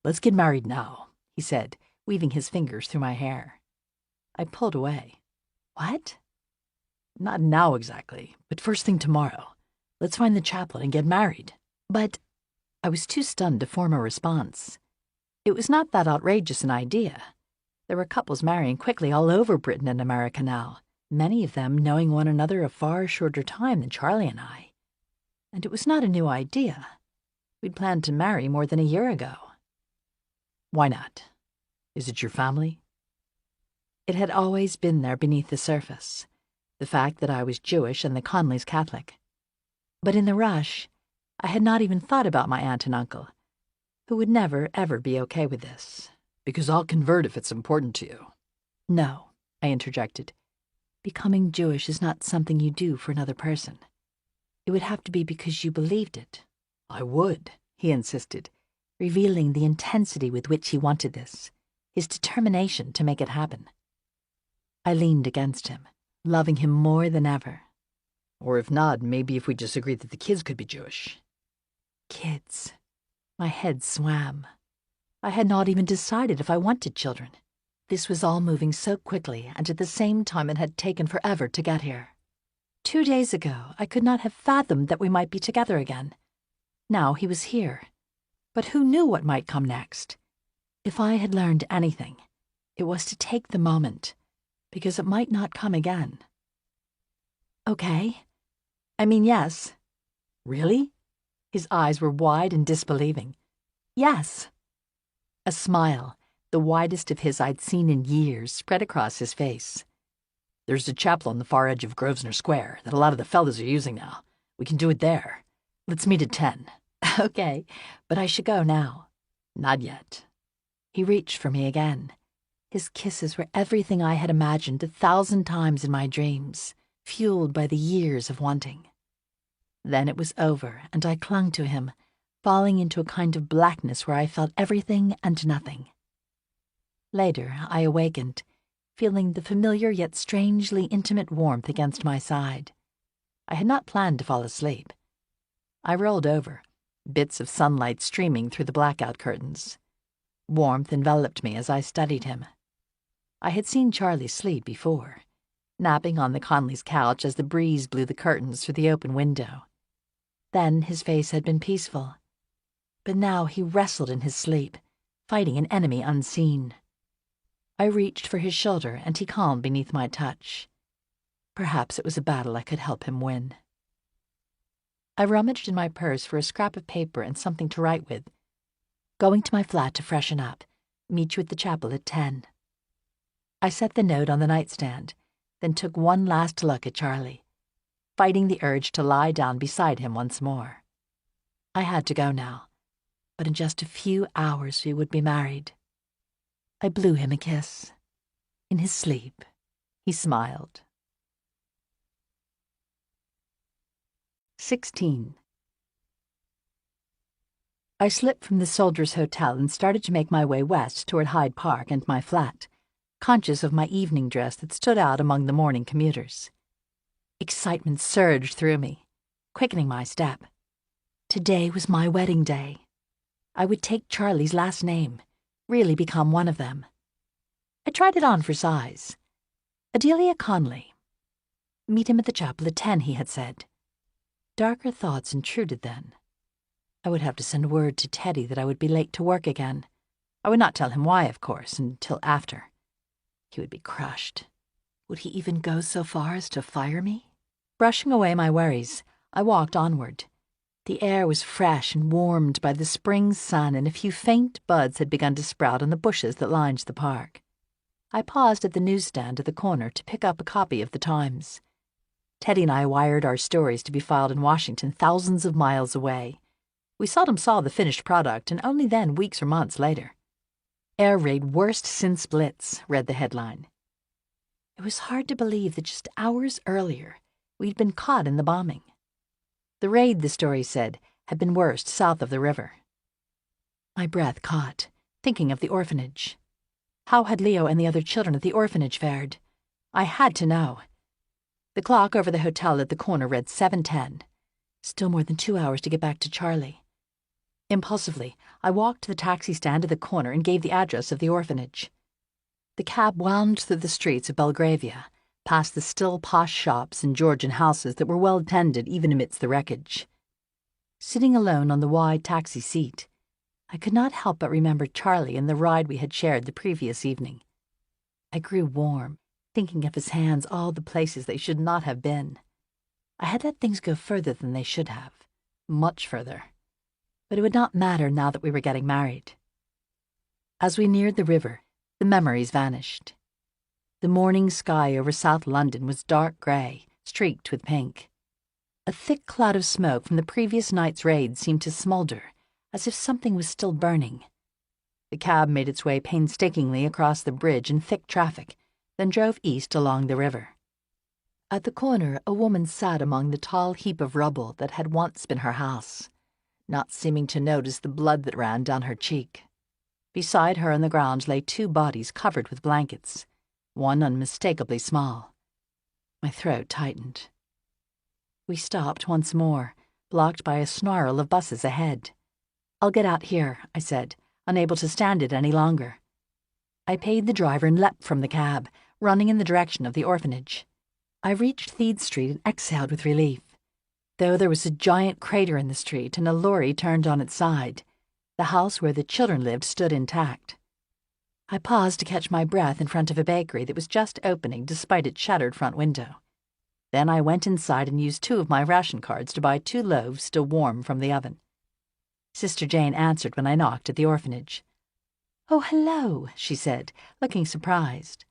Let's get married now, he said, weaving his fingers through my hair. I pulled away. What? Not now exactly, but first thing tomorrow. Let's find the chaplain and get married. But I was too stunned to form a response. It was not that outrageous an idea. There were couples marrying quickly all over Britain and America now, many of them knowing one another a far shorter time than Charlie and I. And it was not a new idea. We'd planned to marry more than a year ago. Why not? Is it your family? It had always been there beneath the surface, the fact that I was Jewish and the Conleys Catholic. But in the rush, I had not even thought about my aunt and uncle, who would never, ever be okay with this. Because I'll convert if it's important to you. No, I interjected. Becoming Jewish is not something you do for another person. It would have to be because you believed it. I would, he insisted, revealing the intensity with which he wanted this, his determination to make it happen. I leaned against him, loving him more than ever. Or if not, maybe if we just agreed that the kids could be Jewish. Kids. My head swam. I had not even decided if I wanted children. This was all moving so quickly, and at the same time it had taken forever to get here. 2 days ago, I could not have fathomed that we might be together again. Now he was here. But who knew what might come next? If I had learned anything, it was to take the moment, because it might not come again. Okay. I mean, yes. Really? His eyes were wide and disbelieving. Yes. A smile, the widest of his I'd seen in years, spread across his face. There's a chapel on the far edge of Grosvenor Square that a lot of the fellas are using now. We can do it there. Let's meet at 10. Okay, but I should go now. Not yet. He reached for me again. His kisses were everything I had imagined 1,000 times in my dreams. fueled by the years of wanting. Then it was over, and I clung to him, falling into a kind of blackness where I felt everything and nothing. Later, I awakened, feeling the familiar yet strangely intimate warmth against my side. I had not planned to fall asleep. I rolled over, bits of sunlight streaming through the blackout curtains. Warmth enveloped me as I studied him. I had seen Charlie sleep before, napping on the Conleys' couch as the breeze blew the curtains through the open window. Then his face had been peaceful, but now he wrestled in his sleep, fighting an enemy unseen. I reached for his shoulder, and he calmed beneath my touch. Perhaps it was a battle I could help him win. I rummaged in my purse for a scrap of paper and something to write with. Going to my flat to freshen up. Meet you at the chapel at 10. I set the note on the nightstand, then took one last look at Charlie, fighting the urge to lie down beside him once more. I had to go now, but in just a few hours we would be married. I blew him a kiss. In his sleep, he smiled. 16. I slipped from the Soldiers' Hotel and started to make my way west toward Hyde Park and my flat, conscious of my evening dress that stood out among the morning commuters. Excitement surged through me, quickening my step. Today was my wedding day. I would take Charlie's last name, really become one of them. I tried it on for size. Adelia Conley. Meet him at the chapel at 10, he had said. Darker thoughts intruded then. I would have to send word to Teddy that I would be late to work again. I would not tell him why, of course, until after. He would be crushed. Would he even go so far as to fire me? Brushing away my worries, I walked onward. The air was fresh and warmed by the spring sun, and a few faint buds had begun to sprout on the bushes that lined the park. I paused at the newsstand at the corner to pick up a copy of the Times. Teddy and I wired our stories to be filed in Washington thousands of miles away. We seldom saw the finished product, and only then weeks or months later. Air raid worst since Blitz, read the headline. It was hard to believe that just hours earlier we'd been caught in the bombing. The raid, the story said, had been worst south of the river. My breath caught, thinking of the orphanage. How had Leo and the other children at the orphanage fared? I had to know. The clock over the hotel at the corner read 7:10. Still more than 2 hours to get back to Charlie. Impulsively, I walked to the taxi stand at the corner and gave the address of the orphanage. The cab wound through the streets of Belgravia, past the still posh shops and Georgian houses that were well tended even amidst the wreckage. Sitting alone on the wide taxi seat, I could not help but remember Charlie and the ride we had shared the previous evening. I grew warm, thinking of his hands all the places they should not have been. I had let things go further than they should have, much further. But it would not matter now that we were getting married. As we neared the river, the memories vanished. The morning sky over South London was dark grey, streaked with pink. A thick cloud of smoke from the previous night's raid seemed to smolder, as if something was still burning. The cab made its way painstakingly across the bridge in thick traffic, then drove east along the river. At the corner, a woman sat among the tall heap of rubble that had once been her house, not seeming to notice the blood that ran down her cheek. Beside her on the ground lay 2 bodies covered with blankets, one unmistakably small. My throat tightened. We stopped once more, blocked by a snarl of buses ahead. "I'll get out here," I said, unable to stand it any longer. I paid the driver and leapt from the cab, running in the direction of the orphanage. I reached Theed Street and exhaled with relief. Though there was a giant crater in the street and a lorry turned on its side, the house where the children lived stood intact. I paused to catch my breath in front of a bakery that was just opening despite its shattered front window. Then I went inside and used 2 of my ration cards to buy 2 loaves still warm from the oven. Sister Jane answered when I knocked at the orphanage. "Oh, hello," she said, looking surprised.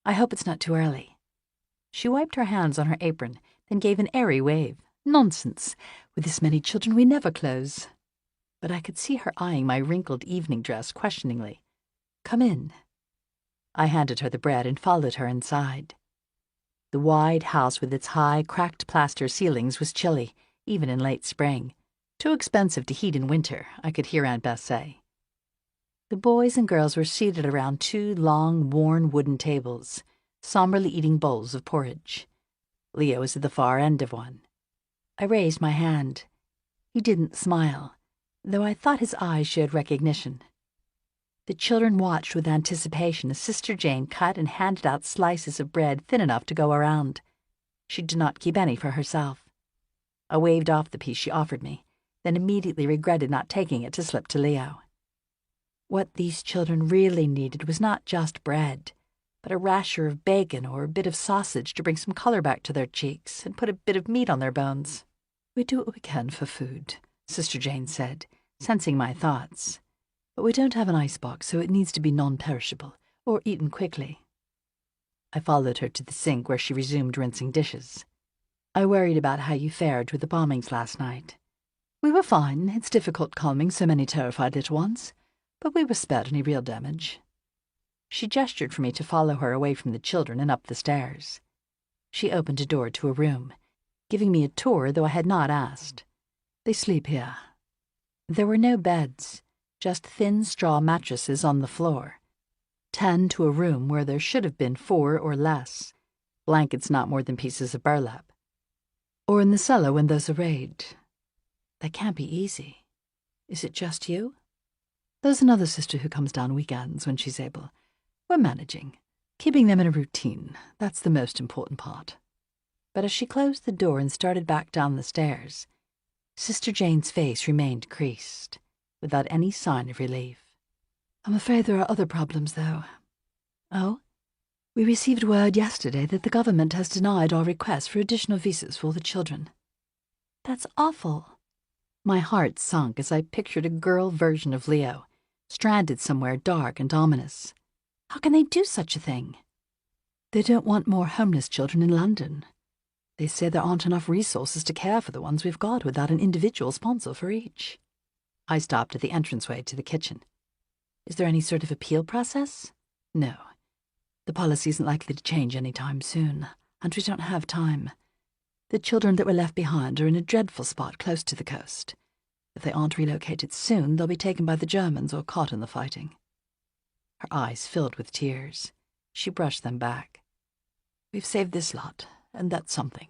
"I hope it's not too early." She wiped her hands on her apron, then gave an airy wave. "Nonsense. With this many children, we never close." But I could see her eyeing my wrinkled evening dress questioningly. "Come in." I handed her the bread and followed her inside. The wide house with its high, cracked plaster ceilings was chilly, even in late spring. Too expensive to heat in winter, I could hear Aunt Bess say. The boys and girls were seated around two long, worn wooden tables, somberly eating bowls of porridge. Leo was at the far end of one. I raised my hand. He didn't smile, though I thought his eyes showed recognition. The children watched with anticipation as Sister Jane cut and handed out slices of bread thin enough to go around. She did not keep any for herself. I waved off the piece she offered me, then immediately regretted not taking it to slip to Leo. What these children really needed was not just bread, but a rasher of bacon or a bit of sausage to bring some color back to their cheeks and put a bit of meat on their bones. "We do what we can for food," Sister Jane said, sensing my thoughts. "But we don't have an icebox, so it needs to be non-perishable, or eaten quickly." I followed her to the sink where she resumed rinsing dishes. "I worried about how you fared with the bombings last night." "We were fine. It's difficult calming so many terrified little ones, but we were spared any real damage." She gestured for me to follow her away from the children and up the stairs. She opened a door to a room, giving me a tour, though I had not asked. "They sleep here." There were no beds, just thin straw mattresses on the floor. 10 to a room where there should have been 4 or less, blankets not more than pieces of burlap. "Or in the cellar when there's a raid." "That can't be easy. Is it just you?" "There's another sister who comes down weekends when she's able. We're managing, keeping them in a routine. That's the most important part." But as she closed the door and started back down the stairs, Sister Jane's face remained creased, without any sign of relief. "I'm afraid there are other problems, though." "Oh?" "We received word yesterday that the government has denied our requests for additional visas for the children." "That's awful." My heart sunk as I pictured a girl version of Leo, stranded somewhere dark and ominous. How can they do such a thing? "They don't want more homeless children in London. They say there aren't enough resources to care for the ones we've got without an individual sponsor for each." I stopped at the entranceway to the kitchen. "Is there any sort of appeal process?" "No. The policy isn't likely to change any time soon, and we don't have time. The children that were left behind are in a dreadful spot close to the coast. If they aren't relocated soon, they'll be taken by the Germans or caught in the fighting." Her eyes filled with tears. She brushed them back. "We've saved this lot, and that's something."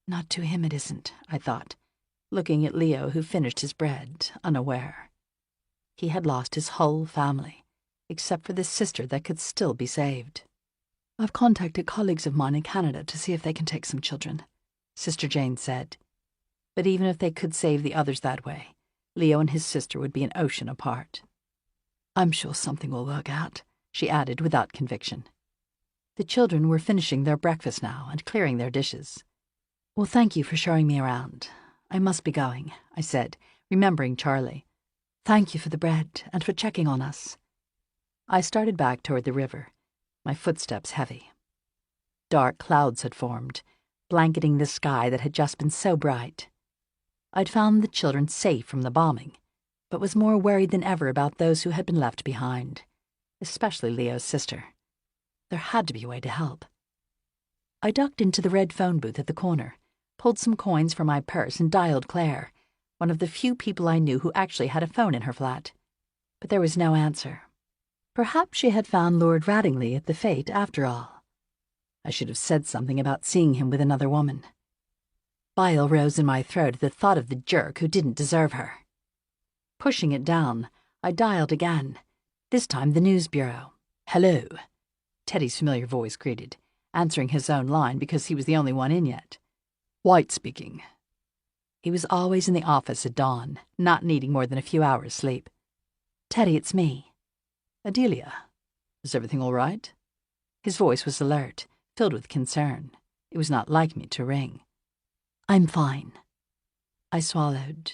Not to him it isn't, I thought, looking at Leo, who finished his bread, unaware. He had lost his whole family, except for this sister that could still be saved. "I've contacted colleagues of mine in Canada to see if they can take some children," Sister Jane said. But even if they could save the others that way, Leo and his sister would be an ocean apart. "I'm sure something will work out," she added without conviction. The children were finishing their breakfast now and clearing their dishes. "Well, thank you for showing me around. I must be going," I said, remembering Charlie. "Thank you for the bread and for checking on us." I started back toward the river, my footsteps heavy. Dark clouds had formed, blanketing the sky that had just been so bright. I'd found the children safe from the bombing, but was more worried than ever about those who had been left behind, especially Leo's sister. There had to be a way to help. I ducked into the red phone booth at the corner, pulled some coins from my purse and dialed Claire, one of the few people I knew who actually had a phone in her flat. But there was no answer. Perhaps she had found Lord Rattingley at the fete after all. I should have said something about seeing him with another woman. Bile rose in my throat at the thought of the jerk who didn't deserve her. Pushing it down, I dialed again, this time the news bureau. "Hello," Teddy's familiar voice greeted, answering his own line because he was the only one in yet. "White speaking." He was always in the office at dawn, not needing more than a few hours' sleep. "Teddy, it's me." "Adelia, is everything all right?" His voice was alert, filled with concern. It was not like me to ring. "I'm fine." I swallowed.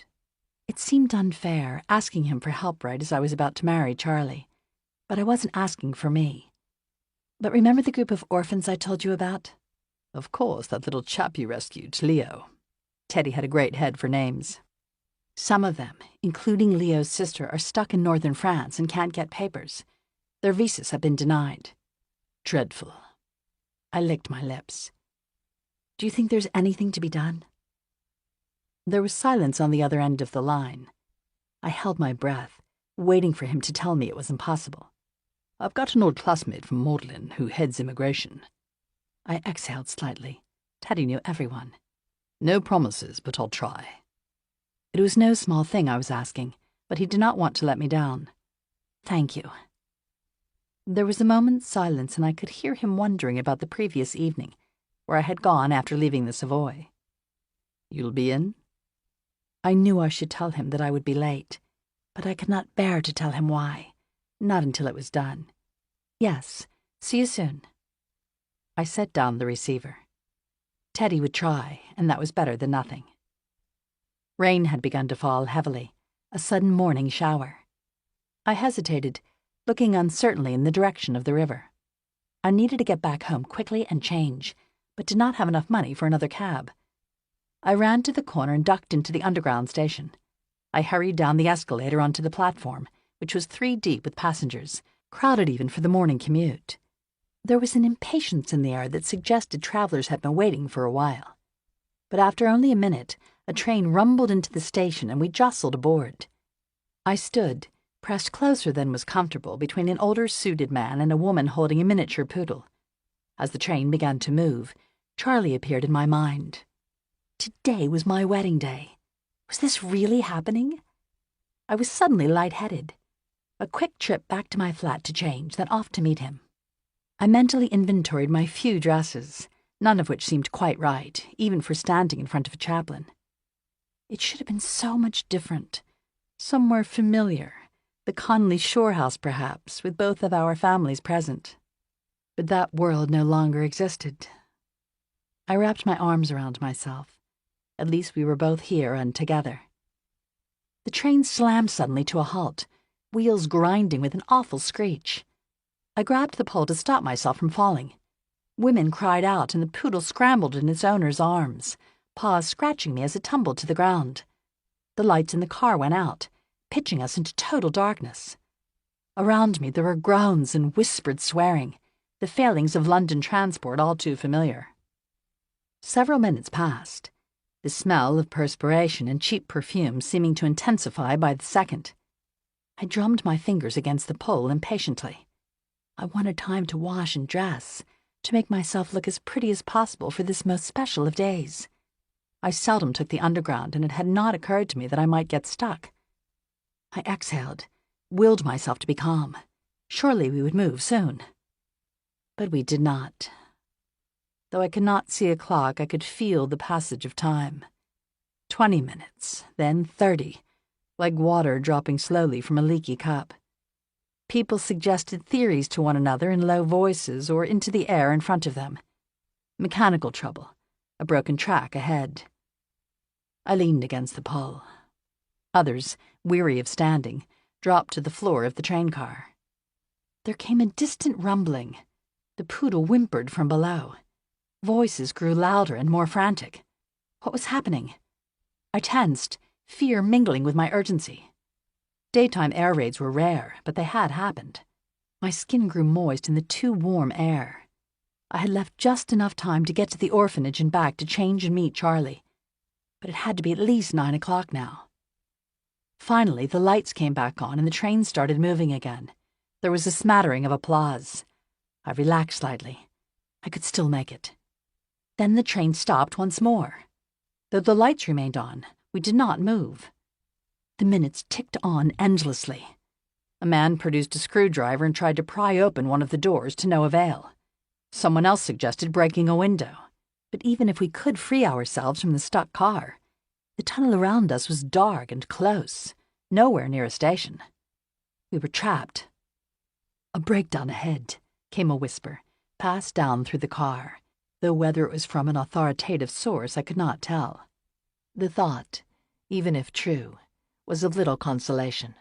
It seemed unfair, asking him for help right as I was about to marry Charlie. But I wasn't asking for me. "But remember the group of orphans I told you about?" "Of course, that little chap you rescued, Leo." Teddy had a great head for names. "Some of them, including Leo's sister, are stuck in northern France and can't get papers. Their visas have been denied." "Dreadful." I licked my lips. Do you think there's anything to be done? There was silence on the other end of the line. I held my breath, waiting for him to tell me it was impossible. I've got an old classmate from Magdalen who heads immigration. I exhaled slightly. Teddy knew everyone. No promises, but I'll try. It was no small thing I was asking, but he did not want to let me down. Thank you. There was a moment's silence, and I could hear him wondering about the previous evening, where I had gone after leaving the Savoy. You'll be in? I knew I should tell him that I would be late, but I could not bear to tell him why, not until it was done. Yes, see you soon. I set down the receiver. Teddy would try, and that was better than nothing. Rain had begun to fall heavily, a sudden morning shower. I hesitated, looking uncertainly in the direction of the river. I needed to get back home quickly and change, but did not have enough money for another cab. I ran to the corner and ducked into the underground station. I hurried down the escalator onto the platform, which was 3 deep with passengers, crowded even for the morning commute. There was an impatience in the air that suggested travelers had been waiting for a while. But after only a minute, a train rumbled into the station and we jostled aboard. I stood, pressed closer than was comfortable, between an older suited man and a woman holding a miniature poodle. As the train began to move, Charlie appeared in my mind. Today was my wedding day. Was this really happening? I was suddenly lightheaded. A quick trip back to my flat to change, then off to meet him. I mentally inventoried my few dresses, none of which seemed quite right, even for standing in front of a chaplain. It should have been so much different, somewhere familiar, the Conley Shore House perhaps, with both of our families present. But that world no longer existed. I wrapped my arms around myself. At least we were both here and together. The train slammed suddenly to a halt, wheels grinding with an awful screech. I grabbed the pole to stop myself from falling. Women cried out and the poodle scrambled in its owner's arms, paws scratching me as it tumbled to the ground. The lights in the car went out, pitching us into total darkness. Around me there were groans and whispered swearing, the failings of London transport all too familiar. Several minutes passed, the smell of perspiration and cheap perfume seeming to intensify by the second. I drummed my fingers against the pole impatiently. I wanted time to wash and dress, to make myself look as pretty as possible for this most special of days. I seldom took the underground, and it had not occurred to me that I might get stuck. I exhaled, willed myself to be calm. Surely we would move soon. But we did not. Though I could not see a clock, I could feel the passage of time. 20 minutes, then 30, like water dropping slowly from a leaky cup. People suggested theories to one another in low voices or into the air in front of them. Mechanical trouble, a broken track ahead. I leaned against the pole. Others, weary of standing, dropped to the floor of the train car. There came a distant rumbling. The poodle whimpered from below. Voices grew louder and more frantic. What was happening? I tensed, fear mingling with my urgency. Daytime air raids were rare, but they had happened. My skin grew moist in the too warm air. I had left just enough time to get to the orphanage and back to change and meet Charlie. But it had to be at least 9 o'clock now. Finally, the lights came back on and the train started moving again. There was a smattering of applause. I relaxed slightly. I could still make it. Then the train stopped once more. Though the lights remained on, we did not move. The minutes ticked on endlessly. A man produced a screwdriver and tried to pry open one of the doors to no avail. Someone else suggested breaking a window. But even if we could free ourselves from the stuck car, the tunnel around us was dark and close, nowhere near a station. We were trapped. "A breakdown ahead," came a whisper, passed down through the car, though whether it was from an authoritative source I could not tell. The thought, even if true, was of little consolation.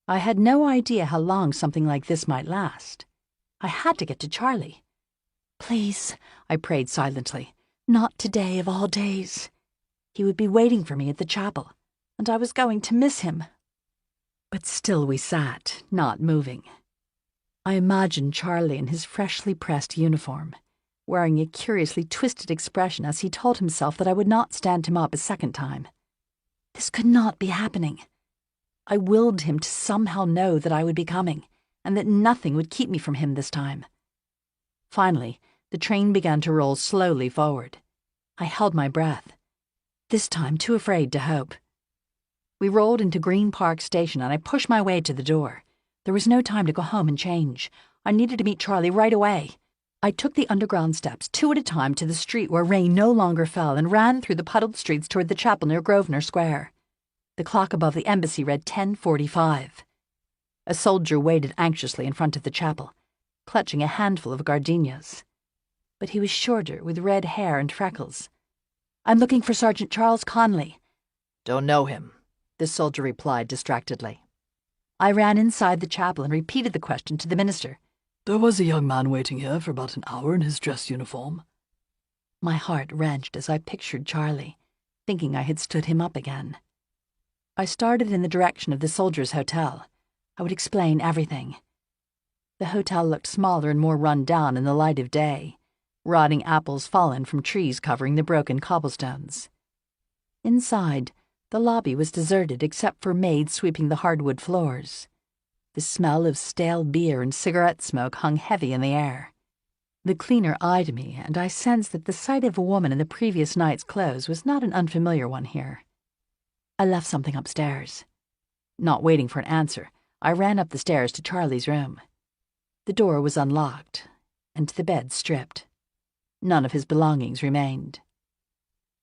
I had no idea how long something like this might last. I had to get to Charlie. "Please," I prayed silently, "not today of all days." He would be waiting for me at the chapel, and I was going to miss him. But still we sat, not moving. I imagined Charlie in his freshly pressed uniform, wearing a curiously twisted expression as he told himself that I would not stand him up a second time. This could not be happening. I willed him to somehow know that I would be coming, and that nothing would keep me from him this time. Finally, the train began to roll slowly forward. I held my breath, this time too afraid to hope. We rolled into Green Park Station and I pushed my way to the door. There was no time to go home and change. I needed to meet Charlie right away. I took the underground steps 2 at a time to the street where rain no longer fell and ran through the puddled streets toward the chapel near Grosvenor Square. The clock above the embassy read 10:45. A soldier waited anxiously in front of the chapel, clutching a handful of gardenias. But he was shorter, with red hair and freckles. "I'm looking for Sergeant Charles Conley." Don't know him, the soldier replied distractedly. I ran inside the chapel and repeated the question to the minister. "There was a young man waiting here for about an hour in his dress uniform." My heart wrenched as I pictured Charlie, thinking I had stood him up again. I started in the direction of the soldiers' hotel. I would explain everything. The hotel looked smaller and more run down in the light of day, rotting apples fallen from trees covering the broken cobblestones. Inside, the lobby was deserted except for maids sweeping the hardwood floors. The smell of stale beer and cigarette smoke hung heavy in the air. The cleaner eyed me, and I sensed that the sight of a woman in the previous night's clothes was not an unfamiliar one here. I left something upstairs. Not waiting for an answer, I ran up the stairs to Charlie's room. The door was unlocked, and the bed stripped. None of his belongings remained.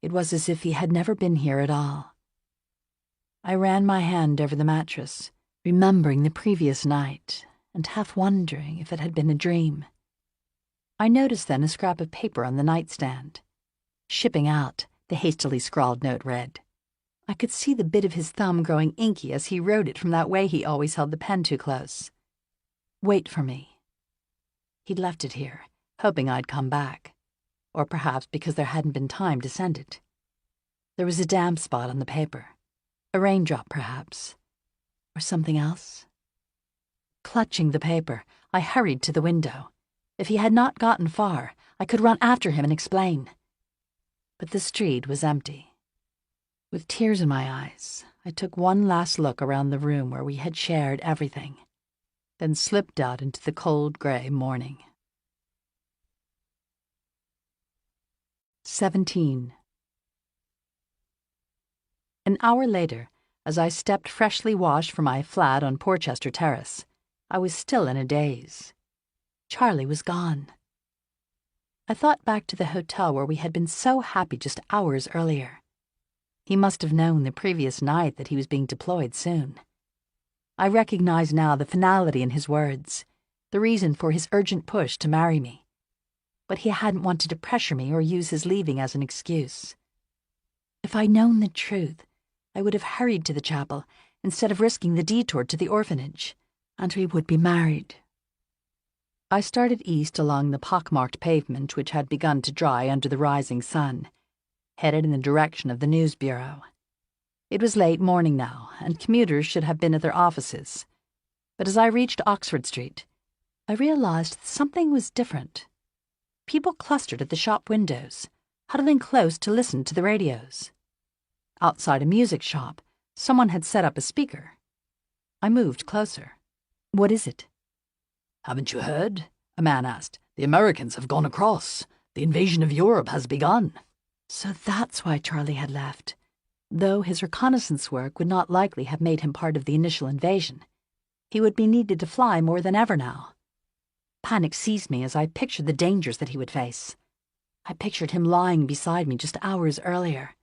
It was as if he had never been here at all. I ran my hand over the mattress, remembering the previous night, and half wondering if it had been a dream. I noticed then a scrap of paper on the nightstand. "Shipping out," the hastily scrawled note read. I could see the bit of his thumb growing inky as he wrote it from that way he always held the pen too close. "Wait for me." He'd left it here, hoping I'd come back, or perhaps because there hadn't been time to send it. There was a damp spot on the paper. A raindrop, perhaps. Or something else? Clutching the paper, I hurried to the window. If he had not gotten far, I could run after him and explain. But the street was empty. With tears in my eyes, I took one last look around the room where we had shared everything, then slipped out into the cold gray morning. 17. An hour later, as I stepped freshly washed from my flat on Porchester Terrace, I was still in a daze. Charlie was gone. I thought back to the hotel where we had been so happy just hours earlier. He must have known the previous night that he was being deployed soon. I recognized now the finality in his words, the reason for his urgent push to marry me. But he hadn't wanted to pressure me or use his leaving as an excuse. If I'd known the truth, I would have hurried to the chapel instead of risking the detour to the orphanage, and we would be married. I started east along the pockmarked pavement which had begun to dry under the rising sun, headed in the direction of the news bureau. It was late morning now, and commuters should have been at their offices. But as I reached Oxford Street, I realized that something was different. People clustered at the shop windows, huddling close to listen to the radios. Outside a music shop, someone had set up a speaker. I moved closer. "What is it?" "Haven't you heard?" a man asked. "The Americans have gone across. The invasion of Europe has begun." So that's why Charlie had left. Though his reconnaissance work would not likely have made him part of the initial invasion, he would be needed to fly more than ever now. Panic seized me as I pictured the dangers that he would face. I pictured him lying beside me just hours earlier.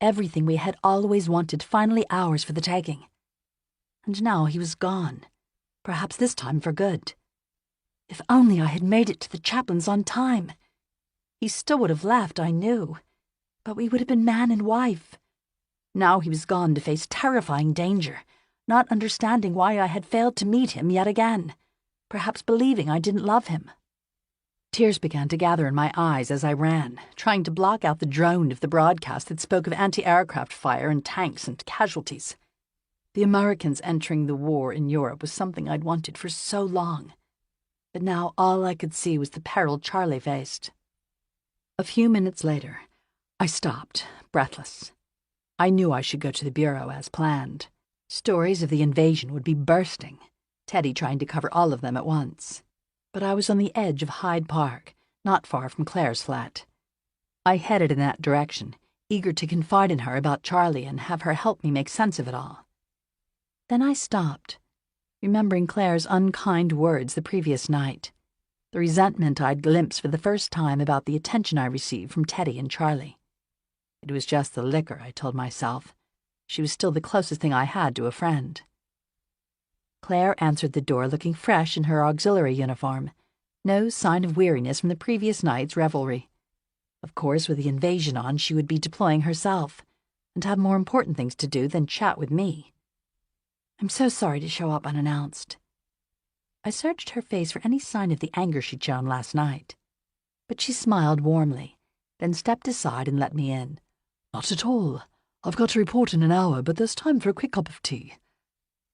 Everything we had always wanted finally ours for the taking. And now he was gone, perhaps this time for good. If only I had made it to the chaplain's on time. He still would have left, I knew, but we would have been man and wife. Now he was gone to face terrifying danger, not understanding why I had failed to meet him yet again, perhaps believing I didn't love him. Tears began to gather in my eyes as I ran, trying to block out the drone of the broadcast that spoke of anti-aircraft fire and tanks and casualties. The Americans entering the war in Europe was something I'd wanted for so long. But now all I could see was the peril Charlie faced. A few minutes later, I stopped, breathless. I knew I should go to the bureau as planned. Stories of the invasion would be bursting, Teddy trying to cover all of them at once. But I was on the edge of Hyde Park, not far from Claire's flat. I headed in that direction, eager to confide in her about Charlie and have her help me make sense of it all. Then I stopped, remembering Claire's unkind words the previous night, the resentment I'd glimpsed for the first time about the attention I received from Teddy and Charlie. It was just the liquor, I told myself. She was still the closest thing I had to a friend. Claire answered the door looking fresh in her auxiliary uniform, no sign of weariness from the previous night's revelry. Of course, with the invasion on, she would be deploying herself, and have more important things to do than chat with me. I'm so sorry to show up unannounced. I searched her face for any sign of the anger she'd shown last night, but she smiled warmly, then stepped aside and let me in. Not at all. I've got to report in an hour, but there's time for a quick cup of tea.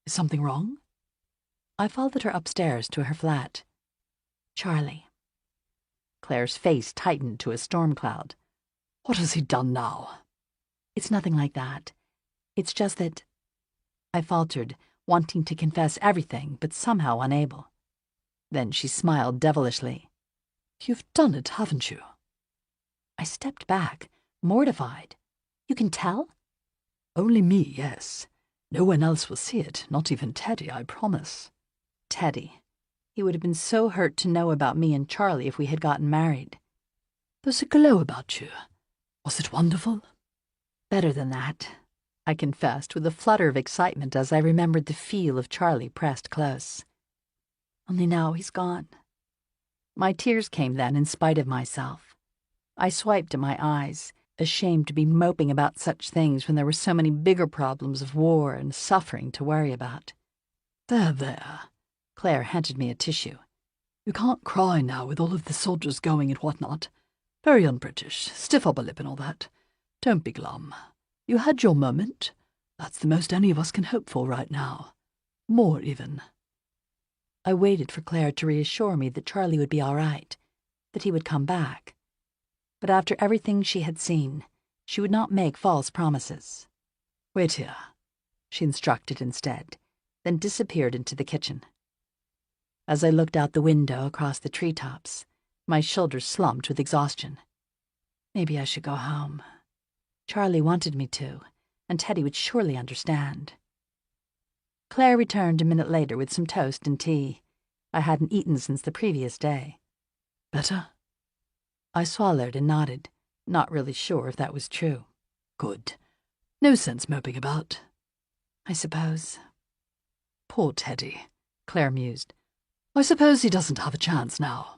Is something wrong? I followed her upstairs to her flat. Charlie. Claire's face tightened to a storm cloud. What has he done now? It's nothing like that. It's just that... I faltered, wanting to confess everything, but somehow unable. Then she smiled devilishly. You've done it, haven't you? I stepped back, mortified. You can tell? Only me, yes. No one else will see it, not even Teddy, I promise. Teddy. He would have been so hurt to know about me and Charlie if we had gotten married. There's a glow about you. Was it wonderful? Better than that, I confessed with a flutter of excitement as I remembered the feel of Charlie pressed close. Only now he's gone. My tears came then in spite of myself. I swiped at my eyes, ashamed to be moping about such things when there were so many bigger problems of war and suffering to worry about. There, there. Claire handed me a tissue. You can't cry now with all of the soldiers going and whatnot. Very un-British, stiff upper lip and all that. Don't be glum. You had your moment. That's the most any of us can hope for right now. More, even. I waited for Claire to reassure me that Charlie would be all right, that he would come back. But after everything she had seen, she would not make false promises. Wait here, she instructed instead, then disappeared into the kitchen. As I looked out the window across the treetops, my shoulders slumped with exhaustion. Maybe I should go home. Charlie wanted me to, and Teddy would surely understand. Claire returned a minute later with some toast and tea. I hadn't eaten since the previous day. Better? I swallowed and nodded, not really sure if that was true. Good. No sense moping about. I suppose. Poor Teddy, Claire mused. I suppose he doesn't have a chance now.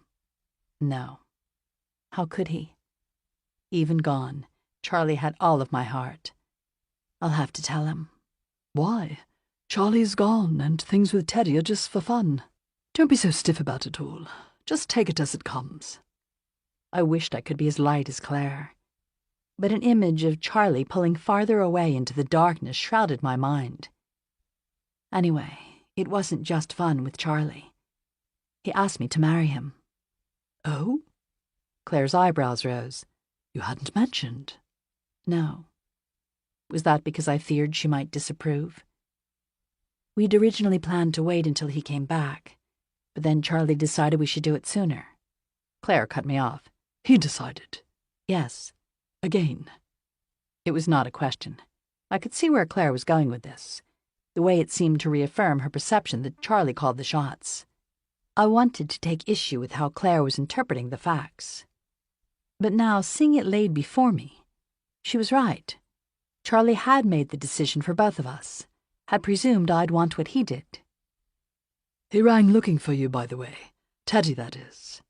No. How could he? Even gone, Charlie had all of my heart. I'll have to tell him. Why? Charlie's gone, and things with Teddy are just for fun. Don't be so stiff about it all. Just take it as it comes. I wished I could be as light as Claire. But an image of Charlie pulling farther away into the darkness shrouded my mind. Anyway, it wasn't just fun with Charlie. He asked me to marry him. Oh? Claire's eyebrows rose. You hadn't mentioned. No. Was that because I feared she might disapprove? We'd originally planned to wait until he came back, but then Charlie decided we should do it sooner. Claire cut me off. He decided? Yes. Again? It was not a question. I could see where Claire was going with this, the way it seemed to reaffirm her perception that Charlie called the shots. I wanted to take issue with how Claire was interpreting the facts. But now, seeing it laid before me, she was right. Charlie had made the decision for both of us, had presumed I'd want what he did. He rang looking for you, by the way. Teddy, that is.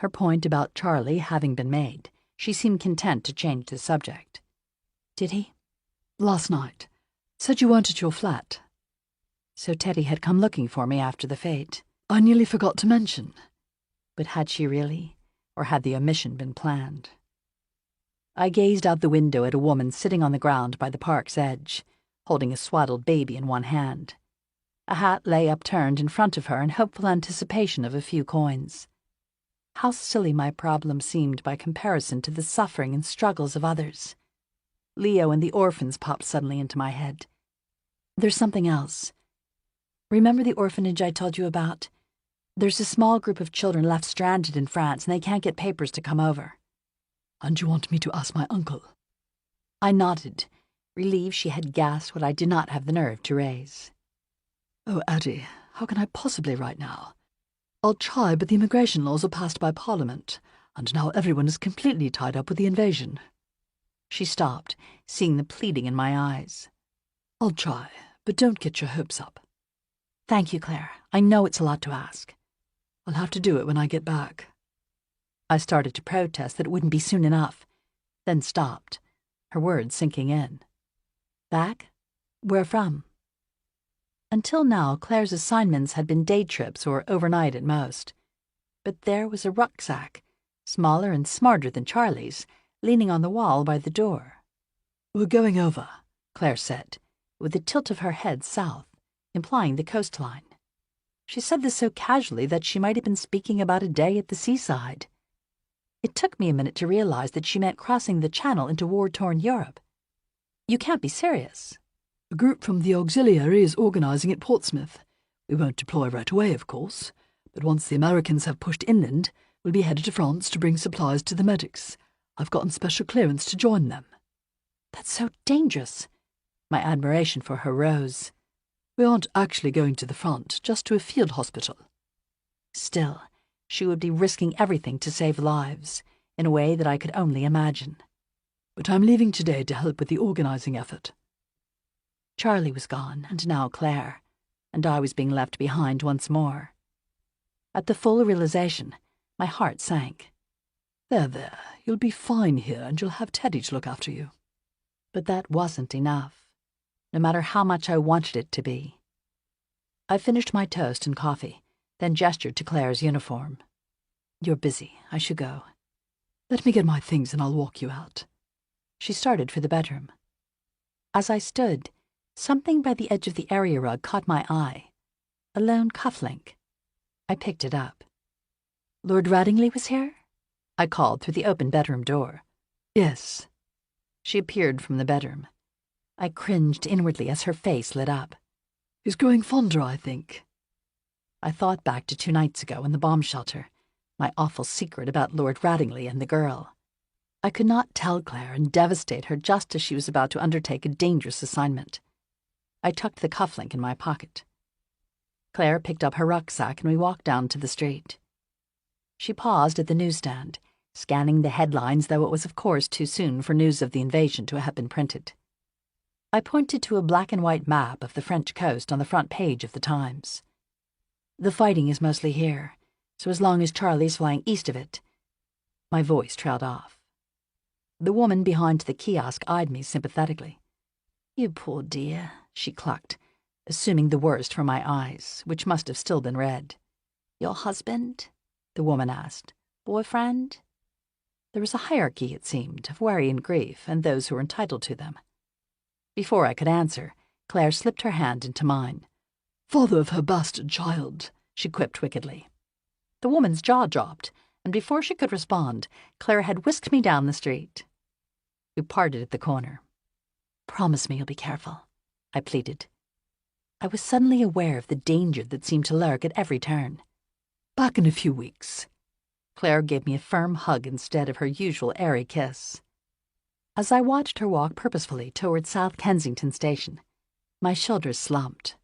Her point about Charlie having been made, she seemed content to change the subject. Did he? Last night. Said you weren't at your flat. So Teddy had come looking for me after the fete. I nearly forgot to mention. But had she really? Or had the omission been planned? I gazed out the window at a woman sitting on the ground by the park's edge, holding a swaddled baby in one hand. A hat lay upturned in front of her in hopeful anticipation of a few coins. How silly my problem seemed by comparison to the suffering and struggles of others. Leo and the orphans popped suddenly into my head. There's something else. Remember the orphanage I told you about? There's a small group of children left stranded in France, and they can't get papers to come over. And you want me to ask my uncle? I nodded, relieved she had guessed what I did not have the nerve to raise. Oh, Addie, how can I possibly right now? I'll try, but the immigration laws are passed by Parliament, and now everyone is completely tied up with the invasion. She stopped, seeing the pleading in my eyes. I'll try, but don't get your hopes up. Thank you, Claire. I know it's a lot to ask. I'll have to do it when I get back. I started to protest that it wouldn't be soon enough, then stopped, her words sinking in. Back? Where from? Until now, Claire's assignments had been day trips or overnight at most. But there was a rucksack, smaller and smarter than Charlie's, leaning on the wall by the door. We're going over, Claire said, with a tilt of her head south, implying the coastline. She said this so casually that she might have been speaking about a day at the seaside. It took me a minute to realize that she meant crossing the Channel into war-torn Europe. You can't be serious. A group from the auxiliary is organizing at Portsmouth. We won't deploy right away, of course, but once the Americans have pushed inland, we'll be headed to France to bring supplies to the medics. I've gotten special clearance to join them. That's so dangerous. My admiration for her rose. We aren't actually going to the front, just to a field hospital. Still, she would be risking everything to save lives, in a way that I could only imagine. But I'm leaving today to help with the organizing effort. Charlie was gone, and now Claire, and I was being left behind once more. At the full realization, my heart sank. There, you'll be fine here, and you'll have Teddy to look after you. But that wasn't enough, no matter how much I wanted it to be. I finished my toast and coffee, then gestured to Claire's uniform. You're busy. I should go. Let me get my things and I'll walk you out. She started for the bedroom. As I stood, something by the edge of the area rug caught my eye. A lone cufflink. I picked it up. Lord Radingley was here? I called through the open bedroom door. Yes. She appeared from the bedroom. I cringed inwardly as her face lit up. He's growing fonder, I think. I thought back to 2 nights ago in the bomb shelter, my awful secret about Lord Radingley and the girl. I could not tell Claire and devastate her just as she was about to undertake a dangerous assignment. I tucked the cufflink in my pocket. Claire picked up her rucksack and we walked down to the street. She paused at the newsstand, scanning the headlines, though it was of course too soon for news of the invasion to have been printed. I pointed to a black and white map of the French coast on the front page of the Times. The fighting is mostly here, so as long as Charlie's flying east of it. My voice trailed off. The woman behind the kiosk eyed me sympathetically. You poor dear, she clucked, assuming the worst from my eyes, which must have still been red. Your husband? The woman asked. Boyfriend? There was a hierarchy, it seemed, of worry and grief, and those who were entitled to them. Before I could answer, Claire slipped her hand into mine. Father of her bastard child, she quipped wickedly. The woman's jaw dropped, and before she could respond, Claire had whisked me down the street. We parted at the corner. Promise me you'll be careful, I pleaded. I was suddenly aware of the danger that seemed to lurk at every turn. Back in a few weeks. Claire gave me a firm hug instead of her usual airy kiss. As I watched her walk purposefully toward South Kensington Station, my shoulders slumped.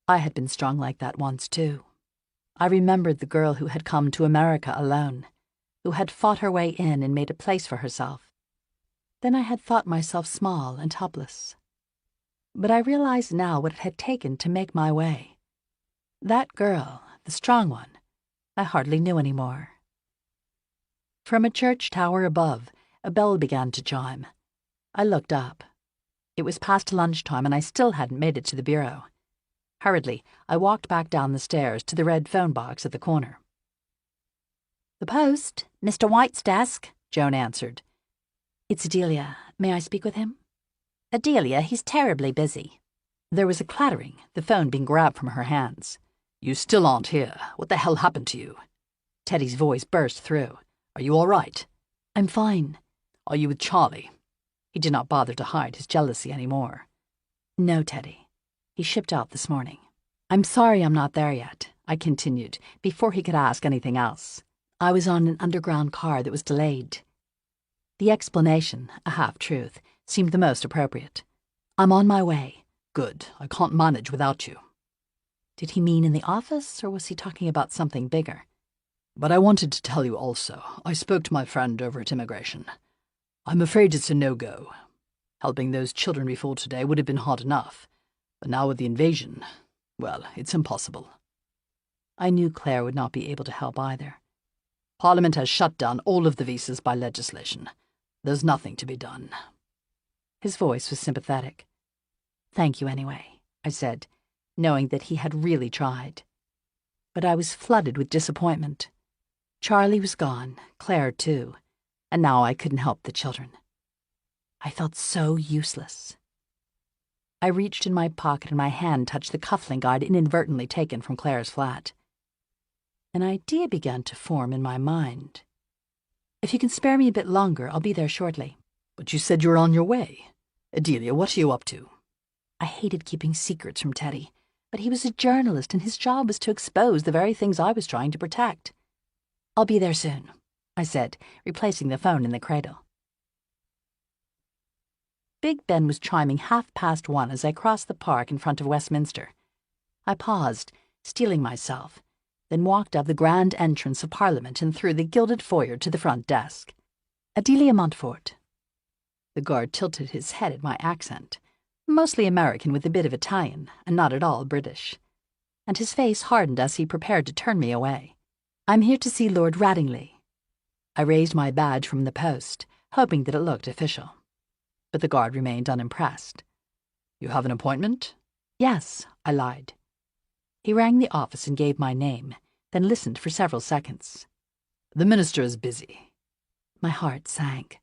I had been strong like that once, too. I remembered the girl who had come to America alone, who had fought her way in and made a place for herself. Then I had thought myself small and helpless. But I realized now what it had taken to make my way. That girl, the strong one, I hardly knew anymore. From a church tower above, a bell began to chime. I looked up. It was past lunchtime and I still hadn't made it to the bureau. Hurriedly, I walked back down the stairs to the red phone box at the corner. The post, Mr. White's desk, Joan answered. It's Adelia. May I speak with him? Adelia, he's terribly busy. There was a clattering, the phone being grabbed from her hands. You still aren't here. What the hell happened to you? Teddy's voice burst through. Are you all right? I'm fine. Are you with Charlie? He did not bother to hide his jealousy anymore. No, Teddy. He shipped out this morning. I'm sorry I'm not there yet, I continued, before he could ask anything else. I was on an underground car that was delayed. The explanation, a half-truth, seemed the most appropriate. I'm on my way. Good. I can't manage without you. Did he mean in the office, or was he talking about something bigger? But I wanted to tell you also, I spoke to my friend over at immigration. I'm afraid it's a no-go. Helping those children before today would have been hard enough, but now with the invasion, well, it's impossible. I knew Claire would not be able to help either. Parliament has shut down all of the visas by legislation. There's nothing to be done. His voice was sympathetic. Thank you anyway, I said, knowing that he had really tried. But I was flooded with disappointment. Charlie was gone, Claire too, and now I couldn't help the children. I felt so useless. I reached in my pocket and my hand touched the cufflink I'd inadvertently taken from Claire's flat. An idea began to form in my mind. If you can spare me a bit longer, I'll be there shortly. But you said you were on your way. Adelia, what are you up to? I hated keeping secrets from Teddy, but he was a journalist and his job was to expose the very things I was trying to protect. I'll be there soon, I said, replacing the phone in the cradle. Big Ben was chiming 1:30 as I crossed the park in front of Westminster. I paused, steeling myself, then walked up the grand entrance of Parliament and through the gilded foyer to the front desk. Adelia Montfort. The guard tilted his head at my accent, mostly American with a bit of Italian and not at all British, and his face hardened as he prepared to turn me away. I'm here to see Lord Radingley. I raised my badge from the post, hoping that it looked official. But the guard remained unimpressed. You have an appointment? Yes, I lied. He rang the office and gave my name, then listened for several seconds. The minister is busy. My heart sank.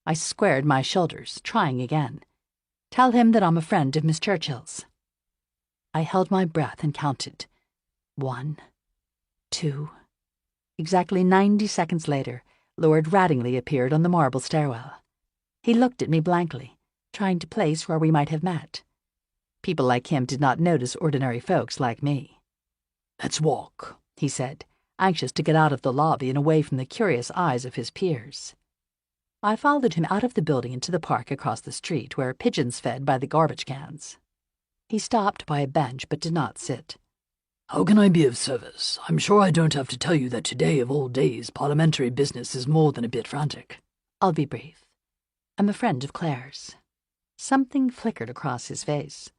I squared my shoulders, trying again. Tell him that I'm a friend of Miss Churchill's. I held my breath and counted. 1, 2. Exactly 90 seconds later, Lord Radingley appeared on the marble stairwell. He looked at me blankly, trying to place where we might have met. People like him did not notice ordinary folks like me. Let's walk, he said, anxious to get out of the lobby and away from the curious eyes of his peers. I followed him out of the building into the park across the street where pigeons fed by the garbage cans. He stopped by a bench but did not sit. How can I be of service? I'm sure I don't have to tell you that today of all days parliamentary business is more than a bit frantic. I'll be brief. I'm a friend of Claire's. Something flickered across his face.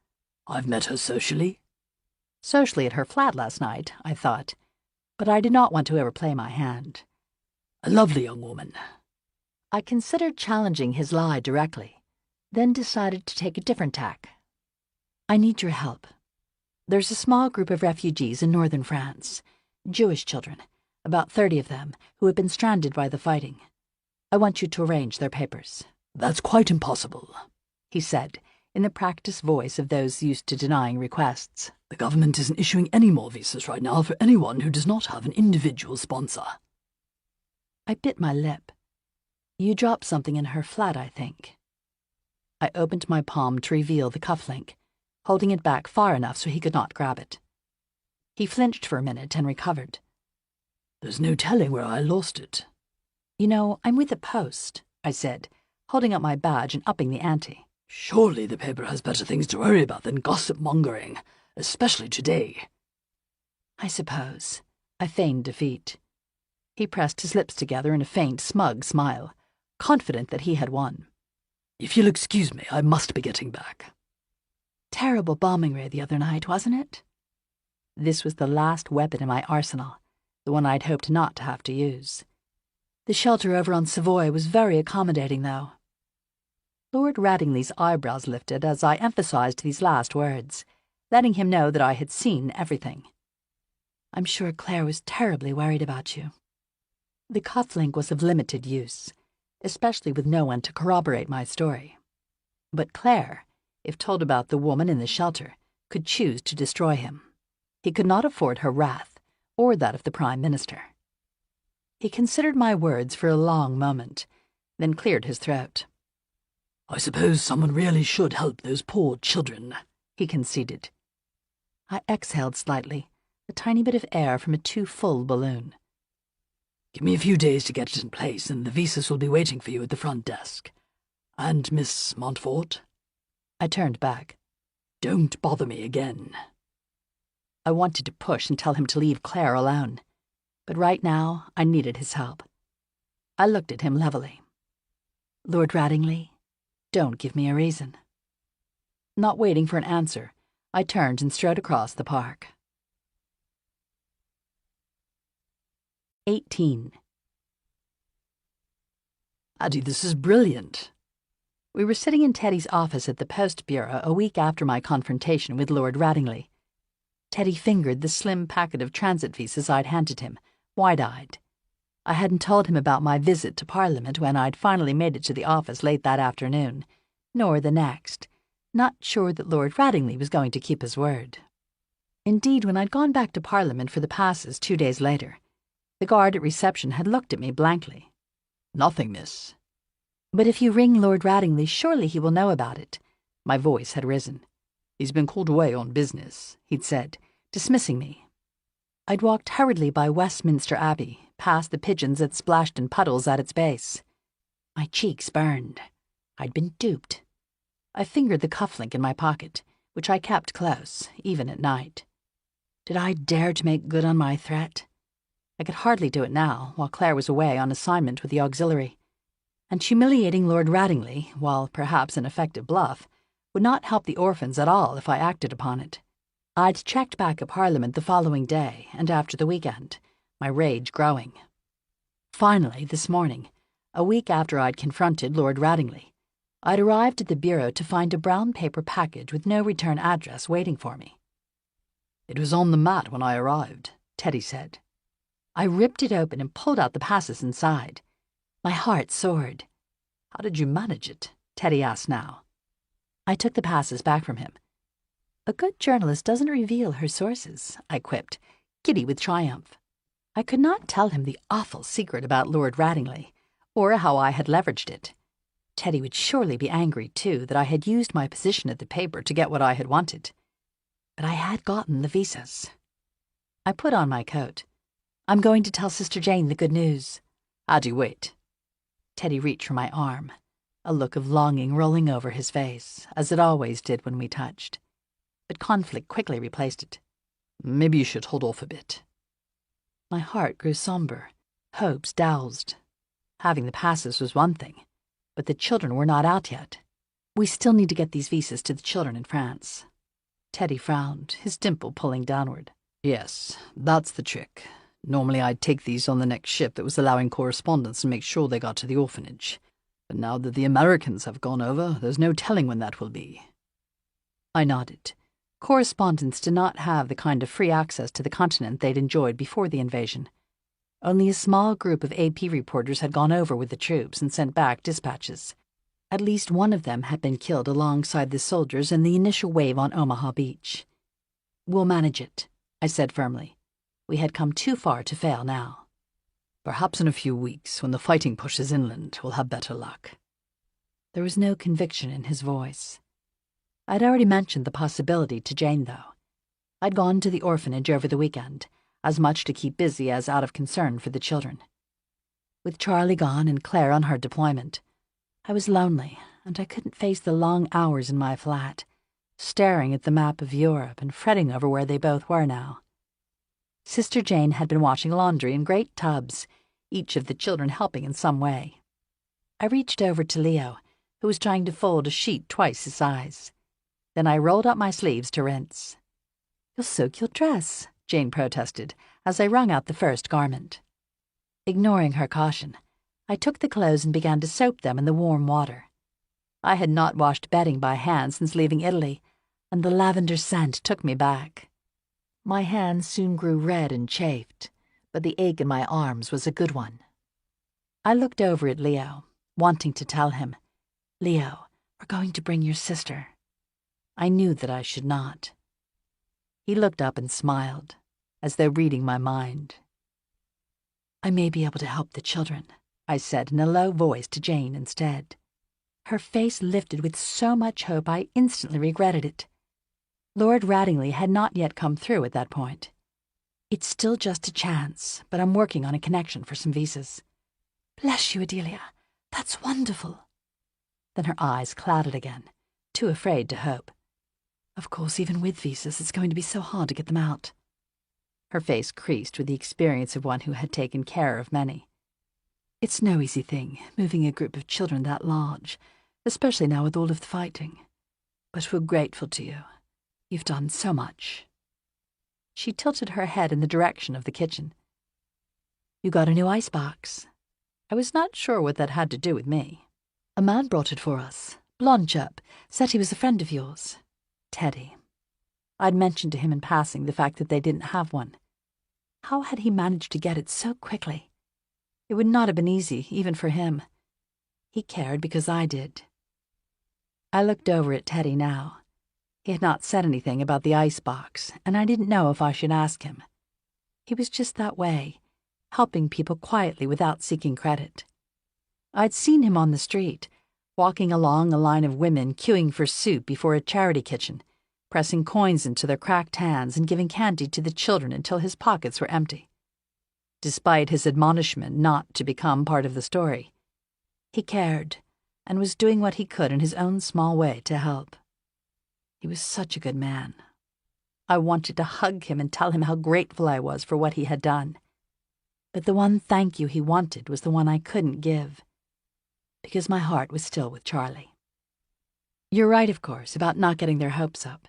I've met her socially. Socially at her flat last night, I thought, but I did not want to overplay my hand. A lovely young woman. I considered challenging his lie directly, then decided to take a different tack. I need your help. There's a small group of refugees in northern France, Jewish children, about 30 of them, who have been stranded by the fighting. I want you to arrange their papers. That's quite impossible, he said, in the practiced voice of those used to denying requests. The government isn't issuing any more visas right now for anyone who does not have an individual sponsor. I bit my lip. You dropped something in her flat, I think. I opened my palm to reveal the cufflink, holding it back far enough so he could not grab it. He flinched for a minute and recovered. There's no telling where I lost it. You know, I'm with the post, I said, holding up my badge and upping the ante. Surely the paper has better things to worry about than gossip-mongering, especially today. I suppose. I feigned defeat. He pressed his lips together in a faint, smug smile, confident that he had won. If you'll excuse me, I must be getting back. Terrible bombing raid the other night, wasn't it? This was the last weapon in my arsenal, the one I'd hoped not to have to use. The shelter over on Savoy was very accommodating, though. Lord Radingley's eyebrows lifted as I emphasized these last words, letting him know that I had seen everything. I'm sure Claire was terribly worried about you. The cufflink was of limited use, especially with no one to corroborate my story. But Claire, if told about the woman in the shelter, could choose to destroy him. He could not afford her wrath, or that of the Prime Minister. He considered my words for a long moment, then cleared his throat. I suppose someone really should help those poor children, he conceded. I exhaled slightly, a tiny bit of air from a too-full balloon. Give me a few days to get it in place, and the visas will be waiting for you at the front desk. And Miss Montfort? I turned back. Don't bother me again. I wanted to push and tell him to leave Claire alone, but right now I needed his help. I looked at him levelly. Lord Rattingley, don't give me a reason. Not waiting for an answer, I turned and strode across the park. 18. Addie, this is brilliant. We were sitting in Teddy's office at the Post Bureau a week after my confrontation with Lord Rattingley. Teddy fingered the slim packet of transit visas I'd handed him, wide-eyed. I hadn't told him about my visit to Parliament when I'd finally made it to the office late that afternoon, nor the next, not sure that Lord Rattingley was going to keep his word. Indeed, when I'd gone back to Parliament for the passes 2 days later, the guard at reception had looked at me blankly. Nothing, miss. But if you ring Lord Rattingley, surely he will know about it. My voice had risen. He's been called away on business, he'd said, dismissing me. I'd walked hurriedly by Westminster Abbey, past the pigeons that splashed in puddles at its base. My cheeks burned. I'd been duped. I fingered the cufflink in my pocket, which I kept close, even at night. Did I dare to make good on my threat? I could hardly do it now, while Claire was away on assignment with the auxiliary. And humiliating Lord Rattingley, while perhaps an effective bluff, would not help the orphans at all if I acted upon it. I'd checked back at Parliament the following day and after the weekend, my rage growing. Finally, this morning, a week after I'd confronted Lord Rattingley, I'd arrived at the bureau to find a brown paper package with no return address waiting for me. It was on the mat when I arrived, Teddy said. I ripped it open and pulled out the passes inside. My heart soared. How did you manage it? Teddy asked now. I took the passes back from him. A good journalist doesn't reveal her sources, I quipped, giddy with triumph. I could not tell him the awful secret about Lord Rattingley, or how I had leveraged it. Teddy would surely be angry, too, that I had used my position at the paper to get what I had wanted. But I had gotten the visas. I put on my coat. I'm going to tell Sister Jane the good news. Addie, wait. Teddy reached for my arm, a look of longing rolling over his face, as it always did when we touched. But conflict quickly replaced it. Maybe you should hold off a bit. My heart grew somber, hopes doused. Having the passes was one thing, but the children were not out yet. We still need to get these visas to the children in France. Teddy frowned, his dimple pulling downward. Yes, that's the trick. Normally I'd take these on the next ship that was allowing correspondence and make sure they got to the orphanage. But now that the Americans have gone over, there's no telling when that will be. I nodded. Correspondents did not have the kind of free access to the continent they'd enjoyed before the invasion. Only a small group of AP reporters had gone over with the troops and sent back dispatches. At least one of them had been killed alongside the soldiers in the initial wave on Omaha Beach. We'll manage it, I said firmly. We had come too far to fail now. Perhaps in a few weeks, when the fighting pushes inland, we'll have better luck. There was no conviction in his voice. I'd already mentioned the possibility to Jane, though. I'd gone to the orphanage over the weekend, as much to keep busy as out of concern for the children. With Charlie gone and Claire on her deployment, I was lonely, and I couldn't face the long hours in my flat, staring at the map of Europe and fretting over where they both were now. Sister Jane had been washing laundry in great tubs, each of the children helping in some way. I reached over to Leo, who was trying to fold a sheet twice his size. Then I rolled up my sleeves to rinse. "You'll soak your dress," Jane protested, as I wrung out the first garment. Ignoring her caution, I took the clothes and began to soap them in the warm water. I had not washed bedding by hand since leaving Italy, and the lavender scent took me back. My hands soon grew red and chafed, but the ache in my arms was a good one. I looked over at Leo, wanting to tell him, "Leo, we're going to bring your sister." I knew that I should not. He looked up and smiled, as though reading my mind. I may be able to help the children, I said in a low voice to Jane instead. Her face lifted with so much hope I instantly regretted it. Lord Rattingley had not yet come through at that point. It's still just a chance, but I'm working on a connection for some visas. Bless you, Adelia. That's wonderful. Then her eyes clouded again, too afraid to hope. Of course, even with visas, it's going to be so hard to get them out. Her face creased with the experience of one who had taken care of many. It's no easy thing, moving a group of children that large, especially now with all of the fighting. But we're grateful to you. You've done so much. She tilted her head in the direction of the kitchen. You got a new icebox. I was not sure what that had to do with me. A man brought it for us. Blond chap. Said he was a friend of yours. Teddy. I'd mentioned to him in passing the fact that they didn't have one. How had he managed to get it so quickly? It would not have been easy, even for him. He cared because I did. I looked over at Teddy now. He had not said anything about the icebox, and I didn't know if I should ask him. He was just that way, helping people quietly without seeking credit. I'd seen him on the street, walking along a line of women queuing for soup before a charity kitchen, pressing coins into their cracked hands and giving candy to the children until his pockets were empty. Despite his admonishment not to become part of the story, he cared and was doing what he could in his own small way to help. He was such a good man. I wanted to hug him and tell him how grateful I was for what he had done. But the one thank you he wanted was the one I couldn't give, because my heart was still with Charlie. You're right, of course, about not getting their hopes up.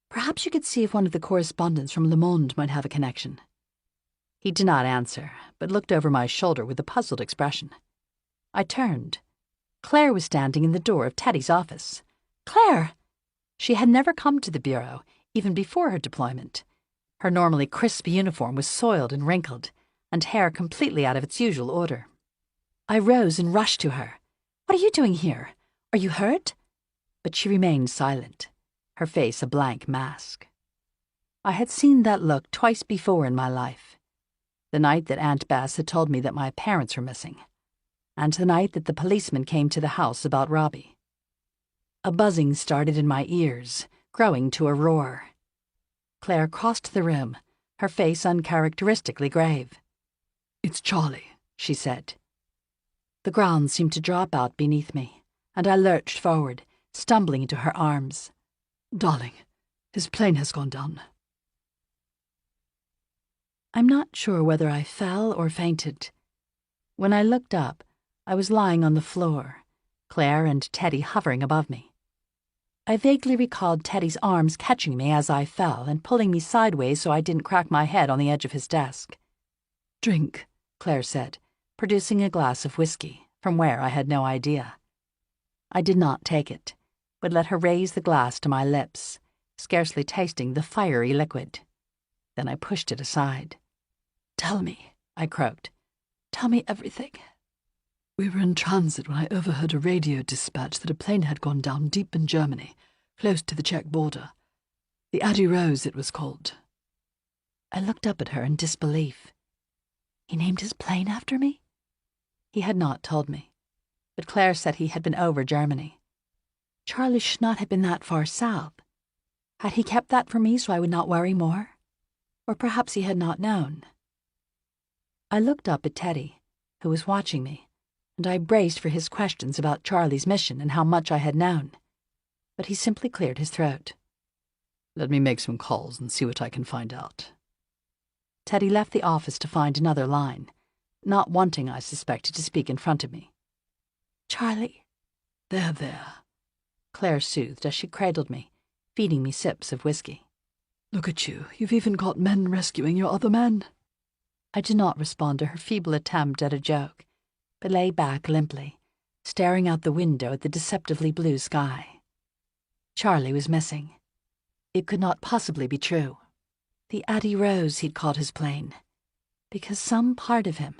Perhaps you could see if one of the correspondents from Le Monde might have a connection. He did not answer, but looked over my shoulder with a puzzled expression. I turned. Claire was standing in the door of Teddy's office. Claire! She had never come to the bureau, even before her deployment. Her normally crisp uniform was soiled and wrinkled, and hair completely out of its usual order. I rose and rushed to her. What are you doing here? Are you hurt? But she remained silent, her face a blank mask. I had seen that look twice before in my life. The night that Aunt Bess had told me that my parents were missing, and the night that the policeman came to the house about Robbie. A buzzing started in my ears, growing to a roar. Claire crossed the room, her face uncharacteristically grave. It's Charlie, she said. The ground seemed to drop out beneath me, and I lurched forward, stumbling into her arms. Darling, his plane has gone down. I'm not sure whether I fell or fainted. When I looked up, I was lying on the floor, Claire and Teddy hovering above me. I vaguely recalled Teddy's arms catching me as I fell and pulling me sideways so I didn't crack my head on the edge of his desk. Drink, Claire said, producing a glass of whiskey, from where I had no idea. I did not take it, but let her raise the glass to my lips, scarcely tasting the fiery liquid. Then I pushed it aside. Tell me, I croaked. Tell me everything. We were in transit when I overheard a radio dispatch that a plane had gone down deep in Germany, close to the Czech border. The Addie Rose, it was called. I looked up at her in disbelief. He named his plane after me? He had not told me, but Claire said he had been over Germany. Charlie should not have been that far south. Had he kept that from me so I would not worry more? Or perhaps he had not known. I looked up at Teddy, who was watching me, and I braced for his questions about Charlie's mission and how much I had known. But he simply cleared his throat. Let me make some calls and see what I can find out. Teddy left the office to find another line, not wanting, I suspected, to speak in front of me. Charlie. There, Claire soothed as she cradled me, feeding me sips of whiskey. Look at you, you've even got men rescuing your other men. I did not respond to her feeble attempt at a joke, but lay back limply, staring out the window at the deceptively blue sky. Charlie was missing. It could not possibly be true. The Addie Rose he'd called his plane, because some part of him,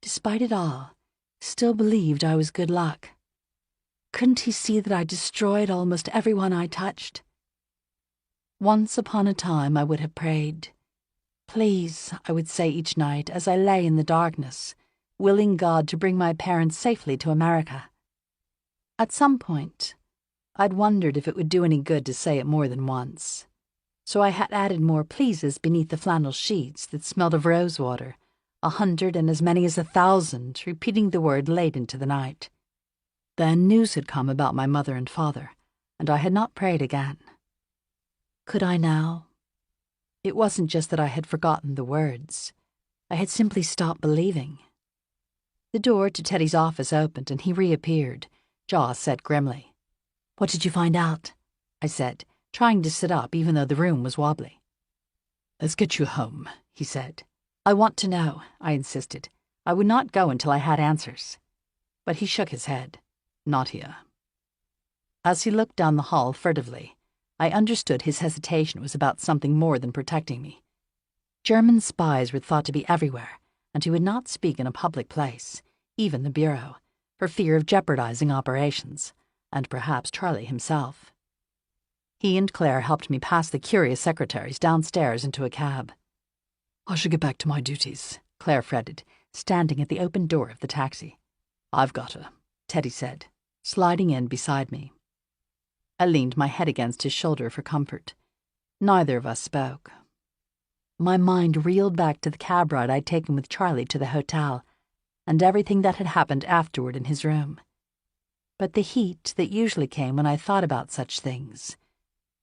despite it all, still believed I was good luck. Couldn't he see that I destroyed almost everyone I touched? Once upon a time I would have prayed, Please, I would say each night as I lay in the darkness, willing God to bring my parents safely to America. At some point, I'd wondered if it would do any good to say it more than once. So I had added more pleases beneath the flannel sheets that smelled of rosewater, 100 and as many as 1,000, repeating the word late into the night. Then news had come about my mother and father, and I had not prayed again. Could I now? It wasn't just that I had forgotten the words. I had simply stopped believing. The door to Teddy's office opened and he reappeared, jaw set grimly. "What did you find out?" I said, trying to sit up even though the room was wobbly. "Let's get you home," he said. "I want to know," I insisted. I would not go until I had answers. But he shook his head. "Not here." As he looked down the hall furtively, I understood his hesitation was about something more than protecting me. German spies were thought to be everywhere, and he would not speak in a public place, even the Bureau, for fear of jeopardizing operations, and perhaps Charlie himself. He and Claire helped me pass the curious secretaries downstairs into a cab. "I should get back to my duties," Claire fretted, standing at the open door of the taxi. "I've got her," Teddy said, sliding in beside me. I leaned my head against his shoulder for comfort. Neither of us spoke. My mind reeled back to the cab ride I'd taken with Charlie to the hotel, and everything that had happened afterward in his room. But the heat that usually came when I thought about such things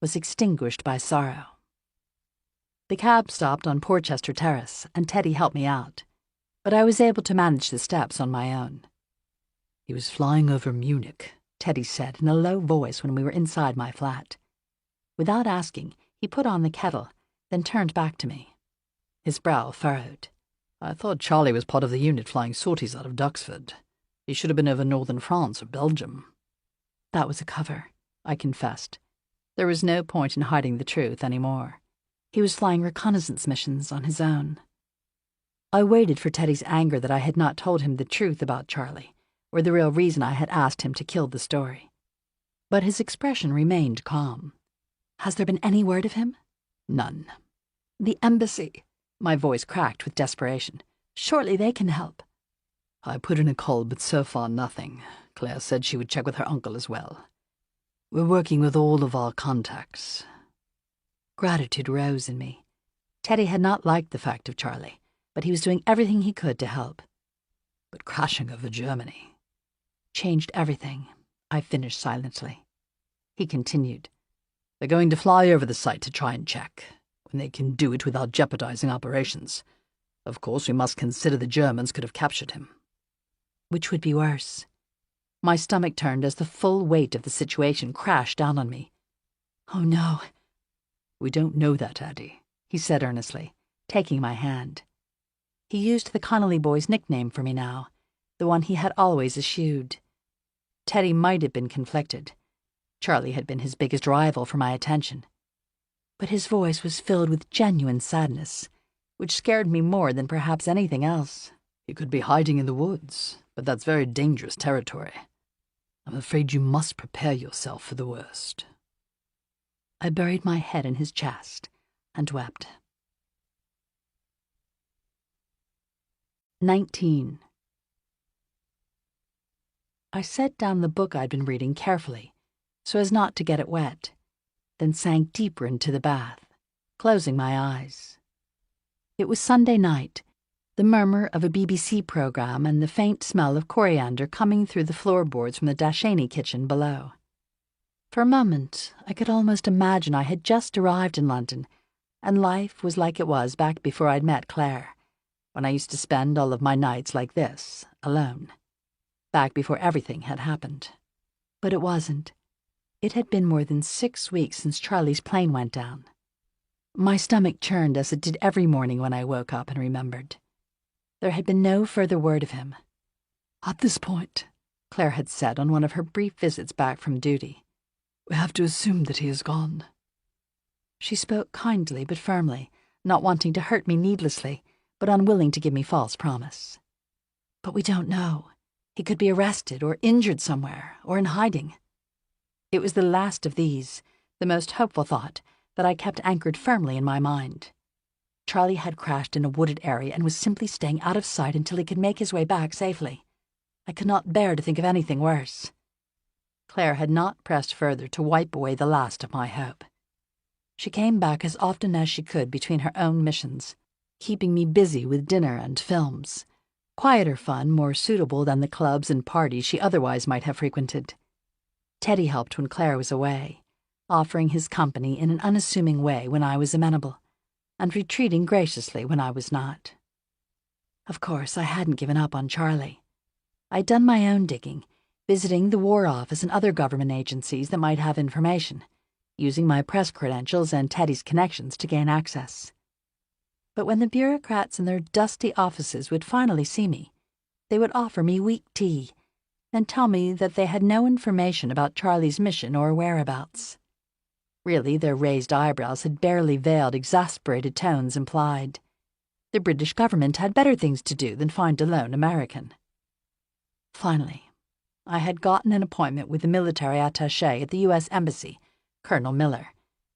was extinguished by sorrow. The cab stopped on Porchester Terrace, and Teddy helped me out, but I was able to manage the steps on my own. "He was flying over Munich," Teddy said in a low voice when we were inside my flat. Without asking, he put on the kettle, then turned back to me. His brow furrowed. "I thought Charlie was part of the unit flying sorties out of Duxford. He should have been over northern France or Belgium." That was a cover, I confessed. There was no point in hiding the truth any more. He was flying reconnaissance missions on his own. I waited for Teddy's anger that I had not told him the truth about Charlie, or the real reason I had asked him to kill the story. But his expression remained calm. "Has there been any word of him?" "None." "The embassy," my voice cracked with desperation. "Surely they can help." "I put in a call, but so far nothing. Claire said she would check with her uncle as well. We're working with all of our contacts." Gratitude rose in me. Teddy had not liked the fact of Charlie, but he was doing everything he could to help. "But crashing over Germany changed everything," I finished silently. He continued. "They're going to fly over the site to try and check, when they can do it without jeopardizing operations. Of course, we must consider the Germans could have captured him." Which would be worse? My stomach turned as the full weight of the situation crashed down on me. "Oh, no." "We don't know that, Addie," he said earnestly, taking my hand. He used the Connolly boy's nickname for me now, the one he had always eschewed. Teddy might have been conflicted. Charlie had been his biggest rival for my attention. But his voice was filled with genuine sadness, which scared me more than perhaps anything else. "He could be hiding in the woods, but that's very dangerous territory. I'm afraid you must prepare yourself for the worst." I buried my head in his chest and wept. 19. I set down the book I'd been reading carefully, so as not to get it wet, then sank deeper into the bath, closing my eyes. It was Sunday night, the murmur of a BBC program and the faint smell of coriander coming through the floorboards from the Dashani kitchen below. For a moment, I could almost imagine I had just arrived in London, and life was like it was back before I'd met Claire, when I used to spend all of my nights like this, alone. Back before everything had happened. But it wasn't. It had been more than 6 weeks since Charlie's plane went down. My stomach churned as it did every morning when I woke up and remembered. There had been no further word of him. "At this point," Claire had said on one of her brief visits back from duty, "we have to assume that he is gone." She spoke kindly but firmly, not wanting to hurt me needlessly, but unwilling to give me false promise. "But we don't know. He could be arrested or injured somewhere, or in hiding." It was the last of these, the most hopeful thought, that I kept anchored firmly in my mind. Charlie had crashed in a wooded area and was simply staying out of sight until he could make his way back safely. I could not bear to think of anything worse. Claire had not pressed further to wipe away the last of my hope. She came back as often as she could between her own missions, keeping me busy with dinner and films, quieter fun more suitable than the clubs and parties she otherwise might have frequented. Teddy helped when Claire was away, offering his company in an unassuming way when I was amenable, and retreating graciously when I was not. Of course, I hadn't given up on Charlie. I'd done my own digging, visiting the War Office and other government agencies that might have information, using my press credentials and Teddy's connections to gain access. But when the bureaucrats in their dusty offices would finally see me, they would offer me weak tea and tell me that they had no information about Charlie's mission or whereabouts. Really, their raised eyebrows had barely veiled exasperated tones implied. The British government had better things to do than find a lone American. Finally, I had gotten an appointment with the military attaché at the U.S. Embassy, Colonel Miller,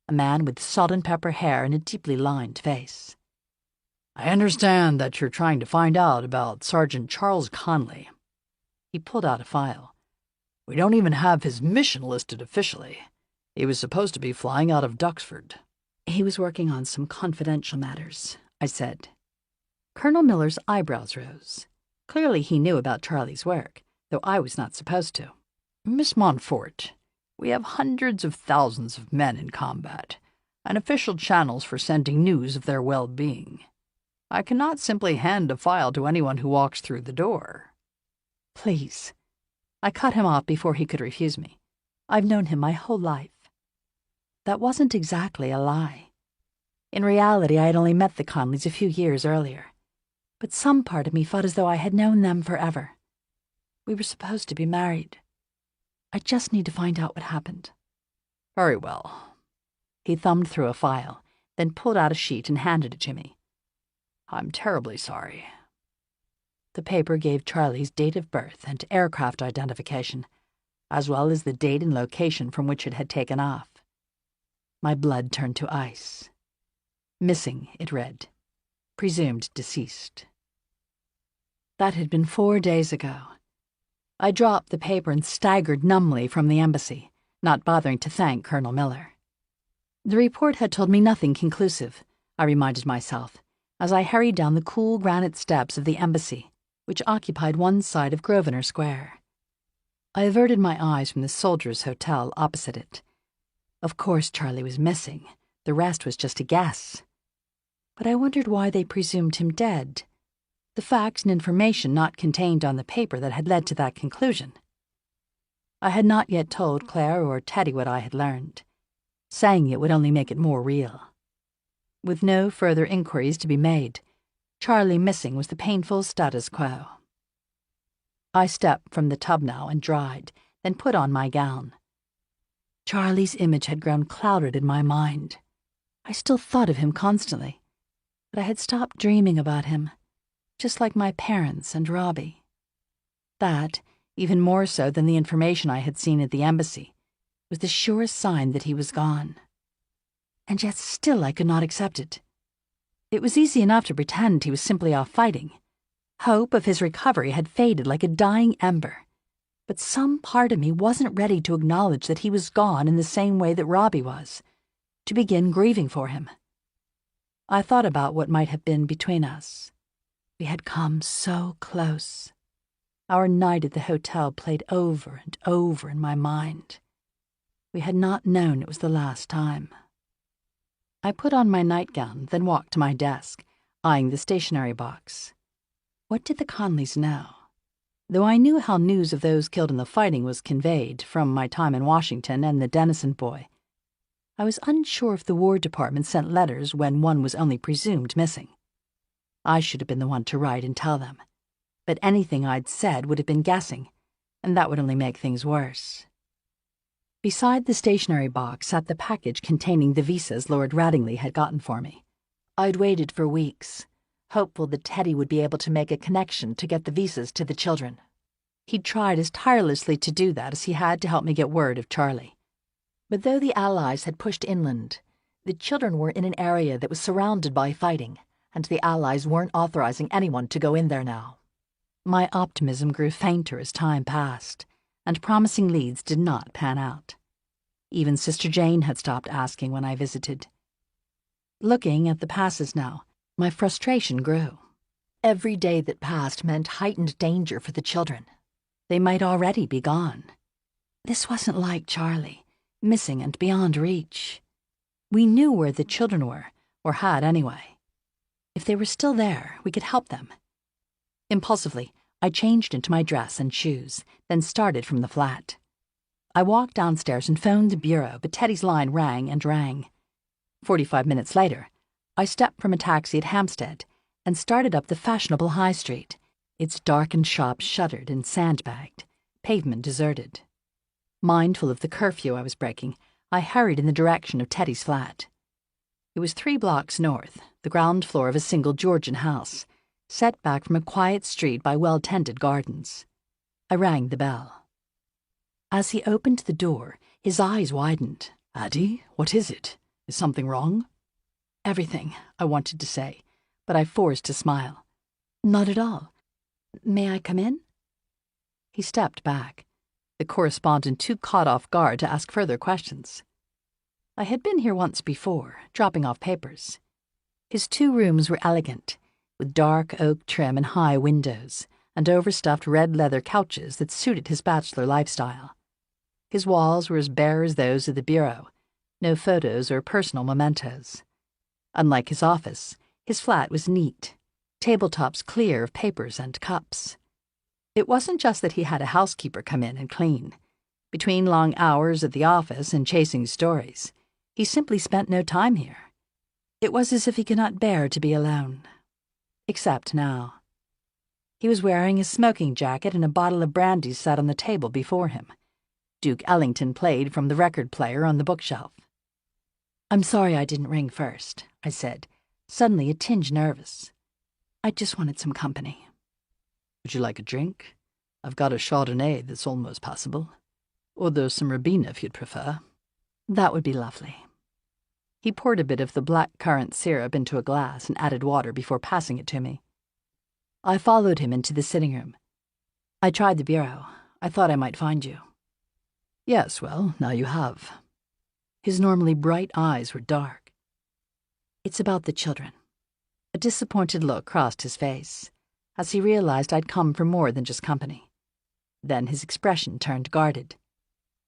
a man with salt and pepper hair and a deeply lined face. I understand that you're trying to find out about Sergeant Charles Conley. He pulled out a file. We don't even have his mission listed officially. He was supposed to be flying out of Duxford. He was working on some confidential matters, I said. Colonel Miller's eyebrows rose. Clearly he knew about Charlie's work, though I was not supposed to. Miss Montfort, we have hundreds of thousands of men in combat, and official channels for sending news of their well-being. I cannot simply hand a file to anyone who walks through the door. Please. I cut him off before he could refuse me. I've known him my whole life. That wasn't exactly a lie. In reality, I had only met the Conleys a few years earlier, but some part of me felt as though I had known them forever. We were supposed to be married. I just need to find out what happened. Very well. He thumbed through a file, then pulled out a sheet and handed it to me. I'm terribly sorry. The paper gave Charlie's date of birth and aircraft identification, as well as the date and location from which it had taken off. My blood turned to ice. Missing, it read. Presumed deceased. That had been 4 days ago. I dropped the paper and staggered numbly from the embassy, not bothering to thank Colonel Miller. The report had told me nothing conclusive, I reminded myself, as I hurried down the cool granite steps of the embassy, which occupied one side of Grosvenor Square. I averted my eyes from the soldiers' hotel opposite it. Of course Charlie was missing. The rest was just a guess. But I wondered why they presumed him dead. The facts and information not contained on the paper that had led to that conclusion. I had not yet told Claire or Teddy what I had learned. Saying it would only make it more real. With no further inquiries to be made, Charlie missing was the painful status quo. I stepped from the tub now and dried, then put on my gown. Charlie's image had grown clouded in my mind. I still thought of him constantly, but I had stopped dreaming about him, just like my parents and Robbie. That, even more so than the information I had seen at the embassy, was the surest sign that he was gone. And yet still I could not accept it. It was easy enough to pretend he was simply off fighting. Hope of his recovery had faded like a dying ember, but some part of me wasn't ready to acknowledge that he was gone in the same way that Robbie was, to begin grieving for him. I thought about what might have been between us. We had come so close. Our night at the hotel played over and over in my mind. We had not known it was the last time. I put on my nightgown, then walked to my desk, eyeing the stationery box. What did the Conleys know? Though I knew how news of those killed in the fighting was conveyed from my time in Washington and the Dennison boy, I was unsure if the War Department sent letters when one was only presumed missing. I should have been the one to write and tell them, but anything I'd said would have been guessing, and that would only make things worse. Beside the stationery box sat the package containing the visas Lord Rattingley had gotten for me. I'd waited for weeks, hopeful that Teddy would be able to make a connection to get the visas to the children. He'd tried as tirelessly to do that as he had to help me get word of Charlie. But though the Allies had pushed inland, The children were in an area that was surrounded by fighting, and the Allies weren't authorizing anyone to go in there now. My optimism grew fainter as time passed, and promising leads did not pan out. Even Sister Jane had stopped asking when I visited. Looking at the passes now, my frustration grew. Every day that passed meant heightened danger for the children. They might already be gone. This wasn't like Charlie, missing and beyond reach. We knew where the children were, or had anyway. If they were still there, we could help them. Impulsively, I changed into my dress and shoes, then started from the flat. I walked downstairs and phoned the bureau, but Teddy's line rang and rang. 45 minutes later, I stepped from a taxi at Hampstead and started up the fashionable High Street, its darkened shops shuttered and sandbagged, pavement deserted. Mindful of the curfew I was breaking, I hurried in the direction of Teddy's flat. It was 3 blocks north, the ground floor of a single Georgian house, set back from a quiet street by well-tended gardens. I rang the bell. As he opened the door, his eyes widened. "Addie, what is it? Is something wrong?" Everything, I wanted to say, but I forced a smile. Not at all. May I come in? He stepped back, the correspondent too caught off guard to ask further questions. I had been here once before, dropping off papers. His 2 rooms were elegant, with dark oak trim and high windows, and overstuffed red leather couches that suited his bachelor lifestyle. His walls were as bare as those of the bureau, no photos or personal mementos. Unlike his office, his flat was neat, tabletops clear of papers and cups. It wasn't just that he had a housekeeper come in and clean. Between long hours at the office and chasing stories, he simply spent no time here. It was as if he could not bear to be alone. Except now. He was wearing a smoking jacket and a bottle of brandy sat on the table before him. Duke Ellington played from the record player on the bookshelf. "I'm sorry I didn't ring first," I said, suddenly a tinge nervous. "I just wanted some company." "Would you like a drink? I've got a Chardonnay that's almost passable. Or there's some Ribena if you'd prefer." "That would be lovely." He poured a bit of the black currant syrup into a glass and added water before passing it to me. I followed him into the sitting room. "I tried the bureau. I thought I might find you." "Yes, well, now you have." His normally bright eyes were dark. "It's about the children." A disappointed look crossed his face, as he realized I'd come for more than just company. Then his expression turned guarded.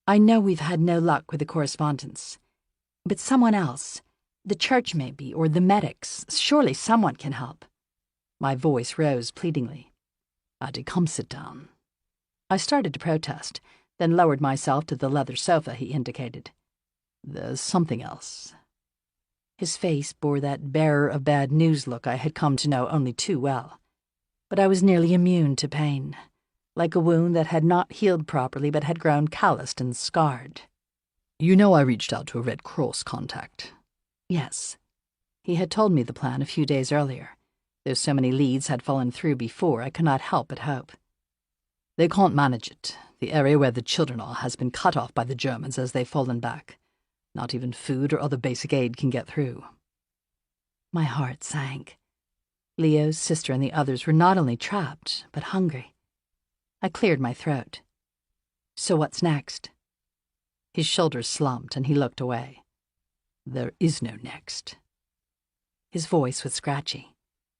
"I know we've had no luck with the correspondence, but someone else, the church maybe, or the medics, surely someone can help." My voice rose pleadingly. "Addie, come sit down." I started to protest, then lowered myself to the leather sofa he indicated. "There's something else." His face bore that bearer of bad news look I had come to know only too well. But I was nearly immune to pain, like a wound that had not healed properly but had grown calloused and scarred. "You know I reached out to a Red Cross contact." Yes. He had told me the plan a few days earlier. Though so many leads had fallen through before, I could not help but hope. "They can't manage it. The area where the children are has been cut off by the Germans as they've fallen back. Not even food or other basic aid can get through." My heart sank. Leo's sister and the others were not only trapped, but hungry. I cleared my throat. "So what's next?" His shoulders slumped and he looked away. "There is no next." His voice was scratchy.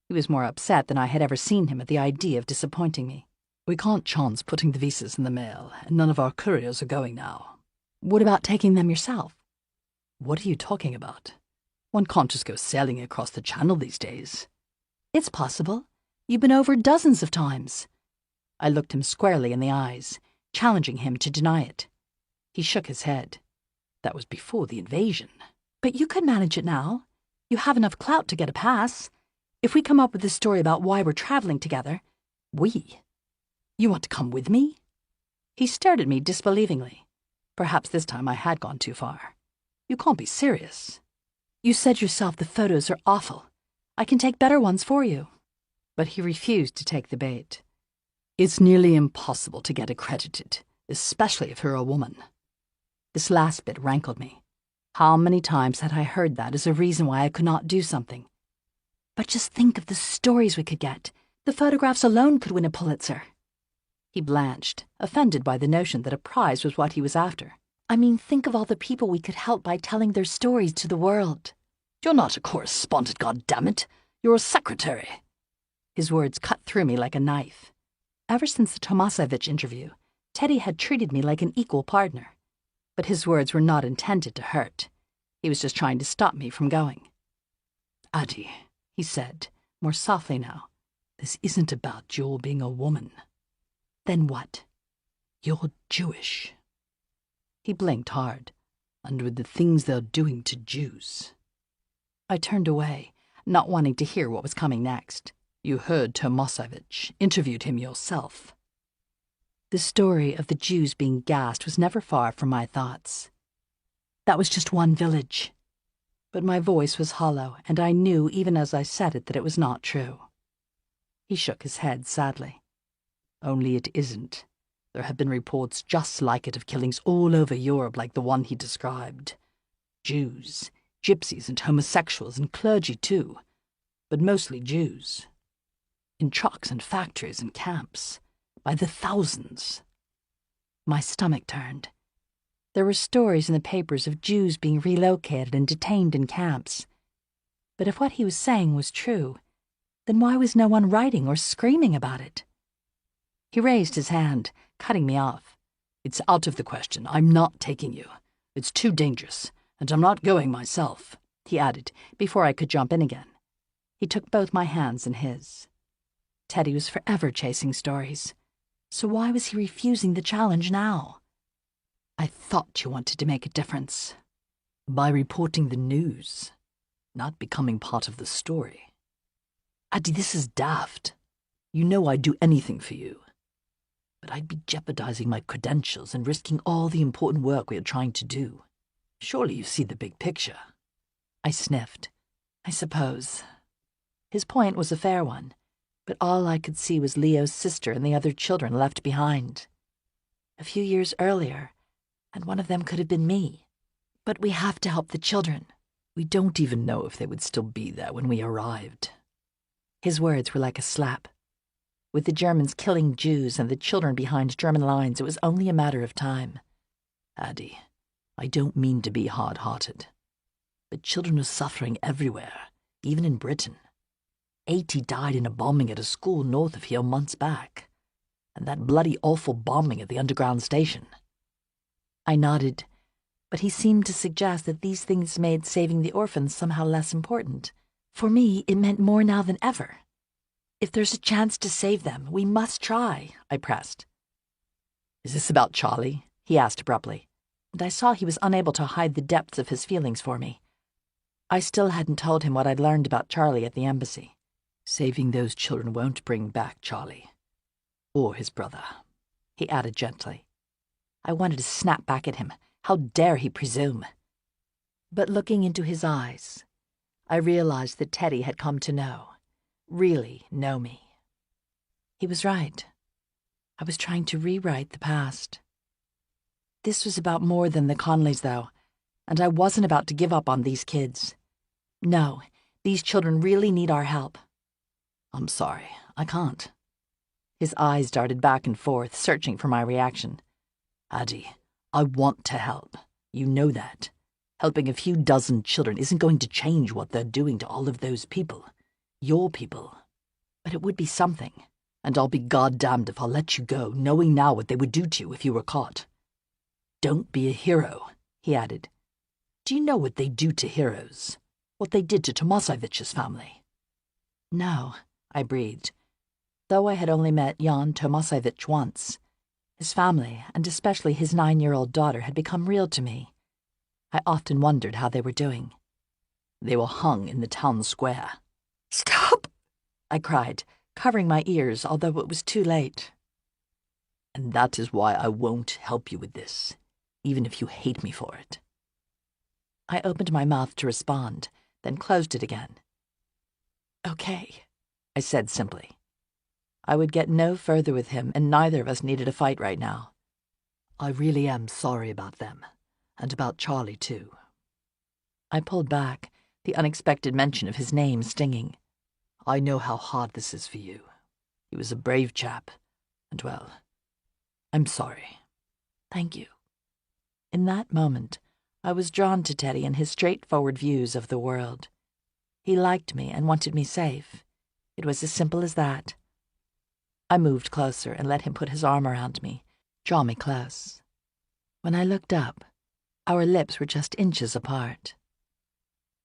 He was more upset than I had ever seen him at the idea of disappointing me. "We can't chance putting the visas in the mail, and none of our couriers are going now." "What about taking them yourself?" "What are you talking about? One can't just go sailing across the channel these days." "It's possible. You've been over dozens of times." I looked him squarely in the eyes, challenging him to deny it. He shook his head. "That was before the invasion." "But you could manage it now. You have enough clout to get a pass. If we come up with a story about why we're traveling together—" "We? You want to come with me?" He stared at me disbelievingly. Perhaps this time I had gone too far. "You can't be serious." "You said yourself the photos are awful. I can take better ones for you." But he refused to take the bait. "It's nearly impossible to get accredited, especially if you're a woman." This last bit rankled me. How many times had I heard that as a reason why I could not do something? But just think of the stories we could get. The photographs alone could win a Pulitzer. He blanched, offended by the notion that a prize was what he was after. I mean, think of all the people we could help by telling their stories to the world. You're not a correspondent, goddammit. You're a secretary. His words cut through me like a knife. Ever since the Tomasevich interview, Teddy had treated me like an equal partner. But his words were not intended to hurt. He was just trying to stop me from going. Addie, he said, more softly now, this isn't about your being a woman. Then what? You're Jewish. He blinked hard, and with the things they're doing to Jews. I turned away, not wanting to hear what was coming next. You heard Tomasevich, interviewed him yourself. The story of the Jews being gassed was never far from my thoughts. That was just one village. But my voice was hollow, and I knew even as I said it that it was not true. He shook his head sadly. Only it isn't. There have been reports just like it of killings all over Europe like the one he described. Jews, gypsies and homosexuals and clergy too, but mostly Jews. In trucks and factories and camps, by the thousands. My stomach turned. There were stories in the papers of Jews being relocated and detained in camps. But if what he was saying was true, then why was no one writing or screaming about it? He raised his hand, cutting me off. It's out of the question. I'm not taking you. It's too dangerous, and I'm not going myself, he added, before I could jump in again. He took both my hands in his. Teddy was forever chasing stories. So why was he refusing the challenge now? I thought you wanted to make a difference. By reporting the news, not becoming part of the story. Addie, this is daft. You know I'd do anything for you. But I'd be jeopardizing my credentials and risking all the important work we are trying to do. Surely you see the big picture. I sniffed. I suppose. His point was a fair one, but all I could see was Leo's sister and the other children left behind. A few years earlier, and one of them could have been me. But we have to help the children. We don't even know if they would still be there when we arrived. His words were like a slap. With the Germans killing Jews and the children behind German lines, it was only a matter of time. Addie, I don't mean to be hard-hearted, but children are suffering everywhere, even in Britain. 80 died in a bombing at a school north of here months back, and that bloody awful bombing at the underground station. I nodded, but he seemed to suggest that these things made saving the orphans somehow less important. For me, it meant more now than ever. If there's a chance to save them, we must try, I pressed. Is this about Charlie? He asked abruptly, and I saw he was unable to hide the depths of his feelings for me. I still hadn't told him what I'd learned about Charlie at the embassy. Saving those children won't bring back Charlie. Or his brother, he added gently. I wanted to snap back at him. How dare he presume? But looking into his eyes, I realized that Teddy had come to know, really know me. He was right. I was trying to rewrite the past. This was about more than the Conleys, though, and I wasn't about to give up on these kids. No, these children really need our help. I'm sorry, I can't. His eyes darted back and forth, searching for my reaction. Addie, I want to help. You know that. Helping a few dozen children isn't going to change what they're doing to all of those people. Your people. But it would be something. And I'll be goddamned if I'll let you go, knowing now what they would do to you if you were caught. Don't be a hero, he added. Do you know what they do to heroes? What they did to Tomasevich's family? No, I breathed. Though I had only met Jan Tomasevich once, his family, and especially his 9-year-old daughter, had become real to me. I often wondered how they were doing. They were hung in the town square. Stop! I cried, covering my ears, although it was too late. And that is why I won't help you with this, even if you hate me for it. I opened my mouth to respond, then closed it again. Okay, I said simply. I would get no further with him, and neither of us needed a fight right now. I really am sorry about them, and about Charlie too. I pulled back, the unexpected mention of his name stinging. I know how hard this is for you. He was a brave chap, and well, I'm sorry. Thank you. In that moment, I was drawn to Teddy and his straightforward views of the world. He liked me and wanted me safe. It was as simple as that. I moved closer and let him put his arm around me, draw me close. When I looked up, our lips were just inches apart.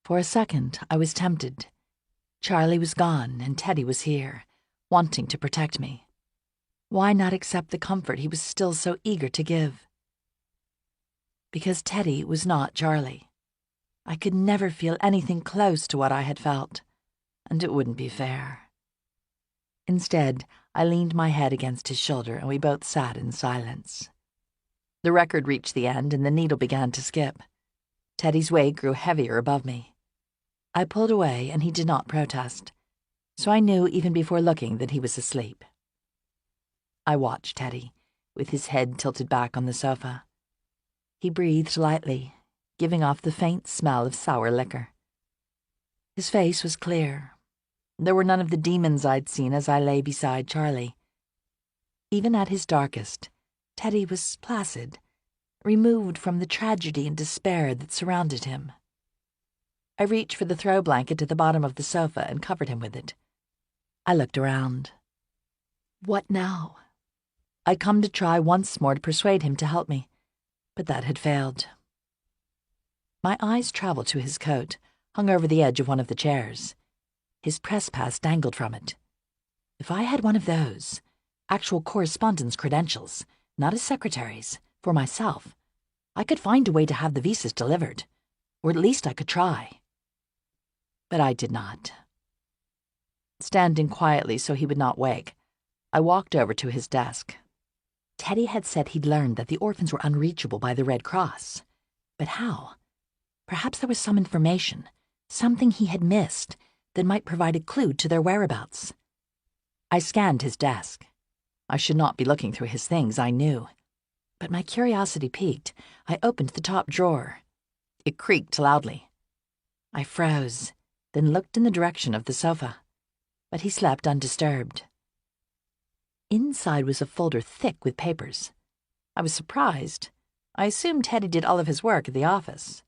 For a second, I was tempted. Charlie was gone and Teddy was here, wanting to protect me. Why not accept the comfort he was still so eager to give? Because Teddy was not Charlie. I could never feel anything close to what I had felt, and it wouldn't be fair. Instead, I leaned my head against his shoulder and we both sat in silence. The record reached the end and the needle began to skip. Teddy's weight grew heavier above me. I pulled away and he did not protest, so I knew even before looking that he was asleep. I watched Teddy, with his head tilted back on the sofa. He breathed lightly, giving off the faint smell of sour liquor. His face was clear. There were none of the demons I'd seen as I lay beside Charlie. Even at his darkest, Teddy was placid, removed from the tragedy and despair that surrounded him. I reached for the throw blanket at the bottom of the sofa and covered him with it. I looked around. What now? I'd come to try once more to persuade him to help me, but that had failed. My eyes traveled to his coat, hung over the edge of one of the chairs. His press pass dangled from it. If I had one of those, actual correspondence credentials, not his secretary's, for myself, I could find a way to have the visas delivered, or at least I could try. But I did not. Standing quietly so he would not wake, I walked over to his desk. Teddy had said he'd learned that the orphans were unreachable by the Red Cross. But how? Perhaps there was some information, something he had missed, that might provide a clue to their whereabouts. I scanned his desk. I should not be looking through his things, I knew. But my curiosity piqued. I opened the top drawer. It creaked loudly. I froze, then looked in the direction of the sofa. But he slept undisturbed. Inside was a folder thick with papers. I was surprised. I assumed Teddy did all of his work at the office.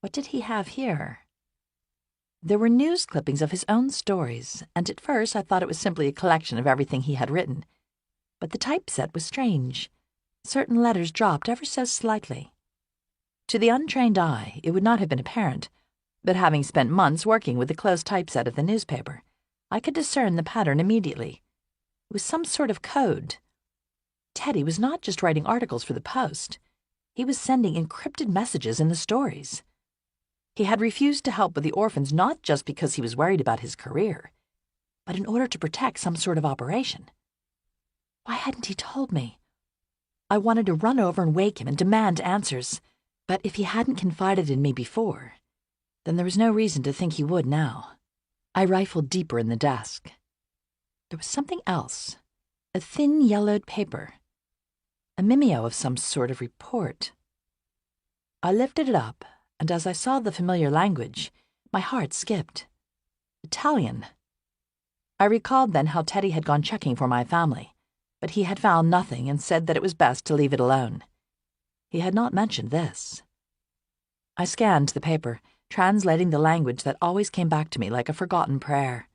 What did he have here? There were news clippings of his own stories, and at first I thought it was simply a collection of everything he had written. But the typeset was strange. Certain letters dropped ever so slightly. To the untrained eye, it would not have been apparent, but having spent months working with the closed typeset of the newspaper, I could discern the pattern immediately. It was some sort of code. Teddy was not just writing articles for the Post. He was sending encrypted messages in the stories. He had refused to help with the orphans not just because he was worried about his career, but in order to protect some sort of operation. Why hadn't he told me? I wanted to run over and wake him and demand answers, but if he hadn't confided in me before, then there was no reason to think he would now. I rifled deeper in the desk. There was something else, a thin yellowed paper, a mimeo of some sort of report. I lifted it up, and as I saw the familiar language, my heart skipped. Italian. I recalled then how Teddy had gone checking for my family, but he had found nothing and said that it was best to leave it alone. He had not mentioned this. I scanned the paper, translating the language that always came back to me like a forgotten prayer.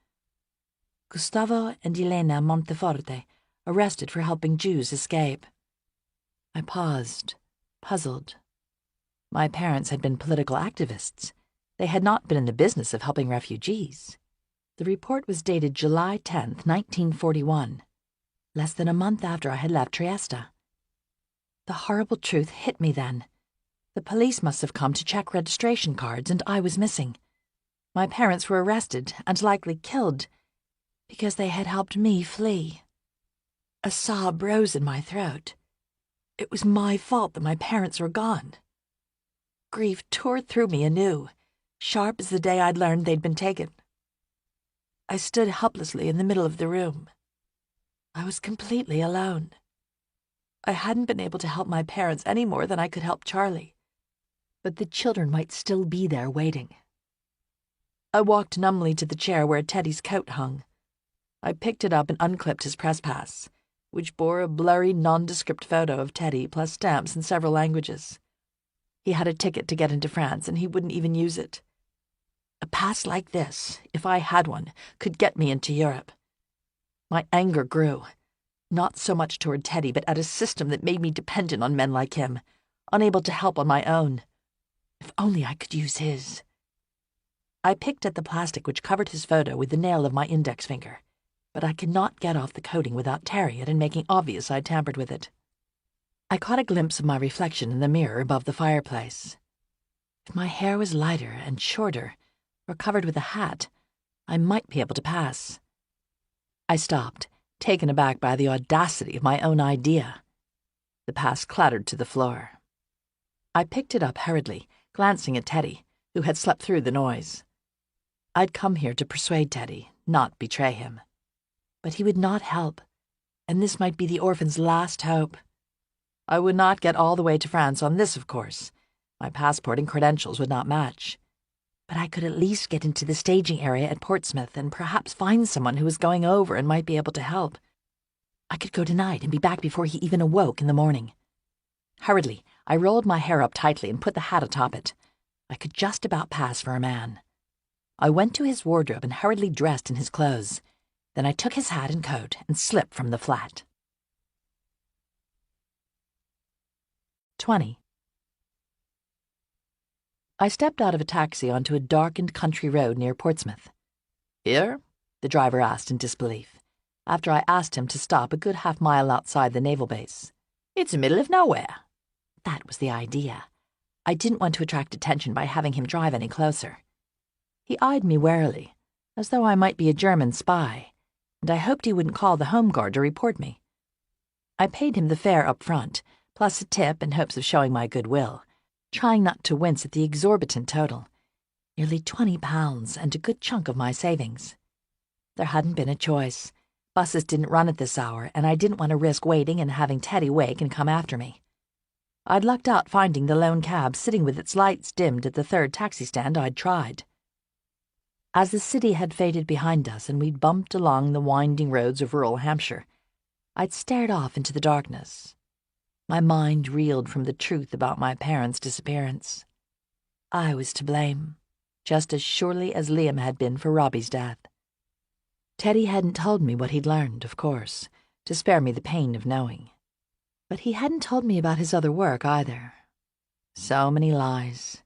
Gustavo and Elena Monteforte arrested for helping Jews escape. I paused, puzzled. My parents had been political activists. They had not been in the business of helping refugees. The report was dated July 10th, 1941, less than a month after I had left Trieste. The horrible truth hit me then. The police must have come to check registration cards, and I was missing. My parents were arrested and likely killed because they had helped me flee. A sob rose in my throat. It was my fault that my parents were gone. Grief tore through me anew, sharp as the day I'd learned they'd been taken. I stood helplessly in the middle of the room. I was completely alone. I hadn't been able to help my parents any more than I could help Charlie. but the children might still be there waiting. I walked numbly to the chair where Teddy's coat hung. I picked it up and unclipped his press pass, which bore a blurry, nondescript photo of Teddy plus stamps in several languages. He had a ticket to get into France, and he wouldn't even use it. A pass like this, if I had one, could get me into Europe. My anger grew, not so much toward Teddy, but at a system that made me dependent on men like him, unable to help on my own. If only I could use his. I picked at the plastic which covered his photo with the nail of my index finger, but I could not get off the coating without tearing it and making obvious I'd tampered with it. I caught a glimpse of my reflection in the mirror above the fireplace. If my hair was lighter and shorter, or covered with a hat, I might be able to pass. I stopped, taken aback by the audacity of my own idea. The pass clattered to the floor. I picked it up hurriedly, glancing at Teddy, who had slept through the noise. I'd come here to persuade Teddy, not betray him. But he would not help, and this might be the orphan's last hope. I would not get all the way to France on this, of course. My passport and credentials would not match. But I could at least get into the staging area at Portsmouth and perhaps find someone who was going over and might be able to help. I could go tonight and be back before he even awoke in the morning. Hurriedly, I rolled my hair up tightly and put the hat atop it. I could just about pass for a man. I went to his wardrobe and hurriedly dressed in his clothes. Then I took his hat and coat and slipped from the flat. 20. I stepped out of a taxi onto a darkened country road near Portsmouth. "Here?" the driver asked in disbelief, after I asked him to stop a good half-mile outside the naval base. "It's the middle of nowhere." That was the idea. I didn't want to attract attention by having him drive any closer. He eyed me warily, as though I might be a German spy, and I hoped he wouldn't call the Home Guard to report me. I paid him the fare up front, plus a tip in hopes of showing my goodwill, trying not to wince at the exorbitant total, nearly £20 and a good chunk of my savings. There hadn't been a choice. Buses didn't run at this hour, and I didn't want to risk waiting and having Teddy wake and come after me. I'd lucked out finding the lone cab sitting with its lights dimmed at the third taxi stand I'd tried. As the city had faded behind us and we'd bumped along the winding roads of rural Hampshire, I'd stared off into the darkness. My mind reeled from the truth about my parents' disappearance. I was to blame, just as surely as Liam had been for Robbie's death. Teddy hadn't told me what he'd learned, of course, to spare me the pain of knowing. But he hadn't told me about his other work either. So many lies.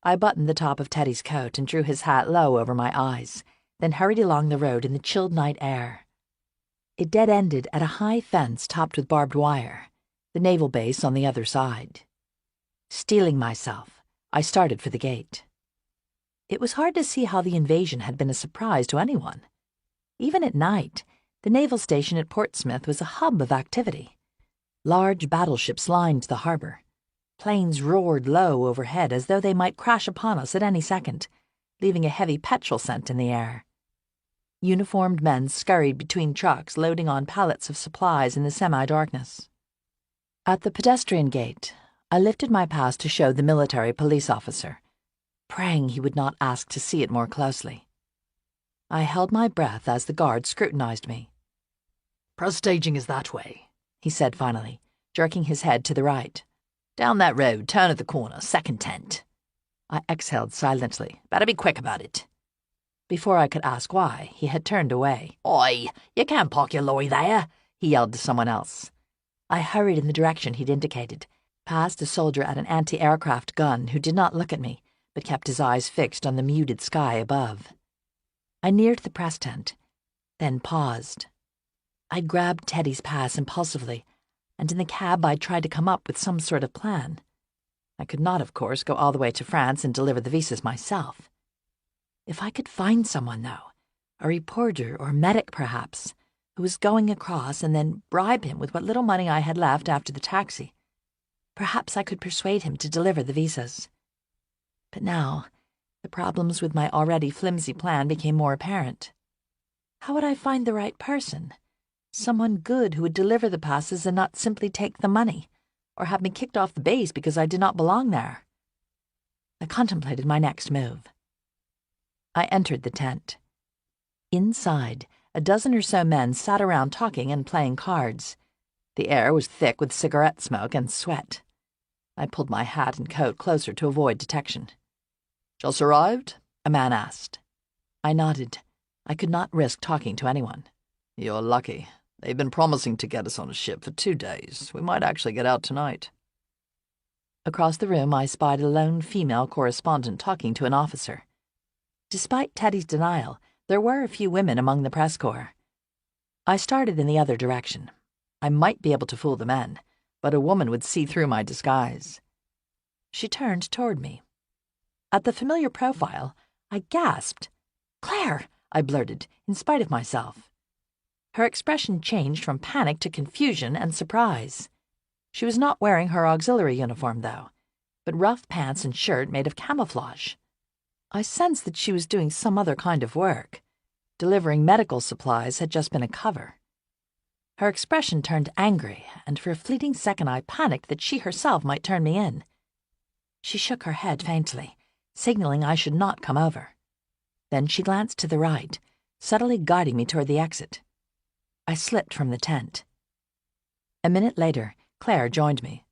I buttoned the top of Teddy's coat and drew his hat low over my eyes, then hurried along the road in the chilled night air. It dead-ended at a high fence topped with barbed wire, the naval base on the other side. Steeling myself, I started for the gate. It was hard to see how the invasion had been a surprise to anyone. Even at night, the naval station at Portsmouth was a hub of activity. Large battleships lined the harbor. Planes roared low overhead as though they might crash upon us at any second, leaving a heavy petrol scent in the air. Uniformed men scurried between trucks loading on pallets of supplies in the semi-darkness. At the pedestrian gate, I lifted my pass to show the military police officer, praying he would not ask to see it more closely. I held my breath as the guard scrutinized me. "Press staging is that way," he said finally, jerking his head to the right. "Down that road, turn at the corner, second tent." I exhaled silently. "Better be quick about it." Before I could ask why, he had turned away. "Oi, you can't park your lorry there," he yelled to someone else. I hurried in the direction he'd indicated, past a soldier at an anti-aircraft gun who did not look at me, but kept his eyes fixed on the muted sky above. I neared the press tent, then paused. I grabbed Teddy's pass impulsively, and in the cab I tried to come up with some sort of plan. I could not, of course, go all the way to France and deliver the visas myself. If I could find someone, though, a reporter or medic perhaps, who was going across and then bribe him with what little money I had left after the taxi, perhaps I could persuade him to deliver the visas. But now, the problems with my already flimsy plan became more apparent. How would I find the right person? Someone good who would deliver the passes and not simply take the money, or have me kicked off the base because I did not belong there. I contemplated my next move. I entered the tent. Inside, a dozen or so men sat around talking and playing cards. The air was thick with cigarette smoke and sweat. I pulled my hat and coat closer to avoid detection. "Just arrived?" a man asked. I nodded. I could not risk talking to anyone. "You're lucky. They've been promising to get us on a ship for 2 days. We might actually get out tonight." Across the room, I spied a lone female correspondent talking to an officer. Despite Teddy's denial, there were a few women among the press corps. I started in the other direction. I might be able to fool the men, but a woman would see through my disguise. She turned toward me. At the familiar profile, I gasped. "Claire!" I blurted, in spite of myself. Her expression changed from panic to confusion and surprise. She was not wearing her auxiliary uniform, though, but rough pants and shirt made of camouflage. I sensed that she was doing some other kind of work. Delivering medical supplies had just been a cover. Her expression turned angry, and for a fleeting second I panicked that she herself might turn me in. She shook her head faintly, signaling I should not come over. Then she glanced to the right, subtly guiding me toward the exit. I slipped from the tent. A minute later, Claire joined me.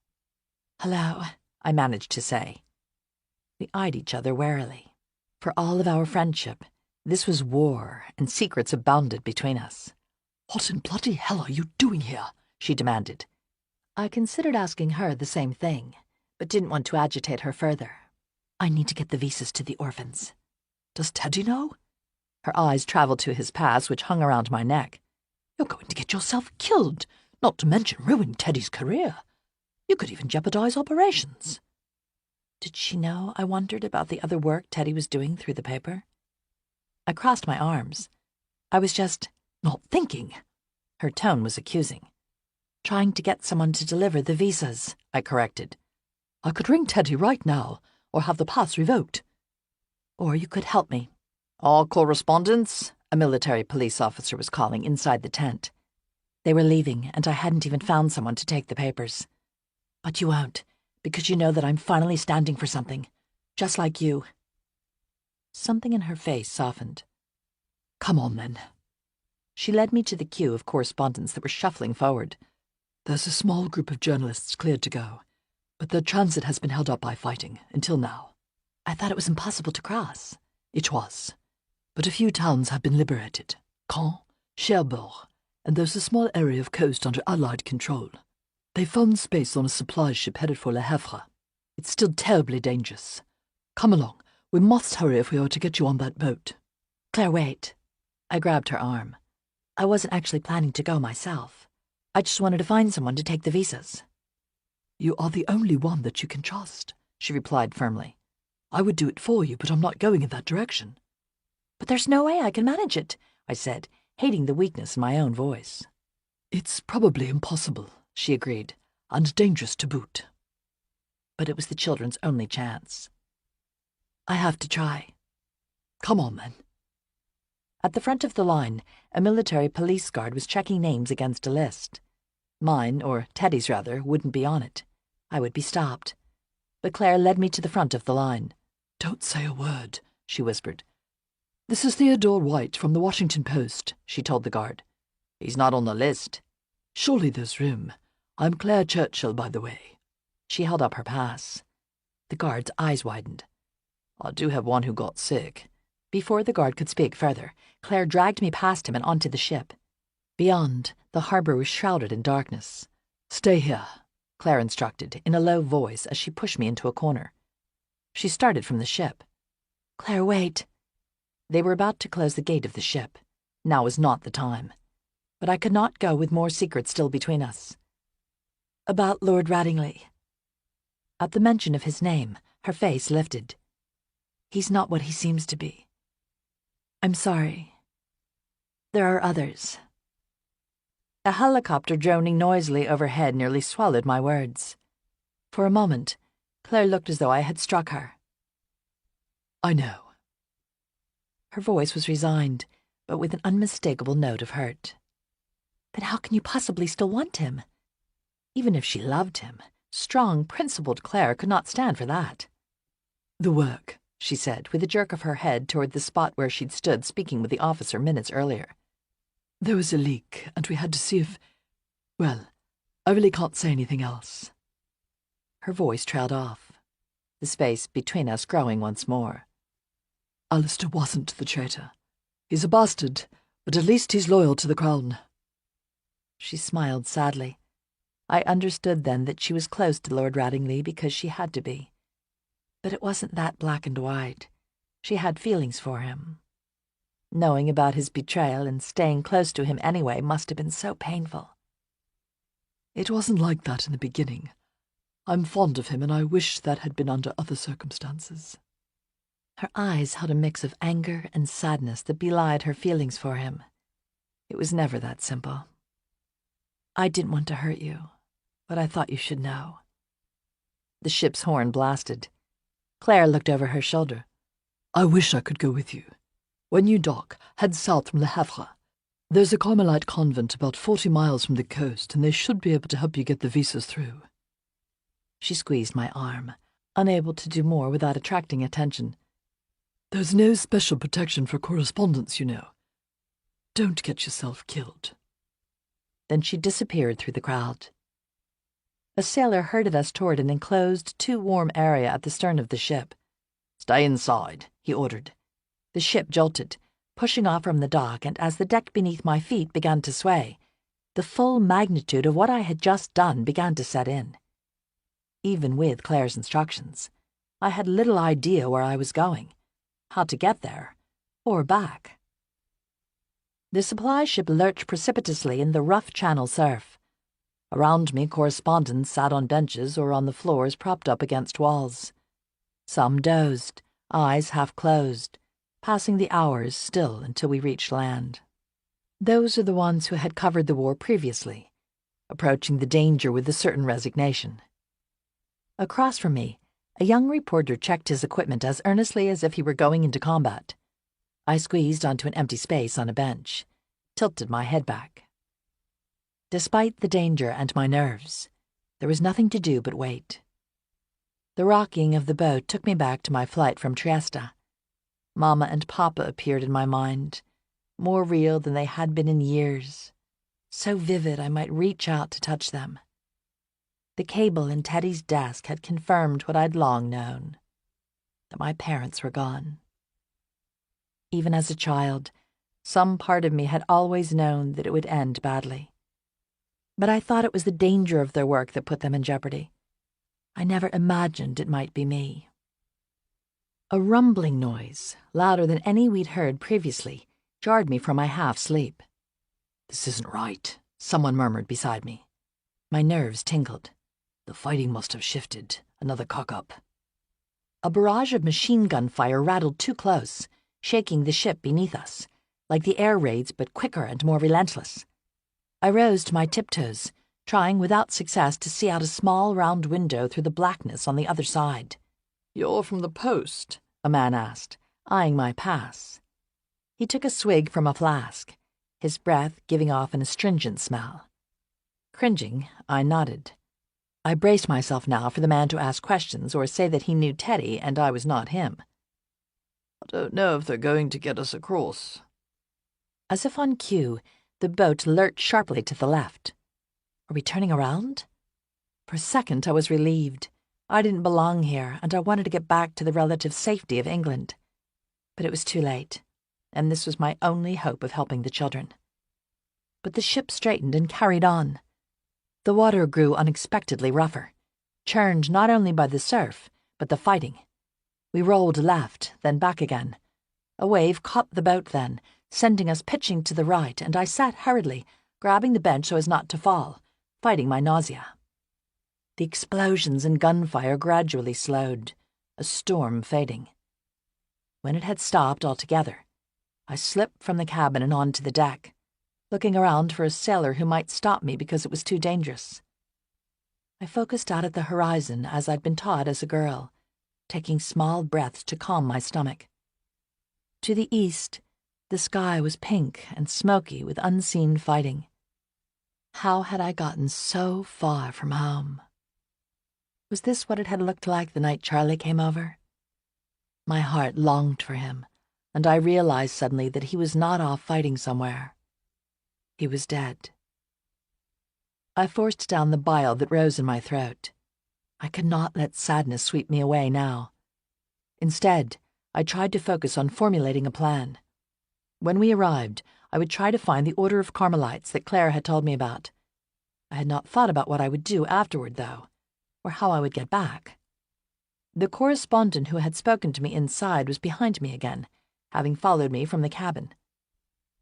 "Hello," I managed to say. We eyed each other warily. For all of our friendship, this was war, and secrets abounded between us. "What in bloody hell are you doing here?" she demanded. I considered asking her the same thing, but didn't want to agitate her further. "I need to get the visas to the orphans." "Does Teddy know?" Her eyes traveled to his pass, which hung around my neck. "You're going to get yourself killed, not to mention ruin Teddy's career. You could even jeopardize operations." Did she know, I wondered, about the other work Teddy was doing through the paper? I crossed my arms. I was just "Not thinking." Her tone was accusing. "Trying to get someone to deliver the visas," I corrected. "I could ring Teddy right now, or have the pass revoked." "Or you could help me." "All correspondents," a military police officer was calling inside the tent. They were leaving, and I hadn't even found someone to take the papers. "But you won't, because you know that I'm finally standing for something, just like you." Something in her face softened. "Come on, then." She led me to the queue of correspondents that were shuffling forward. "There's a small group of journalists cleared to go, but their transit has been held up by fighting, until now." "I thought it was impossible to cross." "It was. But a few towns have been liberated. Caen, Cherbourg, and there's a small area of coast under Allied control. They found space on a supply ship headed for Le Havre. It's still terribly dangerous. Come along. We must hurry if we are to get you on that boat." "Claire, wait." I grabbed her arm. I wasn't actually planning to go myself. I just wanted to find someone to take the visas. "You are the only one that you can trust," she replied firmly. "I would do it for you, but I'm not going in that direction." "But there's no way I can manage it," I said, hating the weakness in my own voice. "It's probably impossible," she agreed, "and dangerous to boot." But it was the children's only chance. "I have to try." "Come on, then." At the front of the line, a military police guard was checking names against a list. Mine, or Teddy's rather, wouldn't be on it. I would be stopped. But Claire led me to the front of the line. "Don't say a word," she whispered. "This is Theodore White from the Washington Post," she told the guard. "He's not on the list." "Surely there's room. I'm Claire Churchill, by the way." She held up her pass. The guard's eyes widened. "I do have one who got sick." Before the guard could speak further, Claire dragged me past him and onto the ship. Beyond, the harbor was shrouded in darkness. "Stay here," Claire instructed, in a low voice as she pushed me into a corner. She started from the ship. "Claire, wait." They were about to close the gate of the ship. Now was not the time. But I could not go with more secrets still between us. "About Lord Rattingley." At the mention of his name, her face lifted. "He's not what he seems to be. I'm sorry. There are others." A helicopter droning noisily overhead nearly swallowed my words. For a moment, Claire looked as though I had struck her. "I know." Her voice was resigned, but with an unmistakable note of hurt. "Then how can you possibly still want him?" Even if she loved him, strong, principled Claire could not stand for that. "The work," she said, with a jerk of her head toward the spot where she'd stood speaking with the officer minutes earlier. "There was a leak, and we had to see if... Well, I really can't say anything else." Her voice trailed off, the space between us growing once more. "Alistair wasn't the traitor. He's a bastard, but at least he's loyal to the Crown." She smiled sadly. I understood then that she was close to Lord Rattingley because she had to be. But it wasn't that black and white. She had feelings for him. Knowing about his betrayal and staying close to him anyway must have been so painful. "It wasn't like that in the beginning. I'm fond of him, and I wish that had been under other circumstances." Her eyes held a mix of anger and sadness that belied her feelings for him. It was never that simple. "I didn't want to hurt you, but I thought you should know." The ship's horn blasted. Claire looked over her shoulder. "I wish I could go with you. When you dock, head south from Le Havre. There's a Carmelite convent about 40 miles from the coast, and they should be able to help you get the visas through." She squeezed my arm, unable to do more without attracting attention. "There's no special protection for correspondence, you know. Don't get yourself killed." Then she disappeared through the crowd. A sailor herded us toward an enclosed, too-warm area at the stern of the ship. "Stay inside," he ordered. The ship jolted, pushing off from the dock, and as the deck beneath my feet began to sway, the full magnitude of what I had just done began to set in. Even with Claire's instructions, I had little idea where I was going, how to get there, or back. The supply ship lurched precipitously in the rough channel surf. Around me, correspondents sat on benches or on the floors propped up against walls. Some dozed, eyes half closed, passing the hours still until we reached land. Those are the ones who had covered the war previously, approaching the danger with a certain resignation. Across from me, a young reporter checked his equipment as earnestly as if he were going into combat. I squeezed onto an empty space on a bench, tilted my head back. Despite the danger and my nerves, there was nothing to do but wait. The rocking of the boat took me back to my flight from Trieste. Mama and Papa appeared in my mind, more real than they had been in years, so vivid I might reach out to touch them. The cable in Teddy's desk had confirmed what I'd long known, that my parents were gone. Even as a child, some part of me had always known that it would end badly. But I thought it was the danger of their work that put them in jeopardy. I never imagined it might be me. A rumbling noise, louder than any we'd heard previously, jarred me from my half-sleep. "This isn't right," someone murmured beside me. My nerves tingled. "The fighting must have shifted. Another cock-up." A barrage of machine gun fire rattled too close, shaking the ship beneath us, like the air raids but quicker and more relentless. I rose to my tiptoes, trying without success to see out a small round window through the blackness on the other side. "You're from the post?" a man asked, eyeing my pass. He took a swig from a flask, his breath giving off an astringent smell. Cringing, I nodded. I braced myself now for the man to ask questions or say that he knew Teddy and I was not him. "I don't know if they're going to get us across." As if on cue, the boat lurched sharply to the left. Are we turning around? For a second I was relieved. I didn't belong here, and I wanted to get back to the relative safety of England. But it was too late, and this was my only hope of helping the children. But the ship straightened and carried on. The water grew unexpectedly rougher, churned not only by the surf, but the fighting. We rolled left, then back again. A wave caught the boat then, sending us pitching to the right, and I sat hurriedly, grabbing the bench so as not to fall, fighting my nausea. The explosions and gunfire gradually slowed, a storm fading. When it had stopped altogether, I slipped from the cabin and onto the deck, looking around for a sailor who might stop me because it was too dangerous. I focused out at the horizon as I'd been taught as a girl, taking small breaths to calm my stomach. To the east, the sky was pink and smoky with unseen fighting. How had I gotten so far from home? Was this what it had looked like the night Charlie came over? My heart longed for him, and I realized suddenly that he was not off fighting somewhere. He was dead. I forced down the bile that rose in my throat. I could not let sadness sweep me away now. Instead, I tried to focus on formulating a plan. When we arrived, I would try to find the Order of Carmelites that Claire had told me about. I had not thought about what I would do afterward, though, or how I would get back. The correspondent who had spoken to me inside was behind me again, having followed me from the cabin.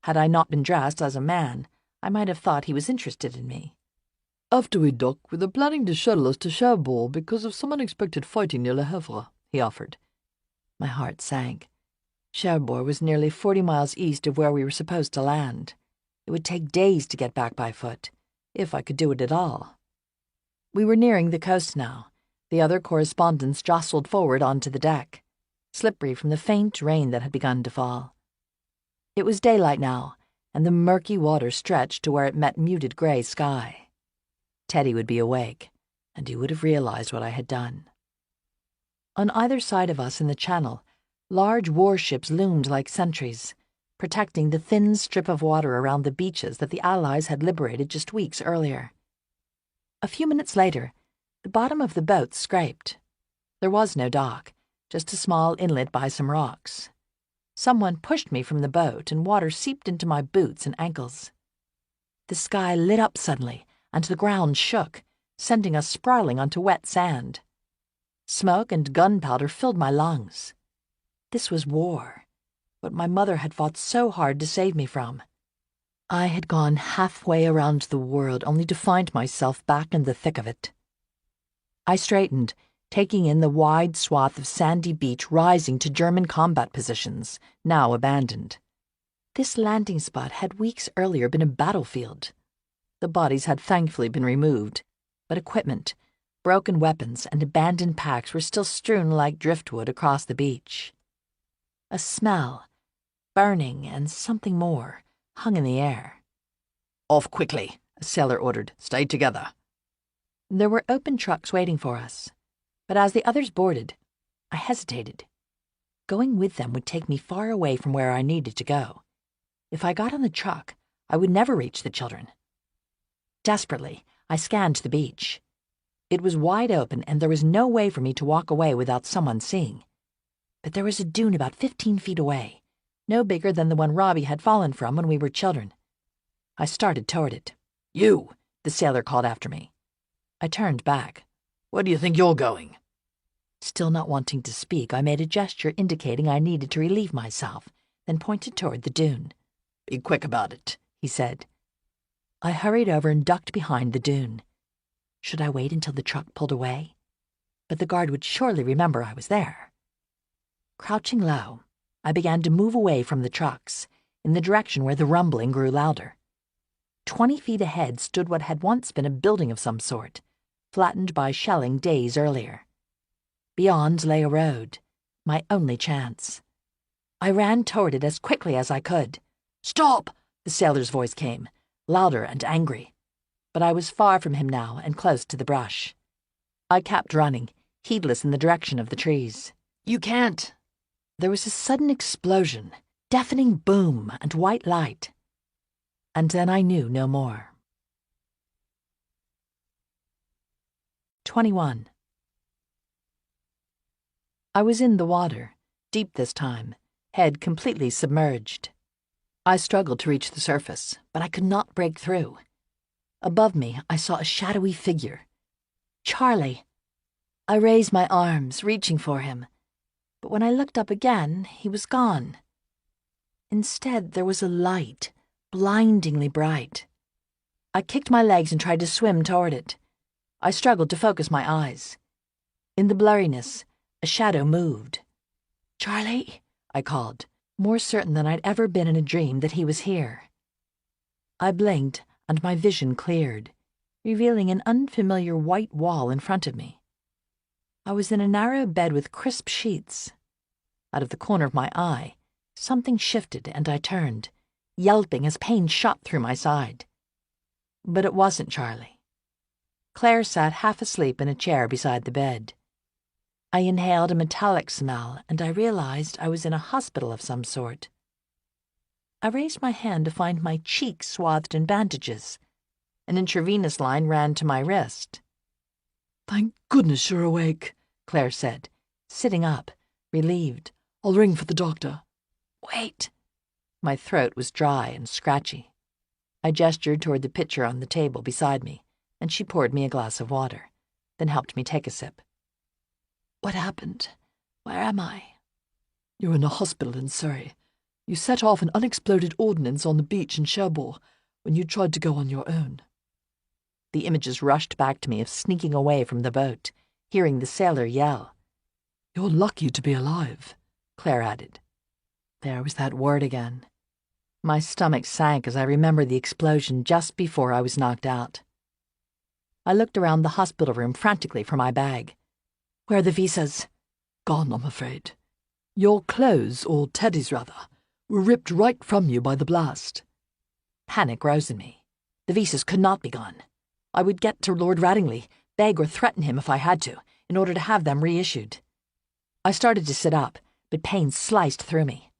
Had I not been dressed as a man, I might have thought he was interested in me. "After we dock, we're planning to shuttle us to Cherbourg because of some unexpected fighting near Le Havre," he offered. My heart sank. Cherbourg was nearly 40 miles east of where we were supposed to land. It would take days to get back by foot, if I could do it at all. We were nearing the coast now. The other correspondents jostled forward onto the deck, slippery from the faint rain that had begun to fall. It was daylight now, and the murky water stretched to where it met muted gray sky. Teddy would be awake, and he would have realized what I had done. On either side of us in the channel, large warships loomed like sentries, protecting the thin strip of water around the beaches that the Allies had liberated just weeks earlier. A few minutes later, the bottom of the boat scraped. There was no dock, just a small inlet by some rocks. Someone pushed me from the boat, and water seeped into my boots and ankles. The sky lit up suddenly, and the ground shook, sending us sprawling onto wet sand. Smoke and gunpowder filled my lungs. This was war, what my mother had fought so hard to save me from. I had gone halfway around the world only to find myself back in the thick of it. I straightened, taking in the wide swath of sandy beach rising to German combat positions, now abandoned. This landing spot had weeks earlier been a battlefield. The bodies had thankfully been removed, but equipment, broken weapons, and abandoned packs were still strewn like driftwood across the beach. A smell, burning and something more, hung in the air. "Off quickly," a sailor ordered. "Stay together." There were open trucks waiting for us, but as the others boarded, I hesitated. Going with them would take me far away from where I needed to go. If I got on the truck, I would never reach the children. Desperately, I scanned the beach. It was wide open, and there was no way for me to walk away without someone seeing. But there was a dune about 15 feet away, no bigger than the one Robbie had fallen from when we were children. I started toward it. "You," the sailor called after me. I turned back. "Where do you think you're going?" Still not wanting to speak, I made a gesture indicating I needed to relieve myself, then pointed toward the dune. "Be quick about it," he said. I hurried over and ducked behind the dune. Should I wait until the truck pulled away? But the guard would surely remember I was there. Crouching low, I began to move away from the trucks, in the direction where the rumbling grew louder. 20 feet ahead stood what had once been a building of some sort, flattened by shelling days earlier. Beyond lay a road, my only chance. I ran toward it as quickly as I could. "Stop!" the sailor's voice came, louder and angry. But I was far from him now and close to the brush. I kept running, heedless in the direction of the trees. "You can't." There was a sudden explosion, deafening boom and white light. And then I knew no more. 21. I was in the water, deep this time, head completely submerged. I struggled to reach the surface, but I could not break through. Above me, I saw a shadowy figure. Charlie. I raised my arms, reaching for him, but when I looked up again, he was gone. Instead, there was a light, blindingly bright. I kicked my legs and tried to swim toward it. I struggled to focus my eyes. In the blurriness, a shadow moved. "Charlie," I called, more certain than I'd ever been in a dream that he was here. I blinked, and my vision cleared, revealing an unfamiliar white wall in front of me. I was in a narrow bed with crisp sheets. Out of the corner of my eye, something shifted, and I turned, yelping as pain shot through my side. But it wasn't Charlie. Claire sat half asleep in a chair beside the bed. I inhaled a metallic smell, and I realized I was in a hospital of some sort. I raised my hand to find my cheek swathed in bandages. An intravenous line ran to my wrist. "Thank goodness you're awake," Claire said, sitting up, relieved. "I'll ring for the doctor." "Wait." My throat was dry and scratchy. I gestured toward the pitcher on the table beside me, and she poured me a glass of water, then helped me take a sip. "What happened? Where am I?" "You're in a hospital in Surrey. You set off an unexploded ordnance on the beach in Cherbourg when you tried to go on your own." The images rushed back to me of sneaking away from the boat, hearing the sailor yell. "You're lucky to be alive," Claire added. There was that word again. My stomach sank as I remembered the explosion just before I was knocked out. I looked around the hospital room frantically for my bag. "Where are the visas?" "Gone, I'm afraid. Your clothes, or Teddy's rather, were ripped right from you by the blast." Panic rose in me. The visas could not be gone. I would get to Lord Rattingley, beg or threaten him if I had to, in order to have them reissued. I started to sit up, but pain sliced through me.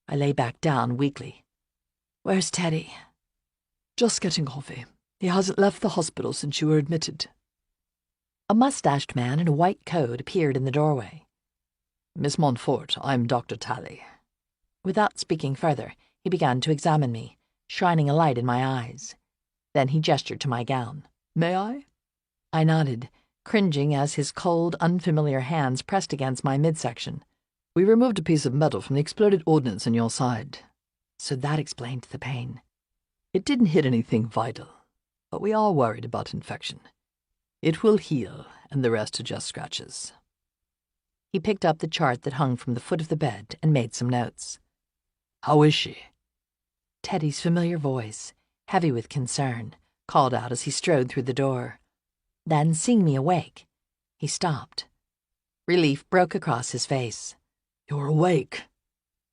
I lay back down weakly. "Where's Teddy?" "Just getting coffee. He hasn't left the hospital since you were admitted." A mustached man in a white coat appeared in the doorway. "Miss Montfort, I'm Dr. Talley." Without speaking further, he began to examine me, shining a light in my eyes. Then he gestured to my gown. "May I?" I nodded, cringing as his cold, unfamiliar hands pressed against my midsection. "We removed a piece of metal from the exploded ordnance in your side." So that explained the pain. "It didn't hit anything vital, but we are worried about infection. It will heal, and the rest are just scratches." He picked up the chart that hung from the foot of the bed and made some notes. "How is she?" Teddy's familiar voice, heavy with concern, called out as he strode through the door. Then, seeing me awake, he stopped. Relief broke across his face. "You're awake."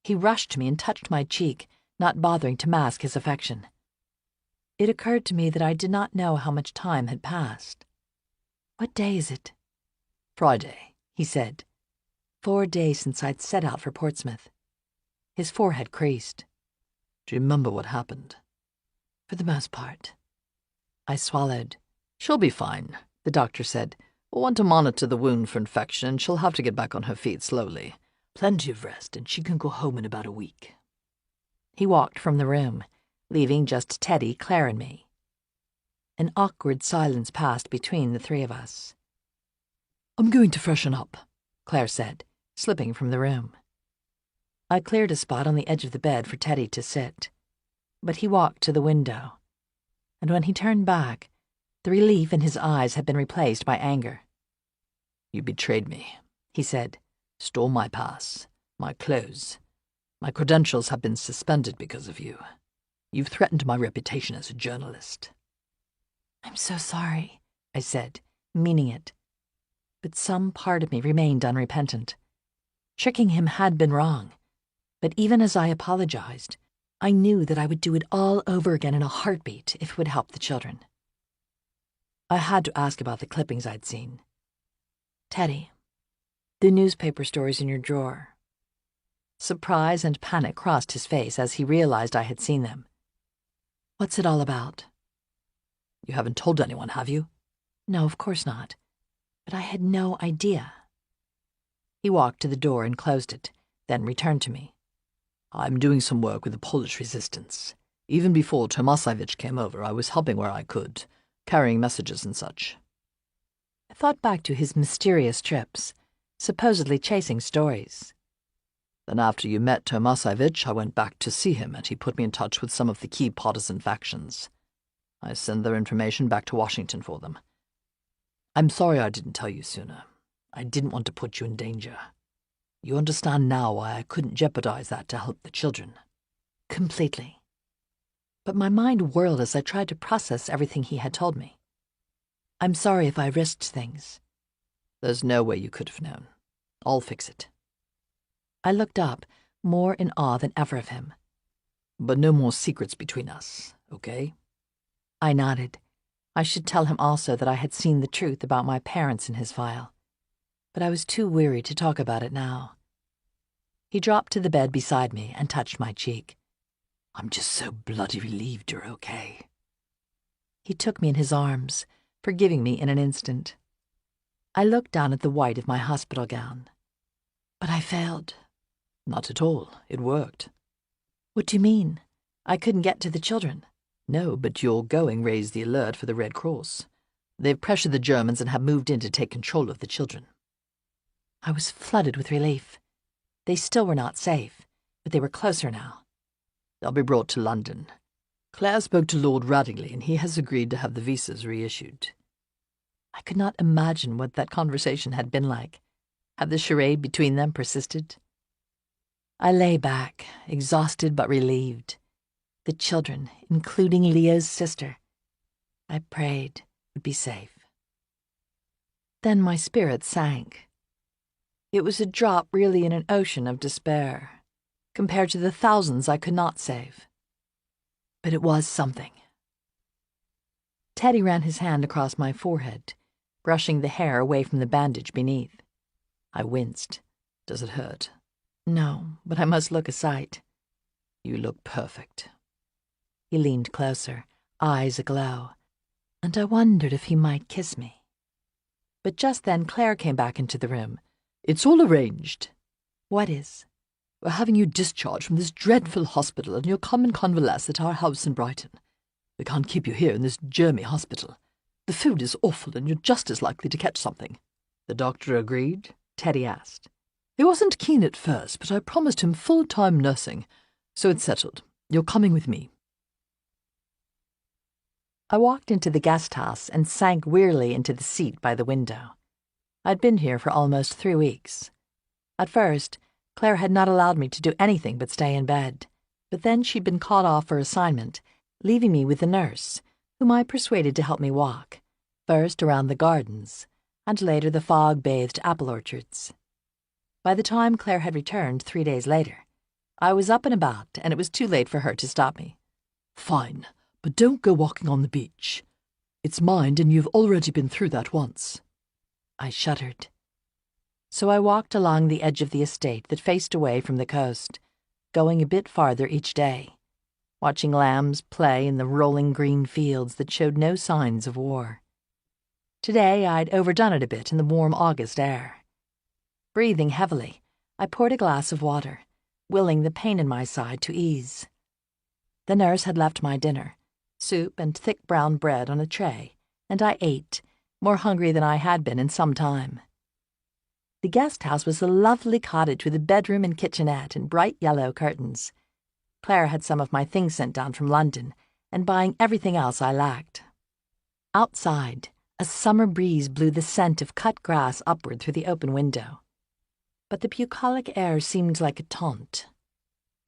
He rushed to me and touched my cheek, not bothering to mask his affection. It occurred to me that I did not know how much time had passed. "What day is it?" "Friday," he said. 4 days since I'd set out for Portsmouth. His forehead creased. "Do you remember what happened?" "For the most part." I swallowed. "She'll be fine," the doctor said. "We'll want to monitor the wound for infection, and she'll have to get back on her feet slowly. Plenty of rest, and she can go home in about a week." He walked from the room, leaving just Teddy, Claire, and me. An awkward silence passed between the three of us. "I'm going to freshen up," Claire said, slipping from the room. I cleared a spot on the edge of the bed for Teddy to sit, but he walked to the window, and when he turned back, the relief in his eyes had been replaced by anger. "You betrayed me," he said. "Stole my pass, my clothes. My credentials have been suspended because of you. You've threatened my reputation as a journalist." "I'm so sorry," I said, meaning it. But some part of me remained unrepentant. Tricking him had been wrong, but even as I apologized, I knew that I would do it all over again in a heartbeat if it would help the children. I had to ask about the clippings I'd seen. "Teddy, the newspaper stories in your drawer." Surprise and panic crossed his face as he realized I had seen them. "What's it all about?" "You haven't told anyone, have you?" "No, of course not. But I had no idea." He walked to the door and closed it, then returned to me. "I'm doing some work with the Polish resistance. Even before Tomasevich came over, I was helping where I could, carrying messages and such." I thought back to his mysterious trips, supposedly chasing stories. "Then after you met Tomasevich, I went back to see him, and he put me in touch with some of the key partisan factions. I send their information back to Washington for them. I'm sorry I didn't tell you sooner. I didn't want to put you in danger. You understand now why I couldn't jeopardize that to help the children." "Completely." But my mind whirled as I tried to process everything he had told me. "I'm sorry if I risked things." "There's no way you could have known. I'll fix it." I looked up, more in awe than ever of him. "But no more secrets between us, okay?" I nodded. I should tell him also that I had seen the truth about my parents in his file. but I was too weary to talk about it now. He dropped to the bed beside me and touched my cheek. I'm just so bloody relieved you're okay. He took me in his arms, forgiving me in an instant. I looked down at the white of my hospital gown. But I failed. Not at all. It worked. What do you mean? I couldn't get to the children. No, but your going raised the alert for the Red Cross. They've pressured the Germans and have moved in to take control of the children. I was flooded with relief. They still were not safe, but they were closer now. They'll be brought to London. Claire spoke to Lord Radingley, and he has agreed to have the visas reissued. I could not imagine what that conversation had been like. Had the charade between them persisted? I lay back, exhausted but relieved. The children, including Leo's sister, I prayed would be safe. Then my spirits sank. It was a drop really in an ocean of despair, compared to the thousands I could not save. But it was something. Teddy ran his hand across my forehead, brushing the hair away from the bandage beneath. I winced. Does it hurt? No, but I must look a sight. You look perfect. He leaned closer, eyes aglow, and I wondered if he might kiss me. But just then Claire came back into the room. It's all arranged. What is? We're having you discharged from this dreadful hospital, and you'll come and convalesce at our house in Brighton. We can't keep you here in this germy hospital. The food is awful, and you're just as likely to catch something. The doctor agreed? Teddy asked. He wasn't keen at first, but I promised him full-time nursing, so it's settled. You're coming with me. I walked into the guest house and sank wearily into the seat by the window. I'd been here for almost 3 weeks. At first, Claire had not allowed me to do anything but stay in bed, but then she'd been called off for assignment, leaving me with the nurse, whom I persuaded to help me walk, first around the gardens, and later the fog-bathed apple orchards. By the time Claire had returned 3 days later, I was up and about, and it was too late for her to stop me. Fine, but don't go walking on the beach. It's mined, and you've already been through that once. I shuddered. So I walked along the edge of the estate that faced away from the coast, going a bit farther each day, watching lambs play in the rolling green fields that showed no signs of war. Today I'd overdone it a bit in the warm August air. Breathing heavily, I poured a glass of water, willing the pain in my side to ease. The nurse had left my dinner, soup and thick brown bread on a tray, and I ate, more hungry than I had been in some time. The guest house was a lovely cottage with a bedroom and kitchenette and bright yellow curtains. Claire had some of my things sent down from London, and buying everything else I lacked. Outside, a summer breeze blew the scent of cut grass upward through the open window. But the bucolic air seemed like a taunt.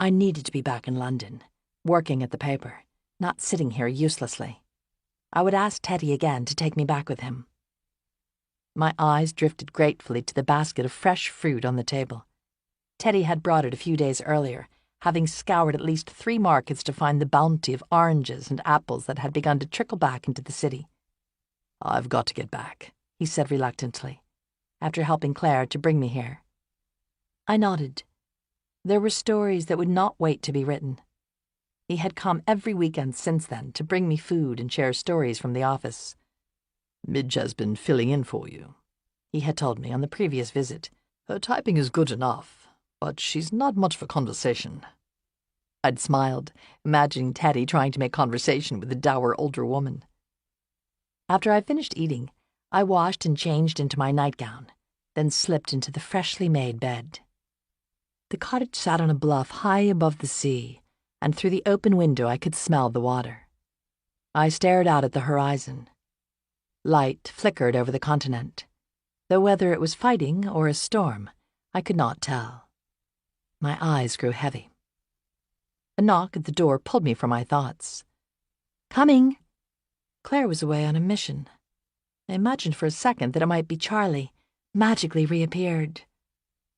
I needed to be back in London, working at the paper, not sitting here uselessly. I would ask Teddy again to take me back with him. My eyes drifted gratefully to the basket of fresh fruit on the table. Teddy had brought it a few days earlier, having scoured at least 3 markets to find the bounty of oranges and apples that had begun to trickle back into the city. I've got to get back, he said reluctantly, after helping Claire to bring me here. I nodded. There were stories that would not wait to be written. He had come every weekend since then to bring me food and share stories from the office. Midge has been filling in for you, he had told me on the previous visit. Her typing is good enough, but she's not much for conversation. I'd smiled, imagining Teddy trying to make conversation with a dour older woman. After I finished eating, I washed and changed into my nightgown, then slipped into the freshly made bed. The cottage sat on a bluff high above the sea, and through the open window I could smell the water. I stared out at the horizon. Light flickered over the continent, though whether it was fighting or a storm, I could not tell. My eyes grew heavy. A knock at the door pulled me from my thoughts. "Coming!" Claire was away on a mission. I imagined for a second that it might be Charlie, magically reappeared.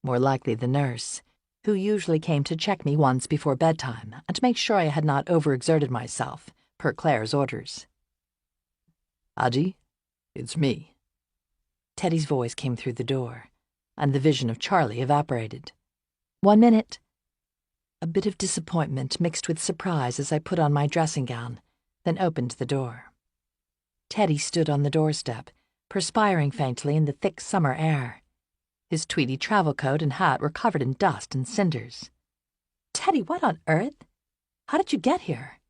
More likely the nurse, who usually came to check me once before bedtime and to make sure I had not overexerted myself, per Claire's orders. "Addie, it's me." Teddy's voice came through the door, and the vision of Charlie evaporated. 1 minute. A bit of disappointment mixed with surprise as I put on my dressing gown, then opened the door. Teddy stood on the doorstep, perspiring faintly in the thick summer air. His tweedy travel coat and hat were covered in dust and cinders. "Teddy, what on earth? How did you get here?"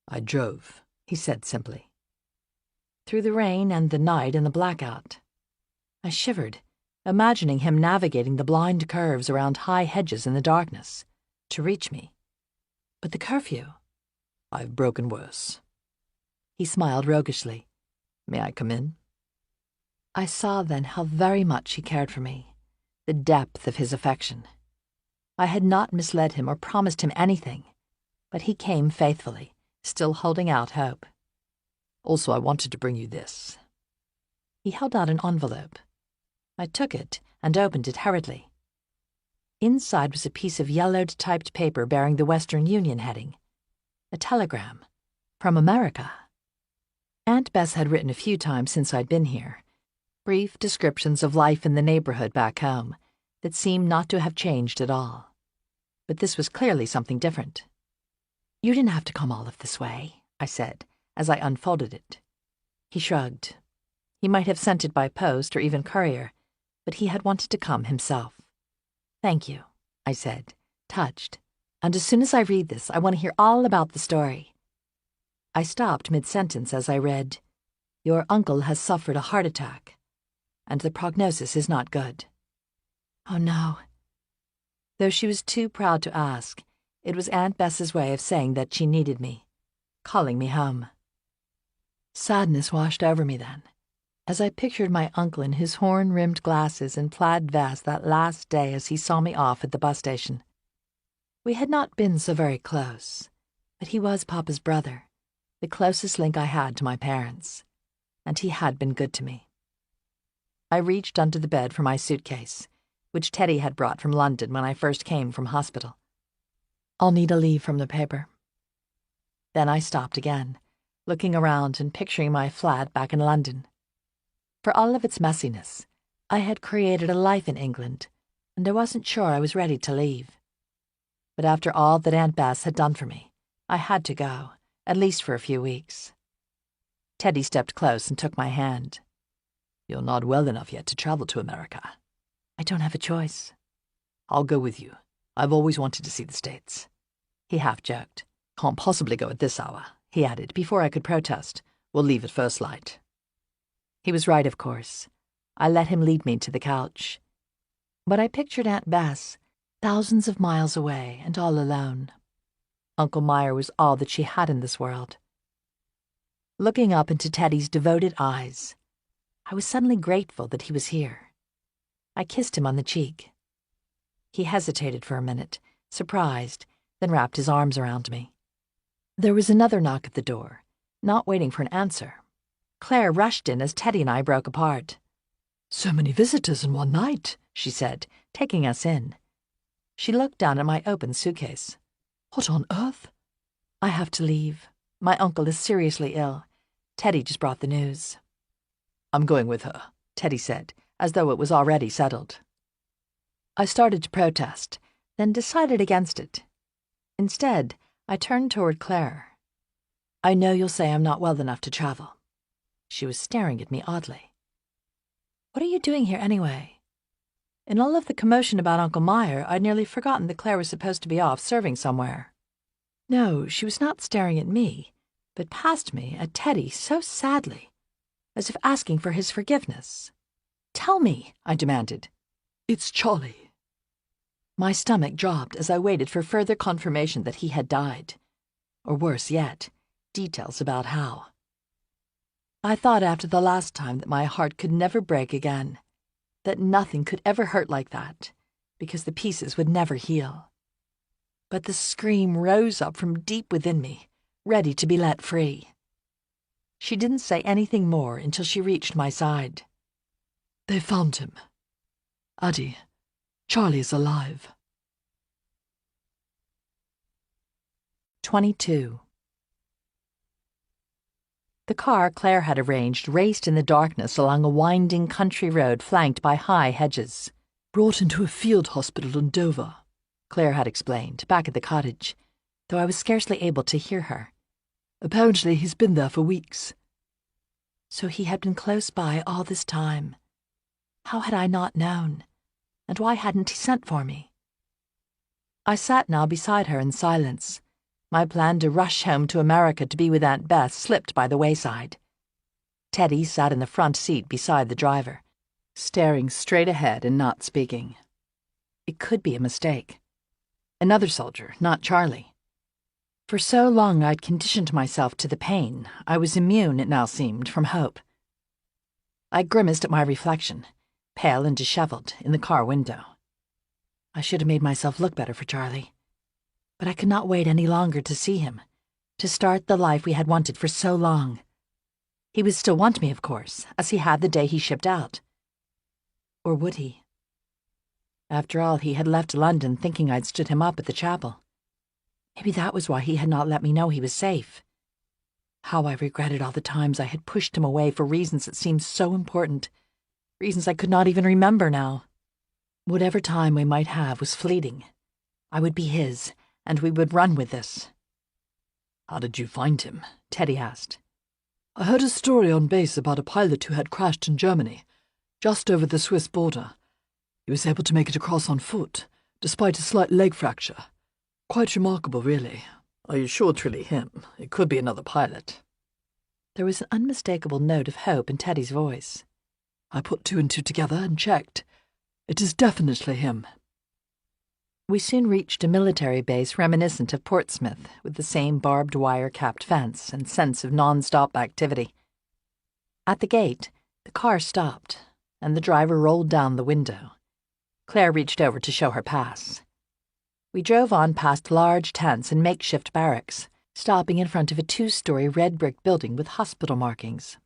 "I drove," he said simply. "Through the rain and the night and the blackout." I shivered, imagining him navigating the blind curves around high hedges in the darkness, to reach me. But the curfew. "I've broken worse." He smiled roguishly. "May I come in?" I saw then how very much he cared for me, the depth of his affection. I had not misled him or promised him anything, but he came faithfully, still holding out hope. "Also, I wanted to bring you this." He held out an envelope. I took it and opened it hurriedly. Inside was a piece of yellowed typed paper bearing the Western Union heading. A telegram. From America. Aunt Bess had written a few times since I'd been here. Brief descriptions of life in the neighborhood back home that seemed not to have changed at all. But this was clearly something different. "You didn't have to come all of this way," I said, as I unfolded it. He shrugged. He might have sent it by post or even courier, but he had wanted to come himself. "Thank you," I said, touched. "And as soon as I read this, I want to hear all about the story." I stopped mid-sentence as I read, "Your uncle has suffered a heart attack, and the prognosis is not good." Oh no. Though she was too proud to ask, it was Aunt Bess's way of saying that she needed me, calling me home. Sadness washed over me then, as I pictured my uncle in his horn-rimmed glasses and plaid vest that last day as he saw me off at the bus station. We had not been so very close, but he was Papa's brother, the closest link I had to my parents, and he had been good to me. I reached under the bed for my suitcase, which Teddy had brought from London when I first came from hospital. "I'll need a leave from the paper." Then I stopped again, looking around and picturing my flat back in London. For all of its messiness, I had created a life in England, and I wasn't sure I was ready to leave. But after all that Aunt Bess had done for me, I had to go, at least for a few weeks. Teddy stepped close and took my hand. "You're not well enough yet to travel to America." "I don't have a choice." "I'll go with you. I've always wanted to see the States." He half-joked. "Can't possibly go at this hour," he added, before I could protest. "We'll leave at first light." He was right, of course. I let him lead me to the couch. But I pictured Aunt Bess, thousands of miles away and all alone. Uncle Meyer was all that she had in this world. Looking up into Teddy's devoted eyes, I was suddenly grateful that he was here. I kissed him on the cheek. He hesitated for a minute, surprised, then wrapped his arms around me. There was another knock at the door, not waiting for an answer. Claire rushed in as Teddy and I broke apart. "So many visitors in one night," she said, taking us in. She looked down at my open suitcase. "What on earth?" "I have to leave. My uncle is seriously ill. Teddy just brought the news." "I'm going with her," Teddy said, as though it was already settled. I started to protest, then decided against it. Instead, I turned toward Claire. "I know you'll say I'm not well enough to travel." She was staring at me oddly. "What are you doing here anyway?" In all of the commotion about Uncle Meyer, I'd nearly forgotten that Claire was supposed to be off serving somewhere. No, she was not staring at me, but past me at Teddy so sadly, as if asking for his forgiveness. "Tell me," I demanded. "It's Charlie." My stomach dropped as I waited for further confirmation that he had died. Or worse yet, details about how. I thought after the last time that my heart could never break again, that nothing could ever hurt like that, because the pieces would never heal. But the scream rose up from deep within me, ready to be let free. She didn't say anything more until she reached my side. "They found him. Addie, Charlie is alive." 22. The car Claire had arranged raced in the darkness along a winding country road flanked by high hedges. Brought into a field hospital in Dover, Claire had explained, back at the cottage, though I was scarcely able to hear her. Apparently he's been there for weeks. So he had been close by all this time. How had I not known? And why hadn't he sent for me? I sat now beside her in silence. My plan to rush home to America to be with Aunt Beth slipped by the wayside. Teddy sat in the front seat beside the driver, staring straight ahead and not speaking. It could be a mistake. Another soldier, not Charlie. For so long I'd conditioned myself to the pain, I was immune, it now seemed, from hope. I grimaced at my reflection, pale and disheveled, in the car window. I should have made myself look better for Charlie. But I could not wait any longer to see him, to start the life we had wanted for so long. He would still want me, of course, as he had the day he shipped out. Or would he? After all, he had left London thinking I'd stood him up at the chapel. Maybe that was why he had not let me know he was safe. How I regretted all the times I had pushed him away for reasons that seemed so important, reasons I could not even remember now. Whatever time we might have was fleeting. I would be his, and we would run with this. How did you find him? Teddy asked. I heard a story on base about a pilot who had crashed in Germany, just over the Swiss border. He was able to make it across on foot, despite a slight leg fracture. Quite remarkable, really. Are you sure it's really him? It could be another pilot. There was an unmistakable note of hope in Teddy's voice. I put two and two together and checked. It is definitely him. We soon reached a military base reminiscent of Portsmouth, with the same barbed wire-capped fence and sense of non-stop activity. At the gate, the car stopped, and the driver rolled down the window. Claire reached over to show her pass. We drove on past large tents and makeshift barracks, stopping in front of a 2-story red-brick building with hospital markings.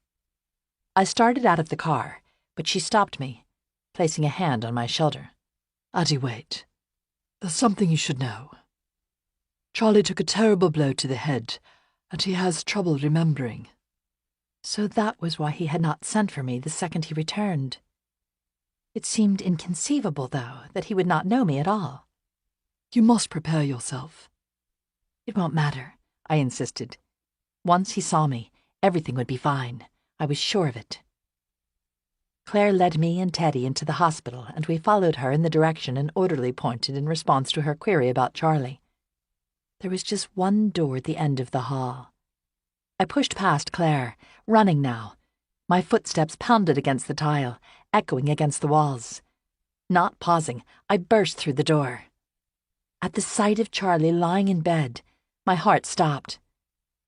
I started out of the car, but she stopped me, placing a hand on my shoulder. Addie, wait. There's something you should know. Charlie took a terrible blow to the head, and he has trouble remembering. So that was why he had not sent for me the second he returned. It seemed inconceivable, though, that he would not know me at all. You must prepare yourself. It won't matter, I insisted. Once he saw me, everything would be fine. I was sure of it. Claire led me and Teddy into the hospital, and we followed her in the direction an orderly pointed in response to her query about Charlie. There was just one door at the end of the hall. I pushed past Claire, running now. My footsteps pounded against the tile, echoing against the walls. Not pausing, I burst through the door. At the sight of Charlie lying in bed, my heart stopped.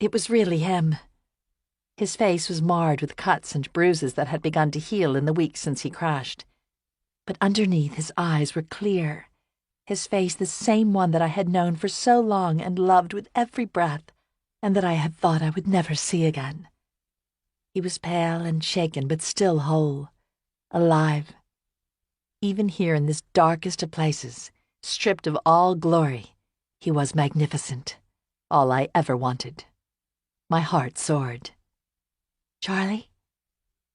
It was really him. His face was marred with cuts and bruises that had begun to heal in the weeks since he crashed. But underneath his eyes were clear, his face the same one that I had known for so long and loved with every breath, and that I had thought I would never see again. He was pale and shaken, but still whole, alive. Even here in this darkest of places, stripped of all glory, he was magnificent, all I ever wanted. My heart soared. Charlie?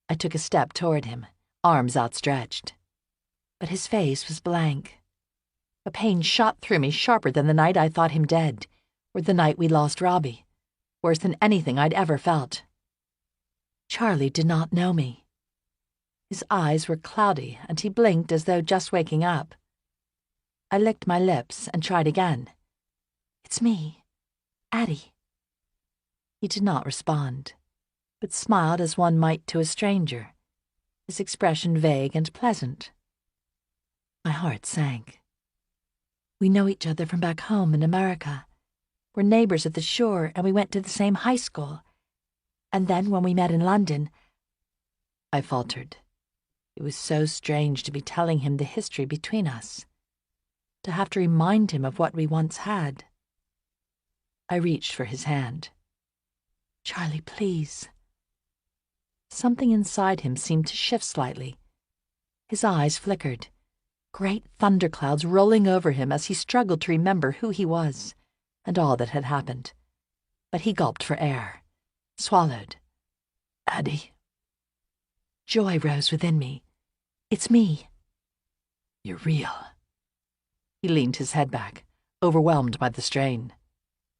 I took a step toward him, arms outstretched. But his face was blank. A pain shot through me sharper than the night I thought him dead, or the night we lost Robbie, worse than anything I'd ever felt. Charlie did not know me. His eyes were cloudy, and he blinked as though just waking up. I licked my lips and tried again. It's me, Addie. He did not respond, but smiled as one might to a stranger, his expression vague and pleasant. My heart sank. We know each other from back home in America. We're neighbors at the shore, and we went to the same high school. And then when we met in London, I faltered. It was so strange to be telling him the history between us, to have to remind him of what we once had. I reached for his hand. Charlie, please. Something inside him seemed to shift slightly. His eyes flickered, great thunderclouds rolling over him as he struggled to remember who he was and all that had happened. But he gulped for air, swallowed. Addie. Joy rose within me. It's me. You're real. He leaned his head back, overwhelmed by the strain.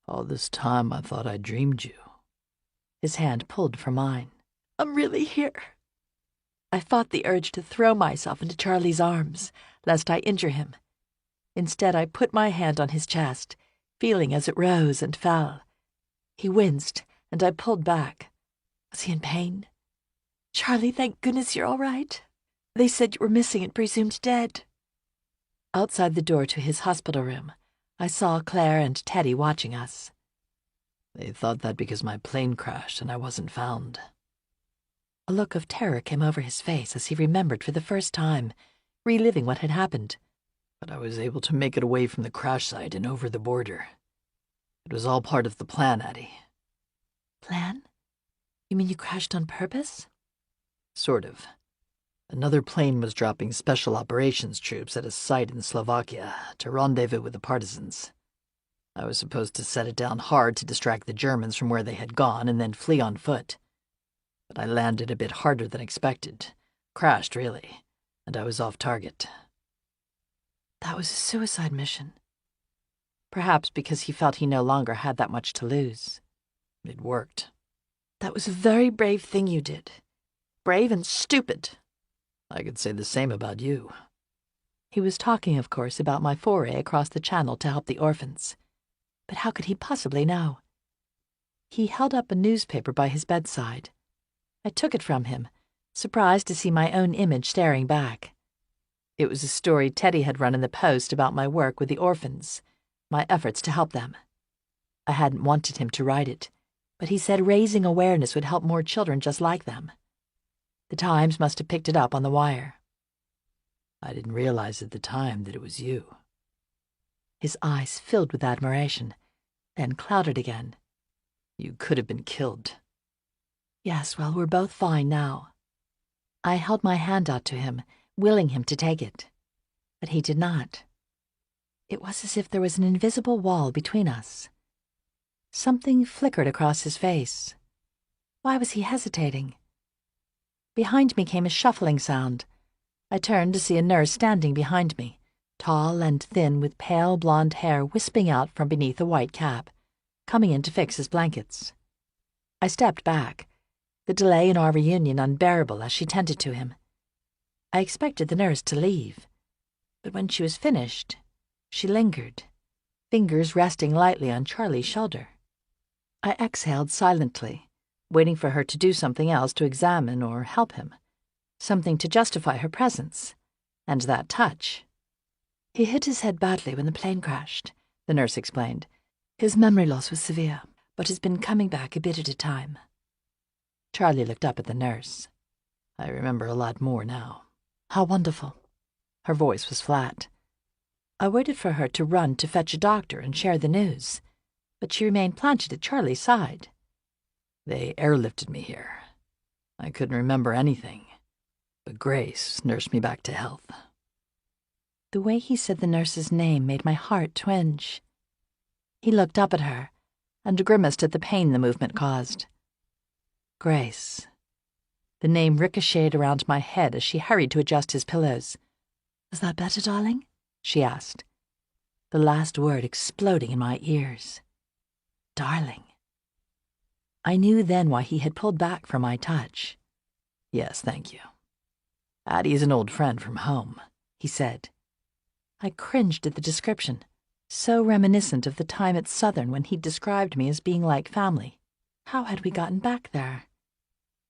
All this time I thought I dreamed you. His hand pulled from mine. I'm really here. I fought the urge to throw myself into Charlie's arms, lest I injure him. Instead, I put my hand on his chest, feeling as it rose and fell. He winced, and I pulled back. Was he in pain? Charlie, thank goodness you're all right. They said you were missing and presumed dead. Outside the door to his hospital room, I saw Claire and Teddy watching us. They thought that because my plane crashed and I wasn't found. A look of terror came over his face as he remembered for the first time, reliving what had happened. But I was able to make it away from the crash site and over the border. It was all part of the plan, Addie. Plan? You mean you crashed on purpose? Sort of. Another plane was dropping special operations troops at a site in Slovakia to rendezvous with the partisans. I was supposed to set it down hard to distract the Germans from where they had gone and then flee on foot. But I landed a bit harder than expected. Crashed, really, and I was off target. That was a suicide mission. Perhaps because he felt he no longer had that much to lose. It worked. That was a very brave thing you did. Brave and stupid. I could say the same about you. He was talking, of course, about my foray across the channel to help the orphans. But how could he possibly know? He held up a newspaper by his bedside. I took it from him, surprised to see my own image staring back. It was a story Teddy had run in the Post about my work with the orphans, my efforts to help them. I hadn't wanted him to write it, but he said raising awareness would help more children just like them. The Times must have picked it up on the wire. I didn't realize at the time that it was you. His eyes filled with admiration, then clouded again. You could have been killed. Yes, well, we're both fine now. I held my hand out to him, willing him to take it. But he did not. It was as if there was an invisible wall between us. Something flickered across his face. Why was he hesitating? Behind me came a shuffling sound. I turned to see a nurse standing behind me, tall and thin with pale blonde hair wisping out from beneath a white cap, coming in to fix his blankets. I stepped back, the delay in our reunion unbearable as she tended to him. I expected the nurse to leave, but when she was finished, she lingered, fingers resting lightly on Charlie's shoulder. I exhaled silently, waiting for her to do something else to examine or help him, something to justify her presence, and that touch. He hit his head badly when the plane crashed, the nurse explained. His memory loss was severe, but has been coming back a bit at a time. Charlie looked up at the nurse. I remember a lot more now. How wonderful. Her voice was flat. I waited for her to run to fetch a doctor and share the news, but she remained planted at Charlie's side. They airlifted me here. I couldn't remember anything, but Grace nursed me back to health. The way he said the nurse's name made my heart twinge. He looked up at her and grimaced at the pain the movement caused. Grace. The name ricocheted around my head as she hurried to adjust his pillows. "Is that better, darling?" she asked, the last word exploding in my ears. Darling. I knew then why he had pulled back from my touch. Yes, thank you. Addie is an old friend from home, he said. I cringed at the description, so reminiscent of the time at Southern when he'd described me as being like family. How had we gotten back there?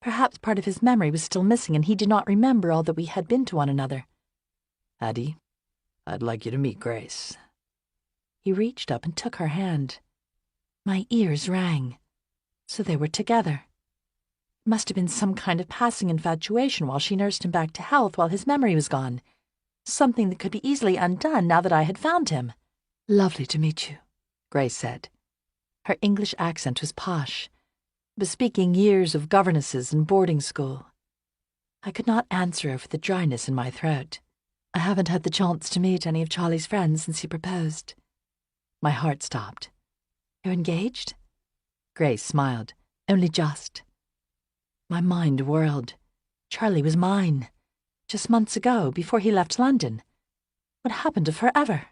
Perhaps part of his memory was still missing and he did not remember all that we had been to one another. Addie, I'd like you to meet Grace. He reached up and took her hand. My ears rang. So they were together. It must have been some kind of passing infatuation while she nursed him back to health while his memory was gone. Something that could be easily undone now that I had found him. Lovely to meet you, Grace said. Her English accent was posh, bespeaking years of governesses and boarding school. I could not answer over the dryness in my throat. I haven't had the chance to meet any of Charlie's friends since he proposed. My heart stopped. You're engaged? Grace smiled. Only just. My mind whirled. Charlie was mine. Just months ago, before he left London. What happened to forever?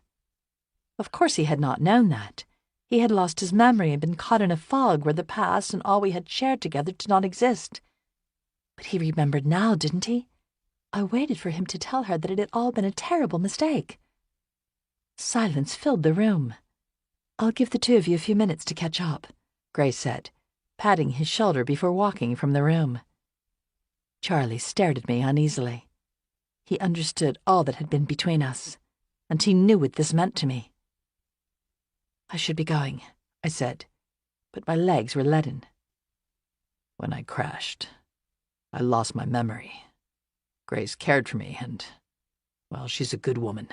Of course he had not known that. He had lost his memory and been caught in a fog where the past and all we had shared together did not exist. But he remembered now, didn't he? I waited for him to tell her that it had all been a terrible mistake. Silence filled the room. "I'll give the two of you a few minutes to catch up," Grace said, patting his shoulder before walking from the room. Charlie stared at me uneasily. He understood all that had been between us, and he knew what this meant to me. "I should be going," I said, but my legs were leaden. "When I crashed, I lost my memory. Grace cared for me, and, well, she's a good woman."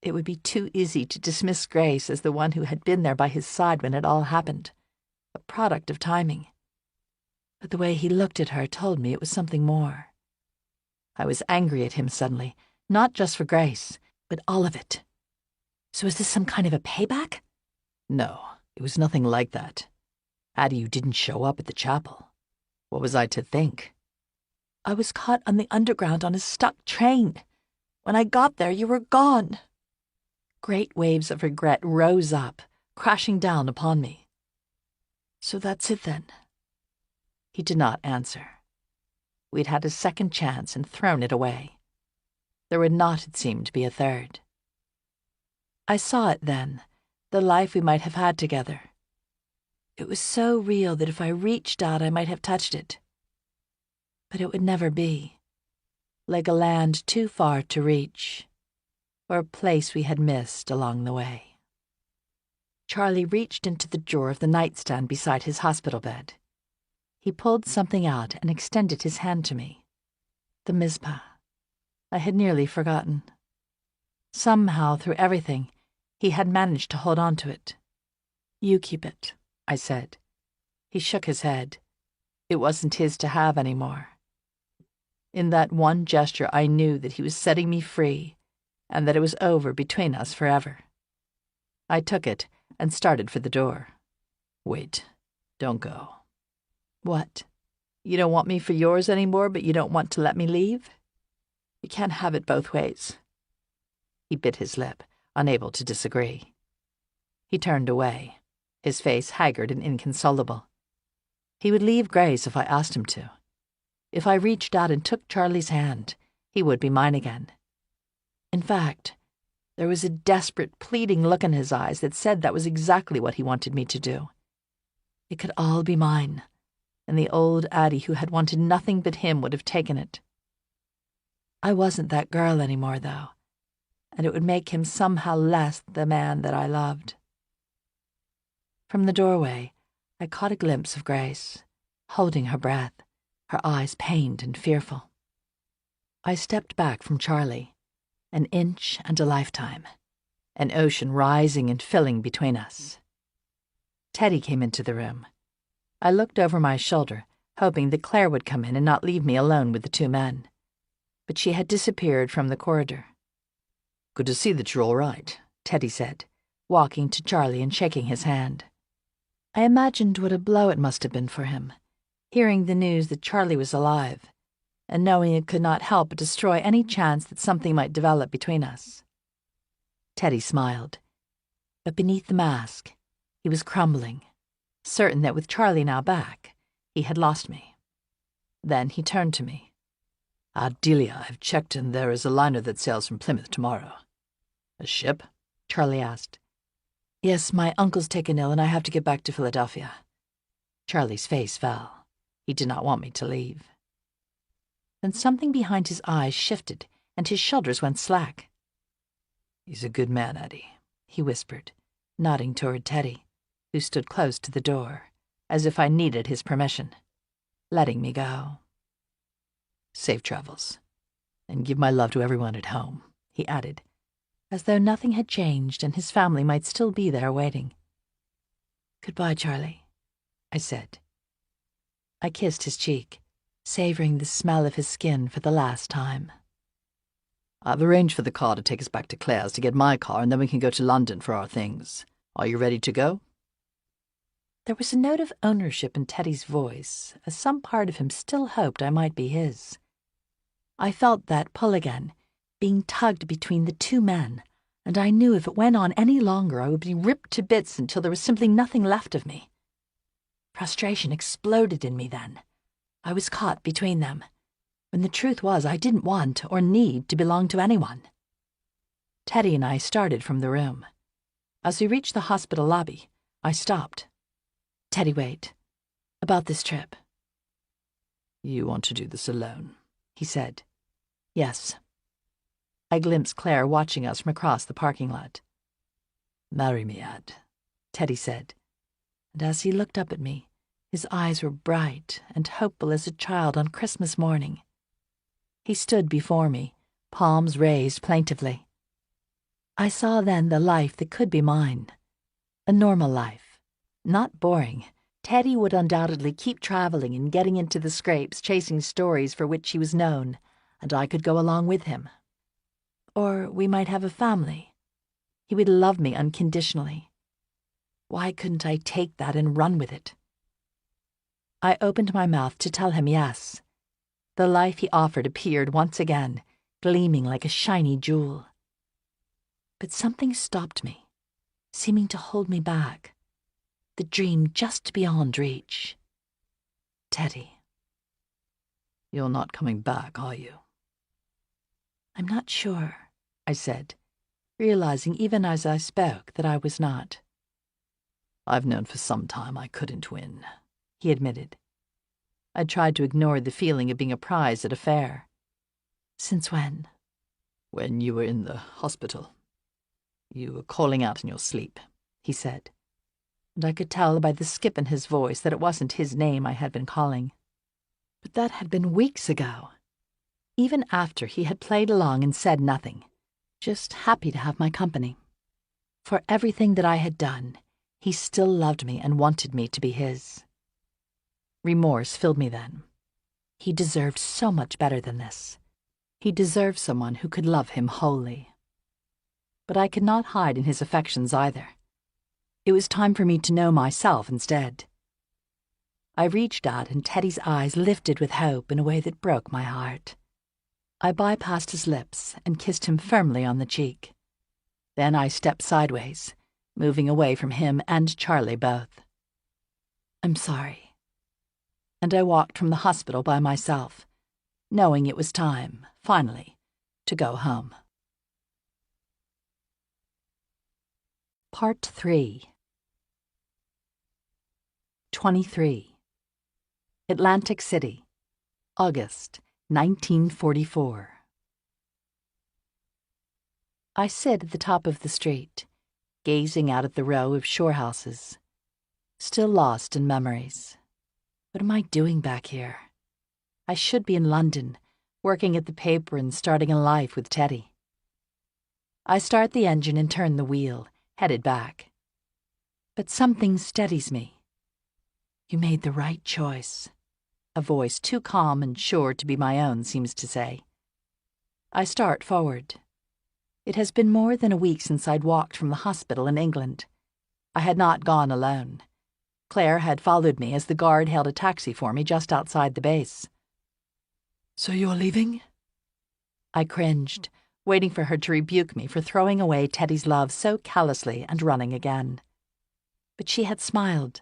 It would be too easy to dismiss Grace as the one who had been there by his side when it all happened, a product of timing. But the way he looked at her told me it was something more. I was angry at him suddenly, not just for Grace, but all of it. So is this some kind of a payback? No, it was nothing like that. Addie, you didn't show up at the chapel. What was I to think? I was caught on the underground on a stuck train. When I got there, you were gone. Great waves of regret rose up, crashing down upon me. So that's it then? He did not answer. We'd had a second chance and thrown it away. There would not, it seemed, be a third. I saw it then, the life we might have had together. It was so real that if I reached out, I might have touched it. But it would never be. Like a land too far to reach, or a place we had missed along the way. Charlie reached into the drawer of the nightstand beside his hospital bed. He pulled something out and extended his hand to me. The Mizpah. I had nearly forgotten. Somehow, through everything, he had managed to hold on to it. "You keep it," I said. He shook his head. It wasn't his to have any more. In that one gesture, I knew that he was setting me free, and that it was over between us forever. I took it and started for the door. "Wait, don't go." "What? You don't want me for yours anymore, but you don't want to let me leave? You can't have it both ways." He bit his lip, unable to disagree. He turned away, his face haggard and inconsolable. He would leave Grace if I asked him to. If I reached out and took Charlie's hand, he would be mine again. In fact, there was a desperate, pleading look in his eyes that said that was exactly what he wanted me to do. It could all be mine, and the old Addie who had wanted nothing but him would have taken it. I wasn't that girl anymore, though, and it would make him somehow less the man that I loved. From the doorway, I caught a glimpse of Grace, holding her breath, her eyes pained and fearful. I stepped back from Charlie, an inch and a lifetime, an ocean rising and filling between us. Teddy came into the room. I looked over my shoulder, hoping that Claire would come in and not leave me alone with the two men. But she had disappeared from the corridor. "Good to see that you're all right," Teddy said, walking to Charlie and shaking his hand. I imagined what a blow it must have been for him, hearing the news that Charlie was alive, and knowing it could not help but destroy any chance that something might develop between us. Teddy smiled, but beneath the mask, he was crumbling, certain that with Charlie now back, he had lost me. Then he turned to me. "Delia, I've checked and there is a liner that sails from Plymouth tomorrow." "A ship?" Charlie asked. "Yes, my uncle's taken ill and I have to get back to Philadelphia." Charlie's face fell. He did not want me to leave. Then something behind his eyes shifted and his shoulders went slack. "He's a good man, Addie," he whispered, nodding toward Teddy, who stood close to the door, as if I needed his permission, letting me go. "Safe travels. And give my love to everyone at home," he added, as though nothing had changed and his family might still be there waiting. "Goodbye, Charlie," I said. I kissed his cheek, savoring the smell of his skin for the last time. "I've arranged for the car to take us back to Claire's to get my car, and then we can go to London for our things. Are you ready to go?" There was a note of ownership in Teddy's voice, as some part of him still hoped I might be his. I felt that pull again, being tugged between the two men, and I knew if it went on any longer I would be ripped to bits until there was simply nothing left of me. Frustration exploded in me then. I was caught between them, when the truth was I didn't want or need to belong to anyone. Teddy and I started from the room. As we reached the hospital lobby, I stopped. "Teddy, wait. About this trip." "You want to do this alone?" he said. "Yes." I glimpsed Claire watching us from across the parking lot. "Marry me, Ad," Teddy said. And as he looked up at me, his eyes were bright and hopeful as a child on Christmas morning. He stood before me, palms raised plaintively. I saw then the life that could be mine. A normal life. Not boring. Teddy would undoubtedly keep traveling and getting into the scrapes, chasing stories for which he was known, and I could go along with him. Or we might have a family. He would love me unconditionally. Why couldn't I take that and run with it? I opened my mouth to tell him yes. The life he offered appeared once again, gleaming like a shiny jewel. But something stopped me, seeming to hold me back. The dream just beyond reach. Teddy. "You're not coming back, are you?" "I'm not sure," I said, realizing even as I spoke that I was not. "I've known for some time I couldn't win," he admitted. I tried to ignore the feeling of being a prize at a fair. "Since when?" "When you were in the hospital. You were calling out in your sleep," he said, and I could tell by the skip in his voice that it wasn't his name I had been calling. But that had been weeks ago. Even after he had played along and said nothing, just happy to have my company. For everything that I had done, he still loved me and wanted me to be his. Remorse filled me then. He deserved so much better than this. He deserved someone who could love him wholly. But I could not hide in his affections either. It was time for me to know myself instead. I reached out and Teddy's eyes lifted with hope in a way that broke my heart. I bypassed his lips and kissed him firmly on the cheek. Then I stepped sideways, moving away from him and Charlie both. "I'm sorry." And I walked from the hospital by myself, knowing it was time, finally, to go home. Part 3. 23. Atlantic City, August 1944. I sit at the top of the street, gazing out at the row of shore houses, still lost in memories. What am I doing back here? I should be in London, working at the paper and starting a life with Teddy. I start the engine and turn the wheel, headed back. But something steadies me. "You made the right choice," a voice too calm and sure to be my own seems to say. I start forward. It has been more than a week since I'd walked from the hospital in England. I had not gone alone. Claire had followed me as the guard hailed a taxi for me just outside the base. "So you're leaving?" I cringed, waiting for her to rebuke me for throwing away Teddy's love so callously and running again. But she had smiled.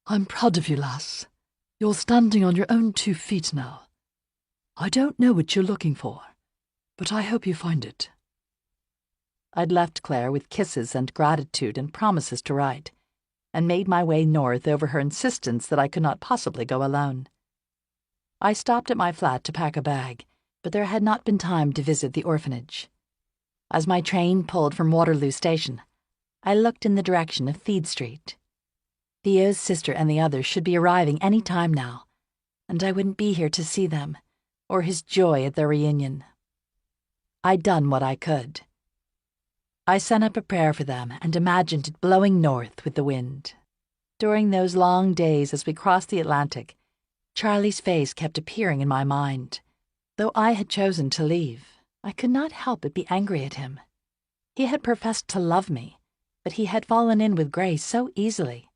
"I'm proud of you, lass. You're standing on your own 2 feet now. I don't know what you're looking for, but I hope you find it." I'd left Claire with kisses and gratitude and promises to write, and made my way north over her insistence that I could not possibly go alone. I stopped at my flat to pack a bag, but there had not been time to visit the orphanage. As my train pulled from Waterloo Station, I looked in the direction of Theed Street. Theo's sister and the others should be arriving any time now, and I wouldn't be here to see them, or his joy at their reunion. I'd done what I could. I sent up a prayer for them and imagined it blowing north with the wind. During those long days as we crossed the Atlantic, Charlie's face kept appearing in my mind. Though I had chosen to leave, I could not help but be angry at him. He had professed to love me, but he had fallen in with Grace so easily.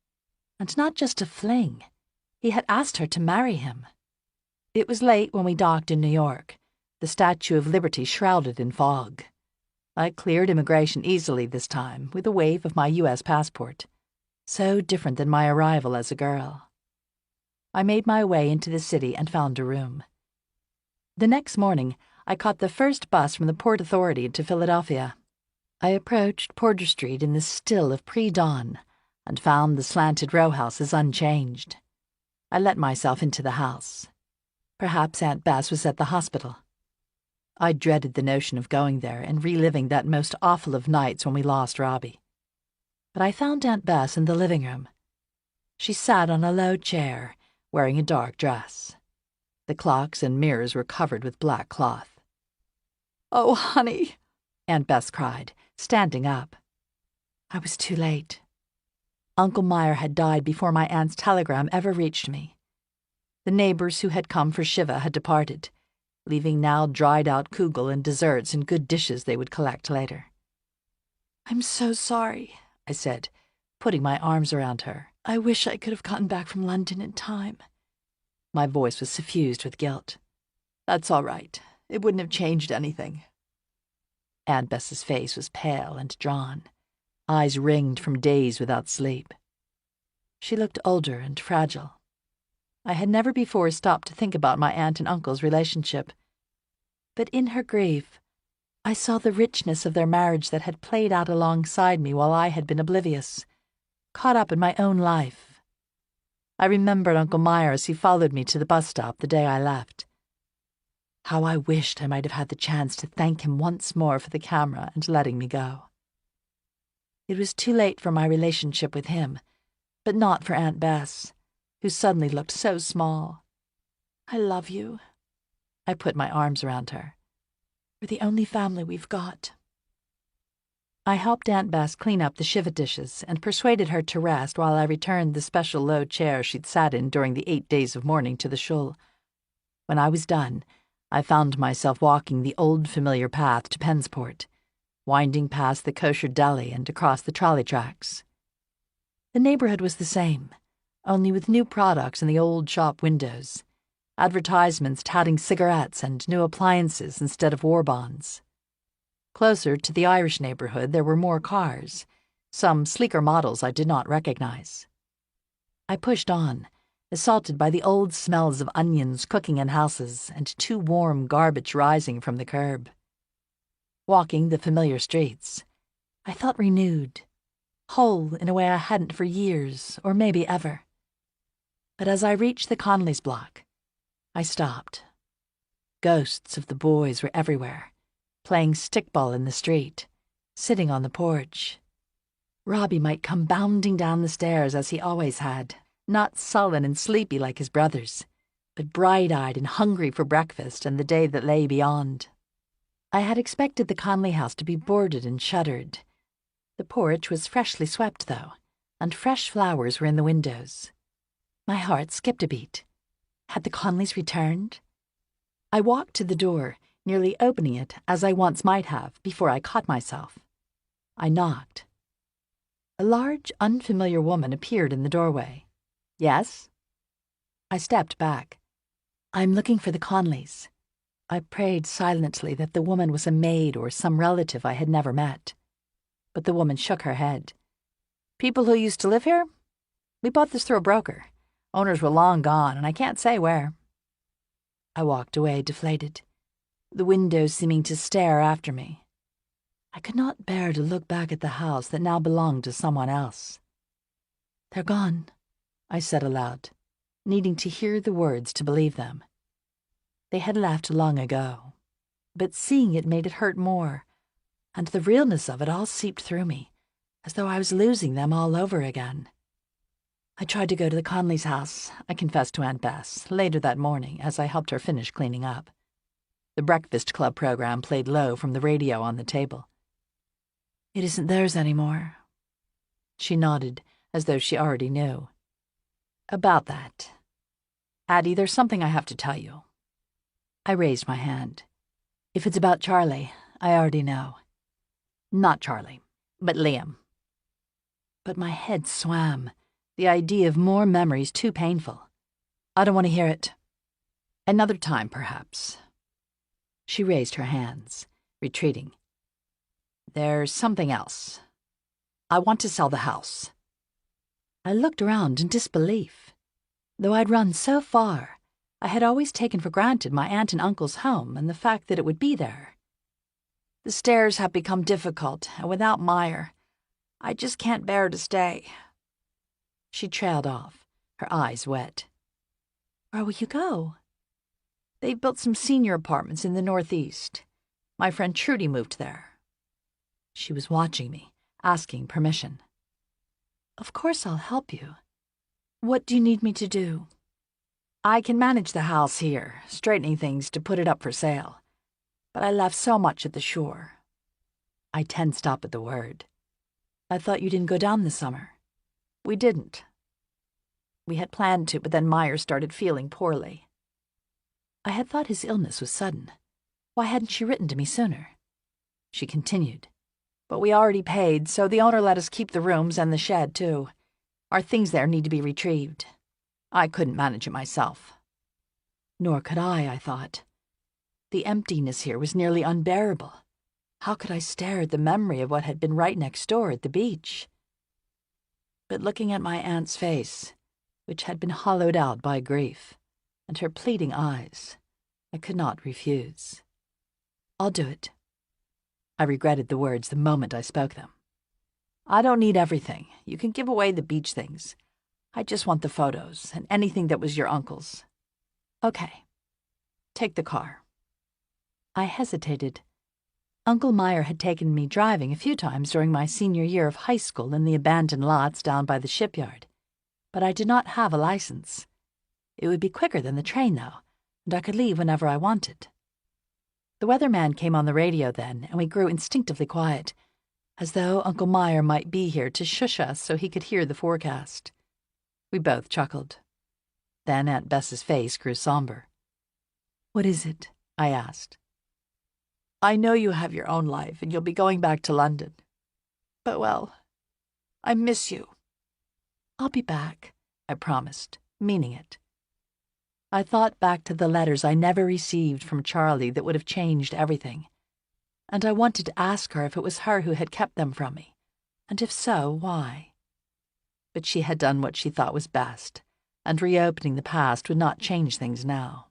And not just a fling. He had asked her to marry him. It was late when we docked in New York, the Statue of Liberty shrouded in fog. I cleared immigration easily this time with a wave of my U.S. passport. So different than my arrival as a girl. I made my way into the city and found a room. The next morning, I caught the first bus from the Port Authority to Philadelphia. I approached Porter Street in the still of pre-dawn and found the slanted row houses unchanged. I let myself into the house. Perhaps Aunt Bess was at the hospital. I dreaded the notion of going there and reliving that most awful of nights when we lost Robbie. But I found Aunt Bess in the living room. She sat on a low chair, wearing a dark dress. The clocks and mirrors were covered with black cloth. "Oh, honey," Aunt Bess cried, standing up. I was too late. Uncle Meyer had died before my aunt's telegram ever reached me. The neighbors who had come for Shiva had departed, leaving now dried-out kugel and desserts and good dishes they would collect later. "I'm so sorry," I said, putting my arms around her. "I wish I could have gotten back from London in time." My voice was suffused with guilt. "That's all right. It wouldn't have changed anything." Aunt Bess's face was pale and drawn, eyes ringed from days without sleep. She looked older and fragile. I had never before stopped to think about my aunt and uncle's relationship. But in her grief, I saw the richness of their marriage that had played out alongside me while I had been oblivious, caught up in my own life. I remembered Uncle Meyer as he followed me to the bus stop the day I left. How I wished I might have had the chance to thank him once more for the camera and letting me go. It was too late for my relationship with him, but not for Aunt Bess, who suddenly looked so small. "I love you." I put my arms around her. "We're the only family we've got." I helped Aunt Bess clean up the Shiva dishes and persuaded her to rest while I returned the special low chair she'd sat in during the 8 days of mourning to the shul. When I was done, I found myself walking the old familiar path to Pensport, winding past the kosher deli and across the trolley tracks. The neighborhood was the same, only with new products in the old shop windows, advertisements touting cigarettes and new appliances instead of war bonds. Closer to the Irish neighborhood there were more cars, some sleeker models I did not recognize. I pushed on, assaulted by the old smells of onions cooking in houses and too warm garbage rising from the curb. Walking the familiar streets, I felt renewed, whole in a way I hadn't for years, or maybe ever. But as I reached the Conleys block, I stopped. Ghosts of the boys were everywhere, playing stickball in the street, sitting on the porch. Robbie might come bounding down the stairs as he always had, not sullen and sleepy like his brothers, but bright-eyed and hungry for breakfast and the day that lay beyond. I had expected the Conley house to be boarded and shuttered. The porch was freshly swept, though, and fresh flowers were in the windows. My heart skipped a beat. Had the Conleys returned? I walked to the door, nearly opening it as I once might have before I caught myself. I knocked. A large, unfamiliar woman appeared in the doorway. "Yes?" I stepped back. "I'm looking for the Conleys." I prayed silently that the woman was a maid or some relative I had never met. But the woman shook her head. "People who used to live here? We bought this through a broker. Owners were long gone, and I can't say where." I walked away deflated, the windows seeming to stare after me. I could not bear to look back at the house that now belonged to someone else. "They're gone," I said aloud, needing to hear the words to believe them. They had left long ago, but seeing it made it hurt more, and the realness of it all seeped through me, as though I was losing them all over again. I tried to go to the Conleys' house, I confessed to Aunt Bess, later that morning as I helped her finish cleaning up. The Breakfast Club program played low from the radio on the table. "It isn't theirs anymore." She nodded, as though she already knew. "About that. Addie, there's something I have to tell you." I raised my hand. "If it's about Charlie, I already know." "Not Charlie, but Liam." But my head swam, the idea of more memories too painful. "I don't want to hear it." "Another time, perhaps." She raised her hands, retreating. There's something else. I want to sell the house. I looked around in disbelief. Though I'd run so far, I had always taken for granted my aunt and uncle's home and the fact that it would be there. The stairs have become difficult, and without Meyer, I just can't bear to stay. She trailed off, her eyes wet. Where will you go? They've built some senior apartments in the Northeast. My friend Trudy moved there. She was watching me, asking permission. Of course I'll help you. What do you need me to do? I can manage the house here, straightening things to put it up for sale. But I left so much at the shore. I tensed up at the word. I thought you didn't go down this summer. We didn't. We had planned to, but then Meyer started feeling poorly. I had thought his illness was sudden. Why hadn't she written to me sooner? She continued. But we already paid, so the owner let us keep the rooms and the shed, too. Our things there need to be retrieved. I couldn't manage it myself. Nor could I thought. The emptiness here was nearly unbearable. How could I stare at the memory of what had been right next door at the beach? But looking at my aunt's face, which had been hollowed out by grief, and her pleading eyes, I could not refuse. I'll do it. I regretted the words the moment I spoke them. I don't need everything. You can give away the beach things. I just want the photos and anything that was your uncle's. Okay. Take the car. I hesitated. Uncle Meyer had taken me driving a few times during my senior year of high school in the abandoned lots down by the shipyard, but I did not have a license. It would be quicker than the train, though, and I could leave whenever I wanted. The weatherman came on the radio then, and we grew instinctively quiet, as though Uncle Meyer might be here to shush us so he could hear the forecast. We both chuckled. Then Aunt Bess's face grew somber. What is it? I asked. I know you have your own life and you'll be going back to London. But, well, I miss you. I'll be back, I promised, meaning it. I thought back to the letters I never received from Charlie that would have changed everything, and I wanted to ask her if it was her who had kept them from me, and if so, why. But she had done what she thought was best, and reopening the past would not change things now.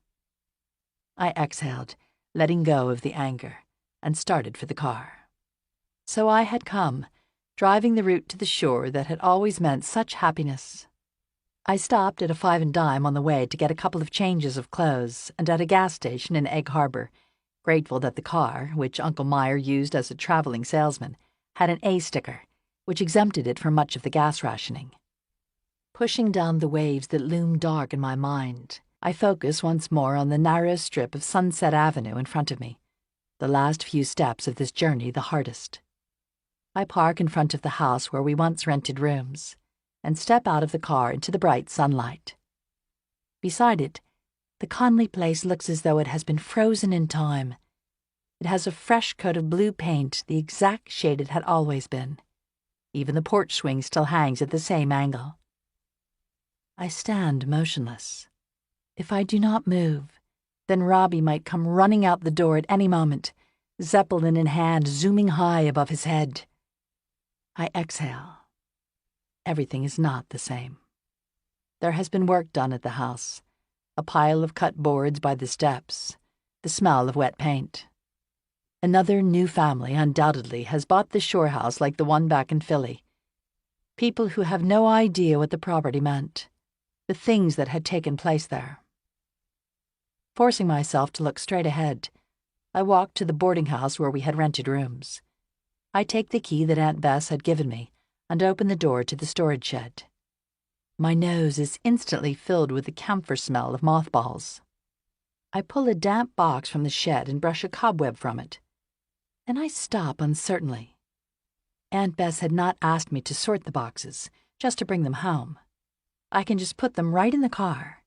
I exhaled, letting go of the anger, and started for the car. So I had come, driving the route to the shore that had always meant such happiness. I stopped at a 5 and dime on the way to get a couple of changes of clothes, and at a gas station in Egg Harbor, grateful that the car, which Uncle Meyer used as a traveling salesman, had an A sticker, which exempted it from much of the gas rationing. Pushing down the waves that loomed dark in my mind, I focus once more on the narrow strip of Sunset Avenue in front of me, the last few steps of this journey the hardest. I park in front of the house where we once rented rooms, and step out of the car into the bright sunlight. Beside it, the Conley place looks as though it has been frozen in time. It has a fresh coat of blue paint, the exact shade it had always been. Even the porch swing still hangs at the same angle. I stand motionless. If I do not move, then Robbie might come running out the door at any moment, Zeppelin in hand, zooming high above his head. I exhale. Everything is not the same. There has been work done at the house, a pile of cut boards by the steps, the smell of wet paint. Another new family undoubtedly has bought the shore house like the one back in Philly. People who have no idea what the property meant, the things that had taken place there. Forcing myself to look straight ahead, I walked to the boarding house where we had rented rooms. I take the key that Aunt Bess had given me and open the door to the storage shed. My nose is instantly filled with the camphor smell of mothballs. I pull a damp box from the shed and brush a cobweb from it. Then I stop uncertainly. Aunt Bess had not asked me to sort the boxes, just to bring them home. I can just put them right in the car.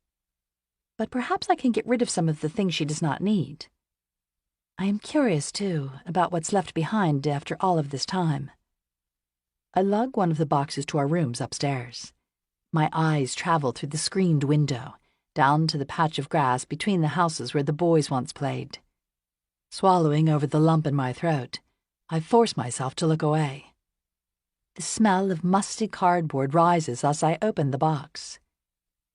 But perhaps I can get rid of some of the things she does not need. I am curious, too, about what's left behind after all of this time. I lug one of the boxes to our rooms upstairs. My eyes travel through the screened window, down to the patch of grass between the houses where the boys once played. Swallowing over the lump in my throat, I force myself to look away. The smell of musty cardboard rises as I open the box.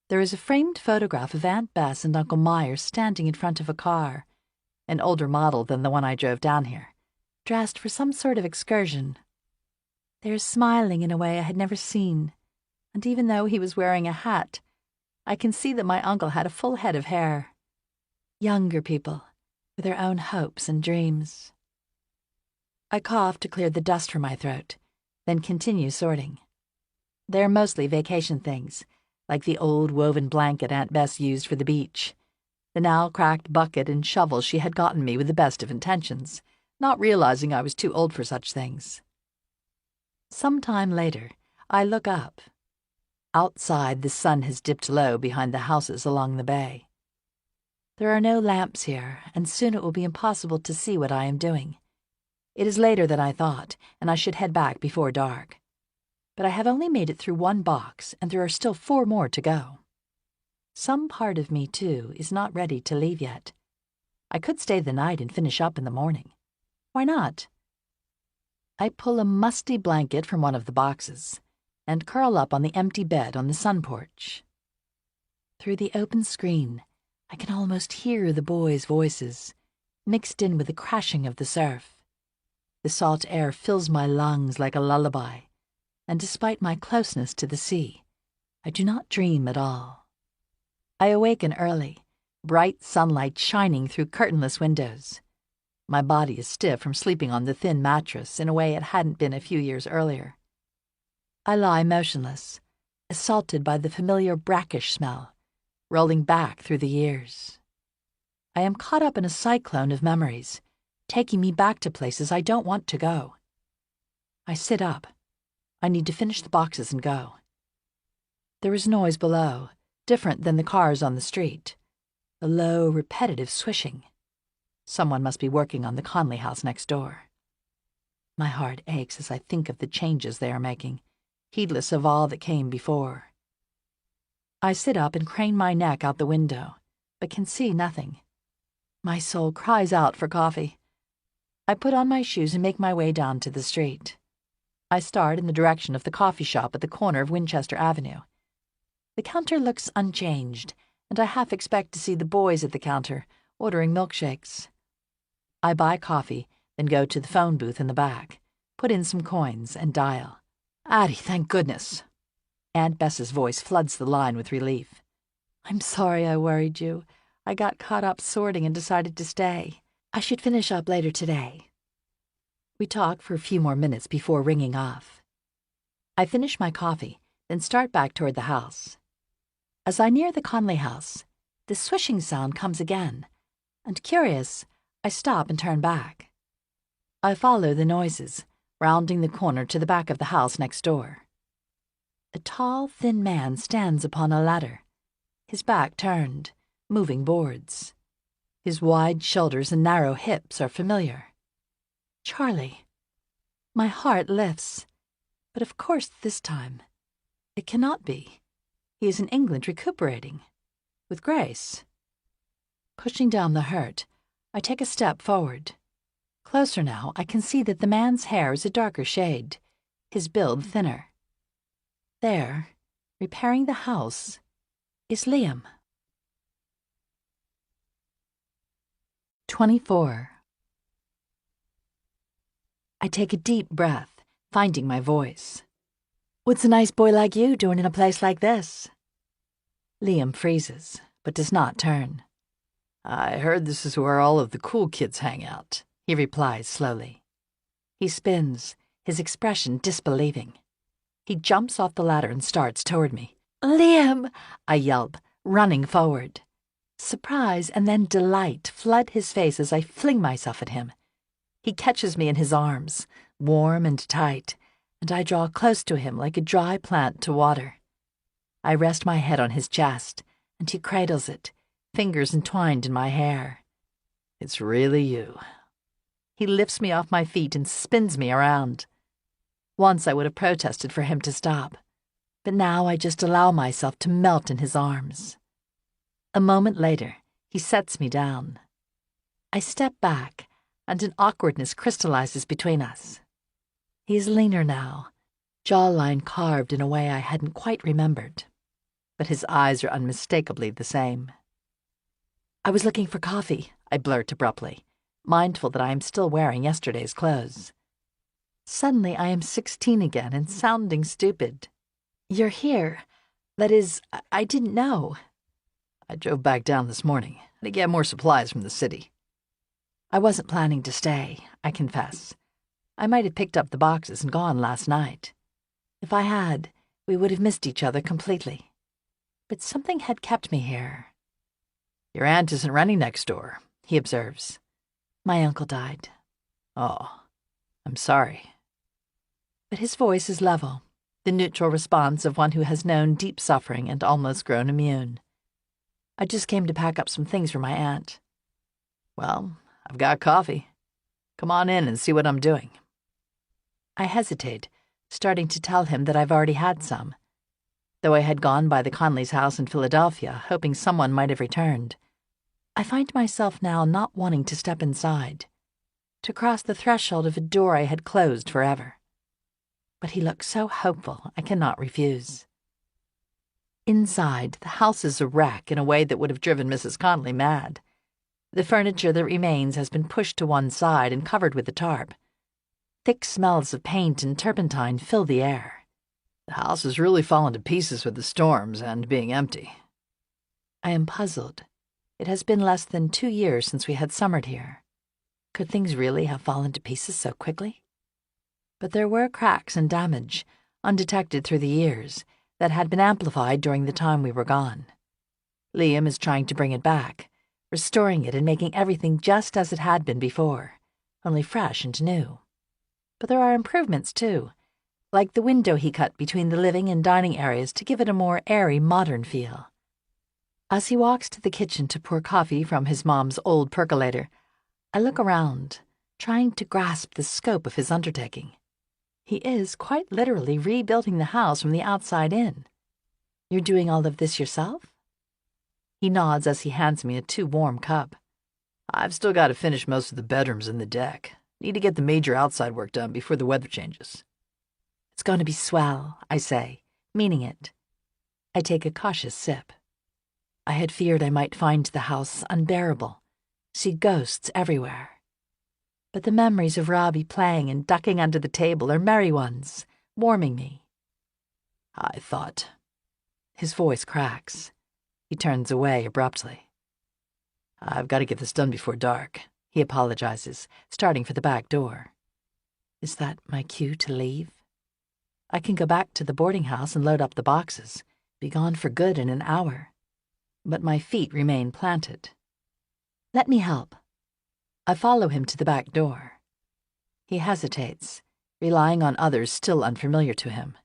There is a framed photograph of Aunt Bess and Uncle Myers standing in front of a car, an older model than the one I drove down here, dressed for some sort of excursion. They are smiling in a way I had never seen, and even though he was wearing a hat, I can see that my uncle had a full head of hair. Younger people, with their own hopes and dreams. I cough to clear the dust from my throat, then continue sorting. They're mostly vacation things, like the old woven blanket Aunt Bess used for the beach, the now cracked bucket and shovel she had gotten me with the best of intentions, not realizing I was too old for such things. Some time later, I look up. Outside, the sun has dipped low behind the houses along the bay. There are no lamps here, and soon it will be impossible to see what I am doing. It is later than I thought, and I should head back before dark. But I have only made it through one box, and there are still 4 more to go. Some part of me, too, is not ready to leave yet. I could stay the night and finish up in the morning. Why not? I pull a musty blanket from one of the boxes and curl up on the empty bed on the sun porch. Through the open screen, I can almost hear the boys' voices, mixed in with the crashing of the surf. The salt air fills my lungs like a lullaby, and despite my closeness to the sea, I do not dream at all. I awaken early, bright sunlight shining through curtainless windows. My body is stiff from sleeping on the thin mattress in a way it hadn't been a few years earlier. I lie motionless, assaulted by the familiar brackish smell, rolling back through the years. I am caught up in a cyclone of memories, taking me back to places I don't want to go. I sit up. I need to finish the boxes and go. There is noise below, different than the cars on the street. A low, repetitive swishing. Someone must be working on the Conley house next door. My heart aches as I think of the changes they are making, heedless of all that came before. I sit up and crane my neck out the window, but can see nothing. My soul cries out for coffee. I put on my shoes and make my way down to the street. I start in the direction of the coffee shop at the corner of Winchester Avenue. The counter looks unchanged, and I half expect to see the boys at the counter, ordering milkshakes. I buy coffee, then go to the phone booth in the back, put in some coins, and dial. Addie, thank goodness. Aunt Bess's voice floods the line with relief. I'm sorry I worried you. I got caught up sorting and decided to stay. I should finish up later today. We talk for a few more minutes before ringing off. I finish my coffee, then start back toward the house. As I near the Conley house, the swishing sound comes again, and curious, I stop and turn back. I follow the noises, rounding the corner to the back of the house next door. A tall, thin man stands upon a ladder, his back turned, moving boards. His wide shoulders and narrow hips are familiar. Charlie. My heart lifts, but of course this time it cannot be. He is in England recuperating, with Grace. Pushing down the hurt, I take a step forward. Closer now, I can see that the man's hair is a darker shade, his build thinner. There, repairing the house, is Liam. 24. I take a deep breath, finding my voice. What's a nice boy like you doing in a place like this? Liam freezes, but does not turn. I heard this is where all of the cool kids hang out, he replies slowly. He spins, his expression disbelieving. He jumps off the ladder and starts toward me. Liam! I yelp, running forward. Surprise and then delight flood his face as I fling myself at him. He catches me in his arms, warm and tight, and I draw close to him like a dry plant to water. I rest my head on his chest, and he cradles it, fingers entwined in my hair. It's really you. He lifts me off my feet and spins me around. Once I would have protested for him to stop, but now I just allow myself to melt in his arms. A moment later, he sets me down. I step back, and an awkwardness crystallizes between us. He's leaner now, jawline carved in a way I hadn't quite remembered, but his eyes are unmistakably the same. "I was looking for coffee," I blurt abruptly, mindful that I am still wearing yesterday's clothes. Suddenly I am 16 again and sounding stupid. "You're here. That is, I didn't know." "I drove back down this morning to get more supplies from the city." "I wasn't planning to stay, I confess. I might have picked up the boxes and gone last night. If I had, we would have missed each other completely. But something had kept me here." "Your aunt isn't renting next door," he observes. "My uncle died." "Oh, I'm sorry." But his voice is level, the neutral response of one who has known deep suffering and almost grown immune. "I just came to pack up some things for my aunt." "Well, I've got coffee. Come on in and see what I'm doing." I hesitate, starting to tell him that I've already had some. Though I had gone by the Conleys' house in Philadelphia, hoping someone might have returned, I find myself now not wanting to step inside, to cross the threshold of a door I had closed forever. But he looks so hopeful, I cannot refuse. Inside, the house is a wreck in a way that would have driven Mrs. Conley mad. The furniture that remains has been pushed to one side and covered with a tarp. Thick smells of paint and turpentine fill the air. The house has really fallen to pieces with the storms and being empty. I am puzzled. It has been less than 2 years since we had summered here. Could things really have fallen to pieces so quickly? But there were cracks and damage, undetected through the years, that had been amplified during the time we were gone. Liam is trying to bring it back, restoring it and making everything just as it had been before, only fresh and new. But there are improvements, too, like the window he cut between the living and dining areas to give it a more airy, modern feel. As he walks to the kitchen to pour coffee from his mom's old percolator, I look around, trying to grasp the scope of his undertaking. He is quite literally rebuilding the house from the outside in. "You're doing all of this yourself?" He nods as he hands me a too-warm cup. "I've still got to finish most of the bedrooms and the deck. Need to get the major outside work done before the weather changes." "It's going to be swell," I say, meaning it. I take a cautious sip. I had feared I might find the house unbearable, see ghosts everywhere. But the memories of Robbie playing and ducking under the table are merry ones, warming me. "I thought—" His voice cracks. He turns away abruptly. "I've got to get this done before dark," he apologizes, starting for the back door. Is that my cue to leave? I can go back to the boarding house and load up the boxes, be gone for good in an hour. But my feet remain planted. "Let me help." I follow him to the back door. He hesitates, relying on others still unfamiliar to him.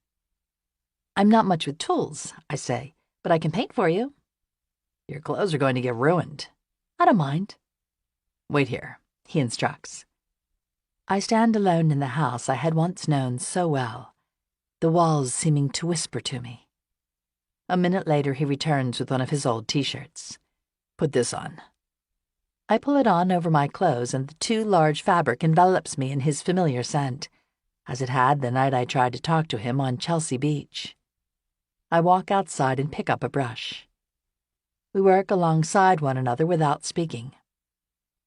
"I'm not much with tools," I say, "but I can paint for you." "Your clothes are going to get ruined." "I don't mind." "Wait here," he instructs. I stand alone in the house I had once known so well, the walls seeming to whisper to me. A minute later he returns with one of his old t-shirts. "Put this on." I pull it on over my clothes, and the too large fabric envelops me in his familiar scent, as it had the night I tried to talk to him on Chelsea Beach. I walk outside and pick up a brush. We work alongside one another without speaking.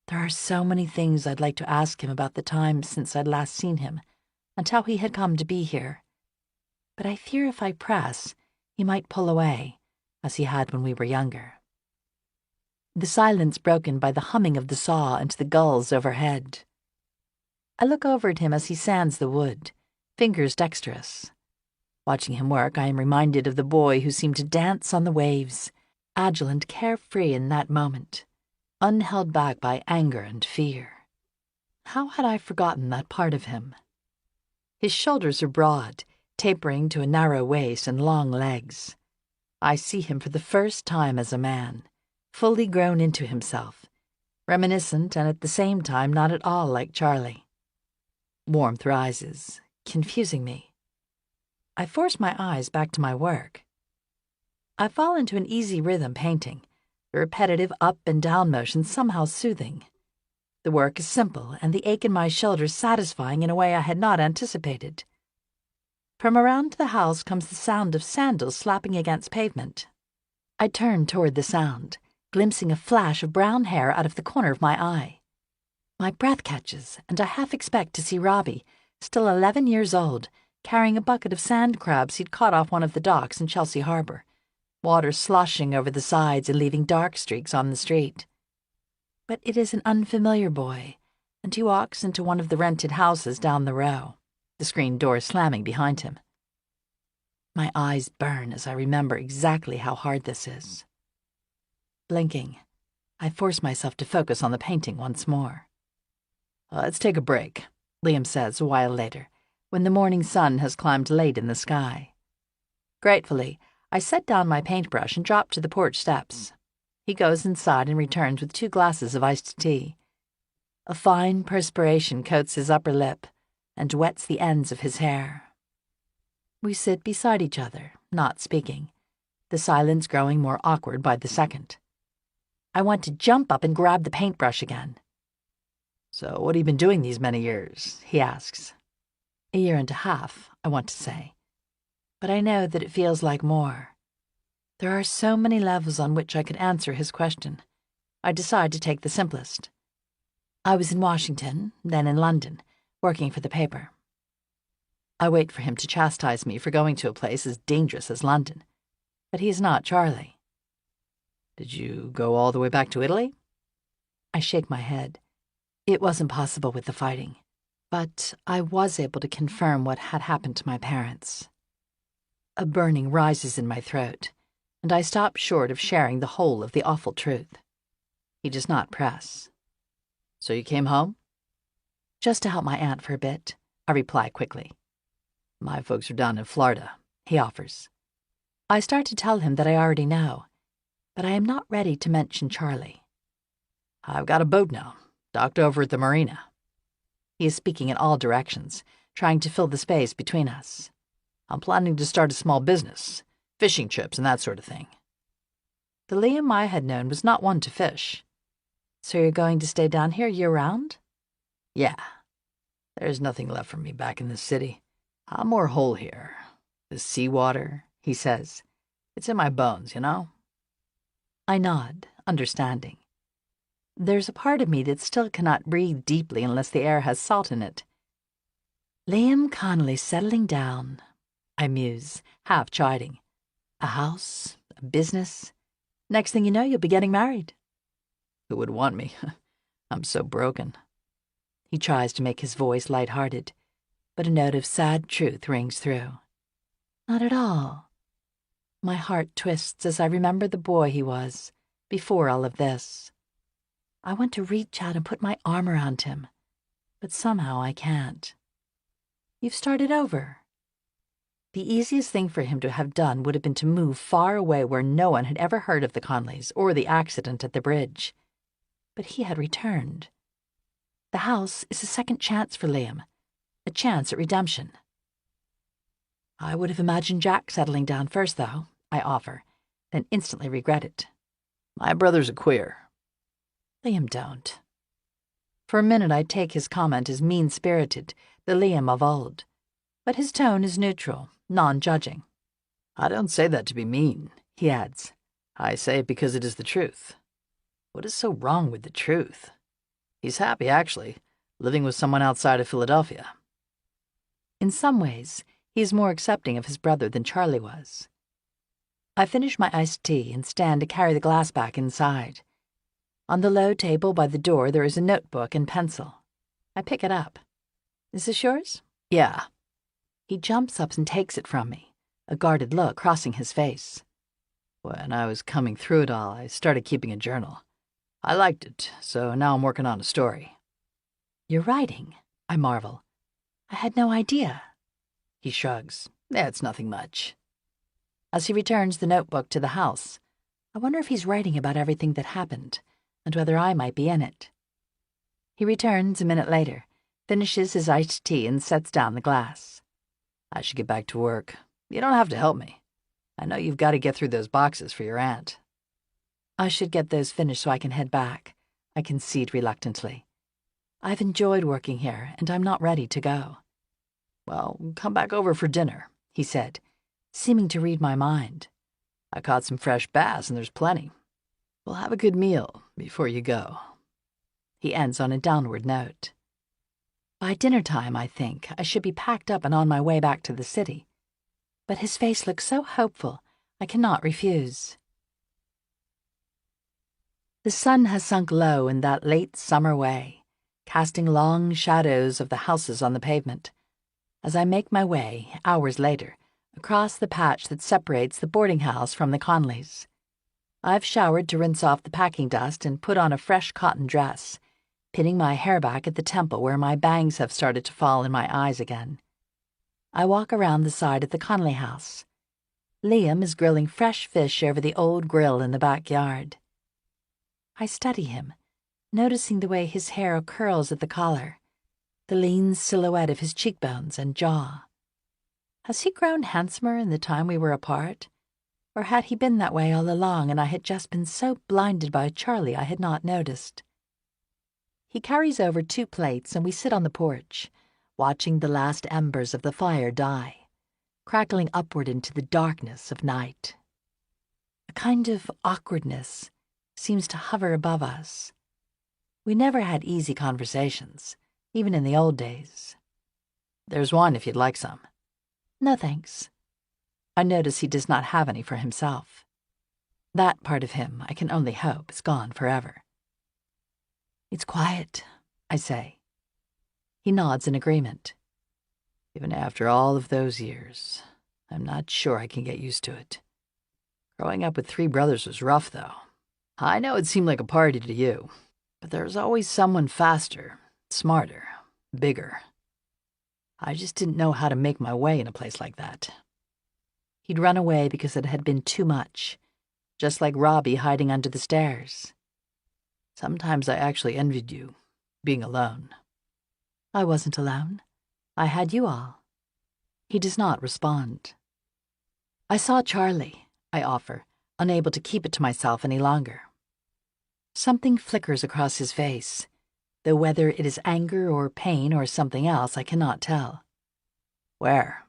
There are so many things I'd like to ask him about the time since I'd last seen him, and how he had come to be here. But I fear if I press, he might pull away, as he had when we were younger. The silence broken by the humming of the saw and the gulls overhead. I look over at him as he sands the wood, fingers dexterous. Watching him work, I am reminded of the boy who seemed to dance on the waves, agile and carefree in that moment, unheld back by anger and fear. How had I forgotten that part of him? His shoulders are broad, tapering to a narrow waist and long legs. I see him for the first time as a man, fully grown into himself, reminiscent and at the same time not at all like Charlie. Warmth rises, confusing me. I force my eyes back to my work. I fall into an easy rhythm painting, the repetitive up and down motion somehow soothing. The work is simple, and the ache in my shoulder satisfying in a way I had not anticipated. From around the house comes the sound of sandals slapping against pavement. I turn toward the sound, glimpsing a flash of brown hair out of the corner of my eye. My breath catches, and I half expect to see Robbie, still 11 years old, carrying a bucket of sand crabs he'd caught off one of the docks in Chelsea Harbor, water sloshing over the sides and leaving dark streaks on the street. But it is an unfamiliar boy, and he walks into one of the rented houses down the row, the screen door slamming behind him. My eyes burn as I remember exactly how hard this is. Blinking, I force myself to focus on the painting once more. Let's take a break, Liam says a while later, when the morning sun has climbed late in the sky. Gratefully, I set down my paintbrush and drop to the porch steps. He goes inside and returns with 2 glasses of iced tea. A fine perspiration coats his upper lip and wets the ends of his hair. We sit beside each other, not speaking, the silence growing more awkward by the second. I want to jump up and grab the paintbrush again. So what have you been doing these many years? He asks. 1.5 years, I want to say. But I know that it feels like more. There are so many levels on which I could answer his question. I decide to take the simplest. I was in Washington, then in London, working for the paper. I wait for him to chastise me for going to a place as dangerous as London. But he is not Charlie. Did you go all the way back to Italy? I shake my head. It wasn't possible with the fighting. But I was able to confirm what had happened to my parents. A burning rises in my throat, and I stop short of sharing the whole of the awful truth. He does not press. So you came home? Just to help my aunt for a bit, I reply quickly. My folks are down in Florida, he offers. I start to tell him that I already know, but I am not ready to mention Charlie. I've got a boat now, docked over at the marina. He is speaking in all directions, trying to fill the space between us. I'm planning to start a small business, fishing trips and that sort of thing. The Liam I had known was not one to fish. So you're going to stay down here year-round? Yeah. There's nothing left for me back in the city. I'm more whole here. The seawater, he says. It's in my bones, you know? I nod, understanding. There's a part of me that still cannot breathe deeply unless the air has salt in it. Liam Connolly settling down, I muse, half chiding. A house, a business. Next thing you know, you'll be getting married. Who would want me? I'm so broken. He tries to make his voice light-hearted, but a note of sad truth rings through. Not at all. My heart twists as I remember the boy he was, before all of this. I want to reach out and put my arm around him, but somehow I can't. You've started over. The easiest thing for him to have done would have been to move far away where no one had ever heard of the Conleys or the accident at the bridge. But he had returned. The house is a second chance for Liam, a chance at redemption. I would have imagined Jack settling down first, though, I offer, then instantly regret it. My brother's a queer. Liam don't. For a minute I take his comment as mean-spirited, the Liam of old. But his tone is neutral, non-judging. I don't say that to be mean, he adds. I say it because it is the truth. What is so wrong with the truth? He's happy, actually, living with someone outside of Philadelphia. In some ways, he is more accepting of his brother than Charlie was. I finish my iced tea and stand to carry the glass back inside. On the low table by the door there is a notebook and pencil. I pick it up. Is this yours? Yeah. He jumps up and takes it from me, a guarded look crossing his face. When I was coming through it all, I started keeping a journal. I liked it, so now I'm working on a story. You're writing? I marvel. I had no idea. He shrugs. It's nothing much. As he returns the notebook to the house, I wonder if he's writing about everything that happened, and whether I might be in it. He returns a minute later, finishes his iced tea and sets down the glass. I should get back to work. You don't have to help me. I know you've got to get through those boxes for your aunt. I should get those finished so I can head back, I concede reluctantly. I've enjoyed working here, and I'm not ready to go. Well, come back over for dinner, he said, seeming to read my mind. I caught some fresh bass, and there's plenty. We'll have a good meal before you go. He ends on a downward note. By dinner time, I think, I should be packed up and on my way back to the city. But his face looks so hopeful, I cannot refuse. The sun has sunk low in that late summer way, casting long shadows of the houses on the pavement. As I make my way, hours later, across the patch that separates the boarding house from the Conleys. I've showered to rinse off the packing dust and put on a fresh cotton dress, pinning my hair back at the temple where my bangs have started to fall in my eyes again. I walk around the side of the Conley house. Liam is grilling fresh fish over the old grill in the backyard. I study him, noticing the way his hair curls at the collar, the lean silhouette of his cheekbones and jaw. Has he grown handsomer in the time we were apart? Or had he been that way all along and I had just been so blinded by Charlie I had not noticed? He carries over 2 plates and we sit on the porch, watching the last embers of the fire die, crackling upward into the darkness of night. A kind of awkwardness seems to hover above us. We never had easy conversations, even in the old days. There's wine if you'd like some. No, thanks. I notice he does not have any for himself. That part of him, I can only hope, is gone forever. It's quiet, I say. He nods in agreement. Even after all of those years, I'm not sure I can get used to it. Growing up with 3 brothers was rough, though. I know it seemed like a party to you, but there's always someone faster, smarter, bigger. I just didn't know how to make my way in a place like that. He'd run away because it had been too much, just like Robbie hiding under the stairs. Sometimes I actually envied you, being alone. I wasn't alone. I had you all. He does not respond. I saw Charlie, I offer, unable to keep it to myself any longer. Something flickers across his face, though whether it is anger or pain or something else I cannot tell. Where?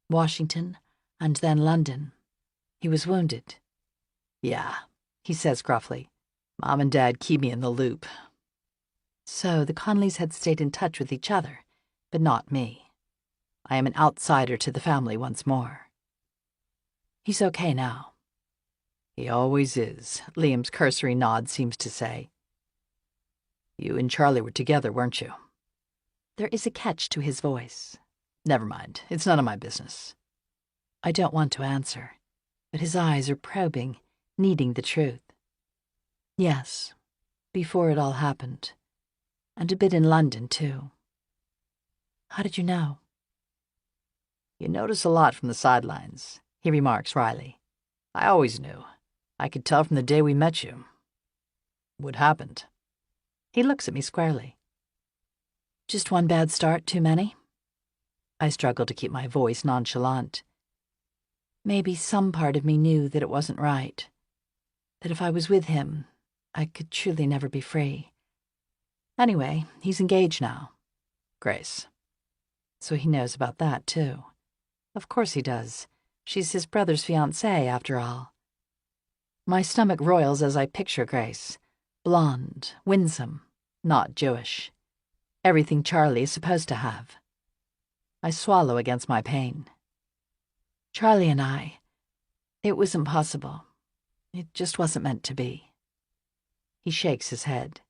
Washington, and then London. He was wounded. Yeah, he says gruffly. Mom and Dad keep me in the loop. So the Conleys had stayed in touch with each other, but not me. I am an outsider to the family once more. He's okay now. He always is, Liam's cursory nod seems to say. You and Charlie were together, weren't you? There is a catch to his voice. Never mind, it's none of my business. I don't want to answer, but his eyes are probing, needing the truth. Yes, before it all happened. And a bit in London, too. How did you know? You notice a lot from the sidelines, he remarks wryly. I always knew. I could tell from the day we met you. What happened? He looks at me squarely. Just one bad start too many? I struggle to keep my voice nonchalant. Maybe some part of me knew that it wasn't right. That if I was with him, I could truly never be free. Anyway, he's engaged now. Grace. So he knows about that, too. Of course he does. She's his brother's fiancée, after all. My stomach roils as I picture Grace. Blonde, winsome, not Jewish. Everything Charlie is supposed to have. I swallow against my pain. Charlie and I, it was impossible. It just wasn't meant to be. He shakes his head.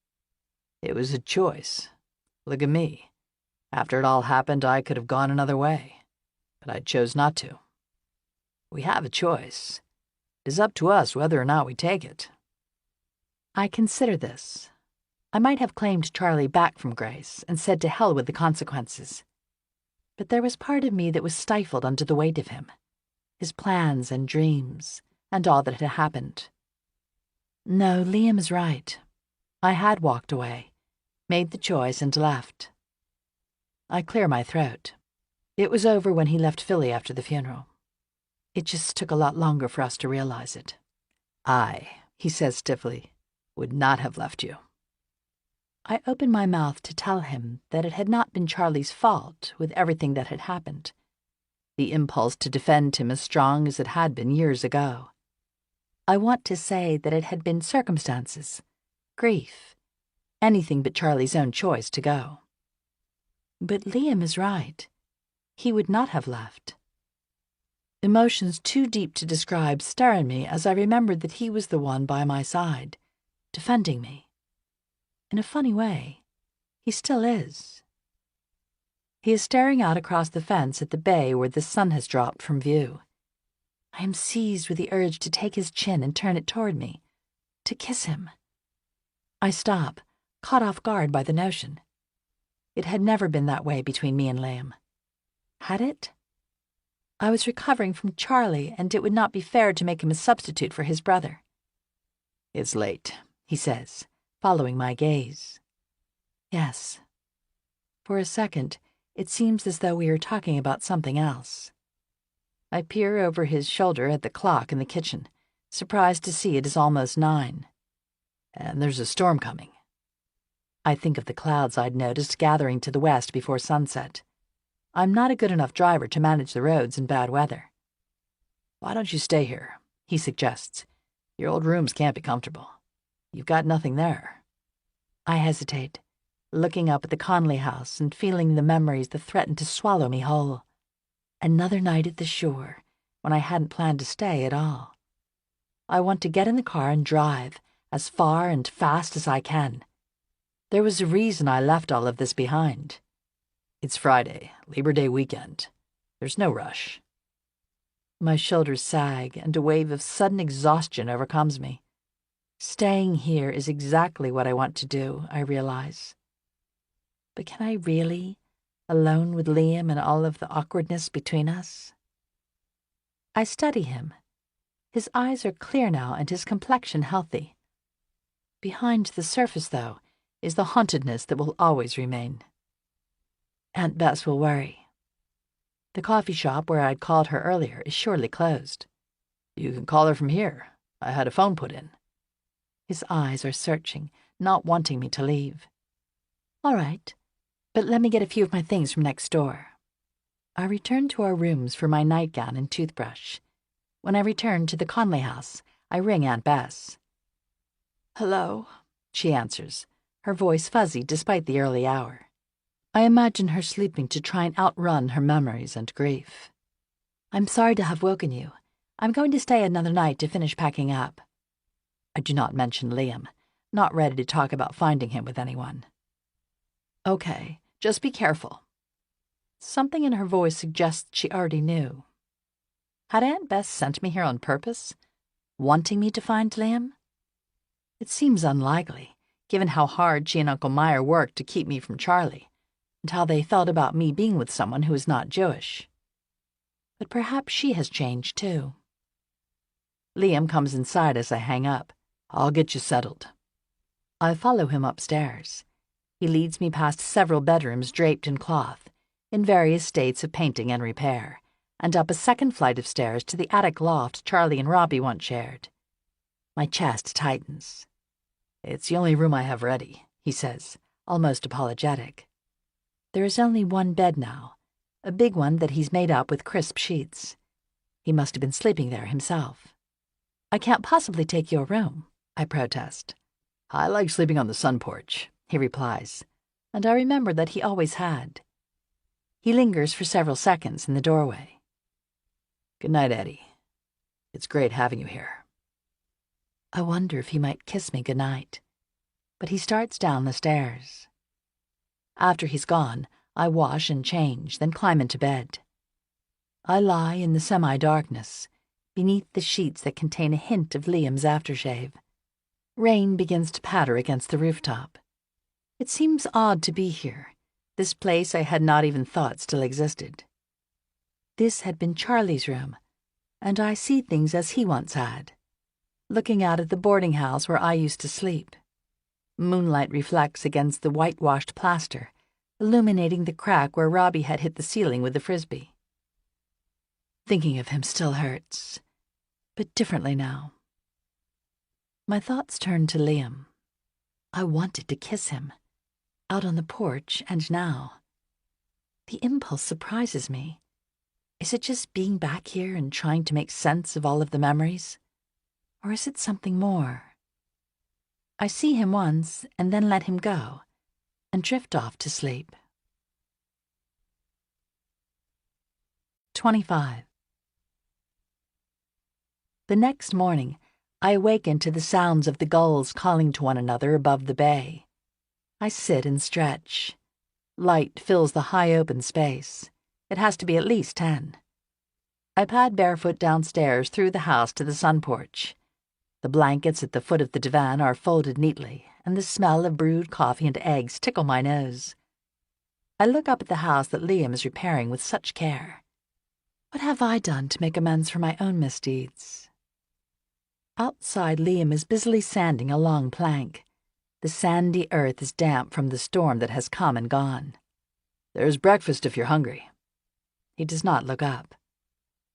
It was a choice. Look at me. After it all happened, I could have gone another way, but I chose not to. We have a choice. It is up to us whether or not we take it. I consider this. I might have claimed Charlie back from Grace and said to hell with the consequences. But there was part of me that was stifled under the weight of him, his plans and dreams, and all that had happened. No, Liam is right. I had walked away, made the choice, and left. I clear my throat. It was over when he left Philly after the funeral. It just took a lot longer for us to realize it. I, he says stiffly, would not have left you. I opened my mouth to tell him that it had not been Charlie's fault with everything that had happened. The impulse to defend him as strong as it had been years ago. I want to say that it had been circumstances, grief, anything but Charlie's own choice to go. But Liam is right. He would not have left. Emotions too deep to describe stir in me as I remembered that he was the one by my side, defending me. In a funny way, he still is. He is staring out across the fence at the bay where the sun has dropped from view. I am seized with the urge to take his chin and turn it toward me, to kiss him. I stop, caught off guard by the notion. It had never been that way between me and Liam. Had it? I was recovering from Charlie, and it would not be fair to make him a substitute for his brother. It's late, he says, following my gaze. Yes. For a second, it seems as though we are talking about something else. I peer over his shoulder at the clock in the kitchen, surprised to see it is almost 9. And there's a storm coming. I think of the clouds I'd noticed gathering to the west before sunset. I'm not a good enough driver to manage the roads in bad weather. Why don't you stay here? He suggests. Your old rooms can't be comfortable. You've got nothing there. I hesitate, looking up at the Conley house and feeling the memories that threaten to swallow me whole. Another night at the shore, when I hadn't planned to stay at all. I want to get in the car and drive, as far and fast as I can. There was a reason I left all of this behind. It's Friday, Labor Day weekend. There's no rush. My shoulders sag, and a wave of sudden exhaustion overcomes me. Staying here is exactly what I want to do, I realize. But can I really, alone with Liam and all of the awkwardness between us? I study him. His eyes are clear now and his complexion healthy. Behind the surface, though, is the hauntedness that will always remain. Aunt Bess will worry. The coffee shop where I'd called her earlier is surely closed. You can call her from here. I had a phone put in. His eyes are searching, not wanting me to leave. All right, but let me get a few of my things from next door. I return to our rooms for my nightgown and toothbrush. When I return to the Conley house, I ring Aunt Bess. Hello, she answers, her voice fuzzy despite the early hour. I imagine her sleeping to try and outrun her memories and grief. I'm sorry to have woken you. I'm going to stay another night to finish packing up. I do not mention Liam, not ready to talk about finding him with anyone. Okay, just be careful. Something in her voice suggests she already knew. Had Aunt Bess sent me here on purpose, wanting me to find Liam? It seems unlikely, given how hard she and Uncle Meyer worked to keep me from Charlie, and how they felt about me being with someone who is not Jewish. But perhaps she has changed, too. Liam comes inside as I hang up. I'll get you settled. I follow him upstairs. He leads me past several bedrooms draped in cloth, in various states of painting and repair, and up a second flight of stairs to the attic loft Charlie and Robbie once shared. My chest tightens. It's the only room I have ready, he says, almost apologetic. There is only one bed now, a big one that he's made up with crisp sheets. He must have been sleeping there himself. I can't possibly take your room, I protest. I like sleeping on the sun porch, he replies, and I remember that he always had. He lingers for several seconds in the doorway. Good night, Eddie. It's great having you here. I wonder if he might kiss me goodnight. But he starts down the stairs. After he's gone, I wash and change, then climb into bed. I lie in the semi-darkness, beneath the sheets that contain a hint of Liam's aftershave. Rain begins to patter against the rooftop. It seems odd to be here, this place I had not even thought still existed. This had been Charlie's room, and I see things as he once had, looking out at the boarding house where I used to sleep. Moonlight reflects against the whitewashed plaster, illuminating the crack where Robbie had hit the ceiling with the frisbee. Thinking of him still hurts, but differently now. My thoughts turn to Liam. I wanted to kiss him, out on the porch, and now. The impulse surprises me. Is it just being back here and trying to make sense of all of the memories? Or is it something more? I see him once and then let him go and drift off to sleep. 25. The next morning, I awaken to the sounds of the gulls calling to one another above the bay. I sit and stretch. Light fills the high open space. It has to be at least 10. I pad barefoot downstairs through the house to the sun porch. The blankets at the foot of the divan are folded neatly, and the smell of brewed coffee and eggs tickle my nose. I look up at the house that Liam is repairing with such care. What have I done to make amends for my own misdeeds? Outside, Liam is busily sanding a long plank. The sandy earth is damp from the storm that has come and gone. There's breakfast if you're hungry. He does not look up.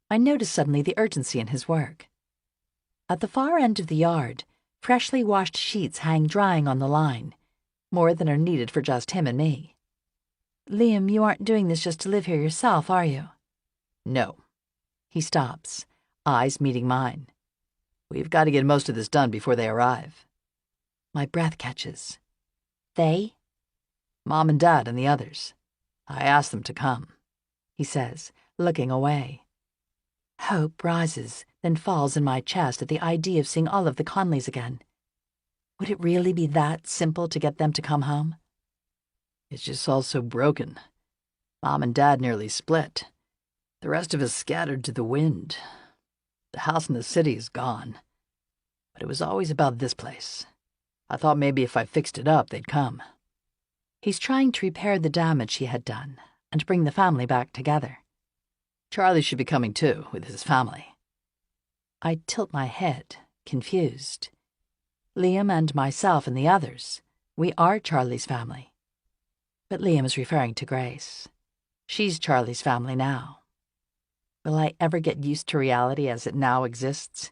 I notice suddenly the urgency in his work. At the far end of the yard, freshly washed sheets hang drying on the line, more than are needed for just him and me. Liam, you aren't doing this just to live here yourself, are you? No. He stops, eyes meeting mine. We've got to get most of this done before they arrive. My breath catches. They? Mom and Dad and the others. I asked them to come, he says, looking away. Hope rises, then falls in my chest at the idea of seeing all of the Conleys again. Would it really be that simple to get them to come home? It's just all so broken. Mom and Dad nearly split. The rest of us scattered to the wind. The house in the city is gone. But it was always about this place. I thought maybe if I fixed it up, they'd come. He's trying to repair the damage he had done and bring the family back together. Charlie should be coming too, with his family. I tilt my head, confused. Liam and myself and the others, we are Charlie's family. But Liam is referring to Grace. She's Charlie's family now. Will I ever get used to reality as it now exists?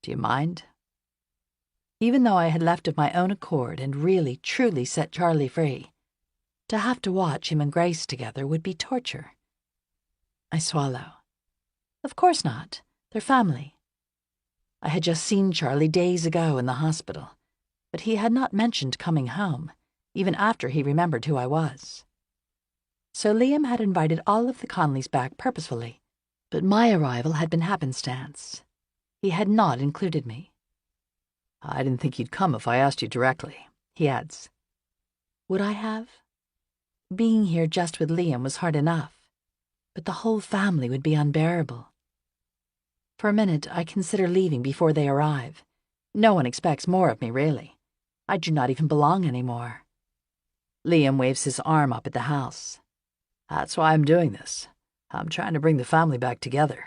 Do you mind? Even though I had left of my own accord and really, truly set Charlie free, to have to watch him and Grace together would be torture. I swallow. Of course not. They're family. I had just seen Charlie days ago in the hospital, but he had not mentioned coming home, even after he remembered who I was. So Liam had invited all of the Conleys back purposefully, but my arrival had been happenstance. He had not included me. I didn't think you'd come if I asked you directly, he adds. Would I have? Being here just with Liam was hard enough, but the whole family would be unbearable. For a minute, I consider leaving before they arrive. No one expects more of me, really. I do not even belong anymore. Liam waves his arm up at the house. That's why I'm doing this. I'm trying to bring the family back together.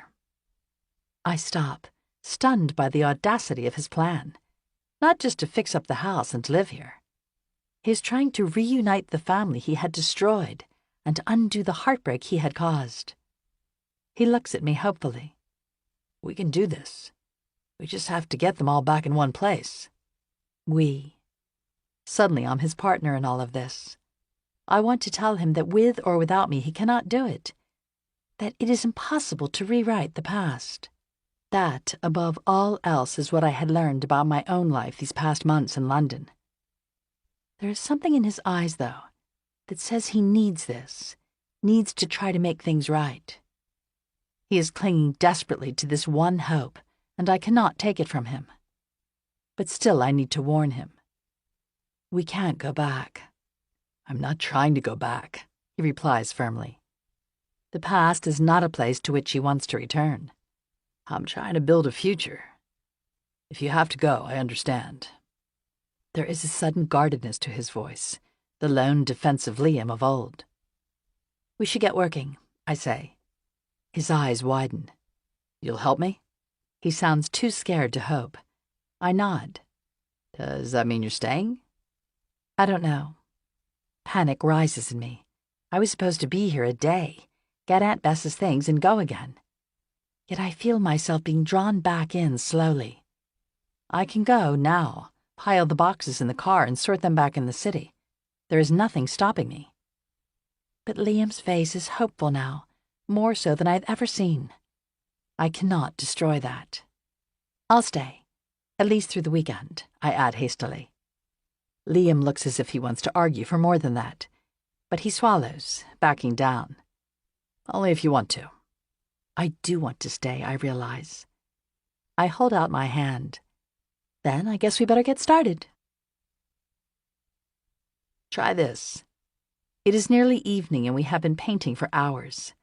I stop, stunned by the audacity of his plan. Not just to fix up the house and live here. He is trying to reunite the family he had destroyed and undo the heartbreak he had caused. He looks at me hopefully. We can do this. We just have to get them all back in one place. We. Suddenly I'm his partner in all of this. I want to tell him that with or without me he cannot do it. That it is impossible to rewrite the past. That, above all else, is what I had learned about my own life these past months in London. There is something in his eyes, though, that says he needs this, needs to try to make things right. He is clinging desperately to this one hope, and I cannot take it from him. But still I need to warn him. We can't go back. I'm not trying to go back, he replies firmly. The past is not a place to which he wants to return. I'm trying to build a future. If you have to go, I understand. There is a sudden guardedness to his voice, the lone defensive Liam of old. We should get working, I say. His eyes widen. You'll help me? He sounds too scared to hope. I nod. Does that mean you're staying? I don't know. Panic rises in me. I was supposed to be here a day, get Aunt Bess's things and go again. Yet I feel myself being drawn back in slowly. I can go now, pile the boxes in the car and sort them back in the city. There is nothing stopping me. But Liam's face is hopeful now, more so than I've ever seen. I cannot destroy that. I'll stay, at least through the weekend, I add hastily. Liam looks as if he wants to argue for more than that, but he swallows, backing down. Only if you want to. I do want to stay, I realize. I hold out my hand. Then I guess we better get started. Try this. It is nearly evening and we have been painting for hours.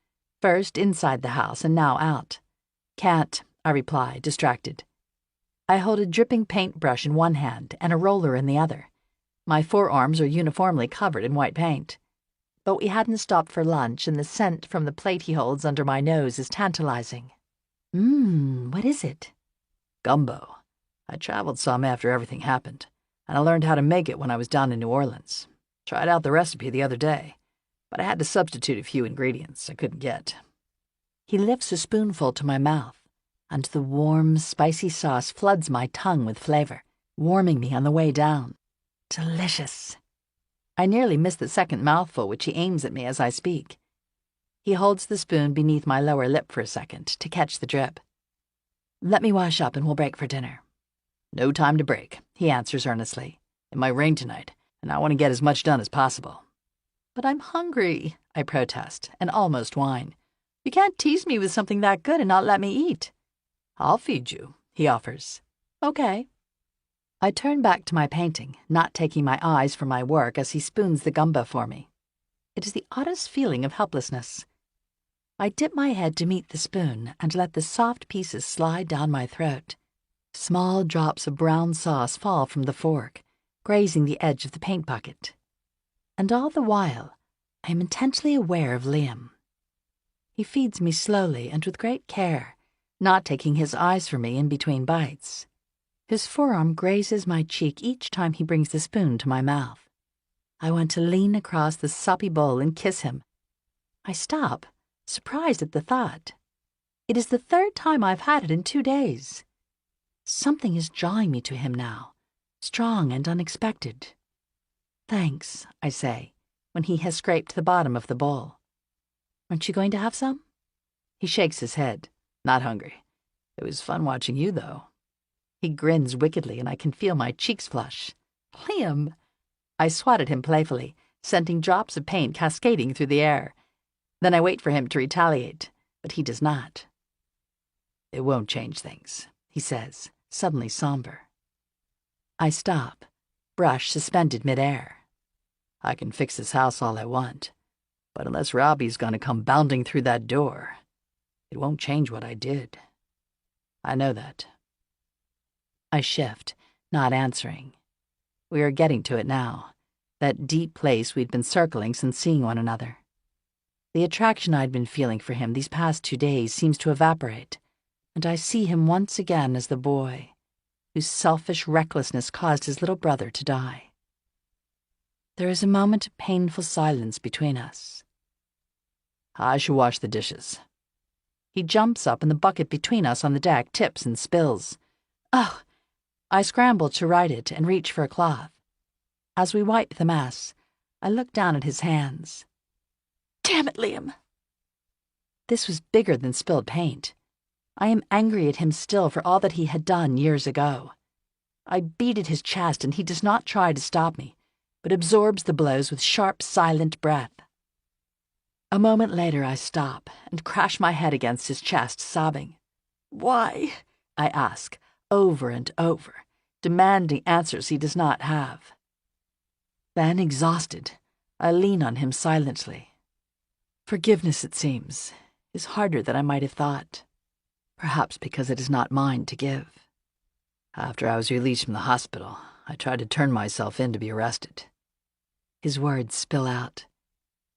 First inside the house and now out. Can't, I reply, distracted. I hold a dripping paintbrush in one hand and a roller in the other. My forearms are uniformly covered in white paint. But we hadn't stopped for lunch, and the scent from the plate he holds under my nose is tantalizing. What is it? Gumbo. I traveled some after everything happened, and I learned how to make it when I was down in New Orleans. Tried out the recipe the other day, but I had to substitute a few ingredients I couldn't get. He lifts a spoonful to my mouth, and the warm, spicy sauce floods my tongue with flavor, warming me on the way down. Delicious. I nearly miss the second mouthful which he aims at me as I speak. He holds the spoon beneath my lower lip for a second to catch the drip. Let me wash up and we'll break for dinner. No time to break, he answers earnestly. It might rain tonight, and I want to get as much done as possible. But I'm hungry, I protest, and almost whine. You can't tease me with something that good and not let me eat. I'll feed you, he offers. Okay. I turn back to my painting, not taking my eyes from my work as he spoons the gumbo for me. It is the oddest feeling of helplessness. I dip my head to meet the spoon and let the soft pieces slide down my throat. Small drops of brown sauce fall from the fork, grazing the edge of the paint bucket. And all the while, I am intensely aware of Liam. He feeds me slowly and with great care, not taking his eyes from me in between bites. His forearm grazes my cheek each time he brings the spoon to my mouth. I want to lean across the soppy bowl and kiss him. I stop, surprised at the thought. It is the third time I've had it in 2 days. Something is drawing me to him now, strong and unexpected. Thanks, I say, when he has scraped the bottom of the bowl. Aren't you going to have some? He shakes his head. Not hungry. It was fun watching you, though. He grins wickedly, and I can feel my cheeks flush. Liam! I swat at him playfully, sending drops of paint cascading through the air. Then I wait for him to retaliate, but he does not. It won't change things, he says, suddenly somber. I stop, brush suspended midair. I can fix this house all I want, but unless Robbie's gonna come bounding through that door, it won't change what I did. I know that. I shift, not answering. We are getting to it now, that deep place we'd been circling since seeing one another. The attraction I'd been feeling for him these past 2 days seems to evaporate, and I see him once again as the boy whose selfish recklessness caused his little brother to die. There is a moment of painful silence between us. I should wash the dishes. He jumps up and the bucket between us on the deck tips and spills. Oh! I scramble to right it and reach for a cloth. As we wipe the mess, I look down at his hands. Damn it, Liam! This was bigger than spilled paint. I am angry at him still for all that he had done years ago. I beat at his chest and he does not try to stop me, but absorbs the blows with sharp, silent breath. A moment later I stop and crash my head against his chest, sobbing. Why? I ask, over and over, demanding answers he does not have. Then, exhausted, I lean on him silently. Forgiveness, it seems, is harder than I might have thought. Perhaps because it is not mine to give. After I was released from the hospital, I tried to turn myself in to be arrested. His words spill out.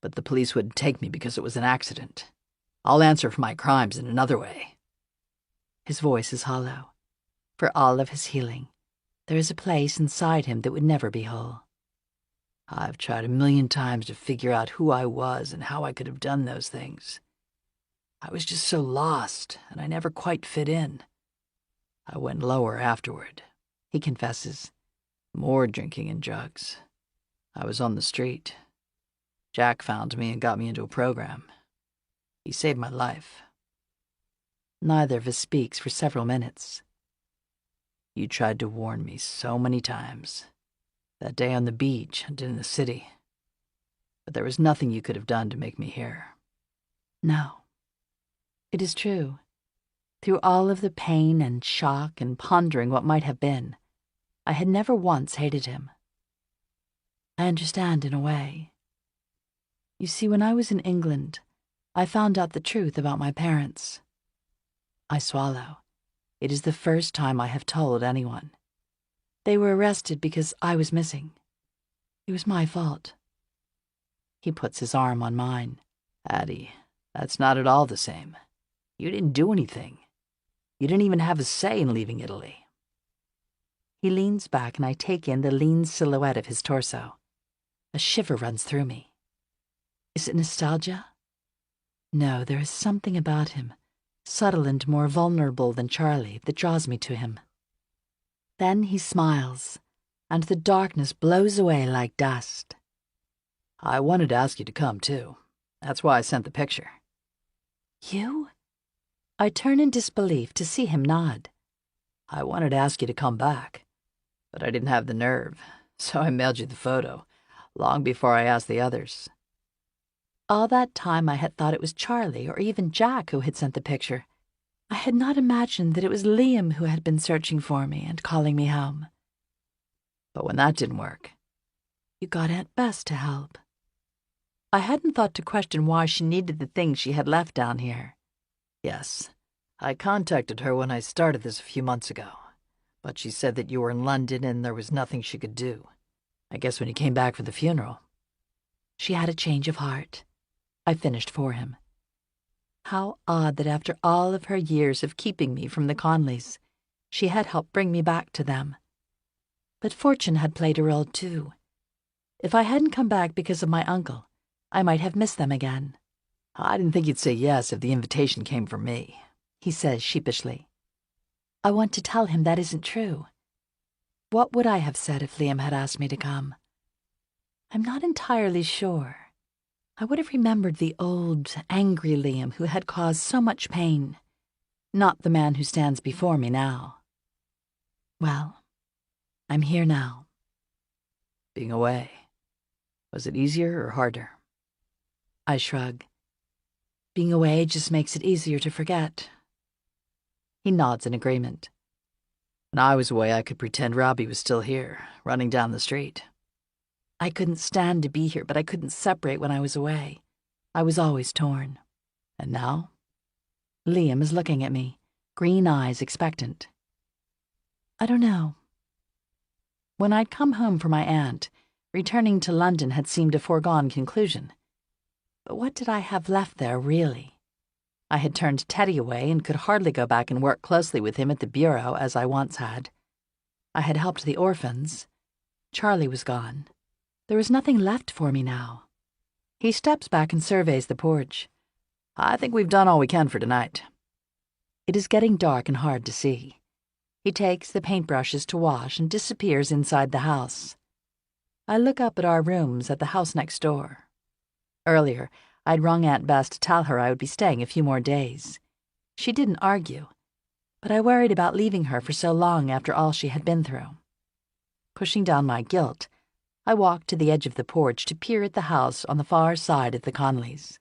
But the police wouldn't take me because it was an accident. I'll answer for my crimes in another way. His voice is hollow. For all of his healing, there is a place inside him that would never be whole. I've tried 1,000,000 times to figure out who I was and how I could have done those things. I was just so lost, and I never quite fit in. I went lower afterward, he confesses. More drinking and drugs. I was on the street. Jack found me and got me into a program. He saved my life. Neither of us speaks for several minutes. You tried to warn me so many times. That day on the beach and in the city. But there was nothing you could have done to make me hear. No. It is true. Through all of the pain and shock and pondering what might have been, I had never once hated him. I understand in a way. You see, when I was in England, I found out the truth about my parents. I swallow. It is the first time I have told anyone. They were arrested because I was missing. It was my fault. He puts his arm on mine. Addie, that's not at all the same. You didn't do anything. You didn't even have a say in leaving Italy. He leans back and I take in the lean silhouette of his torso. A shiver runs through me. Is it nostalgia? No, there is something about him, subtle and more vulnerable than Charlie, that draws me to him. Then he smiles, and the darkness blows away like dust. I wanted to ask you to come, too. That's why I sent the picture. You? I turn in disbelief to see him nod. I wanted to ask you to come back, but I didn't have the nerve, so I mailed you the photo, long before I asked the others. All that time I had thought it was Charlie or even Jack who had sent the picture. I had not imagined that it was Liam who had been searching for me and calling me home. But when that didn't work, you got Aunt Bess to help. I hadn't thought to question why she needed the things she had left down here. Yes, I contacted her when I started this a few months ago, but she said that you were in London and there was nothing she could do. I guess when you came back for the funeral. She had a change of heart. I finished for him. How odd that after all of her years of keeping me from the Conleys, she had helped bring me back to them. But fortune had played a role too. If I hadn't come back because of my uncle, I might have missed them again. I didn't think you'd say yes if the invitation came from me, he says sheepishly. I want to tell him that isn't true. What would I have said if Liam had asked me to come? I'm not entirely sure. I would have remembered the old, angry Liam who had caused so much pain, not the man who stands before me now. Well, I'm here now. Being away, was it easier or harder? I shrug. Being away just makes it easier to forget. He nods in agreement. When I was away, I could pretend Robbie was still here, running down the street. I couldn't stand to be here, but I couldn't separate when I was away. I was always torn. And now? Liam is looking at me, green eyes expectant. I don't know. When I'd come home for my aunt, returning to London had seemed a foregone conclusion. But what did I have left there, really? I had turned Teddy away and could hardly go back and work closely with him at the bureau as I once had. I had helped the orphans. Charlie was gone. There was nothing left for me now. He steps back and surveys the porch. I think we've done all we can for tonight. It is getting dark and hard to see. He takes the paintbrushes to wash and disappears inside the house. I look up at our rooms at the house next door. Earlier, I'd rung Aunt Bess to tell her I would be staying a few more days. She didn't argue, but I worried about leaving her for so long after all she had been through. Pushing down my guilt, I walked to the edge of the porch to peer at the house on the far side of the Conleys.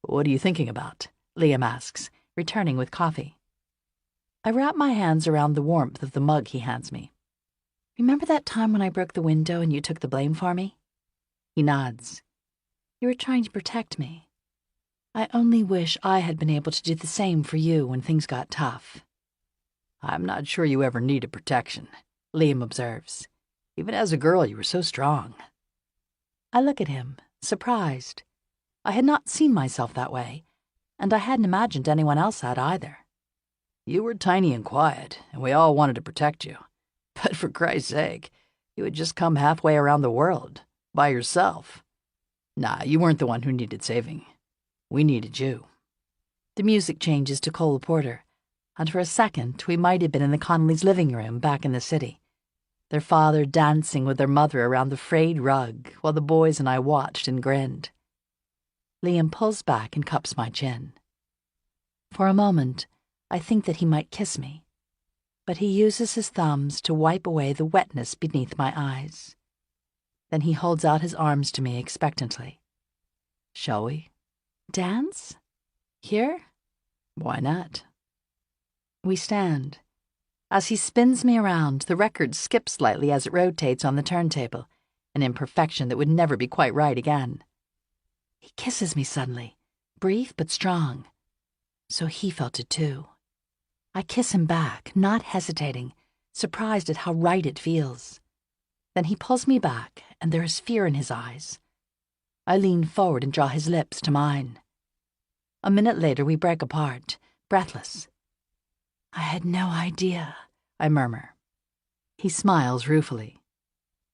What are you thinking about? Liam asks, returning with coffee. I wrap my hands around the warmth of the mug he hands me. Remember that time when I broke the window and you took the blame for me? He nods. You were trying to protect me. I only wish I had been able to do the same for you when things got tough. I'm not sure you ever needed protection, Liam observes. Even as a girl, you were so strong. I look at him, surprised. I had not seen myself that way, and I hadn't imagined anyone else had either. You were tiny and quiet, and we all wanted to protect you. But for Christ's sake, you had just come halfway around the world, by yourself. Nah, you weren't the one who needed saving. We needed you. The music changes to Cole Porter, and for a second we might have been in the Conleys' living room back in the city. their father dancing with their mother around the frayed rug while the boys and I watched and grinned. Liam pulls back and cups my chin. For a moment, I think that he might kiss me, but he uses his thumbs to wipe away the wetness beneath my eyes. Then he holds out his arms to me expectantly. Shall we? Dance? Here? Why not? We stand. As he spins me around, the record skips slightly as it rotates on the turntable, an imperfection that would never be quite right again. He kisses me suddenly, brief but strong. So he felt it too. I kiss him back, not hesitating, surprised at how right it feels. Then he pulls me back, and there is fear in his eyes. I lean forward and draw his lips to mine. A minute later, we break apart, breathless. I had no idea, I murmur. He smiles ruefully.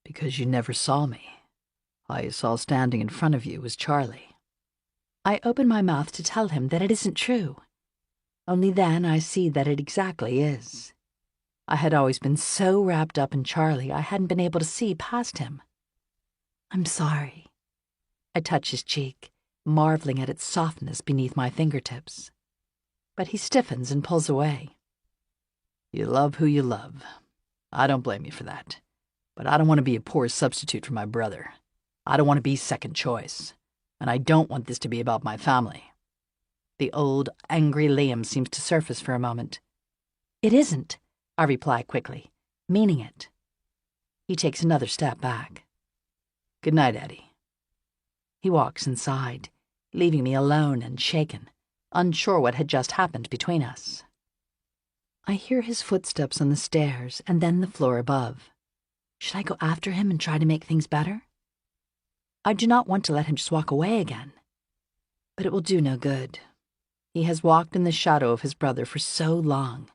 Because you never saw me. All you saw standing in front of you was Charlie. I open my mouth to tell him that it isn't true. Only then I see that it exactly is. I had always been so wrapped up in Charlie I hadn't been able to see past him. I'm sorry. I touch his cheek, marveling at its softness beneath my fingertips. But he stiffens and pulls away. You love who you love. I don't blame you for that. But I don't want to be a poor substitute for my brother. I don't want to be second choice. And I don't want this to be about my family. The old, angry Liam seems to surface for a moment. It isn't, I reply quickly, meaning it. He takes another step back. Good night, Eddie. He walks inside, leaving me alone and shaken, unsure what had just happened between us. I hear his footsteps on the stairs and then the floor above. Should I go after him and try to make things better? I do not want to let him just walk away again. But it will do no good. He has walked in the shadow of his brother for so long.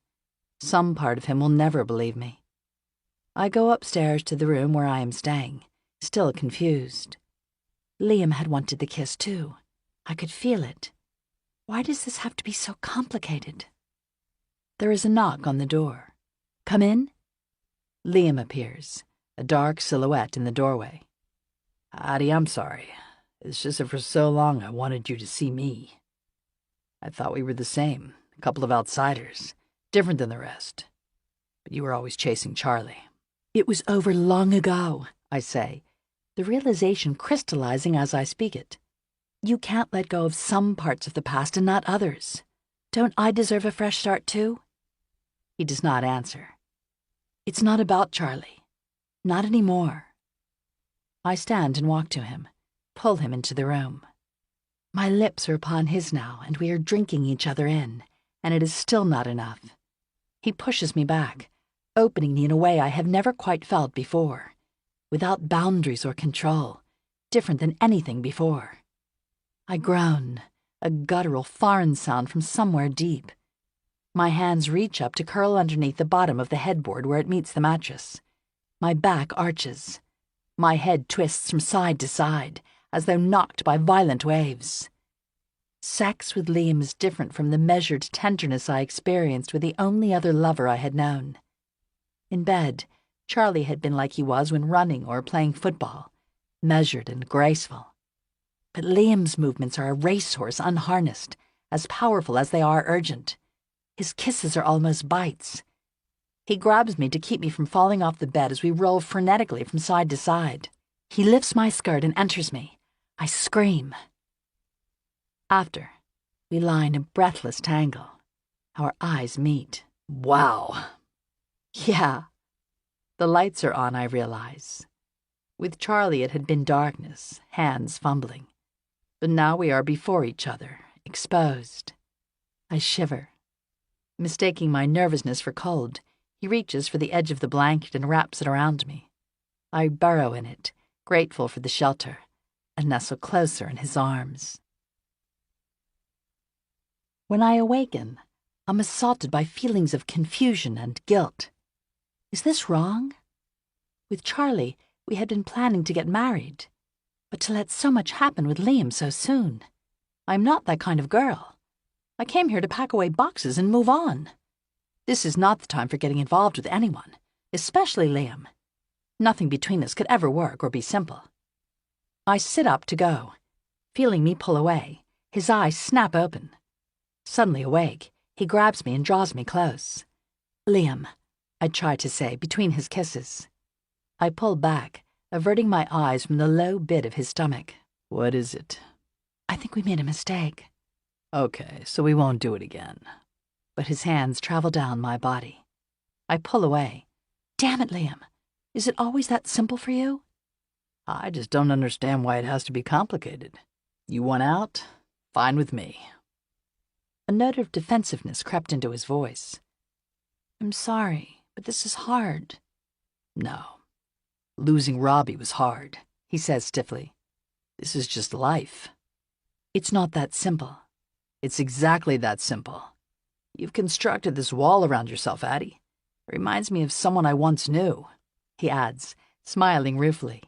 Some part of him will never believe me. I go upstairs to the room where I am staying, still confused. Liam had wanted the kiss too. I could feel it. Why does this have to be so complicated? There is a knock on the door. Come in? Liam appears, a dark silhouette in the doorway. Addie, I'm sorry. It's just that for so long I wanted you to see me. I thought we were the same, a couple of outsiders, different than the rest. But you were always chasing Charlie. It was over long ago, I say, the realization crystallizing as I speak it. You can't let go of some parts of the past and not others. Don't I deserve a fresh start too? He does not answer. It's not about Charlie. Not anymore. I stand and walk to him, pull him into the room. My lips are upon his now, and we are drinking each other in, and it is still not enough. He pushes me back, opening me in a way I have never quite felt before, without boundaries or control, different than anything before. I groan, a guttural foreign sound from somewhere deep. My hands reach up to curl underneath the bottom of the headboard where it meets the mattress. My back arches. My head twists from side to side, as though knocked by violent waves. Sex with Liam is different from the measured tenderness I experienced with the only other lover I had known. In bed, Charlie had been like he was when running or playing football, measured and graceful. But Liam's movements are a racehorse unharnessed, as powerful as they are urgent. His kisses are almost bites. He grabs me to keep me from falling off the bed as we roll frenetically from side to side. He lifts my skirt and enters me. I scream. After, we lie in a breathless tangle. Our eyes meet. Wow. Yeah. The lights are on, I realize. With Charlie, it had been darkness, hands fumbling. But now we are before each other, exposed. I shiver. Mistaking my nervousness for cold, he reaches for the edge of the blanket and wraps it around me. I burrow in it, grateful for the shelter, and nestle closer in his arms. When I awaken, I'm assaulted by feelings of confusion and guilt. Is this wrong? With Charlie, we had been planning to get married. But to let so much happen with Liam so soon. I'm not that kind of girl. I came here to pack away boxes and move on. This is not the time for getting involved with anyone, especially Liam. Nothing between us could ever work or be simple. I sit up to go. Feeling me pull away, his eyes snap open. Suddenly awake, he grabs me and draws me close. "Liam," I try to say between his kisses. I pull back, averting my eyes from the low bit of his stomach. What is it? "I think we made a mistake." Okay, so we won't do it again. But his hands travel down my body. I pull away. "Damn it, Liam. Is it always that simple for you?" I just don't understand why it has to be complicated. You want out? Fine with me. A note of defensiveness crept into his voice. "I'm sorry, but this is hard." No. Losing Robbie was hard, he says stiffly. This is just life. It's not that simple. It's exactly that simple. You've constructed this wall around yourself, Addie. It reminds me of someone I once knew, he adds, smiling ruefully.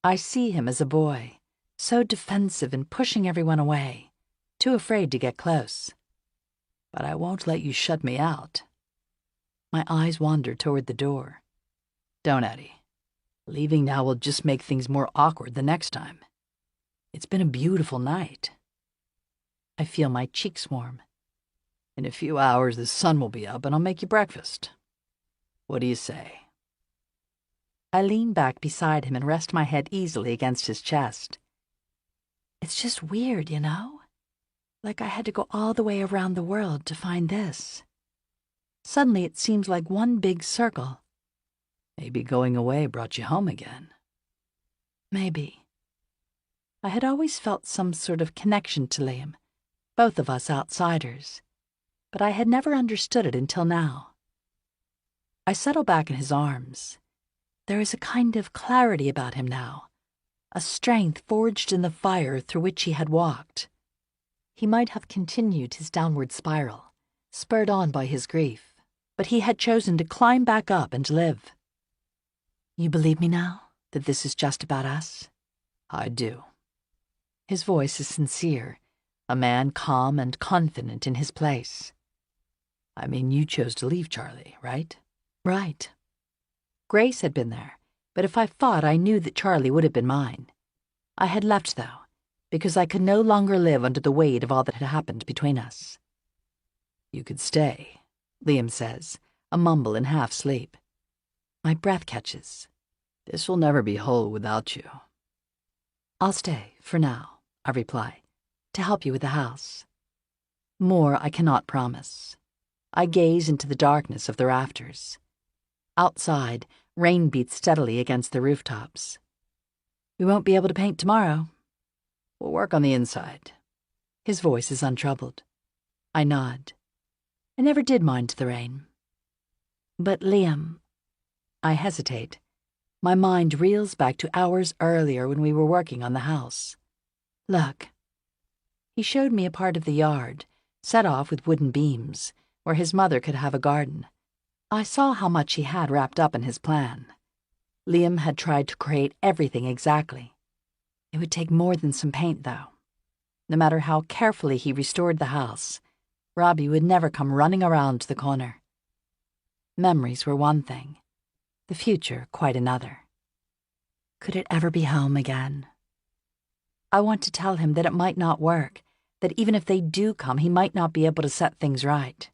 I see him as a boy, so defensive and pushing everyone away, too afraid to get close. But I won't let you shut me out. My eyes wander toward the door. Don't, Addie. Leaving now will just make things more awkward the next time. It's been a beautiful night. I feel my cheeks warm. In a few hours the sun will be up and I'll make you breakfast. What do you say? I lean back beside him and rest my head easily against his chest. It's just weird, you know? Like I had to go all the way around the world to find this. Suddenly it seems like one big circle. Maybe going away brought you home again. Maybe. I had always felt some sort of connection to Liam, both of us outsiders, but I had never understood it until now. I settle back in his arms. There is a kind of clarity about him now, a strength forged in the fire through which he had walked. He might have continued his downward spiral, spurred on by his grief, but he had chosen to climb back up and live. You believe me now, that this is just about us? I do. His voice is sincere, a man calm and confident in his place. I mean, you chose to leave Charlie, right? Right. Grace had been there, but if I fought, I knew that Charlie would have been mine. I had left, though, because I could no longer live under the weight of all that had happened between us. You could stay, Liam says, a mumble in half-sleep. My breath catches. This will never be whole without you. I'll stay, for now, I reply, to help you with the house. More I cannot promise. I gaze into the darkness of the rafters. Outside, rain beats steadily against the rooftops. We won't be able to paint tomorrow. We'll work on the inside. His voice is untroubled. I nod. I never did mind the rain. But Liam... I hesitate. My mind reels back to hours earlier when we were working on the house. Look. He showed me a part of the yard, set off with wooden beams, where his mother could have a garden. I saw how much he had wrapped up in his plan. Liam had tried to create everything exactly. It would take more than some paint, though. No matter how carefully he restored the house, Robbie would never come running around the corner. Memories were one thing, the future quite another. Could it ever be home again? I want to tell him that it might not work, that even if they do come, he might not be able to set things right.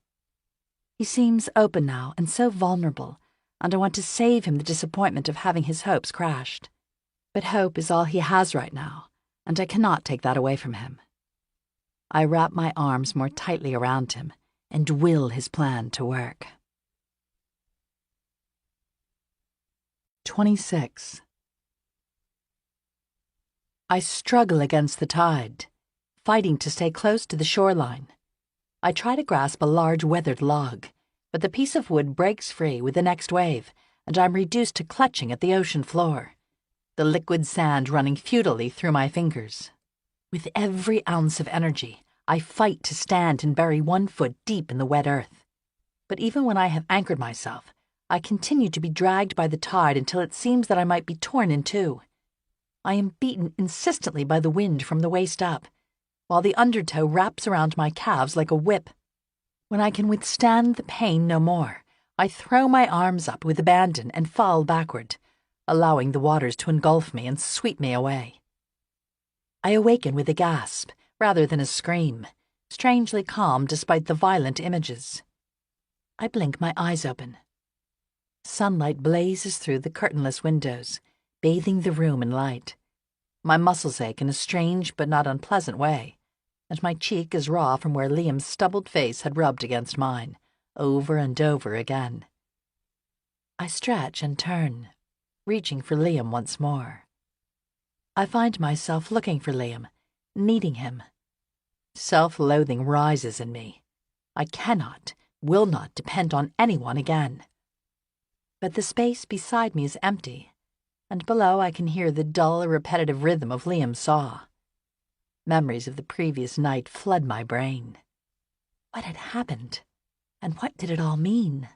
He seems open now and so vulnerable, and I want to save him the disappointment of having his hopes crashed. But hope is all he has right now, and I cannot take that away from him. I wrap my arms more tightly around him and will his plan to work. 26. I struggle against the tide, fighting to stay close to the shoreline. I try to grasp a large weathered log, but the piece of wood breaks free with the next wave, and I'm reduced to clutching at the ocean floor, the liquid sand running futilely through my fingers. With every ounce of energy, I fight to stand and bury 1 foot deep in the wet earth. But even when I have anchored myself, I continue to be dragged by the tide until it seems that I might be torn in two. I am beaten insistently by the wind from the waist up, while the undertow wraps around my calves like a whip. When I can withstand the pain no more, I throw my arms up with abandon and fall backward, allowing the waters to engulf me and sweep me away. I awaken with a gasp rather than a scream, strangely calm despite the violent images. I blink my eyes open. Sunlight blazes through the curtainless windows, bathing the room in light. My muscles ache in a strange but not unpleasant way, and my cheek is raw from where Liam's stubbled face had rubbed against mine, over and over again. I stretch and turn, reaching for Liam once more. I find myself looking for Liam, needing him. Self-loathing rises in me. I cannot, will not depend on anyone again. But the space beside me is empty, and below I can hear the dull, repetitive rhythm of Liam's saw. Memories of the previous night flood my brain. What had happened? And what did it all mean?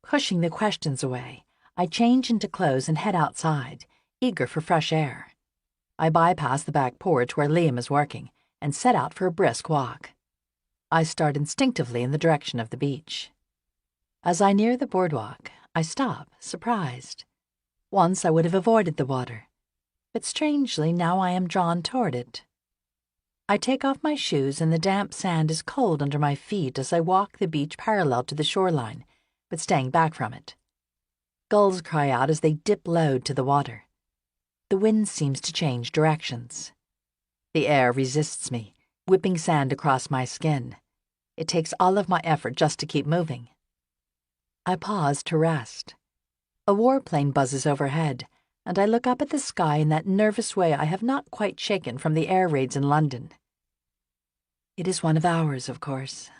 Pushing the questions away, I change into clothes and head outside, eager for fresh air. I bypass the back porch where Liam is working and set out for a brisk walk. I start instinctively in the direction of the beach. As I near the boardwalk, I stop, surprised. Once I would have avoided the water, but strangely now I am drawn toward it. I take off my shoes and the damp sand is cold under my feet as I walk the beach parallel to the shoreline, but staying back from it. Gulls cry out as they dip low to the water. The wind seems to change directions. The air resists me, whipping sand across my skin. It takes all of my effort just to keep moving. I pause to rest. A warplane buzzes overhead, and I look up at the sky in that nervous way I have not quite shaken from the air raids in London. It is one of ours, of course.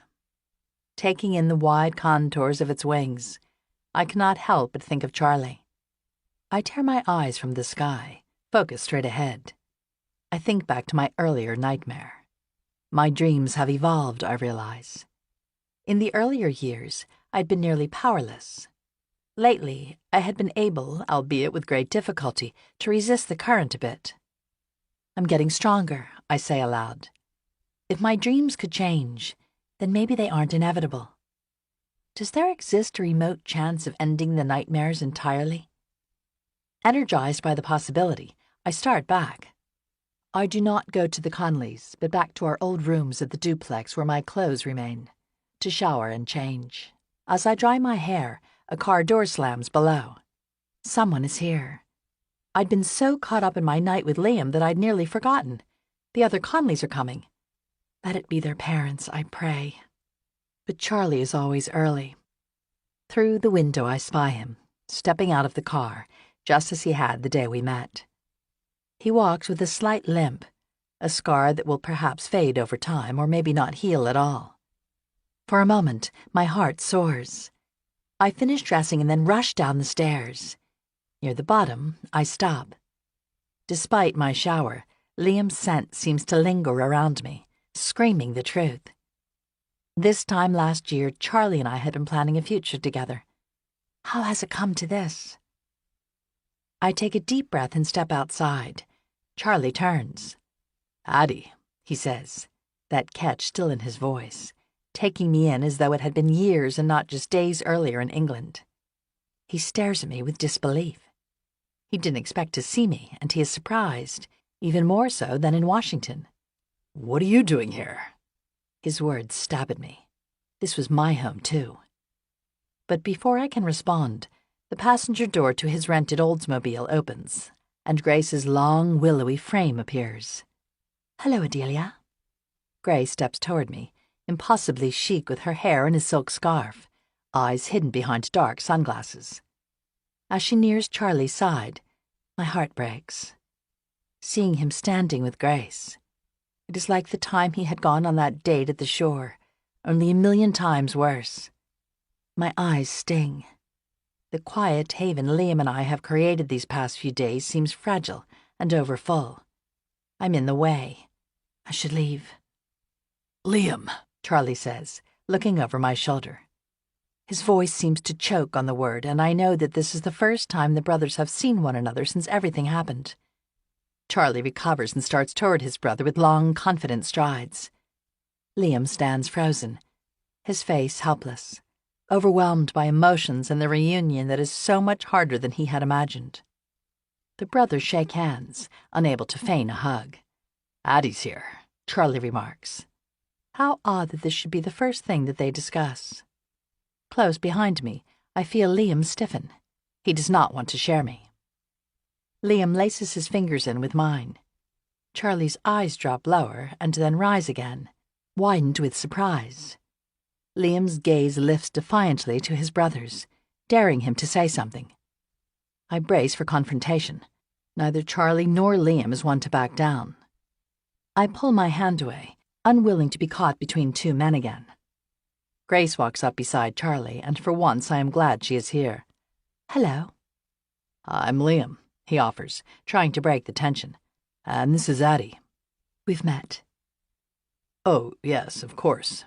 Taking in the wide contours of its wings, I cannot help but think of Charlie. I tear my eyes from the sky, focus straight ahead. I think back to my earlier nightmare. My dreams have evolved, I realize. In the earlier years, I'd been nearly powerless. Lately, I had been able, albeit with great difficulty, to resist the current a bit. I'm getting stronger, I say aloud. If my dreams could change, then maybe they aren't inevitable. Does there exist a remote chance of ending the nightmares entirely? Energized by the possibility, I start back. I do not go to the Conleys, but back to our old rooms at the duplex where my clothes remain, to shower and change. As I dry my hair, a car door slams below. Someone is here. I'd been so caught up in my night with Liam that I'd nearly forgotten. The other Conleys are coming. Let it be their parents, I pray. But Charlie is always early. Through the window I spy him, stepping out of the car, just as he had the day we met. He walks with a slight limp, a scar that will perhaps fade over time or maybe not heal at all. For a moment, my heart soars. I finish dressing and then rush down the stairs. Near the bottom, I stop. Despite my shower, Liam's scent seems to linger around me, screaming the truth. This time last year, Charlie and I had been planning a future together. How has it come to this? I take a deep breath and step outside. Charlie turns. "Addie," he says, that catch still in his voice, taking me in as though it had been years and not just days earlier in England. He stares at me with disbelief. He didn't expect to see me, and he is surprised, even more so than in Washington. "What are you doing here?" His words stab at me. This was my home, too. But before I can respond, the passenger door to his rented Oldsmobile opens, and Grace's long, willowy frame appears. "Hello, Adelia." Grace steps toward me, impossibly chic with her hair in a silk scarf, eyes hidden behind dark sunglasses. As she nears Charlie's side, my heart breaks. Seeing him standing with Grace, it is like the time he had gone on that date at the shore, only a million times worse. My eyes sting. The quiet haven Liam and I have created these past few days seems fragile and overfull. I'm in the way. I should leave. "Liam," Charlie says, looking over my shoulder. His voice seems to choke on the word, and I know that this is the first time the brothers have seen one another since everything happened. Charlie recovers and starts toward his brother with long, confident strides. Liam stands frozen, his face helpless, overwhelmed by emotions and the reunion that is so much harder than he had imagined. The brothers shake hands, unable to feign a hug. Addie's here, Charlie remarks. How odd that this should be the first thing that they discuss. Close behind me, I feel Liam stiffen. He does not want to share me. Liam laces his fingers in with mine. Charlie's eyes drop lower and then rise again, widened with surprise. Liam's gaze lifts defiantly to his brother's, daring him to say something. I brace for confrontation. Neither Charlie nor Liam is one to back down. I pull my hand away, unwilling to be caught between two men again. Grace walks up beside Charlie, and for once I am glad she is here. Hello. I'm Liam, he offers, trying to break the tension. And this is Addie. We've met. Oh, yes, of course.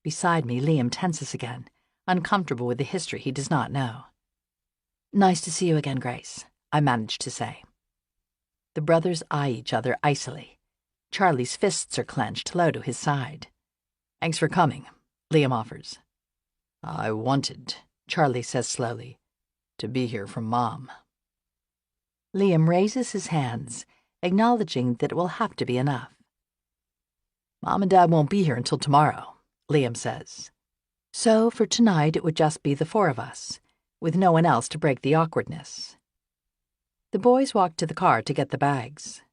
Beside me, Liam tenses again, uncomfortable with the history he does not know. Nice to see you again, Grace, I manage to say. The brothers eye each other icily. Charlie's fists are clenched low to his side. Thanks for coming, Liam offers. I wanted, Charlie says slowly, to be here from Mom. Liam raises his hands, acknowledging that it will have to be enough. Mom and Dad won't be here until tomorrow, Liam says. So for tonight it would just be the four of us, with no one else to break the awkwardness. The boys walk to the car to get the bags.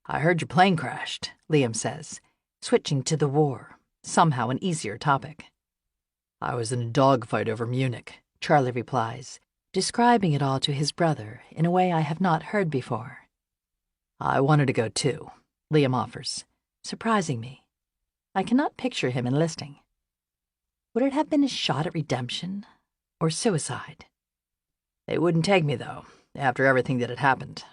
I heard your plane crashed, Liam says, switching to the war, somehow an easier topic. I was in a dogfight over Munich, Charlie replies, describing it all to his brother in a way I have not heard before. I wanted to go too, Liam offers, surprising me. I cannot picture him enlisting. Would it have been a shot at redemption or suicide? They wouldn't take me, though, after everything that had happened.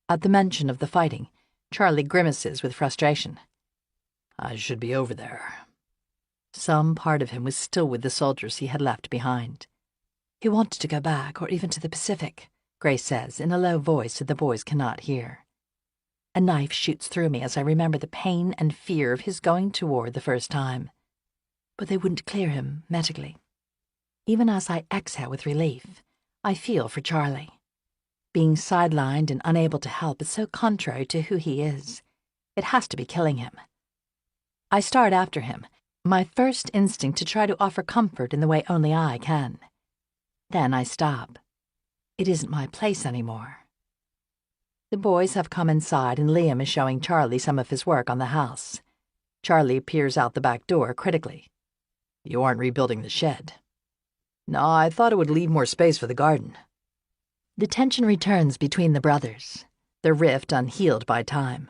At the mention of the fighting, Charlie grimaces with frustration. I should be over there. Some part of him was still with the soldiers he had left behind. He wanted to go back, or even to the Pacific, Grace says in a low voice that the boys cannot hear. A knife shoots through me as I remember the pain and fear of his going to war the first time. But they wouldn't clear him medically. Even as I exhale with relief, I feel for Charlie. Being sidelined and unable to help is so contrary to who he is. It has to be killing him. I start after him, my first instinct to try to offer comfort in the way only I can. Then I stop. It isn't my place anymore. The boys have come inside and Liam is showing Charlie some of his work on the house. Charlie peers out the back door critically. You aren't rebuilding the shed. No, I thought it would leave more space for the garden. The tension returns between the brothers, their rift unhealed by time.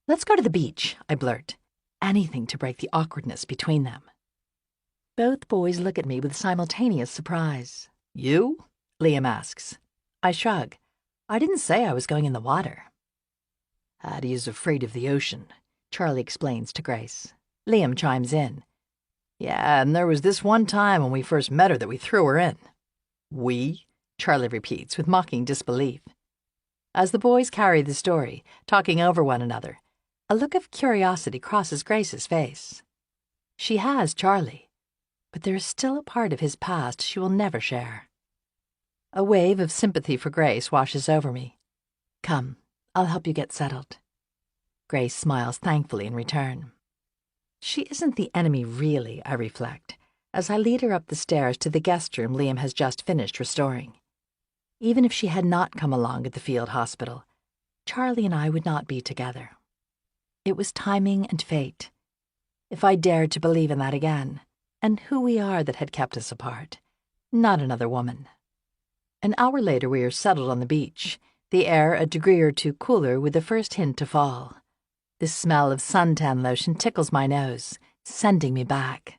Let's go to the beach, I blurt. Anything to break the awkwardness between them. Both boys look at me with simultaneous surprise. You? Liam asks. I shrug. I didn't say I was going in the water. Addie is afraid of the ocean, Charlie explains to Grace. Liam chimes in. Yeah, and there was this one time when we first met her that we threw her in. We? Charlie repeats with mocking disbelief. As the boys carry the story, talking over one another, a look of curiosity crosses Grace's face. She has Charlie, but there is still a part of his past she will never share. A wave of sympathy for Grace washes over me. Come, I'll help you get settled. Grace smiles thankfully in return. She isn't the enemy really, I reflect, as I lead her up the stairs to the guest room Liam has just finished restoring. Even if she had not come along at the field hospital, Charlie and I would not be together. It was timing and fate. If I dared to believe in that again, and who we are that had kept us apart, not another woman. An hour later we are settled on the beach, the air a degree or two cooler with the first hint to fall. The smell of suntan lotion tickles my nose, sending me back.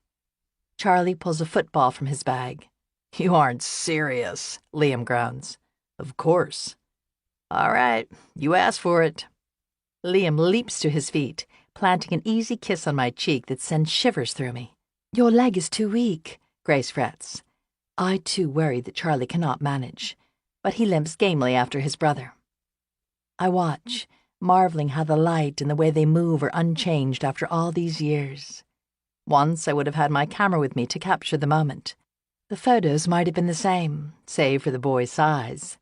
Charlie pulls a football from his bag. You aren't serious, Liam groans. Of course. All right, you asked for it. Liam leaps to his feet, planting an easy kiss on my cheek that sends shivers through me. Your leg is too weak, Grace frets. I too worry that Charlie cannot manage, but he limps gamely after his brother. I watch, marveling how the light and the way they move are unchanged after all these years. Once I would have had my camera with me to capture the moment. The photos might have been the same, save for the boy's size.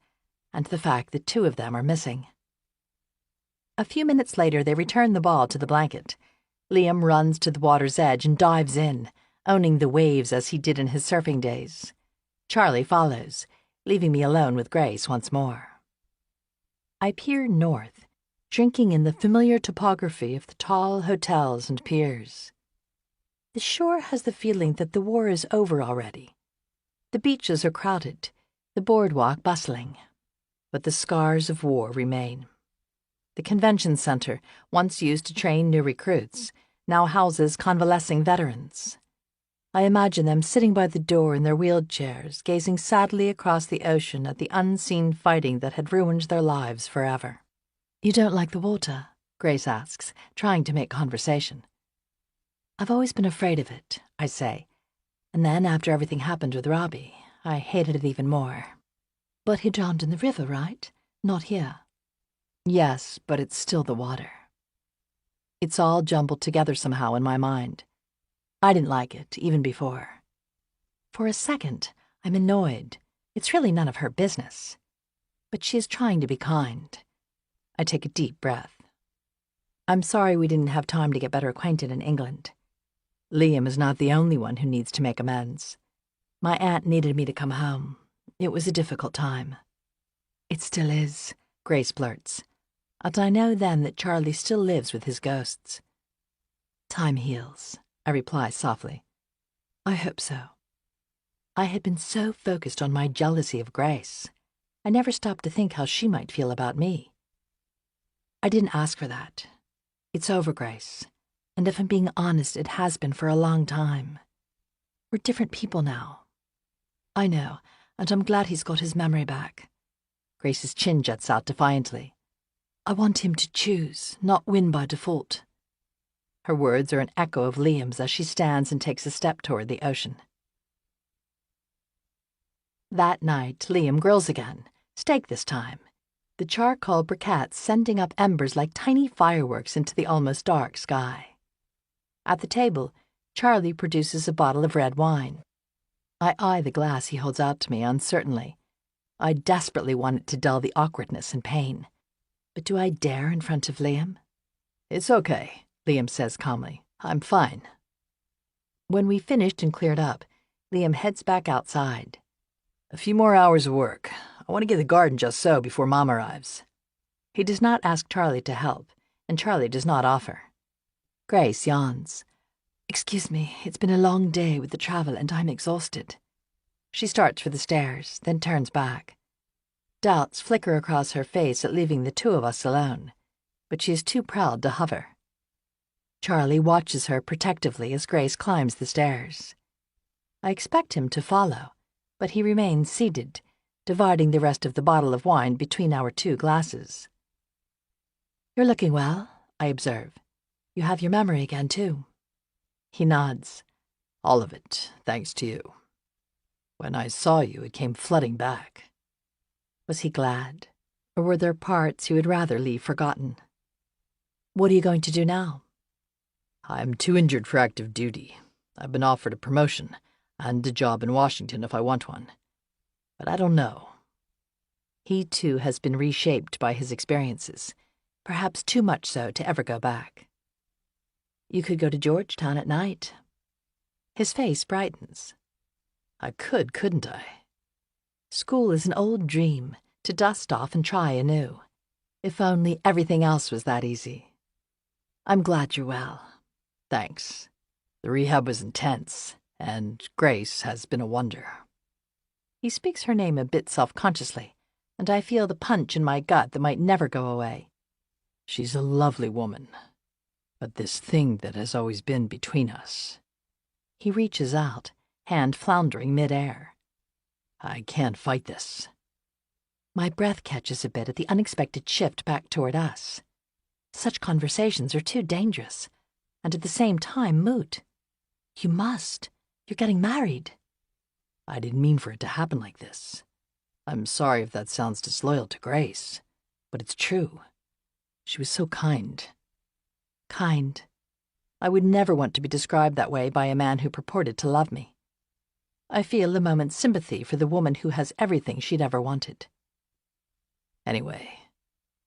and the fact that 2 of them are missing. A few minutes later, they return the ball to the blanket. Liam runs to the water's edge and dives in, owning the waves as he did in his surfing days. Charlie follows, leaving me alone with Grace once more. I peer north, drinking in the familiar topography of the tall hotels and piers. The shore has the feeling that the war is over already. The beaches are crowded, the boardwalk bustling. But the scars of war remain. The convention center, once used to train new recruits, now houses convalescing veterans. I imagine them sitting by the door in their wheelchairs, gazing sadly across the ocean at the unseen fighting that had ruined their lives forever. "You don't like the water?" Grace asks, trying to make conversation. "I've always been afraid of it," I say. And then, after everything happened with Robbie, I hated it even more. "But he drowned in the river, right? Not here." "Yes, but it's still the water." It's all jumbled together somehow in my mind. I didn't like it, even before. For a second, I'm annoyed. It's really none of her business. But she is trying to be kind. I take a deep breath. I'm sorry we didn't have time to get better acquainted in England. Liam is not the only one who needs to make amends. My aunt needed me to come home. It was a difficult time. "It still is," Grace blurts. And I know then that Charlie still lives with his ghosts. "Time heals," I reply softly. "I hope so." I had been so focused on my jealousy of Grace. I never stopped to think how she might feel about me. "I didn't ask for that. It's over, Grace. And if I'm being honest, it has been for a long time. We're different people now." "I know, and I'm glad he's got his memory back." Grace's chin juts out defiantly. "I want him to choose, not win by default." Her words are an echo of Liam's as she stands and takes a step toward the ocean. That night, Liam grills again, steak this time, the charcoal briquettes sending up embers like tiny fireworks into the almost dark sky. At the table, Charlie produces a bottle of red wine. I eye the glass he holds out to me uncertainly. I desperately want it to dull the awkwardness and pain. But do I dare in front of Liam? "It's okay," Liam says calmly. "I'm fine." When we finished and cleared up, Liam heads back outside. "A few more hours of work. I want to get the garden just so before Mom arrives." He does not ask Charlie to help, and Charlie does not offer. Grace yawns. "Excuse me, it's been a long day with the travel and I'm exhausted." She starts for the stairs, then turns back. Doubts flicker across her face at leaving the 2 of us alone, but she is too proud to hover. Charlie watches her protectively as Grace climbs the stairs. I expect him to follow, but he remains seated, dividing the rest of the bottle of wine between our 2 glasses. "You're looking well," I observe. "You have your memory again, too." He nods. "All of it, thanks to you. When I saw you, it came flooding back." Was he glad, or were there parts he would rather leave forgotten? "What are you going to do now?" "I'm too injured for active duty. I've been offered a promotion and a job in Washington if I want one. But I don't know." He, too, has been reshaped by his experiences, perhaps too much so to ever go back. "You could go to Georgetown at night." His face brightens. "I could, couldn't I?" School is an old dream, to dust off and try anew. If only everything else was that easy. "I'm glad you're well." "Thanks. The rehab was intense, and Grace has been a wonder." He speaks her name a bit self-consciously, and I feel the punch in my gut that might never go away. "She's a lovely woman. But this thing that has always been between us." He reaches out, hand floundering mid-air. "I can't fight this." My breath catches a bit at the unexpected shift back toward us. Such conversations are too dangerous, and at the same time moot. "You must. You're getting married." "I didn't mean for it to happen like this. I'm sorry if that sounds disloyal to Grace, but it's true. She was so kind." Kind. I would never want to be described that way by a man who purported to love me. I feel a moment's sympathy for the woman who has everything she'd ever wanted. Anyway,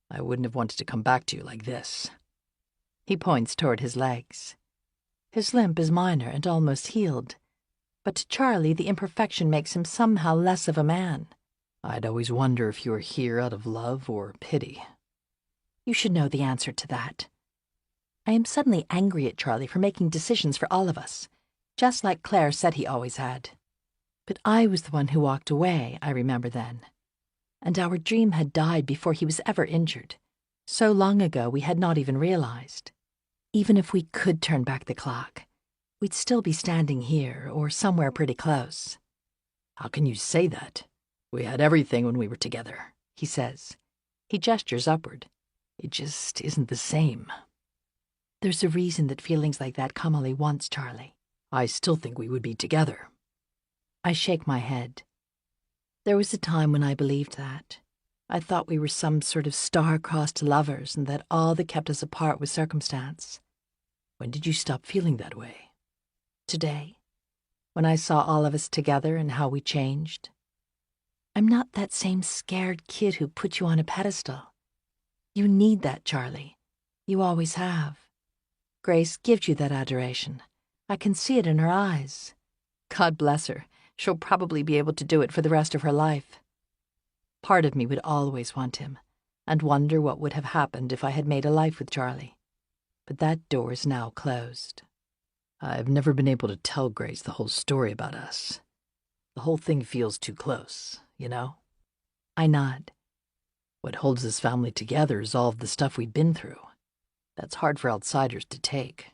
I wouldn't have wanted to come back to you like this. He points toward his legs. His limp is minor and almost healed, but to Charlie the imperfection makes him somehow less of a man. I'd always wonder if you were here out of love or pity. You should know the answer to that. I am suddenly angry at Charlie for making decisions for all of us, just like Claire said he always had. But I was the one who walked away, I remember then. And our dream had died before he was ever injured. So long ago we had not even realized. Even if we could turn back the clock, we'd still be standing here or somewhere pretty close. How can you say that? We had everything when we were together, he says. He gestures upward. It just isn't the same. There's a reason that feelings like that come only once, Charlie. I still think we would be together. I shake my head. There was a time when I believed that. I thought we were some sort of star-crossed lovers and that all that kept us apart was circumstance. When did you stop feeling that way? Today, when I saw all of us together and how we changed. I'm not that same scared kid who put you on a pedestal. You need that, Charlie. You always have. Grace gives you that adoration. I can see it in her eyes. God bless her. She'll probably be able to do it for the rest of her life. Part of me would always want him, and wonder what would have happened if I had made a life with Charlie. But that door is now closed. I've never been able to tell Grace the whole story about us. The whole thing feels too close, you know? I nod. What holds this family together is all of the stuff we've been through. That's hard for outsiders to take.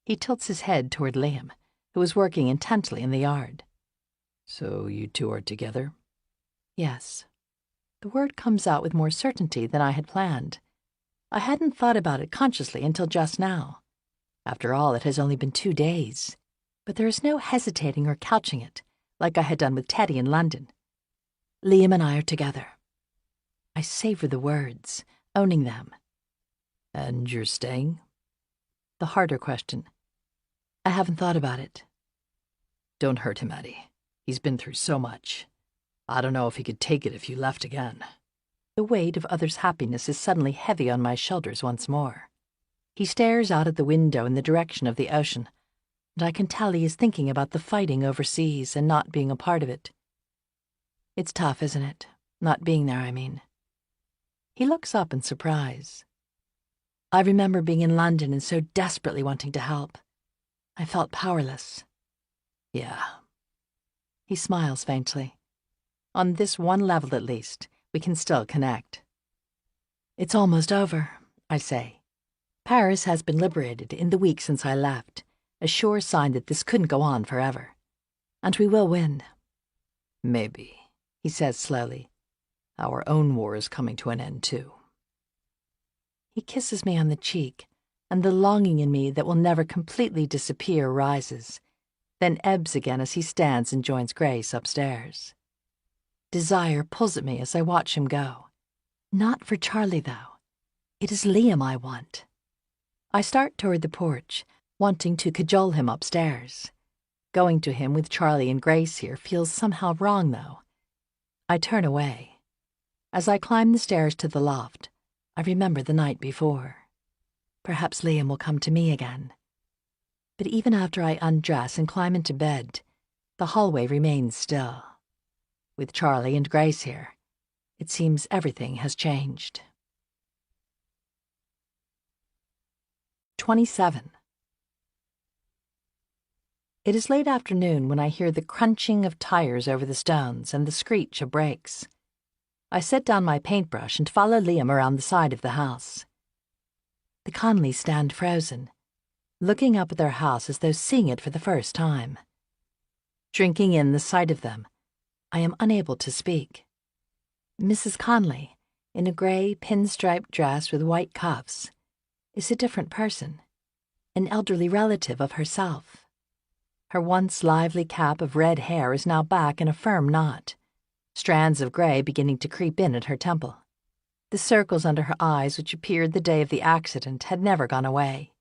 He tilts his head toward Liam, who was working intently in the yard. So you two are together? Yes. The word comes out with more certainty than I had planned. I hadn't thought about it consciously until just now. After all, it has only been 2 days. But there is no hesitating or couching it, like I had done with Teddy in London. Liam and I are together. I savor the words, owning them. And you're staying? The harder question. I haven't thought about it. Don't hurt him, Eddie. He's been through so much. I don't know if he could take it if you left again. The weight of others' happiness is suddenly heavy on my shoulders once more. He stares out at the window in the direction of the ocean, and I can tell he is thinking about the fighting overseas and not being a part of it. It's tough, isn't it? Not being there, I mean. He looks up in surprise. I remember being in London and so desperately wanting to help. I felt powerless. Yeah. He smiles faintly. On this one level, at least, we can still connect. It's almost over, I say. Paris has been liberated in the week since I left, a sure sign that this couldn't go on forever. And we will win. Maybe, he says slowly. Our own war is coming to an end, too. He kisses me on the cheek, and the longing in me that will never completely disappear rises, then ebbs again as he stands and joins Grace upstairs. Desire pulls at me as I watch him go. Not for Charlie, though. It is Liam I want. I start toward the porch, wanting to cajole him upstairs. Going to him with Charlie and Grace here feels somehow wrong, though. I turn away. As I climb the stairs to the loft, I remember the night before. Perhaps Liam will come to me again. But even after I undress and climb into bed, the hallway remains still. With Charlie and Grace here, it seems everything has changed. 27. It is late afternoon when I hear the crunching of tires over the stones and the screech of brakes. I set down my paintbrush and follow Liam around the side of the house. The Conleys stand frozen, looking up at their house as though seeing it for the first time. Drinking in the sight of them, I am unable to speak. Mrs. Conley, in a gray pinstripe dress with white cuffs, is a different person, an elderly relative of herself. Her once lively cap of red hair is now back in a firm knot, strands of gray beginning to creep in at her temple. The circles under her eyes, which appeared the day of the accident, had never gone away.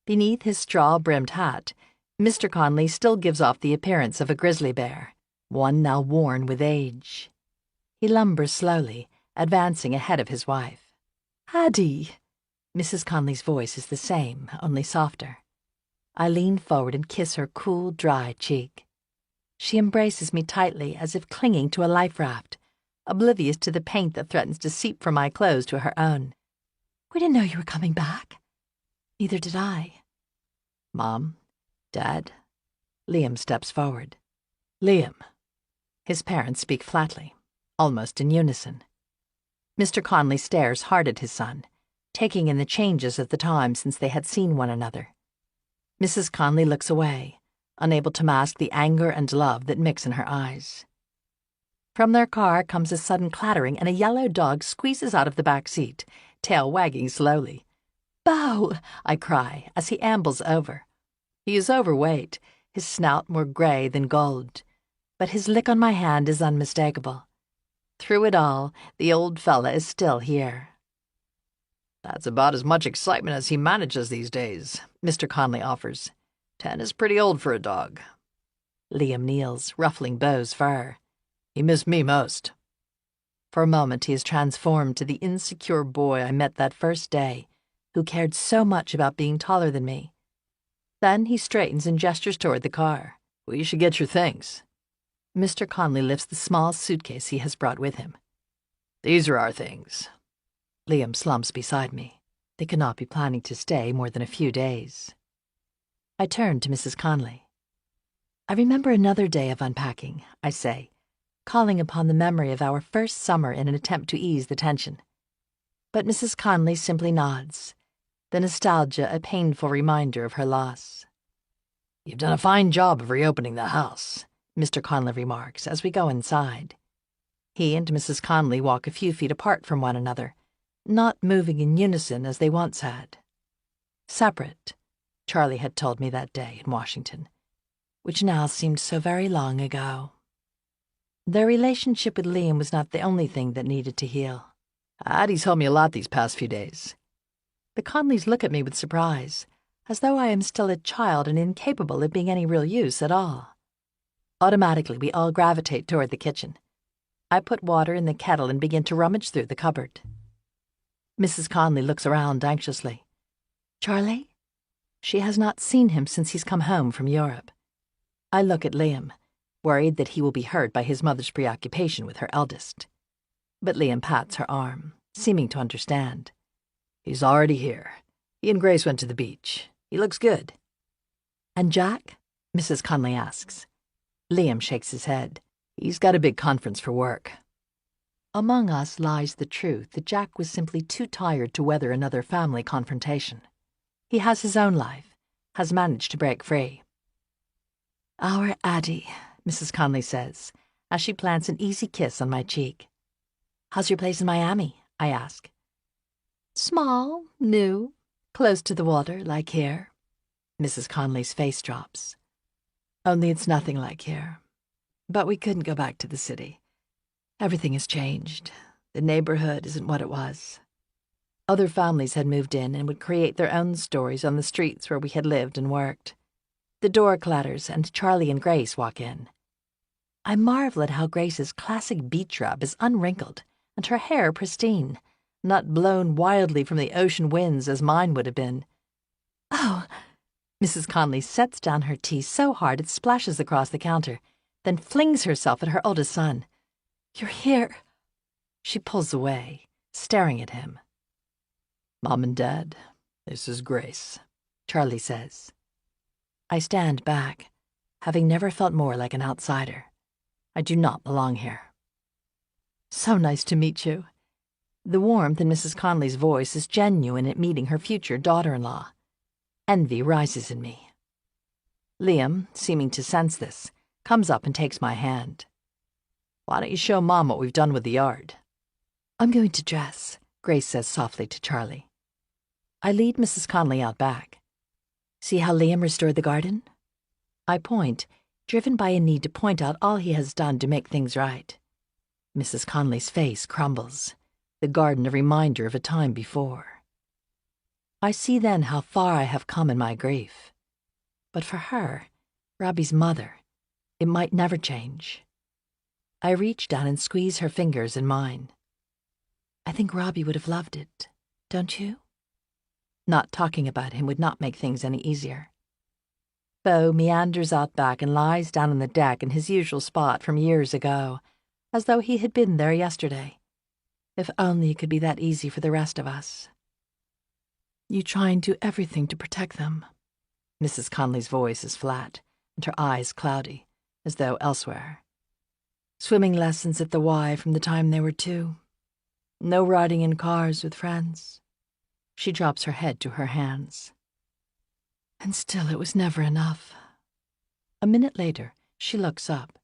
Beneath his straw-brimmed hat, Mr. Conley still gives off the appearance of a grizzly bear, one now worn with age. He lumbers slowly, advancing ahead of his wife. "Addie!" Mrs. Conley's voice is the same, only softer. I lean forward and kiss her cool, dry cheek. She embraces me tightly, as if clinging to a life raft, oblivious to the paint that threatens to seep from my clothes to her own. "We didn't know you were coming back." "Neither did I." "Mom? Dad?" Liam steps forward. "Liam." His parents speak flatly, almost in unison. Mr. Conley stares hard at his son, taking in the changes of the time since they had seen one another. Mrs. Conley looks away, unable to mask the anger and love that mix in her eyes. From their car comes a sudden clattering, and a yellow dog squeezes out of the back seat, tail wagging slowly. "Bo!" I cry as he ambles over. He is overweight, his snout more gray than gold, but his lick on my hand is unmistakable. Through it all, the old fella is still here. "That's about as much excitement as he manages these days," Mr. Conley offers. 10 is pretty old for a dog. Liam kneels, ruffling Bo's fur. "He missed me most." For a moment he is transformed to the insecure boy I met that first day, who cared so much about being taller than me. Then he straightens and gestures toward the car. "We should get your things." Mr. Conley lifts the small suitcase he has brought with him. "These are our things." Liam slumps beside me. They could not be planning to stay more than a few days. I turn to Mrs. Conley. "I remember another day of unpacking," I say, calling upon the memory of our first summer in an attempt to ease the tension. But Mrs. Conley simply nods, the nostalgia a painful reminder of her loss. "You've done a fine job of reopening the house," Mr. Conley remarks as we go inside. He and Mrs. Conley walk a few feet apart from one another, not moving in unison as they once had. Separate, Charlie had told me that day in Washington, which now seemed so very long ago. Their relationship with Liam was not the only thing that needed to heal. "Addie's helped me a lot these past few days." The Conleys look at me with surprise, as though I am still a child and incapable of being any real use at all. Automatically, we all gravitate toward the kitchen. I put water in the kettle and begin to rummage through the cupboard. Mrs. Conley looks around anxiously. "Charlie?" She has not seen him since he's come home from Europe. I look at Liam, worried that he will be hurt by his mother's preoccupation with her eldest. But Liam pats her arm, seeming to understand. "He's already here. He and Grace went to the beach. He looks good." "And Jack?" Mrs. Conley asks. Liam shakes his head. "He's got a big conference for work." Among us lies the truth that Jack was simply too tired to weather another family confrontation. He has his own life, has managed to break free. "Our Addie," Mrs. Conley says, as she plants an easy kiss on my cheek. "How's your place in Miami?" I ask. "Small, new, close to the water, like here." Mrs. Conley's face drops. "Only it's nothing like here. But we couldn't go back to the city. Everything has changed. The neighborhood isn't what it was." Other families had moved in and would create their own stories on the streets where we had lived and worked. The door clatters and Charlie and Grace walk in. I marvel at how Grace's classic beach rub is unwrinkled and her hair pristine, not blown wildly from the ocean winds as mine would have been. "Oh!" Mrs. Conley sets down her tea so hard it splashes across the counter, then flings herself at her oldest son. "You're here." She pulls away, staring at him. "Mom and Dad, this is Grace," Charlie says. I stand back, having never felt more like an outsider. I do not belong here. "So nice to meet you." The warmth in Mrs. Conley's voice is genuine at meeting her future daughter-in-law. Envy rises in me. Liam, seeming to sense this, comes up and takes my hand. "Why don't you show Mom what we've done with the yard?" "I'm going to dress," Grace says softly to Charlie. I lead Mrs. Conley out back. "See how Liam restored the garden?" I point, driven by a need to point out all he has done to make things right. Mrs. Conley's face crumbles, the garden a reminder of a time before. I see then how far I have come in my grief. But for her, Robbie's mother, it might never change. I reach down and squeeze her fingers in mine. I think Robbie would have loved it, don't you? Not talking about him would not make things any easier. Beau meanders out back and lies down on the deck in his usual spot from years ago, as though he had been there yesterday. If only it could be that easy for the rest of us. You try and do everything to protect them. Mrs. Conley's voice is flat, and her eyes cloudy, as though elsewhere. Swimming lessons at the Y from the time they were 2. No riding in cars with friends. She drops her head to her hands. And still it was never enough. A minute later, she looks up.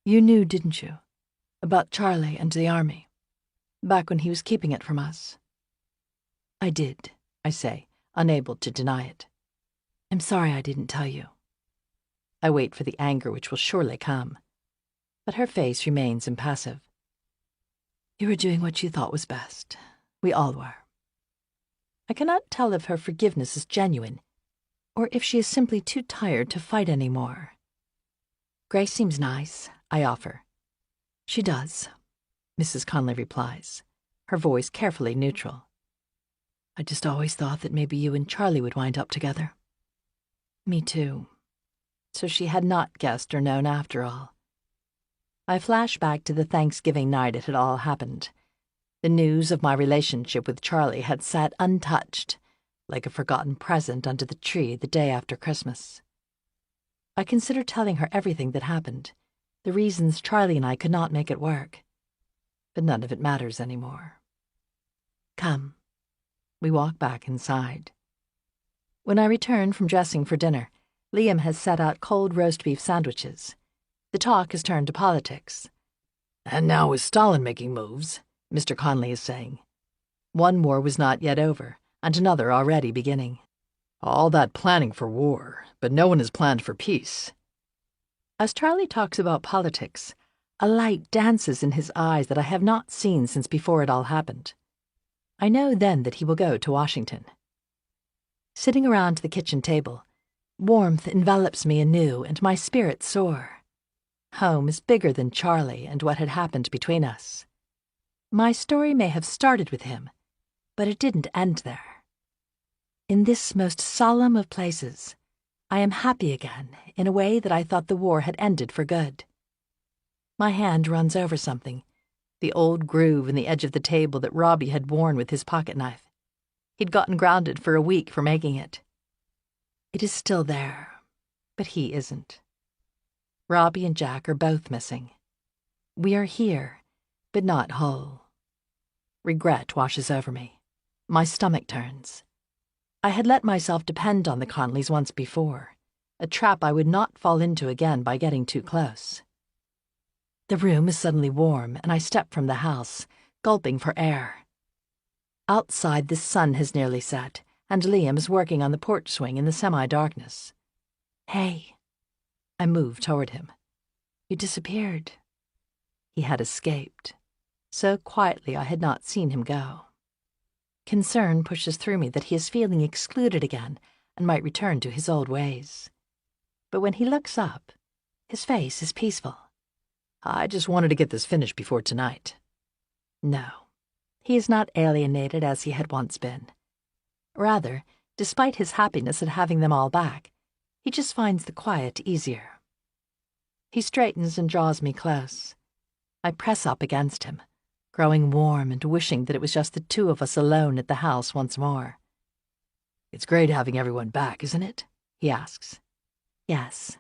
You knew, didn't you, about Charlie and the army, back when he was keeping it from us? I did, I say, unable to deny it. I'm sorry I didn't tell you. I wait for the anger which will surely come, but her face remains impassive. You were doing what you thought was best. We all were. I cannot tell if her forgiveness is genuine, or if she is simply too tired to fight any more. Grace seems nice, I offer. She does, Mrs. Conley replies, her voice carefully neutral. I just always thought that maybe you and Charlie would wind up together. Me too. So she had not guessed or known after all. I flash back to the Thanksgiving night it had all happened. The news of my relationship with Charlie had sat untouched, like a forgotten present under the tree the day after Christmas. I consider telling her everything that happened, the reasons Charlie and I could not make it work. But none of it matters anymore. Come. We walk back inside. When I return from dressing for dinner, Liam has set out cold roast beef sandwiches. The talk has turned to politics. And now with Stalin making moves, Mr. Conley is saying. One war was not yet over, and another already beginning. All that planning for war, but no one has planned for peace. As Charlie talks about politics, a light dances in his eyes that I have not seen since before it all happened. I know then that he will go to Washington. Sitting around the kitchen table, warmth envelops me anew and my spirits soar. Home is bigger than Charlie and what had happened between us. My story may have started with him, but it didn't end there. In this most solemn of places, I am happy again in a way that I thought the war had ended for good. My hand runs over something, the old groove in the edge of the table that Robbie had worn with his pocket knife. He'd gotten grounded for a week for making it. It is still there, but he isn't. Robbie and Jack are both missing. We are here, but not whole. Regret washes over me. My stomach turns. I had let myself depend on the Conleys once before, a trap I would not fall into again by getting too close. The room is suddenly warm, and I step from the house, gulping for air. Outside, the sun has nearly set, and Liam is working on the porch swing in the semi-darkness. Hey. I move toward him. You disappeared. He had escaped. So quietly I had not seen him go. Concern pushes through me that he is feeling excluded again and might return to his old ways. But when he looks up, his face is peaceful. I just wanted to get this finished before tonight. No, he is not alienated as he had once been. Rather, despite his happiness at having them all back, he just finds the quiet easier. He straightens and draws me close. I press up against him, growing warm and wishing that it was just the two of us alone at the house once more. It's great having everyone back, isn't it? He asks. Yes.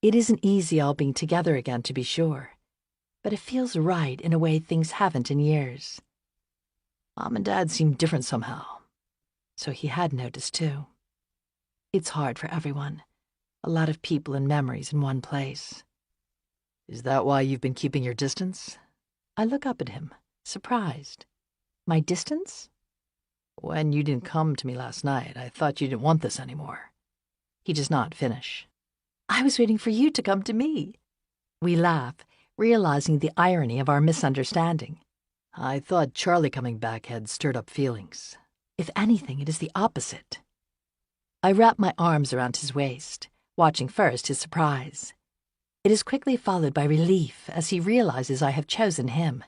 It isn't easy all being together again, to be sure, but it feels right in a way things haven't in years. Mom and Dad seem different somehow. So he had noticed, too. It's hard for everyone. A lot of people and memories in one place. Is that why you've been keeping your distance? I look up at him, surprised. My distance? When you didn't come to me last night, I thought you didn't want this anymore. He does not finish. I was waiting for you to come to me. We laugh, realizing the irony of our misunderstanding. I thought Charlie coming back had stirred up feelings. If anything, it is the opposite. I wrap my arms around his waist, watching first his surprise. It is quickly followed by relief as he realizes I have chosen him.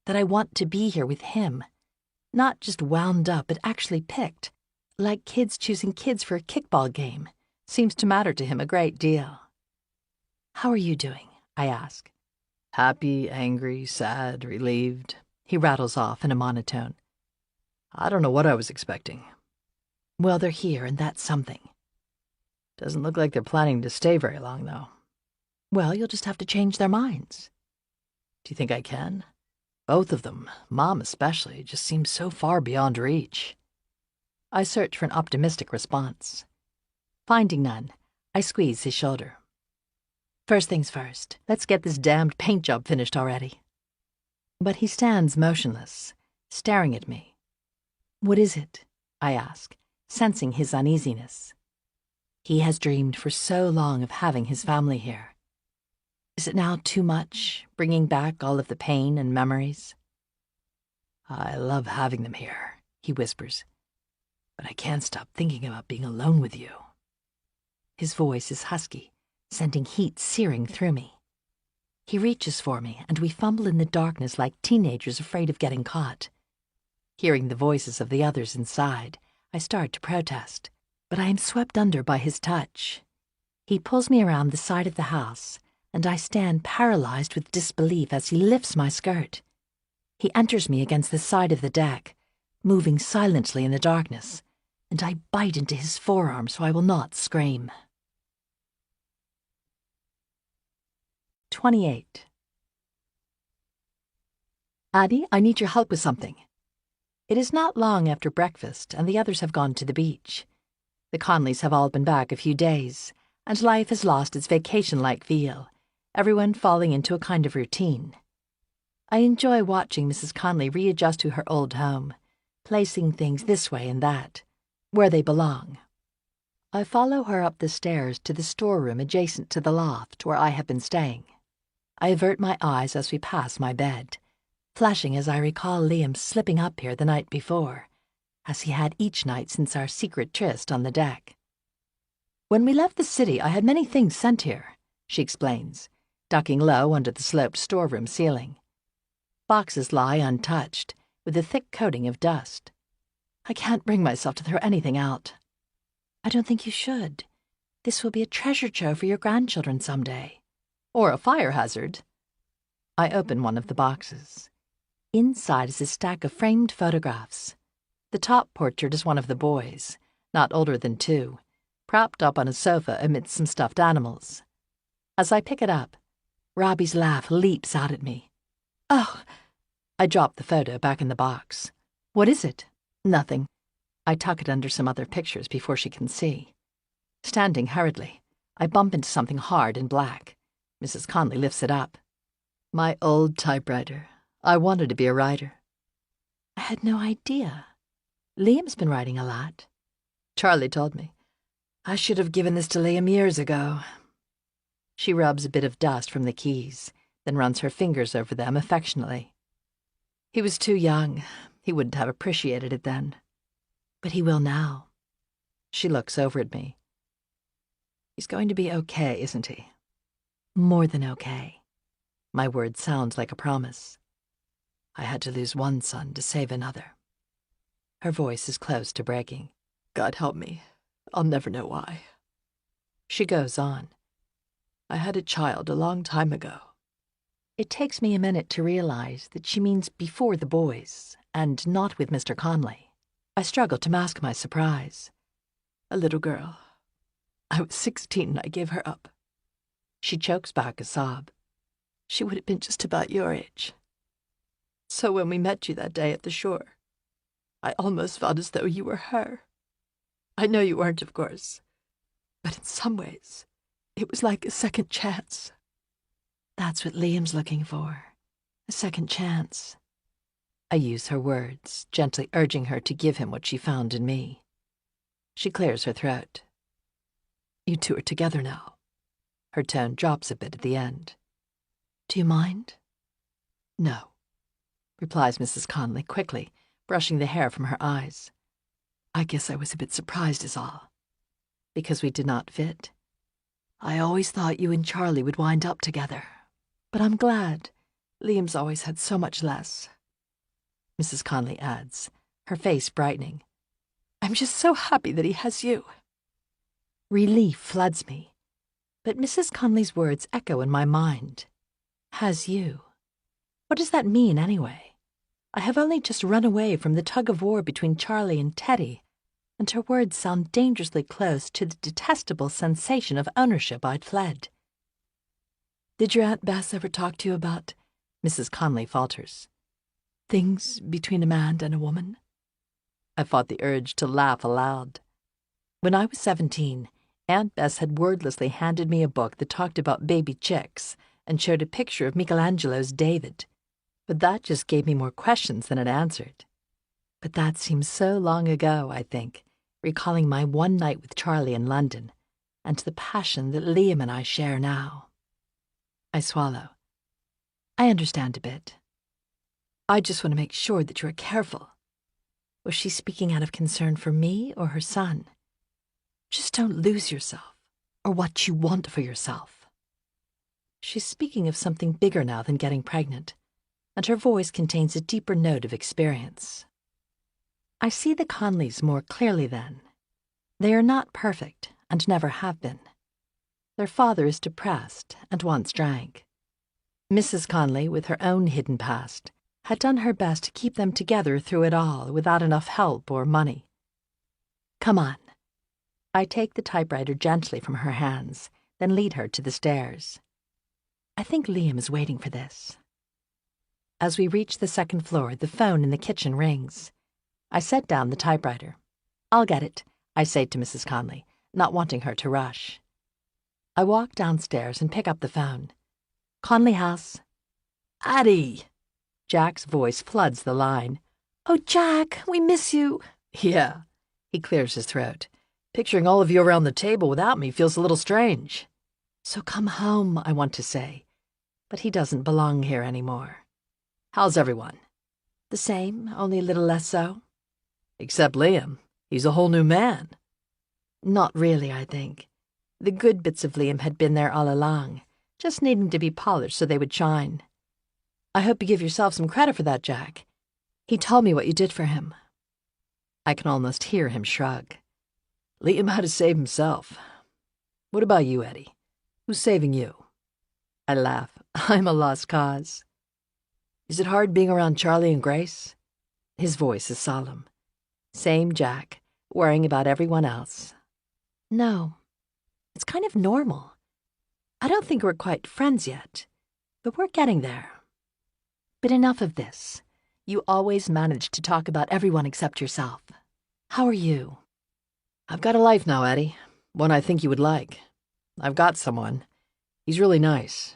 that I want to be here with him. Not just wound up, but actually picked. Like kids choosing kids for a kickball game. Seems to matter to him a great deal. How are you doing? I ask. Happy, angry, sad, relieved, he rattles off in a monotone. I don't know what I was expecting. Well, they're here, and that's something. Doesn't look like they're planning to stay very long, though. Well, you'll just have to change their minds. Do you think I can? Both of them, Mom especially, just seem so far beyond reach. I search for an optimistic response. Finding none, I squeeze his shoulder. First things first, let's get this damned paint job finished already. But he stands motionless, staring at me. What is it? I ask, sensing his uneasiness. He has dreamed for so long of having his family here. Is it now too much, bringing back all of the pain and memories? I love having them here, he whispers, but I can't stop thinking about being alone with you. His voice is husky, sending heat searing through me. He reaches for me, and we fumble in the darkness like teenagers afraid of getting caught. Hearing the voices of the others inside, I start to protest, but I am swept under by his touch. He pulls me around the side of the house, and I stand paralyzed with disbelief as he lifts my skirt. He enters me against the side of the deck, moving silently in the darkness, and I bite into his forearm so I will not scream. 28. Addie, I need your help with something. It is not long after breakfast, and the others have gone to the beach. The Conleys have all been back a few days, and life has lost its vacation-like feel, everyone falling into a kind of routine. I enjoy watching Mrs. Conley readjust to her old home, placing things this way and that, where they belong. I follow her up the stairs to the storeroom adjacent to the loft where I have been staying. I avert my eyes as we pass my bed, flashing as I recall Liam slipping up here the night before, as he had each night since our secret tryst on the deck. When we left the city, I had many things sent here, she explains, ducking low under the sloped storeroom ceiling. Boxes lie untouched, with a thick coating of dust. I can't bring myself to throw anything out. I don't think you should. This will be a treasure trove for your grandchildren someday. Or a fire hazard. I open one of the boxes. Inside is a stack of framed photographs. The top portrait is one of the boys, not older than 2, propped up on a sofa amidst some stuffed animals. As I pick it up, Robbie's laugh leaps out at me. Oh! I drop the photo back in the box. What is it? Nothing. I tuck it under some other pictures before she can see. Standing hurriedly, I bump into something hard and black. Mrs. Conley lifts it up. My old typewriter. I wanted to be a writer. I had no idea. Liam's been writing a lot. Charlie told me. I should have given this to Liam years ago. She rubs a bit of dust from the keys, then runs her fingers over them affectionately. He was too young. He wouldn't have appreciated it then. But he will now. She looks over at me. He's going to be okay, isn't he? More than okay. My word sounds like a promise. I had to lose one son to save another. Her voice is close to breaking. God help me. I'll never know why. She goes on. I had a child a long time ago. It takes me a minute to realize that she means before the boys, and not with Mr. Conley. I struggle to mask my surprise. A little girl. I was 16 and I gave her up. She chokes back a sob. She would have been just about your age. So when we met you that day at the shore, I almost felt as though you were her. I know you weren't, of course, but in some ways, it was like a second chance. That's what Liam's looking for, a second chance. I use her words, gently urging her to give him what she found in me. She clears her throat. You two are together now. Her tone drops a bit at the end. Do you mind? No, replies Mrs. Conley quickly, brushing the hair from her eyes. I guess I was a bit surprised is all. Because we did not fit. I always thought you and Charlie would wind up together. But I'm glad. Liam's always had so much less. Mrs. Conley adds, her face brightening. I'm just so happy that he has you. Relief floods me, but Mrs. Conley's words echo in my mind. Has you? What does that mean, anyway? I have only just run away from the tug-of-war between Charlie and Teddy, and her words sound dangerously close to the detestable sensation of ownership I'd fled. Did your Aunt Bess ever talk to you about, Mrs. Conley falters, things between a man and a woman? I fought the urge to laugh aloud. When I was 17, Aunt Bess had wordlessly handed me a book that talked about baby chicks and showed a picture of Michelangelo's David. But that just gave me more questions than it answered. But that seems so long ago, I think, recalling my one night with Charlie in London, and the passion that Liam and I share now. I swallow. I understand a bit. I just want to make sure that you are careful. Was she speaking out of concern for me or her son? Just don't lose yourself, or what you want for yourself. She's speaking of something bigger now than getting pregnant, and her voice contains a deeper note of experience. I see the Conleys more clearly then. They are not perfect, and never have been. Their father is depressed and once drank. Mrs. Conley, with her own hidden past, had done her best to keep them together through it all without enough help or money. Come on. I take the typewriter gently from her hands, then lead her to the stairs. I think Liam is waiting for this. As we reach the second floor, the phone in the kitchen rings. I set down the typewriter. I'll get it, I say to Mrs. Conley, not wanting her to rush. I walk downstairs and pick up the phone. Conley House. Addie! Jack's voice floods the line. Oh, Jack, we miss you. Yeah, he clears his throat. Picturing all of you around the table without me feels a little strange. So come home, I want to say. But he doesn't belong here anymore. How's everyone? The same, only a little less so. Except Liam. He's a whole new man. Not really, I think. The good bits of Liam had been there all along, just needing to be polished so they would shine. I hope you give yourself some credit for that, Jack. He told me what you did for him. I can almost hear him shrug. Liam had to save himself. What about you, Eddie? Who's saving you? I laugh. I'm a lost cause. Is it hard being around Charlie and Grace? His voice is solemn. Same Jack, worrying about everyone else. No. It's kind of normal. I don't think we're quite friends yet, but we're getting there. But enough of this. You always manage to talk about everyone except yourself. How are you? I've got a life now, Eddie. One I think you would like. I've got someone. He's really nice.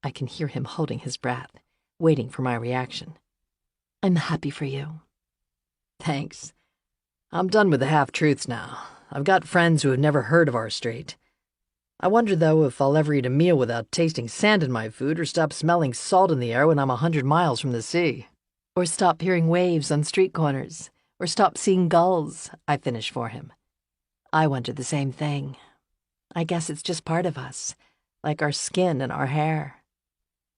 I can hear him holding his breath, waiting for my reaction. I'm happy for you. Thanks. I'm done with the half-truths now. I've got friends who have never heard of our street. I wonder, though, if I'll ever eat a meal without tasting sand in my food or stop smelling salt in the air when I'm 100 miles from the sea. Or stop hearing waves on street corners. Or stop seeing gulls, I finish for him. I wonder the same thing. I guess it's just part of us, like our skin and our hair.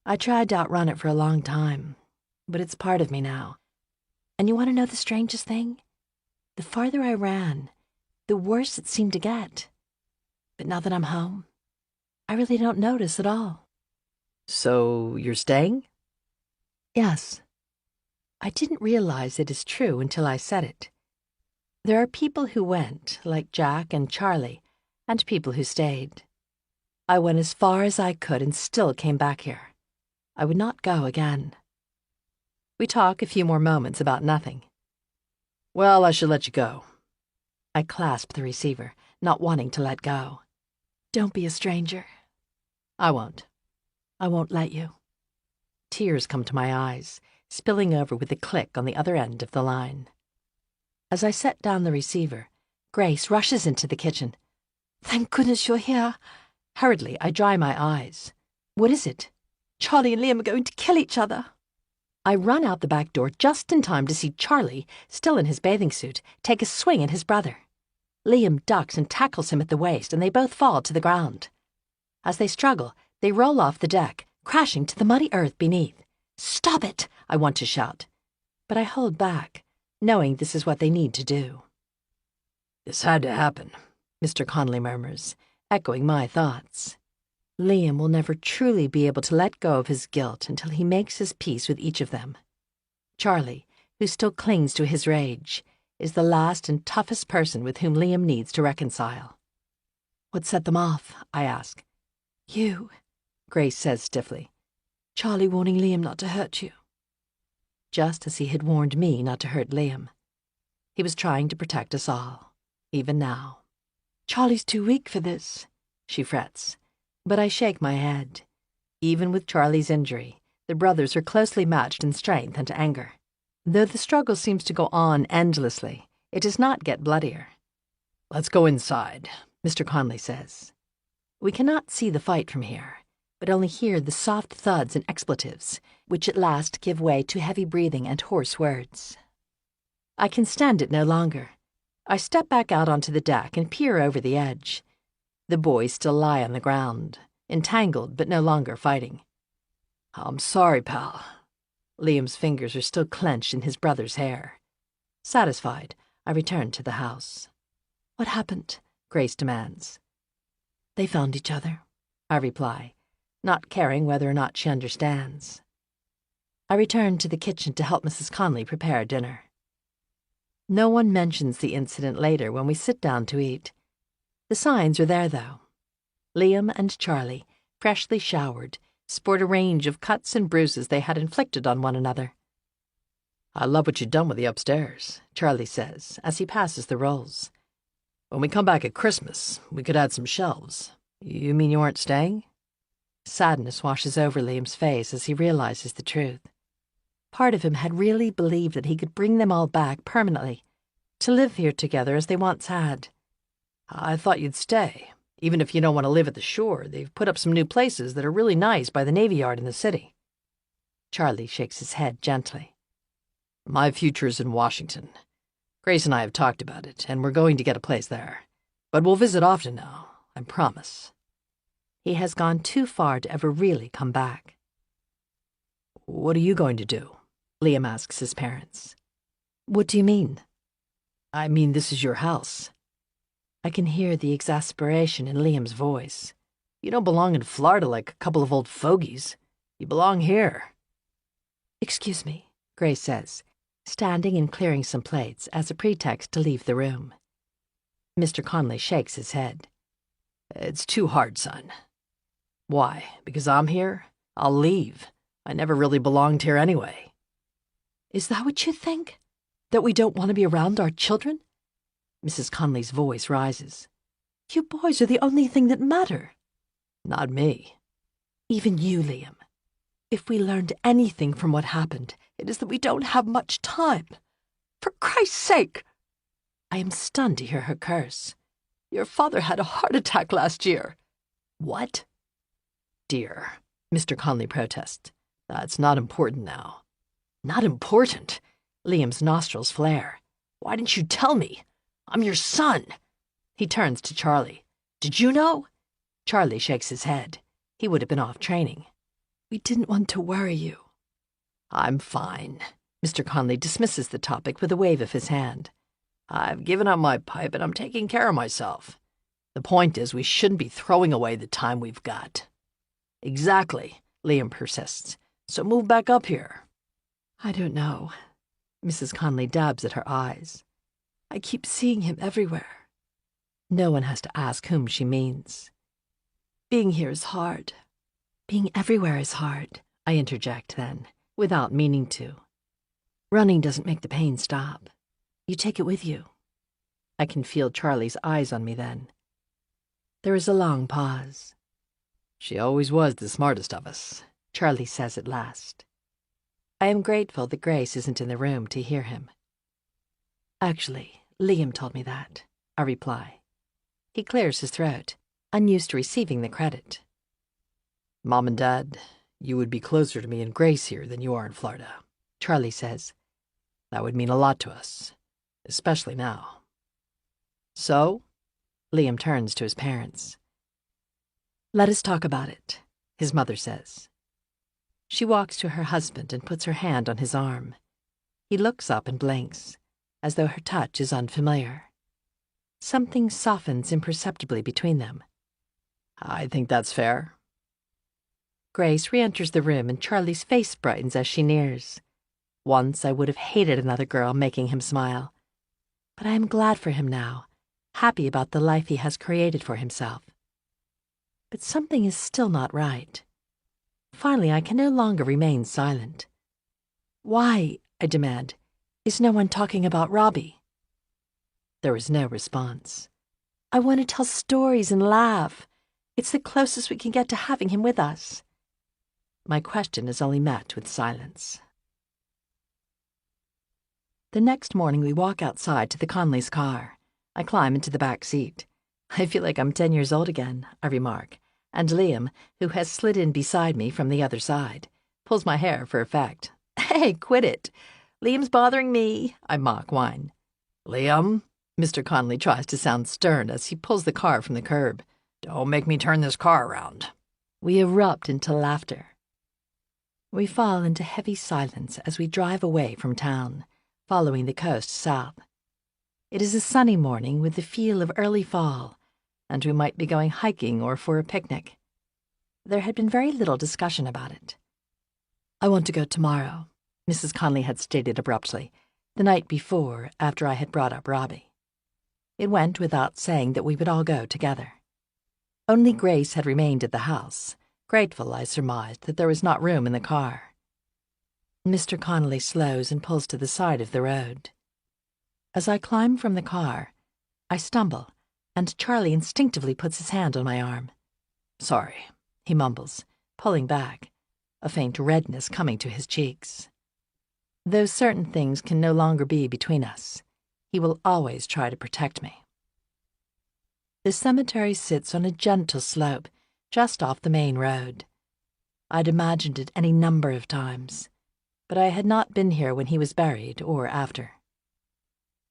I tried to outrun it for a long time, but it's part of me now. And you want to know the strangest thing? The farther I ran, the worse it seemed to get. But now that I'm home, I really don't notice at all. So you're staying? Yes. I didn't realize it is true until I said it. There are people who went, like Jack and Charlie, and people who stayed. I went as far as I could and still came back here. I would not go again. We talk a few more moments about nothing. Well, I should let you go. I clasp the receiver, not wanting to let go. Don't be a stranger. I won't. I won't let you. Tears come to my eyes, spilling over with a click on the other end of the line. As I set down the receiver, Grace rushes into the kitchen. Thank goodness you're here. Hurriedly, I dry my eyes. What is it? Charlie and Liam are going to kill each other. I run out the back door just in time to see Charlie, still in his bathing suit, take a swing at his brother. Liam ducks and tackles him at the waist, and they both fall to the ground. As they struggle, they roll off the deck, crashing to the muddy earth beneath. Stop it! I want to shout. but I hold back, knowing this is what they need to do. This had to happen, Mr. Connolly murmurs, echoing my thoughts. Liam will never truly be able to let go of his guilt until he makes his peace with each of them. Charlie, who still clings to his rage, is the last and toughest person with whom Liam needs to reconcile. What set them off? I ask. You, Grace says stiffly. Charlie warning Liam not to hurt you. Just as he had warned me not to hurt Liam. He was trying to protect us all, even now. Charlie's too weak for this, she frets. But I shake my head. Even with Charlie's injury, the brothers are closely matched in strength and anger. Though the struggle seems to go on endlessly, it does not get bloodier. Let's go inside, Mr. Connolly says. We cannot see the fight from here, but only hear the soft thuds and expletives, which at last give way to heavy breathing and hoarse words. I can stand it no longer. I step back out onto the deck and peer over the edge. The boys still lie on the ground, entangled but no longer fighting. I'm sorry, pal. Liam's fingers are still clenched in his brother's hair. Satisfied, I return to the house. What happened? Grace demands. They found each other, I reply, not caring whether or not she understands. I return to the kitchen to help Mrs. Connolly prepare dinner. No one mentions the incident later when we sit down to eat. The signs are there, though. Liam and Charlie, freshly showered, sport a range of cuts and bruises they had inflicted on one another. I love what you've done with the upstairs, Charlie says, as he passes the rolls. When we come back at Christmas, we could add some shelves. You mean you aren't staying? Sadness washes over Liam's face as he realizes the truth. Part of him had really believed that he could bring them all back permanently, to live here together as they once had. I thought you'd stay. Even if you don't want to live at the shore, they've put up some new places that are really nice by the Navy Yard in the city. Charlie shakes his head gently. My future's in Washington. Grace and I have talked about it, and we're going to get a place there. But we'll visit often now, I promise. He has gone too far to ever really come back. What are you going to do? Liam asks his parents. What do you mean? I mean, this is your house. I can hear the exasperation in Liam's voice. You don't belong in Florida like a couple of old fogies. You belong here. Excuse me, Grace says, standing and clearing some plates as a pretext to leave the room. Mr. Connolly shakes his head. It's too hard, son. Why? Because I'm here? I'll leave. I never really belonged here anyway. Is that what you think? That we don't want to be around our children? Mrs. Connolly's voice rises. You boys are the only thing that matter. Not me. Even you, Liam. If we learned anything from what happened, it is that we don't have much time. For Christ's sake! I am stunned to hear her curse. Your father had a heart attack last year. What? Dear, Mr. Connolly protests. That's not important now. Not important? Liam's nostrils flare. Why didn't you tell me? I'm your son. He turns to Charlie. Did you know? Charlie shakes his head. He would have been off training. We didn't want to worry you. I'm fine. Mr. Connolly dismisses the topic with a wave of his hand. I've given up my pipe and I'm taking care of myself. The point is we shouldn't be throwing away the time we've got. Exactly, Liam persists. So move back up here. I don't know. Mrs. Connolly dabs at her eyes. I keep seeing him everywhere. No one has to ask whom she means. Being here is hard. Being everywhere is hard, I interject then, without meaning to. Running doesn't make the pain stop. You take it with you. I can feel Charlie's eyes on me then. There is a long pause. She always was the smartest of us, Charlie says at last. I am grateful that Grace isn't in the room to hear him. Actually, Liam told me that, I reply. He clears his throat, unused to receiving the credit. Mom and Dad, you would be closer to me and Grace here than you are in Florida, Charlie says. That would mean a lot to us, especially now. So? Liam turns to his parents. Let us talk about it, his mother says. She walks to her husband and puts her hand on his arm. He looks up and blinks, as though her touch is unfamiliar. Something softens imperceptibly between them. I think that's fair. Grace re-enters the room and Charlie's face brightens as she nears. Once I would have hated another girl making him smile. But I am glad for him now, happy about the life he has created for himself. But something is still not right. Finally, I can no longer remain silent. Why, I demand, is no one talking about Robbie? There is no response. I want to tell stories and laugh. It's the closest we can get to having him with us. My question is only met with silence. The next morning we walk outside to the Conleys' car. I climb into the back seat. I feel like I'm 10 years old again, I remark, and Liam, who has slid in beside me from the other side, pulls my hair for effect. Hey, quit it. Liam's bothering me, I mock whine. Liam? Mr. Conley tries to sound stern as he pulls the car from the curb. Don't make me turn this car around. We erupt into laughter. We fall into heavy silence as we drive away from town, following the coast south. It is a sunny morning with the feel of early fall, and we might be going hiking or for a picnic. There had been very little discussion about it. I want to go tomorrow, Mrs. Conley had stated abruptly, the night before, after I had brought up Robbie. It went without saying that we would all go together. Only Grace had remained at the house, grateful, I surmised, that there was not room in the car. Mr. Connolly slows and pulls to the side of the road. As I climb from the car, I stumble, and Charlie instinctively puts his hand on my arm. Sorry, he mumbles, pulling back, a faint redness coming to his cheeks. Though certain things can no longer be between us, he will always try to protect me. The cemetery sits on a gentle slope, just off the main road. I'd imagined it any number of times, but I had not been here when he was buried or after.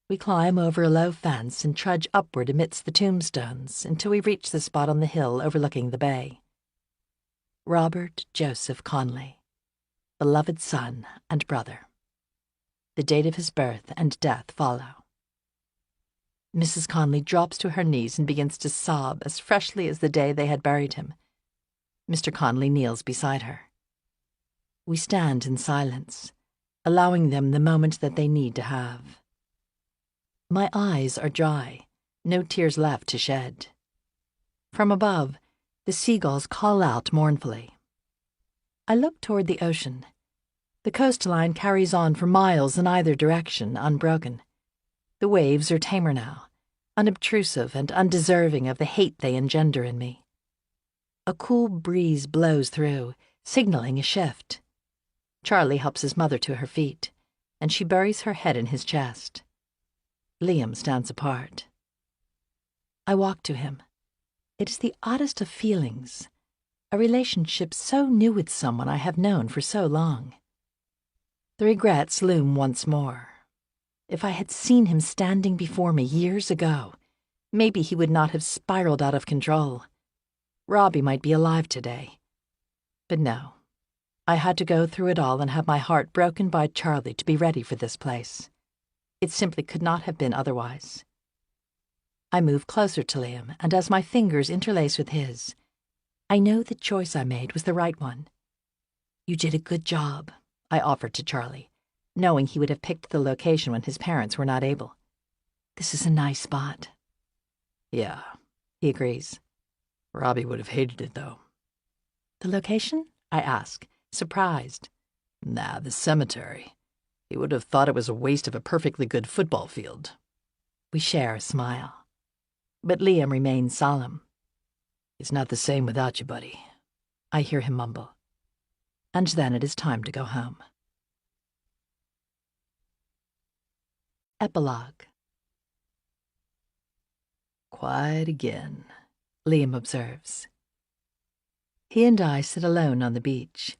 We climb over a low fence and trudge upward amidst the tombstones until we reach the spot on the hill overlooking the bay. Robert Joseph Conley, beloved son and brother. The date of his birth and death follow. Mrs. Conley drops to her knees and begins to sob as freshly as the day they had buried him. Mr. Conley kneels beside her. We stand in silence, allowing them the moment that they need to have. My eyes are dry, no tears left to shed. From above, the seagulls call out mournfully. I look toward the ocean. The coastline carries on for miles in either direction, unbroken. The waves are tamer now, unobtrusive and undeserving of the hate they engender in me. A cool breeze blows through, signaling a shift. Charlie helps his mother to her feet, and she buries her head in his chest. Liam stands apart. I walk to him. It is the oddest of feelings, a relationship so new with someone I have known for so long. The regrets loom once more. If I had seen him standing before me years ago, maybe he would not have spiraled out of control. Robbie might be alive today. But no, I had to go through it all and have my heart broken by Charlie to be ready for this place. It simply could not have been otherwise. I move closer to Liam, and as my fingers interlace with his, I know the choice I made was the right one. You did a good job, I offered to Charlie, knowing he would have picked the location when his parents were not able. This is a nice spot. Yeah, he agrees. Robbie would have hated it, though. The location? I ask, surprised. Nah, the cemetery. He would have thought it was a waste of a perfectly good football field. We share a smile. But Liam remains solemn. It's not the same without you, buddy, I hear him mumble. And then it is time to go home. Epilogue. Quiet again, Liam observes. He and I sit alone on the beach,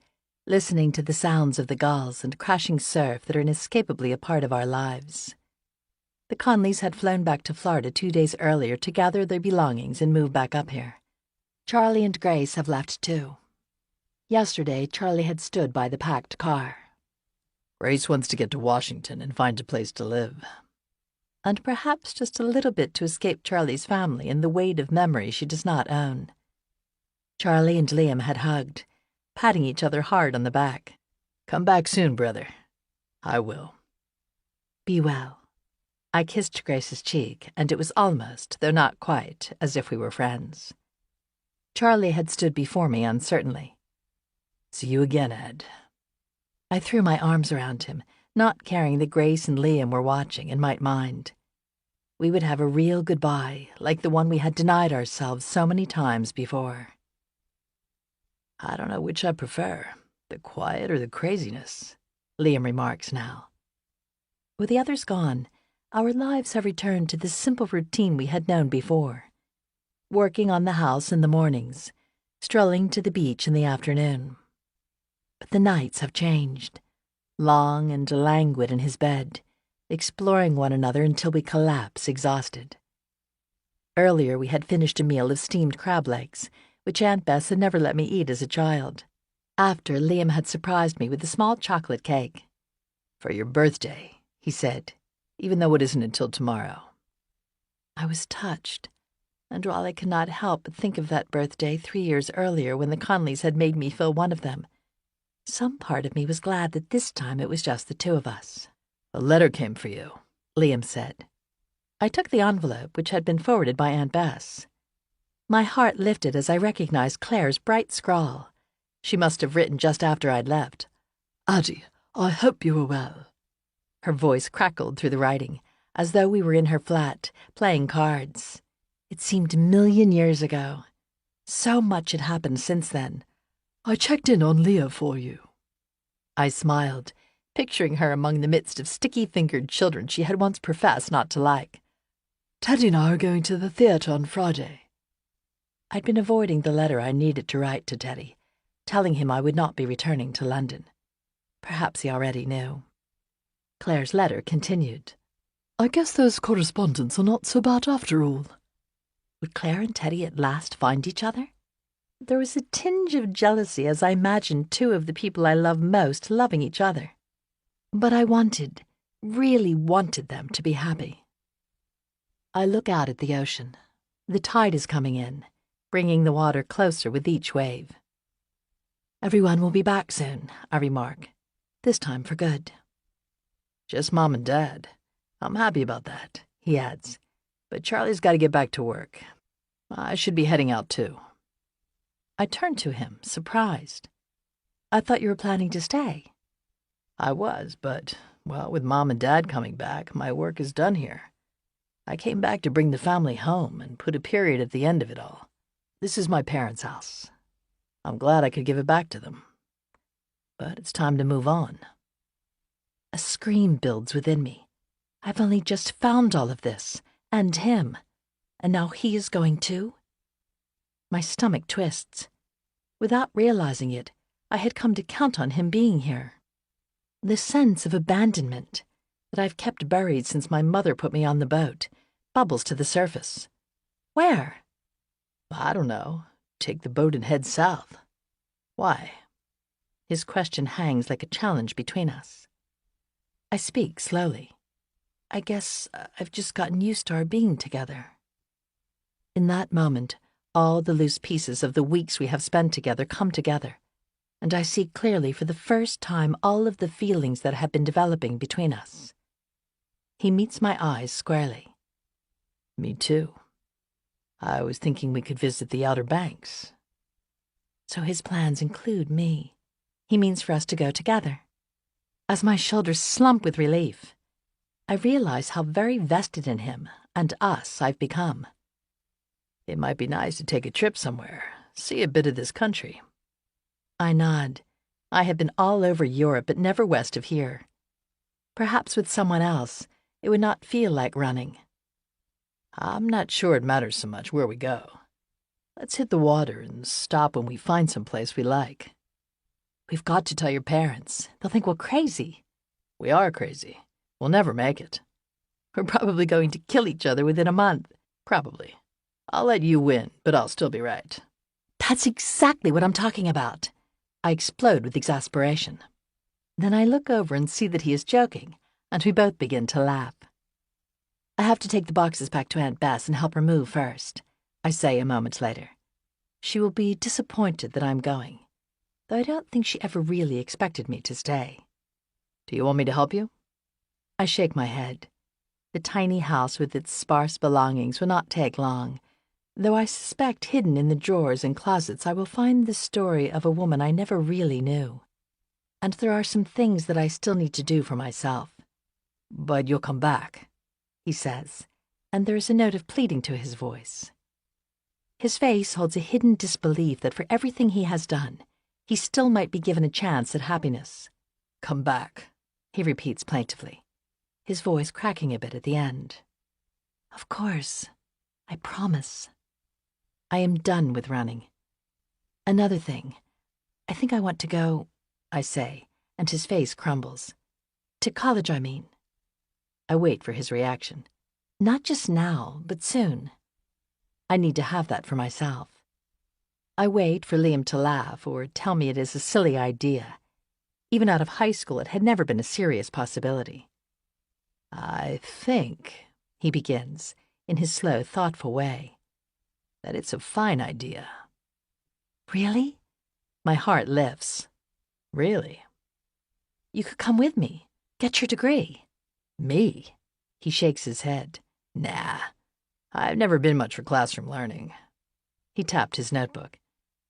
listening to the sounds of the gulls and crashing surf that are inescapably a part of our lives. The Conleys had flown back to Florida 2 days earlier to gather their belongings and move back up here. Charlie and Grace have left too. Yesterday, Charlie had stood by the packed car. Grace wants to get to Washington and find a place to live. And perhaps just a little bit to escape Charlie's family and the weight of memory she does not own. Charlie and Liam had hugged, patting each other hard on the back. Come back soon, brother. I will. Be well. I kissed Grace's cheek, and it was almost, though not quite, as if we were friends. Charlie had stood before me uncertainly. See you again, Ed. I threw my arms around him, not caring that Grace and Liam were watching and might mind. We would have a real goodbye, like the one we had denied ourselves so many times before. I don't know which I prefer, the quiet or the craziness, Liam remarks now. With the others gone, our lives have returned to the simple routine we had known before. Working on the house in the mornings, strolling to the beach in the afternoon. But the nights have changed, long and languid in his bed, exploring one another until we collapse exhausted. Earlier we had finished a meal of steamed crab legs, which Aunt Bess had never let me eat as a child. After, Liam had surprised me with a small chocolate cake. For your birthday, he said, even though it isn't until tomorrow. I was touched, and while I could not help but think of that birthday 3 years earlier when the Conleys had made me feel one of them, some part of me was glad that this time it was just the two of us. A letter came for you, Liam said. I took the envelope, which had been forwarded by Aunt Bess. My heart lifted as I recognized Claire's bright scrawl. She must have written just after I'd left. Addie, I hope you are well. Her voice crackled through the writing, as though we were in her flat, playing cards. It seemed a million years ago. So much had happened since then. I checked in on Leah for you. I smiled, picturing her among the midst of sticky-fingered children she had once professed not to like. Teddy and I are going to the theatre on Friday. I'd been avoiding the letter I needed to write to Teddy, telling him I would not be returning to London. Perhaps he already knew. Claire's letter continued. I guess those correspondents are not so bad after all. Would Claire and Teddy at last find each other? There was a tinge of jealousy as I imagined two of the people I love most loving each other. But I wanted, really wanted them to be happy. I look out at the ocean. The tide is coming in, bringing the water closer with each wave. Everyone will be back soon, I remark, this time for good. Just Mom and Dad. I'm happy about that, he adds. But Charlie's got to get back to work. I should be heading out too. I turned to him, surprised. I thought you were planning to stay. I was, but, well, with Mom and Dad coming back, my work is done here. I came back to bring the family home and put a period at the end of it all. This is my parents' house. I'm glad I could give it back to them. But it's time to move on. A scream builds within me. I've only just found all of this, and him. And now he is going too? My stomach twists. Without realizing it, I had come to count on him being here. The sense of abandonment that I've kept buried since my mother put me on the boat bubbles to the surface. Where? I don't know. Take the boat and head south. Why? His question hangs like a challenge between us. I speak slowly. I guess I've just gotten used to our being together. In that moment, all the loose pieces of the weeks we have spent together come together, and I see clearly for the first time all of the feelings that have been developing between us. He meets my eyes squarely. Me too. I was thinking we could visit the Outer Banks. So his plans include me. He means for us to go together. As my shoulders slump with relief, I realize how very vested in him and us I've become. It might be nice to take a trip somewhere, see a bit of this country. I nod. I have been all over Europe, but never west of here. Perhaps with someone else, it would not feel like running. I'm not sure it matters so much where we go. Let's hit the water and stop when we find some place we like. We've got to tell your parents. They'll think we're crazy. We are crazy. We'll never make it. We're probably going to kill each other within a month. Probably. I'll let you win, but I'll still be right. That's exactly what I'm talking about. I explode with exasperation. Then I look over and see that he is joking, and we both begin to laugh. I have to take the boxes back to Aunt Bess and help her move first, I say a moment later. She will be disappointed that I'm going, though I don't think she ever really expected me to stay. Do you want me to help you? I shake my head. The tiny house with its sparse belongings will not take long, though I suspect hidden in the drawers and closets I will find the story of a woman I never really knew. And there are some things that I still need to do for myself. But you'll come back, he says, and there is a note of pleading to his voice. His face holds a hidden disbelief that for everything he has done, he still might be given a chance at happiness. Come back, he repeats plaintively, his voice cracking a bit at the end. Of course, I promise. I am done with running. Another thing, I think I want to go, I say, and his face crumbles. To college, I mean. I wait for his reaction. Not just now, but soon. I need to have that for myself. I wait for Liam to laugh or tell me it is a silly idea. Even out of high school, it had never been a serious possibility. I think, he begins, in his slow, thoughtful way, that it's a fine idea. Really? My heart lifts. Really? You could come with me. Get your degree. Me? He shakes his head. Nah, I've never been much for classroom learning. He tapped his notebook.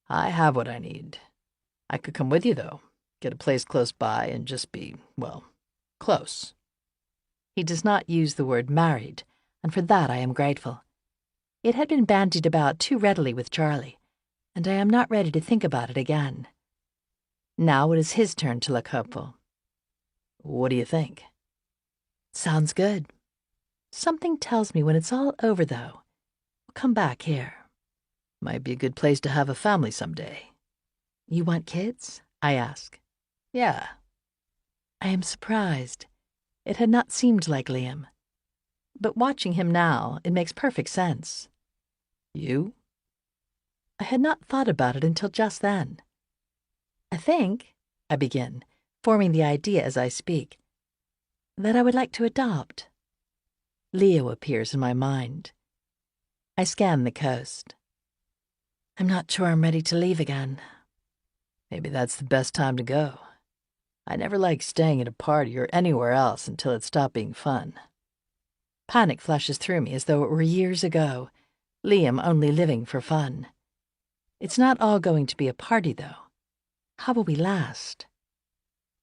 I have what I need. I could come with you, though. Get a place close by and just be, well, close. He does not use the word married, and for that I am grateful. It had been bandied about too readily with Charlie, and I am not ready to think about it again. Now it is his turn to look hopeful. What do you think? Sounds good. Something tells me when it's all over, though, we'll come back here. Might be a good place to have a family someday. You want kids? I ask. Yeah. I am surprised. It had not seemed like Liam. But watching him now, it makes perfect sense. You? I had not thought about it until just then. I think, I begin, forming the idea as I speak, that I would like to adopt. Leo appears in my mind. I scan the coast. I'm not sure I'm ready to leave again. Maybe that's the best time to go. I never liked staying at a party or anywhere else until it stopped being fun. Panic flashes through me as though it were years ago, Liam only living for fun. It's not all going to be a party, though. How will we last?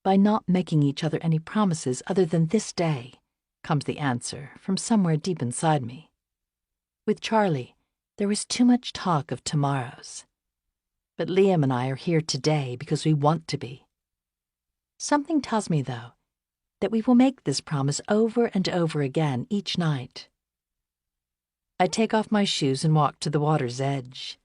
By not making each other any promises other than this day, comes the answer from somewhere deep inside me. With Charlie, there was too much talk of tomorrows. But Liam and I are here today because we want to be. Something tells me, though, that we will make this promise over and over again each night. I take off my shoes and walk to the water's edge.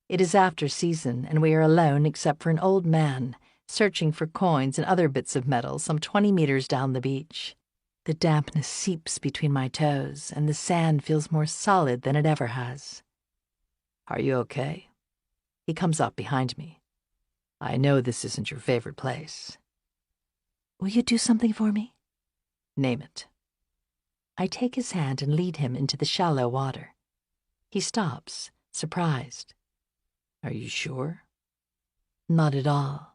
It is after season, and we are alone except for an old man searching for coins and other bits of metal some 20 meters down the beach. The dampness seeps between my toes, and the sand feels more solid than it ever has. Are you okay? He comes up behind me. I know this isn't your favorite place. Will you do something for me? Name it. I take his hand and lead him into the shallow water. He stops, surprised. Are you sure? Not at all.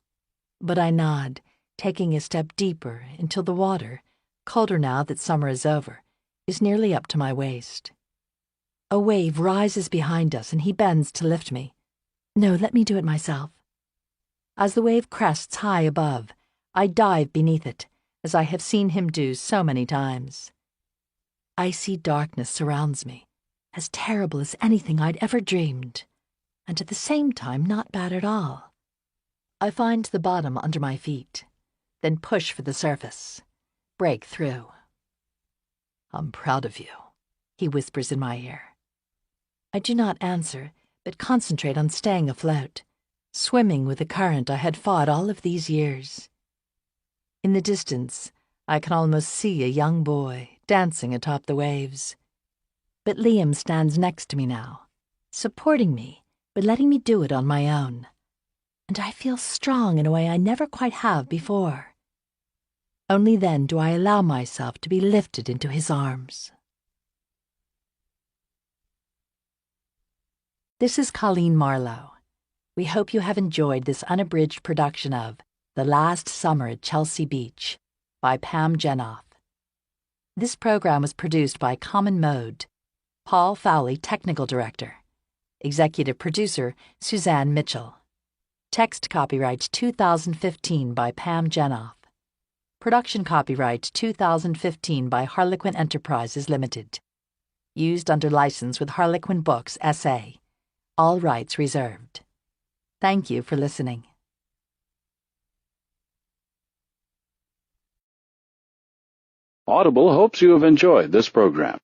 But I nod, taking a step deeper until the water, colder now that summer is over, is nearly up to my waist. A wave rises behind us and he bends to lift me. No, let me do it myself. As the wave crests high above, I dive beneath it, as I have seen him do so many times. Icy darkness surrounds me, as terrible as anything I'd ever dreamed, and at the same time not bad at all. I find the bottom under my feet, then push for the surface, break through. I'm proud of you, he whispers in my ear. I do not answer, but concentrate on staying afloat, swimming with the current I had fought all of these years. In the distance, I can almost see a young boy dancing atop the waves. But Liam stands next to me now, supporting me, but letting me do it on my own. And I feel strong in a way I never quite have before. Only then do I allow myself to be lifted into his arms. This is Colleen Marlowe. We hope you have enjoyed this unabridged production of The Last Summer at Chelsea Beach by Pam Jenoff. This program was produced by Common Mode, Paul Fowley, Technical Director, Executive Producer Suzanne Mitchell. Text copyright 2015 by Pam Jenoff. Production copyright 2015 by Harlequin Enterprises Limited. Used under license with Harlequin Books S.A. All rights reserved. Thank you for listening. Audible hopes you have enjoyed this program.